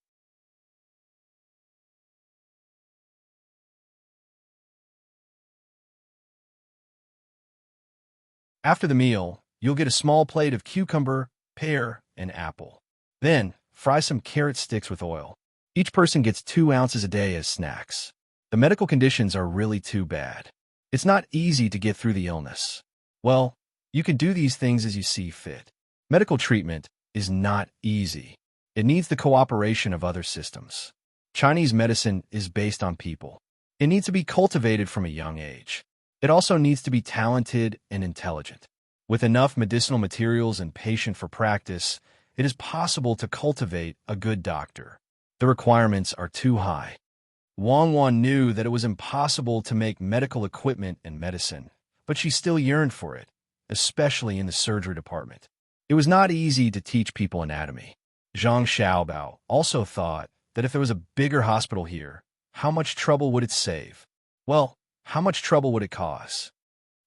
After the meal, you'll get a small plate of cucumber, pear, and apple. Then, fry some carrot sticks with oil. Each person gets 2 ounces a day as snacks. The medical conditions are really too bad. It's not easy to get through the illness. Well, you can do these things as you see fit. Medical treatment is not easy. It needs the cooperation of other systems. Chinese medicine is based on people. It needs to be cultivated from a young age. It also needs to be talented and intelligent. With enough medicinal materials and patient for practice, it is possible to cultivate a good doctor. The requirements are too high. Wang Wan knew that it was impossible to make medical equipment and medicine, but she still yearned for it, especially in the surgery department. It was not easy to teach people anatomy. Zhang Xiaobao also thought that if there was a bigger hospital here, how much trouble would it save? Well, how much trouble would it cause?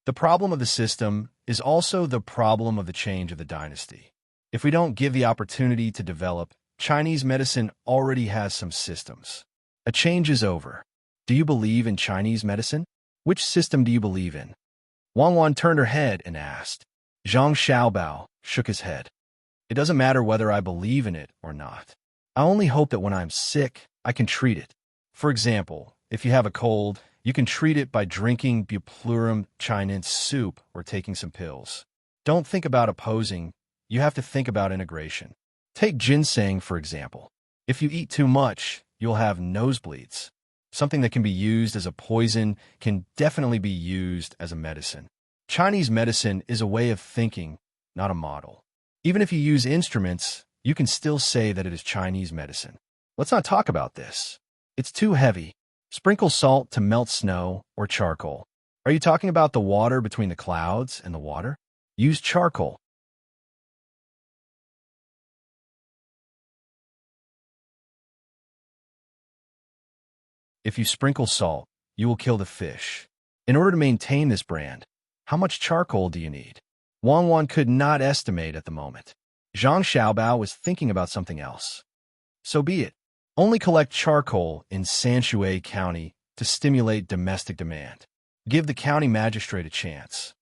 The problem of the system is also the problem of the change of the dynasty. If we don't give the opportunity to develop, Chinese medicine already has some systems. A change is over. Do you believe in Chinese medicine? Which system do you believe in? Wang Wan turned her head and asked. Zhang Xiaobao shook his head. It doesn't matter whether I believe in it or not. I only hope that when I'm sick, I can treat it. For example, if you have a cold You can treat it by drinking Buplurum chinense soup or taking some pills. Don't think about opposing, you have to think about integration. Take ginseng, for example. If you eat too much, you'll have nosebleeds. Something that can be used as a poison can definitely be used as a medicine. Chinese medicine is a way of thinking, not a model. Even if you use instruments, you can still say that it is Chinese medicine. Let's not talk about this. It's too heavy. Sprinkle salt to melt snow or charcoal. Are you talking about the water between the clouds and the water? Use charcoal. If you sprinkle salt, you will kill the fish. In order to maintain this brand, how much charcoal do you need? Wang Wan could not estimate at the moment. Zhang Xiaobao was thinking about something else. So be it. Only collect charcoal in Sanshui County to stimulate domestic demand. Give the county magistrate a chance.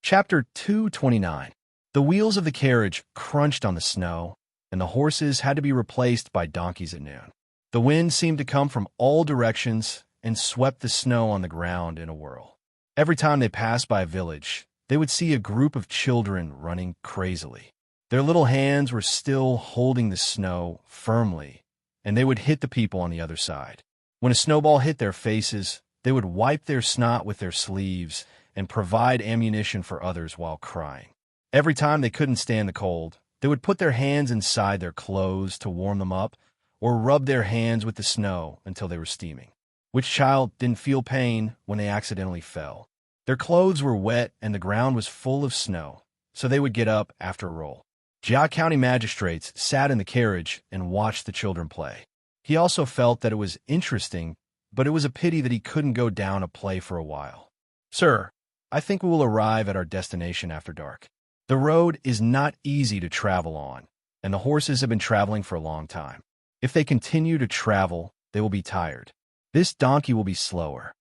Chapter 229. The wheels of the carriage crunched on the snow, and the horses had to be replaced by donkeys at noon. The wind seemed to come from all directions and swept the snow on the ground in a whirl. Every time they passed by a village, they would see a group of children running crazily. Their little hands were still holding the snow firmly, and they would hit the people on the other side. When a snowball hit their faces, they would wipe their snot with their sleeves and provide ammunition for others while crying. Every time they couldn't stand the cold, they would put their hands inside their clothes to warm them up, or rub their hands with the snow until they were steaming. Which child didn't feel pain when they accidentally fell? Their clothes were wet and the ground was full of snow, so they would get up after a roll. Jia County magistrates sat in the carriage and watched the children play. He also felt that it was interesting, but it was a pity that he couldn't go down to play for a while. Sir, I think we will arrive at our destination after dark. The road is not easy to travel on, and the horses have been traveling for a long time. If they continue to travel, they will be tired. This donkey will be slower.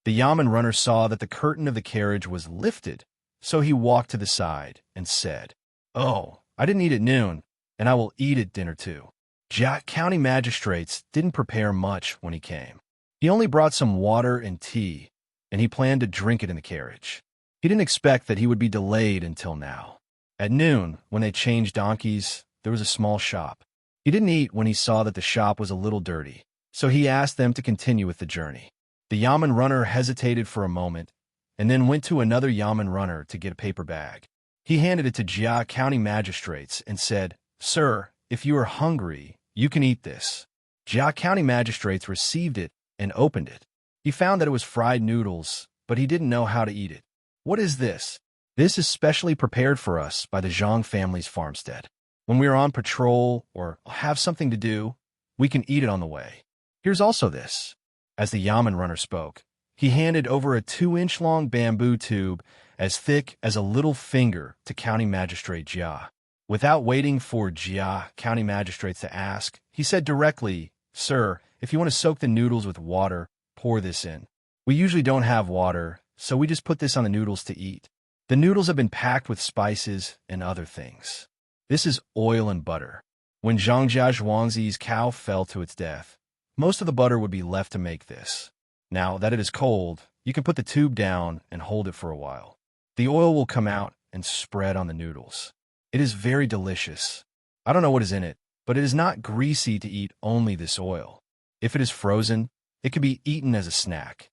The yamen runner saw that the curtain of the carriage was lifted, so he walked to the side and said, "Oh, I didn't eat at noon, and I will eat at dinner too." Jia County magistrates didn't prepare much when he came. He only brought some water and tea, and he planned to drink it in the carriage. He didn't expect that he would be delayed until now. At noon, when they changed donkeys, there was a small shop. He didn't eat when he saw that the shop was a little dirty, so he asked them to continue with the journey. The yamen runner hesitated for a moment, and then went to another yamen runner to get a paper bag. He handed it to Jia County magistrates and said, "Sir, if you are hungry, you can eat this." Jia County magistrates received it and opened it. He found that it was fried noodles, but he didn't know how to eat it. "What is this?" "This is specially prepared for us by the Zhang family's farmstead. When we are on patrol or have something to do, we can eat it on the way. Here's also this." As the yamen runner spoke, he handed over a 2-inch-long bamboo tube as thick as a little finger to County Magistrate Jia. Without waiting for Jia County magistrates to ask, he said directly, "Sir, if you want to soak the noodles with water, pour this in. We usually don't have water, so we just put this on the noodles to eat. The noodles have been packed with spices and other things. This is oil and butter. When Zhangjia Zhuangzi's cow fell to its death, most of the butter would be left to make this. Now that it is cold, you can put the tube down and hold it for a while. The oil will come out and spread on the noodles. It is very delicious. I don't know what is in it, but it is not greasy to eat only this oil. If it is frozen, it can be eaten as a snack."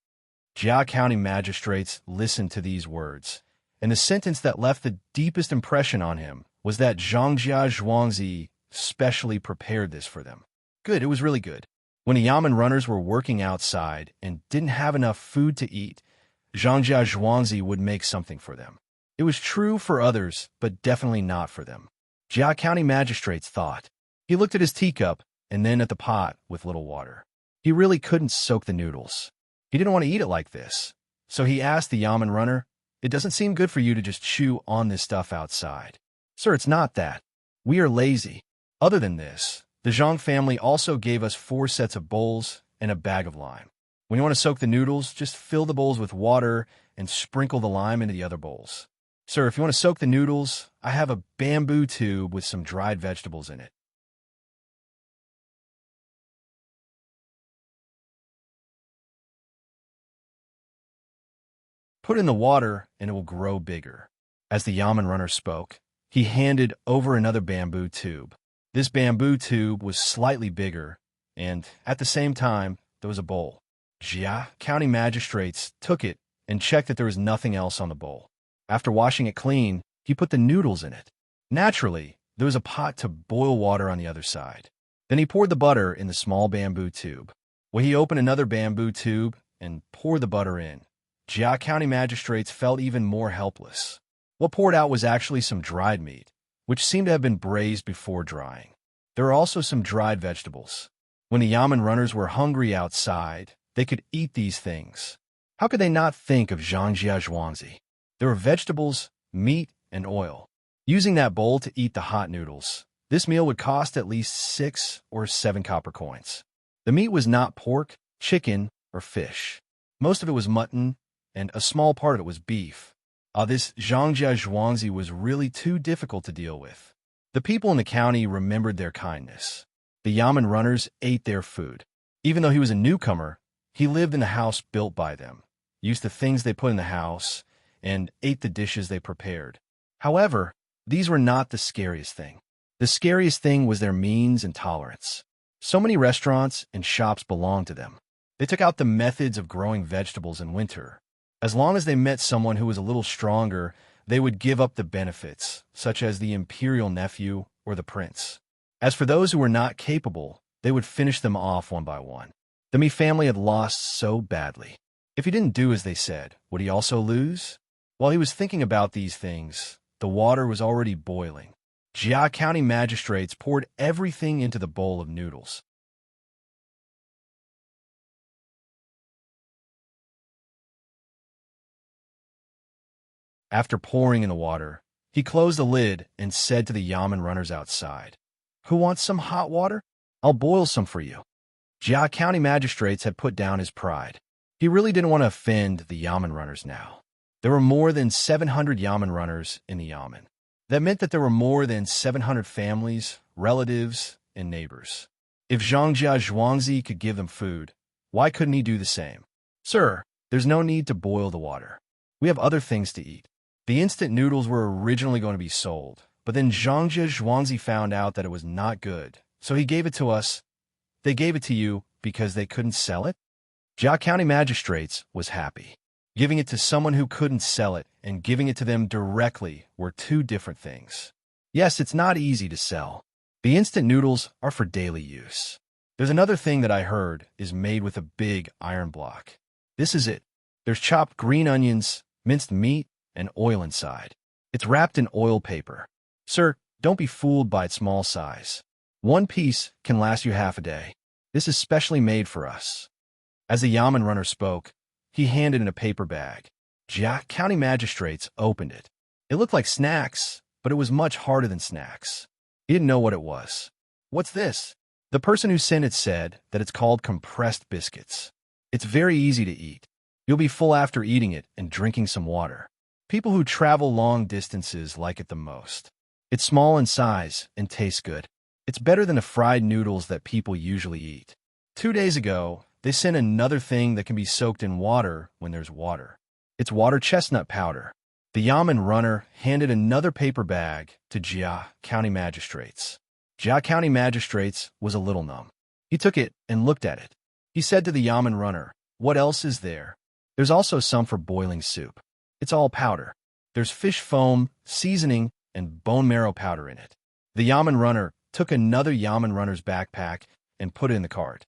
Jia County magistrates listened to these words, and the sentence that left the deepest impression on him was that Zhangjia Zhuangzi specially prepared this for them. Good, it was really good. When the yamen runners were working outside and didn't have enough food to eat, Zhangjia Zhuangzi would make something for them. It was true for others, but definitely not for them. Jia County magistrates thought. He looked at his teacup and then at the pot with little water. He really couldn't soak the noodles. He didn't want to eat it like this, so he asked the yamen runner, "It doesn't seem good for you to just chew on this stuff outside." "Sir, it's not that. We are lazy." Other than this, the Zhang family also gave us 4 sets of bowls and a bag of lime. When you want to soak the noodles, just fill the bowls with water and sprinkle the lime into the other bowls. Sir, if you want to soak the noodles, I have a bamboo tube with some dried vegetables in it. Put in the water and it will grow bigger. As the yamen runner spoke, he handed over another bamboo tube. This bamboo tube was slightly bigger, and at the same time, there was a bowl. Jia County magistrates took it and checked that there was nothing else on the bowl. After washing it clean, he put the noodles in it. Naturally, there was a pot to boil water on the other side. Then he poured the butter in the small bamboo tube. When he opened another bamboo tube and poured the butter in, Jia County magistrates felt even more helpless. What poured out was actually some dried meat, which seemed to have been braised before drying. There were also some dried vegetables. When the yamen runners were hungry outside, they could eat these things. How could they not think of Zhangjia Zhuangzi? There were vegetables, meat, and oil. Using that bowl to eat the hot noodles, this meal would cost at least 6 or 7 copper coins. The meat was not pork, chicken, or fish. Most of it was mutton, and a small part of it was beef. This Zhangjia Zhuangzi was really too difficult to deal with. The people in the county remembered their kindness. The yamen runners ate their food. Even though he was a newcomer, he lived in a house built by them, used the things they put in the house, and ate the dishes they prepared. However, these were not the scariest thing. The scariest thing was their means and tolerance. So many restaurants and shops belonged to them. They took out the methods of growing vegetables in winter. As long as they met someone who was a little stronger, they would give up the benefits, such as the imperial nephew or the prince. As for those who were not capable, they would finish them off one by one. The Mi family had lost so badly. If he didn't do as they said, would he also lose? While he was thinking about these things, the water was already boiling. Jia County magistrates poured everything into the bowl of noodles. After pouring in the water, he closed the lid and said to the yamen runners outside, "Who wants some hot water? I'll boil some for you." Jia County magistrates had put down his pride. He really didn't want to offend the yamen runners now. There were more than 700 yamen runners in the yamen. That meant that there were more than 700 families, relatives, and neighbors. If Zhangjia Zhuangzi could give them food, why couldn't he do the same? "Sir, there's no need to boil the water. We have other things to eat." The instant noodles were originally going to be sold, but then Zhangjia Zhuangzi found out that it was not good, so he gave it to us. They gave it to you because they couldn't sell it? Jia County magistrates was happy. Giving it to someone who couldn't sell it and giving it to them directly were two different things. Yes, it's not easy to sell. The instant noodles are for daily use. There's another thing that I heard is made with a big iron block. This is it. There's chopped green onions, minced meat, and oil inside. It's wrapped in oil paper. Sir, don't be fooled by its small size. One piece can last you half a day. This is specially made for us. As the yamen runner spoke, he handed in a paper bag. Jia County magistrates opened it. It looked like snacks, but it was much harder than snacks. He didn't know what it was. "What's this?" The person who sent it said that it's called compressed biscuits. It's very easy to eat. You'll be full after eating it and drinking some water. People who travel long distances like it the most. It's small in size and tastes good. It's better than the fried noodles that people usually eat. 2 days ago, they sent another thing that can be soaked in water when there's water. It's water chestnut powder. The yamen runner handed another paper bag to Jia County magistrates. Jia County magistrates was a little numb. He took it and looked at it. He said to the yamen runner, "What else is there?" "There's also some for boiling soup. It's all powder. There's fish foam, seasoning, and bone marrow powder in it." The yamen runner took another yamen runner's backpack and put it in the cart.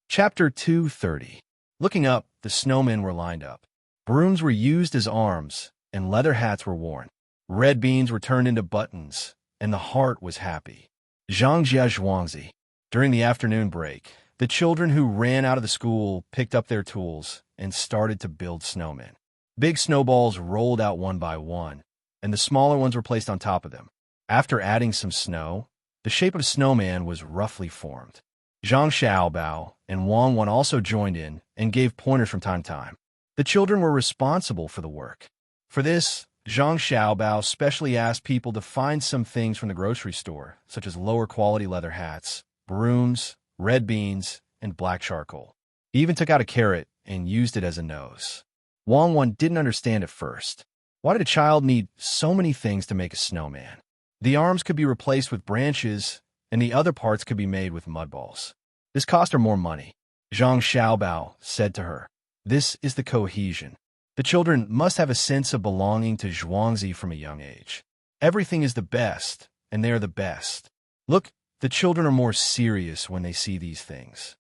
Chapter 230. Looking up, the snowmen were lined up. Brooms were used as arms, and leather hats were worn. Red beans were turned into buttons, and the heart was happy. Zhangjia Zhuangzi. During the afternoon break, The children who ran out of the school picked up their tools and started to build snowmen. Big snowballs rolled out one by one, and the smaller ones were placed on top of them. After adding some snow, the shape of a snowman was roughly formed. Zhang Xiaobao and Wang Wan also joined in and gave pointers from time to time. The children were responsible for the work. For this, Zhang Xiaobao specially asked people to find some things from the grocery store, such as lower-quality leather hats, brooms, red beans, and black charcoal. He even took out a carrot and used it as a nose. Wang Wan didn't understand at first. Why did a child need so many things to make a snowman? The arms could be replaced with branches, and the other parts could be made with mud balls. This cost her more money. Zhang Xiaobao said to her, "This is the cohesion. The children must have a sense of belonging to Zhuangzi from a young age. Everything is the best, and they are the best. Look, the children are more serious when they see these things."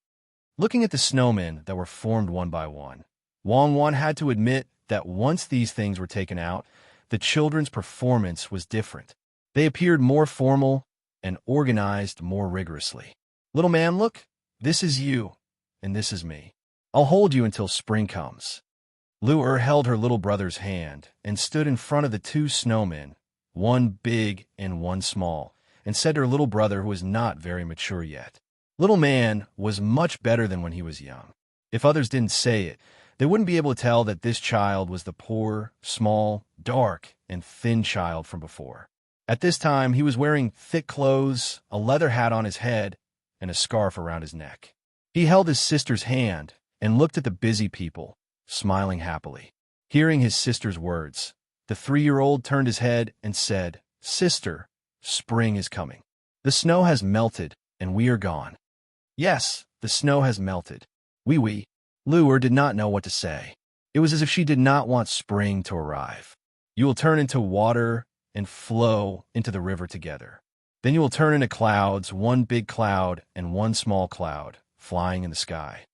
Looking at the snowmen that were formed one by one, Wang Wan had to admit that once these things were taken out, the children's performance was different. They appeared more formal and organized more rigorously. "Little man, look, this is you, and this is me. I'll hold you until spring comes." Lu held her little brother's hand and stood in front of the two snowmen, one big and one small, and said to her little brother, who was not very mature yet, "Little man was much better than when he was young." If others didn't say it, they wouldn't be able to tell that this child was the poor, small, dark, and thin child from before. At this time, he was wearing thick clothes, a leather hat on his head, and a scarf around his neck. He held his sister's hand and looked at the busy people, smiling happily. Hearing his sister's words, the 3-year-old turned his head and said, "Sister, spring is coming. The snow has melted, and we are gone." "Yes, the snow has melted. Oui. Lu did not know what to say. It was as if she did not want spring to arrive. "You will turn into water and flow into the river together. Then you will turn into clouds, one big cloud and one small cloud, flying in the sky."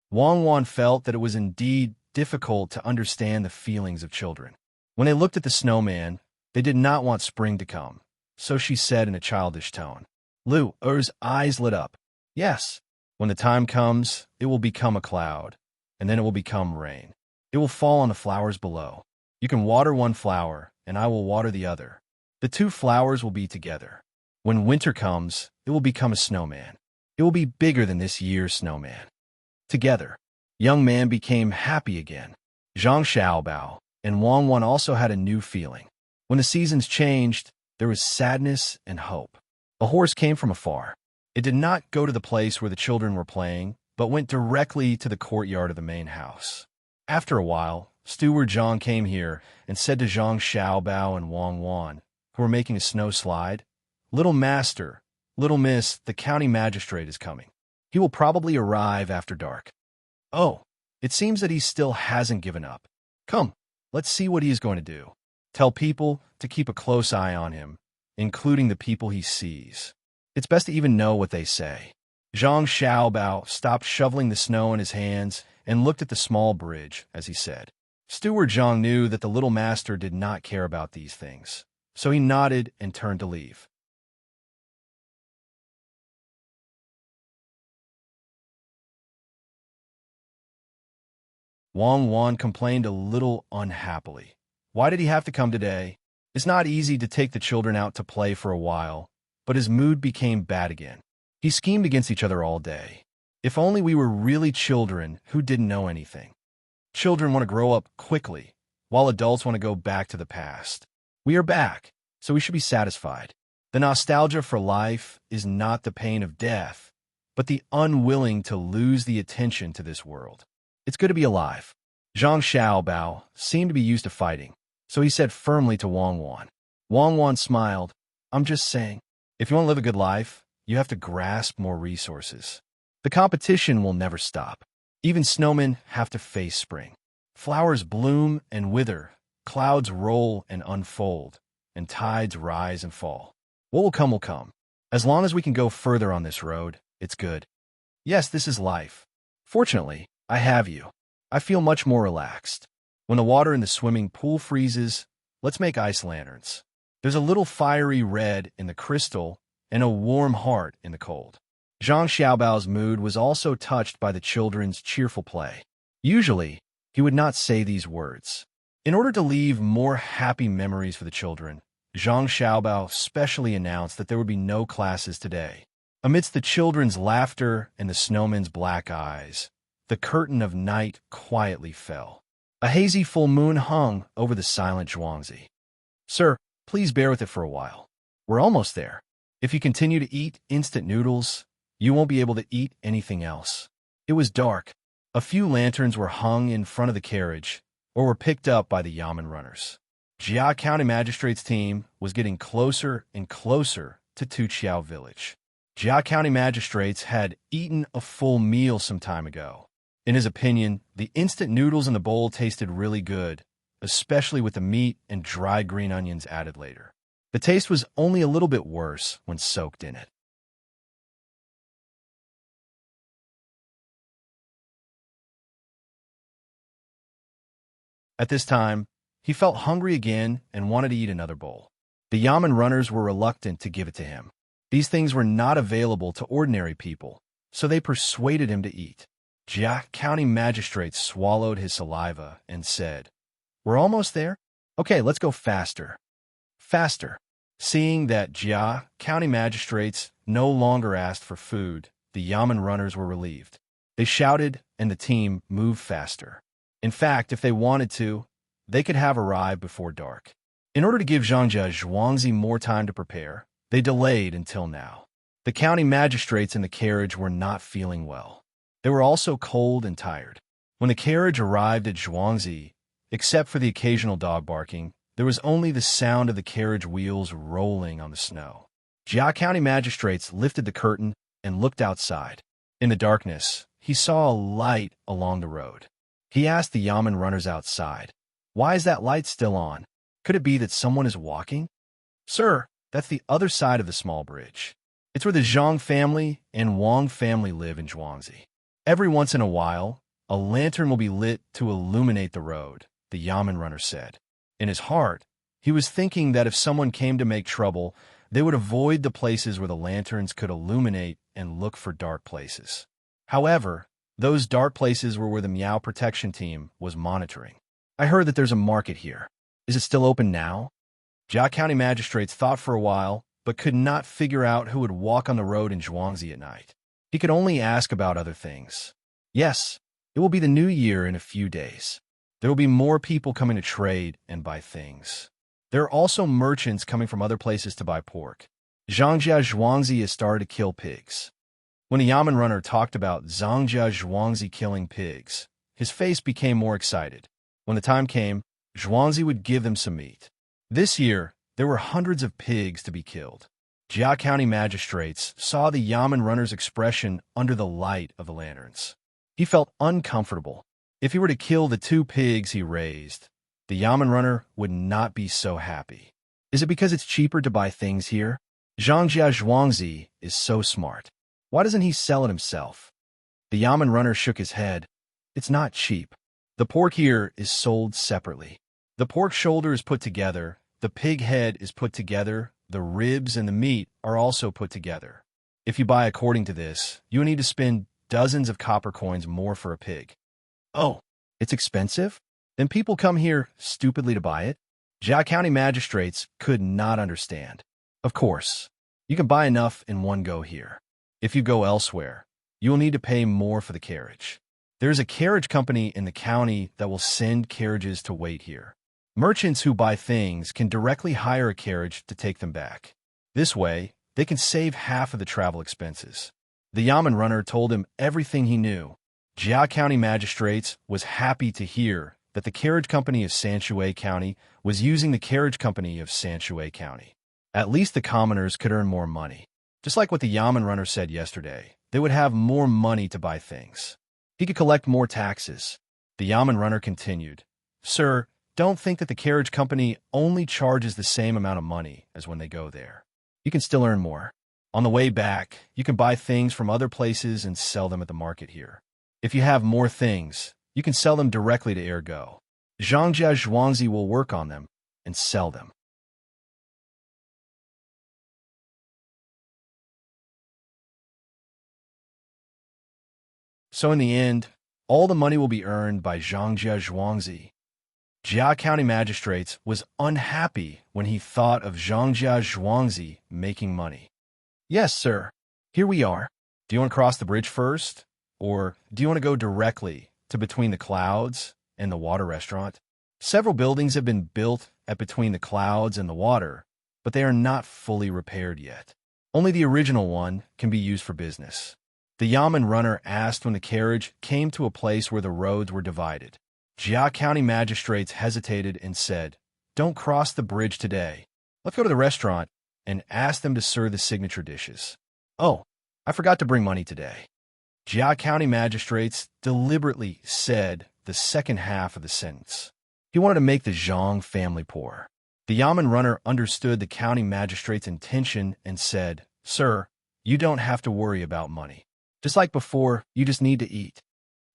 Wang Wan felt that it was indeed difficult to understand the feelings of children. When they looked at the snowman, they did not want spring to come, so she said in a childish tone. Lu's eyes lit up. "Yes, when the time comes, it will become a cloud, and then it will become rain. It will fall on the flowers below. You can water one flower, and I will water the other. The two flowers will be together. When winter comes, it will become a snowman. It will be bigger than this year's snowman." Together, young man became happy again. Zhang Xiaobao and Wang Wan also had a new feeling. When the seasons changed, there was sadness and hope. A horse came from afar. It did not go to the place where the children were playing, but went directly to the courtyard of the main house. After a while, Steward Zhang came here and said to Zhang Xiaobao and Wang Wan, who were making a snow slide, "Little master, little miss, the county magistrate is coming. He will probably arrive after dark." "Oh, it seems that he still hasn't given up. Come, let's see what he is going to do. Tell people to keep a close eye on him, including the people he sees. It's best to even know what they say." Zhang Xiaobao stopped shoveling the snow in his hands and looked at the small bridge as he said. Steward Zhang knew that the little master did not care about these things, so he nodded and turned to leave. Wang Wan complained a little unhappily. Why did he have to come today? It's not easy to take the children out to play for a while, but his mood became bad again. He schemed against each other all day. If only we were really children who didn't know anything. Children want to grow up quickly, while adults want to go back to the past. We are back, so we should be satisfied. The nostalgia for life is not the pain of death, but the unwilling to lose the attention to this world. It's good to be alive. Zhang Xiaobao seemed to be used to fighting, so he said firmly to Wang Wan. Wang Wan smiled. "I'm just saying, if you want to live a good life, you have to grasp more resources. The competition will never stop. Even snowmen have to face spring. Flowers bloom and wither, clouds roll and unfold, and tides rise and fall. What will come will come. As long as we can go further on this road, it's good. Yes, this is life. Fortunately, I have you. I feel much more relaxed. When the water in the swimming pool freezes, let's make ice lanterns. There's a little fiery red in the crystal and a warm heart in the cold. Zhang Xiaobao's mood was also touched by the children's cheerful play. Usually, he would not say these words. In order to leave more happy memories for the children, Zhang Xiaobao specially announced that there would be no classes today. Amidst the children's laughter and the snowman's black eyes, the curtain of night quietly fell. A hazy full moon hung over the silent Zhuangzi. Sir, please bear with it for a while. We're almost there. If you continue to eat instant noodles, you won't be able to eat anything else. It was dark. A few lanterns were hung in front of the carriage, or were picked up by the Yamen runners. Jia County Magistrate's team was getting closer and closer to Tuqiao village. Jia County Magistrates had eaten a full meal some time ago. In his opinion, the instant noodles in the bowl tasted really good, especially with the meat and dried green onions added later. The taste was only a little bit worse when soaked in it. At this time, he felt hungry again and wanted to eat another bowl. The Yamen runners were reluctant to give it to him. These things were not available to ordinary people, so they persuaded him to eat. Jia County Magistrate swallowed his saliva and said, "We're almost there? Okay, let's go faster." Faster. Seeing that Jia County Magistrates no longer asked for food, the Yamen runners were relieved. They shouted, and the team moved faster. In fact, if they wanted to, they could have arrived before dark. In order to give Zhangjia Zhuangzi more time to prepare, they delayed until now. The county magistrates in the carriage were not feeling well. They were also cold and tired. When the carriage arrived at Zhuangzi, except for the occasional dog barking, there was only the sound of the carriage wheels rolling on the snow. Jia County magistrates lifted the curtain and looked outside. In the darkness, he saw a light along the road. He asked the Yamen runners outside, "Why is that light still on? Could it be that someone is walking?" "Sir, that's the other side of the small bridge. It's where the Zhang family and Wang family live in Zhuangzi. Every once in a while, a lantern will be lit to illuminate the road," the Yamen runner said. In his heart, he was thinking that if someone came to make trouble, they would avoid the places where the lanterns could illuminate and look for dark places. However, those dark places were where the Miao protection team was monitoring. "I heard that there's a market here. Is it still open now?" Jia County magistrates thought for a while, but could not figure out who would walk on the road in Zhuangzi at night. He could only ask about other things. "Yes, it will be the new year in a few days. There will be more people coming to trade and buy things. There are also merchants coming from other places to buy pork. Zhangjia Zhuangzi has started to kill pigs." When the Yamen runner talked about Zhangjia Zhuangzi killing pigs, his face became more excited. When the time came, Zhuangzi would give them some meat. This year, there were hundreds of pigs to be killed. Jia County magistrates saw the Yamen runner's expression under the light of the lanterns. He felt uncomfortable. If he were to kill the 2 pigs he raised, the Yamen runner would not be so happy. Is it because it's cheaper to buy things here? Zhangjia Zhuangzi is so smart. Why doesn't he sell it himself? The Yamen runner shook his head. It's not cheap. The pork here is sold separately. The pork shoulder is put together, the pig head is put together, the ribs and the meat are also put together. If you buy according to this, you will need to spend dozens of copper coins more for a pig. Oh, it's expensive? Then people come here stupidly to buy it? Jia County magistrates could not understand. Of course, you can buy enough in one go here. If you go elsewhere, you will need to pay more for the carriage. There is a carriage company in the county that will send carriages to wait here. Merchants who buy things can directly hire a carriage to take them back. This way, they can save half of the travel expenses. The Yamen runner told him everything he knew. Jia County magistrates was happy to hear that the carriage company of Sanshui County was using the carriage company of Sanshui County. At least the commoners could earn more money. Just like what the Yamen runner said yesterday, they would have more money to buy things. He could collect more taxes. The Yamen runner continued, "Sir, don't think that the carriage company only charges the same amount of money as when they go there. You can still earn more. On the way back, you can buy things from other places and sell them at the market here. If you have more things, you can sell them directly to Ergo. Zhangjia Zhuangzi will work on them and sell them." So in the end, all the money will be earned by Zhangjia Zhuangzi. Jia County Magistrates was unhappy when he thought of Zhangjia Zhuangzi making money. Yes, sir. Here we are. Do you want to cross the bridge first? Or do you want to go directly to Between the Clouds and the Water Restaurant? Several buildings have been built at Between the Clouds and the Water, but they are not fully repaired yet. Only the original one can be used for business. The Yamen runner asked when the carriage came to a place where the roads were divided. Jia County Magistrates hesitated and said, "Don't cross the bridge today. Let's go to the restaurant and ask them to serve the signature dishes." "Oh, I forgot to bring money today." Jia County Magistrates deliberately said the second half of the sentence. He wanted to make the Zhang family poor. The Yamen runner understood the county magistrate's intention and said, "Sir, you don't have to worry about money. Just like before, you just need to eat."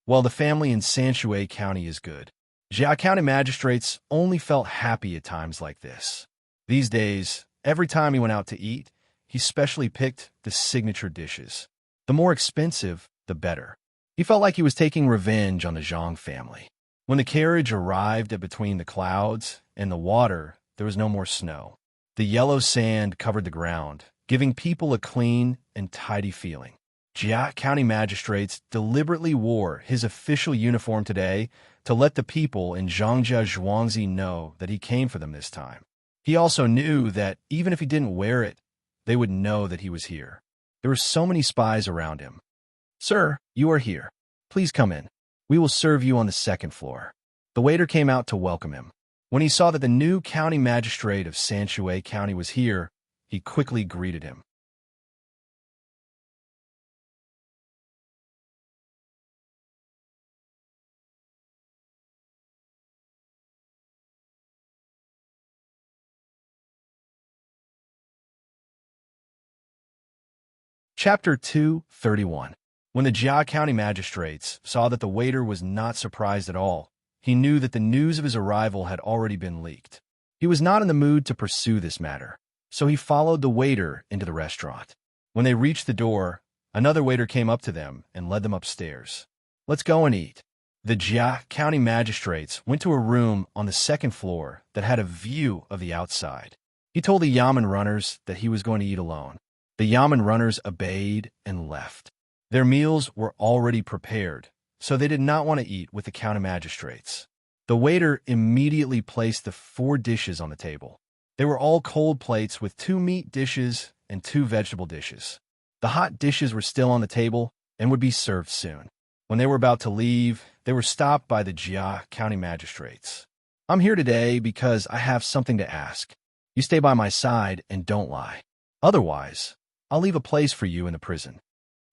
Well, the family in Sanshui County is good. Jia County Magistrates only felt happy at times like this. These days, every time he went out to eat, he specially picked the signature dishes. The more expensive, the better. He felt like he was taking revenge on the Zhang family. When the carriage arrived at Between the Clouds and the Water, there was no more snow. The yellow sand covered the ground, giving people a clean and tidy feeling. Jia County Magistrates deliberately wore his official uniform today to let the people in Zhangjia Zhuangzi know that he came for them this time. He also knew that even if he didn't wear it, they would know that he was here. There were so many spies around him. "Sir, you are here. Please come in. We will serve you on the second floor." The waiter came out to welcome him. When he saw that the new county magistrate of Sanshui County was here, he quickly greeted him. Chapter 231. When the Jia County magistrates saw that the waiter was not surprised at all, he knew that the news of his arrival had already been leaked. He was not in the mood to pursue this matter, so he followed the waiter into the restaurant. When they reached the door, another waiter came up to them and led them upstairs. "Let's go and eat." The Jia County magistrates went to a room on the second floor that had a view of the outside. He told the Yamen runners that he was going to eat alone. The Yamen runners obeyed and left. Their meals were already prepared, so they did not want to eat with the county magistrates. The waiter immediately placed the 4 dishes on the table. They were all cold plates with 2 meat dishes and 2 vegetable dishes. The hot dishes were still on the table and would be served soon. When they were about to leave, they were stopped by the Jia County magistrates. "I'm here today because I have something to ask. You stay by my side and don't lie. Otherwise, I'll leave a place for you in the prison."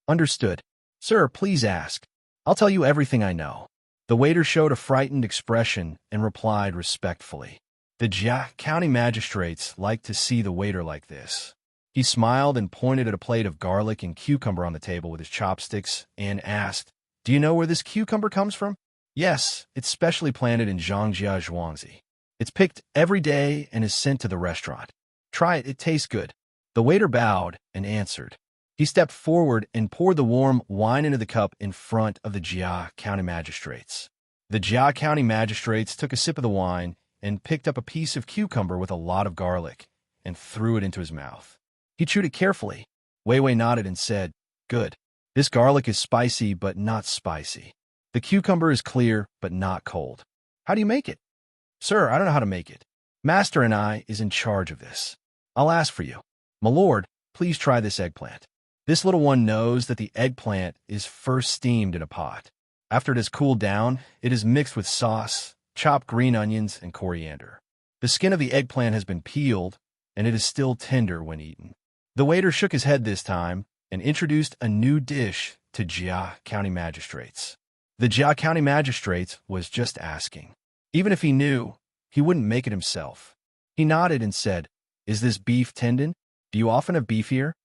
"Understood. Sir, please ask. I'll tell you everything I know." The waiter showed a frightened expression and replied respectfully. The Jia County magistrates liked to see the waiter like this. He smiled and pointed at a plate of garlic and cucumber on the table with his chopsticks and asked, "Do you know where this cucumber comes from?" "Yes, it's specially planted in Zhangjia Zhuangzi. It's picked every day and is sent to the restaurant. Try it, it tastes good." The waiter bowed and answered. He stepped forward and poured the warm wine into the cup in front of the Jia County magistrates. The Jia County magistrates took a sip of the wine and picked up a piece of cucumber with a lot of garlic and threw it into his mouth. He chewed it carefully. Wei Wei nodded and said, "Good. This garlic is spicy but not spicy. The cucumber is clear but not cold. How do you make it?" "Sir, I don't know how to make it. Master and I is in charge of this. I'll ask for you. My lord, please try this eggplant." This little one knows that the eggplant is first steamed in a pot. After it has cooled down, it is mixed with sauce, chopped green onions, and coriander. The skin of the eggplant has been peeled, and it is still tender when eaten. The waiter shook his head this time and introduced a new dish to Jia County magistrates. The Jia County magistrates was just asking. Even if he knew, he wouldn't make it himself. He nodded and said, "Is this beef tendon? Do you often have beef here?"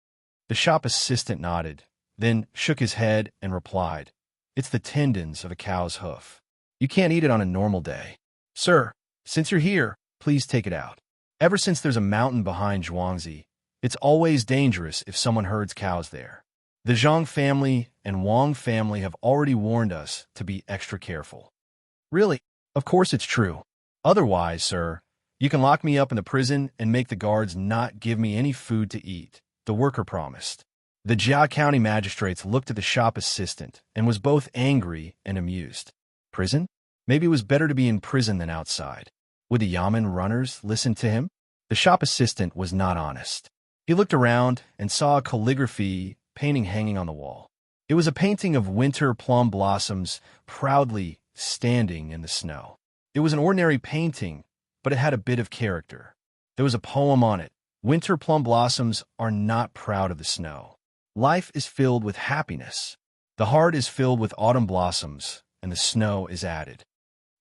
The shop assistant nodded, then shook his head and replied, "It's the tendons of a cow's hoof. You can't eat it on a normal day. Sir, since you're here, please take it out. Ever since there's a mountain behind Zhuangzi, it's always dangerous if someone herds cows there. The Zhang family and Wang family have already warned us to be extra careful. Really? Of course it's true. Otherwise, sir, you can lock me up in the prison and make the guards not give me any food to eat, the worker promised. The Jia County magistrates looked at the shop assistant and was both angry and amused. Prison? Maybe it was better to be in prison than outside. Would the Yamen runners listen to him? The shop assistant was not honest. He looked around and saw a calligraphy painting hanging on the wall. It was a painting of winter plum blossoms proudly standing in the snow. It was an ordinary painting, but it had a bit of character. There was a poem on it. Winter plum blossoms are not proud of the snow. Life is filled with happiness. The heart is filled with autumn blossoms, and the snow is added.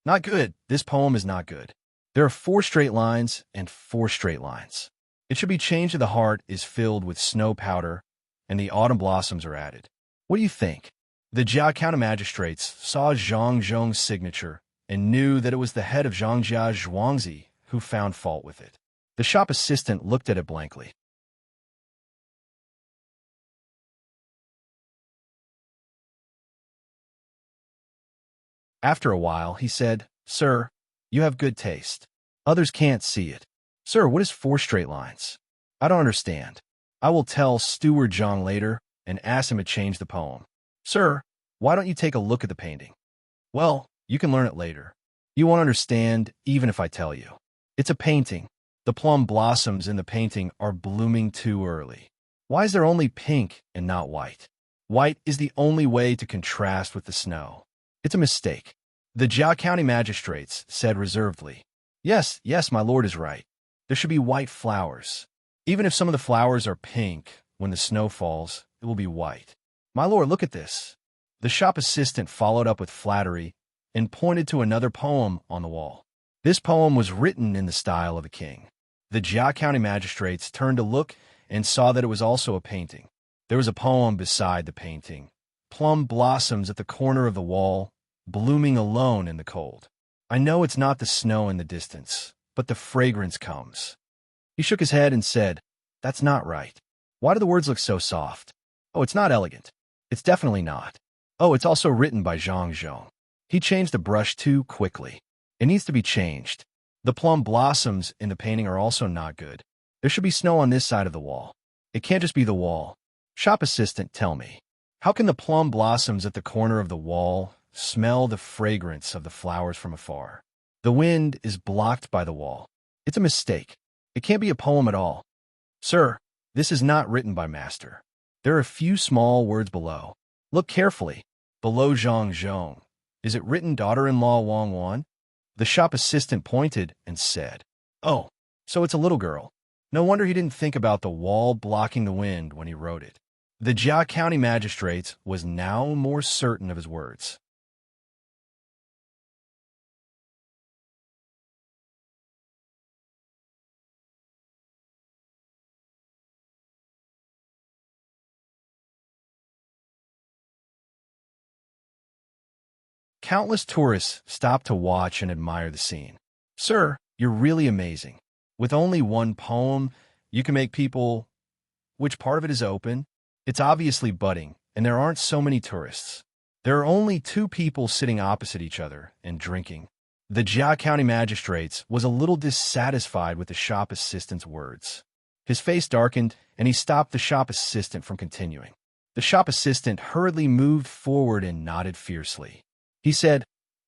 Not good. This poem is not good. There are 4 straight lines and 4 straight lines. It should be changed to the heart is filled with snow powder, and the autumn blossoms are added. What do you think? The Jia County magistrates saw Zhang Zhong's signature and knew that it was the head of Zhangjia Zhuangzi who found fault with it. The shop assistant looked at it blankly. After a while, he said, "Sir, you have good taste. Others can't see it. Sir, what is 4 straight lines? I don't understand. I will tell Steward Zhang later and ask him to change the poem. Sir, why don't you take a look at the painting?" "Well, you can learn it later. You won't understand even if I tell you. It's a painting. The plum blossoms in the painting are blooming too early. Why is there only pink and not white? White is the only way to contrast with the snow. It's a mistake." The Jia County magistrates said reservedly, Yes, my lord is right. There should be white flowers. Even if some of the flowers are pink, when the snow falls, it will be white. My lord, look at this." The shop assistant followed up with flattery and pointed to another poem on the wall. This poem was written in the style of a king. The Jia County magistrates turned to look and saw that it was also a painting. There was a poem beside the painting. Plum blossoms at the corner of the wall, blooming alone in the cold. I know it's not the snow in the distance, but the fragrance comes. He shook his head and said, "That's not right. Why do the words look so soft? Oh, it's not elegant. It's definitely not. Oh, it's also written by Zhang Zhong." He changed the brush too quickly. It needs to be changed. The plum blossoms in the painting are also not good. There should be snow on this side of the wall. It can't just be the wall. Shop assistant, tell me, how can the plum blossoms at the corner of the wall smell the fragrance of the flowers from afar? The wind is blocked by the wall. It's a mistake. It can't be a poem at all. Sir, this is not written by master. There are a few small words below. Look carefully. Below Zhang Zhong. Is it written daughter-in-law Wang Wan? The shop assistant pointed and said, "Oh, so it's a little girl. No wonder he didn't think about the wall blocking the wind when he wrote it." The Jia County magistrate was now more certain of his words. Countless tourists stopped to watch and admire the scene. Sir, you're really amazing. With only one poem, you can make people... Which part of it is open? It's obviously budding, and there aren't so many tourists. There are only 2 people sitting opposite each other and drinking. The Jia County magistrates was a little dissatisfied with the shop assistant's words. His face darkened, and he stopped the shop assistant from continuing. The shop assistant hurriedly moved forward and nodded fiercely. He said,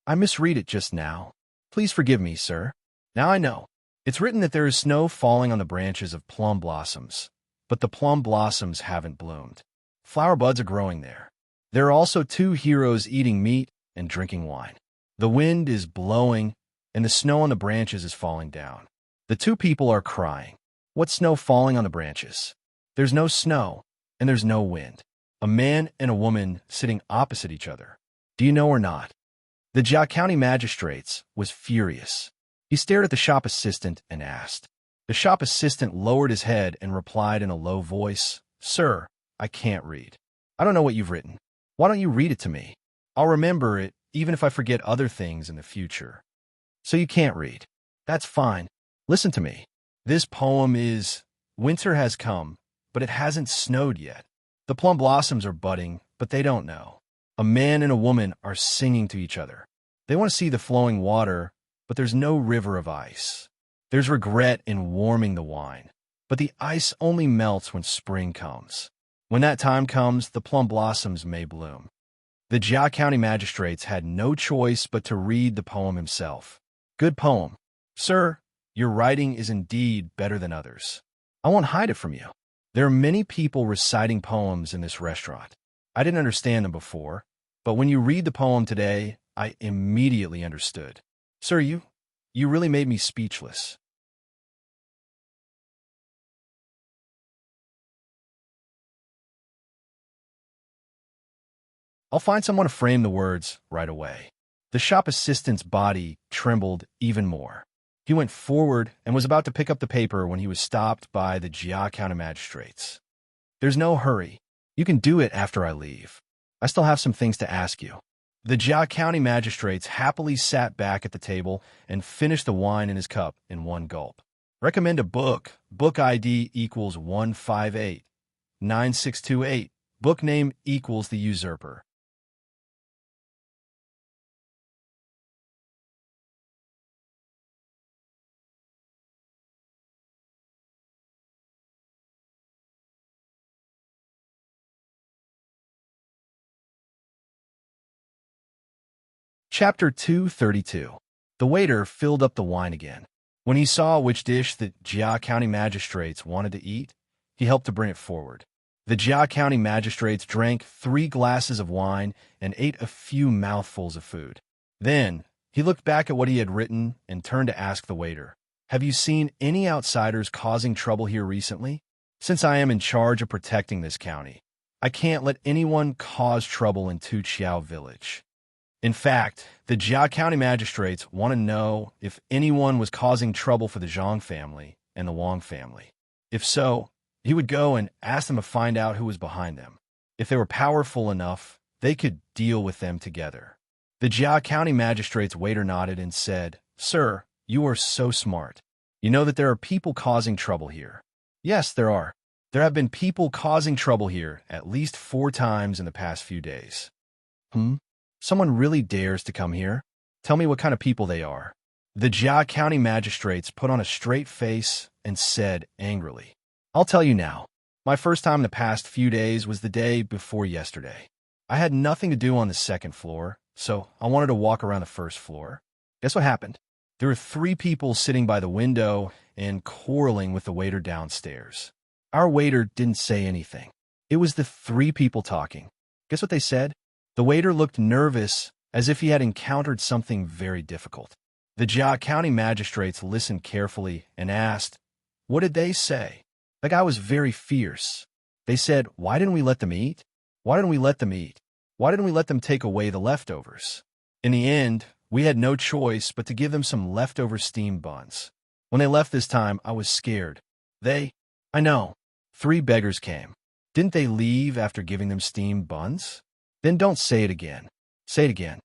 "I misread it just now. Please forgive me, sir. Now I know. It's written that there is snow falling on the branches of plum blossoms, but the plum blossoms haven't bloomed. Flower buds are growing there. There are also 2 heroes eating meat and drinking wine. The wind is blowing, and the snow on the branches is falling down. The 2 people are crying. What's snow falling on the branches? There's no snow, and there's no wind. A man and a woman sitting opposite each other. Do you know or not?" The Jia County magistrates was furious. He stared at the shop assistant and asked. The shop assistant lowered his head and replied in a low voice, "Sir, I can't read. I don't know what you've written. Why don't you read it to me? I'll remember it even if I forget other things in the future." "So you can't read. That's fine. Listen to me. This poem is, winter has come, but it hasn't snowed yet. The plum blossoms are budding, but they don't know. A man and a woman are singing to each other. They want to see the flowing water, but there's no river of ice. There's regret in warming the wine, but the ice only melts when spring comes. When that time comes, the plum blossoms may bloom. The Jia County magistrates had no choice but to read the poem himself. Good poem. Sir, your writing is indeed better than others. I won't hide it from you. There are many people reciting poems in this restaurant. I didn't understand them before, but when you read the poem today, I immediately understood. Sir, you really made me speechless. I'll find someone to frame the words right away. The shop assistant's body trembled even more. He went forward and was about to pick up the paper when he was stopped by the Jia County magistrates. There's no hurry. You can do it after I leave. I still have some things to ask you. The Jia County magistrates happily sat back at the table and finished the wine in his cup in one gulp. Recommend a book. Book ID equals 158-9628. Book name equals The Usurper. Chapter 232. The waiter filled up the wine again. When he saw which dish the Jia County magistrates wanted to eat, he helped to bring it forward. The Jia County magistrates drank 3 glasses of wine and ate a few mouthfuls of food. Then, he looked back at what he had written and turned to ask the waiter, "Have you seen any outsiders causing trouble here recently? Since I am in charge of protecting this county, I can't let anyone cause trouble in Tuqiao Village." In fact, the Jia County magistrates want to know if anyone was causing trouble for the Zhang family and the Wang family. If so, he would go and ask them to find out who was behind them. If they were powerful enough, they could deal with them together. The Jia County magistrate's waiter nodded and said, "Sir, you are so smart. You know that there are people causing trouble here." "Yes, there are. There have been people causing trouble here at least 4 times in the past few days." Someone really dares to come here? Tell me what kind of people they are." The Jia County magistrates put on a straight face and said angrily, "I'll tell you now. My first time in the past few days was the day before yesterday. I had nothing to do on the 2nd floor, so I wanted to walk around the 1st floor. Guess what happened? There were 3 people sitting by the window and quarreling with the waiter downstairs. Our waiter didn't say anything. It was the 3 people talking. Guess what they said? The waiter looked nervous, as if he had encountered something very difficult. The Jia County magistrates listened carefully and asked, "What did they say?" The guy was very fierce. They said, "Why didn't we let them eat? Why didn't we let them eat? Why didn't we let them take away the leftovers?" In the end, we had no choice but to give them some leftover steamed buns. When they left this time, I was scared. I know, 3 beggars came. Didn't they leave after giving them steamed buns? Then don't say it again. Say it again.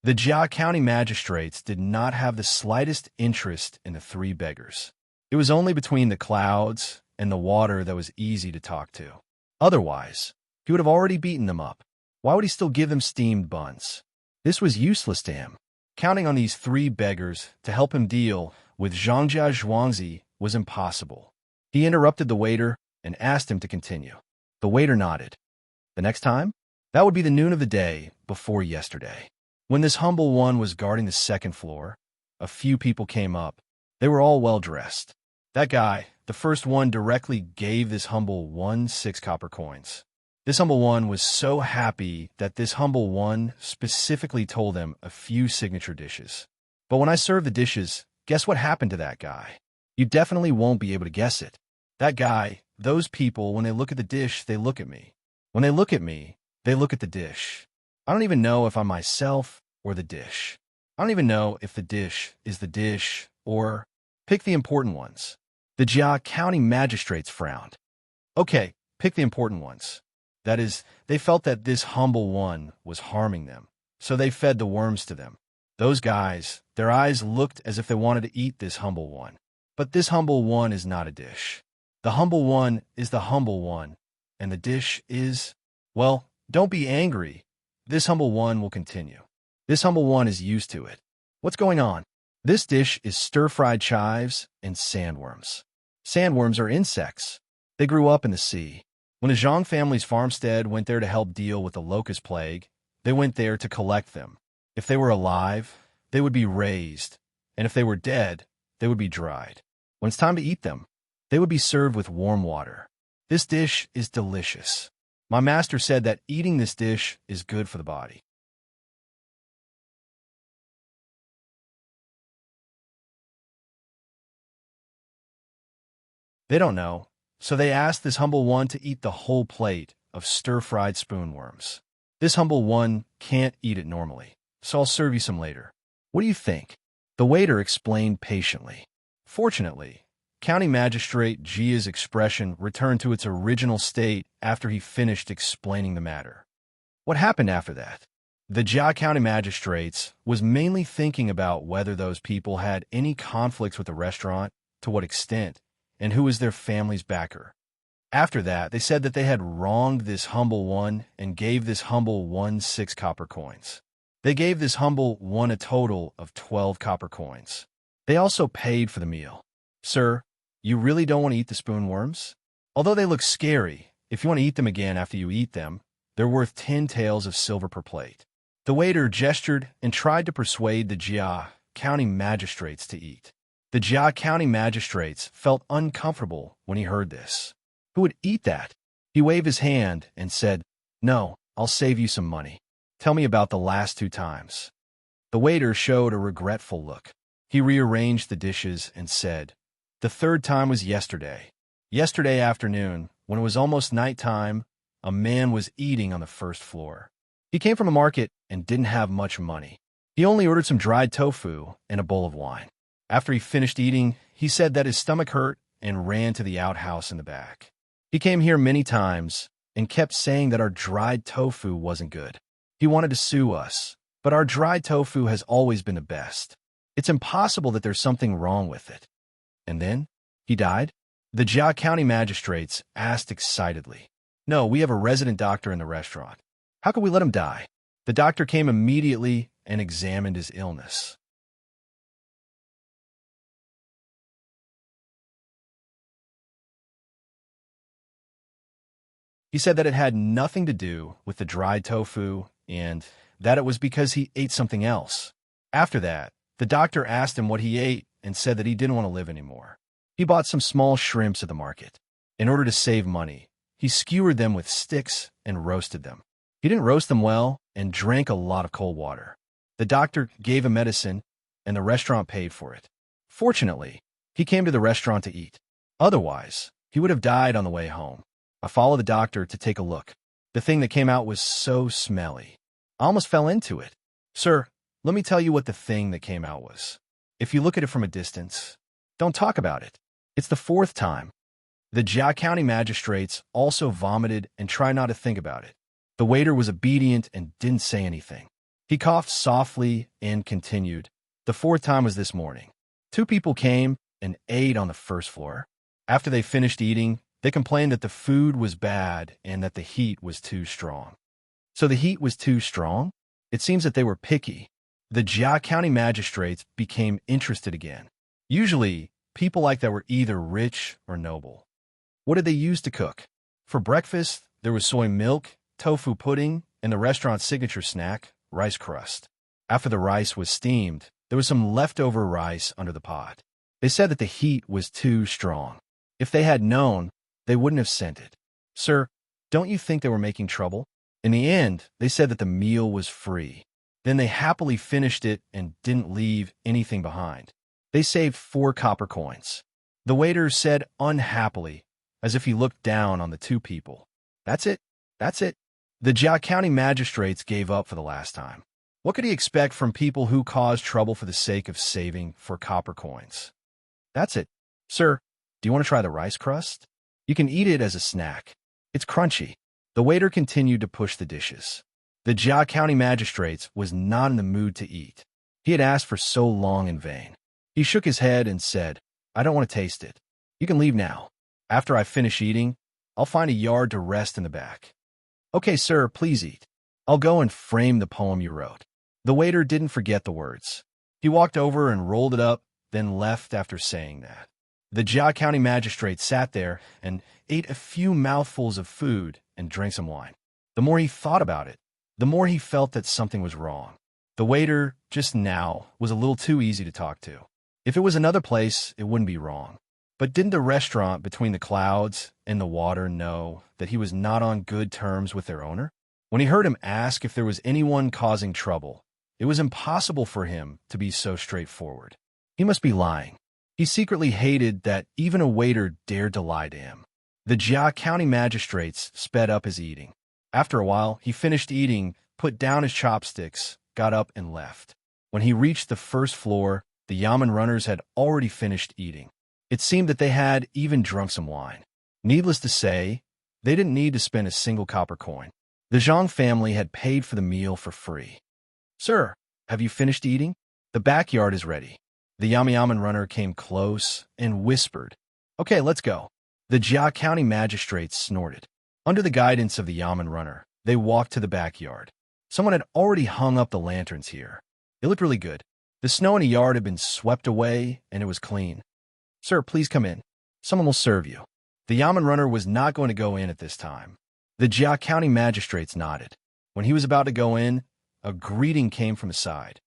The Jia County magistrates did not have the slightest interest in the 3 beggars. It was only between the clouds and the water that was easy to talk to. Otherwise, he would have already beaten them up. Why would he still give them steamed buns? This was useless to him. Counting on these 3 beggars to help him deal with Zhangjia Zhuangzi was impossible. He interrupted the waiter and asked him to continue. The waiter nodded. The next time? That would be the noon of the day before yesterday. When this humble one was guarding the 2nd floor, a few people came up. They were all well-dressed. That guy, the first one, directly gave this humble one 6 copper coins. This humble one was so happy that this humble one specifically told them a few signature dishes. But when I served the dishes, guess what happened to that guy? You definitely won't be able to guess it. That guy, those people, when they look at the dish, they look at me. When they look at me, they look at the dish. I don't even know if I'm myself or the dish. I don't even know if the dish is the dish or pick the important ones. The Jia County magistrates frowned. Okay, pick the important ones. That is, they felt that this humble one was harming them, so they fed the worms to them. Those guys, their eyes looked as if they wanted to eat this humble one. But this humble one is not a dish. The humble one is the humble one, and the dish is, well, don't be angry. This humble one will continue. This humble one is used to it. What's going on? This dish is stir-fried chives and sandworms. Sandworms are insects. They grew up in the sea. When the Zhang family's farmstead went there to help deal with the locust plague, they went there to collect them. If they were alive, they would be raised, and if they were dead, they would be dried. When it's time to eat them, they would be served with warm water. This dish is delicious. My master said that eating this dish is good for the body. They don't know, so they asked this humble one to eat the whole plate of stir-fried spoonworms. This humble one can't eat it normally, so I'll serve you some later. What do you think? The waiter explained patiently. Fortunately, County Magistrate Jia's expression returned to its original state after he finished explaining the matter. What happened after that? The Jia County Magistrates was mainly thinking about whether those people had any conflicts with the restaurant, to what extent, and who was their family's backer. After that, they said that they had wronged this humble one and gave this humble one 6 copper coins. They gave this humble one a total of 12 copper coins. They also paid for the meal. Sir, you really don't want to eat the spoonworms? Although they look scary, if you want to eat them again after you eat them, they're worth 10 taels of silver per plate. The waiter gestured and tried to persuade the Jia County Magistrates to eat. The Jia County Magistrates felt uncomfortable when he heard this. Who would eat that? He waved his hand and said, "No, I'll save you some money. Tell me about the last 2 times." The waiter showed a regretful look. He rearranged the dishes and said, "The 3rd time was yesterday. Yesterday afternoon, when it was almost nighttime, a man was eating on the 1st floor. He came from a market and didn't have much money. He only ordered some dried tofu and a bowl of wine. After he finished eating, he said that his stomach hurt and ran to the outhouse in the back. He came here many times and kept saying that our dried tofu wasn't good. He wanted to sue us, but our dried tofu has always been the best. It's impossible that there's something wrong with it." And then, he died? The Jia County Magistrates asked excitedly. "No, we have a resident doctor in the restaurant. How could we let him die?" The doctor came immediately and examined his illness. He said that it had nothing to do with the dried tofu and that it was because he ate something else. After that, the doctor asked him what he ate and said that he didn't want to live anymore. He bought some small shrimps at the market. In order to save money, he skewered them with sticks and roasted them. He didn't roast them well and drank a lot of cold water. The doctor gave him medicine and the restaurant paid for it. Fortunately, he came to the restaurant to eat. Otherwise, he would have died on the way home. I followed the doctor to take a look. The thing that came out was so smelly. I almost fell into it. Sir, let me tell you what the thing that came out was. If you look at it from a distance, don't talk about it. It's the 4th time. The Jia County Magistrates also vomited and tried not to think about it. The waiter was obedient and didn't say anything. He coughed softly and continued. The 4th time was this morning. 2 people came and ate on the 1st floor. After they finished eating, they complained that the food was bad and that the heat was too strong. So the heat was too strong? It seems that they were picky. The Jia County Magistrates became interested again. Usually, people like that were either rich or noble. What did they use to cook? For breakfast, there was soy milk, tofu pudding, and the restaurant's signature snack, rice crust. After the rice was steamed, there was some leftover rice under the pot. They said that the heat was too strong. If they had known, they wouldn't have sent it. Sir, don't you think they were making trouble? In the end, they said that the meal was free. Then they happily finished it and didn't leave anything behind. They saved 4 copper coins. The waiter said unhappily, as if he looked down on the 2 people. That's it. That's it. The Jia County Magistrates gave up for the last time. What could he expect from people who caused trouble for the sake of saving 4 copper coins? That's it. Sir, do you want to try the rice crust? You can eat it as a snack. It's crunchy. The waiter continued to push the dishes. The Jia County Magistrates was not in the mood to eat. He had asked for so long in vain. He shook his head and said, "I don't want to taste it. You can leave now. After I finish eating, I'll find a yard to rest in the back. Okay, sir, please eat. I'll go and frame the poem you wrote. The waiter didn't forget the words. He walked over and rolled it up, then left after saying that. The Jia County magistrate sat there and ate a few mouthfuls of food and drank some wine. The more he thought about it, the more he felt that something was wrong. The waiter, just now, was a little too easy to talk to. If it was another place, it wouldn't be wrong. But didn't the restaurant between the clouds and the water know that he was not on good terms with their owner? When he heard him ask if there was anyone causing trouble, it was impossible for him to be so straightforward. He must be lying. He secretly hated that even a waiter dared to lie to him. The Jia County magistrates sped up his eating. After a while, he finished eating, put down his chopsticks, got up and left. When he reached the first floor, the Yamen runners had already finished eating. It seemed that they had even drunk some wine. Needless to say, they didn't need to spend a single copper coin. The Zhang family had paid for the meal for free. Sir, have you finished eating? The backyard is ready. The Yamen runner came close and whispered, Okay, let's go. The Jia County magistrates snorted. Under the guidance of the Yamen runner, they walked to the backyard. Someone had already hung up the lanterns here. It looked really good. The snow in the yard had been swept away, and it was clean. Sir, please come in. Someone will serve you. The Yamen runner was not going to go in at this time. The Jia County magistrates nodded. When he was about to go in, a greeting came from his side.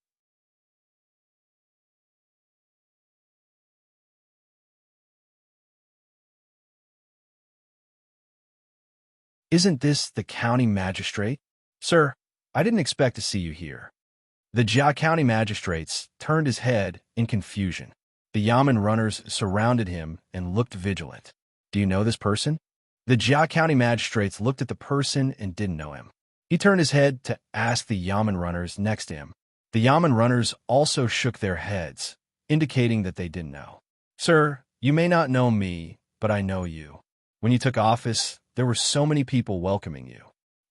Isn't this the county magistrate? Sir, I didn't expect to see you here. The Jia County magistrates turned his head in confusion. The Yamen runners surrounded him and looked vigilant. Do you know this person? The Jia County magistrates looked at the person and didn't know him. He turned his head to ask the Yamen runners next to him. The Yamen runners also shook their heads, indicating that they didn't know. Sir, you may not know me, but I know you. When you took office, there were so many people welcoming you.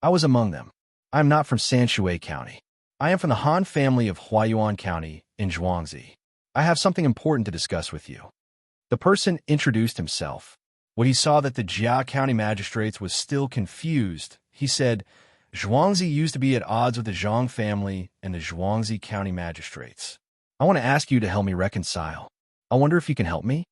I was among them. I am not from Sanshui County. I am from the Han family of Huayuan County in Zhuangzi. I have something important to discuss with you. The person introduced himself. When he saw that the Jia County magistrates was still confused, he said, Zhuangzi used to be at odds with the Zhang family and the Zhuangzi County magistrates. I want to ask you to help me reconcile. I wonder if you can help me?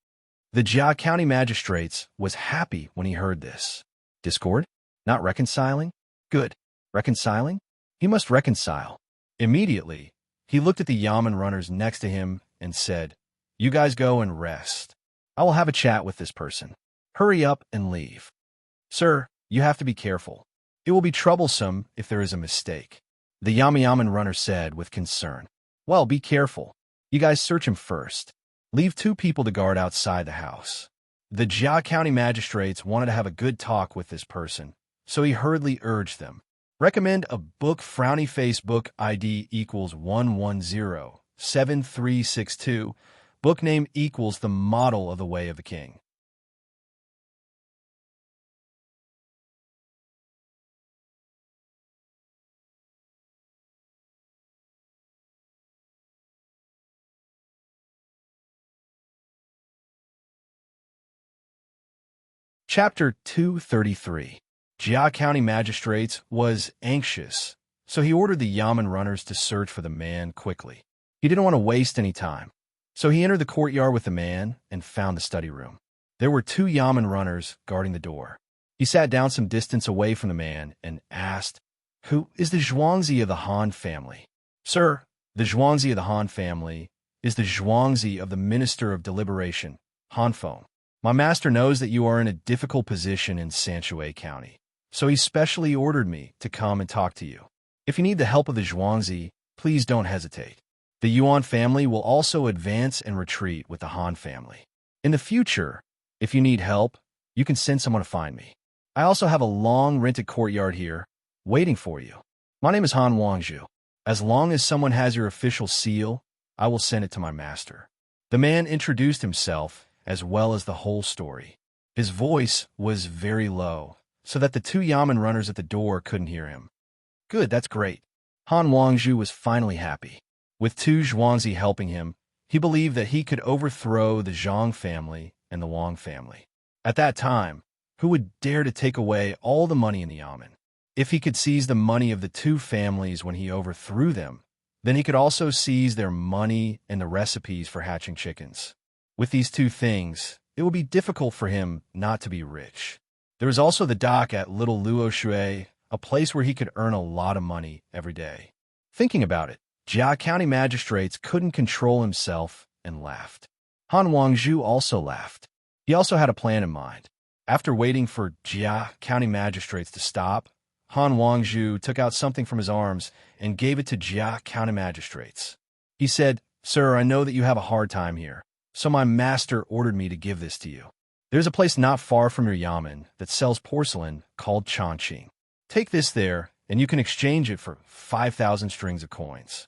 The Jia County magistrates was happy when he heard this. Discord? Not reconciling? Good. Reconciling? He must reconcile. Immediately, he looked at the Yamen runners next to him and said, You guys go and rest. I will have a chat with this person. Hurry up and leave. Sir, you have to be careful. It will be troublesome if there is a mistake. The Yamen runner said with concern. Well, be careful. You guys search him first. Leave 2 people to guard outside the house. The Jia County magistrates wanted to have a good talk with this person, so he hurriedly urged them. Recommend a book frowny face book ID equals 1107362. Book name equals the model of the way of the king. Chapter 233. Jia County magistrates was anxious, so he ordered the Yamen runners to search for the man quickly. He didn't want to waste any time, so he entered the courtyard with the man and found the study room. There were 2 Yamen runners guarding the door. He sat down some distance away from the man and asked, Who is the Zhuangzi of the Han family? Sir, the Zhuangzi of the Han family is the Zhuangzi of the Minister of Deliberation, Han Feng. My master knows that you are in a difficult position in Sanshui County, so he specially ordered me to come and talk to you. If you need the help of the Zhuangzi, please don't hesitate. The Yuan family will also advance and retreat with the Han family. In the future, if you need help, you can send someone to find me. I also have a long rented courtyard here, waiting for you. My name is Han Wangzhu. As long as someone has your official seal, I will send it to my master. The man introduced himself as well as the whole story. His voice was very low, so that the 2 Yamen runners at the door couldn't hear him. Good, that's great. Han Wangzhu was finally happy. With 2 Zhuangzi helping him, he believed that he could overthrow the Zhang family and the Wang family. At that time, Who would dare to take away all the money in the yamen? If he could seize the money of the two families when he overthrew them, then he could also seize their money and the recipes for hatching chickens. With these two things, it would be difficult for him not to be rich. There was also the dock at Little Luo Shui, a place where he could earn a lot of money every day. Thinking about it, Jia County magistrates couldn't control himself and laughed. Han Wangzhu also laughed. He also had a plan in mind. After waiting for Jia County magistrates to stop, Han Wangzhu took out something from his arms and gave it to Jia County magistrates. He said, "Sir, I know that you have a hard time here, so my master ordered me to give this to you. There's a place not far from your yamen that sells porcelain called Chongqing. Take this there, and you can exchange it for 5,000 strings of coins."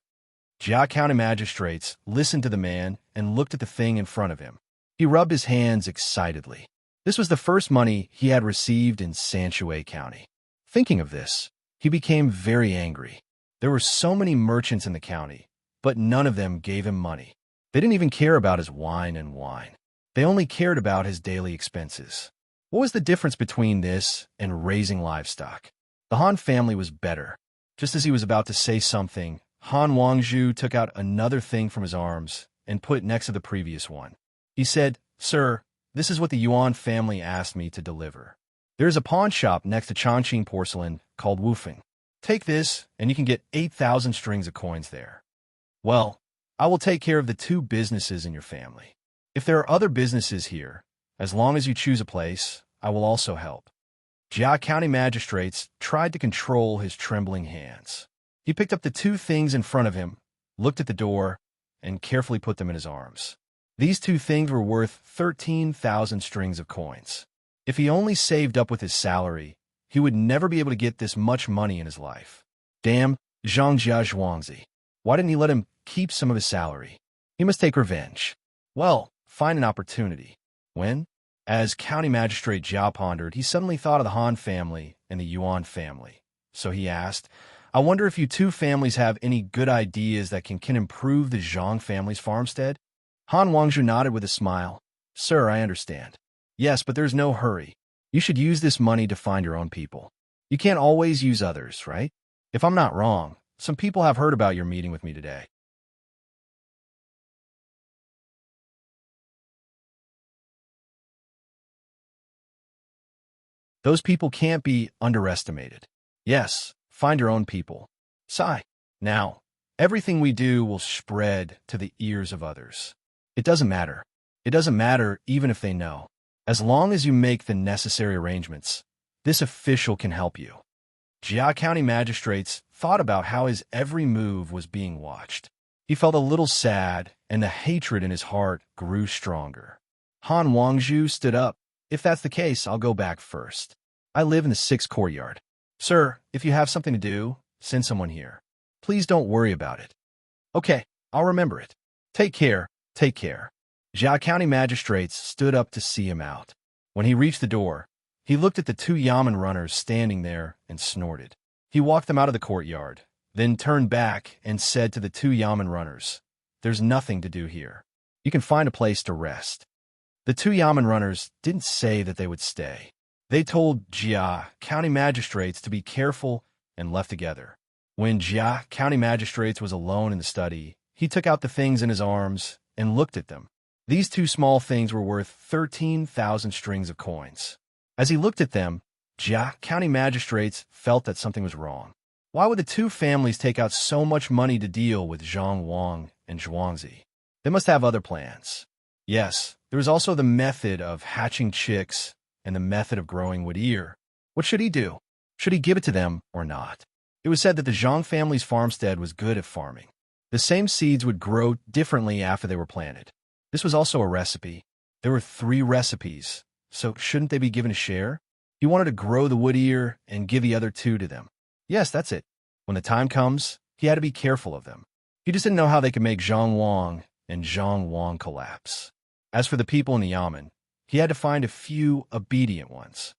Jia County magistrates listened to the man and looked at the thing in front of him. He rubbed his hands excitedly. This was the first money he had received in Sanshui County. Thinking of this, he became very angry. There were so many merchants in the county, but none of them gave him money. They didn't even care about his wine and wine. They only cared about his daily expenses. What was the difference between this and raising livestock? The Han family was better. Just as he was about to say something, Han Wangzhu took out another thing from his arms and put it next to the previous one. He said, "Sir, this is what the Yuan family asked me to deliver. There is a pawn shop next to Chongqing porcelain called Wufeng. Take this, and you can get 8,000 strings of coins there." "Well, I will take care of the two businesses in your family. If there are other businesses here, as long as you choose a place, I will also help." Jia County magistrates tried to control his trembling hands. He picked up the two things in front of him, looked at the door, and carefully put them in his arms. These two things were worth 13,000 strings of coins. If he only saved up with his salary, he would never be able to get this much money in his life. Damn Zhangjia Zhuangzi. Why didn't he let him keep some of his salary? He must take revenge. Well, find an opportunity. When? As County Magistrate Jia pondered, he suddenly thought of the Han family and the Yuan family. So he asked, "I wonder if you two families have any good ideas that can improve the Zhang family's farmstead?" Han Wangzhu nodded with a smile. "Sir, I understand. Yes, but there's no hurry. You should use this money to find your own people. You can't always use others, right? If I'm not wrong, some people have heard about your meeting with me today." Those people can't be underestimated. Yes, find your own people. Sigh. Now, everything we do will spread to the ears of others. It doesn't matter. It doesn't matter even if they know. As long as you make the necessary arrangements, this official can help you. Jia County magistrates thought about how his every move was being watched. He felt a little sad, and the hatred in his heart grew stronger. Han Wangzhu stood up. "If that's the case, I'll go back first. I live in the 6th courtyard. Sir, if you have something to do, send someone here. Please don't worry about it." "Okay, I'll remember it. Take care, take care." Jia County magistrates stood up to see him out. When he reached the door, he looked at the two yamen runners standing there and snorted. He walked them out of the courtyard, then turned back and said to the two yamen runners, "There's nothing to do here. You can find a place to rest." The two yamen runners didn't say that they would stay. They told Jia County magistrates to be careful and left together. When Jia County magistrates was alone in the study, he took out the things in his arms and looked at them. These two small things were worth 13,000 strings of coins. As he looked at them, Jia County magistrates felt that something was wrong. Why would the two families take out so much money to deal with Zhang Wang and Zhuangzi? They must have other plans. Yes, there was also the method of hatching chicks and the method of growing wood ear. What should he do? Should he give it to them or not? It was said that the Zhang family's farmstead was good at farming. The same seeds would grow differently after they were planted. This was also a recipe. There were 3 recipes, so shouldn't they be given a share? He wanted to grow the wood ear and give the other 2 to them. Yes, that's it. When the time comes, he had to be careful of them. He just didn't know how they could make Zhang Wang and Zhang Wang collapse. As for the people in the yamen, he had to find a few obedient ones.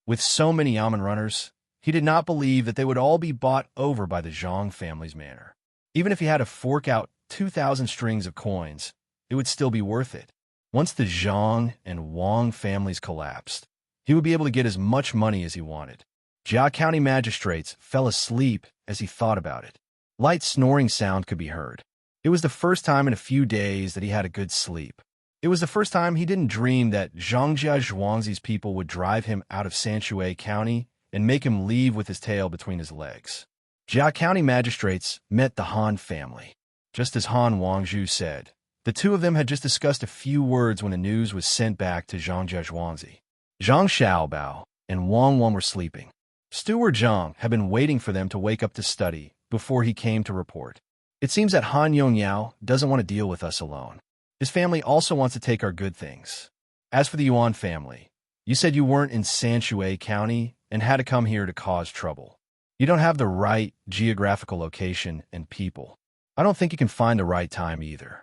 With so many yamen runners, he did not believe that they would all be bought over by the Zhang family's manor. Even if he had to fork out 2,000 strings of coins, it would still be worth it. Once the Zhang and Wang families collapsed, he would be able to get as much money as he wanted. Jia County magistrates fell asleep as he thought about it. Light snoring sound could be heard. It was the first time in a few days that he had a good sleep. It was the first time he didn't dream that Zhangjia Zhuangzi's people would drive him out of Sanshui County and make him leave with his tail between his legs. Jia County magistrates met the Han family. Just as Han Wangzhu said, the two of them had just discussed a few words when the news was sent back to Zhangjia Zhuangzi. Zhang Xiaobao and Wang Wan were sleeping. Steward Zhang had been waiting for them to wake up to study before he came to report. It seems that Han Yongyao doesn't want to deal with us alone. His family also wants to take our good things. As for the Yuan family, you said you weren't in Sanshui County and had to come here to cause trouble. You don't have the right geographical location and people. I don't think you can find the right time either.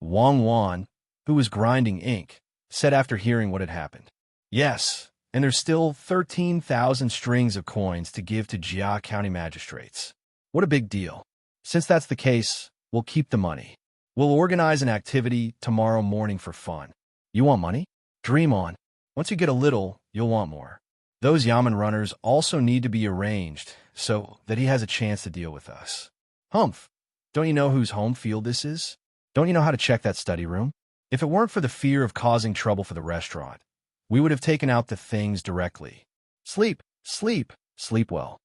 Wang Wan, who was grinding ink, said after hearing what had happened. Yes, and there's still 13,000 strings of coins to give to Jia County magistrates. What a big deal. Since that's the case, we'll keep the money. We'll organize an activity tomorrow morning for fun. You want money? Dream on. Once you get a little, you'll want more. Those Yamen runners also need to be arranged so that he has a chance to deal with us. Humph, don't you know whose home field this is? Don't you know how to check that study room? If it weren't for the fear of causing trouble for the restaurant, we would have taken out the things directly. Sleep, sleep, sleep well.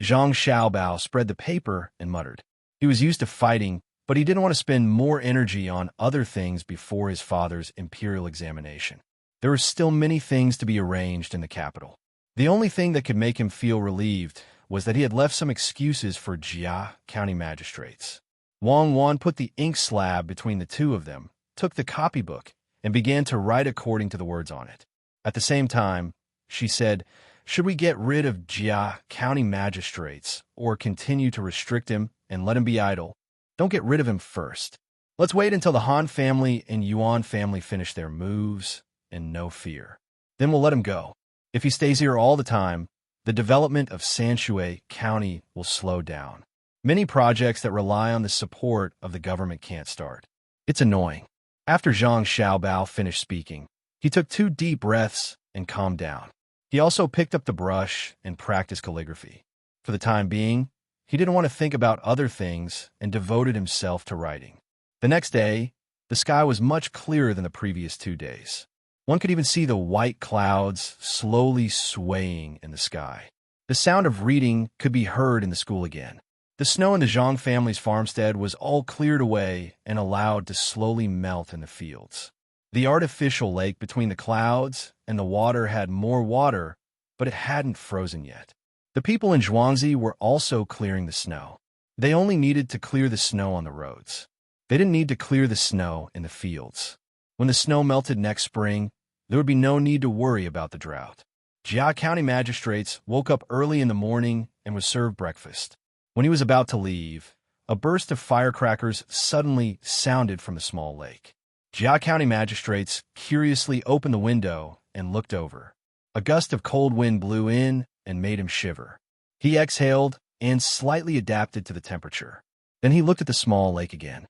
Zhang Xiaobao spread the paper and muttered. He was used to fighting, but he didn't want to spend more energy on other things before his father's imperial examination. There were still many things to be arranged in the capital. The only thing that could make him feel relieved was that he had left some excuses for Jia County magistrates. Wang Wan put the ink slab between the two of them, took the copybook, and began to write according to the words on it. At the same time, she said, should we get rid of Jia County magistrates or continue to restrict him and let him be idle? Don't get rid of him first. Let's wait until the Han family and Yuan family finish their moves and no fear. Then we'll let him go. If he stays here all the time, the development of Sanshui County will slow down. Many projects that rely on the support of the government can't start. It's annoying. After Zhang Xiaobao finished speaking, he took 2 deep breaths and calmed down. He also picked up the brush and practiced calligraphy. For the time being, he didn't want to think about other things and devoted himself to writing. The next day, the sky was much clearer than the previous 2 days. One could even see the white clouds slowly swaying in the sky. The sound of reading could be heard in the school again. The snow in the Zhang family's farmstead was all cleared away and allowed to slowly melt in the fields. The artificial lake between the clouds and the water had more water, but it hadn't frozen yet. The people in Zhuangzi were also clearing the snow. They only needed to clear the snow on the roads. They didn't need to clear the snow in the fields. When the snow melted next spring, there would be no need to worry about the drought. Jia County magistrates woke up early in the morning and was served breakfast. When he was about to leave, a burst of firecrackers suddenly sounded from the small lake. Jia County magistrates curiously opened the window and looked over. A gust of cold wind blew in and made him shiver. He exhaled and slightly adapted to the temperature. Then he looked at the small lake again.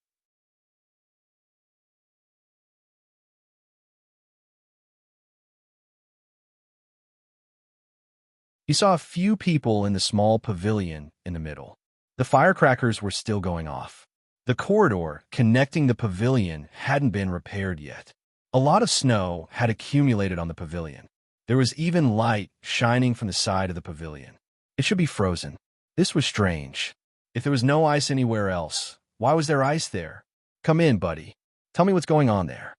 He saw a few people in the small pavilion in the middle. The firecrackers were still going off. The corridor connecting the pavilion hadn't been repaired yet. A lot of snow had accumulated on the pavilion. There was even light shining from the side of the pavilion. It should be frozen. This was strange. If there was no ice anywhere else, why was there ice there? Come in, buddy. Tell me what's going on there.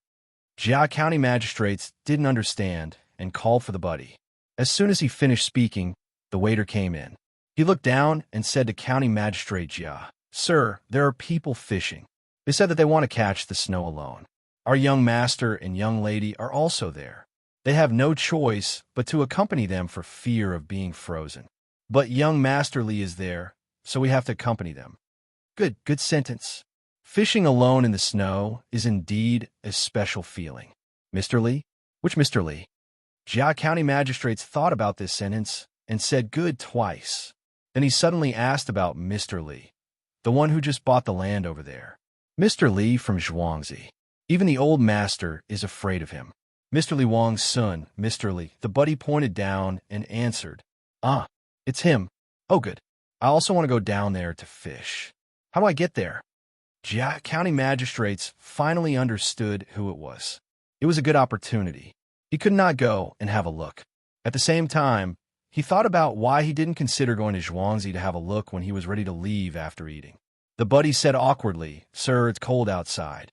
Jia County magistrates didn't understand and called for the buddy. As soon as he finished speaking, the waiter came in. He looked down and said to County Magistrate Jia, "Sir, there are people fishing. They said that they want to catch the snow alone. Our young master and young lady are also there. They have no choice but to accompany them for fear of being frozen. But young Master Li is there, so we have to accompany them." Good sentence. Fishing alone in the snow is indeed a special feeling. Mr. Li? Which Mr. Li? Jia County magistrates thought about this sentence and said good twice. Then he suddenly asked about Mr. Li. the one who just bought the land over there. Mr. Li from Zhuangzi. Even the old master is afraid of him. Mr. Li Wang's son, Mr. Li. The buddy pointed down and answered, "Ah, it's him. Oh, good. I also want to go down there to fish. How do I get there?" Jia County magistrates finally understood who it was. It was a good opportunity. He could not go and have a look. At the same time, he thought about why he didn't consider going to Zhuangzi to have a look when he was ready to leave after eating. The buddy said awkwardly, "Sir, it's cold outside."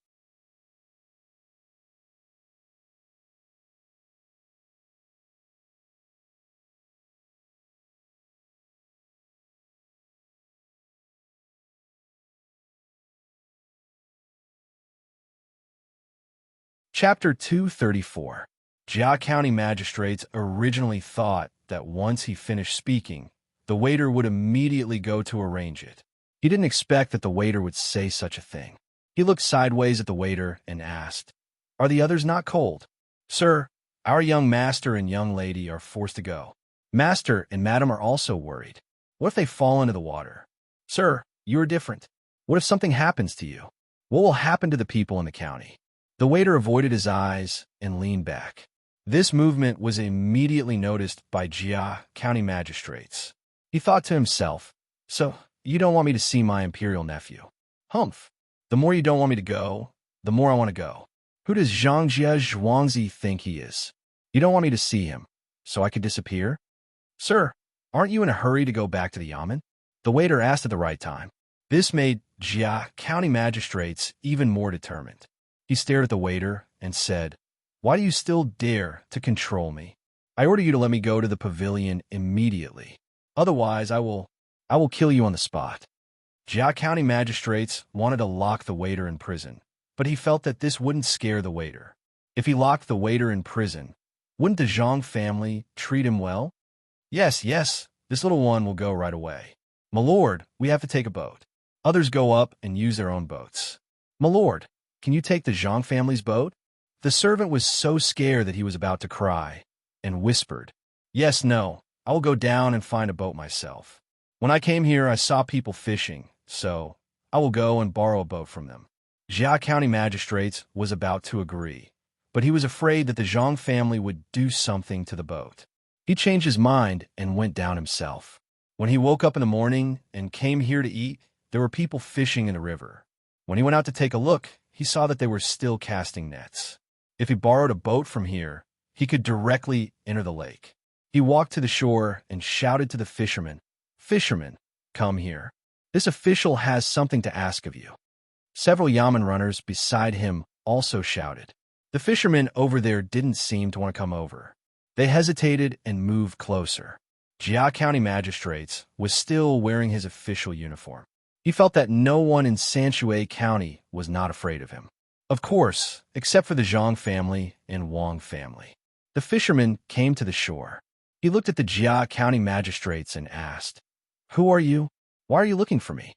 Chapter 234. Jia County magistrates originally thought that once he finished speaking, the waiter would immediately go to arrange it. He didn't expect that the waiter would say such a thing. He looked sideways at the waiter and asked, "Are the others not cold?" "Sir, our young master and young lady are forced to go. Master and madam are also worried. What if they fall into the water?" "Sir, you are different. What if something happens to you? What will happen to the people in the county?" The waiter avoided his eyes and leaned back. This movement was immediately noticed by Jia County magistrates. He thought to himself, "So, you don't want me to see my imperial nephew? Humph. The more you don't want me to go, the more I want to go. Who does Zhangjia Zhuangzi think he is? You don't want me to see him, so I could disappear?" "Sir, aren't you in a hurry to go back to the yamen?" The waiter asked at the right time. This made Jia County magistrates even more determined. He stared at the waiter and said, "Why do you still dare to control me? I order you to let me go to the pavilion immediately. Otherwise, I will kill you on the spot." Jia County magistrates wanted to lock the waiter in prison, but he felt that this wouldn't scare the waiter. If he locked the waiter in prison, wouldn't the Zhang family treat him well? Yes, this little one will go right away. "My lord, we have to take a boat." Others go up and use their own boats. "My lord, can you take the Zhang family's boat?" The servant was so scared that he was about to cry, and whispered, "Yes, no, I will go down and find a boat myself. When I came here, I saw people fishing, so I will go and borrow a boat from them." Jia County magistrates was about to agree, but he was afraid that the Zhang family would do something to the boat. He changed his mind and went down himself. When he woke up in the morning and came here to eat, there were people fishing in the river. When he went out to take a look, he saw that they were still casting nets. If he borrowed a boat from here, he could directly enter the lake. He walked to the shore and shouted to the fishermen, "Fishermen, come here. This official has something to ask of you." Several yamen runners beside him also shouted. The fishermen over there didn't seem to want to come over. They hesitated and moved closer. Jia County magistrates was still wearing his official uniform. He felt that no one in Sanshui County was not afraid of him. Of course, except for the Zhang family and Wang family. The fisherman came to the shore. He looked at the Jia County magistrates and asked, "Who are you? Why are you looking for me?"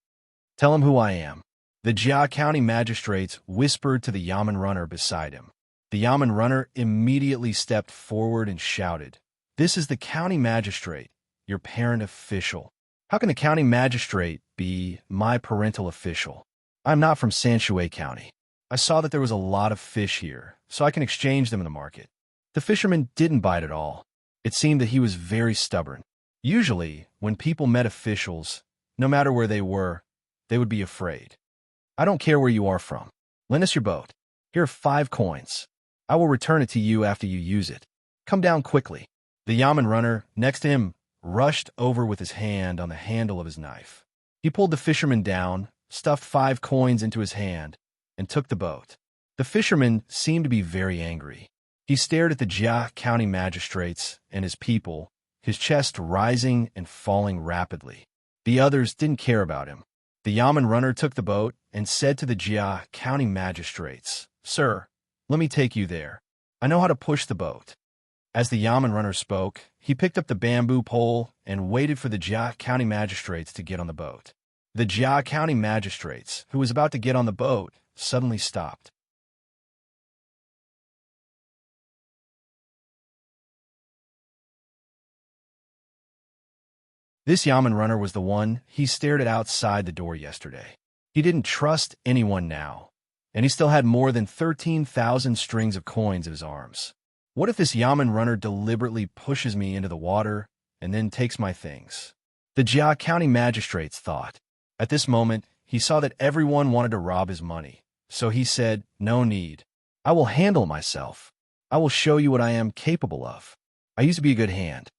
"Tell him who I am." The Jia County magistrates whispered to the yamen runner beside him. The yamen runner immediately stepped forward and shouted, "This is the county magistrate, your parent official." "How can a county magistrate be my parental official? I'm not from Sanshui County. I saw that there was a lot of fish here, so I can exchange them in the market." The fisherman didn't bite at all. It seemed that he was very stubborn. Usually, when people met officials, no matter where they were, they would be afraid. "I don't care where you are from. Lend us your boat. Here are 5 coins. I will return it to you after you use it. Come down quickly." The yamen runner next to him rushed over with his hand on the handle of his knife. He pulled the fisherman down, stuffed 5 coins into his hand, and took the boat. The fisherman seemed to be very angry. He stared at the Jia County magistrates and his people, his chest rising and falling rapidly. The others didn't care about him. The yamen runner took the boat and said to the Jia County magistrates, "Sir, let me take you there. I know how to push the boat." As the yamen runner spoke, he picked up the bamboo pole and waited for the Jia County magistrates to get on the boat. The Jia County magistrates, who was about to get on the boat, suddenly stopped. This Yamen runner was the one he stared at outside the door yesterday. He didn't trust anyone now, and he still had more than 13,000 strings of coins in his arms. What if this Yamen runner deliberately pushes me into the water and then takes my things? The Jia County magistrates thought. At this moment, he saw that everyone wanted to rob his money, so he said, "No need. I will handle myself. I will show you what I am capable of. I used to be a good hand."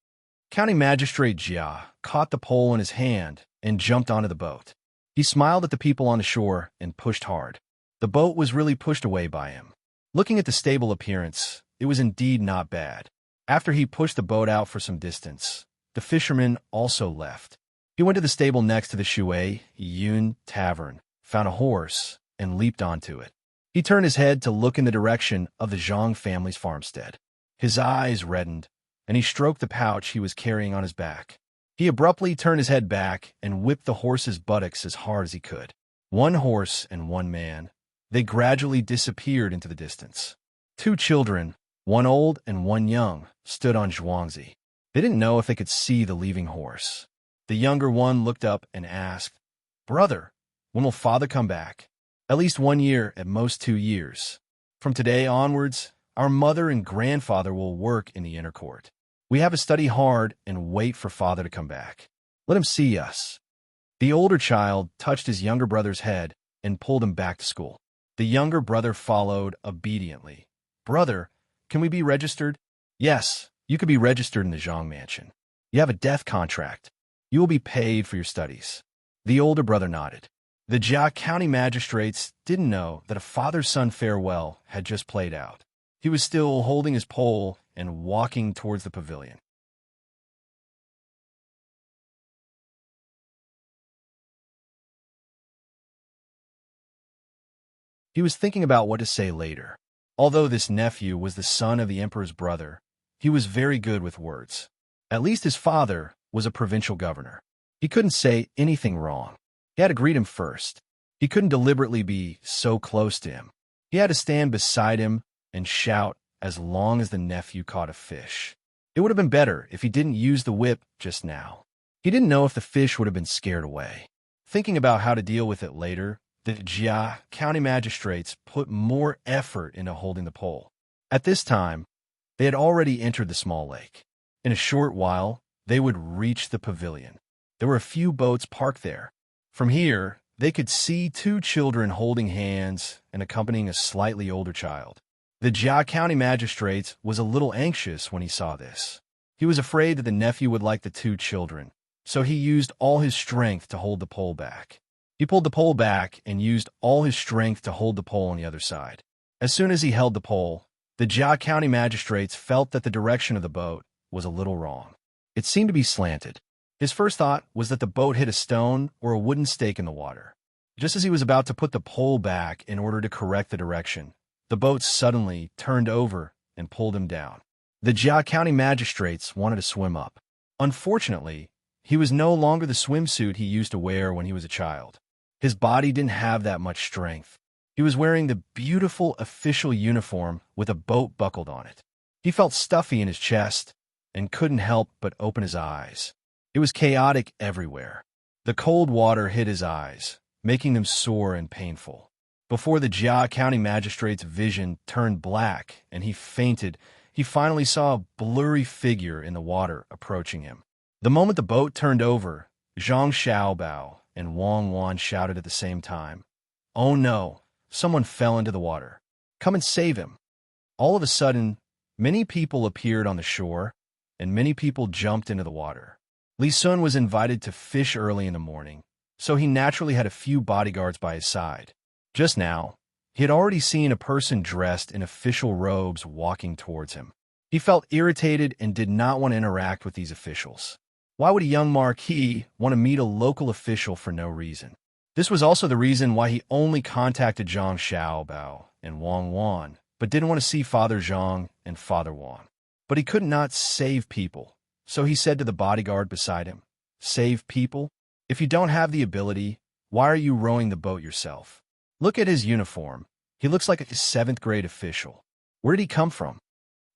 County Magistrate Jia caught the pole in his hand and jumped onto the boat. He smiled at the people on the shore and pushed hard. The boat was really pushed away by him. Looking at the stable appearance, it was indeed not bad. After he pushed the boat out for some distance, the fisherman also left. He went to the stable next to the Shui Yun Tavern, found a horse, and leaped onto it. He turned his head to look in the direction of the Zhang family's farmstead. His eyes reddened, and he stroked the pouch he was carrying on his back. He abruptly turned his head back and whipped the horse's buttocks as hard as he could. One horse and one man. They gradually disappeared into the distance. Two children, one old and one young, stood on Zhuangzi. They didn't know if they could see the leaving horse. The younger one looked up and asked, "Brother, when will father come back?" "At least 1 year, at most 2 years. From today onwards, our mother and grandfather will work in the inner court. We have to study hard and wait for father to come back. Let him see us." The older child touched his younger brother's head and pulled him back to school. The younger brother followed obediently. "Brother, can we be registered?" "Yes, you could be registered in the Zhang mansion. You have a death contract. You will be paid for your studies." The older brother nodded. The Jia County magistrates didn't know that a father-son farewell had just played out. He was still holding his pole and walking towards the pavilion. He was thinking about what to say later. Although this nephew was the son of the emperor's brother, he was very good with words. At least his father was a provincial governor. He couldn't say anything wrong. He had to greet him first. He couldn't deliberately be so close to him. He had to stand beside him and shout as long as the nephew caught a fish. It would have been better if he didn't use the whip just now. He didn't know if the fish would have been scared away. Thinking about how to deal with it later, the Jia County magistrates put more effort into holding the pole. At this time, they had already entered the small lake. In a short while, they would reach the pavilion. There were a few boats parked there. From here, they could see two children holding hands and accompanying a slightly older child. The Jia County magistrate was a little anxious when he saw this. He was afraid that the nephew would like the two children, so he used all his strength to hold the pole back. He pulled the pole back and used all his strength to hold the pole on the other side. As soon as he held the pole, the Jia County magistrates felt that the direction of the boat was a little wrong. It seemed to be slanted. His first thought was that the boat hit a stone or a wooden stake in the water. Just as he was about to put the pole back in order to correct the direction, the boat suddenly turned over and pulled him down. The Jia County magistrates wanted to swim up. Unfortunately, he was no longer the swimsuit he used to wear when he was a child. His body didn't have that much strength. He was wearing the beautiful official uniform with a boat buckled on it. He felt stuffy in his chest and couldn't help but open his eyes. It was chaotic everywhere. The cold water hit his eyes, making them sore and painful. Before the Jia County magistrate's vision turned black and he fainted, he finally saw a blurry figure in the water approaching him. The moment the boat turned over, Zhang Xiaobao and Wang Wan shouted at the same time, "Oh no, someone fell into the water. Come and save him." All of a sudden, many people appeared on the shore, and many people jumped into the water. Li Sun was invited to fish early in the morning, so he naturally had a few bodyguards by his side. Just now, he had already seen a person dressed in official robes walking towards him. He felt irritated and did not want to interact with these officials. Why would a young marquis want to meet a local official for no reason? This was also the reason why he only contacted Zhang Xiaobao and Wang Wan, but didn't want to see Father Zhang and Father Wang. But he could not save people, so he said to the bodyguard beside him, "Save people? If you don't have the ability, why are you rowing the boat yourself? Look at his uniform. He looks like a 7th grade official. Where did he come from?"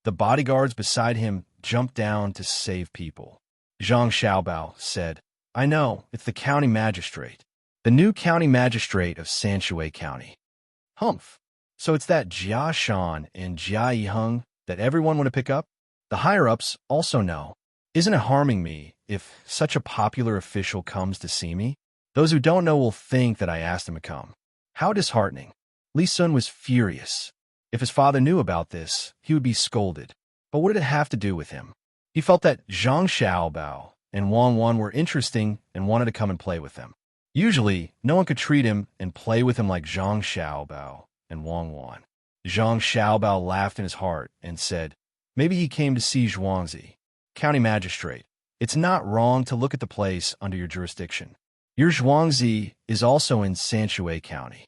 The bodyguards beside him jumped down to save people. Zhang Xiaobao said. I know, it's the county magistrate. The new county magistrate of Sanshui County. Humph. So it's that Jia Shan and Jia Yiheng that everyone want to pick up? The higher-ups also know. Isn't it harming me if such a popular official comes to see me? Those who don't know will think that I asked him to come. How disheartening. Li Sun was furious. If his father knew about this, he would be scolded. But what did it have to do with him? He felt that Zhang Xiaobao and Wang Wan were interesting and wanted to come and play with them. Usually, no one could treat him and play with him like Zhang Xiaobao and Wang Wan. Zhang Xiaobao laughed in his heart and said, maybe he came to see Zhuangzi, county magistrate. It's not wrong to look at the place under your jurisdiction. Your Zhuangzi is also in Sanshui County.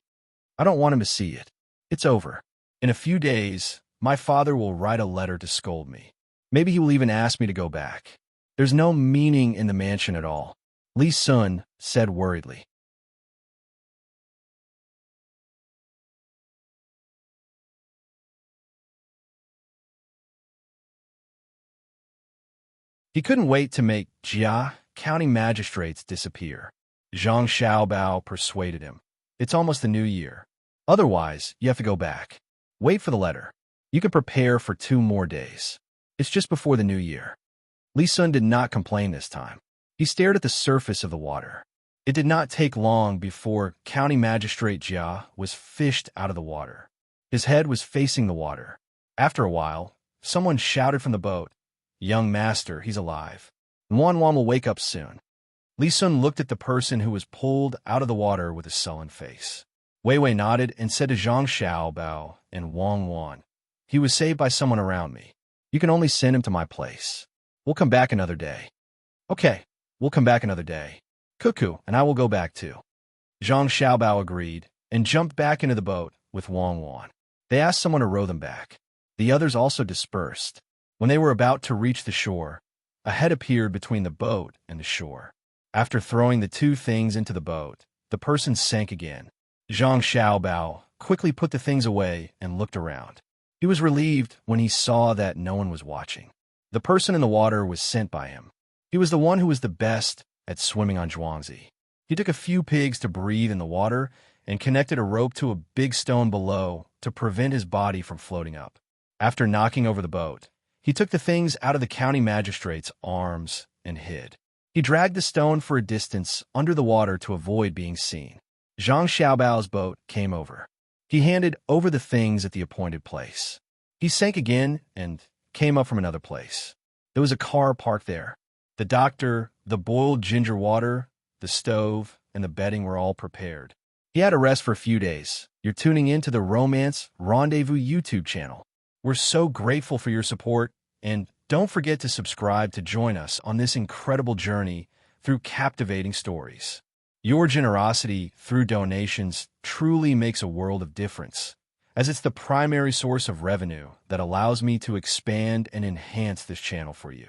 I don't want him to see it. It's over. In a few days, my father will write a letter to scold me. Maybe he will even ask me to go back. There's no meaning in the mansion at all, Li Sun said worriedly. He couldn't wait to make Jia county magistrates disappear. Zhang Xiaobao persuaded him. It's almost the new year. Otherwise, you have to go back. Wait for the letter. You can prepare for 2 more days. It's just before the new year. Li Sun did not complain this time. He stared at the surface of the water. It did not take long before County Magistrate Jia was fished out of the water. His head was facing the water. After a while, someone shouted from the boat, Young master, he's alive. Wan Wan will wake up soon. Li Sun looked at the person who was pulled out of the water with a sullen face. Wei Wei nodded and said to Zhang Xiaobao and Wang Wan, he was saved by someone around me. You can only send him to my place. We'll come back another day. Okay, we'll come back another day. Cuckoo, and I will go back too. Zhang Xiaobao agreed and jumped back into the boat with Wang Wan. They asked someone to row them back. The others also dispersed. When they were about to reach the shore, a head appeared between the boat and the shore. After throwing the 2 things into the boat, the person sank again. Zhang Xiaobao quickly put the things away and looked around. He was relieved when he saw that no one was watching. The person in the water was sent by him. He was the one who was the best at swimming on Zhuangzi. He took a few pigs to breathe in the water and connected a rope to a big stone below to prevent his body from floating up. After knocking over the boat, he took the things out of the county magistrate's arms and hid. He dragged the stone for a distance under the water to avoid being seen. Zhang Xiaobao's boat came over. He handed over the things at the appointed place. He sank again and came up from another place. There was a car parked there. The doctor, the boiled ginger water, the stove, and the bedding were all prepared. He had a rest for a few days. You're tuning in to the Romance Rendezvous YouTube channel. We're so grateful for your support, and don't forget to subscribe to join us on this incredible journey through captivating stories. Your generosity through donations truly makes a world of difference, as it's the primary source of revenue that allows me to expand and enhance this channel for you.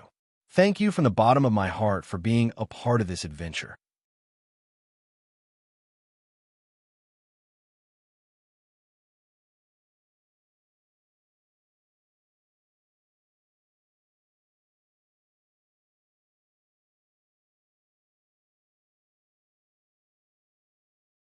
Thank you from the bottom of my heart for being a part of this adventure.